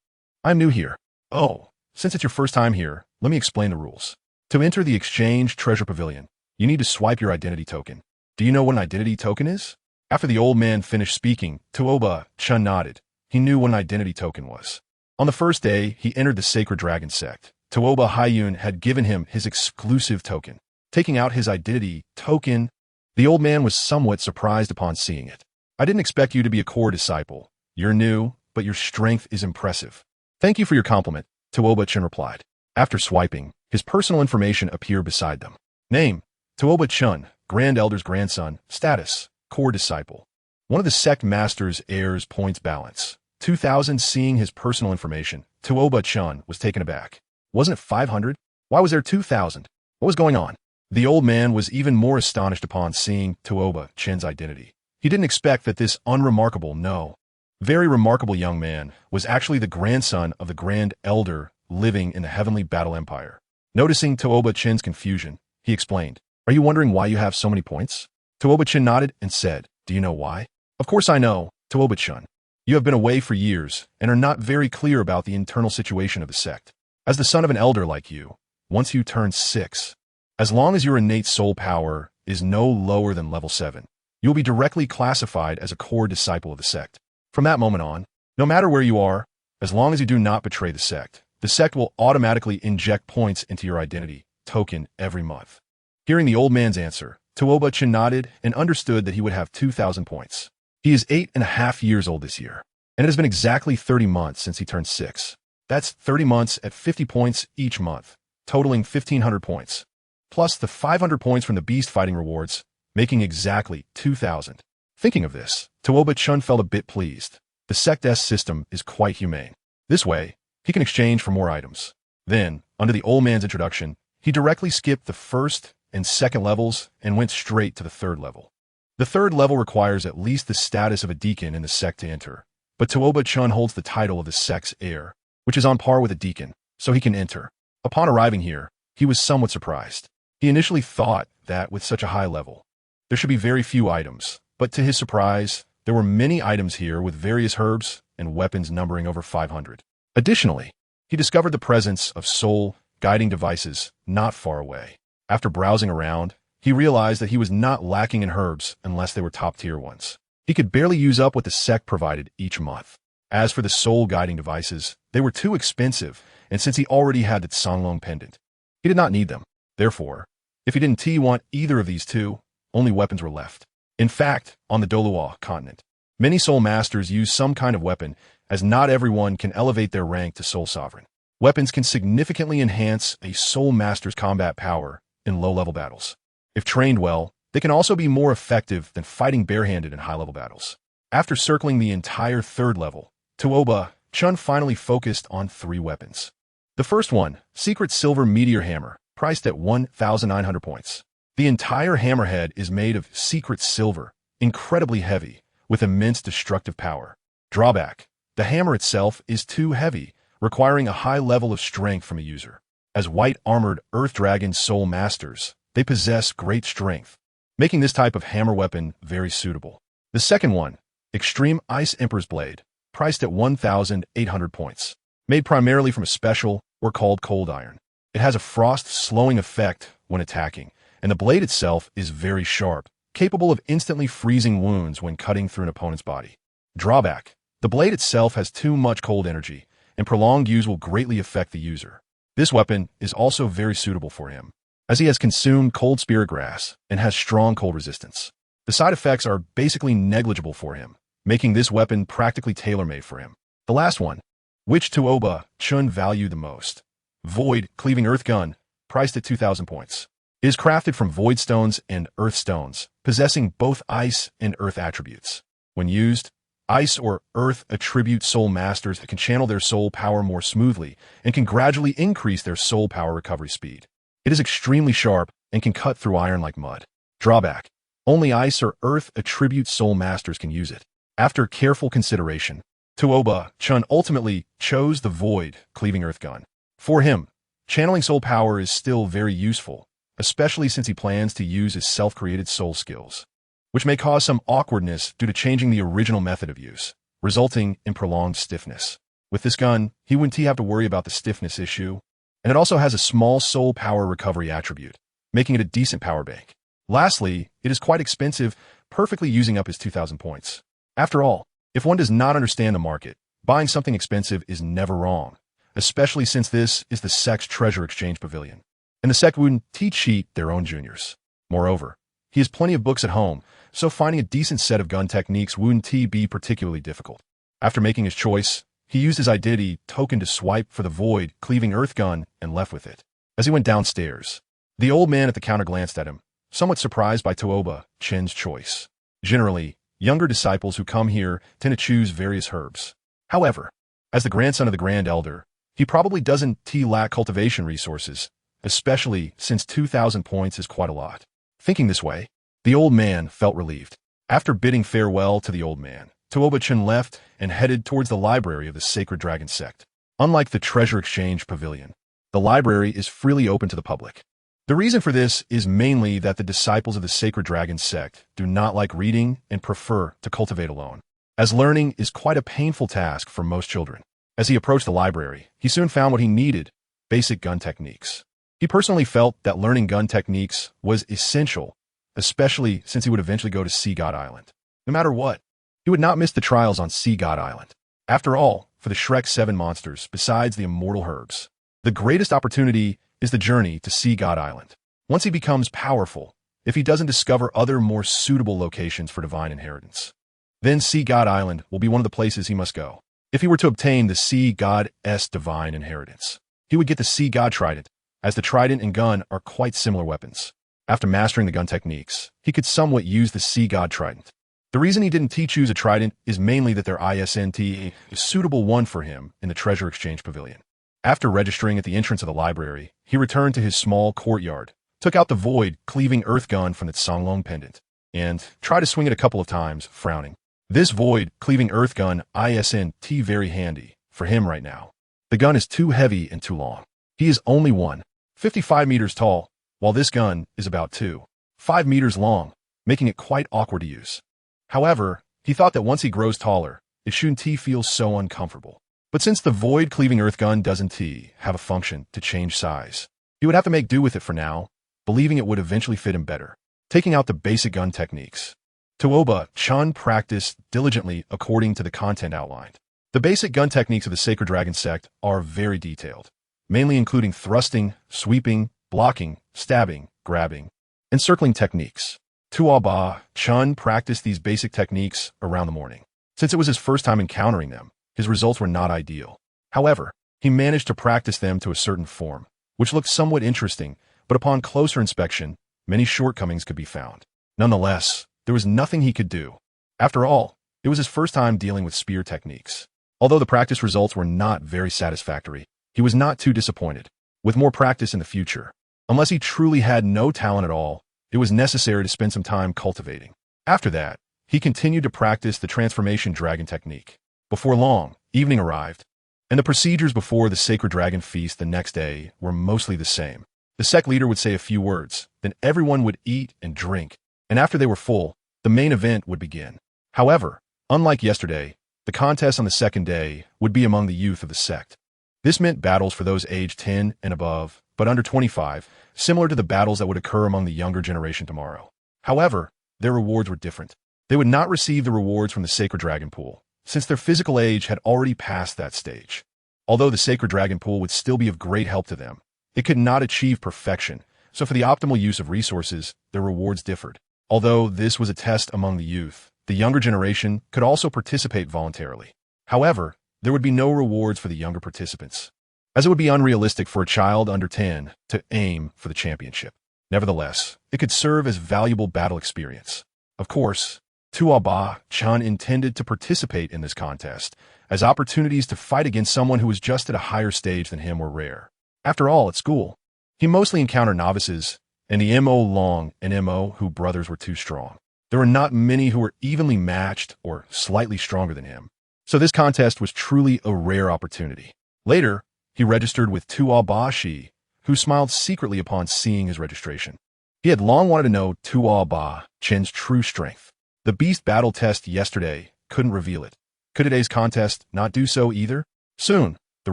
I'm new here." "Oh, since it's your first time here, let me explain the rules. To enter the exchange treasure pavilion, you need to swipe your identity token. Do you know what an identity token is?" After the old man finished speaking, Tuoba Chen nodded. He knew what an identity token was. On the first day he entered the Sacred Dragon Sect, Tuoba Haiyun had given him his exclusive token. Taking out his identity token, the old man was somewhat surprised upon seeing it. "I didn't expect you to be a core disciple. You're new, but your strength is impressive." "Thank you for your compliment," Tuoba Chen replied. After swiping, his personal information appeared beside them. Name: Tuoba Chen, Grand Elder's grandson. Status: core disciple. One of the sect master's heirs. Points balance: 2,000. Seeing his personal information, Tuoba Chen was taken aback. Wasn't it 500? Why was there 2,000? What was going on? The old man was even more astonished upon seeing Tuoba Chen's identity. He didn't expect that this unremarkable, no, very remarkable young man was actually the grandson of the Grand Elder living in the Heavenly Battle Empire. Noticing Tuoba Chen's confusion, he explained, "Are you wondering why you have so many points?" Tuoba Chen nodded and said, "Do you know why?" "Of course I know, Tuoba Chen. You have been away for years and are not very clear about the internal situation of the sect. As the son of an elder like you, once you turn 6, as long as your innate soul power is no lower than level 7, you'll be directly classified as a core disciple of the sect. From that moment on, no matter where you are, as long as you do not betray the sect will automatically inject points into your identity token every month." Hearing the old man's answer, Tuoba Chen nodded and understood that he would have 2,000 points. He is 8.5 years old this year, and it has been exactly 30 months since he turned 6. That's 30 months at 50 points each month, totaling 1,500 points, plus the 500 points from the beast fighting rewards, making exactly 2,000. Thinking of this, Tuoba Chen felt a bit pleased. The sect's system is quite humane. This way, he can exchange for more items. Then, under the old man's introduction, he directly skipped the first and second levels and went straight to the third level. The third level requires at least the status of a deacon in the sect to enter, but Tuoba Chen holds the title of the sect's heir, which is on par with a deacon, so he can enter. Upon arriving here, he was somewhat surprised. He initially thought that with such a high level, there should be very few items, but to his surprise, there were many items here with various herbs and weapons numbering over 500. Additionally, he discovered the presence of soul guiding devices not far away. After browsing around, he realized that he was not lacking in herbs unless they were top-tier ones. He could barely use up what the sect provided each month. As for the soul guiding devices, they were too expensive, and since he already had the Tsanglong pendant, he did not need them. Therefore, if he didn't want either of these two, only weapons were left. In fact, on the Douluo continent, many soul masters use some kind of weapon, as not everyone can elevate their rank to soul sovereign. Weapons can significantly enhance a soul master's combat power in low-level battles. If trained well, they can also be more effective than fighting barehanded in high-level battles. After circling the entire third level, Tuoba Chen finally focused on 3 weapons. The first one, Secret Silver Meteor Hammer, priced at 1,900 points. The entire hammerhead is made of secret silver, incredibly heavy, with immense destructive power. Drawback: the hammer itself is too heavy, requiring a high level of strength from a user. As white-armored Earth Dragon Soul Masters, they possess great strength, making this type of hammer weapon very suitable. The second one, Extreme Ice Emperor's Blade, priced at 1,800 points. Made primarily from a special, or called cold iron. It has a frost-slowing effect when attacking, and the blade itself is very sharp, capable of instantly freezing wounds when cutting through an opponent's body. Drawback: the blade itself has too much cold energy, and prolonged use will greatly affect the user. This weapon is also very suitable for him, as he has consumed cold spirit grass and has strong cold resistance. The side effects are basically negligible for him, making this weapon practically tailor-made for him. The last one, which Tuoba Chen valued the most. Void Cleaving Earth Gun, priced at 2,000 points. It is crafted from void stones and earth stones, possessing both ice and earth attributes. When used, ice or earth attribute soul masters can channel their soul power more smoothly and can gradually increase their soul power recovery speed. It is extremely sharp and can cut through iron like mud. Drawback: only ice or earth attribute soul masters can use it. After careful consideration, Tuoba Chen ultimately chose the Void Cleaving Earth Gun. For him, channeling soul power is still very useful, especially since he plans to use his self-created soul skills, which may cause some awkwardness due to changing the original method of use, resulting in prolonged stiffness. With this gun, he wouldn't have to worry about the stiffness issue, and it also has a small soul power recovery attribute, making it a decent power bank. Lastly, it is quite expensive, perfectly using up his 2,000 points. After all, if one does not understand the market, buying something expensive is never wrong, especially since this is the sect's treasure exchange pavilion, and the sect wouldn't cheat their own juniors. Moreover, he has plenty of books at home, so finding a decent set of gun techniques wouldn't be particularly difficult. After making his choice, he used his identity token to swipe for the Void Cleaving Earth Gun and left with it. As he went downstairs, the old man at the counter glanced at him, somewhat surprised by Tuoba Chen's choice. Generally, younger disciples who come here tend to choose various herbs. However, as the grandson of the Grand Elder, he probably doesn't lack cultivation resources, especially since 2,000 points is quite a lot. Thinking this way, the old man felt relieved. After bidding farewell to the old man, Tuoba Chen left and headed towards the library of the Sacred Dragon Sect. Unlike the Treasure Exchange Pavilion, the library is freely open to the public. The reason for this is mainly that the disciples of the Sacred Dragon Sect do not like reading and prefer to cultivate alone, as learning is quite a painful task for most children. As he approached the library, he soon found what he needed: basic gun techniques. He personally felt that learning gun techniques was essential, especially since he would eventually go to Sea God Island. No matter what, he would not miss the trials on Sea God Island. After all, for the Shrek 7 monsters, besides the immortal herbs, the greatest opportunity is the journey to Sea God Island. Once he becomes powerful, if he doesn't discover other more suitable locations for divine inheritance, then Sea God Island will be one of the places he must go. If he were to obtain the Sea God's divine inheritance, he would get the Sea God Trident, as the trident and gun are quite similar weapons. After mastering the gun techniques, he could somewhat use the Sea God Trident. The reason he didn't choose a trident is mainly that their isn't a suitable one for him in the Treasure Exchange Pavilion. After registering at the entrance of the library, he returned to his small courtyard, took out the Void Cleaving Earth Gun from its Songlong pendant, and tried to swing it a couple of times, frowning. This Void Cleaving Earth Gun isn't very handy for him right now. The gun is too heavy and too long. He is only 1.55 meters tall, while this gun is about 2.5 meters long, making it quite awkward to use. However, he thought that once he grows taller, it shouldn't feel so uncomfortable. But since the Void Cleaving Earth Gun doesn't have a function to change size, he would have to make do with it for now, believing it would eventually fit him better. Taking out the basic gun techniques, Tuoba Chen practiced diligently according to the content outlined. The basic gun techniques of the Sacred Dragon Sect are very detailed, mainly including thrusting, sweeping, blocking, stabbing, grabbing, and circling techniques. Tuoba Chen practiced these basic techniques around the morning. Since it was his first time encountering them, his results were not ideal. However, he managed to practice them to a certain form, which looked somewhat interesting, but upon closer inspection, many shortcomings could be found. Nonetheless, there was nothing he could do. After all, it was his first time dealing with spear techniques. Although the practice results were not very satisfactory, he was not too disappointed. With more practice in the future, unless he truly had no talent at all, it was necessary to spend some time cultivating. After that, he continued to practice the Transformation Dragon technique. Before long, evening arrived, and the procedures before the Sacred Dragon Feast the next day were mostly the same. The sect leader would say a few words, then everyone would eat and drink, and after they were full, the main event would begin. However, unlike yesterday, the contest on the second day would be among the youth of the sect. This meant battles for those aged 10 and above, but under 25, similar to the battles that would occur among the younger generation tomorrow. However, their rewards were different. They would not receive the rewards from the Sacred Dragon Pool, since their physical age had already passed that stage. Although the Sacred Dragon Pool would still be of great help to them, it could not achieve perfection, so for the optimal use of resources, their rewards differed. Although this was a test among the youth, the younger generation could also participate voluntarily. However, there would be no rewards for the younger participants, as it would be unrealistic for a child under 10 to aim for the championship. Nevertheless, it could serve as valuable battle experience. Of course, Tuoba Chen intended to participate in this contest, as opportunities to fight against someone who was just at a higher stage than him were rare. After all, at school, he mostly encountered novices, and the Mo Long and Mo Hu brothers were too strong. There were not many who were evenly matched or slightly stronger than him, so this contest was truly a rare opportunity. Later, he registered with Tuoba Shi, who smiled secretly upon seeing his registration. He had long wanted to know Tuoba Chen's true strength. The beast battle test yesterday couldn't reveal it. Could today's contest not do so either? Soon, the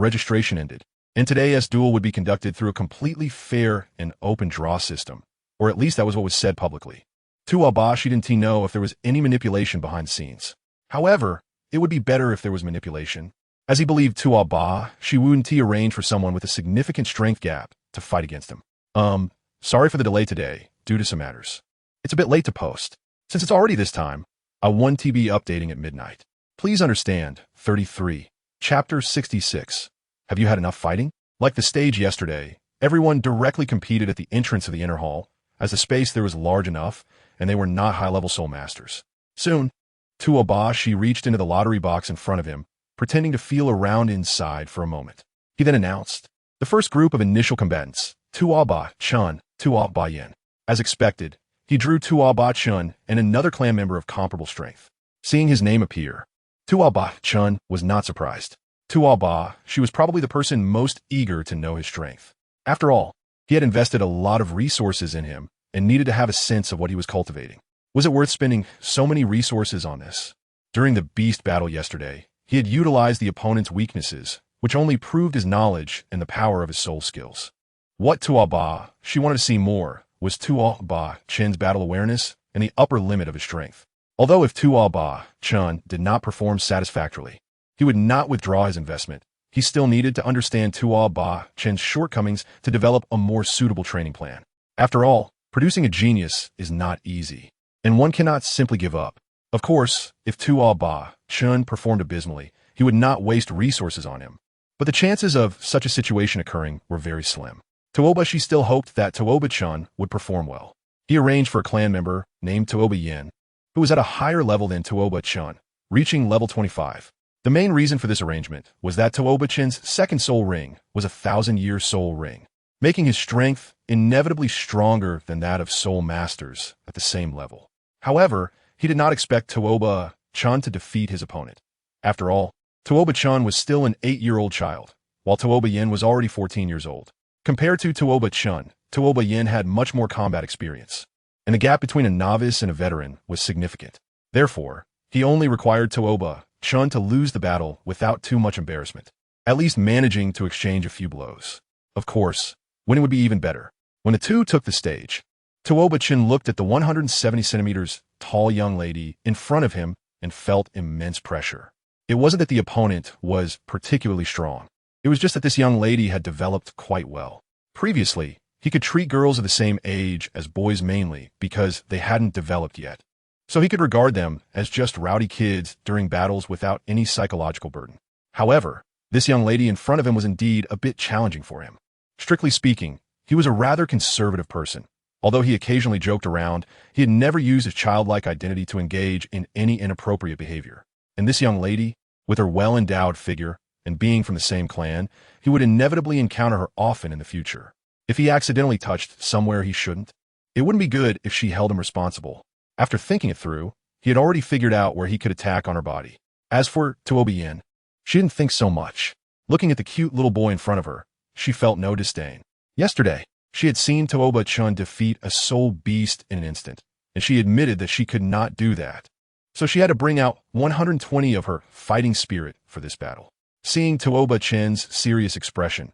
registration ended, and today's duel would be conducted through a completely fair and open draw system, or at least that was what was said publicly. Tuoba Shi didn't know if there was any manipulation behind the scenes. However, it would be better if there was manipulation, as he believed Tuoba Shi wouldn't arrange for someone with a significant strength gap to fight against him. Sorry for the delay today, due to some matters. It's a bit late to post. Since it's already this time, I want to be updating at midnight. Please understand, 33. Chapter 66. Have you had enough fighting? Like the stage yesterday, everyone directly competed at the entrance of the inner hall, as the space there was large enough, and they were not high-level soul masters. Soon, Tuoba Shi reached into the lottery box in front of him, pretending to feel around inside for a moment. He then announced, the first group of initial combatants, Tuoba Chen, Tuoba Yin. As expected, he drew Tuoba Chen and another clan member of comparable strength. Seeing his name appear, Tuoba Chen was not surprised. Tuoba Shi was probably the person most eager to know his strength. After all, he had invested a lot of resources in him and needed to have a sense of what he was cultivating. Was it worth spending so many resources on this? During the beast battle yesterday, he had utilized the opponent's weaknesses, which only proved his knowledge and the power of his soul skills. What Tuoba Shi wanted to see more was Tuoba Chen's battle awareness and the upper limit of his strength. Although if Tuoba Chen did not perform satisfactorily, he would not withdraw his investment. He still needed to understand Tuoba Chen's shortcomings to develop a more suitable training plan. After all, producing a genius is not easy, and one cannot simply give up. Of course, if Tuoba Chen performed abysmally, he would not waste resources on him. But the chances of such a situation occurring were very slim. Tuoba Shi still hoped that Tuoba Chen would perform well. He arranged for a clan member named Tuoba Yin, who was at a higher level than Tuoba Chen, reaching level 25. The main reason for this arrangement was that Tuoba Chen's second soul ring was a 1,000-year soul ring, making his strength inevitably stronger than that of soul masters at the same level. However, he did not expect Tuoba Chen to defeat his opponent. After all, Tuoba Chen was still an 8-year-old child, while Tuoba Yin was already 14 years old. Compared to Tuoba Chen, Tuoba Yin had much more combat experience, and the gap between a novice and a veteran was significant. Therefore, he only required Tuoba Chen to lose the battle without too much embarrassment, at least managing to exchange a few blows. Of course, winning would be even better. When the two took the stage, Tuoba Chen looked at the 170 centimeters tall young lady in front of him and felt immense pressure. It wasn't that the opponent was particularly strong. It was just that this young lady had developed quite well. Previously, he could treat girls of the same age as boys mainly because they hadn't developed yet. So he could regard them as just rowdy kids during battles without any psychological burden. However, this young lady in front of him was indeed a bit challenging for him. Strictly speaking, he was a rather conservative person. Although he occasionally joked around, he had never used his childlike identity to engage in any inappropriate behavior. And this young lady, with her well-endowed figure and being from the same clan, he would inevitably encounter her often in the future. If he accidentally touched somewhere he shouldn't, it wouldn't be good if she held him responsible. After thinking it through, he had already figured out where he could attack on her body. As for Tuoba Yin, she didn't think so much. Looking at the cute little boy in front of her, she felt no disdain. Yesterday, she had seen Tuoba Chen defeat a soul beast in an instant, and she admitted that she could not do that. So she had to bring out 120 of her fighting spirit for this battle. Seeing Tuoba Chen's serious expression,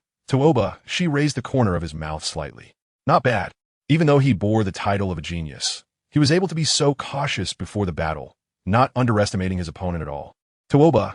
she raised the corner of his mouth slightly. Not bad. Even though he bore the title of a genius, he was able to be so cautious before the battle, not underestimating his opponent at all.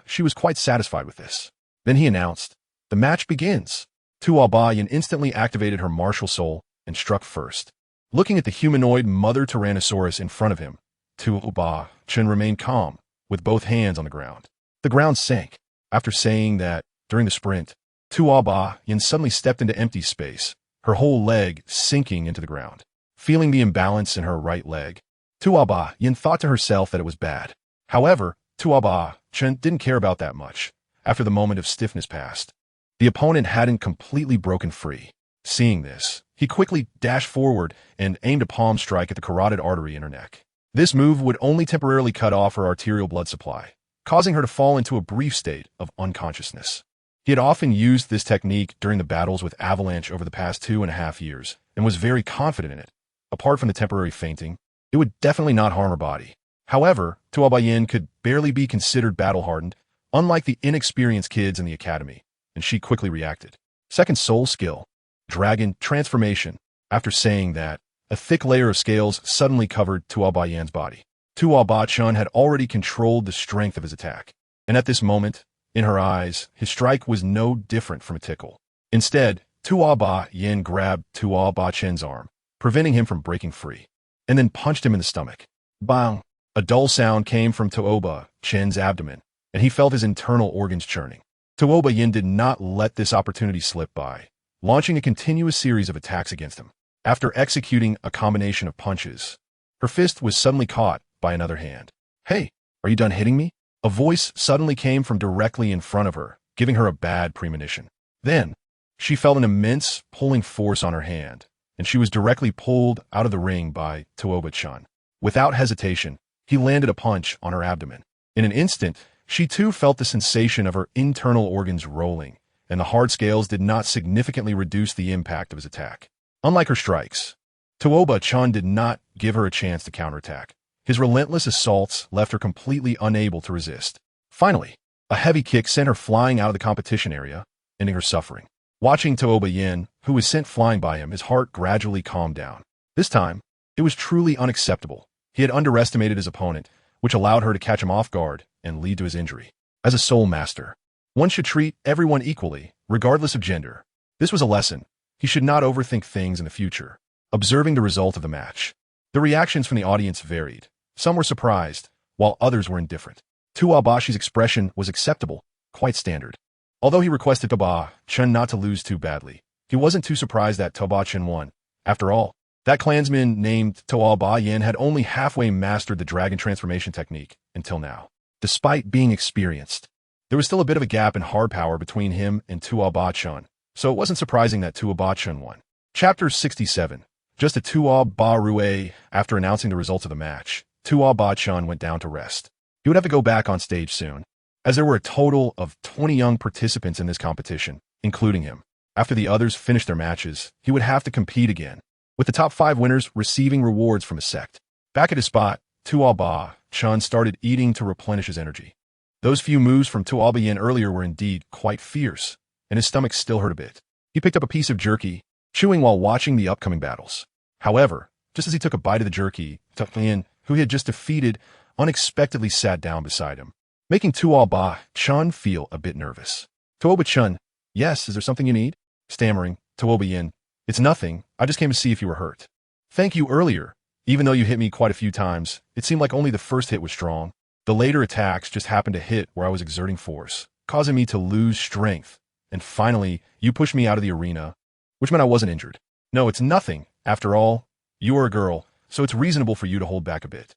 She was quite satisfied with this. Then he announced, "The match begins." Tuoba instantly activated her martial soul and struck first. Looking at the humanoid mother Tyrannosaurus in front of him, Tuoba Chen remained calm, with both hands on the ground. The ground sank. After saying that, during the sprint, Tuoba suddenly stepped into empty space, her whole leg sinking into the ground. Feeling the imbalance in her right leg, Tuoba thought to herself that it was bad. However, Tuoba Chen didn't care about that much. After the moment of stiffness passed, the opponent hadn't completely broken free. Seeing this, he quickly dashed forward and aimed a palm strike at the carotid artery in her neck. This move would only temporarily cut off her arterial blood supply, causing her to fall into a brief state of unconsciousness. He had often used this technique during the battles with Avalanche over the past 2.5 years, and was very confident in it. Apart from the temporary fainting, it would definitely not harm her body. However, Tuoba could barely be considered battle-hardened, unlike the inexperienced kids in the academy, and she quickly reacted. Second soul skill, Dragon Transformation. After saying that, a thick layer of scales suddenly covered Tuoba body. Tuoba Chen had already controlled the strength of his attack, and at this moment, in her eyes, his strike was no different from a tickle. Instead, Tuoba grabbed Tuoba Chen's arm, preventing him from breaking free, and then punched him in the stomach. Bang! A dull sound came from Tuoba Chen's abdomen, and he felt his internal organs churning. Tuoba did not let this opportunity slip by, launching a continuous series of attacks against him. After executing a combination of punches, her fist was suddenly caught by another hand. "Hey, are you done hitting me?" A voice suddenly came from directly in front of her, giving her a bad premonition. Then, she felt an immense pulling force on her hand, and she was directly pulled out of the ring by Tuoba Chen. Without hesitation, he landed a punch on her abdomen. In an instant, she too felt the sensation of her internal organs rolling, and the hard scales did not significantly reduce the impact of his attack. Unlike her strikes, Tuoba Chen did not give her a chance to counterattack. His relentless assaults left her completely unable to resist. Finally, a heavy kick sent her flying out of the competition area, ending her suffering. Watching Tuoba, who was sent flying by him, his heart gradually calmed down. This time, it was truly unacceptable. He had underestimated his opponent, which allowed her to catch him off guard and lead to his injury. As a soul master, one should treat everyone equally, regardless of gender. This was a lesson. He should not overthink things in the future. Observing the result of the match, the reactions from the audience varied. Some were surprised, while others were indifferent. Tuoba's expression was acceptable, quite standard. Although he requested Tuoba Chen not to lose too badly, he wasn't too surprised that Tuoba Chen won. After all, that clansman named Tuoba had only halfway mastered the dragon transformation technique until now. Despite being experienced, there was still a bit of a gap in hard power between him and Tuoba Chen, so it wasn't surprising that Tuoba Chen won. Chapter 67. Just a Tuoba Rue. After announcing the results of the match, Tuoba Chen went down to rest. He would have to go back on stage soon, as there were a total of 20 young participants in this competition, including him. After the others finished their matches, he would have to compete again, with the top 5 winners receiving rewards from his sect. Back at his spot, Tuoba Chen started eating to replenish his energy. Those few moves from Tuoba earlier were indeed quite fierce, and his stomach still hurt a bit. He picked up a piece of jerky, chewing while watching the upcoming battles. However, just as he took a bite of the jerky, Tuoba, who he had just defeated, unexpectedly sat down beside him, making Tuoba Chen feel a bit nervous. Tuoba Chen, "Yes, is there something you need?" Stammering, Tuoba, "It's nothing, I just came to see if you were hurt." "Thank you earlier. Even though you hit me quite a few times, it seemed like only the first hit was strong. The later attacks just happened to hit where I was exerting force, causing me to lose strength. And finally, you pushed me out of the arena, which meant I wasn't injured. No, it's nothing. After all, you are a girl, so it's reasonable for you to hold back a bit."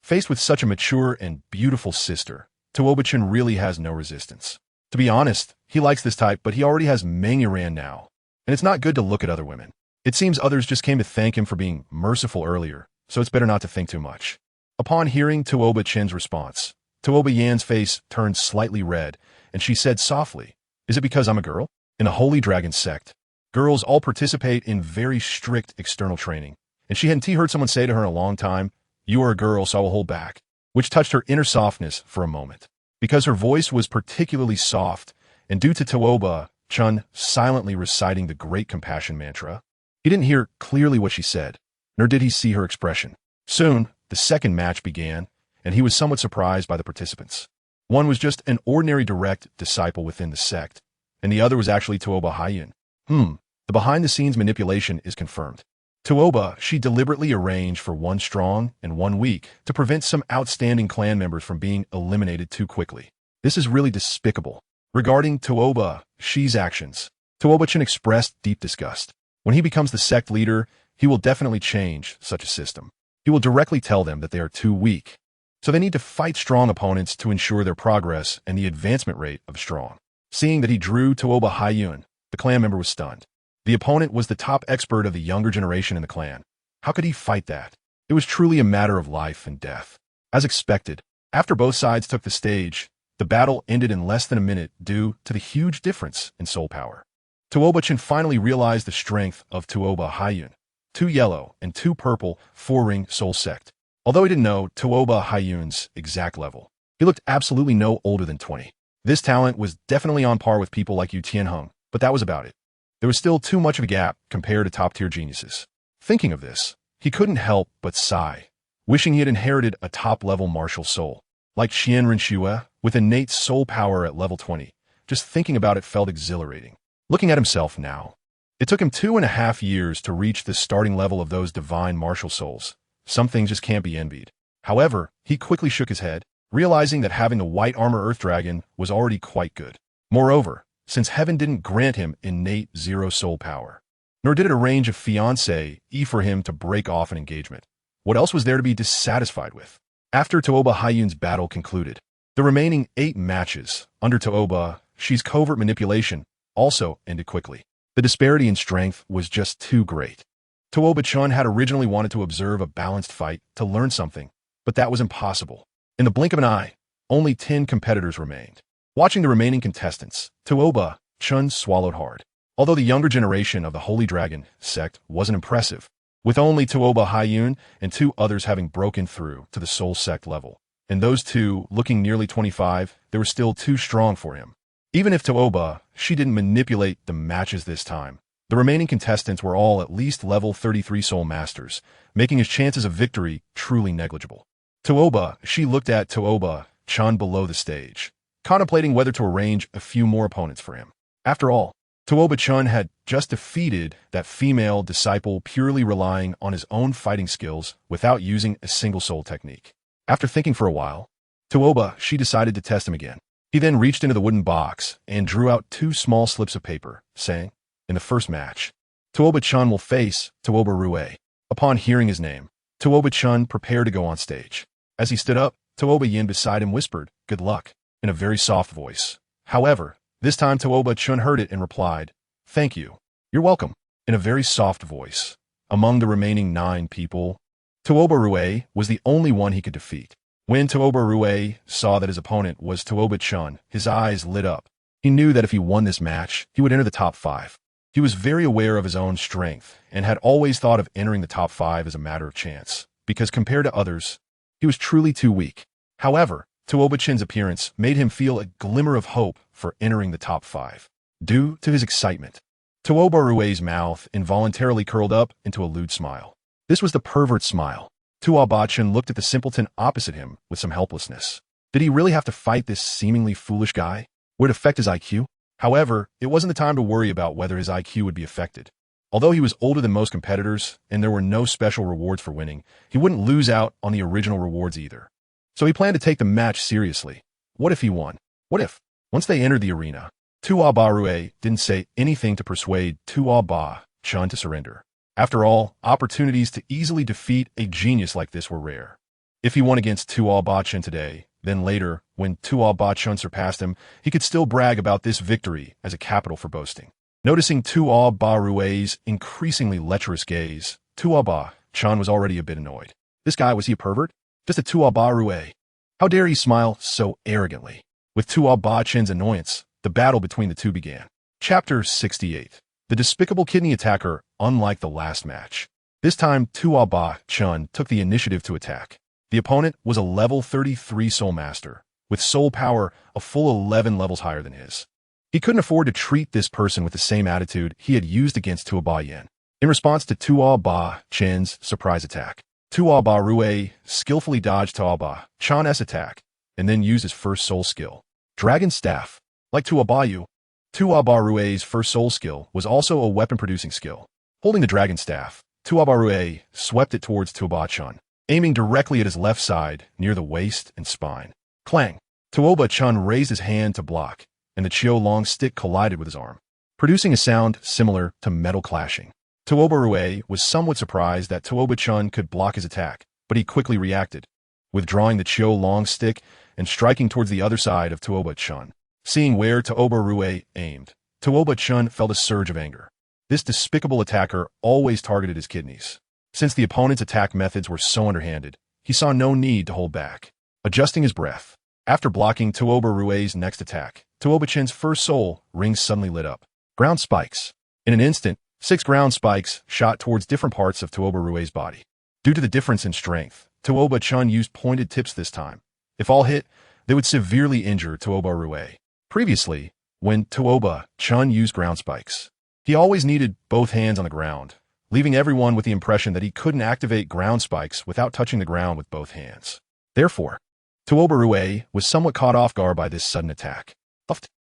Faced with such a mature and beautiful sister, Tuoba Chen really has no resistance. To be honest, he likes this type, but he already has Meng now, and it's not good to look at other women. It seems others just came to thank him for being merciful earlier, so it's better not to think too much. Upon hearing Tuoba Chen's response, Tuoba's face turned slightly red, and she said softly, Is it because I'm a girl? In the Holy Dragon Sect, girls all participate in very strict external training, and she hadn't heard someone say to her in a long time, "You are a girl, so I will hold back," which touched her inner softness for a moment. Because her voice was particularly soft, and due to Tuoba, Chen silently reciting the Great Compassion mantra, he didn't hear clearly what she said, nor did he see her expression. Soon, the second match began, and he was somewhat surprised by the participants. One was just an ordinary direct disciple within the sect, and the other was actually Tuoba Haiyun. The behind-the-scenes manipulation is confirmed. Tuoba, she deliberately arranged for one strong and one weak to prevent some outstanding clan members from being eliminated too quickly. This is really despicable. Regarding Tuoba, she's actions, Tuoba Chen expressed deep disgust. When he becomes the sect leader, he will definitely change such a system. He will directly tell them that they are too weak, so they need to fight strong opponents to ensure their progress and the advancement rate of strong. Seeing that he drew Tuoba Haiyun, the clan member was stunned. The opponent was the top expert of the younger generation in the clan. How could he fight that? It was truly a matter of life and death. As expected, after both sides took the stage, the battle ended in less than a minute due to the huge difference in soul power. Tuoba Chen finally realized the strength of Tuoba Haiyun, 2 yellow and 2 purple 4-ring soul sect. Although he didn't know Tuoba Haiyun's exact level, he looked absolutely no older than 20. This talent was definitely on par with people like Yu Tianheng, but that was about it. There was still too much of a gap compared to top-tier geniuses. Thinking of this, he couldn't help but sigh, wishing he had inherited a top-level martial soul. Like Xian Renxue, with innate soul power at level 20, just thinking about it felt exhilarating. Looking at himself now, it took him 2.5 years to reach the starting level of those divine martial souls. Some things just can't be envied. However, he quickly shook his head, realizing that having the white armor Earth Dragon was already quite good. Moreover, since heaven didn't grant him innate 0 soul power, nor did it arrange a fiancé for him to break off an engagement, what else was there to be dissatisfied with? After Tuoba Haiyun's battle concluded, the remaining 8 matches under Tuoba, she's covert manipulation, also ended quickly. The disparity in strength was just too great. Tuoba Chen had originally wanted to observe a balanced fight to learn something, but that was impossible. In the blink of an eye, only 10 competitors remained. Watching the remaining contestants, Tuoba Chen swallowed hard. Although the younger generation of the Holy Dragon Sect wasn't impressive, with only Tuoba Haiyun and 2 others having broken through to the Soul Sect level, and those 2 looking nearly 25, they were still too strong for him. Even if Tuoba, she didn't manipulate the matches this time, the remaining contestants were all at least level 33 Soul Masters, making his chances of victory truly negligible. Tuoba, she looked at Tuoba Chen below the stage, contemplating whether to arrange a few more opponents for him. After all, Tuoba Chen had just defeated that female disciple purely relying on his own fighting skills without using a single soul technique. After thinking for a while, Tuoba, she decided to test him again. He then reached into the wooden box and drew out 2 small slips of paper, saying, in the first match, Tuoba Chen will face Tuoba Rue. Upon hearing his name, Tuoba Chen prepared to go on stage. As he stood up, Tuoba Yin beside him whispered, "Good luck," in a very soft voice. However, this time Tuoba Chen heard it and replied, "Thank you. You're welcome," in a very soft voice. Among the remaining 9 people, Tuoba Rue was the only one he could defeat. When Tuoba Rue saw that his opponent was Tuoba Chen, his eyes lit up. He knew that if he won this match, he would enter the top 5. He was very aware of his own strength and had always thought of entering the top 5 as a matter of chance, because compared to others, he was truly too weak. However, Tuoba Chen's appearance made him feel a glimmer of hope for entering the top 5. Due to his excitement, Tuoba Rue's mouth involuntarily curled up into a lewd smile. This was the pervert smile. Tuoba Chen looked at the simpleton opposite him with some helplessness. Did he really have to fight this seemingly foolish guy? Would it affect his IQ? However, it wasn't the time to worry about whether his IQ would be affected. Although he was older than most competitors, and there were no special rewards for winning, he wouldn't lose out on the original rewards either. So he planned to take the match seriously. What if he won? What if, once they entered the arena, Tuoba Rue didn't say anything to persuade Tuoba Chen to surrender? After all, opportunities to easily defeat a genius like this were rare. If he won against Tuoba Chen today, then later, when Tuoba Chen surpassed him, he could still brag about this victory as a capital for boasting. Noticing Tuoba Rue's increasingly lecherous gaze, Tuoba Chen was already a bit annoyed. This guy, was he a pervert? Just a Tuoba Rue. How dare he smile so arrogantly? With Tuoba Chen's annoyance, the battle between the two began. Chapter 68. The Despicable Kidney Attacker. Unlike the last match, this time Tuoba Chen took the initiative to attack. The opponent was a level 33 Soul Master, with soul power a full 11 levels higher than his. He couldn't afford to treat this person with the same attitude he had used against Tuoba Yen. In response to Tuoba Chen's surprise attack, Tuoba Rue skillfully dodged Tuoba Chen's attack, and then used his first soul skill, Dragon Staff. Like Tuoba Rue's first soul skill was also a weapon-producing skill. Holding the Dragon Staff, Tuoba Rue swept it towards Tuoba Chen, aiming directly at his left side near the waist and spine. Clang! Tuoba Chen raised his hand to block, and the Chiu long stick collided with his arm, producing a sound similar to metal clashing. Tuoba Rue was somewhat surprised that Tuoba Chen could block his attack, but he quickly reacted, withdrawing the Chiu long stick and striking towards the other side of Tuoba Chen. Seeing where Tuoba Rue aimed, Tuoba Chen felt a surge of anger. This despicable attacker always targeted his kidneys. Since the opponent's attack methods were so underhanded, he saw no need to hold back. Adjusting his breath, after blocking Tuoba Rue's next attack, Tuoba Chen's first soul ring suddenly lit up. Ground spikes. In an instant, 6 ground spikes shot towards different parts of Tuoba Rue's body. Due to the difference in strength, Tuoba Chen used pointed tips this time. If all hit, they would severely injure Tuoba Rue. Previously, when Tuoba Chen used ground spikes, he always needed both hands on the ground, leaving everyone with the impression that he couldn't activate ground spikes without touching the ground with both hands. Therefore, Tuoba Rue was somewhat caught off guard by this sudden attack.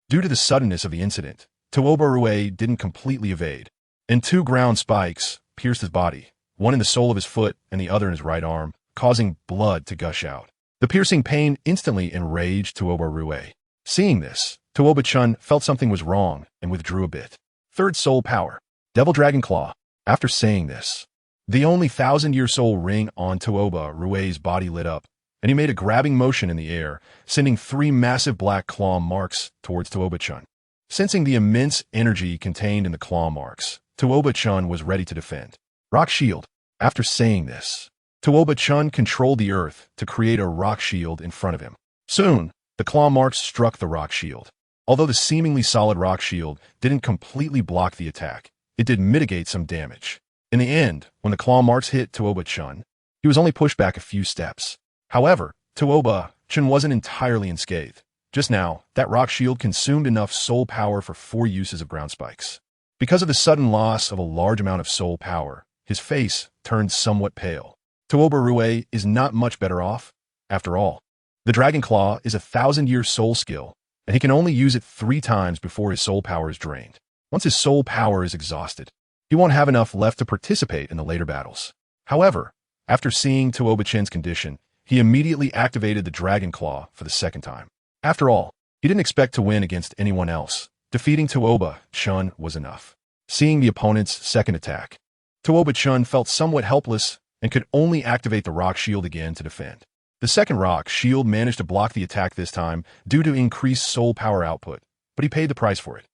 Due to the suddenness of the incident, Tuoba Rue didn't completely evade, and 2 ground spikes pierced his body, one in the sole of his foot and the other in his right arm, causing blood to gush out. The piercing pain instantly enraged Tuoba Rue. Seeing this, Tuoba Chen felt something was wrong and withdrew a bit. Third soul power, Devil Dragon Claw. After saying this, the only 1,000-year soul ring on Tuoba Rue's body lit up, and he made a grabbing motion in the air, sending 3 massive black claw marks towards Tuoba Chen. Sensing the immense energy contained in the claw marks, Tuoba Chen was ready to defend. Rock Shield. After saying this, Tuoba Chen controlled the earth to create a rock shield in front of him. Soon, the claw marks struck the rock shield. Although the seemingly solid rock shield didn't completely block the attack, it did mitigate some damage. In the end, when the claw marks hit Tuoba Chen, he was only pushed back a few steps. However, Tuoba Chen wasn't entirely unscathed. Just now, that rock shield consumed enough soul power for 4 uses of ground spikes. Because of the sudden loss of a large amount of soul power, his face turned somewhat pale. Tuoba Rue is not much better off. After all, the Dragon Claw is a 1,000-year soul skill, and he can only use it 3 times before his soul power is drained. Once his soul power is exhausted, he won't have enough left to participate in the later battles. However, after seeing Tuoba Chen's condition, he immediately activated the Dragon Claw for the 2nd time. After all, he didn't expect to win against anyone else. Defeating Tuoba Chen was enough. Seeing the opponent's 2nd attack, Tuoba Chen felt somewhat helpless and could only activate the rock shield again to defend. The 2nd rock shield managed to block the attack this time due to increased soul power output, but he paid the price for it.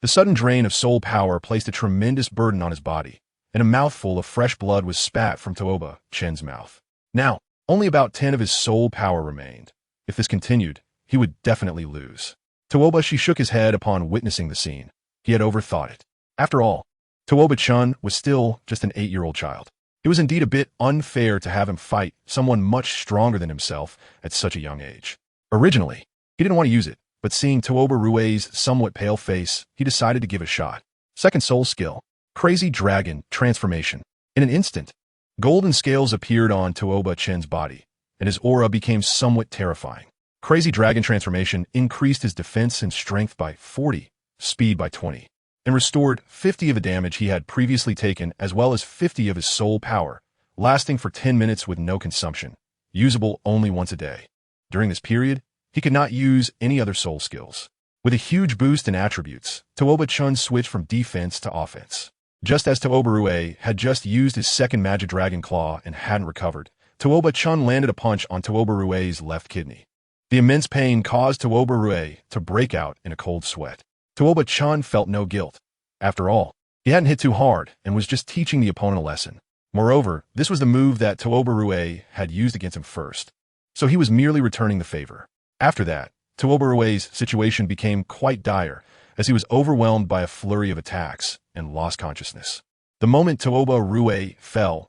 The sudden drain of soul power placed a tremendous burden on his body, and a mouthful of fresh blood was spat from Tuoba Chen's mouth. Now, only about 10 of his soul power remained. If this continued, he would definitely lose. Tuoba shook his head upon witnessing the scene. He had overthought it. After all, Tuoba Chen was still just an 8-year-old child. It was indeed a bit unfair to have him fight someone much stronger than himself at such a young age. Originally, he didn't want to use it, but seeing Tuoba Rue's somewhat pale face, he decided to give it a shot. 2nd soul skill, Crazy Dragon Transformation. In an instant, golden scales appeared on Tuoba Chen's body, and his aura became somewhat terrifying. Crazy Dragon Transformation increased his defense and strength by 40, speed by 20, and restored 50 of the damage he had previously taken as well as 50 of his soul power, lasting for 10 minutes with no consumption, usable only once a day. During this period, he could not use any other soul skills. With a huge boost in attributes, Tuoba Chen switched from defense to offense. Just as Tuoba Rue had just used his 2nd Magic Dragon Claw and hadn't recovered, Tuoba Chen landed a punch on Tuoba Rue's left kidney. The immense pain caused Tuoba Rue to break out in a cold sweat. Tuoba Chen felt no guilt. After all, he hadn't hit too hard and was just teaching the opponent a lesson. Moreover, this was the move that Tuoba Rue had used against him first, so he was merely returning the favor. After that, Tuoba situation became quite dire, as he was overwhelmed by a flurry of attacks and lost consciousness. The moment Tuoba fell,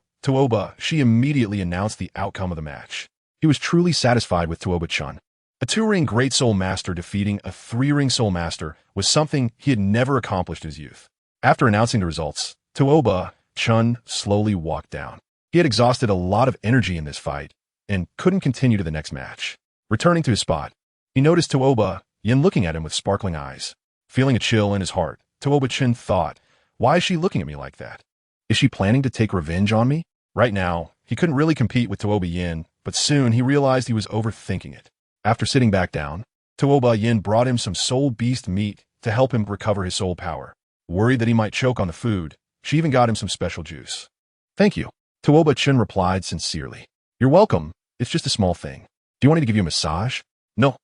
she immediately announced the outcome of the match. He was truly satisfied with Chen. A 2-ring Great Soul Master defeating a 3-ring Soul Master was something he had never accomplished in his youth. After announcing the results, Chen slowly walked down. He had exhausted a lot of energy in this fight and couldn't continue to the next match. Returning to his spot, he noticed Yin looking at him with sparkling eyes. Feeling a chill in his heart, Chen thought, "Why is she looking at me like that? Is she planning to take revenge on me?" Right now, he couldn't really compete with Yin, but soon he realized he was overthinking it. After sitting back down, Yin brought him some soul beast meat to help him recover his soul power. Worried that he might choke on the food, she even got him some special juice. "Thank you," Chen replied sincerely. "You're welcome. It's just a small thing. Do you want me to give you a massage?" No.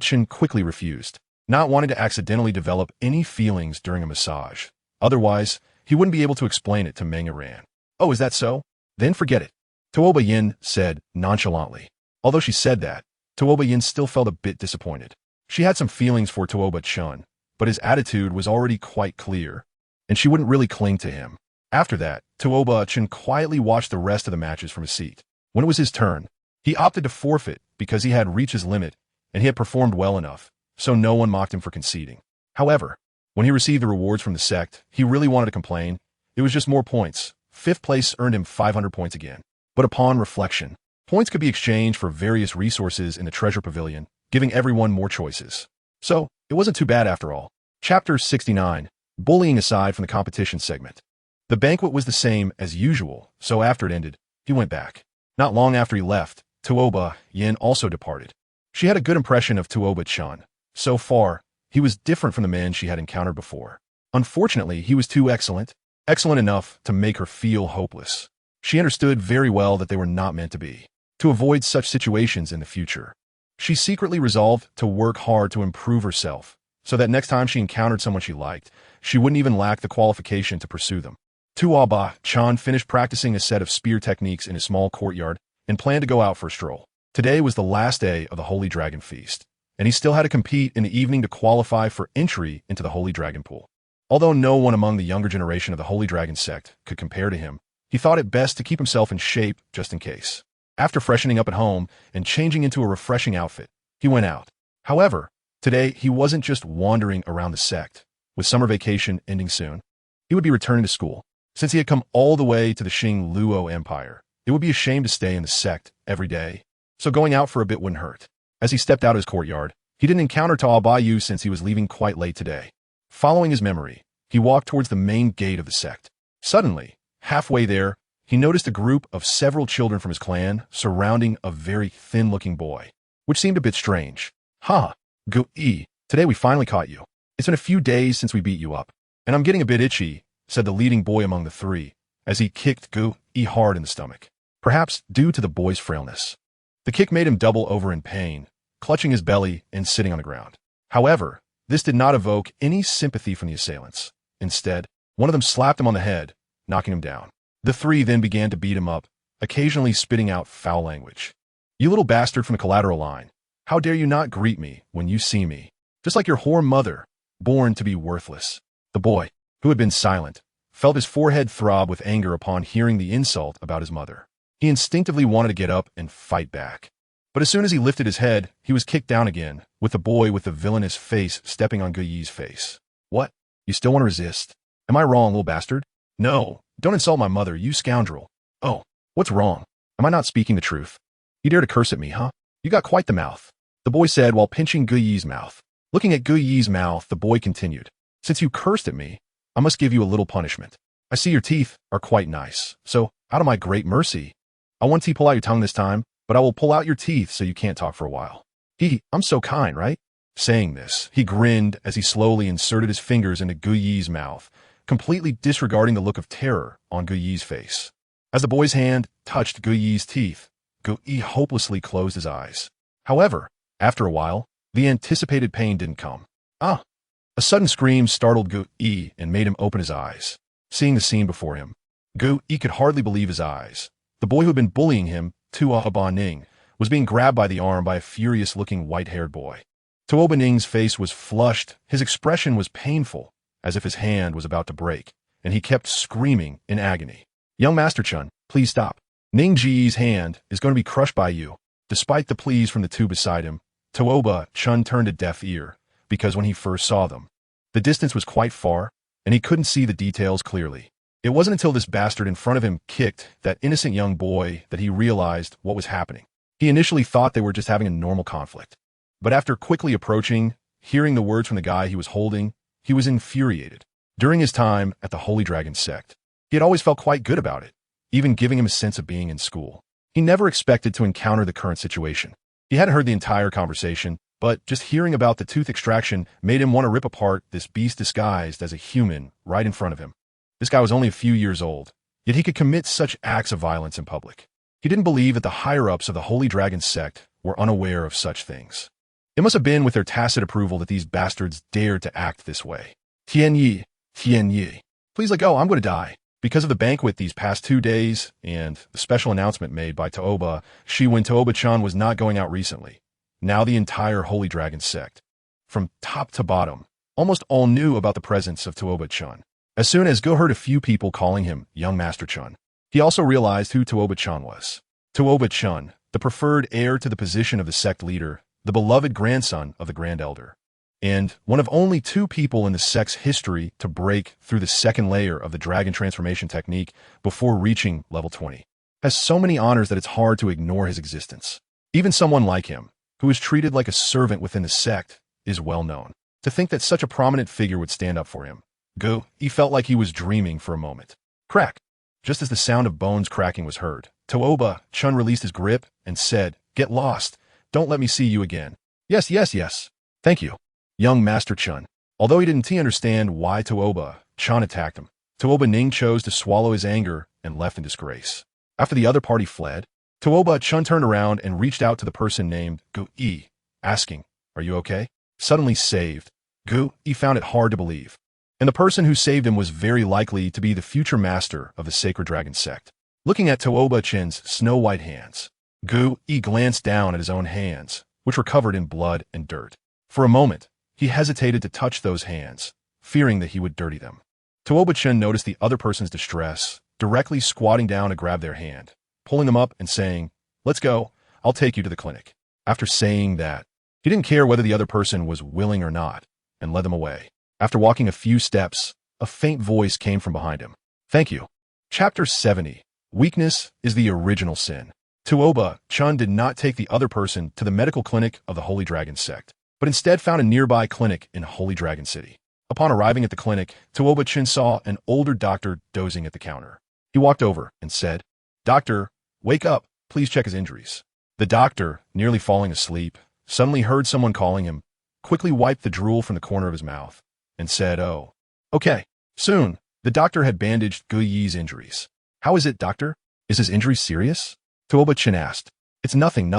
Chen quickly refused, not wanting to accidentally develop any feelings during a massage. Otherwise, he wouldn't be able to explain it to Ran. "Oh, is that so? Then forget it," Yin said nonchalantly. Although she said that, Yin still felt a bit disappointed. She had some feelings for Chen, but his attitude was already quite clear, and she wouldn't really cling to him. After that, Chen quietly watched the rest of the matches from his seat. When it was his turn, he opted to forfeit because he had reached his limit and he had performed well enough, so no one mocked him for conceding. However, when he received the rewards from the sect, he really wanted to complain. It was just more points. 5th place earned him 500 points again. But upon reflection, points could be exchanged for various resources in the treasure pavilion, giving everyone more choices. So, it wasn't too bad after all. Chapter 69, Bullying aside from the competition segment. The banquet was the same as usual, so after it ended, he went back. Not long after he left, Yin also departed. She had a good impression of Chen. So far, he was different from the men she had encountered before. Unfortunately, he was too excellent enough to make her feel hopeless. She understood very well that they were not meant to be. To avoid such situations in the future, she secretly resolved to work hard to improve herself, so that next time she encountered someone she liked, she wouldn't even lack the qualification to pursue them. Chen finished practicing a set of spear techniques in a small courtyard and planned to go out for a stroll. Today was the last day of the Holy Dragon Feast, and he still had to compete in the evening to qualify for entry into the Holy Dragon Pool. Although no one among the younger generation of the Holy Dragon Sect could compare to him, he thought it best to keep himself in shape just in case. After freshening up at home and changing into a refreshing outfit, he went out. However, today he wasn't just wandering around the sect. With summer vacation ending soon, he would be returning to school. Since he had come all the way to the Luo Empire, it would be a shame to stay in the sect every day, so going out for a bit wouldn't hurt. As he stepped out of his courtyard, he didn't encounter Tuoba since he was leaving quite late today. Following his memory, he walked towards the main gate of the sect. Suddenly, halfway there, he noticed a group of several children from his clan surrounding a very thin-looking boy, which seemed a bit strange. "Ha, Gu-yi, today we finally caught you. It's been a few days since we beat you up, and I'm getting a bit itchy," said the leading boy among the three, as he kicked Gu-yi hard in the stomach. Perhaps due to the boy's frailness, the kick made him double over in pain, clutching his belly and sitting on the ground. However, this did not evoke any sympathy from the assailants. Instead, one of them slapped him on the head, knocking him down. The three then began to beat him up, occasionally spitting out foul language. "You little bastard from the collateral line. How dare you not greet me when you see me? Just like your whore mother, born to be worthless." The boy, who had been silent, felt his forehead throb with anger upon hearing the insult about his mother. He instinctively wanted to get up and fight back. But as soon as he lifted his head, he was kicked down again, with the boy with the villainous face stepping on Guyi's face. "What? You still want to resist? Am I wrong, little bastard? No, don't insult my mother, you scoundrel. Oh, what's wrong? Am I not speaking the truth? You dare to curse at me, huh? You got quite the mouth," the boy said while pinching Guyi's mouth. Looking at Guyi's mouth, the boy continued, "Since you cursed at me, I must give you a little punishment. I see your teeth are quite nice, so out of my great mercy, I won't pull out your tongue this time, but I will pull out your teeth so you can't talk for a while. I'm so kind, right?" Saying this, he grinned as he slowly inserted his fingers into Guyi's mouth, completely disregarding the look of terror on Guyi's face. As the boy's hand touched Guyi's teeth, Guyi hopelessly closed his eyes. However, after a while, the anticipated pain didn't come. "Ah!" A sudden scream startled Guyi and made him open his eyes. Seeing the scene before him, Guyi could hardly believe his eyes. The boy who had been bullying him, Tuoba, was being grabbed by the arm by a furious-looking white-haired boy. Tuoba Ning's face was flushed, his expression was painful, as if his hand was about to break, and he kept screaming in agony. "Young Master Chen, please stop. Ning Ji's hand is going to be crushed by you." Despite the pleas from the two beside him, Tuoba Chen turned a deaf ear, because when he first saw them, the distance was quite far, and he couldn't see the details clearly. It wasn't until this bastard in front of him kicked that innocent young boy that he realized what was happening. He initially thought they were just having a normal conflict. But after quickly approaching, hearing the words from the guy he was holding, he was infuriated. During his time at the Holy Dragon Sect, he had always felt quite good about it, even giving him a sense of being in school. He never expected to encounter the current situation. He hadn't heard the entire conversation, but just hearing about the tooth extraction made him want to rip apart this beast disguised as a human right in front of him. This guy was only a few years old, yet he could commit such acts of violence in public. He didn't believe that the higher-ups of the Holy Dragon Sect were unaware of such things. It must have been with their tacit approval that these bastards dared to act this way. Tian Yi, please let go, I'm going to die. Because of the banquet these past 2 days and the special announcement made by Tuoba when Tuoba-chan was not going out recently, now the entire Holy Dragon Sect, from top to bottom, almost all knew about the presence of Tuoba-chan. As soon as Go heard a few people calling him Young Master Chen, he also realized who Tuoba-chan was. Tuoba-chan, the preferred heir to the position of the sect leader, the beloved grandson of the Grand Elder, and one of only 2 people in the sect's history to break through the second layer of the dragon transformation technique before reaching level 20, has so many honors that it's hard to ignore his existence. Even someone like him, who is treated like a servant within the sect, is well known. To think that such a prominent figure would stand up for him, he felt like he was dreaming for a moment. Crack! Just as the sound of bones cracking was heard, Tuoba-chan released his grip and said, "Get lost. Don't let me see you again." Yes. Thank you, Young Master Chen. Although he didn't understand why Tuoba-chan attacked him, Tuoba Ning chose to swallow his anger and left in disgrace. After the other party fled, Tuoba-chan turned around and reached out to the person named Gu-yi, asking, "Are you okay?" Suddenly saved, Gu-yi found it hard to believe. And the person who saved him was very likely to be the future master of the Sacred Dragon Sect. Looking at Tuoba-chan's snow-white hands, Gu-yi glanced down at his own hands, which were covered in blood and dirt. For a moment, he hesitated to touch those hands, fearing that he would dirty them. Tuoba-chan noticed the other person's distress, directly squatting down to grab their hand, pulling them up and saying, "Let's go, I'll take you to the clinic." After saying that, he didn't care whether the other person was willing or not, and led them away. After walking a few steps, a faint voice came from behind him. "Thank you." Chapter 70. Weakness is the original sin. Tuoba-chan did not take the other person to the medical clinic of the Holy Dragon Sect, but instead found a nearby clinic in Holy Dragon City. Upon arriving at the clinic, Tuoba-chan saw an older doctor dozing at the counter. He walked over and said, "Doctor, wake up, please check his injuries." The doctor, nearly falling asleep, suddenly heard someone calling him, quickly wiped the drool from the corner of his mouth, and said, "Oh, okay, soon." The doctor had bandaged Gu-yi's injuries. "How is it, doctor? Is his injury serious?" Tuoba-chan asked. "It's nothing.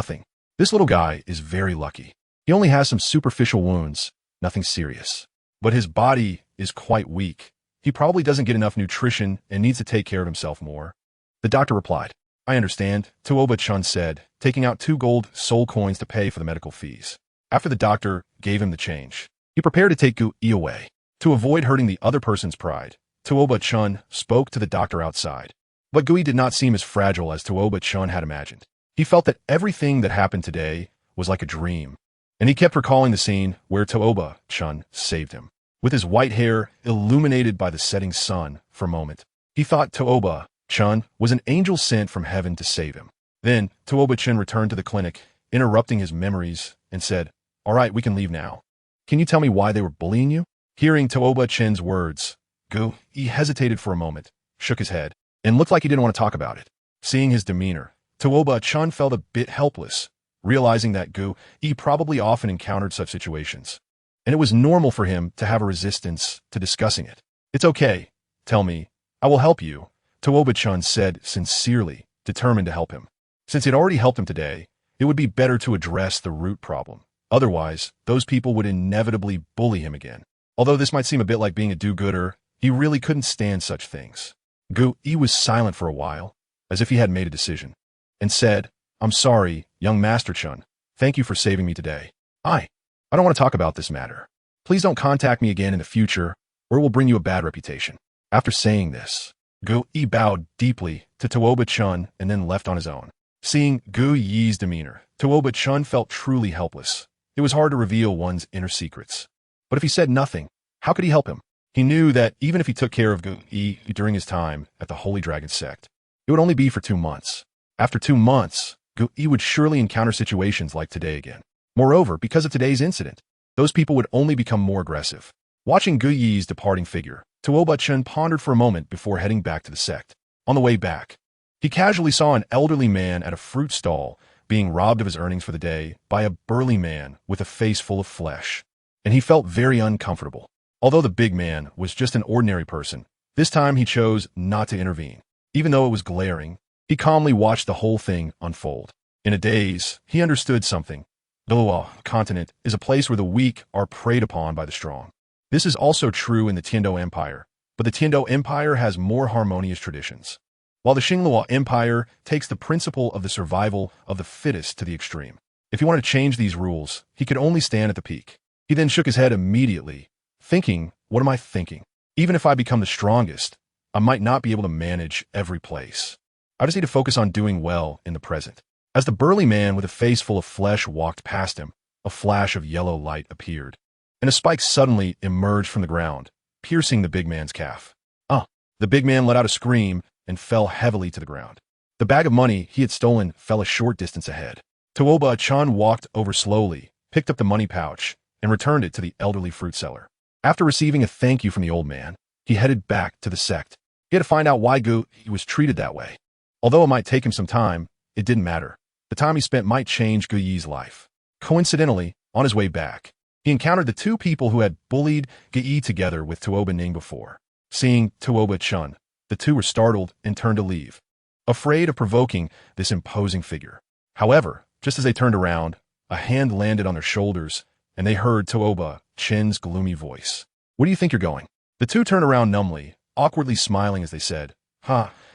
This little guy is very lucky. He only has some superficial wounds, nothing serious. But his body is quite weak. He probably doesn't get enough nutrition and needs to take care of himself more." The doctor replied. "I understand," Tuoba-chan said, taking out 2 gold soul coins to pay for the medical fees. After the doctor gave him the change, he prepared to take Gu-yi away. To avoid hurting the other person's pride, Tuoba-chan spoke to the doctor outside. But Gu-yi did not seem as fragile as Tuoba-chan had imagined. He felt that everything that happened today was like a dream, and he kept recalling the scene where Tuoba-chan saved him. With his white hair illuminated by the setting sun for a moment, he thought Tuoba-chan was an angel sent from heaven to save him. Then Tuoba-chan returned to the clinic, interrupting his memories, and said, "All right, we can leave now. Can you tell me why they were bullying you?" Hearing Tuoba-chan's words, Gu-yi hesitated for a moment, shook his head, and looked like he didn't want to talk about it. Seeing his demeanor, Tuoba-chan felt a bit helpless, realizing that Gu-yi probably often encountered such situations, and it was normal for him to have a resistance to discussing it. "It's okay. Tell me. I will help you," Tuoba-chan said sincerely, determined to help him. Since he'd already helped him today, it would be better to address the root problem. Otherwise, those people would inevitably bully him again. Although this might seem a bit like being a do-gooder, he really couldn't stand such things. Gu-yi was silent for a while, as if he had made a decision, and said, "I'm sorry, Young Master Chen, thank you for saving me today. I don't want to talk about this matter. Please don't contact me again in the future, or it will bring you a bad reputation. After saying this, Gu Yi bowed deeply to Tuoba Chen and then left on his own. Seeing Gu Yi's demeanor, Tuoba Chen felt truly helpless. It was hard to reveal one's inner secrets. But if he said nothing, how could he help him? He knew that even if he took care of Gu Yi during his time at the Holy Dragon Sect, it would only be for 2 months. After 2 months, Gu Yi would surely encounter situations like today again. Moreover, because of today's incident, those people would only become more aggressive. Watching Gu Yi's departing figure, Tuoba Chen pondered for a moment before heading back to the sect. On the way back, he casually saw an elderly man at a fruit stall being robbed of his earnings for the day by a burly man with a face full of flesh, and he felt very uncomfortable. Although the big man was just an ordinary person, this time he chose not to intervene. Even though it was glaring, he calmly watched the whole thing unfold. In a daze, he understood something. Douluo continent is a place where the weak are preyed upon by the strong. This is also true in the Tiando Empire, but the Tiando Empire has more harmonious traditions, while the Xingluo Empire takes the principle of the survival of the fittest to the extreme. If he wanted to change these rules, he could only stand at the peak. He then shook his head immediately, thinking, what am I thinking? Even if I become the strongest, I might not be able to manage every place. I just need to focus on doing well in the present. As the burly man with a face full of flesh walked past him, a flash of yellow light appeared, and a spike suddenly emerged from the ground, piercing the big man's calf. The big man let out a scream and fell heavily to the ground. The bag of money he had stolen fell a short distance ahead. Tuoba Chen walked over slowly, picked up the money pouch, and returned it to the elderly fruit seller. After receiving a thank you from the old man, he headed back to the sect. He had to find out why Gu Yi was treated that way. Although it might take him some time, it didn't matter. The time he spent might change Gu Yi's life. Coincidentally, on his way back, he encountered the 2 people who had bullied Gu Yi together with Tuoba Ning before. Seeing Tuoba Chen, the 2 were startled and turned to leave, afraid of provoking this imposing figure. However, just as they turned around, a hand landed on their shoulders, and they heard Tuoba Chen's gloomy voice. Where do you think you're going? The 2 turned around numbly, awkwardly smiling as they said,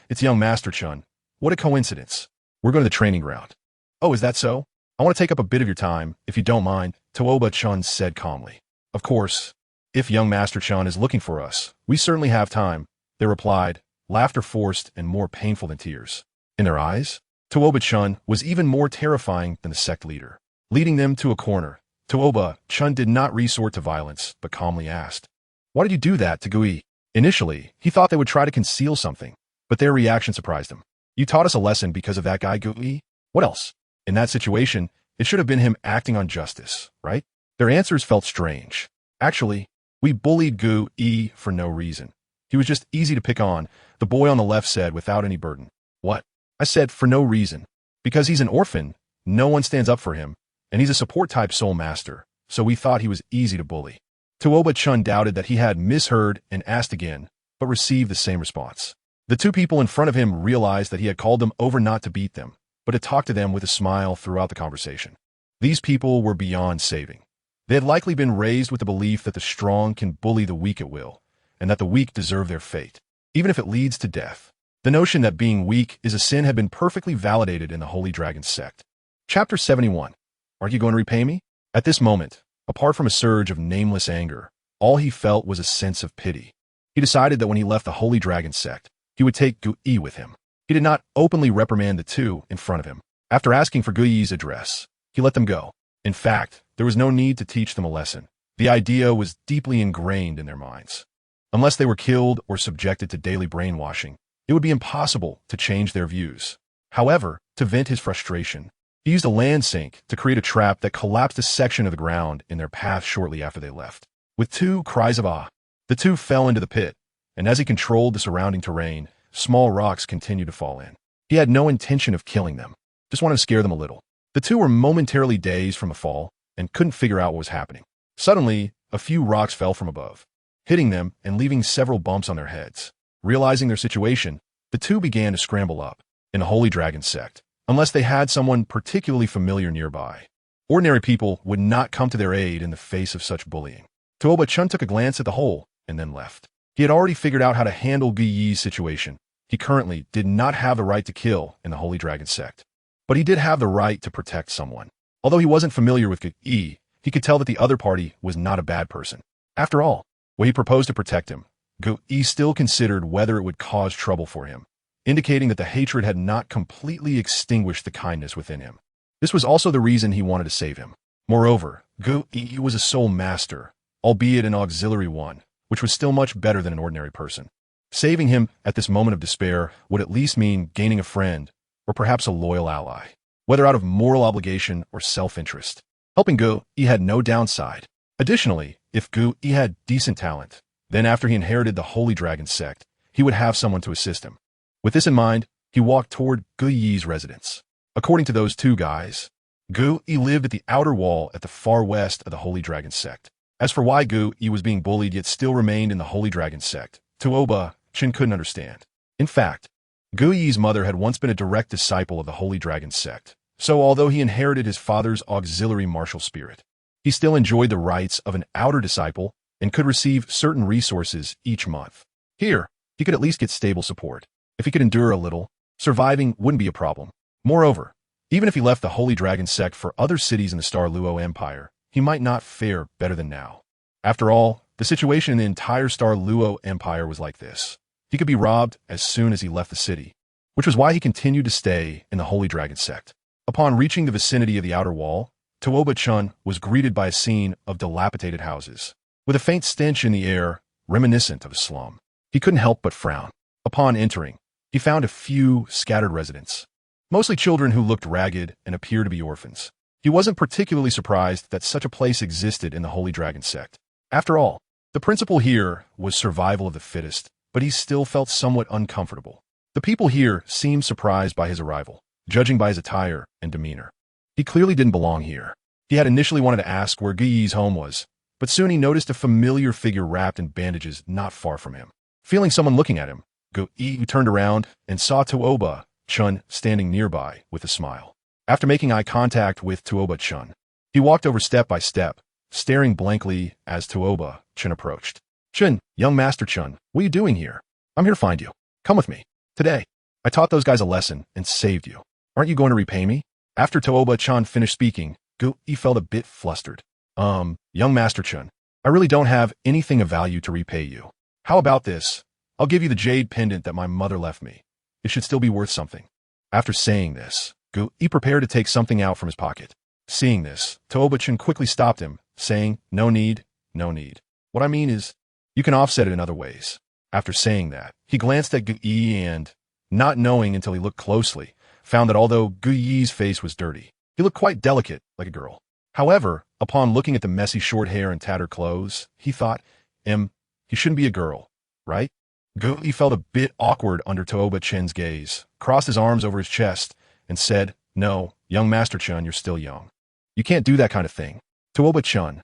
it's young Master Chen. What a coincidence. We're going to the training ground. Oh, is that so? I want to take up a bit of your time, if you don't mind, Tuoba Chen said calmly. Of course, if young Master Chen is looking for us, we certainly have time, they replied, laughter forced and more painful than tears. In their eyes, Tuoba Chen was even more terrifying than the sect leader. Leading them to a corner, Tuoba Chen did not resort to violence, but calmly asked, why did you do that to Gu Yi? Initially, he thought they would try to conceal something, but their reaction surprised him. You taught us a lesson because of that guy Gu Yi? What else? In that situation, it should have been him acting on justice, right? Their answers felt strange. Actually, we bullied Gu Yi for no reason. He was just easy to pick on, the boy on the left said without any burden. What? I said for no reason. Because he's an orphan, no one stands up for him, and he's a support-type soul master, so we thought he was easy to bully. Tuoba Chen doubted that he had misheard and asked again, but received the same response. The 2 people in front of him realized that he had called them over not to beat them, but to talk to them with a smile throughout the conversation. These people were beyond saving. They had likely been raised with the belief that the strong can bully the weak at will, and that the weak deserve their fate, even if it leads to death. The notion that being weak is a sin had been perfectly validated in the Holy Dragon Sect. Chapter 71. Aren't you going to repay me? At this moment, apart from a surge of nameless anger, all he felt was a sense of pity. He decided that when he left the Holy Dragon Sect, he would take Gu Yi with him. He did not openly reprimand the 2 in front of him. After asking for Gu Yi's address, he let them go. In fact, there was no need to teach them a lesson. The idea was deeply ingrained in their minds. Unless they were killed or subjected to daily brainwashing, it would be impossible to change their views. However, to vent his frustration, he used a land sink to create a trap that collapsed a section of the ground in their path shortly after they left. With 2 cries of ah, the 2 fell into the pit, and as he controlled the surrounding terrain, small rocks continued to fall in. He had no intention of killing them, just wanted to scare them a little. The 2 were momentarily dazed from the fall and couldn't figure out what was happening. Suddenly, a few rocks fell from above, hitting them and leaving several bumps on their heads. Realizing their situation, the 2 began to scramble up. In the Holy Dragon Sect, unless they had someone particularly familiar nearby, ordinary people would not come to their aid in the face of such bullying. Tuoba Chen took a glance at the hole and then left. He had already figured out how to handle Gu Yi's situation. He currently did not have the right to kill in the Holy Dragon Sect. but he did have the right to protect someone. Although he wasn't familiar with Gu-yi, he could tell that the other party was not a bad person. After all, when he proposed to protect him, Gu-yi still considered whether it would cause trouble for him, indicating that the hatred had not completely extinguished the kindness within him. This was also the reason he wanted to save him. Moreover, Gu-yi was a soul master, albeit an auxiliary one, which was still much better than an ordinary person. Saving him at this moment of despair would at least mean gaining a friend, or perhaps a loyal ally, whether out of moral obligation or self-interest. Helping Gu-yi had no downside. Additionally, if Gu-yi had decent talent, then after he inherited the Holy Dragon Sect, he would have someone to assist him. With this in mind, he walked toward Gu-yi's residence. According to those two guys, Gu-yi lived at the outer wall at the far west of the Holy Dragon Sect. As for why Gu-yi was being bullied yet still remained in the Holy Dragon Sect, Tuoba, Chen couldn't understand. In fact, Gu-yi's mother had once been a direct disciple of the Holy Dragon Sect, so although he inherited his father's auxiliary martial spirit, he still enjoyed the rights of an outer disciple and could receive certain resources each month. Here, he could at least get stable support. If he could endure a little, surviving wouldn't be a problem. Moreover, even if he left the Holy Dragon Sect for other cities in the Douluo Empire, he might not fare better than now. After all, the situation in the entire Douluo Empire was like this. He could be robbed as soon as he left the city, which was why he continued to stay in the Holy Dragon Sect. Upon reaching the vicinity of the outer wall, Tuoba Chen was greeted by a scene of dilapidated houses, with a faint stench in the air reminiscent of a slum. He couldn't help but frown. Upon entering, he found a few scattered residents, mostly children who looked ragged and appeared to be orphans. He wasn't particularly surprised that such a place existed in the Holy Dragon Sect. After all, the principle here was survival of the fittest, but he still felt somewhat uncomfortable. The people here seemed surprised by his arrival, judging by his attire and demeanor. He clearly didn't belong here. He had initially wanted to ask where Gu-yi's home was, but soon he noticed a familiar figure wrapped in bandages not far from him. Feeling someone looking at him, Gu-yi turned around and saw Tuoba Chen standing nearby with a smile. After making eye contact with Tuoba Chen, he walked over step by step, staring blankly as Tuoba Chen approached. "Chen, young Master Chen, what are you doing here? I'm here to find you. Come with me. Today, I taught those guys a lesson and saved you. Aren't you going to repay me?" After Tuoba Chen finished speaking, Gu-yi felt a bit flustered. Young Master Chen, I really don't have anything of value to repay you. How about this? I'll give you the jade pendant that my mother left me. It should still be worth something. After saying this, Gu-yi prepared to take something out from his pocket. Seeing this, Tuoba Chen quickly stopped him, saying, "No need, no need. What I mean is, you can offset it in other ways." After saying that, he glanced at Gu-yi and, not knowing until he looked closely, found that although Gu-yi's face was dirty, he looked quite delicate, like a girl. However, upon looking at the messy short hair and tattered clothes, he thought, he shouldn't be a girl, right? Gu-yi felt a bit awkward under Tuoba Chen's gaze, crossed his arms over his chest, and said, "No, young Master Chen, you're still young. You can't do that kind of thing." Tuoba Chen,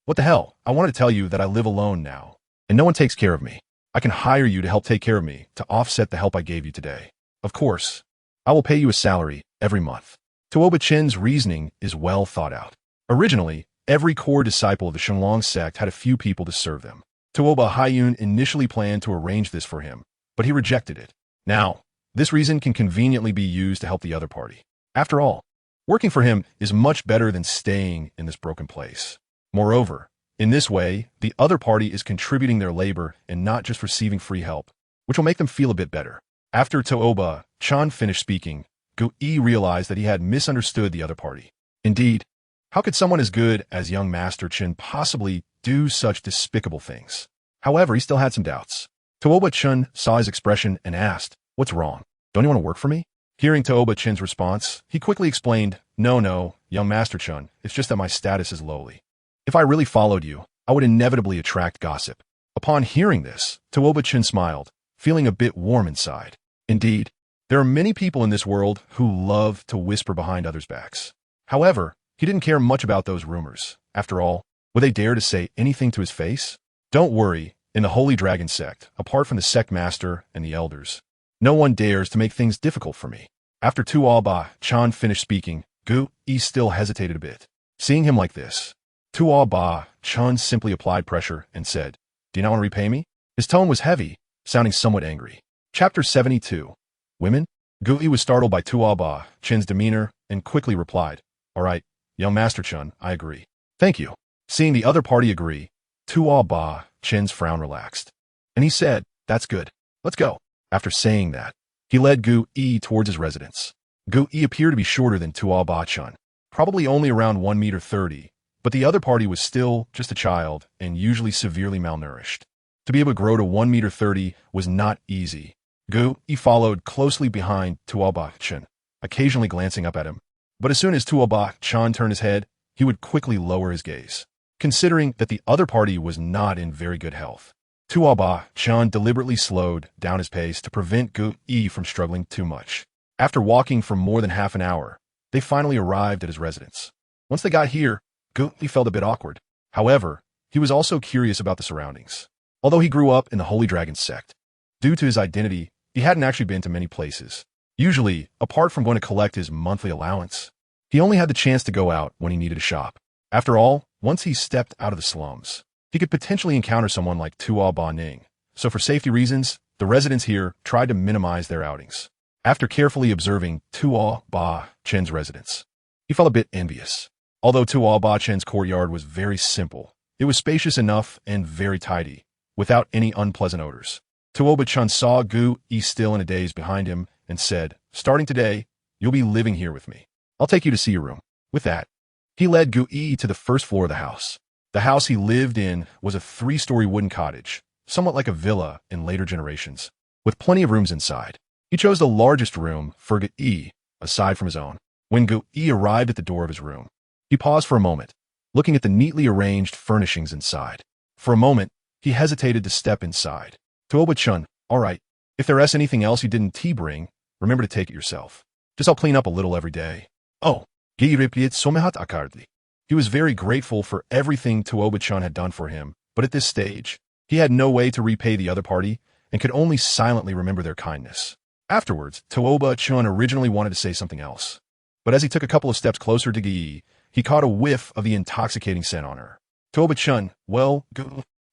"What the hell? I wanted to tell you that I live alone now, and no one takes care of me. I can hire you to help take care of me to offset the help I gave you today. Of course, I will pay you a salary every month." Tuoba Chen's reasoning is well thought out. Originally, every core disciple of the Shenlong sect had a few people to serve them. Tuoba Haiyun initially planned to arrange this for him, but he rejected it. Now, this reason can conveniently be used to help the other party. After all, working for him is much better than staying in this broken place. Moreover, in this way, the other party is contributing their labor and not just receiving free help, which will make them feel a bit better. After Tuoba Chen finished speaking, Gu-yi realized that he had misunderstood the other party. Indeed, how could someone as good as young Master Chen possibly do such despicable things? However, he still had some doubts. Tuoba Chen saw his expression and asked, "What's wrong? Don't you want to work for me?" Hearing Tuoba Chen's response, he quickly explained, No, young Master Chen, it's just that my status is lowly. If I really followed you, I would inevitably attract gossip." Upon hearing this, Tuoba Chen smiled, feeling a bit warm inside. Indeed, there are many people in this world who love to whisper behind others' backs. However, he didn't care much about those rumors. After all, would they dare to say anything to his face? Don't worry, in the Holy Dragon Sect, apart from the sect master and the elders, no one dares to make things difficult for me. After Tuoba Chen finished speaking, Gu-yi still hesitated a bit. Seeing him like this, Tuoba Chen simply applied pressure and said, "Do you not want to repay me?" His tone was heavy, sounding somewhat angry. Chapter 72. Women? Gui was startled by Tuoba, Chen's demeanor, and quickly replied, "All right, young Master Chen, I agree." "Thank you." Seeing the other party agree, Tuoba, Chen's frown relaxed. And he said, "That's good. Let's go." After saying that, he led Gui towards his residence. Gui appeared to be shorter than Tuoba Chen, probably only around 1 30 meters, but the other party was still just a child and usually severely malnourished. To be able to grow to 1 30 meters was not easy. Gui followed closely behind Tuoba Chen, occasionally glancing up at him. But as soon as Tuoba Chen turned his head, he would quickly lower his gaze. Considering that the other party was not in very good health, Tuoba Chen deliberately slowed down his pace to prevent Gui from struggling too much. After walking for more than half an hour, they finally arrived at his residence. Once they got here, Gui felt a bit awkward. However, he was also curious about the surroundings. Although he grew up in the Holy Dragon Sect, due to his identity, he hadn't actually been to many places. Usually, apart from going to collect his monthly allowance, he only had the chance to go out when he needed a shop. After all, once he stepped out of the slums, he could potentially encounter someone like Tuoba Ning. So for safety reasons, the residents here tried to minimize their outings. After carefully observing Tuoba Chen's residence, he felt a bit envious. Although Tuoba Chen's courtyard was very simple, it was spacious enough and very tidy, without any unpleasant odors. Tuoba Chen saw Gui still in a daze behind him and said, "Starting today, you'll be living here with me. I'll take you to see your room." With that, he led Gui to the first floor of the house. The house he lived in was a 3-story wooden cottage, somewhat like a villa in later generations, with plenty of rooms inside. He chose the largest room for Gui, aside from his own. When Gui arrived at the door of his room, he paused for a moment, looking at the neatly arranged furnishings inside. For a moment, he hesitated to step inside. Tuoba Chen, "All right, if there is anything else you didn't bring, remember to take it yourself. Just I'll clean up a little every day." "Oh." Gui replied somehat akardly. He was very grateful for everything Tuoba Chen had done for him, but at this stage, he had no way to repay the other party and could only silently remember their kindness. Afterwards, Tuoba Chen originally wanted to say something else, but as he took a couple of steps closer to Gui, he caught a whiff of the intoxicating scent on her. "Tuoba Chen, well,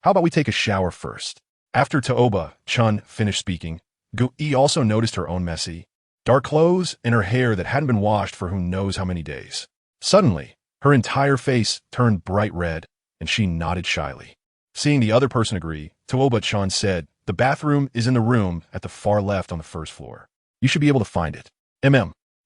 how about we take a shower first?" After Tuoba Chen finished speaking, Gui also noticed her own messy, dark clothes and her hair that hadn't been washed for who knows how many days. Suddenly, her entire face turned bright red, and she nodded shyly. Seeing the other person agree, Tuoba Chen said, "The bathroom is in the room at the far left on the first floor. You should be able to find it."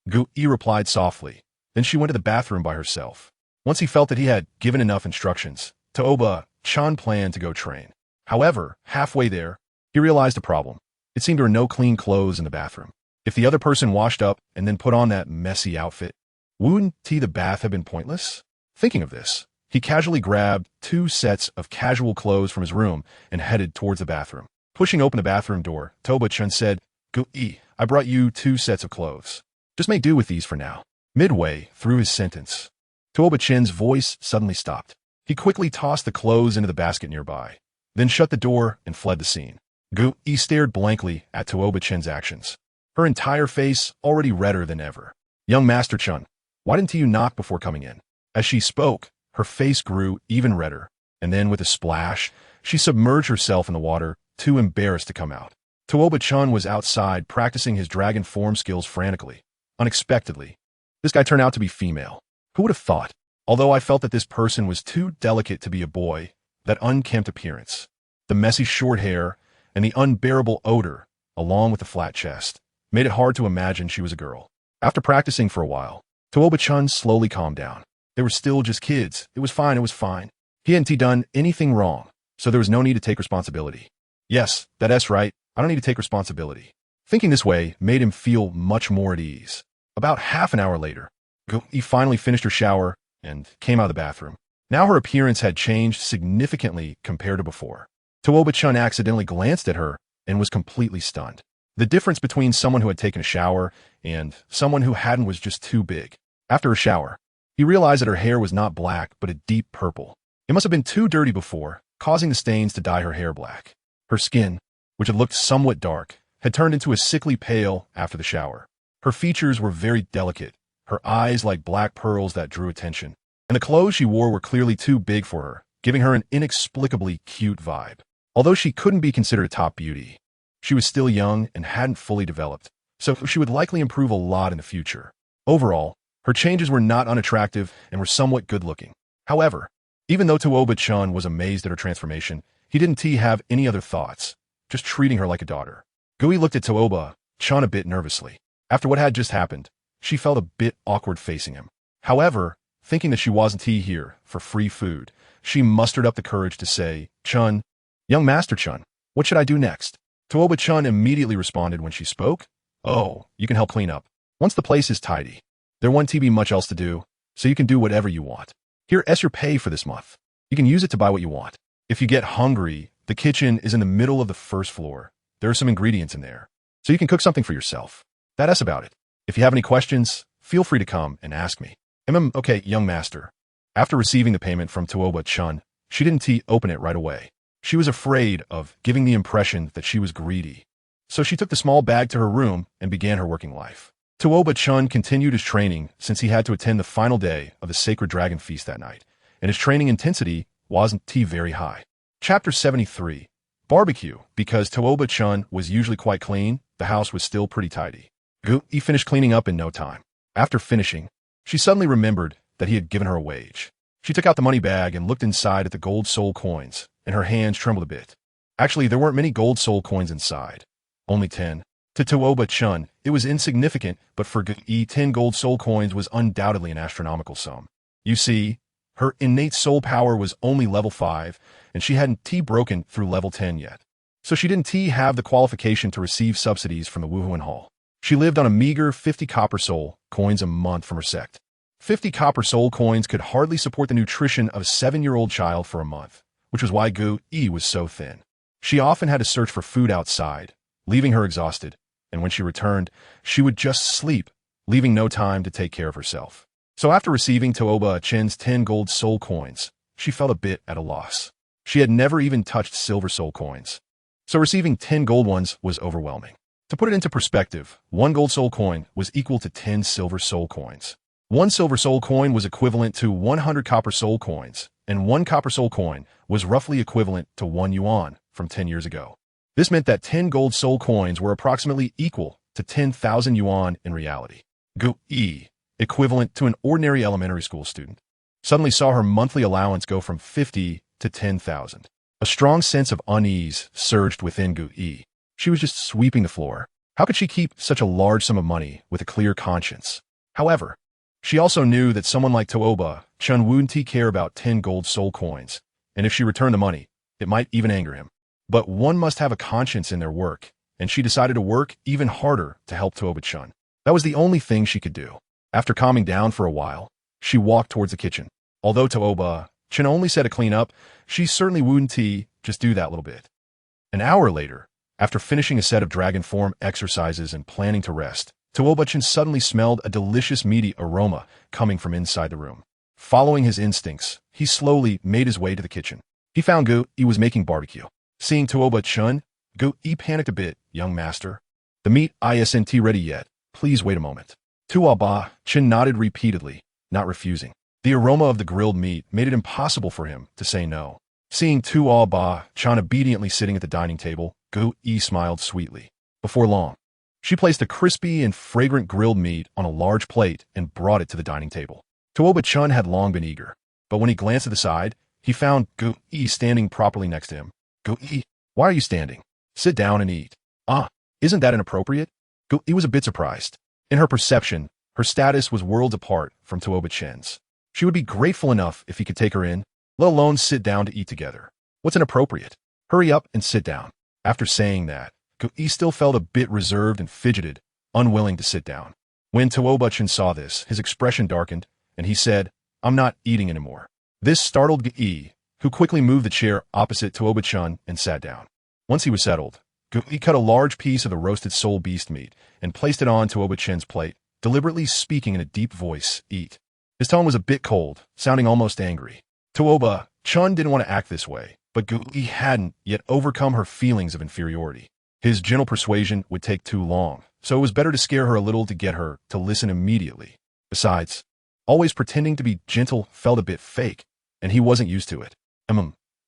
Gui replied softly. Then she went to the bathroom by herself. Once he felt that he had given enough instructions, Tuoba Chen planned to go train. However, halfway there, he realized a problem. It seemed there were no clean clothes in the bathroom. If the other person washed up and then put on that messy outfit, wouldn't the bath have been pointless? Thinking of this, he casually grabbed 2 sets of casual clothes from his room and headed towards the bathroom. Pushing open the bathroom door, Tuoba Chen said, "Gui, I brought you 2 sets of clothes. Just make do with these for now." Midway through his sentence, Tuoba Chen's voice suddenly stopped. He quickly tossed the clothes into the basket nearby, then shut the door and fled the scene. Gui stared blankly at Tuoba Chen's actions, her entire face already redder than ever. "Young Master Chen, why didn't you knock before coming in?" As she spoke, her face grew even redder, and then with a splash, she submerged herself in the water, too embarrassed to come out. Tuoba Chen was outside practicing his dragon form skills frantically. Unexpectedly, this guy turned out to be female. Who would have thought? Although I felt that this person was too delicate to be a boy, that unkempt appearance, the messy short hair, and the unbearable odor, along with the flat chest, made it hard to imagine she was a girl. After practicing for a while, Tuoba Chen slowly calmed down. They were still just kids. It was fine. He hadn't done anything wrong, so there was no need to take responsibility. Yes, that's right, I don't need to take responsibility. Thinking this way made him feel much more at ease. About half an hour later, Gui finally finished her shower and came out of the bathroom. Now her appearance had changed significantly compared to before. Tuoba Chen accidentally glanced at her and was completely stunned. The difference between someone who had taken a shower and someone who hadn't was just too big. After her shower, he realized that her hair was not black but a deep purple. It must have been too dirty before, causing the stains to dye her hair black. Her skin, which had looked somewhat dark, had turned into a sickly pale after the shower. Her features were very delicate, her eyes like black pearls that drew attention, and the clothes she wore were clearly too big for her, giving her an inexplicably cute vibe. Although she couldn't be considered a top beauty, she was still young and hadn't fully developed, so she would likely improve a lot in the future. Overall, her changes were not unattractive and were somewhat good-looking. However, even though Tuoba Chen was amazed at her transformation, he didn't have any other thoughts, just treating her like a daughter. Gui looked at Tuoba Chen a bit nervously. After what had just happened, she felt a bit awkward facing him. However, thinking that she wasn't here for free food, she mustered up the courage to say, "Chen, young Master Chen, what should I do next?" Tuoba Chen immediately responded when she spoke, "Oh, you can help clean up. Once the place is tidy, there won't be much else to do, so you can do whatever you want. Here's your pay for this month. You can use it to buy what you want. If you get hungry, the kitchen is in the middle of the first floor. There are some ingredients in there, so you can cook something for yourself. That's about it. If you have any questions, feel free to come and ask me." Okay, young master." After receiving the payment from Tuoba Chen, she didn't open it right away. She was afraid of giving the impression that she was greedy. So she took the small bag to her room and began her working life. Tuoba Chen continued his training since he had to attend the final day of the Sacred Dragon Feast that night, and his training intensity wasn't very high. Chapter 73. Barbecue. Because Tuoba Chen was usually quite clean, the house was still pretty tidy. He finished cleaning up in no time. After finishing, she suddenly remembered that he had given her a wage. She took out the money bag and looked inside at the gold soul coins, and her hands trembled a bit. Actually, there weren't many gold soul coins inside. Only 10. To Tuoba Chen, it was insignificant, but for Gui, 10 gold soul coins was undoubtedly an astronomical sum. You see, her innate soul power was only level 5, and she hadn't broken through level 10 yet. So she didn't have the qualification to receive subsidies from the Wuhuan Hall. She lived on a meager 50 copper soul coins a month from her sect. 50 copper soul coins could hardly support the nutrition of a 7-year-old child for a month, which was why Gui was so thin. She often had to search for food outside, leaving her exhausted, and when she returned, she would just sleep, leaving no time to take care of herself. So after receiving Tuoba Chen's 10 gold soul coins, she felt a bit at a loss. She had never even touched silver soul coins, so receiving 10 gold ones was overwhelming. To put it into perspective, 1 gold soul coin was equal to 10 silver soul coins. 1 silver soul coin was equivalent to 100 copper soul coins, and 1 copper soul coin was roughly equivalent to 1 yuan from 10 years ago. This meant that 10 gold soul coins were approximately equal to 10,000 yuan in reality. Gui, equivalent to an ordinary elementary school student, suddenly saw her monthly allowance go from 50 to 10,000. A strong sense of unease surged within Gui. She was just sweeping the floor. How could she keep such a large sum of money with a clear conscience? However, she also knew that someone like Tuoba Chen wouldn't care about 10 gold soul coins, and if she returned the money, it might even anger him. But one must have a conscience in their work, and she decided to work even harder to help Tuoba Chen. That was the only thing she could do. After calming down for a while, she walked towards the kitchen. Although Tuoba Chen only said to clean up, she certainly wouldn't just do that little bit. An hour later, after finishing a set of dragon form exercises and planning to rest, Tuoba Chen suddenly smelled a delicious meaty aroma coming from inside the room. Following his instincts, he slowly made his way to the kitchen. He found Gui was making barbecue. Seeing Tuoba Chen, Gui panicked a bit. "Young master, the meat isn't ready yet. Please wait a moment." Tuoba Chen nodded repeatedly, not refusing. The aroma of the grilled meat made it impossible for him to say no. Seeing Tuoba Chen obediently sitting at the dining table, Gui smiled sweetly. Before long, she placed the crispy and fragrant grilled meat on a large plate and brought it to the dining table. Tuoba Chen had long been eager, but when he glanced at the side, he found Gui standing properly next to him. "Gui, why are you standing? Sit down and eat." Isn't that inappropriate?" Gui was a bit surprised. In her perception, her status was worlds apart from Tuoba Chen's. She would be grateful enough if he could take her in, let alone sit down to eat together. What's inappropriate? Hurry up and sit down. After saying that, Gui still felt a bit reserved and fidgeted, unwilling to sit down. When Tuoba Chen saw this, his expression darkened, and he said, "I'm not eating anymore." This startled Gui, who quickly moved the chair opposite Tuoba Chen and sat down. Once he was settled, Gui cut a large piece of the roasted soul beast meat and placed it on Tuoba Chen's plate, deliberately speaking in a deep voice, "Eat." His tone was a bit cold, sounding almost angry. Tuoba Chen didn't want to act this way, but Gui hadn't yet overcome her feelings of inferiority. His gentle persuasion would take too long, so it was better to scare her a little to get her to listen immediately. Besides, always pretending to be gentle felt a bit fake, and he wasn't used to it.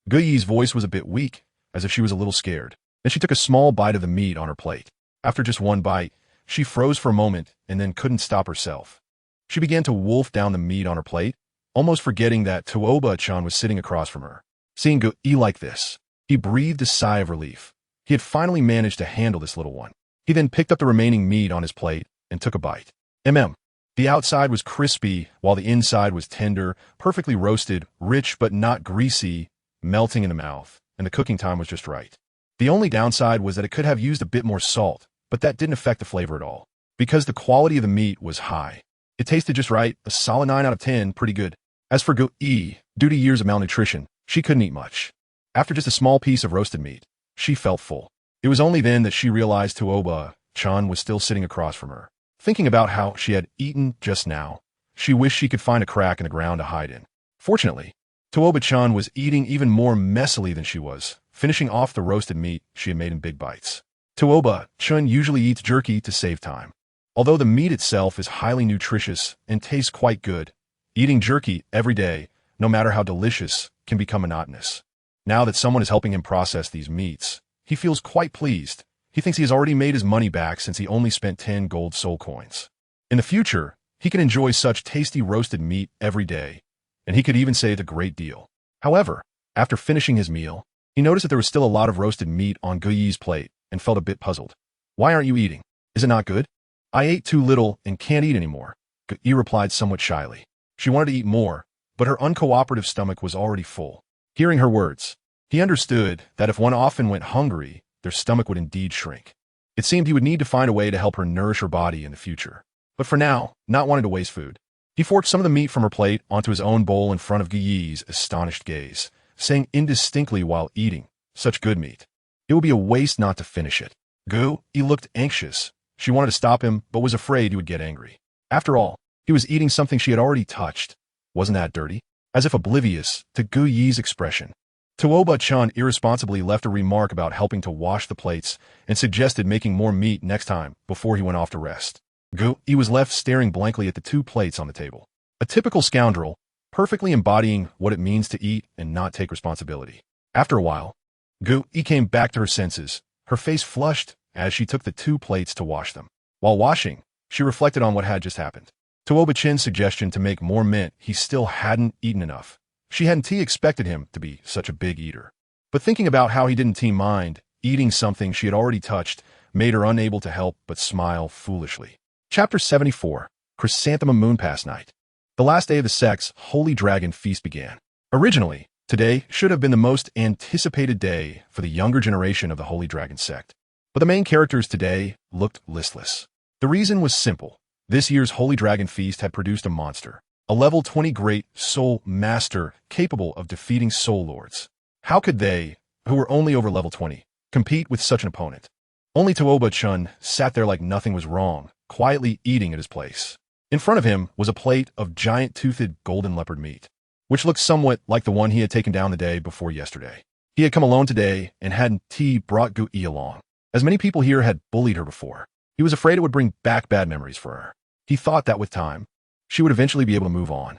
Gui's voice was a bit weak, as if she was a little scared. Then she took a small bite of the meat on her plate. After just one bite, She froze for a moment and then couldn't stop herself. She began to wolf down the meat on her plate, almost forgetting that Tuoba-chan was sitting across from her. Seeing Gu-e like this, he breathed a sigh of relief. He had finally managed to handle this little one. He then picked up the remaining meat on his plate and took a bite. The outside was crispy, while the inside was tender, perfectly roasted, rich but not greasy, melting in the mouth, and the cooking time was just right. The only downside was that it could have used a bit more salt, but that didn't affect the flavor at all, because the quality of the meat was high. It tasted just right, a solid 9 out of 10, pretty good. As for Gu-e, due to years of malnutrition, she couldn't eat much. After just a small piece of roasted meat, she felt full. It was only then that she realized Tuoba-chan was still sitting across from her. Thinking about how she had eaten just now, she wished she could find a crack in the ground to hide in. Fortunately, Tuoba-chan was eating even more messily than she was, finishing off the roasted meat she had made in big bites. Tuoba-chan usually eats jerky to save time. Although the meat itself is highly nutritious and tastes quite good, eating jerky every day, no matter how delicious, can become monotonous. Now that someone is helping him process these meats, he feels quite pleased. He thinks he has already made his money back since he only spent 10 gold soul coins. In the future, he can enjoy such tasty roasted meat every day, and he could even save a great deal. However, after finishing his meal, he noticed that there was still a lot of roasted meat on Gu-e's plate and felt a bit puzzled. "Why aren't you eating? Is it not good?" "I ate too little and can't eat anymore," Gu-e replied somewhat shyly. She wanted to eat more, but her uncooperative stomach was already full. Hearing her words, he understood that if one often went hungry, their stomach would indeed shrink. It seemed he would need to find a way to help her nourish her body in the future. But for now, not wanting to waste food, he forked some of the meat from her plate onto his own bowl in front of Gu-e's astonished gaze, saying indistinctly while eating, "Such good meat. It would be a waste not to finish it." Gu-e looked anxious. She wanted to stop him, but was afraid he would get angry. After all, he was eating something she had already touched. Wasn't that dirty? As if oblivious to Gu-e's expression, Tuoba-chan irresponsibly left a remark about helping to wash the plates and suggested making more meat next time before he went off to rest. Gu-e was left staring blankly at the 2 plates on the table. A typical scoundrel, perfectly embodying what it means to eat and not take responsibility. After a while, Gu-e came back to her senses, her face flushed as she took the 2 plates to wash them. While washing, she reflected on what had just happened. Tuoba-chan's suggestion to make more meant he still hadn't eaten enough. She hadn't expected him to be such a big eater. But thinking about how he didn't mind eating something she had already touched made her unable to help but smile foolishly. Chapter 74, Chrysanthemum Moonpass Night. The last day of the sect's Holy Dragon Feast began. Originally, today should have been the most anticipated day for the younger generation of the Holy Dragon Sect. But the main characters today looked listless. The reason was simple. This year's Holy Dragon Feast had produced a monster. A level 20 great soul master capable of defeating soul lords. How could they, who were only over level 20, compete with such an opponent? Only Tuoba-chan sat there like nothing was wrong, quietly eating at his place. In front of him was a plate of giant-toothed golden leopard meat, which looked somewhat like the one he had taken down the day before yesterday. He had come alone today and hadn't brought Gu-e along. As many people here had bullied her before, he was afraid it would bring back bad memories for her. He thought that with time, she would eventually be able to move on.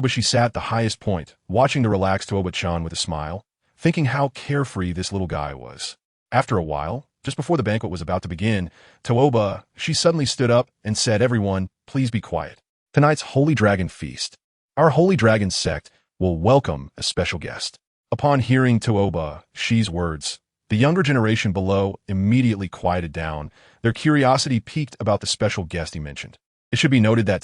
She sat at the highest point, watching the relaxed Tuoba-chan with a smile, thinking how carefree this little guy was. After a while, just before the banquet was about to begin, she suddenly stood up and said, "Everyone, please be quiet. Tonight's Holy Dragon Feast. Our Holy Dragon Sect will welcome a special guest." Upon hearing Tuoba-she's words, the younger generation below immediately quieted down, their curiosity piqued about the special guest he mentioned. It should be noted that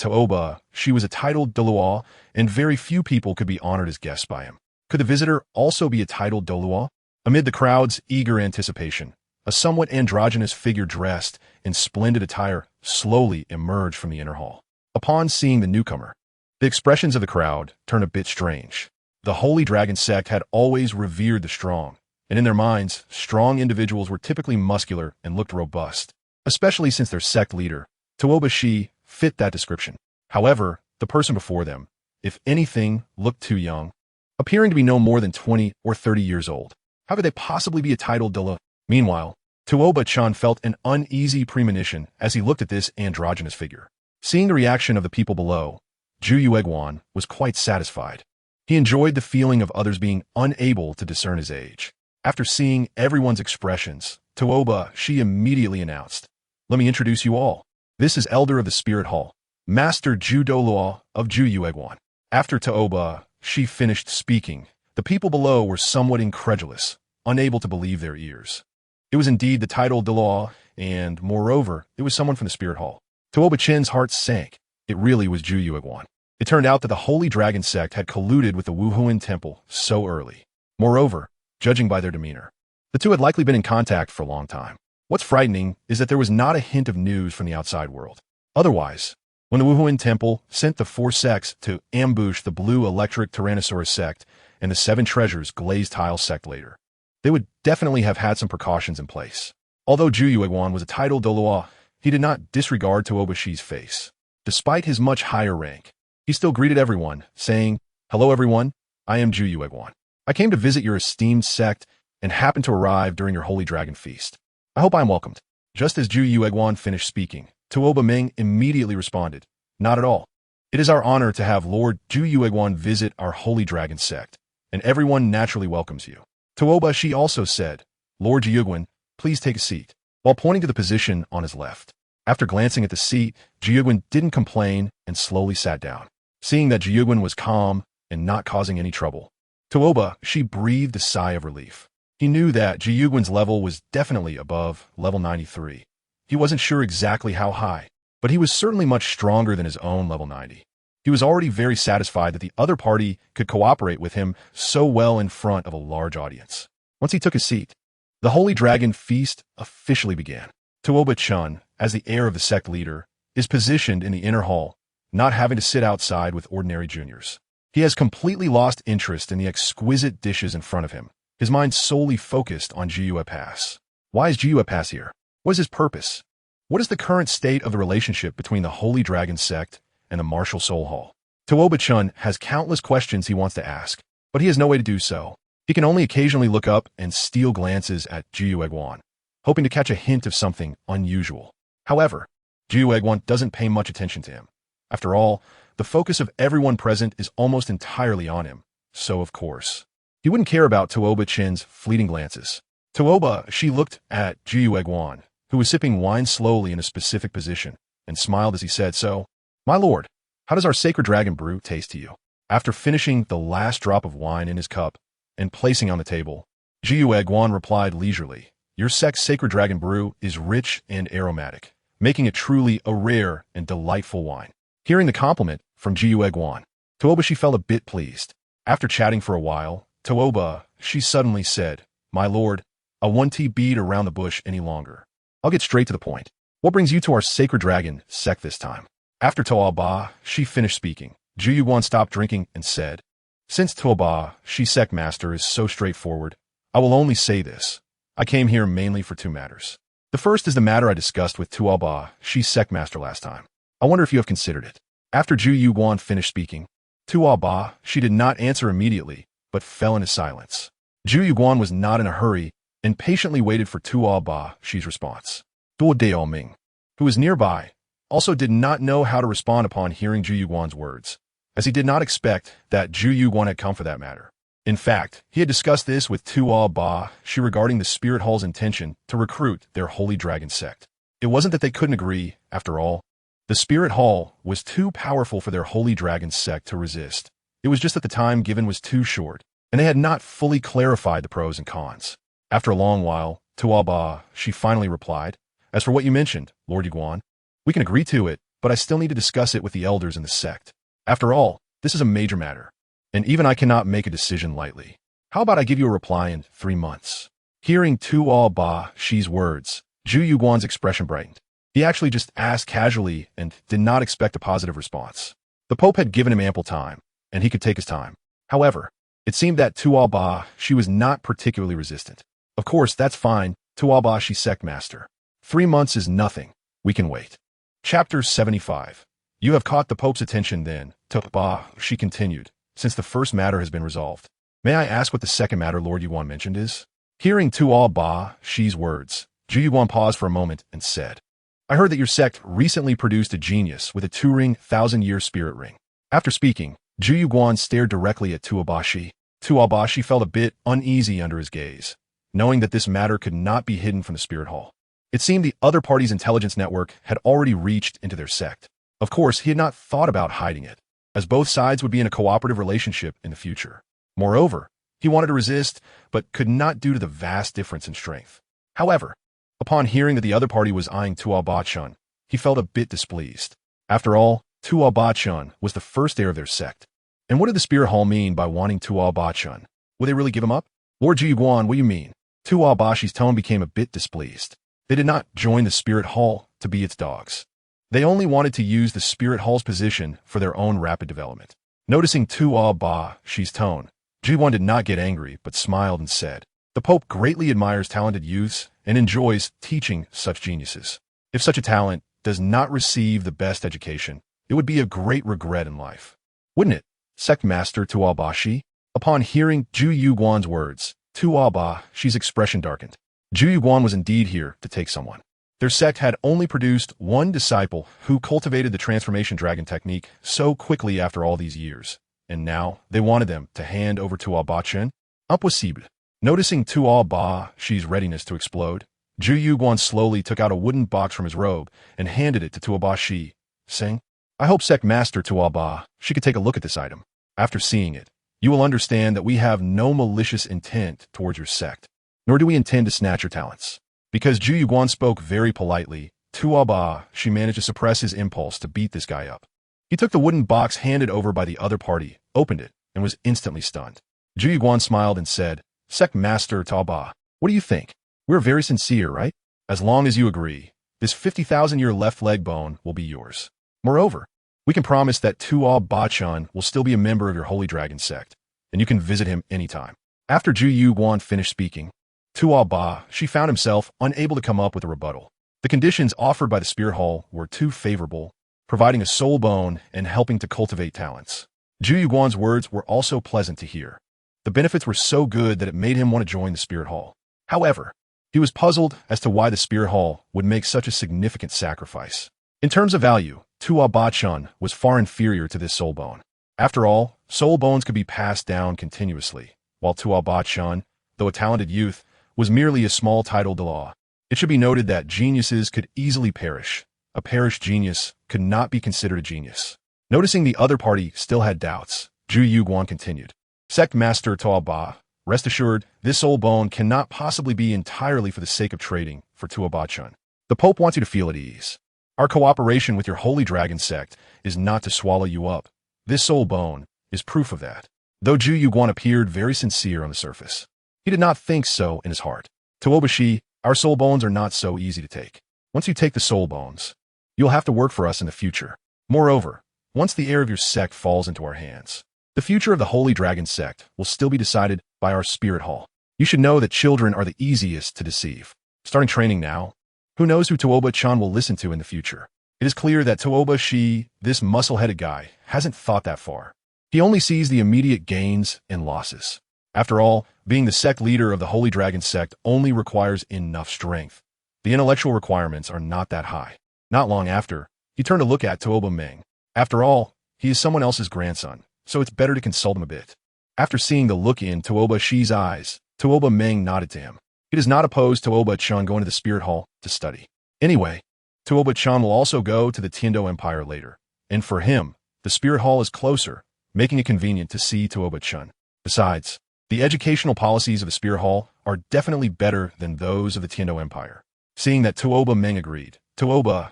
she was a titled Douluo, and very few people could be honored as guests by him. Could the visitor also be a titled Douluo? Amid the crowd's eager anticipation, a somewhat androgynous figure dressed in splendid attire slowly emerged from the inner hall. Upon seeing the newcomer, the expressions of the crowd turned a bit strange. The Holy Dragon Sect had always revered the strong, and in their minds, strong individuals were typically muscular and looked robust, especially since their sect leader, Tuoba-she, fit that description. However, the person before them, if anything, looked too young, appearing to be no more than 20 or 30 years old. How could they possibly be a titled Douluo? Meanwhile, Tuoba-chan felt an uneasy premonition as he looked at this androgynous figure. Seeing the reaction of the people below, Ju-Yuegwan was quite satisfied. He enjoyed the feeling of others being unable to discern his age. After seeing everyone's expressions, Tuoba-she immediately announced, "Let me introduce you all. This is Elder of the Spirit Hall, Master Douluo of Yuegwan. After Tuoba, she finished speaking. The people below were somewhat incredulous, unable to believe their ears. It was indeed the title Douluo, and, moreover, it was someone from the Spirit Hall. Tuoba Chen's heart sank. It really was Yuegwan. It turned out that the Holy Dragon Sect had colluded with the Wuhuan Temple so early. Moreover, judging by their demeanor, the two had likely been in contact for a long time. What's frightening is that there was not a hint of news from the outside world. Otherwise, when the Wuhuan Temple sent the 4 sects to ambush the Blue Electric Tyrannosaurus Sect and the 7 Treasures Glazed Tile Sect later, they would definitely have had some precautions in place. Although Yuegwan was a titled Douluo, he did not disregard Tuoba Shi's face. Despite his much higher rank, he still greeted everyone, saying, "Hello everyone, I am Yuegwan. I came to visit your esteemed sect and happened to arrive during your Holy Dragon Feast. I hope I am welcomed." Just as Yuegwan finished speaking, Tuoba Ming immediately responded, "Not at all. It is our honor to have Lord Yuegwan visit our Holy Dragon Sect, and everyone naturally welcomes you." Tuoba Shi also said, "Lord Yuegwan, please take a seat," while pointing to the position on his left. After glancing at the seat, Yuegwan didn't complain and slowly sat down. Seeing that Yuegwan was calm and not causing any trouble, Tuoba Shi breathed a sigh of relief. He knew that Yuegwan's level was definitely above level 93. He wasn't sure exactly how high, but he was certainly much stronger than his own level 90. He was already very satisfied that the other party could cooperate with him so well in front of a large audience. Once he took his seat, the Holy Dragon Feast officially began. Tuoba Chen, as the heir of the sect leader, is positioned in the inner hall, not having to sit outside with ordinary juniors. He has completely lost interest in the exquisite dishes in front of him, his mind solely focused on Pass. Why is Pass here? What is his purpose? What is the current state of the relationship between the Holy Dragon Sect and the Martial Soul Hall? Tuoba Chen has countless questions he wants to ask, but he has no way to do so. He can only occasionally look up and steal glances at Yuegwan, hoping to catch a hint of something unusual. However, Yuegwan doesn't pay much attention to him. After all, the focus of everyone present is almost entirely on him, so of course, he wouldn't care about Tuoba Chen's fleeting glances. Tuoba Shi looked at Yuegwan, who was sipping wine slowly in a specific position, and smiled as he said, "So, my lord, how does our Sacred Dragon brew taste to you?" After finishing the last drop of wine in his cup and placing on the table, Yuegwan replied leisurely, "Your sect's Sacred Dragon brew is rich and aromatic, making it truly a rare and delightful wine." Hearing the compliment from Yuegwan, Tuoba Shi felt a bit pleased. After chatting for a while, Tuoba Shi suddenly said, "My lord, I won't beat around the bush any longer. I'll get straight to the point. What brings you to our Sacred Dragon Sect this time?" After Tuoba Shi finished speaking, Yuegwan stopped drinking and said, "Since Tuoba Shi sect master is so straightforward, I will only say this. I came here mainly for 2 matters. The first is the matter I discussed with Tuoba Shi sect master last time. I wonder if you have considered it." After Yuegwan finished speaking, Tuoba Shi did not answer immediately, but fell into silence. Yuegwan was not in a hurry and patiently waited for Tuoba Shi's response. Duo Ming, who was nearby, also did not know how to respond upon hearing Yuegwan's words, as he did not expect that Yuegwan had come for that matter. In fact, he had discussed this with Tuoba Shi regarding the Spirit Hall's intention to recruit their Holy Dragon Sect. It wasn't that they couldn't agree, after all. The Spirit Hall was too powerful for their Holy Dragon Sect to resist. It was just that the time given was too short, and they had not fully clarified the pros and cons. After a long while, Tuoba Shi finally replied, "As for what you mentioned, Lord Yuegwan, we can agree to it, but I still need to discuss it with the elders in the sect. After all, this is a major matter, and even I cannot make a decision lightly. How about I give you a reply in 3 months?" Hearing Tuoba Shi's words, Yuegwan's expression brightened. He actually just asked casually and did not expect a positive response. The Pope had given him ample time, and he could take his time. However, it seemed that Tuoba Shi was not particularly resistant. "Of course, that's fine, Tuoba Shi sect master. 3 months is nothing. We can wait." Chapter 75. You have caught the Pope's attention then, Tuoba Shi continued, since the first matter has been resolved. May I ask what the second matter Lord Yuegwan mentioned is? Hearing Tuoba Shi's words, Yuegwan paused for a moment and said, "I heard that your sect recently produced a genius with a 2-ring 1,000-year spirit ring." After speaking, Yuegwan stared directly at Tuoba Shi. Tuoba Shi felt a bit uneasy under his gaze, knowing that this matter could not be hidden from the Spirit Hall. It seemed the other party's intelligence network had already reached into their sect. Of course, he had not thought about hiding it, as both sides would be in a cooperative relationship in the future. Moreover, he wanted to resist, but could not due to the vast difference in strength. However, upon hearing that the other party was eyeing Tuoba, he felt a bit displeased. After all, Tuoba was the first heir of their sect. And what did the Spirit Hall mean by wanting Tuoba? Would they really give him up? Lord Jiyuguan, what do you mean? Tuobashi's tone became a bit displeased. They did not join the Spirit Hall to be its dogs. They only wanted to use the Spirit Hall's position for their own rapid development. Noticing Tuobashi's tone, Jiyuguan did not get angry, but smiled and said, "The Pope greatly admires talented youths and enjoys teaching such geniuses. If such a talent does not receive the best education, it would be a great regret in life. Wouldn't it, Sect Master Tuobashi?" Upon hearing Jiyuguan's words, Tuobashi's expression darkened. Jiyuguan was indeed here to take someone. Their sect had only produced one disciple who cultivated the transformation dragon technique so quickly after all these years, and now they wanted them to hand over Tuoba. Impossible. Noticing Tuobashi's readiness to explode, Jiyuguan slowly took out a wooden box from his robe and handed it to Tuobashi, saying, "I hope Sect Master Tuobashi could take a look at this item. After seeing it, you will understand that we have no malicious intent towards your sect, nor do we intend to snatch your talents." Because Jiyuguan spoke very politely, Tuobashi managed to suppress his impulse to beat this guy up. He took the wooden box handed over by the other party, opened it, and was instantly stunned. Jiyuguan smiled and said, "Sect Master Tuoba, what do you think? We're very sincere, right? As long as you agree, this 50,000-year left leg bone will be yours. Moreover, we can promise that Tuoba will still be a member of your Holy Dragon Sect, and you can visit him anytime." After Jiyuguan finished speaking, Tuobashi found himself unable to come up with a rebuttal. The conditions offered by the Spirit Hall were too favorable, providing a soul bone and helping to cultivate talents. Jiyuguan's words were also pleasant to hear. The benefits were so good that it made him want to join the Spirit Hall. However, he was puzzled as to why the Spirit Hall would make such a significant sacrifice. In terms of value, Tuoba was far inferior to this soul bone. After all, soul bones could be passed down continuously, while Tuoba, though a talented youth, was merely a small title to law. It should be noted that geniuses could easily perish. A perished genius could not be considered a genius. Noticing the other party still had doubts, Jiyuguan continued, "Sect Master Tuoba, rest assured, this soul bone cannot possibly be entirely for the sake of trading for Tuoba. The Pope wants you to feel at ease. Our cooperation with your Holy Dragon Sect is not to swallow you up. This soul bone is proof of that." Though Jiyuguan appeared very sincere on the surface, he did not think so in his heart. "Tuobashi, our soul bones are not so easy to take. Once you take the soul bones, you'll have to work for us in the future. Moreover, once the heir of your sect falls into our hands, the future of the Holy Dragon Sect will still be decided by our Spirit Hall. You should know that children are the easiest to deceive. Starting training now, who knows who Tuoba will listen to in the future? It is clear that Tuobashi, this muscle-headed guy, hasn't thought that far. He only sees the immediate gains and losses. After all, being the sect leader of the Holy Dragon Sect only requires enough strength. The intellectual requirements are not that high. Not long after, he turned to look at Tuoba Meng. After all, he is someone else's grandson, so it's better to consult him a bit. After seeing the look in Tuobashi's eyes, Tuoba Meng nodded to him. He does not oppose Tuoba going to the Spirit Hall to study. Anyway, Tuoba will also go to the Tiando Empire later, and for him, the Spirit Hall is closer, making it convenient to see Tuoba. Besides, the educational policies of the Spirit Hall are definitely better than those of the Tiando Empire. Seeing that Tuoba Meng agreed,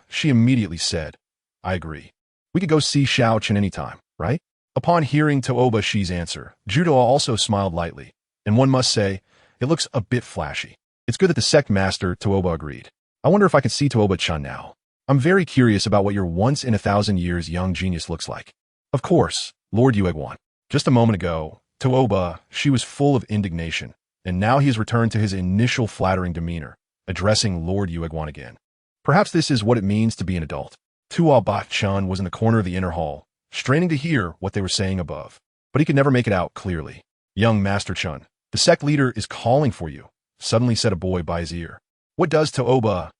she immediately said, "I agree. We could go see Xiao Chen anytime, right?" Upon hearing Tuobashi's answer, Judo also smiled lightly, and one must say, it looks a bit flashy. It's good that the sect master Tuoba agreed. I wonder if I can see Tuoba now. I'm very curious about what your once-in-a-thousand-years young genius looks like. Of course, Lord Yueguan. Just a moment ago, Tuoba, she was full of indignation, and now he has returned to his initial flattering demeanor, addressing Lord Yueguan again. Perhaps this is what it means to be an adult. Tuoba was in the corner of the inner hall, straining to hear what they were saying above, but he could never make it out clearly. "Young Master Chen, the sect leader is calling for you," suddenly said a boy by his ear. What does Tuoba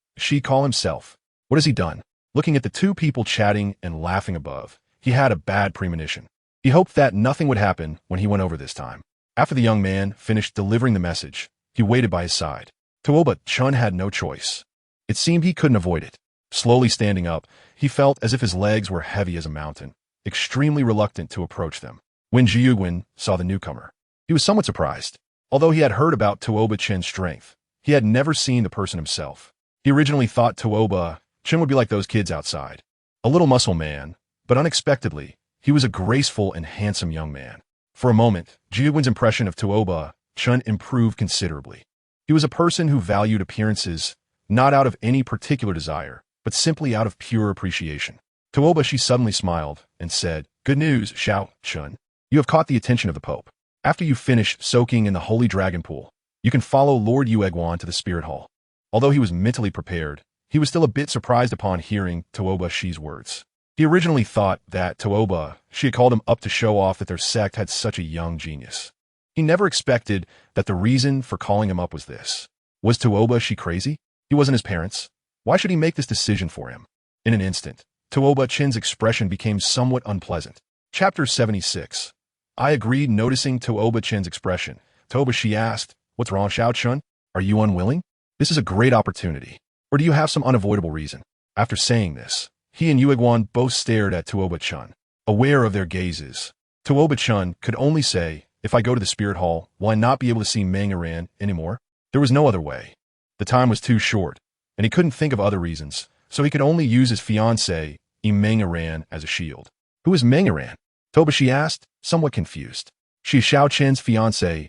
call himself? What has he done? Looking at the two people chatting and laughing above, he had a bad premonition. He hoped that nothing would happen when he went over this time. After the young man finished delivering the message, he waited by his side. Tuoba had no choice. It seemed he couldn't avoid it. Slowly standing up, he felt as if his legs were heavy as a mountain, extremely reluctant to approach them. When Jiuguan saw the newcomer, he was somewhat surprised. Although he had heard about Tuoba Chen's strength, he had never seen the person himself. He originally thought Tuoba Chen would be like those kids outside. A little muscle man, but unexpectedly, he was a graceful and handsome young man. For a moment, Jiuguan's impression of Tuoba Chen improved considerably. He was a person who valued appearances, not out of any particular desire, but simply out of pure appreciation. Tuoba she suddenly smiled and said, "Good news, Xiao Chen. You have caught the attention of the Pope. After you finish soaking in the Holy Dragon Pool, you can follow Lord Yueguan to the Spirit Hall." Although he was mentally prepared, he was still a bit surprised upon hearing Tuoba Shi's words. He originally thought that Tuoba Shi had called him up to show off that their sect had such a young genius. He never expected that the reason for calling him up was this. Was Tuoba Shi crazy? He wasn't his parents. Why should he make this decision for him? In an instant, Tuoba Chen's expression became somewhat unpleasant. Chapter 76. I agreed, noticing Tuoba Chen's expression. Tuoba Shi asked, "What's wrong, Xiao Chen? Are you unwilling? This is a great opportunity. Or do you have some unavoidable reason?" After saying this, he and Yueguan both stared at Tuoba Chen, aware of their gazes. Tuoba Chen could only say, "If I go to the Spirit Hall, will I not be able to see Meng Aran anymore?" There was no other way. The time was too short, and he couldn't think of other reasons, so he could only use his fiancée, Meng Aran, as a shield. "Who is Meng Aran?" Tuoba Shi asked, somewhat confused. "She is Xiao Chen's fiancée,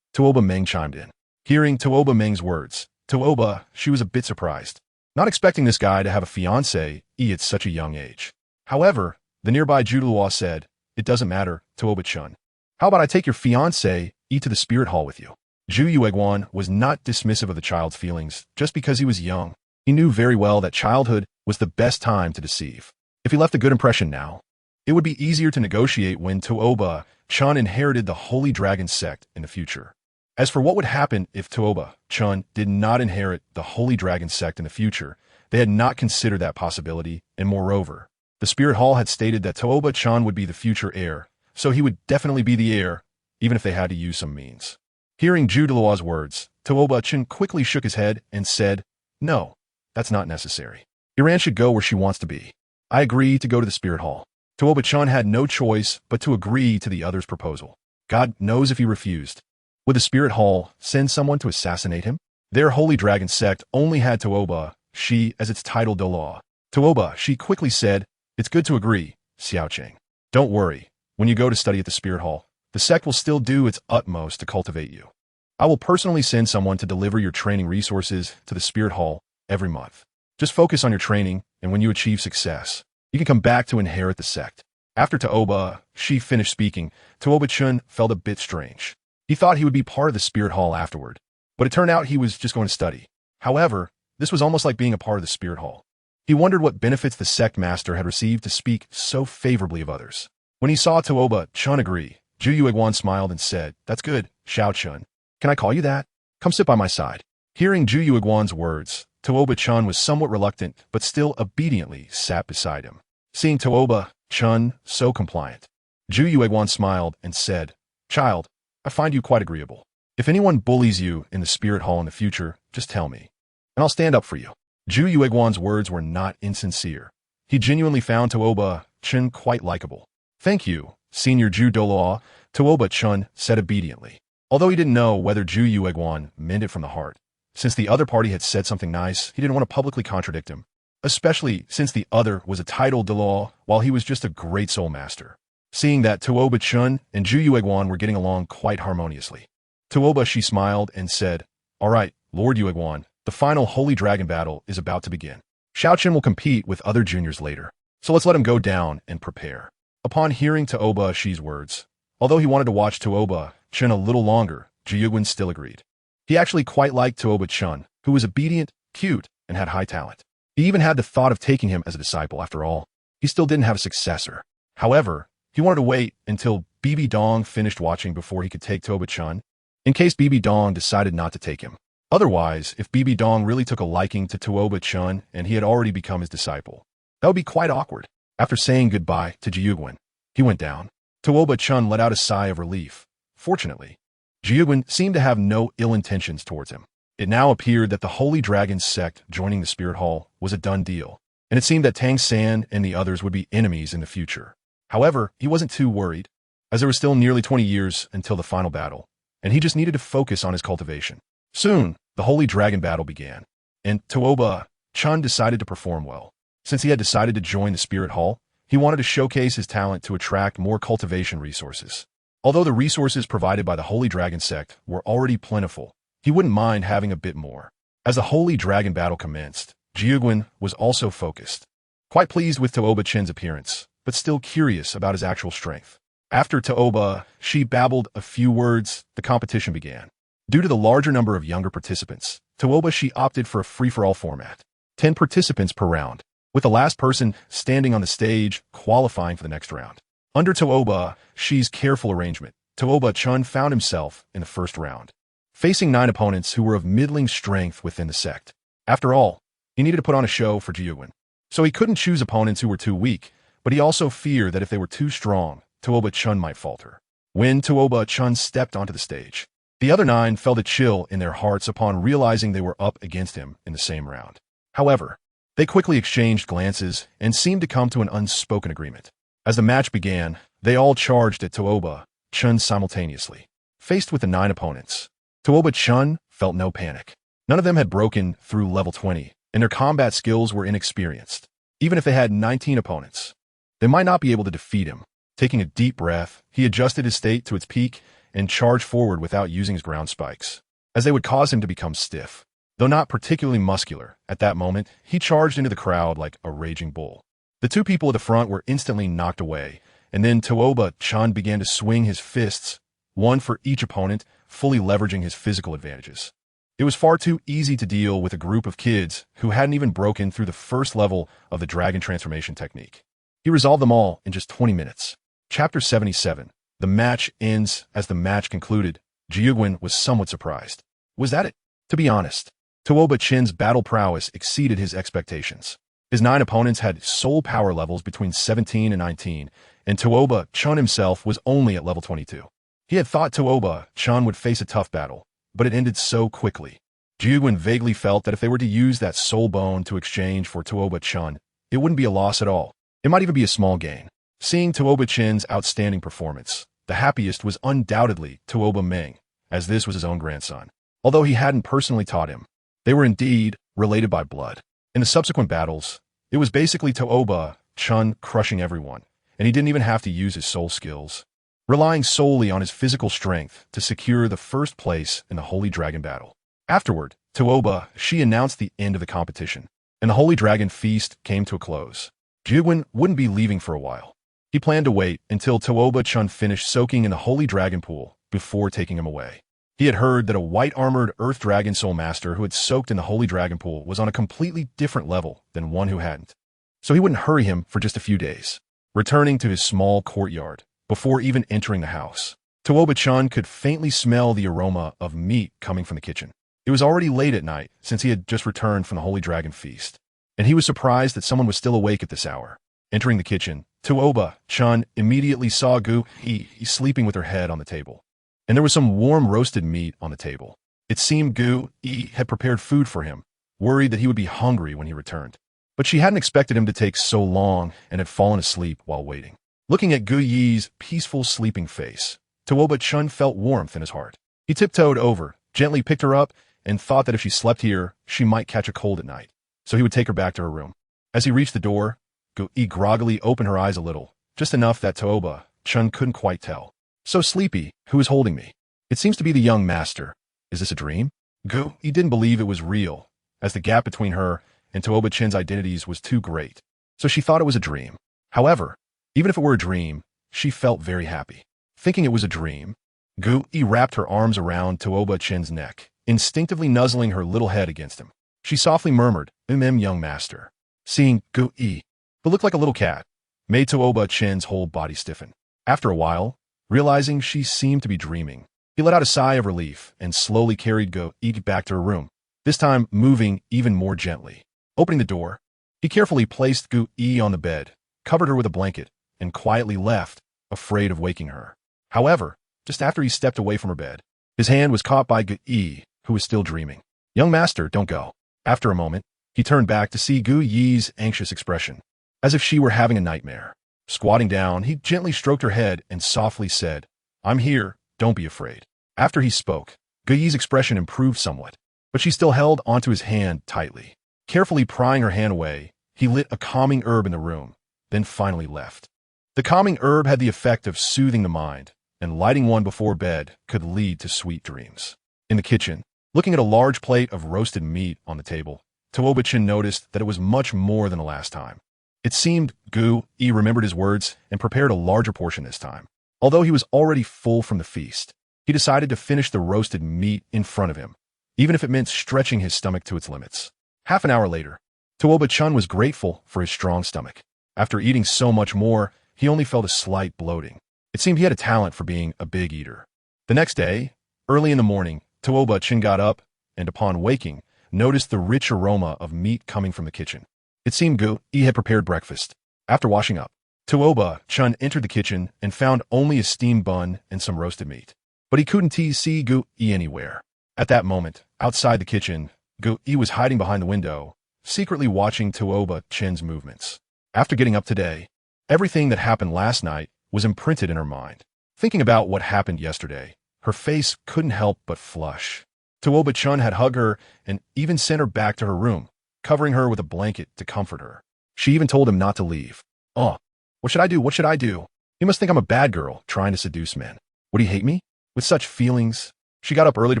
Tuoba Meng chimed in. Hearing Tuoba Meng's words, Tuoba Shi was a bit surprised, not expecting this guy to have a fiancée, at such a young age. However, the nearby Douluo said, "It doesn't matter, Tuoba Chen. How about I take your fiancée, to the Spirit Hall with you?" Zhu Yueguan was not dismissive of the child's feelings just because he was young. He knew very well that childhood was the best time to deceive. If he left a good impression now, it would be easier to negotiate when Tuoba Chen inherited the Holy Dragon Sect in the future. As for what would happen if Tuoba Chen did not inherit the Holy Dragon Sect in the future, they had not considered that possibility, and moreover, the Spirit Hall had stated that Tuoba Chen would be the future heir, so he would definitely be the heir, even if they had to use some means. Hearing Zhu Deluo's words, Tuoba Chen quickly shook his head and said, "No, that's not necessary. Iran should go where she wants to be. I agree to go to the Spirit Hall." Tuoba Chen had no choice but to agree to the other's proposal. God knows if he refused. Would the Spirit Hall send someone to assassinate him? Their Holy Dragon Sect only had Tuoba Shi as its title Douluo. Tuoba Shi quickly said, "It's good to agree, Xiao Cheng. Don't worry, when you go to study at the Spirit Hall, the sect will still do its utmost to cultivate you. I will personally send someone to deliver your training resources to the Spirit Hall every month. Just focus on your training, and when you achieve success, you can come back to inherit the sect." After Tuoba Shi finished speaking, Tuoba Chen felt a bit strange. He thought he would be part of the Spirit Hall afterward, but it turned out he was just going to study. However, this was almost like being a part of the Spirit Hall. He wondered what benefits the sect master had received to speak so favorably of others. When he saw Tuoba Chen agree, Zhu Yueguan smiled and said, "That's good, Xiao Chen. Can I call you that? Come sit by my side." Hearing Zhu Yueguan's words, Tuoba Chen was somewhat reluctant, but still obediently sat beside him. Seeing Tuoba Chen so compliant, Zhu Yueguan smiled and said, "Child, I find you quite agreeable. If anyone bullies you in the Spirit Hall in the future, just tell me, and I'll stand up for you." Zhu Yueguan's words were not insincere. He genuinely found Tuoba Chen quite likable. "Thank you, Senior Zhu Douluo," Tuoba Chen said obediently. Although he didn't know whether Zhu Yueguan meant it from the heart, since the other party had said something nice, he didn't want to publicly contradict him, especially since the other was a titled Douluo while he was just a great soul master. Seeing that Tuoba Chen and Zhu Yueguan were getting along quite harmoniously, Tuoba Shi smiled and said, "All right, Lord Yueguan, the final Holy Dragon battle is about to begin. Xiao Chen will compete with other juniors later, so let's let him go down and prepare." Upon hearing Tuoba Shi's words, although he wanted to watch Tuoba Chen a little longer, Jiuguan still agreed. He actually quite liked Tuoba Chen, who was obedient, cute, and had high talent. He even had the thought of taking him as a disciple. After all, he still didn't have a successor. However, he wanted to wait until Bibi Dong finished watching before he could take Tuoba Chen, in case Bibi Dong decided not to take him. Otherwise, if Bibi Dong really took a liking to Tuoba Chen and he had already become his disciple, that would be quite awkward. After saying goodbye to Jiuguan, he went down. Tuoba Chen let out a sigh of relief. Fortunately, Jiuguan seemed to have no ill intentions towards him. It now appeared that the Holy Dragon Sect joining the Spirit Hall was a done deal, and it seemed that Tang San and the others would be enemies in the future. However, he wasn't too worried, as there was still nearly 20 years until the final battle, and he just needed to focus on his cultivation. Soon, the Holy Dragon battle began, and Tuoba, Chen decided to perform well. Since he had decided to join the Spirit Hall, he wanted to showcase his talent to attract more cultivation resources. Although the resources provided by the Holy Dragon Sect were already plentiful, he wouldn't mind having a bit more. As the Holy Dragon battle commenced, Jiuguan was also focused, quite pleased with Tuoba Chen's appearance, but still curious about his actual strength. After Tuoba, she babbled a few words, the competition began. Due to the larger number of younger participants, Tuoba she opted for a free-for-all format, 10 participants per round, with the last person standing on the stage qualifying for the next round. Under Tuoba she's careful arrangement, Tuoba Chen found himself in the first round, facing 9 opponents who were of middling strength within the sect. After all, he needed to put on a show for Jiuguan, so he couldn't choose opponents who were too weak, but he also feared that if they were too strong, Tuoba Chen might falter. When Tuoba Chen stepped onto the stage, the other 9 felt a chill in their hearts upon realizing they were up against him in the same round. However, they quickly exchanged glances and seemed to come to an unspoken agreement. As the match began, they all charged at Tuoba Chen simultaneously. Faced with the 9 opponents, Tuoba Chen felt no panic. None of them had broken through level 20, and their combat skills were inexperienced. Even if they had 19 opponents, they might not be able to defeat him. Taking a deep breath, he adjusted his state to its peak and charged forward without using his ground spikes, as they would cause him to become stiff. Though not particularly muscular, at that moment, he charged into the crowd like a raging bull. The 2 people at the front were instantly knocked away, and then Tuoba Chen began to swing his fists, one for each opponent, fully leveraging his physical advantages. It was far too easy to deal with a group of kids who hadn't even broken through the first level of the dragon transformation technique. He resolved them all in just 20 minutes. Chapter 77. The match ends. As the match concluded, Jiuguan was somewhat surprised. Was that it? To be honest, Tuoba Chen's battle prowess exceeded his expectations. His 9 opponents had soul power levels between 17 and 19, and Tuoba Chen himself was only at level 22. He had thought Tuoba Chen would face a tough battle, but it ended so quickly. Jiuguan vaguely felt that if they were to use that soul bone to exchange for Tuoba Chen, it wouldn't be a loss at all. It might even be a small gain. Seeing Tuoba Chen's outstanding performance, the happiest was undoubtedly Tuoba Meng, as this was his own grandson. Although he hadn't personally taught him, they were indeed related by blood. In the subsequent battles, it was basically Tuoba Chen crushing everyone, and he didn't even have to use his soul skills, relying solely on his physical strength to secure the first place in the Holy Dragon battle. Afterward, Tuoba she announced the end of the competition, and the Holy Dragon feast came to a close. Jiuguan wouldn't be leaving for a while. He planned to wait until Tuoba Chen finished soaking in the Holy Dragon pool before taking him away. He had heard that a white-armored Earth Dragon Soul Master who had soaked in the Holy Dragon pool was on a completely different level than one who hadn't, so he wouldn't hurry him for just a few days. Returning to his small courtyard, before even entering the house, Tuoba Chen could faintly smell the aroma of meat coming from the kitchen. It was already late at night since he had just returned from the Holy Dragon feast, and he was surprised that someone was still awake at this hour. Entering the kitchen, Tuoba Chen immediately saw Gu Yi sleeping with her head on the table, and there was some warm roasted meat on the table. It seemed Gu Yi had prepared food for him, worried that he would be hungry when he returned. But she hadn't expected him to take so long and had fallen asleep while waiting. Looking at Gu Yi's peaceful sleeping face, Tuoba Chen felt warmth in his heart. He tiptoed over, gently picked her up, and thought that if she slept here, she might catch a cold at night, so he would take her back to her room. As he reached the door, Gu Yi groggily opened her eyes a little, just enough that Tuoba Chen couldn't quite tell. So sleepy, who is holding me? It seems to be the young master. Is this a dream? Gu Yi didn't believe it was real, as the gap between her and Tuoba Chen's identities was too great, so she thought it was a dream. However, even if it were a dream, she felt very happy. Thinking it was a dream, Gu Yi wrapped her arms around Tuoba Chen's neck, instinctively nuzzling her little head against him. She softly murmured, young master." Seeing Gu Yi, who looked like a little cat, made Tuoba Chen's whole body stiffen. After a while, realizing she seemed to be dreaming, he let out a sigh of relief and slowly carried Gu Yi back to her room, this time moving even more gently. Opening the door, he carefully placed Gu Yi on the bed, covered her with a blanket, and quietly left, afraid of waking her. However, just after he stepped away from her bed, his hand was caught by Gu Yi, who was still dreaming. Young master, don't go. After a moment, he turned back to see Gu Yi's anxious expression, as if she were having a nightmare. Squatting down, he gently stroked her head and softly said, I'm here, don't be afraid. After he spoke, Gu Yi's expression improved somewhat, but she still held onto his hand tightly. Carefully prying her hand away, he lit a calming herb in the room, then finally left. The calming herb had the effect of soothing the mind, and lighting one before bed could lead to sweet dreams. In the kitchen, looking at a large plate of roasted meat on the table, Tuoba Chen noticed that it was much more than the last time. It seemed Gu Yi remembered his words and prepared a larger portion this time. Although he was already full from the feast, he decided to finish the roasted meat in front of him, even if it meant stretching his stomach to its limits. Half an hour later, Tuoba Chen was grateful for his strong stomach. After eating so much more, he only felt a slight bloating. It seemed he had a talent for being a big eater. The next day, early in the morning, Tuoba Chen got up and, upon waking, noticed the rich aroma of meat coming from the kitchen. It seemed Gu Yi had prepared breakfast. After washing up, Tuoba Chen entered the kitchen and found only a steamed bun and some roasted meat. But he couldn't see Gu Yi anywhere. At that moment, outside the kitchen, Gu Yi was hiding behind the window, secretly watching Tuoba Chen's movements. After getting up today, everything that happened last night was imprinted in her mind. Thinking about what happened yesterday, her face couldn't help but flush. Tuoba Chen had hugged her and even sent her back to her room, covering her with a blanket to comfort her. She even told him not to leave. Oh, what should I do? What should I do? He must think I'm a bad girl trying to seduce men. Would he hate me? With such feelings, she got up early to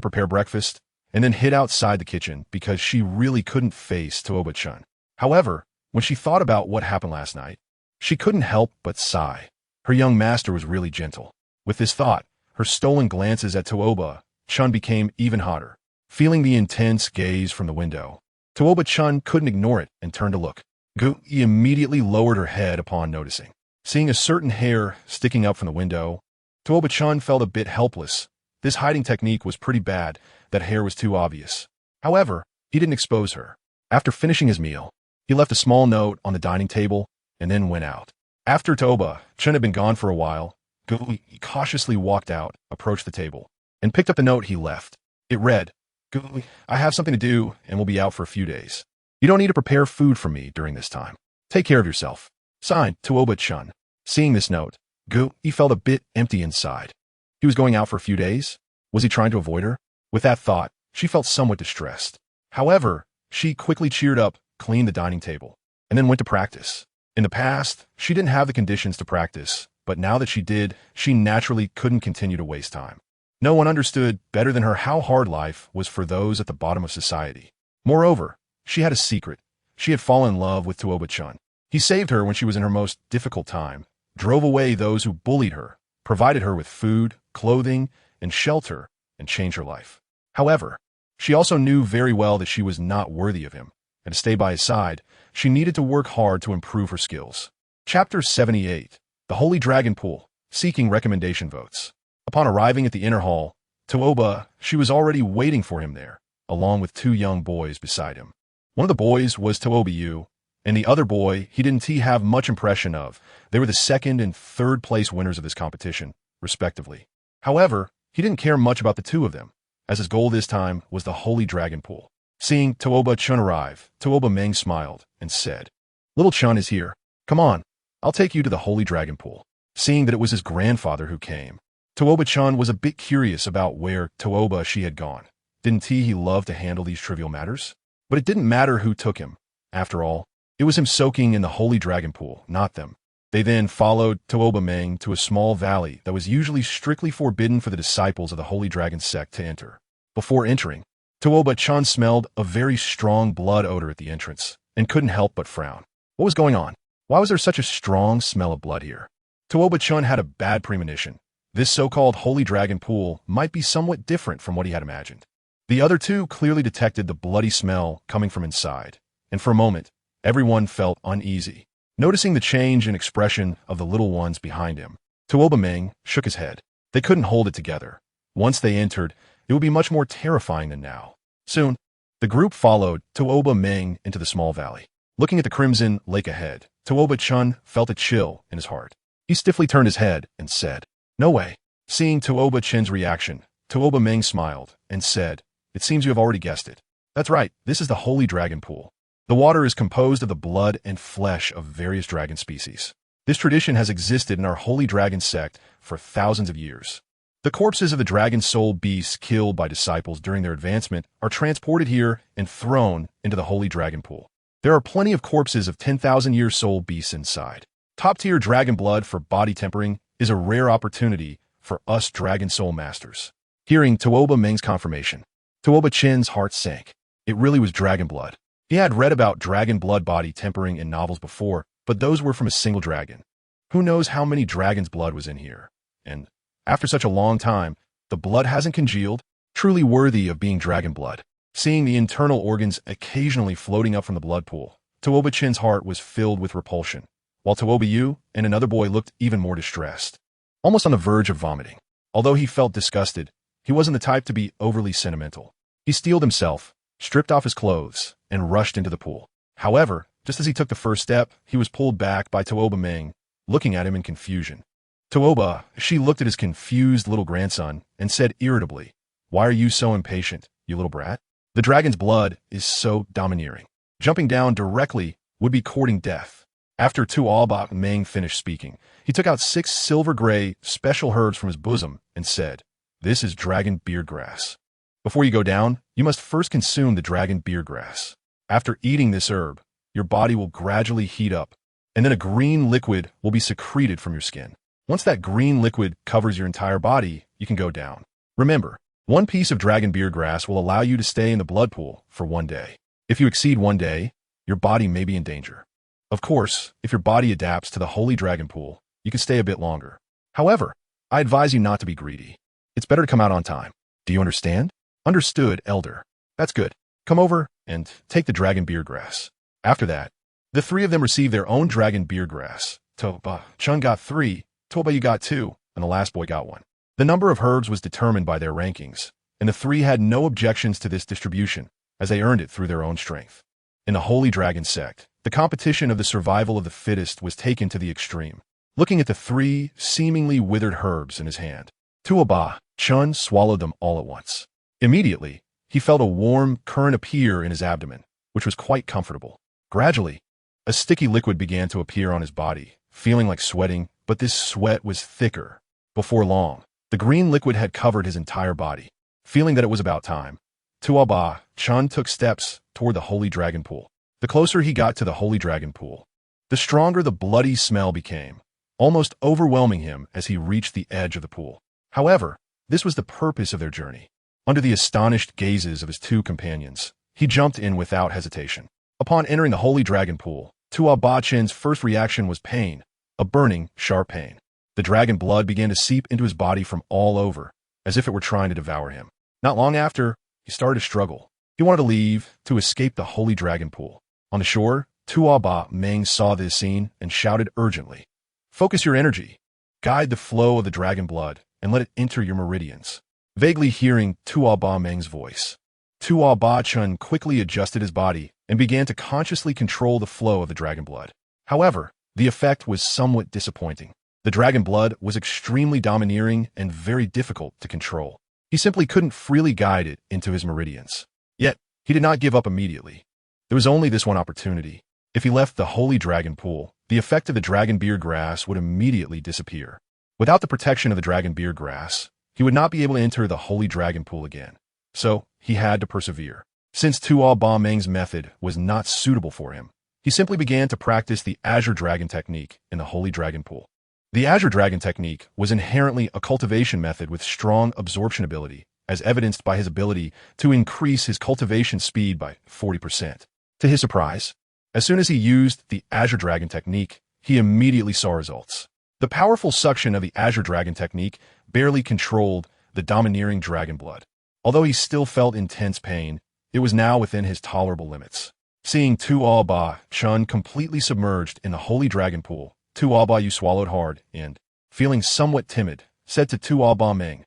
prepare breakfast and then hid outside the kitchen because she really couldn't face Tuoba Chen. However, when she thought about what happened last night, she couldn't help but sigh. Her young master was really gentle. With this thought, her stolen glances at Tuoba Chen became even hotter. Feeling the intense gaze from the window, Tuoba Chen couldn't ignore it and turned to look. Gu Yi immediately lowered her head upon noticing. Seeing a certain hair sticking up from the window, Tuoba Chen felt a bit helpless. This hiding technique was pretty bad, that hair was too obvious. However, he didn't expose her. After finishing his meal, he left a small note on the dining table and then went out. After Tuoba Chen had been gone for a while, Gu Yi cautiously walked out, approached the table, and picked up the note he left. It read, Gu Yi, I have something to do and will be out for a few days. You don't need to prepare food for me during this time. Take care of yourself. Signed, Tuoba Chen. Seeing this note, Gu Yi felt a bit empty inside. He was going out for a few days? Was he trying to avoid her? With that thought, she felt somewhat distressed. However, she quickly cheered up, cleaned the dining table, and then went to practice. In the past, she didn't have the conditions to practice, but now that she did, she naturally couldn't continue to waste time. No one understood better than her how hard life was for those at the bottom of society. Moreover, she had a secret. She had fallen in love with Tuoba Chen. He saved her when she was in her most difficult time, drove away those who bullied her, provided her with food, clothing, and shelter, and changed her life. However, she also knew very well that she was not worthy of him, and to stay by his side, she needed to work hard to improve her skills. Chapter 78. The Holy Dragon Pool, Seeking Recommendation Votes. Upon arriving at the inner hall, Tuoba, she was already waiting for him there, along with two young boys beside him. One of the boys was Tuoba Yu, and the other boy he didn't have much impression of. They were the second and third place winners of this competition, respectively. However, he didn't care much about the two of them, as his goal this time was the Holy Dragon Pool. Seeing Tuoba Chen arrive, Tuoba Meng smiled and said, Little Chen is here. Come on, I'll take you to the Holy Dragon Pool. Seeing that it was his grandfather who came, Tuoba Chen was a bit curious about where Tuoba she had gone. Didn't he love to handle these trivial matters? But it didn't matter who took him. After all, it was him soaking in the Holy Dragon Pool, not them. They then followed Tuoba Meng to a small valley that was usually strictly forbidden for the disciples of the Holy Dragon Sect to enter. Before entering, Tuoba Chen smelled a very strong blood odor at the entrance and couldn't help but frown. What was going on? Why was there such a strong smell of blood here? Tuoba Chen had a bad premonition. This so-called Holy Dragon Pool might be somewhat different from what he had imagined. The other two clearly detected the bloody smell coming from inside, and for a moment, everyone felt uneasy. Noticing the change in expression of the little ones behind him, Tuoba Meng shook his head. They couldn't hold it together. Once they entered, it would be much more terrifying than now. Soon, the group followed Tuoba Meng into the small valley. Looking at the crimson lake ahead, Tuoba Chen felt a chill in his heart. He stiffly turned his head and said, No way. Seeing Tuoba Chen's reaction, Tuoba Meng smiled and said, It seems you have already guessed it. That's right, this is the Holy Dragon Pool. The water is composed of the blood and flesh of various dragon species. This tradition has existed in our Holy Dragon Sect for thousands of years. The corpses of the dragon soul beasts killed by disciples during their advancement are transported here and thrown into the Holy Dragon Pool. There are plenty of corpses of 10,000-year soul beasts inside. Top-tier dragon blood for body tempering is a rare opportunity for us dragon soul masters. Hearing Tuoba Meng's confirmation, Tuoba Chen's heart sank. It really was dragon blood. He had read about dragon blood body tempering in novels before, but those were from a single dragon. Who knows how many dragons' blood was in here? And after such a long time, the blood hasn't congealed, truly worthy of being dragon blood. Seeing the internal organs occasionally floating up from the blood pool, Tuoba Chen's heart was filled with repulsion, while Tuoba Yu and another boy looked even more distressed, almost on the verge of vomiting. Although he felt disgusted, he wasn't the type to be overly sentimental. He steeled himself, stripped off his clothes, and rushed into the pool. However, just as he took the first step, he was pulled back by Tuoba Meng, looking at him in confusion. Tuoba, she looked at his confused little grandson and said irritably, "Why are you so impatient, you little brat? The dragon's blood is so domineering. Jumping down directly would be courting death." After Tuoba Meng finished speaking, he took out 6 silver-gray special herbs from his bosom and said, "This is dragon beard grass. Before you go down, you must first consume the dragon beard grass. After eating this herb, your body will gradually heat up, and then a green liquid will be secreted from your skin. Once that green liquid covers your entire body, you can go down. Remember, 1 piece of dragon beard grass will allow you to stay in the blood pool for 1 day. If you exceed 1 day, your body may be in danger. Of course, if your body adapts to the Holy Dragon Pool, you can stay a bit longer. However, I advise you not to be greedy. It's better to come out on time. Do you understand?" "Understood, Elder." "That's good. Come over and take the dragon beard grass." After that, the 3 of them received their own dragon beard grass. Tuoba Chen got 3, Tuoba Yu got 2, and the last boy got 1. The number of herbs was determined by their rankings, and the 3 had no objections to this distribution, as they earned it through their own strength. In the Holy Dragon Sect, the competition of the survival of the fittest was taken to the extreme. Looking at the 3 seemingly withered herbs in his hand, Tuoba Chen swallowed them all at once. Immediately, he felt a warm current appear in his abdomen, which was quite comfortable. Gradually, a sticky liquid began to appear on his body, feeling like sweating, but this sweat was thicker. Before long, the green liquid had covered his entire body. Feeling that it was about time, Tuoba Chen took steps toward the Holy Dragon Pool. The closer he got to the Holy Dragon Pool, the stronger the bloody smell became, almost overwhelming him as he reached the edge of the pool. However, this was the purpose of their journey. Under the astonished gazes of his 2 companions, he jumped in without hesitation. Upon entering the Holy Dragon Pool, Tuoba Chen's first reaction was pain, a burning, sharp pain. The dragon blood began to seep into his body from all over, as if it were trying to devour him. Not long after, he started to struggle. He wanted to leave, to escape the Holy Dragon Pool. On the shore, Tuoba Meng saw this scene and shouted urgently, "Focus your energy. Guide the flow of the dragon blood and let it enter your meridians." Vaguely hearing Tuoba Meng's voice, Tuoba Chen quickly adjusted his body and began to consciously control the flow of the dragon blood. However, the effect was somewhat disappointing. The dragon blood was extremely domineering and very difficult to control. He simply couldn't freely guide it into his meridians. Yet, he did not give up immediately. There was only this one opportunity. If he left the Holy Dragon Pool, the effect of the dragon beard grass would immediately disappear. Without the protection of the dragon beard grass, he would not be able to enter the Holy Dragon Pool again. So, he had to persevere. Since Tuoba Meng's method was not suitable for him, he simply began to practice the Azure Dragon technique in the Holy Dragon Pool. The Azure Dragon technique was inherently a cultivation method with strong absorption ability, as evidenced by his ability to increase his cultivation speed by 40%. To his surprise, as soon as he used the Azure Dragon technique, he immediately saw results. The powerful suction of the Azure Dragon technique barely controlled the domineering dragon blood. Although he still felt intense pain, it was now within his tolerable limits. Seeing Tuoba Chen completely submerged in the Holy Dragon Pool, Tuoba Yu swallowed hard and, feeling somewhat timid, said to Tuoba Meng,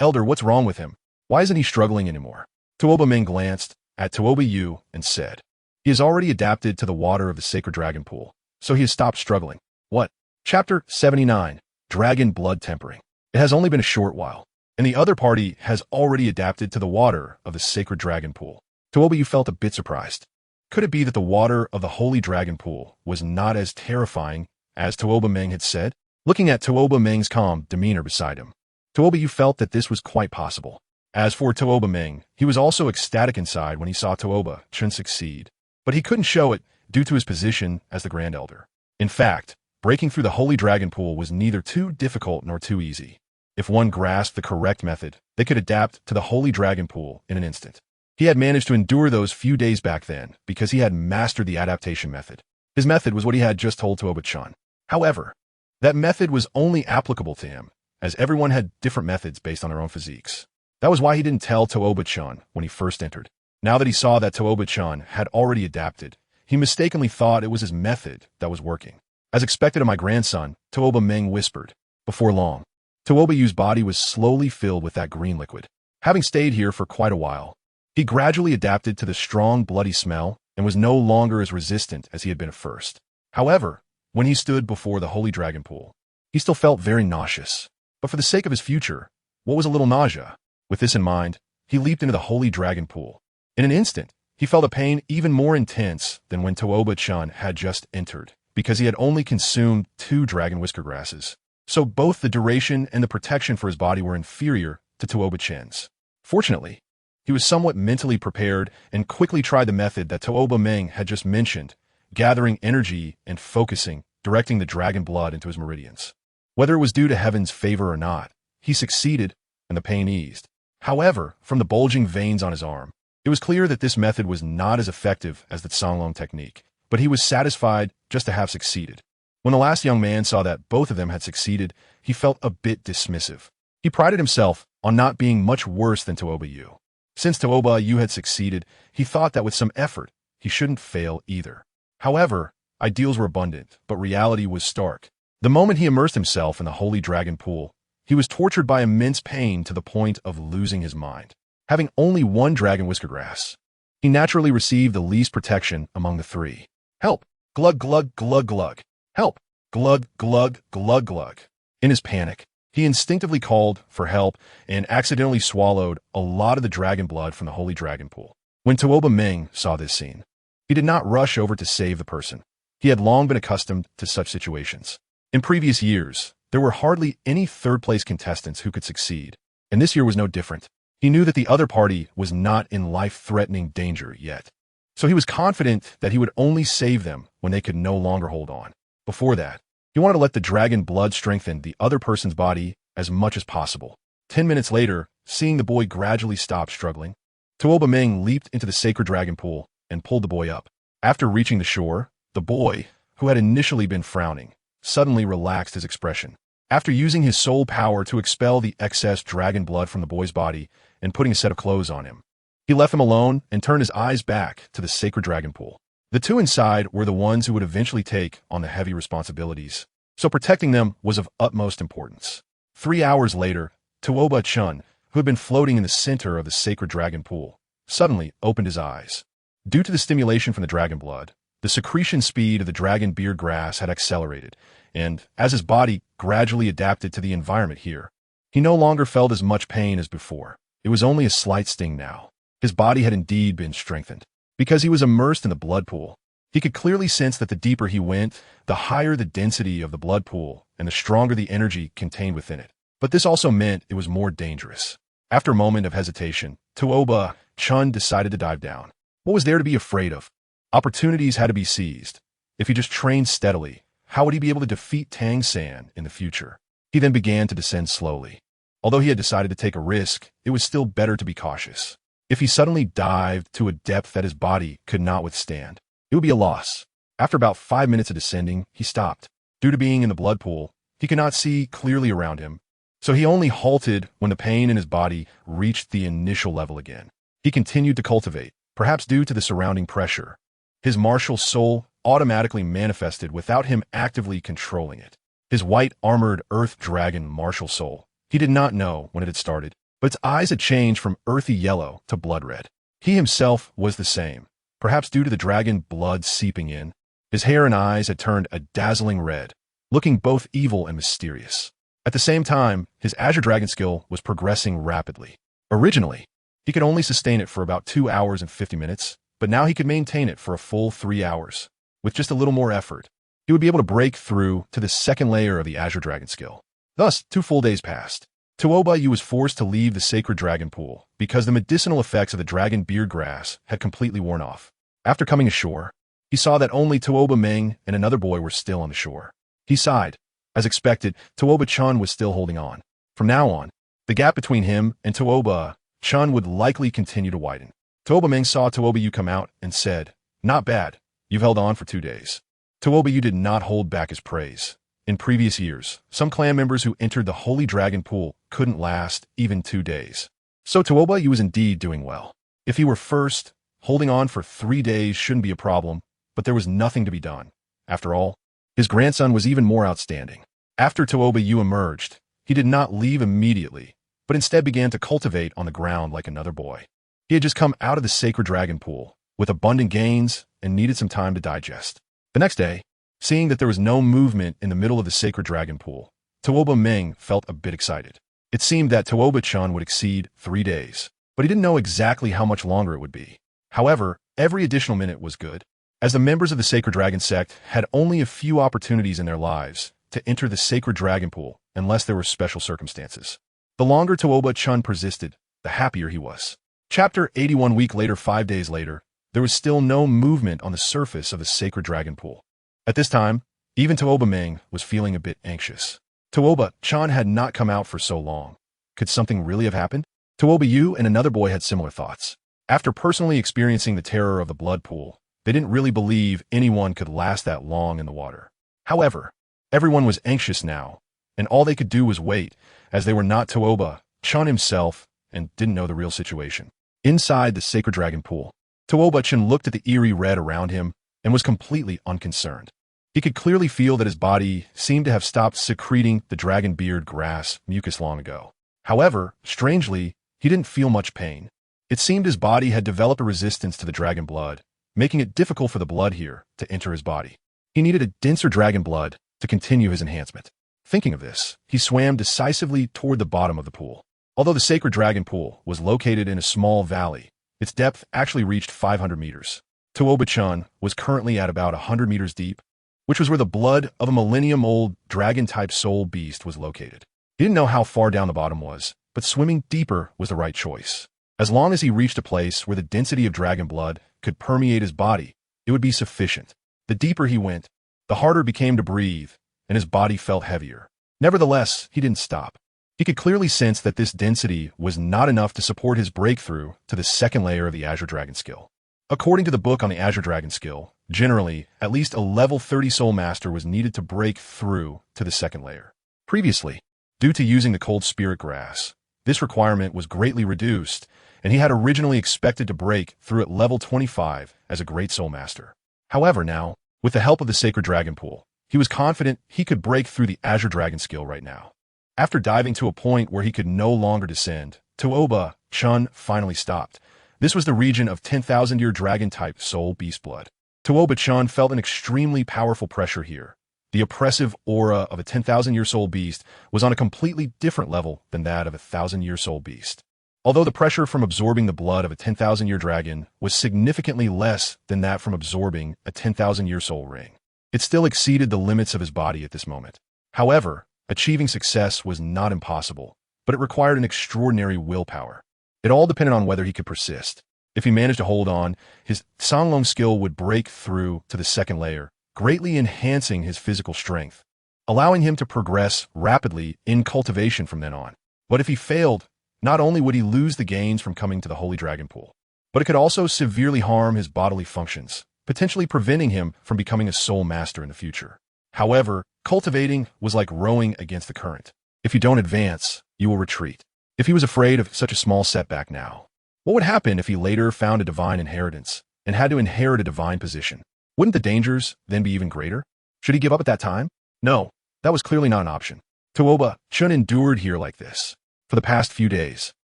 "Elder, what's wrong with him? Why isn't he struggling anymore?" Tuoba Meng glanced at Tuoba Yu and said, "He has already adapted to the water of the Sacred Dragon Pool, so he has stopped struggling." What? Chapter 79, Dragon Blood Tempering. It has only been a short while, and the other party has already adapted to the water of the Sacred Dragon Pool. Tuoba, you felt a bit surprised. Could it be that the water of the Holy Dragon Pool was not as terrifying as Tuoba Meng had said? Looking at Tuoba Meng's calm demeanor beside him, Tuoba, you felt that this was quite possible. As for Tuoba Meng, he was also ecstatic inside when he saw Tuoba Chen succeed, but he couldn't show it due to his position as the Grand Elder. In fact, breaking through the Holy Dragon Pool was neither too difficult nor too easy. If one grasped the correct method, they could adapt to the Holy Dragon Pool in an instant. He had managed to endure those few days back then because he had mastered the adaptation method. His method was what he had just told Tuoba Chen. However, that method was only applicable to him, as everyone had different methods based on their own physiques. That was why he didn't tell Tuoba Chen when he first entered. Now that he saw that Tuoba Chen had already adapted, he mistakenly thought it was his method that was working. As expected of my grandson, Tuoba Meng whispered. Before long, Tuoba Yu's body was slowly filled with that green liquid. Having stayed here for quite a while, he gradually adapted to the strong, bloody smell and was no longer as resistant as he had been at first. However, when he stood before the Holy Dragon Pool, he still felt very nauseous. But for the sake of his future, what was a little nausea? With this in mind, he leaped into the Holy Dragon Pool. In an instant, he felt a pain even more intense than when Tuoba Chen had just entered, because he had only consumed 2 dragon whisker grasses. So both the duration and the protection for his body were inferior to Tuoba Chen's. Fortunately, he was somewhat mentally prepared and quickly tried the method that Tuoba Meng had just mentioned, gathering energy and focusing, directing the dragon blood into his meridians. Whether it was due to heaven's favor or not, he succeeded and the pain eased. However, from the bulging veins on his arm, it was clear that this method was not as effective as the Songlong technique, but he was satisfied just to have succeeded. When the last young man saw that both of them had succeeded, he felt a bit dismissive. He prided himself on not being much worse than Tuoba Yu. Since Tuoba Yu had succeeded, he thought that with some effort, he shouldn't fail either. However, ideals were abundant, but reality was stark. The moment he immersed himself in the Holy Dragon Pool, he was tortured by immense pain to the point of losing his mind. Having only 1 dragon whisker grass, he naturally received the least protection among the 3. Help! Glug glug glug glug. Help! Glug glug glug glug. In his panic, he instinctively called for help and accidentally swallowed a lot of the dragon blood from the Holy Dragon Pool. When Tuoba Meng saw this scene, he did not rush over to save the person. He had long been accustomed to such situations. In previous years, there were hardly any third-place contestants who could succeed, and this year was no different. He knew that the other party was not in life-threatening danger yet, so he was confident that he would only save them when they could no longer hold on. Before that, he wanted to let the dragon blood strengthen the other person's body as much as possible. 10 minutes later, seeing the boy gradually stop struggling, Tuoba Meng leaped into the Sacred Dragon Pool and pulled the boy up. After reaching the shore, the boy, who had initially been frowning, suddenly relaxed his expression. After using his soul power to expel the excess dragon blood from the boy's body and putting a set of clothes on him, he left him alone and turned his eyes back to the Sacred Dragon Pool. The 2 inside were the ones who would eventually take on the heavy responsibilities, so protecting them was of utmost importance. 3 hours later, Tuoba Chen, who had been floating in the center of the Sacred Dragon Pool, suddenly opened his eyes. Due to the stimulation from the dragon blood, the secretion speed of the dragon beard grass had accelerated, and as his body gradually adapted to the environment here, he no longer felt as much pain as before. It was only a slight sting now. His body had indeed been strengthened. Because he was immersed in the blood pool, he could clearly sense that the deeper he went, the higher the density of the blood pool and the stronger the energy contained within it. But this also meant it was more dangerous. After a moment of hesitation, Tuoba Chen decided to dive down. What was there to be afraid of? Opportunities had to be seized. If he just trained steadily, how would he be able to defeat Tang San in the future? He then began to descend slowly. Although he had decided to take a risk, it was still better to be cautious. If he suddenly dived to a depth that his body could not withstand, it would be a loss. After about 5 minutes of descending, he stopped. Due to being in the blood pool, he could not see clearly around him, so he only halted when the pain in his body reached the initial level again. He continued to cultivate, perhaps due to the surrounding pressure. His martial soul automatically manifested without him actively controlling it. His white armored earth dragon martial soul. He did not know when it had started, but its eyes had changed from earthy yellow to blood red. He himself was the same. Perhaps due to the dragon blood seeping in, his hair and eyes had turned a dazzling red, looking both evil and mysterious. At the same time, his Azure Dragon skill was progressing rapidly. Originally, He could only sustain it for about 2 hours and 50 minutes, but now he could maintain it for a full 3 hours. With just a little more effort, he would be able to break through to the second layer of the Azure Dragon skill. Thus, 2 full days passed. Tuoba was forced to leave the Sacred Dragon Pool because the medicinal effects of the dragon beard grass had completely worn off. After coming ashore, he saw that only Tuoba Meng and another boy were still on the shore. He sighed. As expected, Tuoba Chen was still holding on. From now on, the gap between him and Tuoba Chen would likely continue to widen. Tuoba Meng saw Tuoba Yu come out and said, "Not bad. You've held on for 2 days." Tuoba Yu did not hold back his praise. In previous years, some clan members who entered the Holy Dragon Pool couldn't last even 2 days. So Tuoba Yu was indeed doing well. If he were first, holding on for 3 days shouldn't be a problem, but there was nothing to be done. After all, his grandson was even more outstanding. After Tuoba Yu emerged, he did not leave immediately, but instead began to cultivate on the ground like another boy. He had just come out of the Sacred Dragon Pool with abundant gains and needed some time to digest. The next day, seeing that there was no movement in the middle of the Sacred Dragon Pool, Tuoba Meng felt a bit excited. It seemed that Tuoba Chen would exceed 3 days, but he didn't know exactly how much longer it would be. However, every additional minute was good, as the members of the Sacred Dragon Sect had only a few opportunities in their lives to enter the Sacred Dragon Pool unless there were special circumstances. The longer Tuoba Chen persisted, the happier he was. Chapter 81. Week later, 5 days later, there was still no movement on the surface of the Sacred Dragon Pool. At this time, even Tuoba Meng was feeling a bit anxious. Tuoba Chen had not come out for so long. Could something really have happened? Tuoba Yu and another boy had similar thoughts. After personally experiencing the terror of the blood pool, they didn't really believe anyone could last that long in the water. However, everyone was anxious now, and all they could do was wait, as they were not Tuoba Chen himself and didn't know the real situation. Inside the Sacred Dragon Pool, Tuoba Chen looked at the eerie red around him and was completely unconcerned. He could clearly feel that his body seemed to have stopped secreting the dragon beard grass mucus long ago. However, strangely, he didn't feel much pain. It seemed his body had developed a resistance to the dragon blood, making it difficult for the blood here to enter his body. He needed a denser dragon blood to continue his enhancement. Thinking of this, he swam decisively toward the bottom of the pool. Although the Sacred Dragon Pool was located in a small valley, its depth actually reached 500 meters. Tuoba Chen was currently at about 100 meters deep, which was where the blood of a millennium-old dragon-type soul beast was located. He didn't know how far down the bottom was, but swimming deeper was the right choice. As long as he reached a place where the density of dragon blood could permeate his body, it would be sufficient. The deeper he went, the harder it became to breathe, and his body felt heavier. Nevertheless, he didn't stop. He could clearly sense that this density was not enough to support his breakthrough to the second layer of the Azure Dragon skill. According to the book on the Azure Dragon skill, generally, at least a level 30 Soul Master was needed to break through to the second layer. Previously, due to using the cold spirit grass, this requirement was greatly reduced, and he had originally expected to break through at level 25 as a Great Soul Master. However, now, with the help of the Sacred Dragon Pool, he was confident he could break through the Azure Dragon skill right now. After diving to a point where he could no longer descend, Tuoba Chen finally stopped. This was the region of 10,000-year dragon-type soul beast blood. Tuoba Chen felt an extremely powerful pressure here. The oppressive aura of a 10,000-year soul beast was on a completely different level than that of a 1,000-year soul beast. Although the pressure from absorbing the blood of a 10,000-year dragon was significantly less than that from absorbing a 10,000-year soul ring, it still exceeded the limits of his body at this moment. However, achieving success was not impossible, but it required an extraordinary willpower. It all depended on whether he could persist. If he managed to hold on, his Sanglong skill would break through to the second layer, greatly enhancing his physical strength, allowing him to progress rapidly in cultivation from then on. But if he failed, not only would he lose the gains from coming to the Holy Dragon Pool, but it could also severely harm his bodily functions, potentially preventing him from becoming a soul master in the future. However, cultivating was like rowing against the current. If you don't advance, you will retreat. If he was afraid of such a small setback now, what would happen if he later found a divine inheritance and had to inherit a divine position? Wouldn't the dangers then be even greater? Should he give up at that time? No, that was clearly not an option. Tuoba Chen endured here like this for the past few days.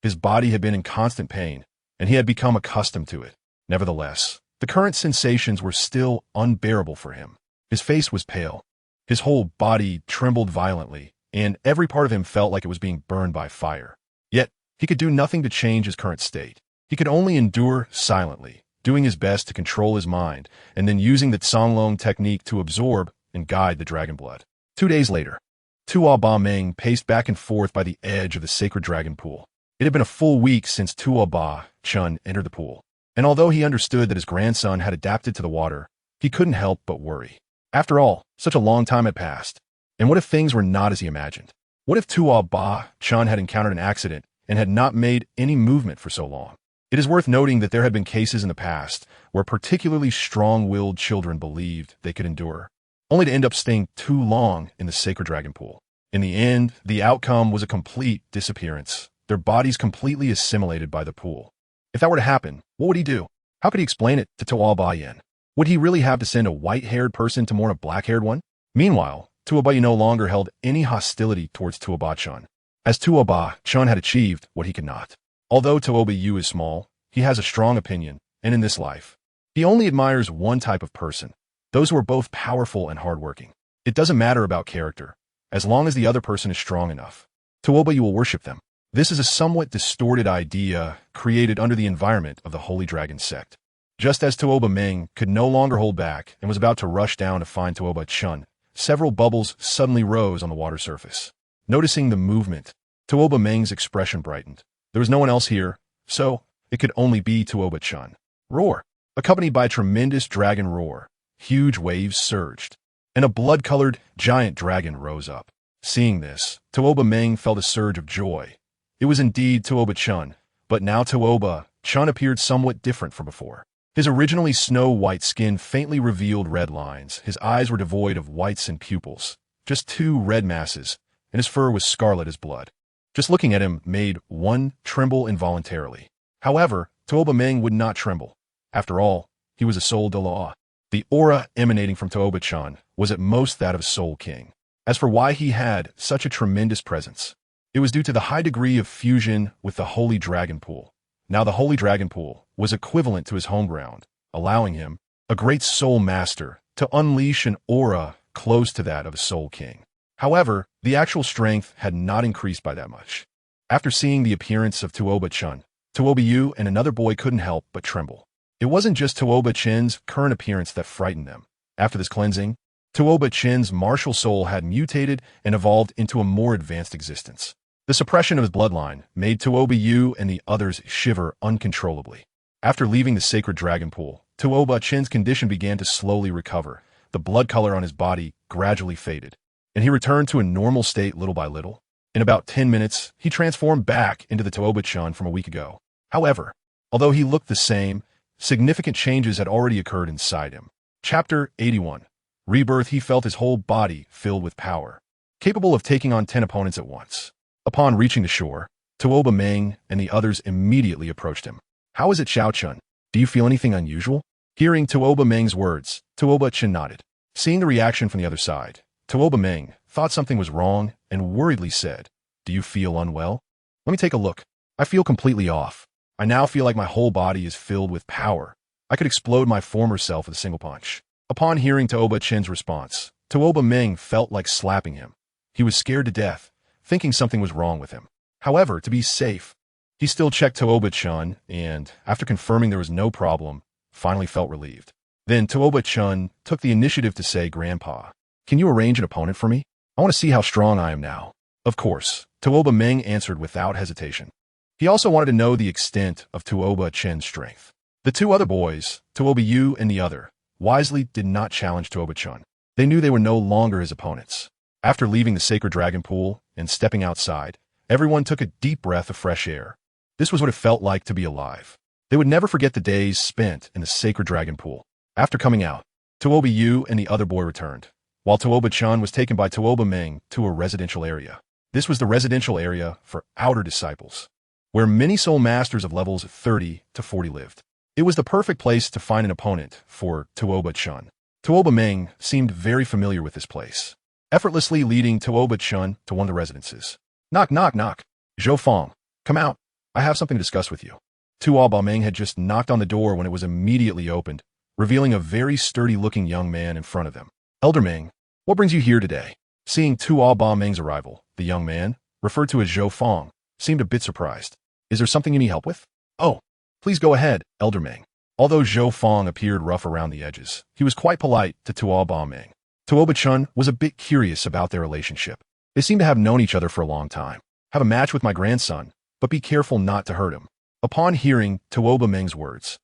His body had been in constant pain, and he had become accustomed to it. Nevertheless, the current sensations were still unbearable for him. His face was pale. His whole body trembled violently, and every part of him felt like it was being burned by fire. Yet, He could do nothing to change his current state. He could only endure silently, doing his best to control his mind, and then using the Tsanglong technique to absorb and guide the dragon blood. 2 days later, Tuoba Meng paced back and forth by the edge of the sacred dragon pool. It had been a full week since Tuoba Chen entered the pool, and although he understood that his grandson had adapted to the water, he couldn't help but worry. After all, such a long time had passed, and what if things were not as he imagined? What if Tuoba Chen had encountered an accident and had not made any movement for so long? It is worth noting that there had been cases in the past where particularly strong-willed children believed they could endure, only to end up staying too long in the sacred dragon pool. In the end, the outcome was a complete disappearance, their bodies completely assimilated by the pool. If that were to happen, what would he do? How could he explain it to Tuoba Yin? Would he really have to send a white-haired person to mourn a black-haired one? Meanwhile, Tuoba Yin no longer held any hostility towards Tuoba Chen, as Tuoba Chen had achieved what he could not. Although Tuoba Yu is small, he has a strong opinion, and in this life, he only admires one type of person, those who are both powerful and hardworking. It doesn't matter about character, as long as the other person is strong enough. Tuoba Yu will worship them. This is a somewhat distorted idea created under the environment of the Holy Dragon Sect. Just as Tuoba Meng could no longer hold back and was about to rush down to find Tuoba Chen, several bubbles suddenly rose on the water surface. Noticing the movement, Tuoba Meng's expression brightened. There was no one else here, so it could only be Tuoba Chen. Roar! Accompanied by a tremendous dragon roar, huge waves surged, and a blood-colored giant dragon rose up. Seeing this, Tuoba Meng felt a surge of joy. It was indeed Tuoba Chen, but now Tuoba Chen appeared somewhat different from before. His originally snow-white skin faintly revealed red lines, his eyes were devoid of whites and pupils, just 2 red masses, and his fur was scarlet as blood. Just looking at him made one tremble involuntarily. However, Tuoba Meng would not tremble. After all, he was a soul Douluo. The aura emanating from Tuoba Chen was at most that of a soul king. As for why he had such a tremendous presence, it was due to the high degree of fusion with the Holy Dragon Pool. Now the Holy Dragon Pool was equivalent to his home ground, allowing him, a great soul master, to unleash an aura close to that of a soul king. However, the actual strength had not increased by that much. After seeing the appearance of Tuoba Chen, Tuoba Yu and another boy couldn't help but tremble. It wasn't just Tuoba Chen's current appearance that frightened them. After this cleansing, Tuoba Chen's martial soul had mutated and evolved into a more advanced existence. The suppression of his bloodline made Tuoba Yu and the others shiver uncontrollably. After leaving the sacred dragon pool, Tuoba Chen's condition began to slowly recover. The blood color on his body gradually faded, and he returned to a normal state little by little. In about 10 minutes, he transformed back into the Tuoba Chen from a week ago. However, although he looked the same, significant changes had already occurred inside him. Chapter 81. Rebirth. He felt his whole body filled with power, capable of taking on 10 opponents at once. Upon reaching the shore, Tuoba Meng and the others immediately approached him. "How is it, Xiao Chun? Do you feel anything unusual?" Hearing Tuoba Meng's words, Tuoba Chen nodded. Seeing the reaction from the other side, Tuoba Meng thought something was wrong and worriedly said, "Do you feel unwell? Let me take a look. I feel completely off. I now feel like my whole body is filled with power. I could explode my former self with a single punch." Upon hearing Tuoba Chen's response, Tuoba Meng felt like slapping him. He was scared to death, thinking something was wrong with him. However, to be safe, he still checked Tuoba Chen and, after confirming there was no problem, finally felt relieved. Then Tuoba Chen took the initiative to say, "Grandpa, can you arrange an opponent for me? I want to see how strong I am now." Of course, Tuoba Meng answered without hesitation. He also wanted to know the extent of Tuoba Chen's strength. The 2 other boys, Tuoba Yu and the other, wisely did not challenge Tuoba Chen. They knew they were no longer his opponents. After leaving the sacred dragon pool and stepping outside, everyone took a deep breath of fresh air. This was what it felt like to be alive. They would never forget the days spent in the sacred dragon pool. After coming out, Tuoba Yu and the other boy returned, while Tuoba Chen was taken by Tuoba Meng to a residential area. This was the residential area for outer disciples, where many soul masters of levels 30 to 40 lived. It was the perfect place to find an opponent for Tuoba Chen. Tuoba Meng seemed very familiar with this place, effortlessly leading Tuoba Chen to one of the residences. "Knock, knock, knock. Zhou Feng, come out. I have something to discuss with you." Tuoba Meng had just knocked on the door when it was immediately opened, revealing a very sturdy-looking young man in front of them. "Elder Meng, what brings you here today?" Seeing Tuoba Meng's arrival, the young man, referred to as Zhou Feng, seemed a bit surprised. Is there something you need help with? Oh, please go ahead, Elder Meng. Although Zhou Fong appeared rough around the edges, he was quite polite to Tuoba Meng. Tuoba Chen was a bit curious about their relationship. They seem to have known each other for a long time. Have a match with my grandson, but be careful not to hurt him. Upon hearing Tuoba Meng's words,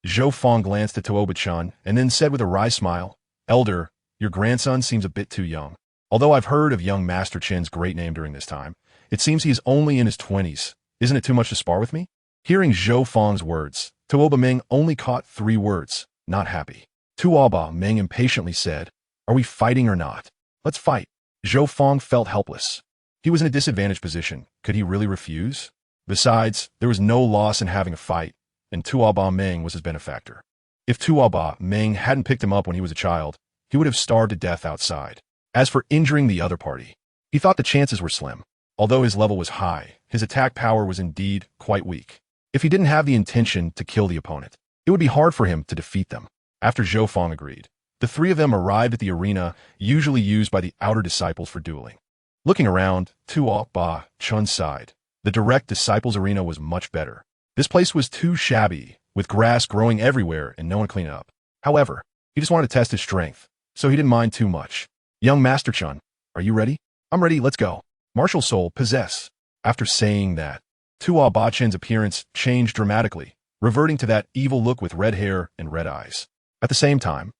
Zhou Fong glanced at Tuoba Chen and then said with a wry smile, Elder, your grandson seems a bit too young. Although I've heard of young Master Chen's great name during this time, it seems he is only in his 20s. Isn't it too much to spar with me? Hearing Zhou Fong's words, Tuoba Meng only caught 3 words, not happy. Tuoba Meng impatiently said, Are we fighting or not? Let's fight. Zhou Fong felt helpless. He was in a disadvantaged position. Could he really refuse? Besides, there was no loss in having a fight, and Tuoba Meng was his benefactor. If Tuoba Meng hadn't picked him up when he was a child, he would have starved to death outside. As for injuring the other party, he thought the chances were slim. Although his level was high, his attack power was indeed quite weak. If he didn't have the intention to kill the opponent, it would be hard for him to defeat them. After Zhou Fong agreed, the 3 of them arrived at the arena usually used by the outer disciples for dueling. Looking around, Tuoba Chen sighed. The direct disciples arena was much better. This place was too shabby, with grass growing everywhere and no one to clean it up. However, he just wanted to test his strength, so he didn't mind too much. Young Master Chen, are you ready? I'm ready, let's go. Martial soul, possess. After saying that, Tuoba Chen's appearance changed dramatically, reverting to that evil look with red hair and red eyes. At the same time,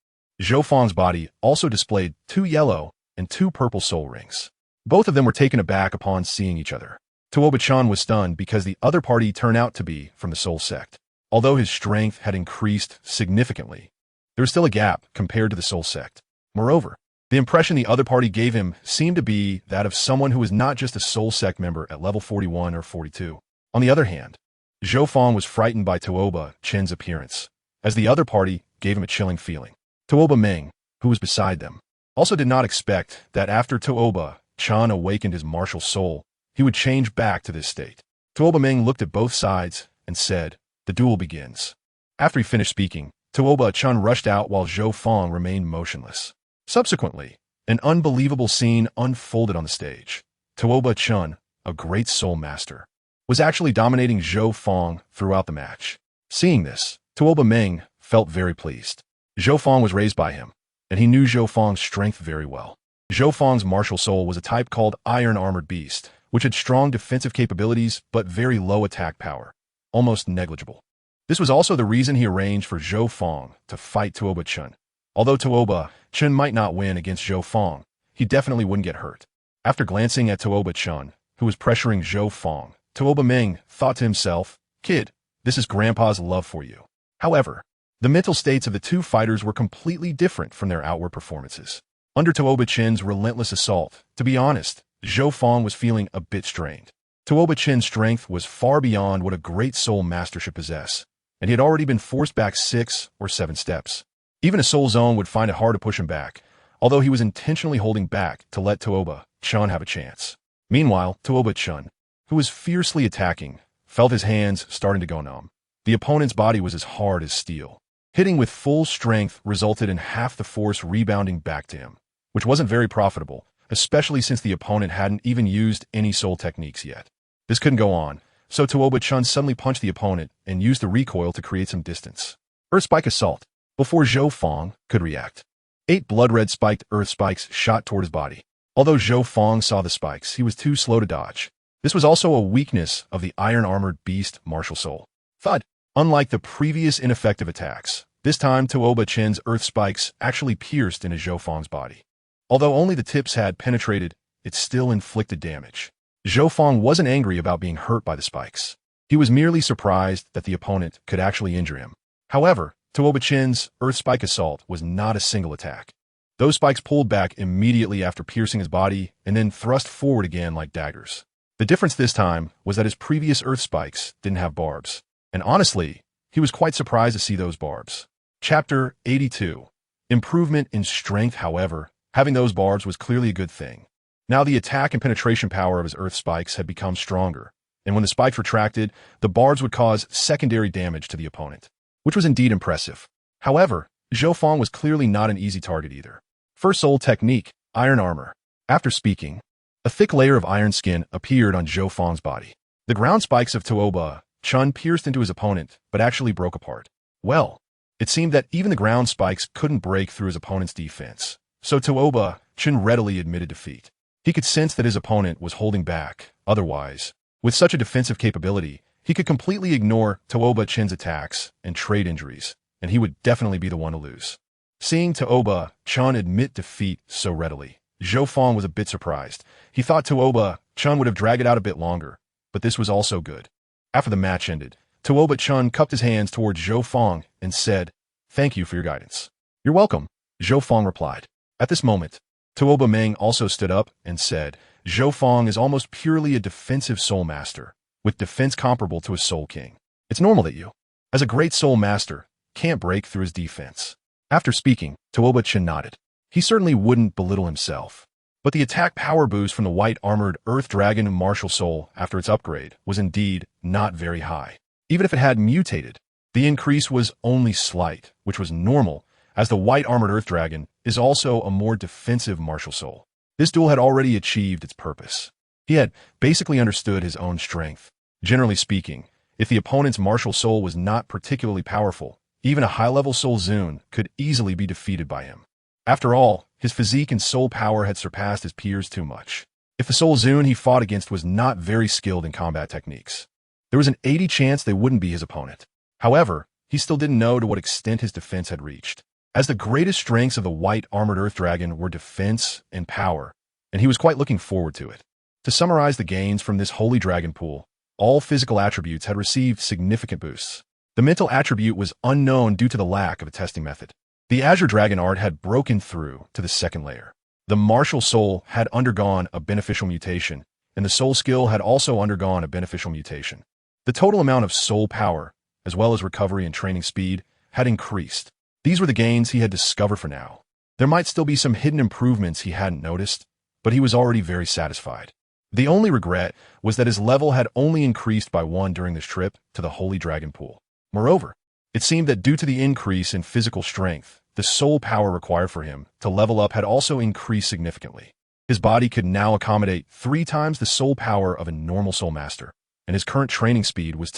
Zhou Fong's body also displayed 2 yellow and 2 purple soul rings. Both of them were taken aback upon seeing each other. Tuoba Chen was stunned because the other party turned out to be from the Soul Sect. Although his strength had increased significantly, there was still a gap compared to the Soul Sect. Moreover, the impression the other party gave him seemed to be that of someone who was not just a Soul Sect member at level 41 or 42. On the other hand, Zhou Fong was frightened by Tuoba Chen's appearance, as the other party gave him a chilling feeling. Tuoba Meng, who was beside them, also did not expect that after Tuoba Chen awakened his martial soul, he would change back to this state. Tuoba Meng looked at both sides and said, The duel begins. After he finished speaking, Tuoba Chen rushed out while Zhou Fong remained motionless. Subsequently, an unbelievable scene unfolded on the stage. Tuoba Chen, a great soul master, was actually dominating Zhou Fong throughout the match. Seeing this, Tuoba Meng felt very pleased. Zhou Fong was raised by him, and he knew Zhou Fong's strength very well. Zhou Fong's martial soul was a type called Iron Armored Beast, which had strong defensive capabilities but very low attack power, almost negligible. This was also the reason he arranged for Zhou Fong to fight Tuoba Chen. Although Tuoba Chen might not win against Zhou Fong, he definitely wouldn't get hurt. After glancing at Tuoba Chen, who was pressuring Zhou Fong, Tuoba Meng thought to himself, Kid, this is Grandpa's love for you. However, the mental states of the 2 fighters were completely different from their outward performances. Under Tuoba Chen's relentless assault, to be honest, Zhou Fong was feeling a bit strained. Tuoba Chen's strength was far beyond what a great soul master should possess, and he had already been forced back 6 or 7 steps. Even a soul zone would find it hard to push him back, although he was intentionally holding back to let Tuoba Chen have a chance. Meanwhile, Tuoba Chen, who was fiercely attacking, felt his hands starting to go numb. The opponent's body was as hard as steel. Hitting with full strength resulted in half the force rebounding back to him, which wasn't very profitable, especially since the opponent hadn't even used any soul techniques yet. This couldn't go on, so Tuoba Chen suddenly punched the opponent and used the recoil to create some distance. Earth Spike Assault. Before Zhou Fong could react, 8 blood-red spiked earth spikes shot toward his body. Although Zhou Fong saw the spikes, he was too slow to dodge. This was also a weakness of the iron-armored beast martial soul. Thud! Unlike the previous ineffective attacks, this time Tuoba Chen's earth spikes actually pierced into Zhou Fong's body. Although only the tips had penetrated, it still inflicted damage. Zhou Fong wasn't angry about being hurt by the spikes. He was merely surprised that the opponent could actually injure him. However, Tuoba Chen's Earth Spike Assault was not a single attack. Those spikes pulled back immediately after piercing his body and then thrust forward again like daggers. The difference this time was that his previous Earth Spikes didn't have barbs. And honestly, he was quite surprised to see those barbs. Chapter 82. Improvement in strength. However, having those barbs was clearly a good thing. Now the attack and penetration power of his Earth Spikes had become stronger, and when the spikes retracted, the barbs would cause secondary damage to the opponent, which was indeed impressive. However, Zhou Fong was clearly not an easy target either. First soul technique, Iron Armor. After speaking, a thick layer of iron skin appeared on Zhou Fong's body. The ground spikes of Tuoba, Chen pierced into his opponent, but actually broke apart. Well, it seemed that even the ground spikes couldn't break through his opponent's defense, so Tuoba, Chen readily admitted defeat. He could sense that his opponent was holding back, otherwise, with such a defensive capability, he could completely ignore Tuoba Chen's attacks and trade injuries, and he would definitely be the one to lose. Seeing Tuoba, Chen admit defeat so readily, Zhou Fong was a bit surprised. He thought Tuoba, Chen would have dragged it out a bit longer, but this was also good. After the match ended, Tuoba Chen cupped his hands towards Zhou Fong and said, "Thank you for your guidance." "You're welcome," Zhou Fong replied. At this moment, Tuoba Meng also stood up and said, "Zhou Fong is almost purely a defensive soul master, with defense comparable to a soul king. It's normal that you, as a great soul master, can't break through his defense." After speaking, Tuoba Chen nodded. He certainly wouldn't belittle himself. But the attack power boost from the white-armored Earth Dragon Martial Soul after its upgrade was indeed not very high. Even if it had mutated, the increase was only slight, which was normal, as the white-armored Earth Dragon is also a more defensive martial soul. This duel had already achieved its purpose. He had basically understood his own strength. Generally speaking, if the opponent's martial soul was not particularly powerful, even a high-level Soul Zune could easily be defeated by him. After all, his physique and soul power had surpassed his peers too much. If the Soul Zune he fought against was not very skilled in combat techniques, there was an 80% chance they wouldn't be his opponent. However, he still didn't know to what extent his defense had reached, as the greatest strengths of the white-armored Earth Dragon were defense and power, and he was quite looking forward to it. To summarize the gains from this Holy Dragon Pool, all physical attributes had received significant boosts. The mental attribute was unknown due to the lack of a testing method. The Azure Dragon art had broken through to the second layer. The martial soul had undergone a beneficial mutation, and the soul skill had also undergone a beneficial mutation. The total amount of soul power, as well as recovery and training speed, had increased. These were the gains he had discovered for now. There might still be some hidden improvements he hadn't noticed, but he was already very satisfied. The only regret was that his level had only increased by 1 during this trip to the Holy Dragon Pool. Moreover, it seemed that due to the increase in physical strength, the soul power required for him to level up had also increased significantly. His body could now accommodate 3 times the soul power of a normal soul master, and his current training speed was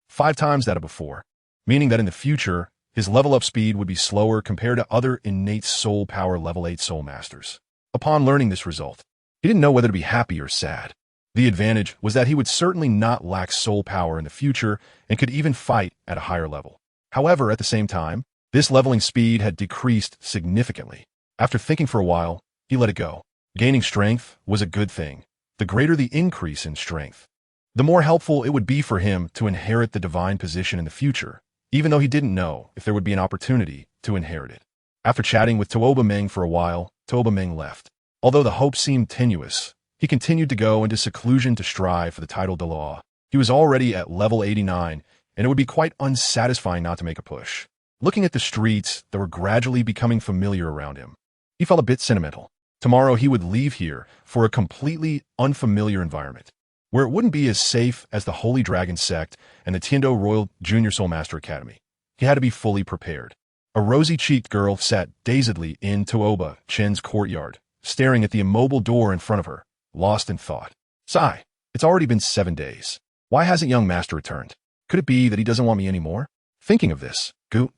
5 times that of before, meaning that in the future, his level-up speed would be slower compared to other innate soul power level 8 soul masters. Upon learning this result, he didn't know whether to be happy or sad. The advantage was that he would certainly not lack soul power in the future and could even fight at a higher level. However, at the same time, this leveling speed had decreased significantly. After thinking for a while, he let it go. Gaining strength was a good thing. The greater the increase in strength, the more helpful it would be for him to inherit the divine position in the future, even though he didn't know if there would be an opportunity to inherit it. After chatting with Tuoba Meng for a while, Tuoba Meng left. Although the hope seemed tenuous, he continued to go into seclusion to strive for the title Douluo. He was already at level 89, and it would be quite unsatisfying not to make a push. Looking at the streets that were gradually becoming familiar around him, he felt a bit sentimental. Tomorrow he would leave here for a completely unfamiliar environment, where it wouldn't be as safe as the Holy Dragon Sect and the Tiando Royal Junior Soul Master Academy. He had to be fully prepared. A rosy-cheeked girl sat dazedly in Tuoba Chen's courtyard, staring at the immobile door in front of her, lost in thought. Sigh, it's already been 7 days. Why hasn't young master returned? Could it be that he doesn't want me anymore? Thinking of this,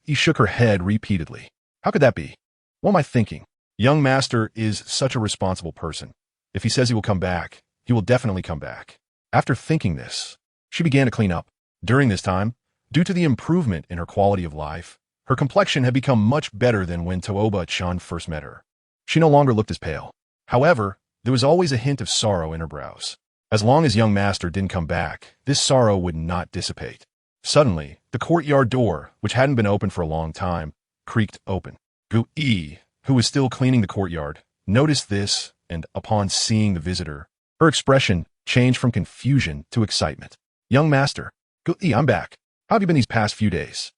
He shook her head repeatedly. How could that be? What am I thinking? Young master is such a responsible person. If he says he will come back, he will definitely come back. After thinking this, she began to clean up. During this time, due to the improvement in her quality of life, her complexion had become much better than when Tuoba Chen first met her. She no longer looked as pale. However, there was always a hint of sorrow in her brows. As long as young master didn't come back, this sorrow would not dissipate. Suddenly, the courtyard door, which hadn't been open for a long time, creaked open. Gu-yi, who was still cleaning the courtyard, noticed this, and upon seeing the visitor, her expression changed from confusion to excitement. Young master, Gu-yi, I'm back. How have you been these past few days?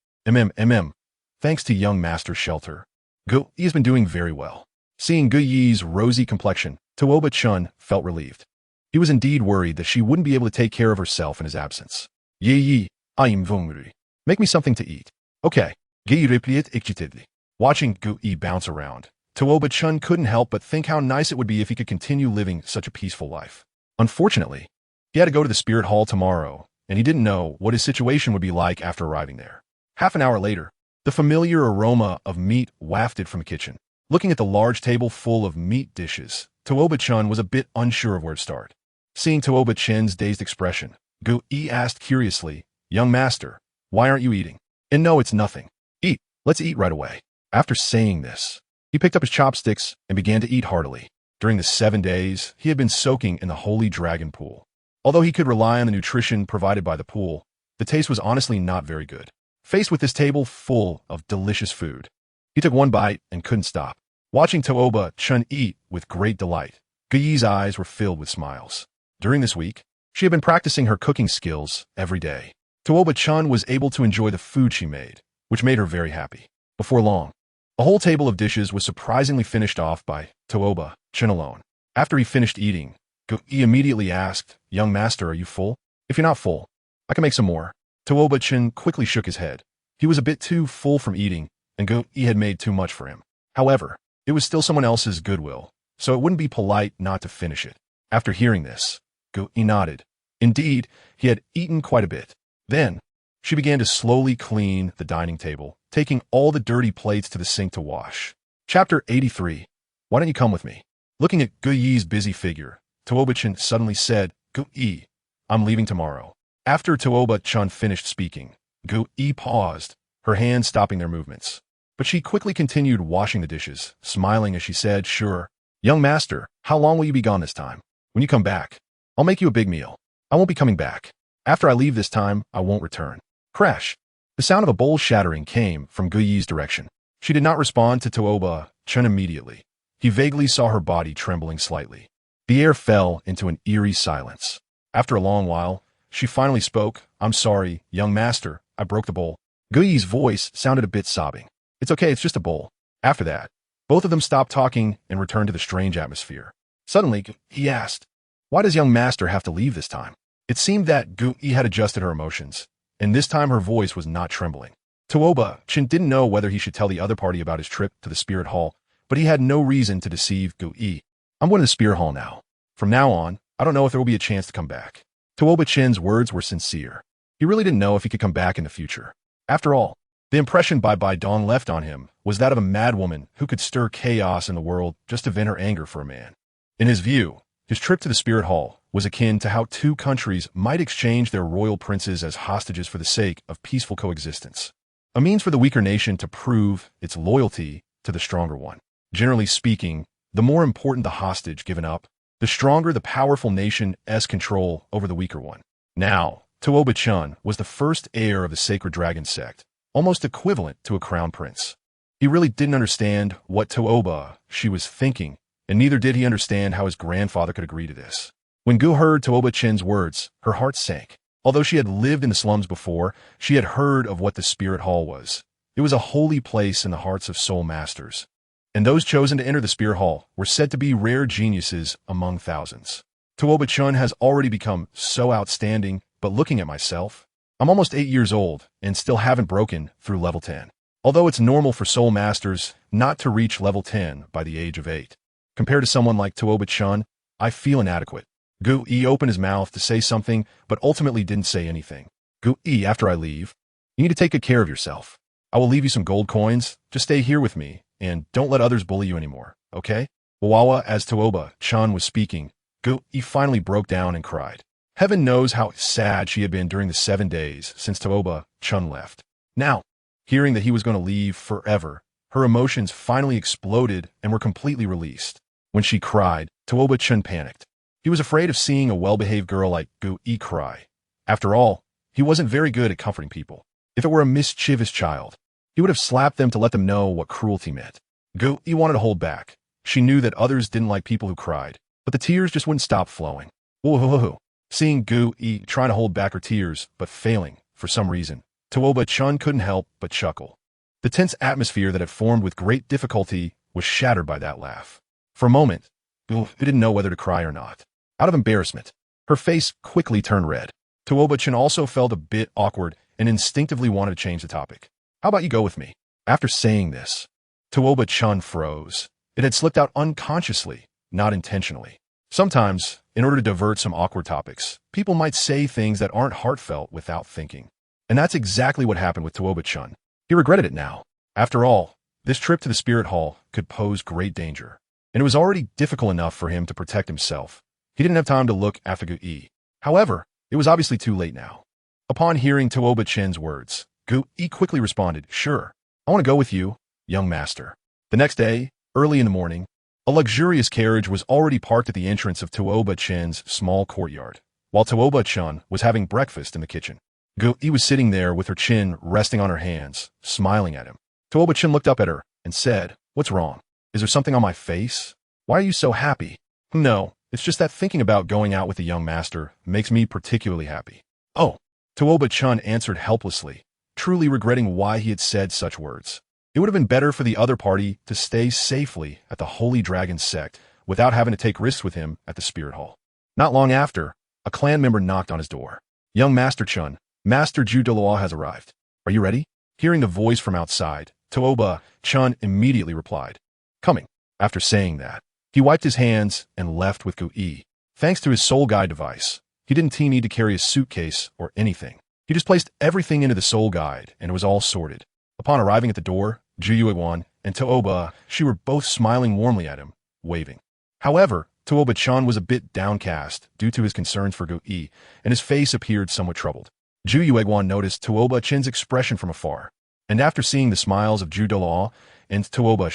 Thanks to young master's shelter, Gu-yi has been doing very well. Seeing Gu-yi's rosy complexion, Tuoba Chen felt relieved. He was indeed worried that she wouldn't be able to take care of herself in his absence. Yi, I'm hungry. Make me something to eat. Okay. Gu-yi replied excitedly. Watching Gu-yi bounce around, Tuoba Chen couldn't help but think how nice it would be if he could continue living such a peaceful life. Unfortunately, He had to go to the spirit hall tomorrow, and he didn't know what his situation would be like after arriving there. Half an hour later, the familiar aroma of meat wafted from the kitchen. Looking at the large table full of meat dishes, Tuoba-Chun was a bit unsure of where to start. Seeing Tuoba-Chen's dazed expression, Gu-yi asked curiously, "Young master, why aren't you eating?" "And no, it's nothing. Eat. Let's eat right away." After saying this, he picked up his chopsticks and began to eat heartily. During the 7 days, he had been soaking in the holy dragon pool. Although he could rely on the nutrition provided by the pool, the taste was honestly not very good. Faced with this table full of delicious food, he took one bite and couldn't stop. Watching Tuoba-Chun eat with great delight, Gu-yi's eyes were filled with smiles. During this week, she had been practicing her cooking skills every day. Tuoba-Chun was able to enjoy the food she made, which made her very happy. Before long, a whole table of dishes was surprisingly finished off by Tuoba-Chun alone. After he finished eating, Gu-yi immediately asked, "Young master, are you full? If you're not full, I can make some more." Tuoba-Chun quickly shook his head. He was a bit too full from eating, and Gu-yi had made too much for him. However, it was still someone else's goodwill, so it wouldn't be polite not to finish it. After hearing this, Gu-yi nodded. Indeed, he had eaten quite a bit. Then, she began to slowly clean the dining table, taking all the dirty plates to the sink to wash. Chapter 83. Why don't you come with me? Looking at Gu-yi's busy figure, Tuoba-Chun suddenly said, "Gu-yi, I'm leaving tomorrow." After Tuoba-Chun finished speaking, Gu-yi paused, her hands stopping their movements. But she quickly continued washing the dishes, smiling as she said, "Sure. Young master, how long will you be gone this time? When you come back, I'll make you a big meal. I won't be coming back. After I leave this time, I won't return." Crash! The sound of a bowl shattering came from Gu-yi's direction. She did not respond to Tuoba-Chun immediately. He vaguely saw her body trembling slightly. The air fell into an eerie silence. After a long while, she finally spoke, "I'm sorry, young master, I broke the bowl." Gu-yi's voice sounded a bit sobbing. "It's okay, it's just a bowl." After that, both of them stopped talking and returned to the strange atmosphere. Suddenly, he asked, "Why does young master have to leave this time?" It seemed that Gu-yi had adjusted her emotions, and this time her voice was not trembling. Tuoba-Chun didn't know whether he should tell the other party about his trip to the spirit hall, but he had no reason to deceive Gu-yi. "I'm going to the spirit hall now. From now on, I don't know if there will be a chance to come back." Tuoba-Chun's words were sincere. He really didn't know if he could come back in the future. After all, the impression Bai Dong left on him was that of a madwoman who could stir chaos in the world just to vent her anger for a man. In his view, his trip to the spirit hall was akin to how two countries might exchange their royal princes as hostages for the sake of peaceful coexistence. A means for the weaker nation to prove its loyalty to the stronger one. Generally speaking, the more important the hostage given up, the stronger the powerful nation's control over the weaker one. Now, Tuoba-Chun was the first heir of the Sacred Dragon Sect, almost equivalent to a crown prince. He really didn't understand what Tuoba-She was thinking, and neither did he understand how his grandfather could agree to this. When Gu heard Tuoba-Chen's words, her heart sank. Although she had lived in the slums before, she had heard of what the spirit hall was. It was a holy place in the hearts of soul masters, and those chosen to enter the spirit hall were said to be rare geniuses among thousands. Tuoba-Chun has already become so outstanding, but looking at myself, I'm almost 8 years old and still haven't broken through level 10. Although it's normal for soul masters not to reach level 10 by the age of 8. Compared to someone like Tuoba-Chun, I feel inadequate. Gu-yi opened his mouth to say something, but ultimately didn't say anything. Gu-yi, after I leave, you need to take good care of yourself. I will leave you some gold coins. Just stay here with me, and don't let others bully you anymore, okay? Wawa, as Tuoba-Chun was speaking, Gu-yi finally broke down and cried. Heaven knows how sad she had been during the 7 days since Tuoba-Chun left. Now, hearing that he was going to leave forever, her emotions finally exploded and were completely released. When she cried, Tuoba-Chun panicked. He was afraid of seeing a well-behaved girl like Gu-yi cry. After all, he wasn't very good at comforting people. If it were a mischievous child, he would have slapped them to let them know what cruelty meant. Gu-yi wanted to hold back. She knew that others didn't like people who cried, but the tears just wouldn't stop flowing. Whoa. Seeing Gu-yi trying to hold back her tears, but failing, for some reason, Tuoba-Chun couldn't help but chuckle. The tense atmosphere that had formed with great difficulty was shattered by that laugh. For a moment, Gu didn't know whether to cry or not. Out of embarrassment, her face quickly turned red. Tuoba-Chun also felt a bit awkward and instinctively wanted to change the topic. How about you go with me? After saying this, Tuoba-Chun froze. It had slipped out unconsciously, not intentionally. Sometimes, in order to divert some awkward topics, people might say things that aren't heartfelt without thinking. And that's exactly what happened with Tuoba Chun. He regretted it now. After all, this trip to the Spirit Hall could pose great danger, and it was already difficult enough for him to protect himself. He didn't have time to look after Gu-yi. However, it was obviously too late now. Upon hearing Tuoba Chen's words, Gu-yi quickly responded, "Sure, I want to go with you, young master." The next day, early in the morning, a luxurious carriage was already parked at the entrance of Tuoba Chen's small courtyard, while Tuoba Chun was having breakfast in the kitchen. Gu-yi was sitting there with her chin resting on her hands, smiling at him. Tuoba Chen looked up at her and said, "What's wrong? Is there something on my face? Why are you so happy?" "No, it's just that thinking about going out with the young master makes me particularly happy." "Oh," Tuoba Chun answered helplessly, truly regretting why he had said such words. It would have been better for the other party to stay safely at the Holy Dragon Sect without having to take risks with him at the Spirit Hall. Not long after, a clan member knocked on his door. "Young Master Chun, Master Douluo has arrived. Are you ready?" Hearing the voice from outside, Tuoba Chun immediately replied, "Coming." After saying that, he wiped his hands and left with Gu-yi. Thanks to his soul guide device, he didn't need to carry a suitcase or anything. He just placed everything into the soul guide, and it was all sorted. Upon arriving at the door, Juyueguan and Tuoba, she were both smiling warmly at him, waving. However, Tuoba Chan was a bit downcast due to his concerns for Gu-yi, and his face appeared somewhat troubled. Juyueguan noticed Tuoba Chen's expression from afar, and after seeing the smiles of Ju Douluo and Tuoba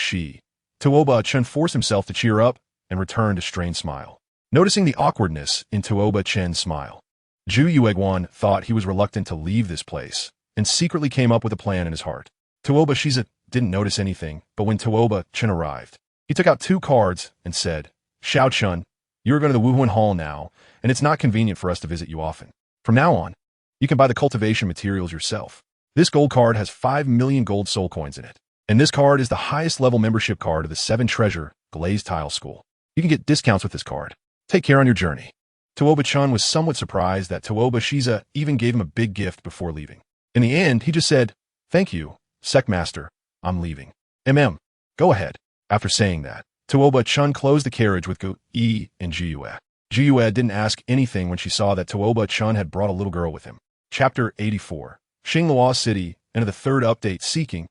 Chen forced himself to cheer up and returned a strained smile. Noticing the awkwardness in Tuoba Chen's smile, Juyueguan thought he was reluctant to leave this place, and secretly came up with a plan in his heart. Tuoba Shiza didn't notice anything, but when Tuoba Chen arrived, he took out 2 cards and said, "Xiao Chun, you're going to the Wuhuan Hall now, and it's not convenient for us to visit you often. From now on, you can buy the cultivation materials yourself. This gold card has 5 million gold soul coins in it, and this card is the highest level membership card of the 7 Treasure Glazed Tile School. You can get discounts with this card. Take care on your journey." Tuoba Chun was somewhat surprised that Tuoba Shiza even gave him a big gift before leaving. In the end, he just said, "Thank you, Sect Master, I'm leaving." Go ahead." After saying that, Tuoba Chun closed the carriage with Gu-yi and Jiyue. Jiyue didn't ask anything when she saw that Tuoba Chun had brought a little girl with him. Chapter 84. Xingluo City and the 3rd update seeking.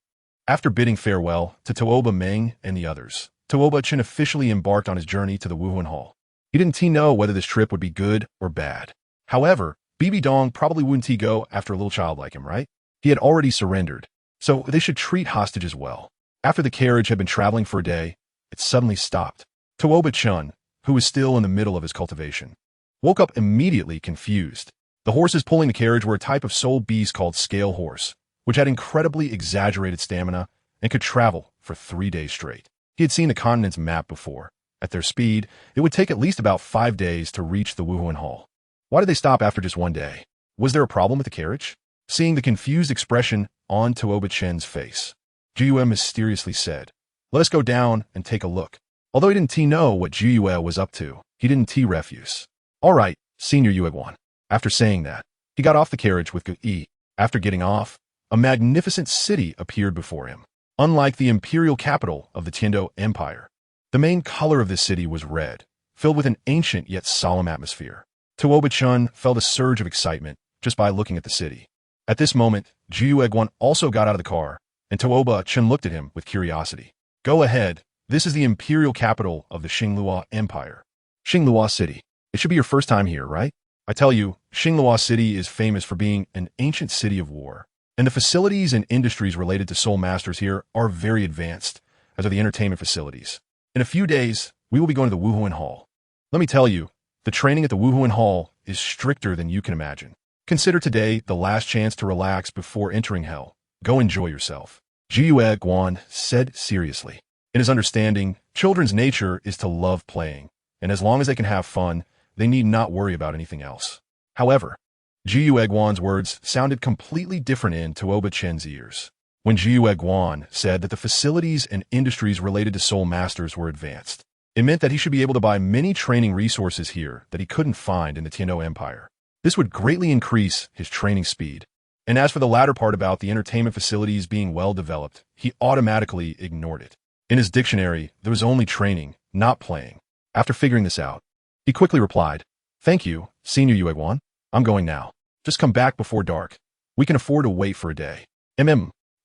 After bidding farewell to Tuoba Meng and the others, Tuoba Chen officially embarked on his journey to the Wuhuan Hall. He didn't know whether this trip would be good or bad. However, Bibi Dong probably wouldn't go after a little child like him, right? He had already surrendered, so they should treat hostages well. After the carriage had been traveling for a day, it suddenly stopped. Tuoba Chun, who was still in the middle of his cultivation, woke up immediately confused. The horses pulling the carriage were a type of soul beast called Scale Horse, which had incredibly exaggerated stamina and could travel for 3 days straight. He had seen the continent's map before. At their speed, it would take at least about 5 days to reach the Wuhuan Hall. Why did they stop after just 1 day? Was there a problem with the carriage? Seeing the confused expression on Tuoba Chen's face, Jiyue mysteriously said, "Let us go down and take a look." Although he didn't know what Jiyue was up to, he didn't refuse. "All right, Senior Yueguan." After saying that, he got off the carriage with Gu-yi. After getting off, a magnificent city appeared before him. Unlike the imperial capital of the Tiando Empire, the main color of this city was red, filled with an ancient yet solemn atmosphere. Tuoba Chun felt a surge of excitement just by looking at the city. At this moment, Jiyueguan also got out of the car, and Tuoba Chun looked at him with curiosity. "Go ahead, this is the imperial capital of the Xingluo Empire. Xingluo City. It should be your first time here, right? I tell you, Xingluo City is famous for being an ancient city of war, and the facilities and industries related to Soul Masters here are very advanced, as are the entertainment facilities. In a few days, we will be going to the Wuhuan Hall. Let me tell you, the training at the Wuhuan Hall is stricter than you can imagine. Consider today the last chance to relax before entering hell. Go enjoy yourself." Jiyueguan said seriously. In his understanding, children's nature is to love playing, and as long as they can have fun, they need not worry about anything else. However, Jiyueguan's words sounded completely different in Tuoba Chen's ears. When Jiyueguan said that the facilities and industries related to Soul Masters were advanced, it meant that he should be able to buy many training resources here that he couldn't find in the Tiando Empire. This would greatly increase his training speed. And as for the latter part about the entertainment facilities being well developed, he automatically ignored it. In his dictionary, there was only training, not playing. After figuring this out, He quickly replied, "Thank you, Senior Yueguan. I'm going now. Just come back before dark. We can afford to wait for a day."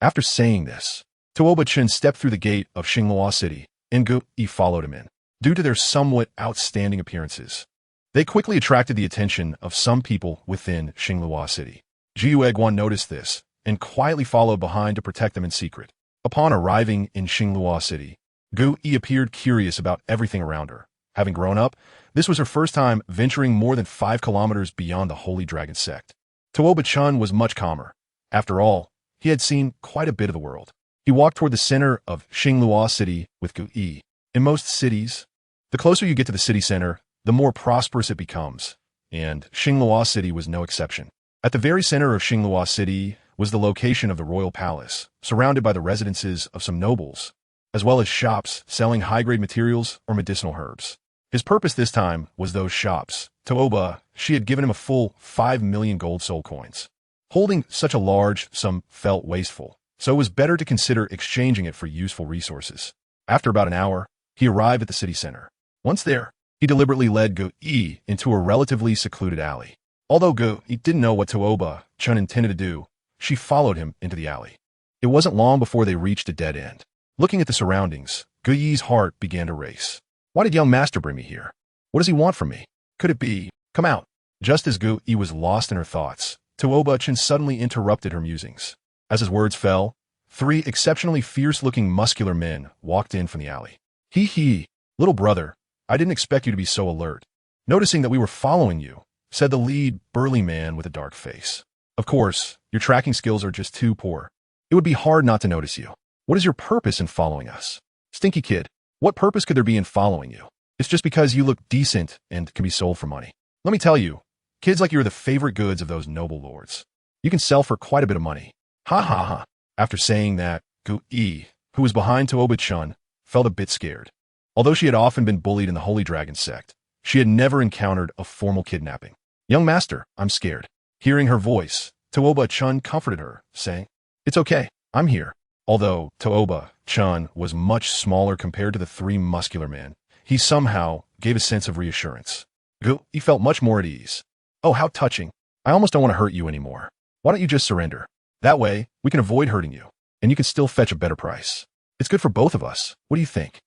After saying this, Tuoba Chen stepped through the gate of Xinghua City, and Gu Yi followed him in. Due to their somewhat outstanding appearances, they quickly attracted the attention of some people within Xinghua City. Ji Yueguan noticed this and quietly followed behind to protect them in secret. Upon arriving in Xinghua City, Gu Yi appeared curious about everything around her. Having grown up, this was her first time venturing more than 5 kilometers beyond the Holy Dragon Sect. Tuoba Chen was much calmer. After all, he had seen quite a bit of the world. He walked toward the center of Xinghua City with Gu Yi. In most cities, the closer you get to the city center, the more prosperous it becomes, and Xinghua City was no exception. At the very center of Xinghua City was the location of the royal palace, surrounded by the residences of some nobles, as well as shops selling high-grade materials or medicinal herbs. His purpose this time was those shops. Tuoba, she had given him a full 5 million gold soul coins. Holding such a large sum felt wasteful, so it was better to consider exchanging it for useful resources. After about an hour, he arrived at the city center. Once there, he deliberately led Gu Yi into a relatively secluded alley. Although Gu Yi didn't know what Tuoba Chen intended to do, she followed him into the alley. It wasn't long before they reached a dead end. Looking at the surroundings, Gu Yi's heart began to race. Why did young master bring me here? What does he want from me? Could it be? Come out. Just as Gu Yi was lost in her thoughts, Tuoba Chen suddenly interrupted her musings. As his words fell, 3 exceptionally fierce-looking muscular men walked in from the alley. He, little brother, I didn't expect you to be so alert. Noticing that we were following you, said the lead burly man with a dark face. Of course, your tracking skills are just too poor. It would be hard not to notice you. What is your purpose in following us? Stinky kid, what purpose could there be in following you? It's just because you look decent and can be sold for money. Let me tell you, kids like you are the favorite goods of those noble lords. You can sell for quite a bit of money. Ha ha ha. After saying that, Gu Yi, who was behind Tuoba Chen, felt a bit scared. Although she had often been bullied in the Holy Dragon Sect, she had never encountered a formal kidnapping. Young master, I'm scared. Hearing her voice, Tuoba Chen comforted her, saying, It's okay, I'm here. Although Tuoba Chen was much smaller compared to the 3 muscular men, he somehow gave a sense of reassurance. Gu Yi felt much more at ease. Oh, how touching. I almost don't want to hurt you anymore. Why don't you just surrender? That way, we can avoid hurting you, and you can still fetch a better price. It's good for both of us. What do you think?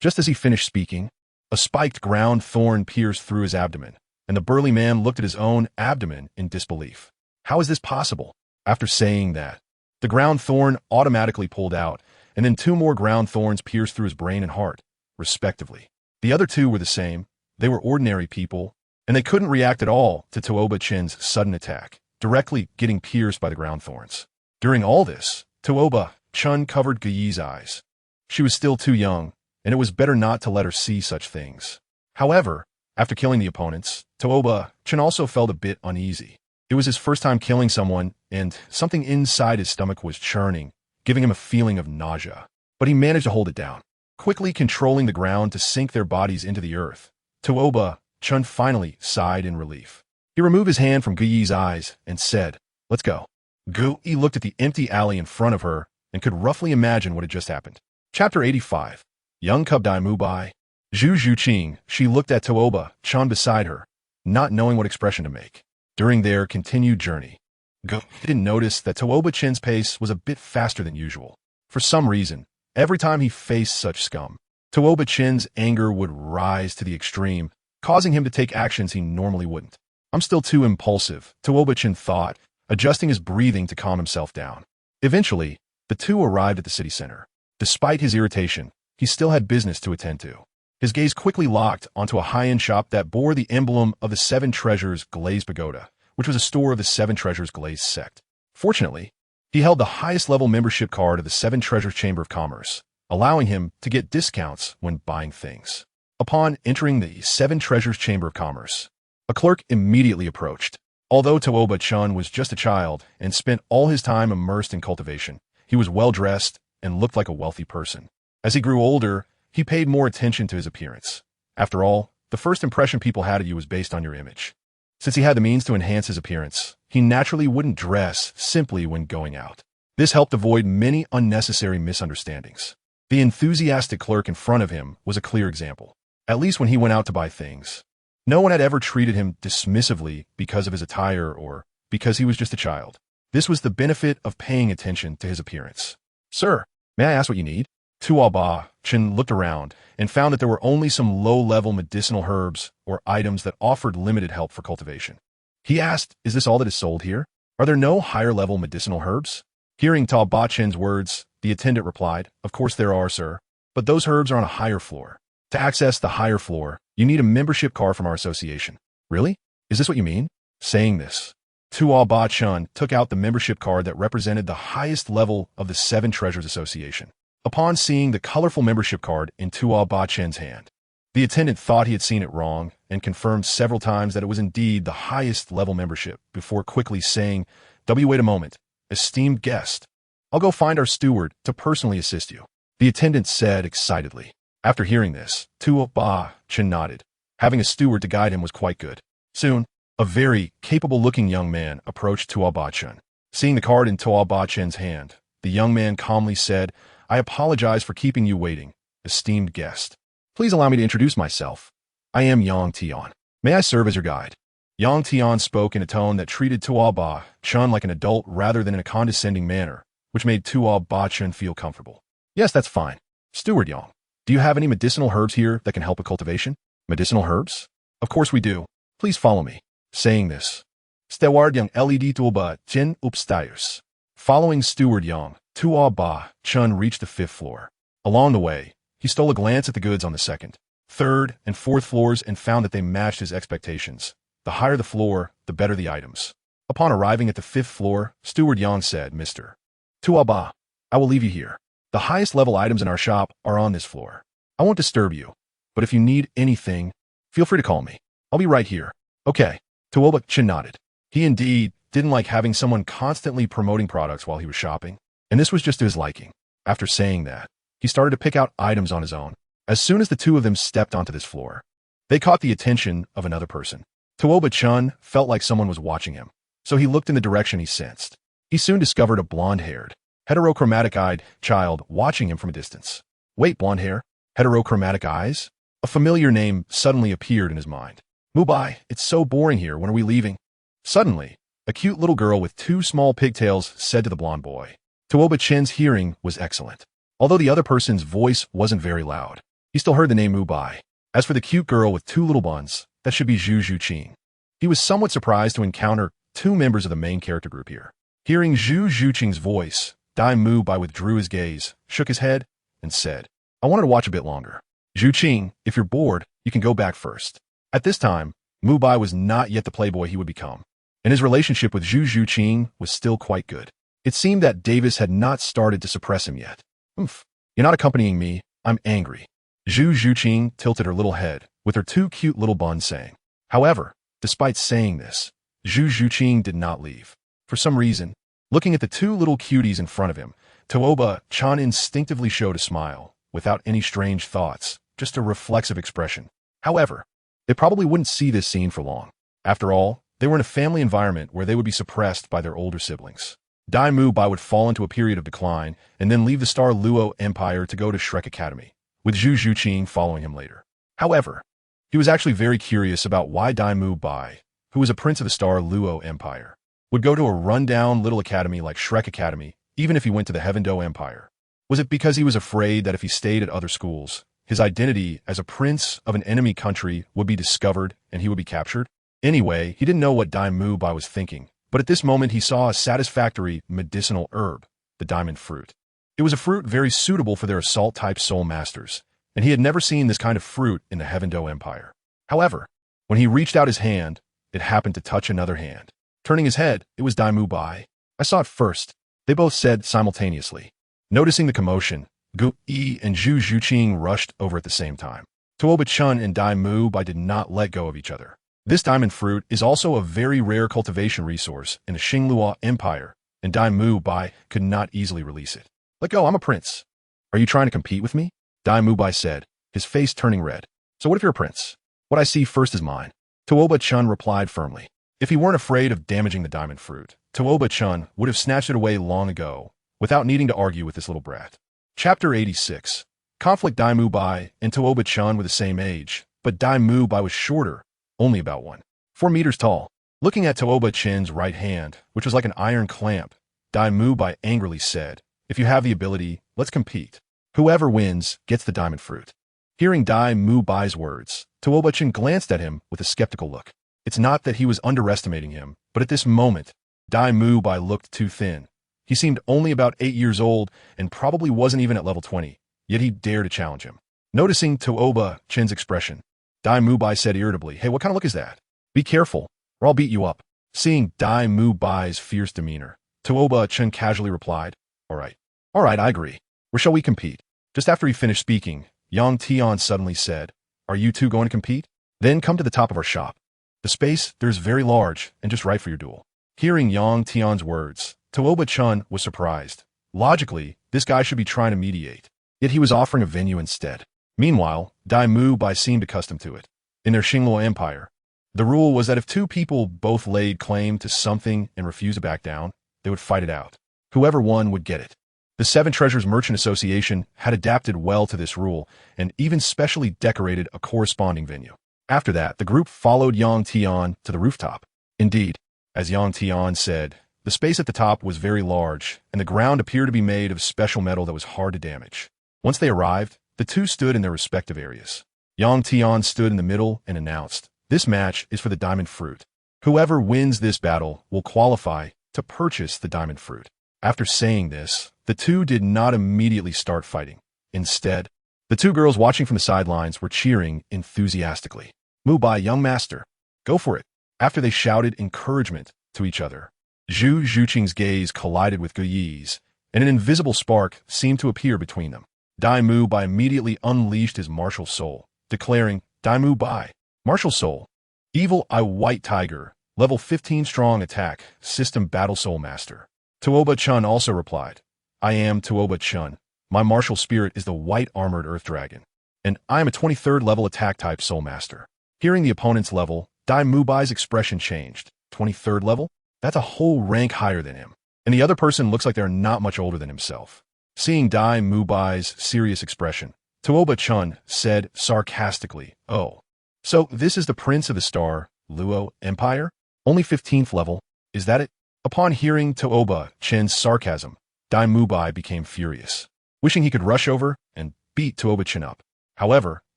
Just as he finished speaking, a spiked ground thorn pierced through his abdomen, and the burly man looked at his own abdomen in disbelief. How is this possible? After saying that, the ground thorn automatically pulled out, and then 2 more ground thorns pierced through his brain and heart, respectively. The other 2 were the same. They were ordinary people, and they couldn't react at all to Tuoba Chen's sudden attack, directly getting pierced by the ground thorns. During all this, Tuoba Chen covered Gu Yi's eyes. She was still too young, and it was better not to let her see such things. However, after killing the opponents, Tuoba Chen also felt a bit uneasy. It was his first time killing someone, and something inside his stomach was churning, giving him a feeling of nausea. But he managed to hold it down. Quickly controlling the ground to sink their bodies into the earth, Tuoba Chen finally sighed in relief. He removed his hand from Gu Yi's eyes and said, Let's go. Gu Yi looked at the empty alley in front of her and could roughly imagine what had just happened. Chapter 85. Young Cub Dai Mubai. Zhu Zhuqing, she looked at Tuoba Chen beside her, not knowing what expression to make. During their continued journey, Gu didn't notice that Tuoba Chen's pace was a bit faster than usual. For some reason, every time he faced such scum, Tuoba Chen's anger would rise to the extreme, causing him to take actions he normally wouldn't. I'm still too impulsive, Tuoba Chen thought, adjusting his breathing to calm himself down. Eventually, the 2 arrived at the city center. Despite his irritation, he still had business to attend to. His gaze quickly locked onto a high-end shop that bore the emblem of the 7 Treasures Glazed Pagoda, which was a store of the 7 Treasures Glazed Sect. Fortunately, he held the highest-level membership card of the 7 Treasures Chamber of Commerce, allowing him to get discounts when buying things. Upon entering the 7 Treasures Chamber of Commerce, a clerk immediately approached. Although Tuoba Chen was just a child and spent all his time immersed in cultivation, he was well-dressed and looked like a wealthy person. As he grew older, he paid more attention to his appearance. After all, the first impression people had of you was based on your image. Since he had the means to enhance his appearance, he naturally wouldn't dress simply when going out. This helped avoid many unnecessary misunderstandings. The enthusiastic clerk in front of him was a clear example. At least when he went out to buy things, No one had ever treated him dismissively because of his attire or because he was just a child. This was the benefit of paying attention to his appearance. Sir, may I ask what you need? Tuoba, Chen looked around and found that there were only some low-level medicinal herbs or items that offered limited help for cultivation. He asked, is this all that is sold here? Are there no higher-level medicinal herbs? Hearing Tuoba Chen's words, the attendant replied, of course there are, sir, but those herbs are on a higher floor. To access the higher floor, you need a membership card from our association. Really? Is this what you mean? Saying this, Tuoba Chen took out the membership card that represented the highest level of the Seven Treasures Association. Upon seeing the colorful membership card in Tuoba Chen's hand, the attendant thought he had seen it wrong and confirmed several times that it was indeed the highest level membership before quickly saying, wait a moment, esteemed guest. I'll go find our steward to personally assist you. The attendant said excitedly. After hearing this, Tuoba Chen nodded. Having a steward to guide him was quite good. Soon, a very capable-looking young man approached Tuoba Chen. Seeing the card in Tuoba Chen's hand, the young man calmly said, I apologize for keeping you waiting, esteemed guest. Please allow me to introduce myself. I am Yang Tian. May I serve as your guide? Yang Tian spoke in a tone that treated Tuoba Chen like an adult rather than in a condescending manner, which made Tuoba Chen feel comfortable. Yes, that's fine. Steward Yang, do you have any medicinal herbs here that can help with cultivation? Medicinal herbs? Of course we do. Please follow me. Saying this, Steward Yang led Tuoba Chen upstairs. Following Steward Yang, Tuoba Chen reached the 5th floor. Along the way, he stole a glance at the goods on the 2nd, 3rd, and 4th floors and found that they matched his expectations. The higher the floor, the better the items. Upon arriving at the 5th floor, Steward Yang said, Mr. Tuoba, I will leave you here. The highest level items in our shop are on this floor. I won't disturb you, but if you need anything, feel free to call me. I'll be right here. Okay. Tuoba Chen nodded. He indeed didn't like having someone constantly promoting products while he was shopping, and this was just to his liking. After saying that, he started to pick out items on his own. As soon as the two of them stepped onto this floor, they caught the attention of another person. Tuoba Chen felt like someone was watching him, so he looked in the direction he sensed. He soon discovered a blonde-haired, heterochromatic-eyed child watching him from a distance. Wait, blonde hair? Heterochromatic eyes? A familiar name suddenly appeared in his mind. Mubai, it's so boring here. When are we leaving? Suddenly, a cute little girl with 2 small pigtails said to the blonde boy. Tuoba Chen's hearing was excellent. Although the other person's voice wasn't very loud, he still heard the name Mubai. As for the cute girl with 2 little buns, that should be Zhu Zhuqing. He was somewhat surprised to encounter 2 members of the main character group here. Hearing Zhu Zhuqing's voice, Dai Mubai withdrew his gaze, shook his head, and said, I wanted to watch a bit longer. Zhuqing, if you're bored, you can go back first. At this time, Mubai was not yet the playboy he would become, and his relationship with Zhu Zhuqing was still quite good. It seemed that Davis had not started to suppress him yet. Oomph, you're not accompanying me, I'm angry. Zhu Zhuqing tilted her little head, with her 2 cute little buns saying. However, despite saying this, Zhu Zhuqing did not leave. For some reason, looking at the 2 little cuties in front of him, Tuoba Chen instinctively showed a smile, without any strange thoughts, just a reflexive expression. However, they probably wouldn't see this scene for long. After all, they were in a family environment where they would be suppressed by their older siblings. Dai Mubai would fall into a period of decline and then leave the Star Luo Empire to go to Shrek Academy, with Zhu Zhuqing following him later. However, he was actually very curious about why Dai Mubai, who was a prince of the Star Luo Empire, would go to a rundown little academy like Shrek Academy, even if he went to the Heavendo Empire. Was it because he was afraid that if he stayed at other schools, his identity as a prince of an enemy country would be discovered and he would be captured? Anyway, he didn't know what Dai Mubai was thinking, but at this moment he saw a satisfactory medicinal herb, the diamond fruit. It was a fruit very suitable for their assault-type soul masters, and he had never seen this kind of fruit in the Heavendo Empire. However, when he reached out his hand, it happened to touch another hand. Turning his head, it was Dai Mubai. I saw it first, they both said simultaneously. Noticing the commotion, Gu Yi and Zhu Zhuqing rushed over at the same time. Tuoba Chen and Dai Mubai did not let go of each other. This diamond fruit is also a very rare cultivation resource in the Xinglua Empire, and Dai Mubai could not easily release it. Let go, I'm a prince. Are you trying to compete with me? Dai Mubai said, his face turning red. So what if you're a prince? What I see first is mine. Tuoba Chen replied firmly. If he weren't afraid of damaging the diamond fruit, Tuoba Chen would have snatched it away long ago, without needing to argue with this little brat. Chapter 86. Conflict. Dai Mubai and Tuoba Chen were the same age, but Dai Mubai was shorter, only about 4 meters tall. Looking at Tuoba Chen's right hand, which was like an iron clamp, Dai Mubai angrily said, "If you have the ability, let's compete. Whoever wins gets the diamond fruit." Hearing Dai Mubai's words, Tuoba Chen glanced at him with a skeptical look. It's not that he was underestimating him, but at this moment, Dai Mubai looked too thin. He seemed only about 8 years old and probably wasn't even at level 20, yet he dared to challenge him. Noticing Tuoba Chen's expression, Dai Mubai said irritably, "Hey, what kind of look is that? Be careful, or I'll beat you up." Seeing Dai Mubai's fierce demeanor, Tuoba Chen casually replied, All right, I agree. Where shall we compete?" Just after he finished speaking, Yang Tian suddenly said, "Are you two going to compete? Then come to the top of our shop. The space there is very large and just right for your duel." Hearing Yang Tian's words, Tuoba Chen was surprised. Logically, this guy should be trying to mediate, yet he was offering a venue instead. Meanwhile, Dai Mubai seemed accustomed to it. In their Xingluo Empire, the rule was that if two people both laid claim to something and refused to back down, they would fight it out. Whoever won would get it. The Seven Treasures Merchant Association had adapted well to this rule and even specially decorated a corresponding venue. After that, the group followed Yang Tian to the rooftop. Indeed, as Yang Tian said, the space at the top was very large, and the ground appeared to be made of special metal that was hard to damage. Once they arrived, the two stood in their respective areas. Yang Tian stood in the middle and announced, "This match is for the diamond fruit. Whoever wins this battle will qualify to purchase the diamond fruit." After saying this, the two did not immediately start fighting. Instead, the two girls watching from the sidelines were cheering enthusiastically. "Mubai, young master, go for it." After they shouted encouragement to each other, Zhu Zhuqing's gaze collided with Gu Yi's, and an invisible spark seemed to appear between them. Dai Mubai immediately unleashed his martial soul, declaring, "Dai Mubai, martial soul, evil eye white tiger, level 15 strong attack, system battle soul master." Tuoba Chen also replied, "I am Tuoba Chen. My martial spirit is the white armored earth dragon, and I am a 23rd level attack type soul master." Hearing the opponent's level, Dai Mubai's expression changed. 23rd level? That's a whole rank higher than him. And the other person looks like they're not much older than himself. Seeing Dai Mubai's serious expression, Tuoba Chen said sarcastically, "Oh, so this is the prince of the star, Luo Empire? Only 15th level, is that it?" Upon hearing Tuoba Chen's sarcasm, Dai Mubai became furious, wishing he could rush over and beat Tuoba Chen up. However,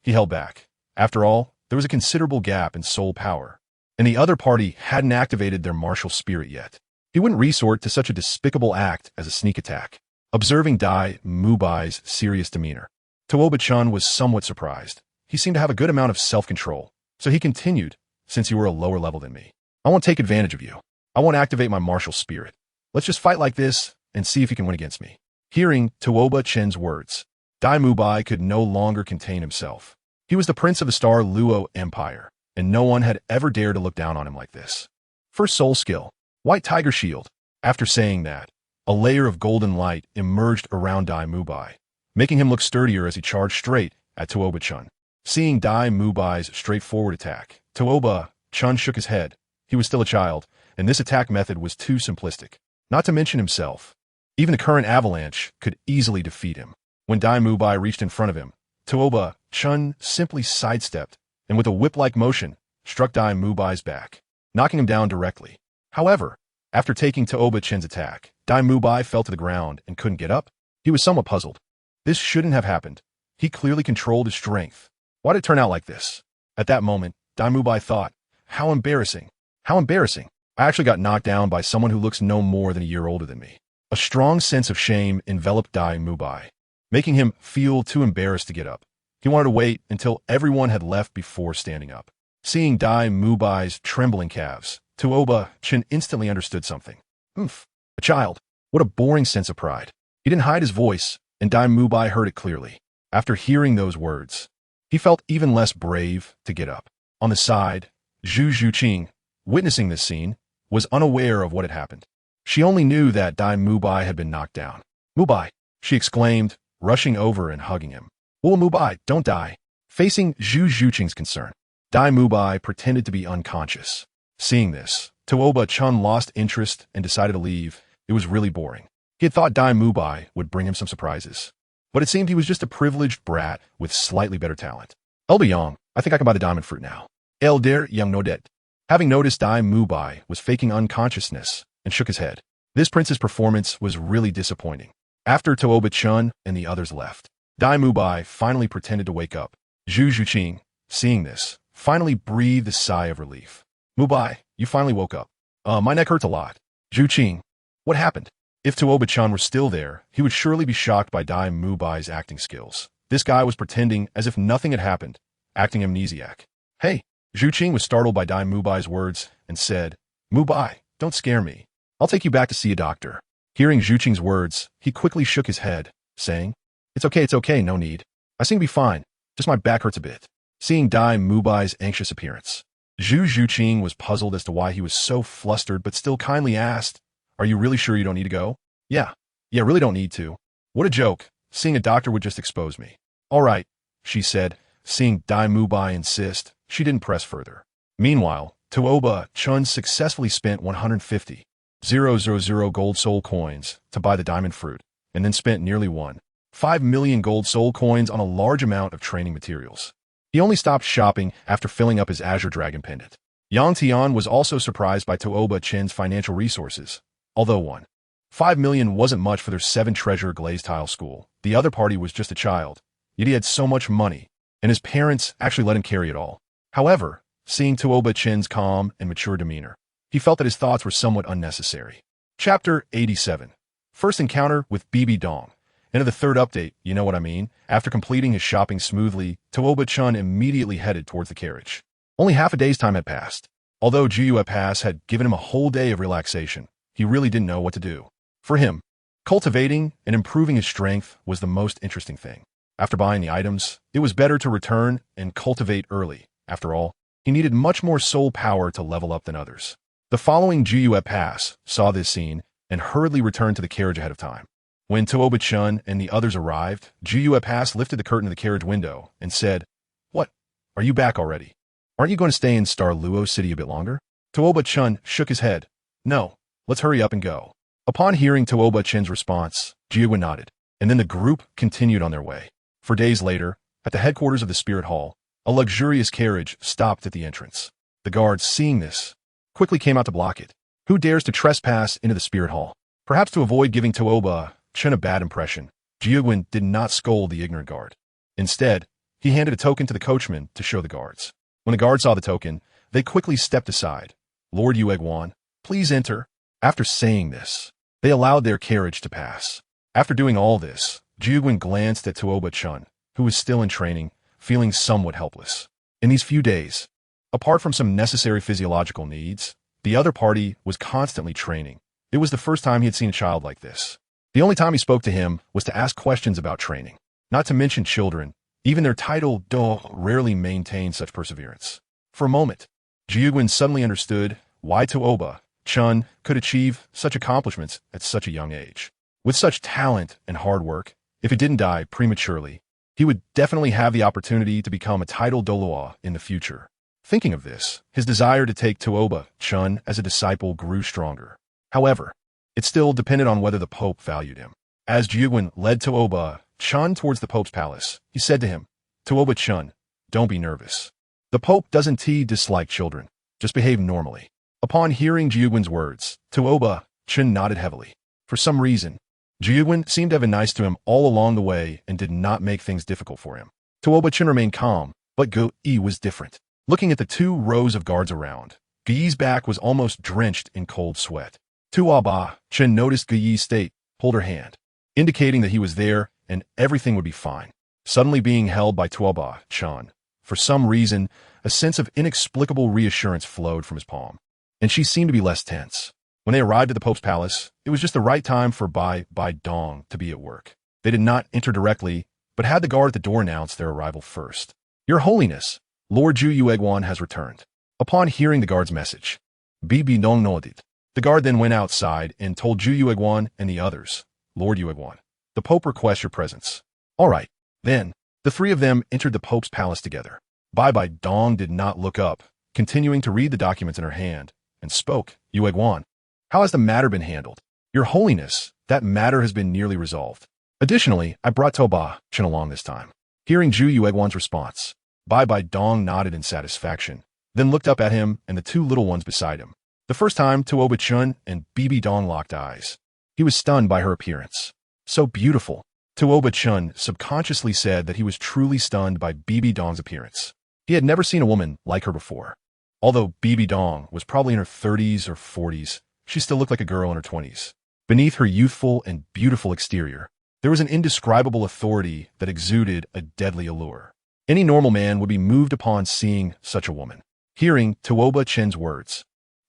he held back. After all, there was a considerable gap in soul power, and the other party hadn't activated their martial spirit yet. He wouldn't resort to such a despicable act as a sneak attack. Observing Dai Mubai's serious demeanor, Tuoba Chen was somewhat surprised. He seemed to have a good amount of self-control, so he continued, "Since you were a lower level than me, I won't take advantage of you. I won't activate my martial spirit. Let's just fight like this and see if you can win against me." Hearing Tuoba Chen's words, Dai Mubai could no longer contain himself. He was the prince of the star Luo Empire, and no one had ever dared to look down on him like this. First soul skill, White Tiger Shield. After saying that, a layer of golden light emerged around Dai Mubai, making him look sturdier as he charged straight at Tuoba Chen. Seeing Dai Mubai's straightforward attack, Tuoba Chen shook his head. He was still a child, and this attack method was too simplistic. Not to mention himself. Even the current avalanche could easily defeat him. When Dai Mubai reached in front of him, Tuoba Chen simply sidestepped, and with a whip-like motion, struck Dai Mubai's back, knocking him down directly. However, after taking Tuoba Chen's attack, Dai Mubai fell to the ground and couldn't get up. He was somewhat puzzled. This shouldn't have happened. He clearly controlled his strength. Why did it turn out like this? At that moment, Dai Mubai thought, how embarrassing. How embarrassing. I actually got knocked down by someone who looks no more than a year older than me. A strong sense of shame enveloped Dai Mubai, making him feel too embarrassed to get up. He wanted to wait until everyone had left before standing up. Seeing Dai Mubai's trembling calves, Tuoba Chen instantly understood something. Oomph, a child. What a boring sense of pride. He didn't hide his voice, and Dai Mubai heard it clearly. After hearing those words, he felt even less brave to get up. On the side, Zhu Zhuqing, witnessing this scene, was unaware of what had happened. She only knew that Dai Mubai had been knocked down. "Mubai!" she exclaimed, rushing over and hugging him. "Oh, Mubai, don't die." Facing Zhu Zhuqing's concern, Dai Mubai pretended to be unconscious. Seeing this, Tuoba Chen lost interest and decided to leave. It was really boring. He had thought Dai Mubai would bring him some surprises, but it seemed he was just a privileged brat with slightly better talent. "Elba Yang, I think I can buy the diamond fruit now." Elder young Nodet. Having noticed Dai Mubai was faking unconsciousness and shook his head. This prince's performance was really disappointing. After Tuoba Chen and the others left, Dai Mubai finally pretended to wake up. Zhu Zhuqing, seeing this, finally breathed a sigh of relief. Mubai, you finally woke up. My neck hurts a lot. Zhuqing, what happened? If Tuoba Chen were still there, he would surely be shocked by Dai Mubai's acting skills. This guy was pretending as if nothing had happened, acting amnesiac. Hey, Zhuqing was startled by Dai Mubai's words and said, Mubai, don't scare me. I'll take you back to see a doctor. Hearing Zhuqing's words, he quickly shook his head, saying, it's okay, no need. I seem to be fine, just my back hurts a bit. Seeing Dai Mubai's anxious appearance, Zhu Zhuqing was puzzled as to why he was so flustered but still kindly asked, are you really sure you don't need to go? Yeah, really don't need to. What a joke, seeing a doctor would just expose me. All right, she said, seeing Dai Mubai insist, she didn't press further. Meanwhile, Tuoba Chen successfully spent 150,000 gold soul coins to buy the diamond fruit, and then spent nearly 1.5 million gold soul coins on a large amount of training materials. He only stopped shopping after filling up his Azure Dragon pendant. Yang Tian was also surprised by Tuoba Chen's financial resources. Although 1.5 million wasn't much for their 7-treasure glazed tile school, the other party was just a child, yet he had so much money, and his parents actually let him carry it all. However, seeing Tuoba Chen's calm and mature demeanor, he felt that his thoughts were somewhat unnecessary. Chapter 87. First encounter with Bibi Dong. Into the third update, you know what I mean. After completing his shopping smoothly, Tuoba Chen immediately headed towards the carriage. Only half a day's time had passed. Although Jiyue Pass had given him a whole day of relaxation, he really didn't know what to do. For him, cultivating and improving his strength was the most interesting thing. After buying the items, it was better to return and cultivate early. After all, he needed much more soul power to level up than others. The following Jiyue Pass saw this scene and hurriedly returned to the carriage ahead of time. When Tuoba Chen and the others arrived, Jiyue Pass lifted the curtain of the carriage window and said, What? Are you back already? Aren't you going to stay in Luo City a bit longer? Tuoba Chen shook his head. No, let's hurry up and go. Upon hearing Tuoba Chen's response, Jiyue nodded, and then the group continued on their way. 4 days later, at the headquarters of the Spirit Hall, a luxurious carriage stopped at the entrance. The guards, seeing this, quickly came out to block it. Who dares to trespass into the Spirit Hall? Perhaps to avoid giving Tuoba Chen a bad impression, Jiyue did not scold the ignorant guard. Instead, he handed a token to the coachman to show the guards. When the guards saw the token, they quickly stepped aside. Lord Yueguan, please enter. After saying this, they allowed their carriage to pass. After doing all this, Jiyue glanced at Tuoba Chen, who was still in training, feeling somewhat helpless. In these few days, apart from some necessary physiological needs, the other party was constantly training. It was the first time he had seen a child like this. The only time he spoke to him was to ask questions about training. Not to mention children, even their title Do rarely maintained such perseverance. For a moment, Jiyue suddenly understood why Tuoba Chen could achieve such accomplishments at such a young age. With such talent and hard work, if he didn't die prematurely, he would definitely have the opportunity to become a title Douluo in the future. Thinking of this, his desire to take Tuoba Chen as a disciple grew stronger. However, it still depended on whether the Pope valued him. As Jiyue led Tuoba Chen towards the Pope's palace, he said to him, Tuoba Chen, don't be nervous. The Pope doesn't dislike children. Just behave normally. Upon hearing Jiyue's words, Tuoba Chen nodded heavily. For some reason, Jiyue seemed to have been nice to him all along the way and did not make things difficult for him. Tuoba Chen remained calm, but Guyi was different. Looking at the 2 rows of guards around, Guyi's back was almost drenched in cold sweat. Tuoba Chen noticed Guyi's state, pulled her hand, indicating that he was there and everything would be fine. Suddenly being held by Tuoba Chen, for some reason, a sense of inexplicable reassurance flowed from his palm, and she seemed to be less tense. When they arrived at the Pope's palace, it was just the right time for Bai Dong to be at work. They did not enter directly, but had the guard at the door announce their arrival first. Your Holiness, Lord Zhu Yueguan has returned. Upon hearing the guard's message, Bibi Dong nodded. The guard then went outside and told Zhu Yueguan and the others, Lord Yueguan, the Pope requests your presence. All right, then, the 3 of them entered the Pope's palace together. Bai Dong did not look up, continuing to read the documents in her hand, and spoke, Yueguan, how has the matter been handled? Your Holiness, that matter has been nearly resolved. Additionally, I brought Tuoba Chen along this time. Hearing Zhu Yueguan's response, Bai Dong nodded in satisfaction. then looked up at him and the two little ones beside him. The first time, Tuoba Chen and Bibi Dong locked eyes. He was stunned by her appearance. So beautiful. Tuoba Chen subconsciously said that he was truly stunned by Bibi Dong's appearance. He had never seen a woman like her before. Although Bibi Dong was probably in her 30s or 40s, she still looked like a girl in her 20s. Beneath her youthful and beautiful exterior, there was an indescribable authority that exuded a deadly allure. Any normal man would be moved upon seeing such a woman. Hearing Tuoba Chen's words,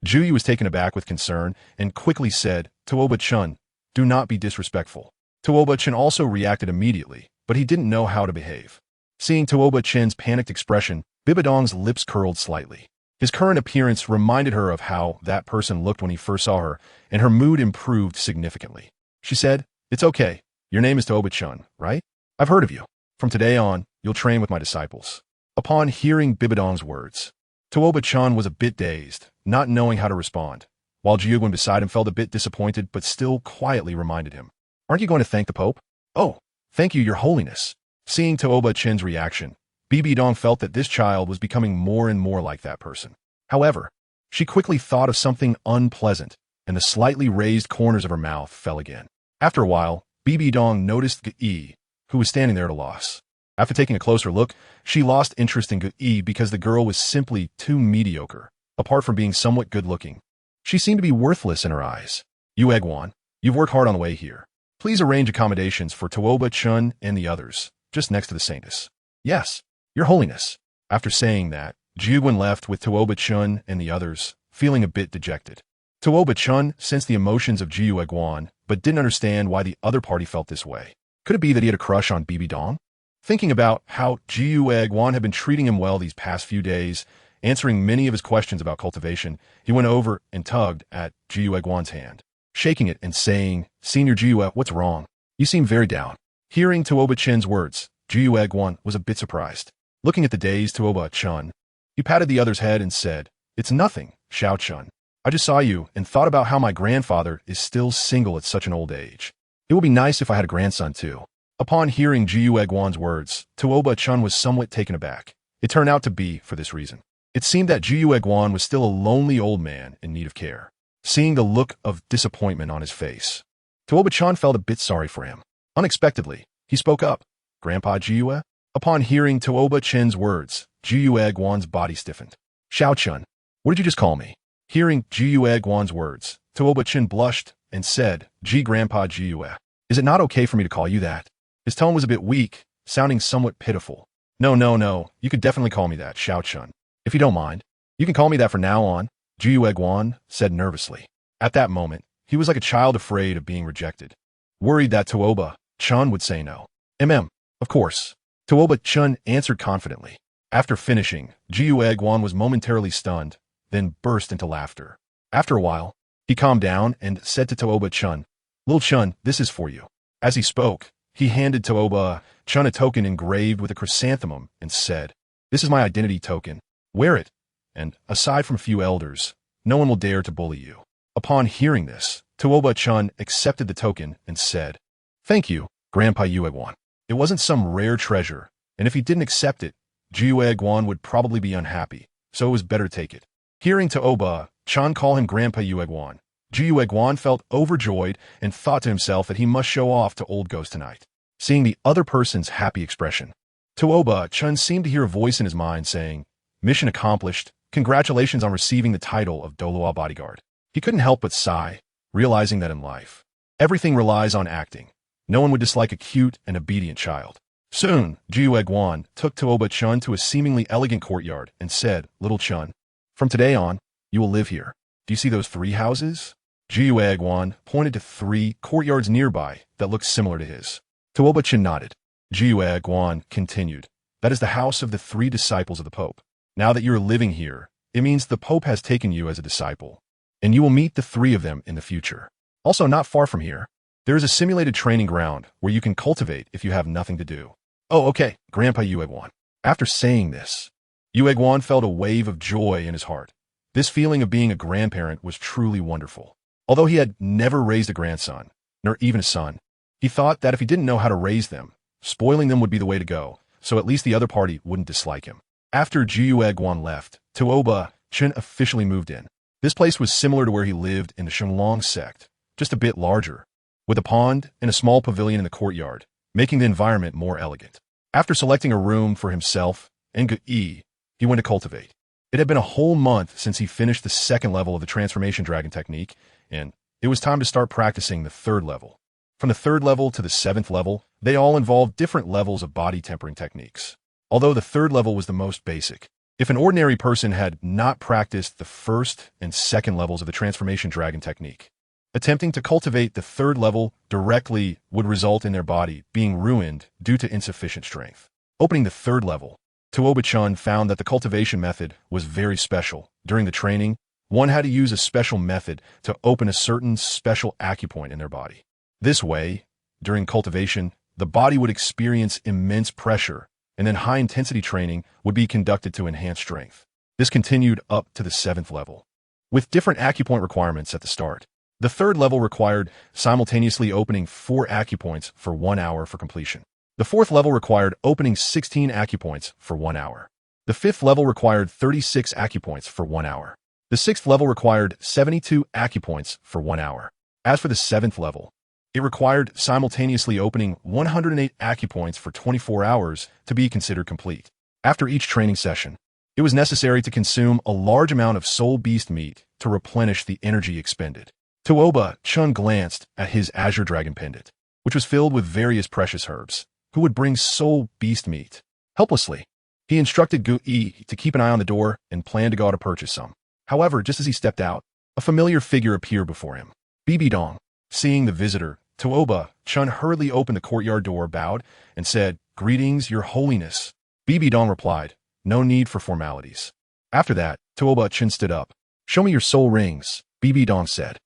Juyi was taken aback with concern and quickly said, Tuoba Chen, do not be disrespectful. Tuoba Chen also reacted immediately, but he didn't know how to behave. Seeing Tuoba Chen's panicked expression, Bibi Dong's lips curled slightly. His current appearance reminded her of how that person looked when he first saw her, and her mood improved significantly. She said, it's okay. Your name is Tuoba Chen, right? I've heard of you. From today on, you'll train with my disciples. Upon hearing Bibi Dong's words, Tuoba Chen was a bit dazed, not knowing how to respond, while Jiuguan beside him felt a bit disappointed but still quietly reminded him, aren't you going to thank the Pope? Oh, thank you, Your Holiness. Seeing Tuoba Chen's reaction, Bibi Dong felt that this child was becoming more and more like that person. However, she quickly thought of something unpleasant, and the slightly raised corners of her mouth fell again. After a while, Bibi Dong noticed Ge, who was standing there at a loss. After taking a closer look, she lost interest in Ge because the girl was simply too mediocre, apart from being somewhat good-looking. She seemed to be worthless in her eyes. Yu Egwan, you've worked hard on the way here. Please arrange accommodations for Tuoba Chen and the others, just next to the saintess. Yes, Your Holiness. After saying that, Jiuguan left with Tuoba Chen and the others, feeling a bit dejected. Tuoba Chen sensed the emotions of Jiu Egwan, but didn't understand why the other party felt this way. Could it be that he had a crush on Bibi Dong? Thinking about how Jiu Egwan had been treating him well these past few days, answering many of his questions about cultivation, he went over and tugged at Jiu Egwan's hand, shaking it and saying, Senior Jiu, what's wrong? You seem very down. Hearing Tuoba Chen's words, Jiu Egwan was a bit surprised. Looking at the dazed Tuoba Chen, he patted the other's head and said, It's nothing, Xiao Chen. I just saw you and thought about how my grandfather is still single at such an old age. It would be nice if I had a grandson too. Upon hearing Jiu Egwan's words, Tuoba Chen was somewhat taken aback. It turned out to be for this reason. It seemed that Jiu Egwan was still a lonely old man in need of care. Seeing the look of disappointment on his face, Tuoba Chen felt a bit sorry for him. Unexpectedly, he spoke up. Grandpa Jiu? Upon hearing Tuoba Chen's words, Jiu Egwan's body stiffened. Xiao Chen, what did you just call me? Hearing Jiu Egwan's words, Tuoba Chen blushed and said, Grandpa Jiu, is it not okay for me to call you that? His tone was a bit weak, sounding somewhat pitiful. No, you could definitely call me that, Xiao Chen. If you don't mind, you can call me that from now on, Jiu Egwan said nervously. At that moment, he was like a child afraid of being rejected, worried that Tuoba Chen would say no. Of course. Tuoba Chen answered confidently. After finishing, Jiu Egwan was momentarily stunned, then burst into laughter. After a while, he calmed down and said to Tuoba Chen, Little Chen, this is for you. As he spoke, he handed Tuoba Chen a token engraved with a chrysanthemum and said, This is my identity token. Wear it, and, aside from a few elders, no one will dare to bully you. Upon hearing this, Tuoba Chen accepted the token and said, Thank you, Grandpa Yu Egwan. It wasn't some rare treasure, and if he didn't accept it, Jiu Egwan would probably be unhappy, so it was better to take it. Hearing Tuoba Chen call him Grandpa Yu Egwan, Jiu Egwan felt overjoyed and thought to himself that he must show off to Old Ghost tonight. Seeing the other person's happy expression, Tuoba Chen seemed to hear a voice in his mind saying, Mission accomplished, congratulations on receiving the title of Douluo bodyguard. He couldn't help but sigh, realizing that in life, everything relies on acting. No one would dislike a cute and obedient child. Soon, Jiu Egwan took Tuoba Chen to a seemingly elegant courtyard and said, Little Chen, from today on, you will live here. Do you see those 3 houses? Jiu Egwan pointed to 3 courtyards nearby that looked similar to his. Tuoba Chen nodded. Jiu Egwan continued, That is the house of the 3 disciples of the Pope. Now that you are living here, it means the Pope has taken you as a disciple, and you will meet the 3 of them in the future. Also, not far from here, there is a simulated training ground where you can cultivate if you have nothing to do. Oh, okay, Grandpa Yu Egwan. After saying this, Yu Egwan felt a wave of joy in his heart. This feeling of being a grandparent was truly wonderful. Although he had never raised a grandson, nor even a son, he thought that if he didn't know how to raise them, spoiling them would be the way to go, so at least the other party wouldn't dislike him. After Jiu Egwan left, Tuoba, Chen officially moved in. This place was similar to where he lived in the Shenlong sect, just a bit larger, with a pond and a small pavilion in the courtyard, making the environment more elegant. After selecting a room for himself and Yi, he went to cultivate. It had been a whole month since he finished the second level of the transformation dragon technique, and it was time to start practicing the third level. From the third level to the seventh level, they all involved different levels of body tempering techniques. Although the third level was the most basic, if an ordinary person had not practiced the first and second levels of the transformation dragon technique, attempting to cultivate the third level directly would result in their body being ruined due to insufficient strength. Opening the third level, Tuoba-chan found that the cultivation method was very special. During the training, one had to use a special method to open a certain special acupoint in their body. This way, during cultivation, the body would experience immense pressure, and then high-intensity training would be conducted to enhance strength. This continued up to the seventh level, with different acupoint requirements at the start. The third level required simultaneously opening 4 acupoints for 1 hour for completion. The fourth level required opening 16 acupoints for 1 hour. The fifth level required 36 acupoints for 1 hour. The sixth level required 72 acupoints for 1 hour. As for the seventh level, it required simultaneously opening 108 acupoints for 24 hours to be considered complete. After each training session, it was necessary to consume a large amount of soul beast meat to replenish the energy expended. Tuoba-chan glanced at his azure dragon pendant, which was filled with various precious herbs. Who would bring soul beast meat? Helplessly, he instructed Yi to keep an eye on the door and planned to go out to purchase some. However, just as he stepped out, a familiar figure appeared before him. Bibidong. Seeing the visitor, Tuoba-chan hurriedly opened the courtyard door, bowed, and said, "Greetings, your holiness." Bibidong replied, "No need for formalities." After that, Tuoba-chan stood up. "Show me your soul rings," Bibidong said.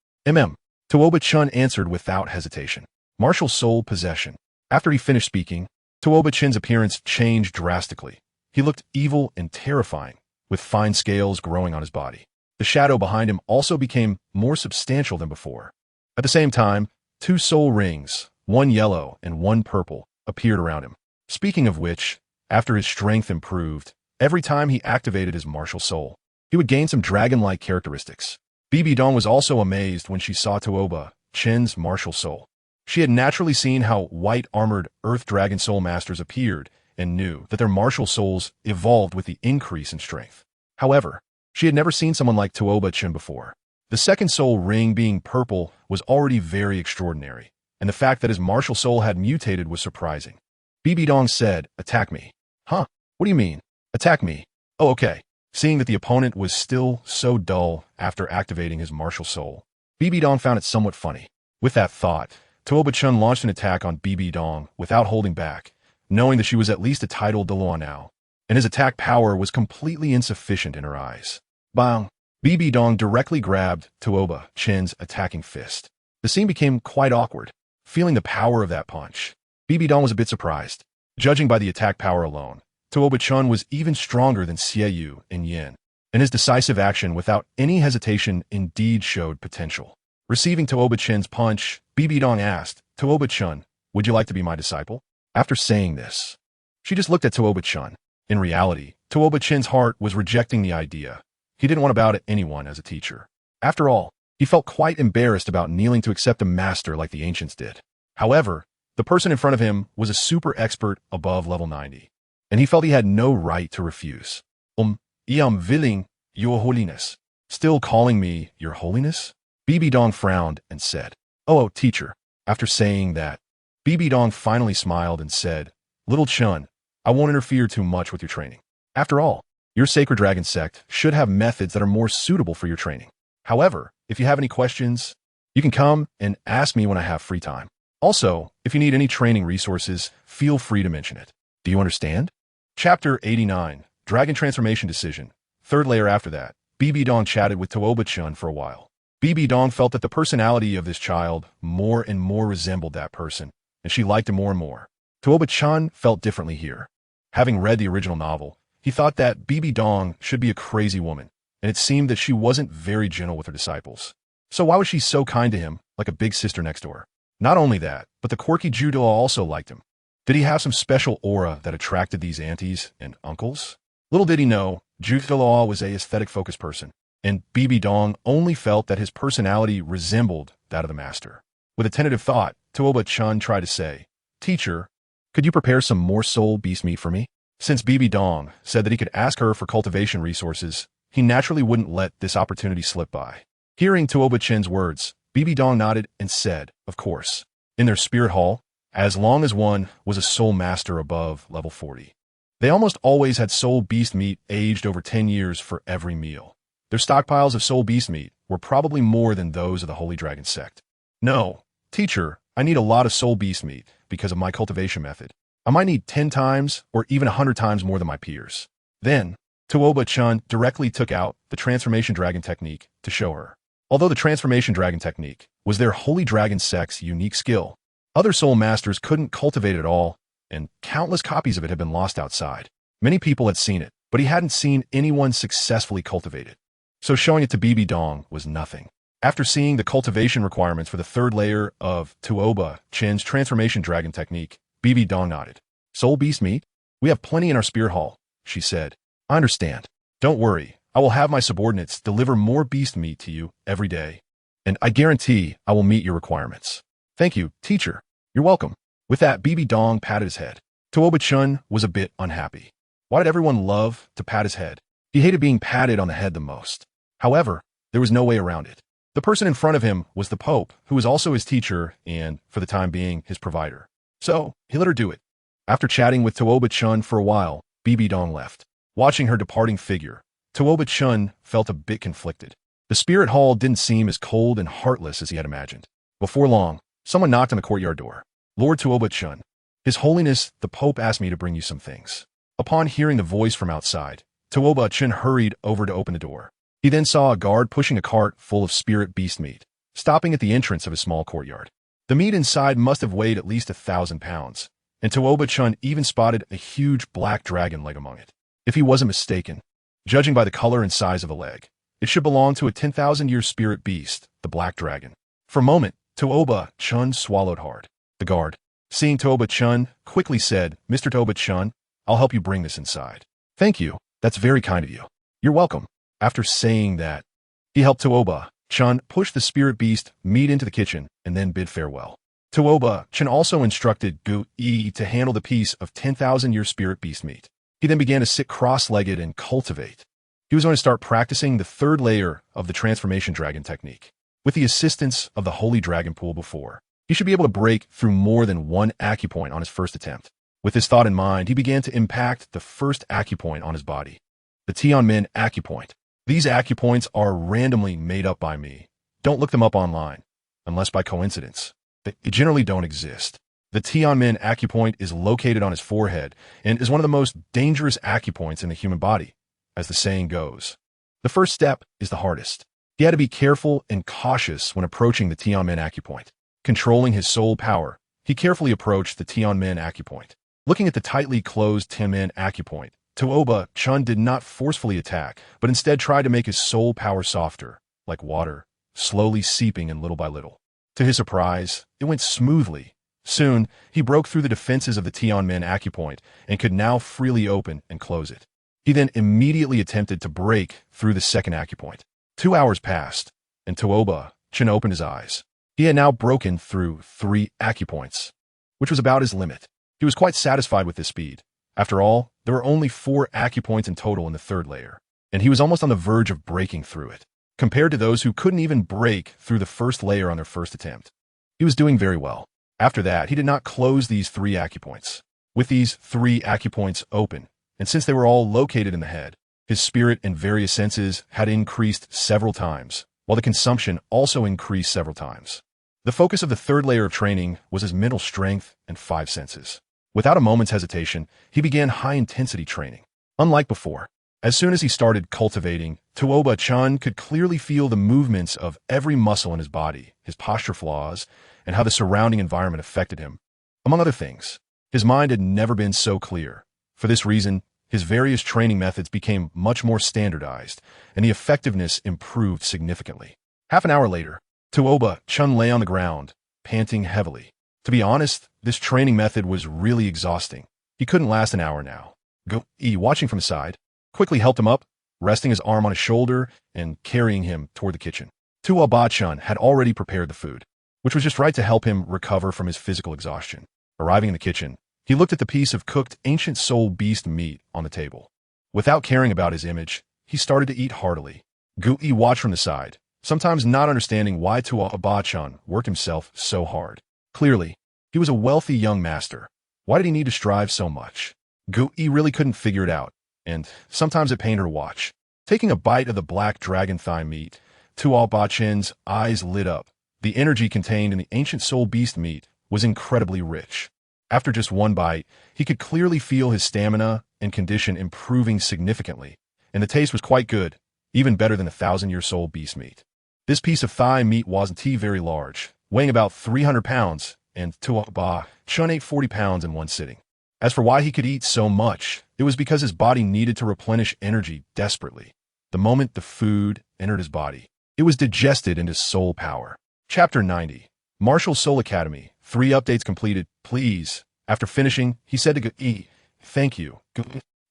Tuoba-chan answered without hesitation. "Martial soul possession." After he finished speaking, Tuoba-chan's appearance changed drastically. He looked evil and terrifying, with fine scales growing on his body. The shadow behind him also became more substantial than before. At the same time, 2 soul rings, one yellow and one purple, appeared around him. Speaking of which, after his strength improved, every time he activated his martial soul, he would gain some dragon-like characteristics. Bibidong was also amazed when she saw Tuoba-chan's martial soul. She had naturally seen how white-armored Earth Dragon Soul Masters appeared and knew that their martial souls evolved with the increase in strength. However, she had never seen someone like Tuoba-chan before. The second soul ring being purple was already very extraordinary, and the fact that his martial soul had mutated was surprising. Bibidong said, "Attack me." "Huh? What do you mean? Attack me?" "Oh, okay." Seeing that the opponent was still so dull after activating his martial soul, Bibidong found it somewhat funny. With that thought, Tuoba-chan launched an attack on Bibidong without holding back, knowing that she was at least a titled Douluo now, and his attack power was completely insufficient in her eyes. Bang! Bibidong directly grabbed Tuoba-chan's attacking fist. The scene became quite awkward. Feeling the power of that punch, Bibidong was a bit surprised. Judging by the attack power alone, Tuoba-chan was even stronger than Xieyu and Yin, and his decisive action without any hesitation indeed showed potential. Receiving Tuoba-chan's punch, Bibidong asked, "Tuoba-chan, would you like to be my disciple?" After saying this, she just looked at Tuoba-chan. In reality, Tuoba-chan's heart was rejecting the idea. He didn't want to bow to anyone as a teacher. After all, he felt quite embarrassed about kneeling to accept a master like the ancients did. However, the person in front of him was a super expert above level 90, and he felt he had no right to refuse. I am willing, your holiness." "Still calling me your holiness?" Bibidong frowned and said, "Oh, teacher." After saying that, Bibidong finally smiled and said, "Little Chen, I won't interfere too much with your training. After all, your Sacred Dragon Sect should have methods that are more suitable for your training. However, if you have any questions, you can come and ask me when I have free time. Also, if you need any training resources, feel free to mention it. Do you understand?" Chapter 89, Dragon Transformation Decision. Third layer after that, Bibidong chatted with Tuoba-chan for a while. Bibidong felt that the personality of this child more and more resembled that person, and she liked him more and more. Tuoba-chan felt differently here. Having read the original novel, he thought that Bibidong should be a crazy woman, and it seemed that she wasn't very gentle with her disciples. So why was she so kind to him, like a big sister next door? Not only that, but the quirky judo also liked him. Did he have some special aura that attracted these aunties and uncles? Little did he know, Douluo was a aesthetic-focused person, and Bibi Dong only felt that his personality resembled that of the master. With a tentative thought, Tuoba Chen tried to say, "Teacher, could you prepare some more soul beast meat for me?" Since Bibi Dong said that he could ask her for cultivation resources, he naturally wouldn't let this opportunity slip by. Hearing Tuoba Chen's words, Bibi Dong nodded and said, "Of course." In their spirit hall, as long as one was a soul master above level 40. They almost always had soul beast meat aged over 10 years for every meal. Their stockpiles of soul beast meat were probably more than those of the Holy Dragon Sect. "No, teacher, I need a lot of soul beast meat because of my cultivation method. I might need 10 times or even 100 times more than my peers." Then, Tuoba Chen directly took out the Transformation Dragon technique to show her. Although the Transformation Dragon technique was their Holy Dragon Sect's unique skill, other soul masters couldn't cultivate it at all, and countless copies of it had been lost outside. Many people had seen it, but he hadn't seen anyone successfully cultivate it. So showing it to Bibi Dong was nothing. After seeing the cultivation requirements for the third layer of Tuoba Chen's Transformation Dragon technique, Bibi Dong nodded. "Soul beast meat? We have plenty in our spirit hall," she said. "I understand. Don't worry. I will have my subordinates deliver more beast meat to you every day, and I guarantee I will meet your requirements." "Thank you, teacher." "You're welcome." With that, Bibi Dong patted his head. Tuoba Chen was a bit unhappy. Why did everyone love to pat his head? He hated being patted on the head the most. However, there was no way around it. The person in front of him was the Pope, who was also his teacher and, for the time being, his provider. So, he let her do it. After chatting with Tuoba Chen for a while, Bibi Dong left. Watching her departing figure, Tuoba Chen felt a bit conflicted. The spirit hall didn't seem as cold and heartless as he had imagined. Before long, someone knocked on the courtyard door. "Lord Tuoba Chen, His Holiness, the Pope asked me to bring you some things." Upon hearing the voice from outside, Tuoba Chen hurried over to open the door. He then saw a guard pushing a cart full of spirit beast meat, stopping at the entrance of a small courtyard. The meat inside must have weighed at least 1,000 pounds, and Tuoba Chen even spotted a huge black dragon leg among it. If he wasn't mistaken, judging by the color and size of the leg, it should belong to a 10,000-year spirit beast, the black dragon. For a moment, Tuoba Chen swallowed hard. The guard, seeing Tuoba Chen, quickly said, "Mr. Tuoba Chen, I'll help you bring this inside." "Thank you. That's very kind of you." "You're welcome." After saying that, he helped Tuoba Chen push the spirit beast meat into the kitchen and then bid farewell. Tuoba Chen also instructed Gu Yi to handle the piece of 10,000-year spirit beast meat. He then began to sit cross-legged and cultivate. He was going to start practicing the third layer of the Transformation Dragon technique. With the assistance of the Holy Dragon Pool before, he should be able to break through more than one acupoint on his first attempt. With this thought in mind, he began to impact the first acupoint on his body, the Tianmen acupoint. These acupoints are randomly made up by me. Don't look them up online, unless by coincidence. They generally don't exist. The Tianmen acupoint is located on his forehead and is one of the most dangerous acupoints in the human body, as the saying goes. The first step is the hardest. He had to be careful and cautious when approaching the Tianmen acupoint. Controlling his soul power, he carefully approached the Tianmen acupoint. Looking at the tightly closed Tianmen acupoint, Tuoba Chen did not forcefully attack, but instead tried to make his soul power softer, like water, slowly seeping in little by little. To his surprise, it went smoothly. Soon, he broke through the defenses of the Tianmen acupoint and could now freely open and close it. He then immediately attempted to break through the second acupoint. 2 hours passed, and Tuoba Chen opened his eyes. He had now broken through 3 acupoints, which was about his limit. He was quite satisfied with this speed. After all, there were only 4 acupoints in total in the third layer, and he was almost on the verge of breaking through it, compared to those who couldn't even break through the first layer on their first attempt. He was doing very well. After that, he did not close these 3 acupoints. With these 3 acupoints open, and since they were all located in the head, his spirit and various senses had increased several times, while the consumption also increased several times. The focus of the third layer of training was his mental strength and 5 senses. Without a moment's hesitation, he began high-intensity training. Unlike before, as soon as he started cultivating, Tuoba Chen could clearly feel the movements of every muscle in his body, his posture flaws, and how the surrounding environment affected him. Among other things, his mind had never been so clear. For this reason, his various training methods became much more standardized, and the effectiveness improved significantly. Half an hour later, Tuoba Chen lay on the ground, panting heavily. To be honest, this training method was really exhausting. He couldn't last an hour now. Gu Yi, watching from the side, quickly helped him up resting his arm on his shoulder and carrying him toward the kitchen. Tuoba had already prepared the food, which was just right to help him recover from his physical exhaustion. Arriving in the kitchen, he looked at the piece of cooked ancient soul beast meat on the table. Without caring about his image, he started to eat heartily. Gui watched from the side, sometimes not understanding why Tuoba worked himself so hard. Clearly, he was a wealthy young master. Why did he need to strive so much? Gui really couldn't figure it out, and sometimes it pained her to watch. Taking a bite of the black dragon thigh meat, Tuoba's eyes lit up. The energy contained in the ancient soul beast meat was incredibly rich. After just one bite, he could clearly feel his stamina and condition improving significantly, and the taste was quite good, even better than 1,000-year soul beast meat. This piece of thigh meat wasn't very large, weighing about 300 pounds, and Tuoba ate 40 pounds in one sitting. As for why he could eat so much, it was because his body needed to replenish energy desperately. The moment the food entered his body, it was digested into soul power. Chapter 90. Martial Soul Academy. 3 updates completed, please. After finishing, he said to Gui, "Thank you.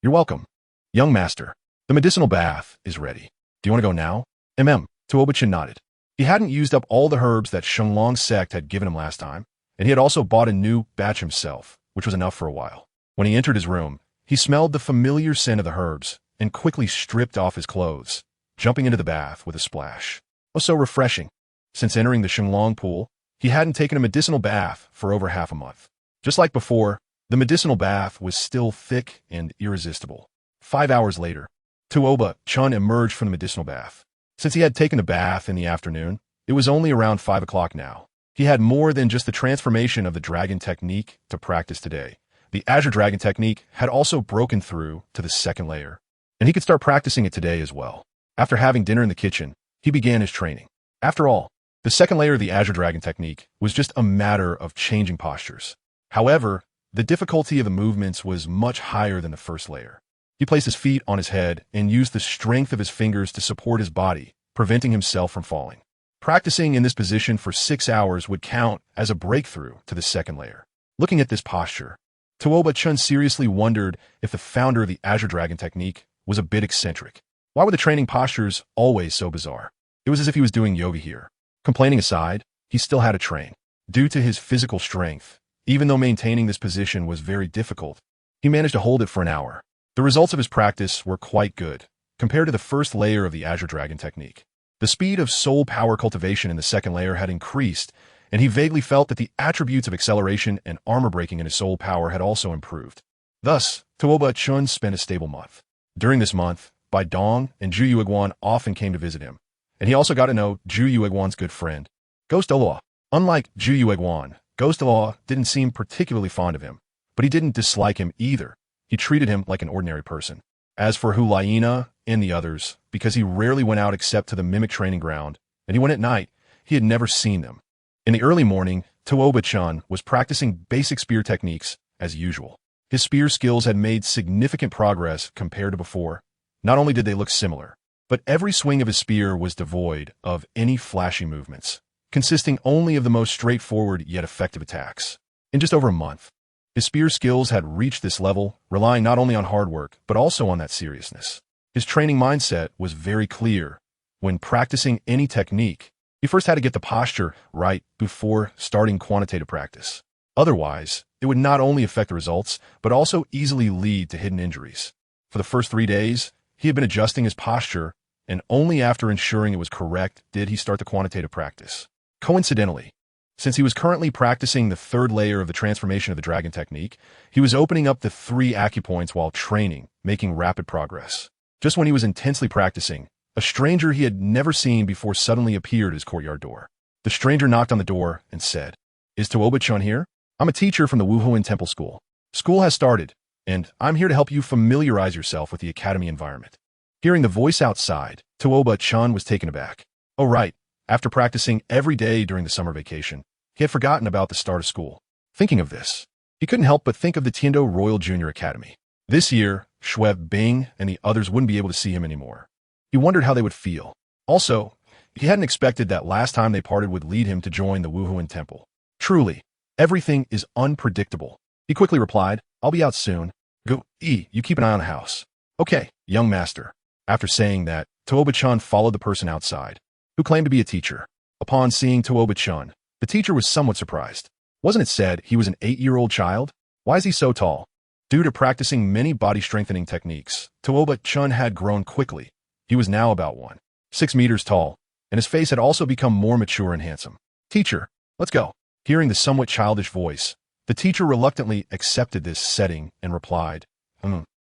You're welcome. Young master, the medicinal bath is ready. Do you want to go now?" Tuoba nodded. He hadn't used up all the herbs that Shenlong sect had given him last time, and he had also bought a new batch himself, which was enough for a while. When he entered his room, he smelled the familiar scent of the herbs and quickly stripped off his clothes, jumping into the bath with a splash. It was so refreshing. Since entering the Shenlong pool, he hadn't taken a medicinal bath for over half a month. Just like before, the medicinal bath was still thick and irresistible. 5 hours later, Tuoba emerged from the medicinal bath. Since he had taken a bath in the afternoon, it was only around 5 o'clock now. He had more than just the transformation of the dragon technique to practice today. The Azure Dragon technique had also broken through to the second layer, and he could start practicing it today as well. After having dinner in the kitchen, he began his training. After all, the second layer of the Azure Dragon technique was just a matter of changing postures. However, the difficulty of the movements was much higher than the first layer. He placed his feet on his head and used the strength of his fingers to support his body, preventing himself from falling. Practicing in this position for 6 hours would count as a breakthrough to the second layer. Looking at this posture, Tuoba seriously wondered if the founder of the Azure Dragon technique was a bit eccentric. Why were the training postures always so bizarre? It was as if he was doing yoga here. Complaining aside, he still had to train. Due to his physical strength, even though maintaining this position was very difficult, he managed to hold it for an hour. The results of his practice were quite good, compared to the first layer of the Azure Dragon technique. The speed of soul power cultivation in the second layer had increased, and he vaguely felt that the attributes of acceleration and armor breaking in his soul power had also improved. Thus, Tuoba spent a stable month. During this month, Bai Dong and Zhu Yuiguan often came to visit him, and he also got to know Zhu Yuiguan's good friend, Ghost Douluo. Unlike Zhu Yuiguan, Ghost Douluo didn't seem particularly fond of him, but he didn't dislike him either. He treated him like an ordinary person. As for Hu Laina and the others, because he rarely went out except to the mimic training ground, and he went at night, he had never seen them. In the early morning, Tuoba was practicing basic spear techniques as usual. His spear skills had made significant progress compared to before. Not only did they look similar, but every swing of his spear was devoid of any flashy movements, consisting only of the most straightforward yet effective attacks. In just over a month, his spear skills had reached this level, relying not only on hard work, but also on that seriousness. His training mindset was very clear. When practicing any technique, he first had to get the posture right before starting quantitative practice. Otherwise, it would not only affect the results, but also easily lead to hidden injuries. For the first 3 days, he had been adjusting his posture, and only after ensuring it was correct did he start the quantitative practice. Coincidentally, since he was currently practicing the third layer of the transformation of the dragon technique, he was opening up the 3 acupoints while training, making rapid progress. Just when he was intensely practicing, a stranger he had never seen before suddenly appeared at his courtyard door. The stranger knocked on the door and said, "Is Tuoba here? I'm a teacher from the Wuhuan Temple School. School has started, and I'm here to help you familiarize yourself with the academy environment." Hearing the voice outside, Tuoba was taken aback. Oh right, after practicing every day during the summer vacation, he had forgotten about the start of school. Thinking of this, he couldn't help but think of the Tiando Royal Junior Academy. This year, Xue Bing and the others wouldn't be able to see him anymore. He wondered how they would feel. Also, he hadn't expected that last time they parted would lead him to join the Wuhuan Temple. Truly, everything is unpredictable. He quickly replied, "I'll be out soon. Go, you keep an eye on the house." "Okay, young master." After saying that, Tuoba-chan followed the person outside, who claimed to be a teacher. Upon seeing Tuoba-chan, the teacher was somewhat surprised. Wasn't it said he was an 8-year-old child? Why is he so tall? Due to practicing many body-strengthening techniques, Tuoba-chan had grown quickly. He was now about 1.6 meters tall, and his face had also become more mature and handsome. Teacher, let's go. Hearing the somewhat childish voice, the teacher reluctantly accepted this setting and replied,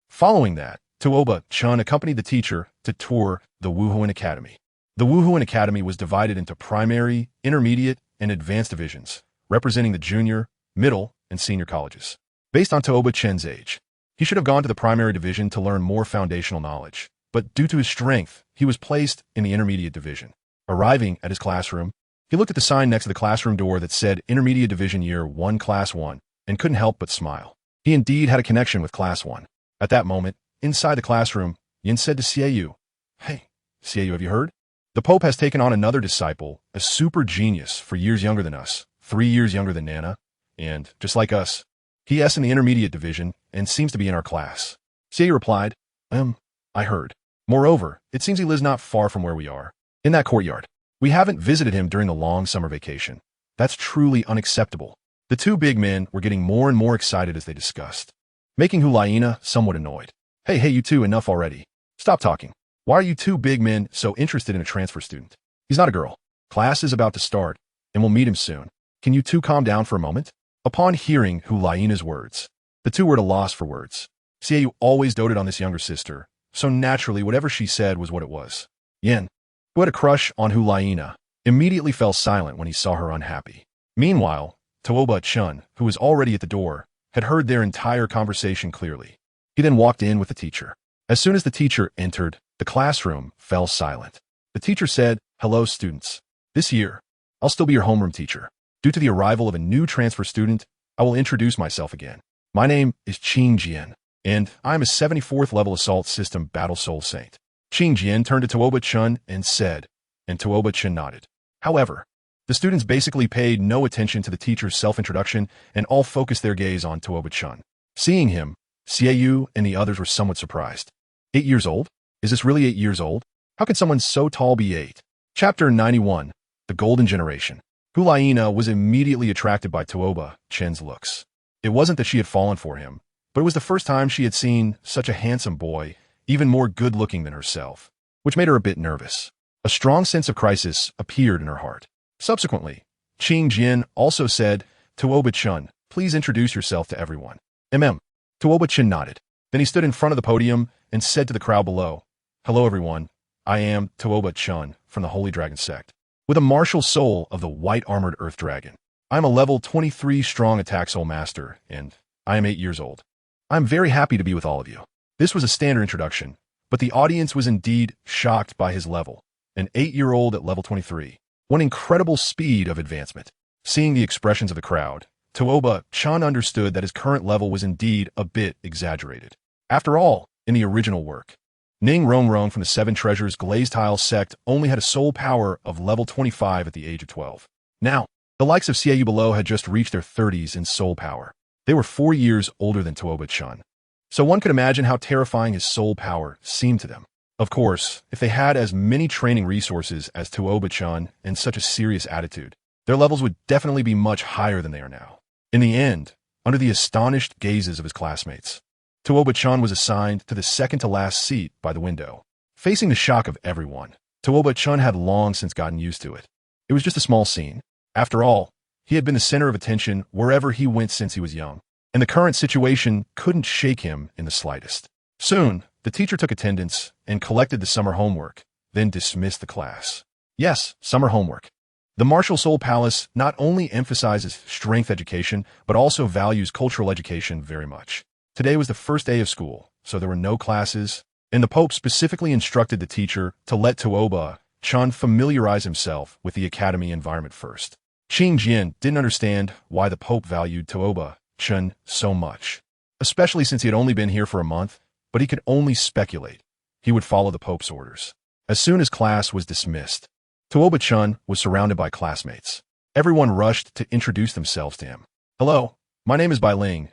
Following that, Tuoba-chan accompanied the teacher to tour the Wuhuan Academy. The Wuhuan Academy was divided into primary, intermediate, and advanced divisions, representing the junior, middle, and senior colleges. Based on Tuoba-chan's age, he should have gone to the primary division to learn more foundational knowledge, but due to his strength, he was placed in the intermediate division. Arriving at his classroom, he looked at the sign next to the classroom door that said Intermediate Division Year 1 Class 1 and couldn't help but smile. He indeed had a connection with Class 1. At that moment, inside the classroom, Yin said to Xiaoyu, Hey, Xiaoyu, have you heard? The Pope has taken on another disciple, a super genius 4 years younger than us, 3 years younger than Nana, and, just like us, he is in the intermediate division and seems to be in our class. Xiaoyu replied, I heard. Moreover, it seems he lives not far from where we are, in that courtyard. We haven't visited him during the long summer vacation. That's truly unacceptable. The two big men were getting more and more excited as they discussed, making Hulaina somewhat annoyed. Hey, you two, enough already. Stop talking. Why are you two big men so interested in a transfer student? He's not a girl. Class is about to start, and we'll meet him soon. Can you two calm down for a moment? Upon hearing Hulaina's words, the two were at a loss for words. Xiaoyu always doted on this younger sister, so naturally whatever she said was what it was. Yin, who had a crush on Hulaina, immediately fell silent when he saw her unhappy. Meanwhile, Tuoba-chan, who was already at the door, had heard their entire conversation clearly. He then walked in with the teacher. As soon as the teacher entered, the classroom fell silent. The teacher said, Hello, students. This year, I'll still be your homeroom teacher. Due to the arrival of a new transfer student, I will introduce myself again. My name is Qing Jian, and I am a 74th level assault system battle soul saint. Qing Jian turned to Tuoba-chan and said, and Tuoba-chan nodded. However, the students basically paid no attention to the teacher's self-introduction and all focused their gaze on Tuoba-chan. Seeing him, Xiaoyu and the others were somewhat surprised. 8 years old? Is this really 8 years old? How can someone so tall be 8? Chapter 91, The Golden Generation. Hulaina was immediately attracted by Tuoba-chan's looks. It wasn't that she had fallen for him, but it was the first time she had seen such a handsome boy, even more good-looking than herself, which made her a bit nervous. A strong sense of crisis appeared in her heart. Subsequently, Qing Jian also said, Tuoba-chan, please introduce yourself to everyone. Tuoba-chan nodded. Then he stood in front of the podium and said to the crowd below, Hello everyone, I am Tuoba-chan from the Holy Dragon Sect. With a martial soul of the white-armored Earth Dragon. I am a level 23 strong attack soul master, and I am 8 years old. I am very happy to be with all of you. This was a standard introduction, but the audience was indeed shocked by his level. An 8-year-old at level 23. One incredible speed of advancement. Seeing the expressions of the crowd, Tuoba-chan understood that his current level was indeed a bit exaggerated. After all, in the original work, Ning Rongrong from the Seven Treasures Glazed Tile Sect only had a soul power of level 25 at the age of 12. Now, the likes of Xiaoyu below had just reached their 30s in soul power. They were 4 years older than Tuoba-chan. So one could imagine how terrifying his soul power seemed to them. Of course, if they had as many training resources as Tuoba-chan and such a serious attitude, their levels would definitely be much higher than they are now. In the end, under the astonished gazes of his classmates, Tuoba-chan was assigned to the second-to-last seat by the window. Facing the shock of everyone, Tuoba-chan had long since gotten used to it. It was just a small scene. After all, he had been the center of attention wherever he went since he was young, and the current situation couldn't shake him in the slightest. Soon, the teacher took attendance and collected the summer homework, then dismissed the class. Yes, summer homework. The Martial Soul Palace not only emphasizes strength education, but also values cultural education very much. Today was the first day of school, so there were no classes, and the Pope specifically instructed the teacher to let Tuoba-chan familiarize himself with the academy environment first. Qing Jian didn't understand why the Pope valued Tuoba-chan so much, especially since he had only been here for a month, but he could only speculate. He would follow the Pope's orders. As soon as class was dismissed, Tuoba-chan was surrounded by classmates. Everyone rushed to introduce themselves to him. Hello, my name is Bai Ling,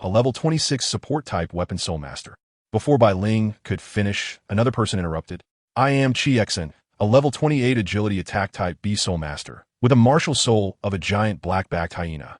a level 26 support-type weapon soul master. Before Bai Ling could finish, another person interrupted. I am Chi Xen, a level 28 agility attack type B soul master, with a martial soul of a giant black-backed hyena.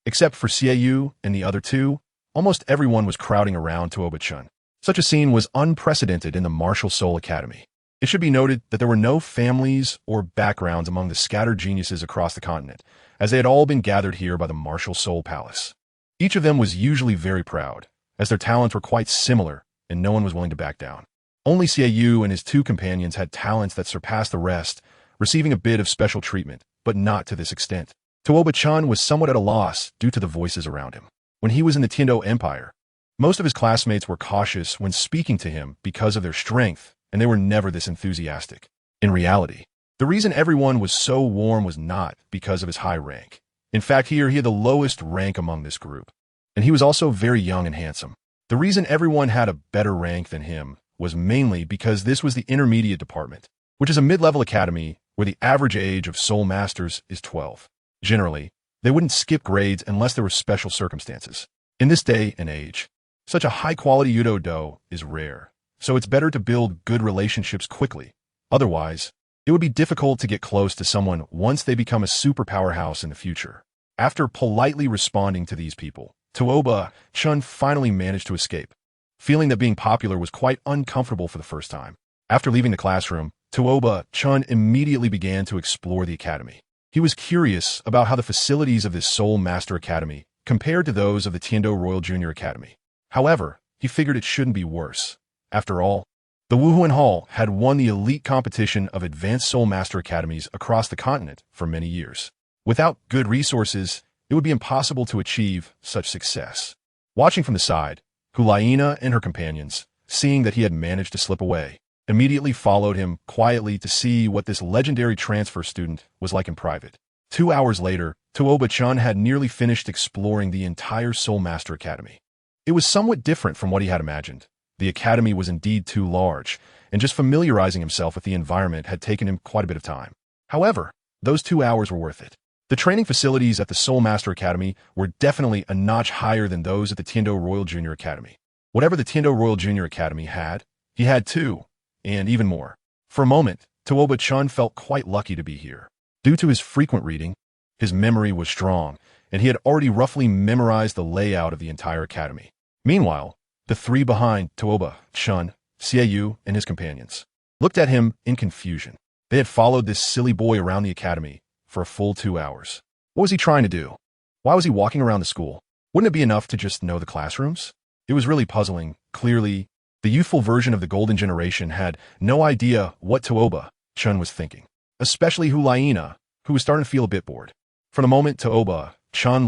Except for Xiaoyu and the other two, almost everyone was crowding around Tuoba. Such a scene was unprecedented in the Martial Soul Academy. It should be noted that there were no families or backgrounds among the scattered geniuses across the continent, as they had all been gathered here by the Martial Soul Palace. Each of them was usually very proud, as their talents were quite similar, and no one was willing to back down. Only Xiaoyu and his two companions had talents that surpassed the rest, receiving a bit of special treatment, but not to this extent. Tuoba was somewhat at a loss due to the voices around him. When he was in the Tiando Empire, most of his classmates were cautious when speaking to him because of their strength, and they were never this enthusiastic. In reality, the reason everyone was so warm was not because of his high rank. In fact, he had the lowest rank among this group, and he was also very young and handsome. The reason everyone had a better rank than him was mainly because this was the intermediate department, which is a mid-level academy where the average age of soul masters is 12. Generally, they wouldn't skip grades unless there were special circumstances. In this day and age, such a high-quality Yudo-do is rare, so it's better to build good relationships quickly. Otherwise, it would be difficult to get close to someone once they become a super powerhouse in the future. After politely responding to these people, Chen finally managed to escape, feeling that being popular was quite uncomfortable for the first time. After leaving the classroom, Chen immediately began to explore the academy. He was curious about how the facilities of this Soul Master Academy compared to those of the Tiando Royal Junior Academy. However, he figured it shouldn't be worse. After all, the Wuhuan Hall had won the elite competition of advanced Soul Master Academies across the continent for many years. Without good resources, it would be impossible to achieve such success. Watching from the side, Hulaina and her companions, seeing that he had managed to slip away, immediately followed him quietly to see what this legendary transfer student was like in private. 2 hours later, Tuoba had nearly finished exploring the entire Soul Master Academy. It was somewhat different from what he had imagined. The academy was indeed too large, and just familiarizing himself with the environment had taken him quite a bit of time. However, those 2 hours were worth it. The training facilities at the Soul Master Academy were definitely a notch higher than those at the Tiando Royal Junior Academy. Whatever the Tiando Royal Junior Academy had, he had too, and even more. For a moment, Tuoba felt quite lucky to be here. Due to his frequent reading, his memory was strong, and he had already roughly memorized the layout of the entire academy. Meanwhile, the three behind Tuoba, Xiaoyu, and his companions looked at him in confusion. They had followed this silly boy around the academy for a full 2 hours. What was he trying to do? Why was he walking around the school? Wouldn't it be enough to just know the classrooms? It was really puzzling. Clearly, the youthful version of the golden generation had no idea what Tuoba was thinking, especially Hulaina, who was starting to feel a bit bored. From the moment Tuoba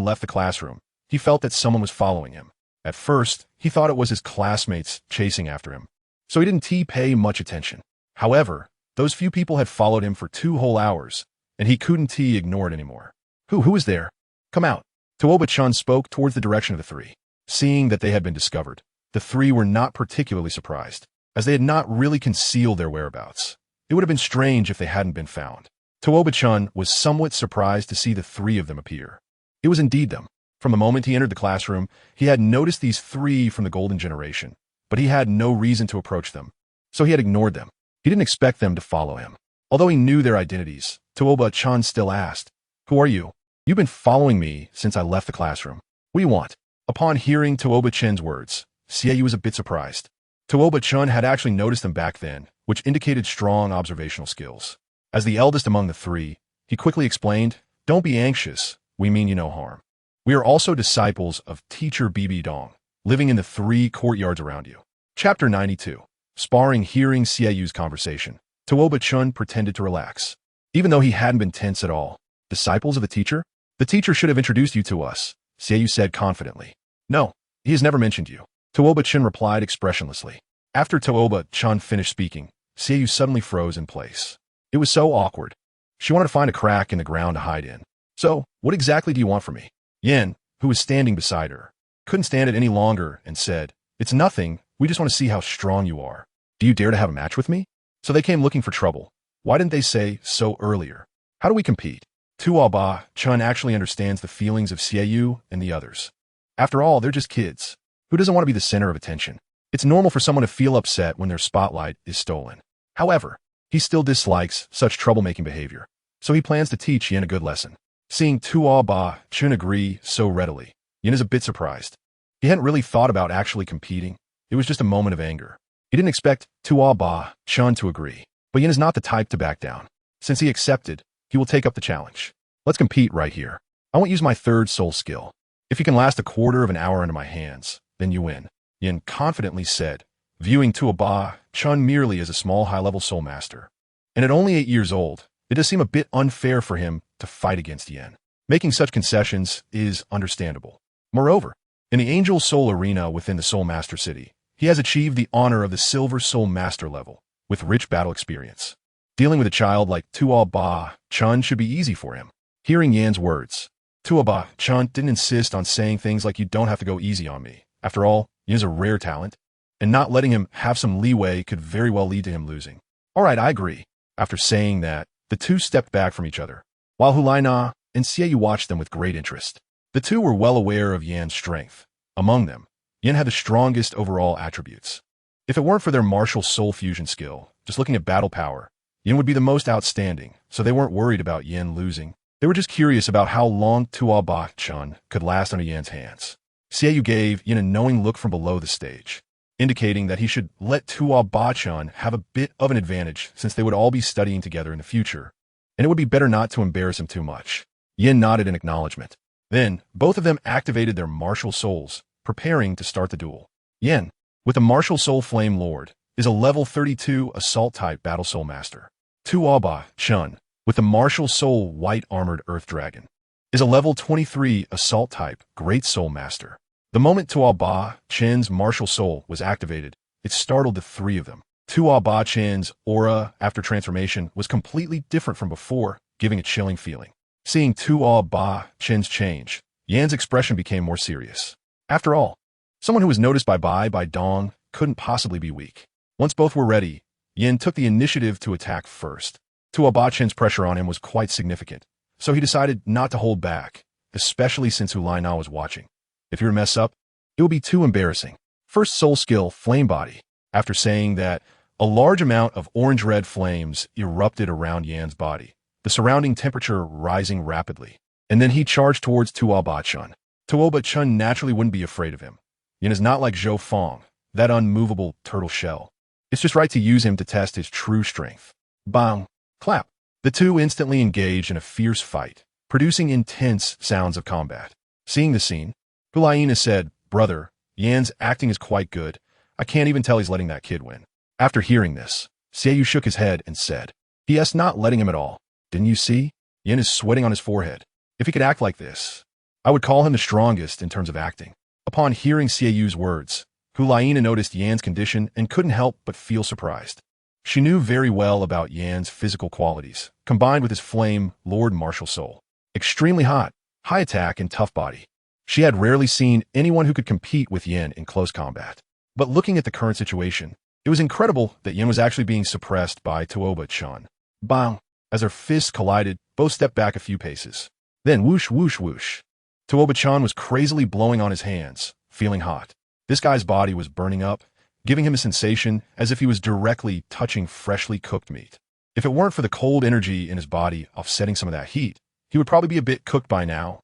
left the classroom, he felt that someone was following him. At first, he thought it was his classmates chasing after him, so he didn't pay much attention. However, those few people had followed him for 2 whole hours, and he couldn't ignore it anymore. Who is there? Come out. Tuoba spoke towards the direction of the three. Seeing that they had been discovered, the three were not particularly surprised, as they had not really concealed their whereabouts. It would have been strange if they hadn't been found. Tuoba was somewhat surprised to see the three of them appear. It was indeed them. From the moment he entered the classroom, he had noticed these three from the golden generation, but he had no reason to approach them, so he had ignored them. He didn't expect them to follow him. Although he knew their identities, Tuoba still asked, "Who are you? You've been following me since I left the classroom. What do you want?" Upon hearing Tuoba words, Xiaoyu was a bit surprised. Tuoba had actually noticed them back then, which indicated strong observational skills. As the eldest among the three, he quickly explained, "Don't be anxious, we mean you no harm. We are also disciples of Teacher Bibi Dong, living in the 3 courtyards around you." Chapter 92. Sparring. Hearing Xiaoyu's conversation, Tuoba pretended to relax, even though he hadn't been tense at all. "Disciples of the teacher? The teacher should have introduced you to us," Xiaoyu said confidently. "No, he has never mentioned you," Tuoba replied expressionlessly. After Tuoba finished speaking, Xiaoyu suddenly froze in place. It was so awkward. She wanted to find a crack in the ground to hide in. "So, what exactly do you want from me?" Yan, who was standing beside her, couldn't stand it any longer and said, "It's nothing, we just want to see how strong you are. Do you dare to have a match with me?" So they came looking for trouble. Why didn't they say so earlier? How do we compete? Tuoba actually understands the feelings of Xiaoyu and the others. After all, they're just kids. Who doesn't want to be the center of attention? It's normal for someone to feel upset when their spotlight is stolen. However, he still dislikes such troublemaking behavior, so he plans to teach Yin a good lesson. Seeing Tuoba Chen agree so readily, Yin is a bit surprised. He hadn't really thought about actually competing. It was just a moment of anger. He didn't expect Tuoba Chen to agree, but Yin is not the type to back down. Since he accepted, he will take up the challenge. Let's compete right here. I won't use my third soul skill. If you can last a quarter of an hour under my hands, then you win, Yin confidently said, viewing Tuoba Chen merely as a small high-level soul master. And at only 8 years old, it does seem a bit unfair for him to fight against Yin. Making such concessions is understandable. Moreover, in the Angel Soul Arena within the Soul Master City, he has achieved the honor of the Silver Soul Master level, with rich battle experience. Dealing with a child like Tuoba Chen should be easy for him. Hearing Yan's words, Tuoba Chen didn't insist on saying things like, "You don't have to go easy on me." After all, Yin is a rare talent, and not letting him have some leeway could very well lead to him losing. All right, I agree. After saying that, the two stepped back from each other, while Hulaina and Xiaoyu watched them with great interest. The two were well aware of Yan's strength. Among them, Yin had the strongest overall attributes. If it weren't for their martial soul fusion skill, just looking at battle power, Yin would be the most outstanding, so they weren't worried about Yin losing. They were just curious about how long Tuoba Chen could last under Yan's hands. Xiaoyu gave Yin a knowing look from below the stage, indicating that he should let Tuoba Chen have a bit of an advantage since they would all be studying together in the future, and it would be better not to embarrass him too much. Yin nodded in acknowledgement. Then, both of them activated their martial souls, preparing to start the duel. Yin, with the martial soul Flame Lord, is a level 32 assault-type battle soul master. Tuoba Chen, with the martial soul White Armored Earth Dragon, is a level 23 assault-type Great Soul Master. The moment Tuoba Chen's martial soul was activated, it startled the three of them. Tuoba Chen's aura after transformation was completely different from before, giving a chilling feeling. Seeing Tuoba Chen's change, Yan's expression became more serious. After all, someone who was noticed by Dong couldn't possibly be weak. Once both were ready, Yin took the initiative to attack first. Tuoba Chen's pressure on him was quite significant, so he decided not to hold back, especially since Hulaina was watching. If you were to mess up, it would be too embarrassing. First soul skill, Flame Body. After saying that, a large amount of orange-red flames erupted around Yan's body, the surrounding temperature rising rapidly. And then he charged towards Tuoba Chen. Tuoba Chen naturally wouldn't be afraid of him. Yin is not like Zhou Fong, that unmovable turtle shell. It's just right to use him to test his true strength. Bang! Clap! The two instantly engaged in a fierce fight, producing intense sounds of combat. Seeing the scene, Hulaina said, "Brother, Yan's acting is quite good. I can't even tell he's letting that kid win." After hearing this, Xiaoyu shook his head and said, "He.S. not letting him at all. Didn't you see? Yin is sweating on his forehead. If he could act like this, I would call him the strongest in terms of acting." Upon hearing Xiaoyu's words, Hulaina noticed Yan's condition and couldn't help but feel surprised. She knew very well about Yan's physical qualities, combined with his Flame Lord martial soul. Extremely hot, high attack, and tough body. She had rarely seen anyone who could compete with Yin in close combat. But looking at the current situation, it was incredible that Yin was actually being suppressed by Tuoba Chen. Bang! As their fists collided, both stepped back a few paces. Then whoosh, whoosh, whoosh. Tuoba Chen was crazily blowing on his hands, feeling hot. This guy's body was burning up, giving him a sensation as if he was directly touching freshly cooked meat. If it weren't for the cold energy in his body offsetting some of that heat, he would probably be a bit cooked by now.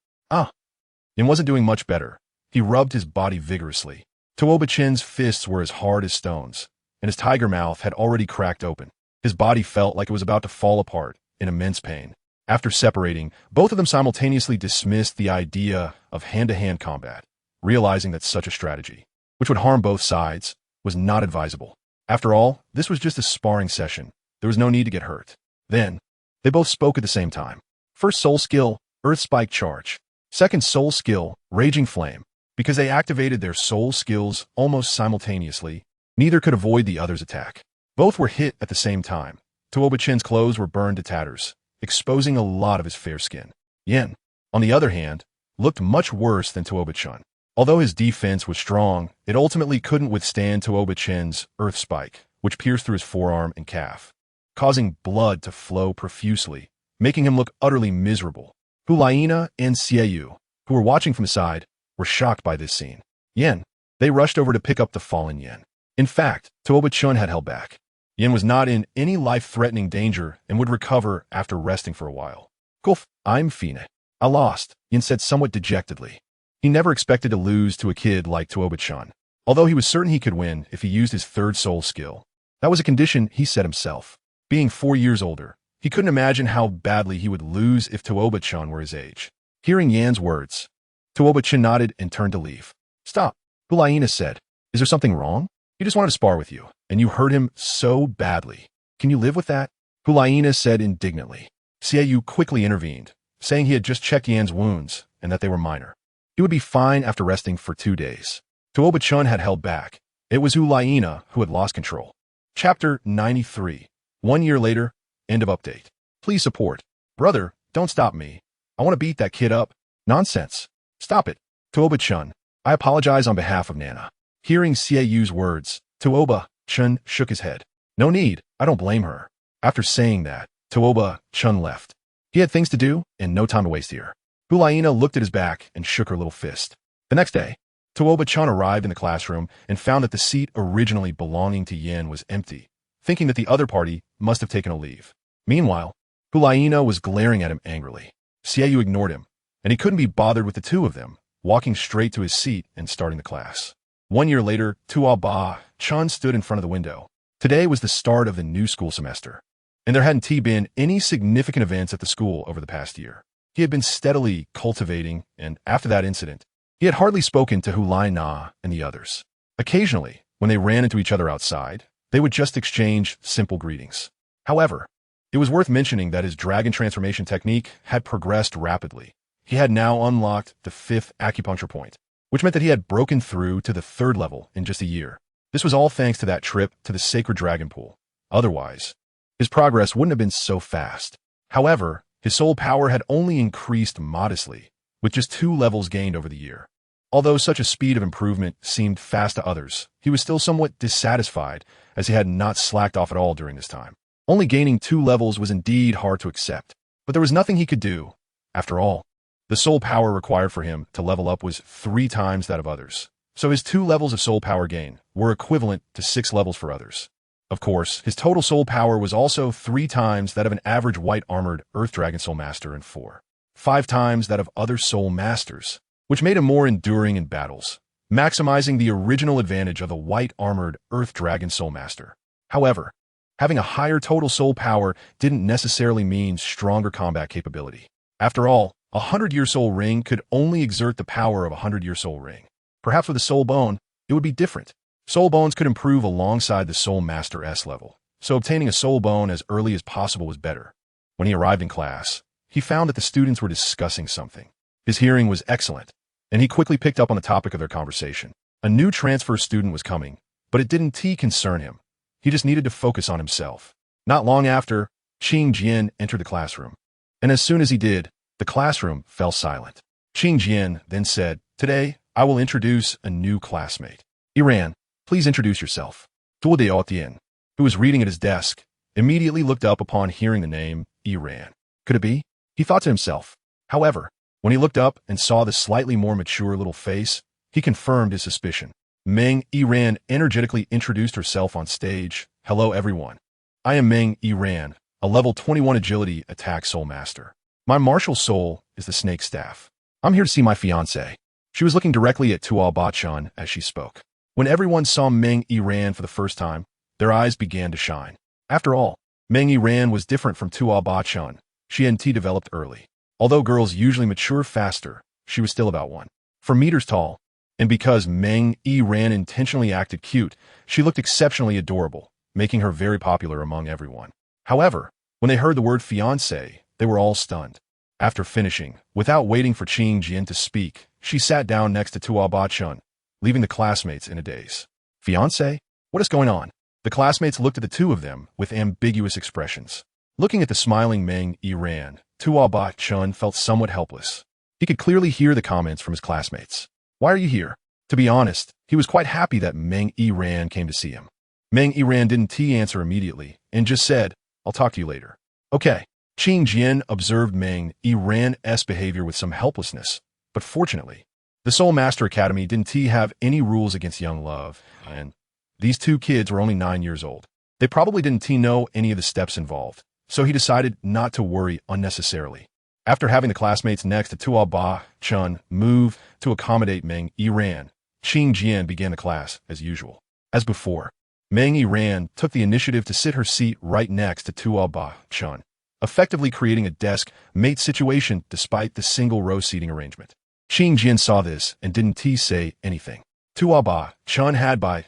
Yin wasn't doing much better. He rubbed his body vigorously. Tuoba Chen's fists were as hard as stones, and his tiger mouth had already cracked open. His body felt like it was about to fall apart in immense pain. After separating, both of them simultaneously dismissed the idea of hand-to-hand combat, realizing that such a strategy, which would harm both sides, was not advisable. After all, this was just a sparring session. There was no need to get hurt. Then, they both spoke at the same time. First soul skill, Earth Spike Charge. Second soul skill, Raging Flame. Because they activated their soul skills almost simultaneously, neither could avoid the other's attack. Both were hit at the same time. Tuoba Chen's clothes were burned to tatters, exposing a lot of his fair skin. Yin, on the other hand, looked much worse than Tuoba Chen. Although his defense was strong, it ultimately couldn't withstand Tuoba Chen's Earth Spike, which pierced through his forearm and calf, causing blood to flow profusely, making him look utterly miserable. Hulaina and Xiaoyu, who were watching from the side, were shocked by this scene. Yin, they rushed over to pick up the fallen Yin. In fact, Tuoba Chun had held back. Yin was not in any life-threatening danger and would recover after resting for a while. Gulf, I'm Fina. I lost, Yin said somewhat dejectedly. He never expected to lose to a kid like Tuoba Chun, although he was certain he could win if he used his third soul skill. That was a condition he set himself. Being 4 years older, he couldn't imagine how badly he would lose if Tuoba Chun were his age. Hearing Yan's words, Tuoba Chun nodded and turned to leave. Stop, Hulaina said. Is there something wrong? He just wanted to spar with you, and you hurt him so badly. Can you live with that? Hulaina said indignantly. Xiaoyu quickly intervened, saying he had just checked Yan's wounds and that they were minor. He would be fine after resting for 2 days. Tuoba Chun had held back. It was Hulaina who had lost control. Chapter 93. 1 year later, end of update. Please support. Brother, don't stop me. I want to beat that kid up. Nonsense. Stop it. Tuoba Chun. I apologize on behalf of Nana. Hearing Xiaoyu's words, Tuoba Chun shook his head. No need, I don't blame her. After saying that, Tuoba Chun left. He had things to do and no time to waste here. Hulaina looked at his back and shook her little fist. The next day, Tuoba Chun arrived in the classroom and found that the seat originally belonging to Yin was empty, thinking that the other party must have taken a leave. Meanwhile, Hulaina was glaring at him angrily. Xiaoyu ignored him, and he couldn't be bothered with the two of them, walking straight to his seat and starting the class. 1 year later, Tuoba Chun stood in front of the window. Today was the start of the new school semester, and there hadn't been any significant events at the school over the past year. He had been steadily cultivating, and after that incident, he had hardly spoken to Hulaina and the others. Occasionally, when they ran into each other outside, they would just exchange simple greetings. However, it was worth mentioning that his dragon transformation technique had progressed rapidly. He had now unlocked the 5th acupuncture point, which meant that he had broken through to the 3rd level in just a year. This was all thanks to that trip to the Sacred Dragon Pool. Otherwise, his progress wouldn't have been so fast. However, his soul power had only increased modestly, with just 2 levels gained over the year. Although such a speed of improvement seemed fast to others, he was still somewhat dissatisfied as he had not slacked off at all during this time. Only gaining 2 levels was indeed hard to accept, but there was nothing he could do. After all, the soul power required for him to level up was 3 times that of others, so his 2 levels of soul power gain were equivalent to 6 levels for others. Of course, his total soul power was also 3 times that of an average white-armored Earth Dragon Soul Master and 5 times that of other Soul Masters, which made him more enduring in battles, maximizing the original advantage of the white-armored Earth Dragon Soul Master. However, having a higher total soul power didn't necessarily mean stronger combat capability. After all, a 100-year soul ring could only exert the power of a 100-year soul ring. Perhaps with a soul bone, it would be different. Soul bones could improve alongside the Soul Master S level, so obtaining a soul bone as early as possible was better. When he arrived in class, he found that the students were discussing something. His hearing was excellent, and he quickly picked up on the topic of their conversation. A new transfer student was coming, but it didn't concern him. He just needed to focus on himself. Not long after, Qing Jian entered the classroom, and as soon as he did, the classroom fell silent. Qing Jian then said, "Today, I will introduce a new classmate. Iran, please introduce yourself." Douluo Tian, who was reading at his desk, immediately looked up upon hearing the name Iran. Could it be? He thought to himself. However, when he looked up and saw the slightly more mature little face, he confirmed his suspicion. Meng Iran energetically introduced herself on stage. "Hello everyone. I am Meng Iran, a level 21 agility attack soul master. My martial soul is the snake staff. I'm here to see my fiancé." She was looking directly at Tuoba Chun as she spoke. When everyone saw Meng Iran for the first time, their eyes began to shine. After all, Meng Iran was different from Tuoba Chun. She had developed early. Although girls usually mature faster, she was still about 1 meters tall, and because Meng Iran intentionally acted cute, she looked exceptionally adorable, making her very popular among everyone. However, when they heard the word fiancé, they were all stunned. After finishing, without waiting for Qing Jian to speak, she sat down next to Tuoba Chun, leaving the classmates in a daze. "Fiancé? What is going on?" The classmates looked at the two of them with ambiguous expressions. Looking at the smiling Meng Iran, Tuoba Chun felt somewhat helpless. He could clearly hear the comments from his classmates. "Why are you here?" To be honest, he was quite happy that Meng Iran came to see him. Meng Iran didn't answer immediately and just said, "I'll talk to you later." "Okay." Qing Jian observed Meng Iran's behavior with some helplessness, but fortunately, the Soul Master Academy didn't have any rules against young love, and These two kids were only 9 years old. They probably didn't know any of the steps involved, so he decided not to worry unnecessarily. After having the classmates next to Tuoba, Chen move to accommodate Meng Yiran, Qing Jian began the class as usual. As before, Meng Yiran took the initiative to sit her seat right next to Tuoba, Chen, effectively creating a desk-mate situation despite the single-row seating arrangement. Qing Jian saw this and didn't say anything. Tuoba, Chen had by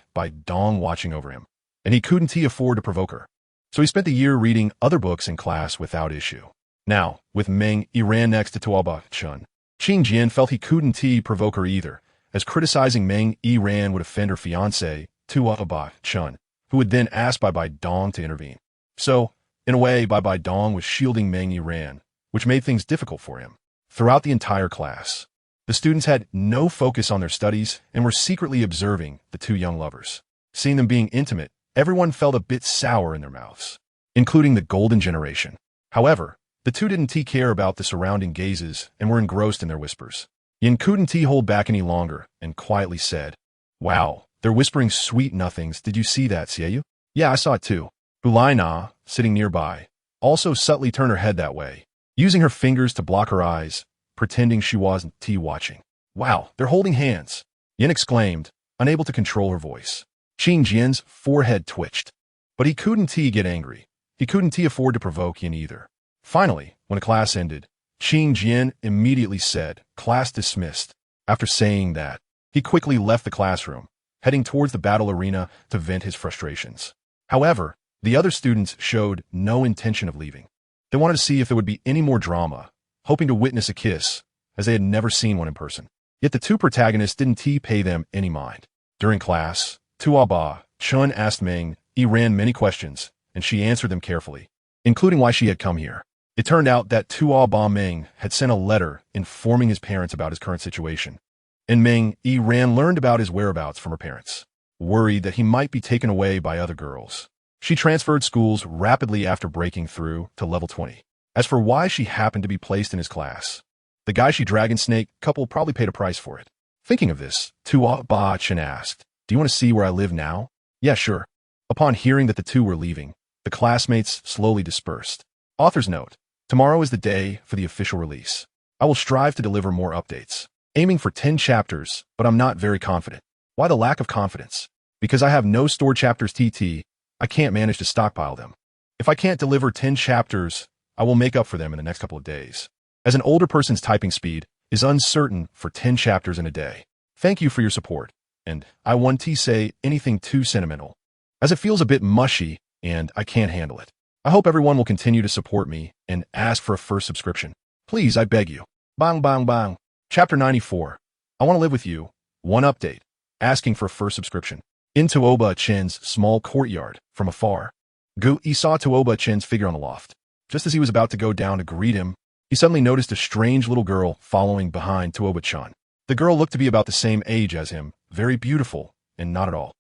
Dong watching over him, and he couldn't afford to provoke her. So he spent the year reading other books in class without issue. Now, with Meng Yiran next to Tuoba, Chen, Qing Jian felt he couldn't provoke her either, as criticizing Meng Yiran would offend her fiancé, Tuoba, Chen, who would then ask Bai Dong to intervene. So, in a way, Bai Dong was shielding Meng Yiran, which made things difficult for him. Throughout the entire class, the students had no focus on their studies and were secretly observing the two young lovers. Seeing them being intimate, everyone felt a bit sour in their mouths, including the golden generation. However, the two didn't care about the surrounding gazes and were engrossed in their whispers. Yin couldn't hold back any longer and quietly said, "Wow, they're whispering sweet nothings. Did you see that, Xiaoyu?" "Yeah, I saw it too." Ulaina, sitting nearby, also subtly turned her head that way, using her fingers to block her eyes, pretending she wasn't watching. "Wow, they're holding hands," Yin exclaimed, unable to control her voice. Qing Jian's forehead twitched, but he couldn't get angry. He couldn't afford to provoke Yin either. Finally, when the class ended, Qing Jian immediately said, "Class dismissed." After saying that, he quickly left the classroom, heading towards the battle arena to vent his frustrations. However, the other students showed no intention of leaving. They wanted to see if there would be any more drama, hoping to witness a kiss, as they had never seen one in person. Yet the two protagonists didn't pay them any mind. During class, Tuoba, Chen asked Meng Yiran many questions, and she answered them carefully, including why she had come here. It turned out that Tuoba Meng had sent a letter informing his parents about his current situation, and Meng Yiran learned about his whereabouts from her parents, worried that he might be taken away by other girls. She transferred schools rapidly after breaking through to level 20. As for why she happened to be placed in his class, the Gaishi Dragon Snake couple probably paid a price for it. Thinking of this, Tuoba Chen asked, "Do you want to see where I live now?" "Yeah, sure." Upon hearing that the two were leaving, the classmates slowly dispersed. Author's note: tomorrow is the day for the official release. I will strive to deliver more updates, aiming for 10 chapters, but I'm not very confident. Why the lack of confidence? Because I have no stored chapters I can't manage to stockpile them. If I can't deliver 10 chapters, I will make up for them in the next couple of days, as an older person's typing speed is uncertain for 10 chapters in a day. Thank you for your support, and I won't say anything too sentimental, as it feels a bit mushy and I can't handle it. I hope everyone will continue to support me and ask for a first subscription. Please, I beg you. Bang, bang, bang. Chapter 94. I want to live with you. One update. Asking for a first subscription. In Tuoba Chen's small courtyard, from afar, He saw Tuoba Chen's figure on the loft. Just as he was about to go down to greet him, he suddenly noticed a strange little girl following behind Tuoba Chen. The girl looked to be about the same age as him, very beautiful, and not at all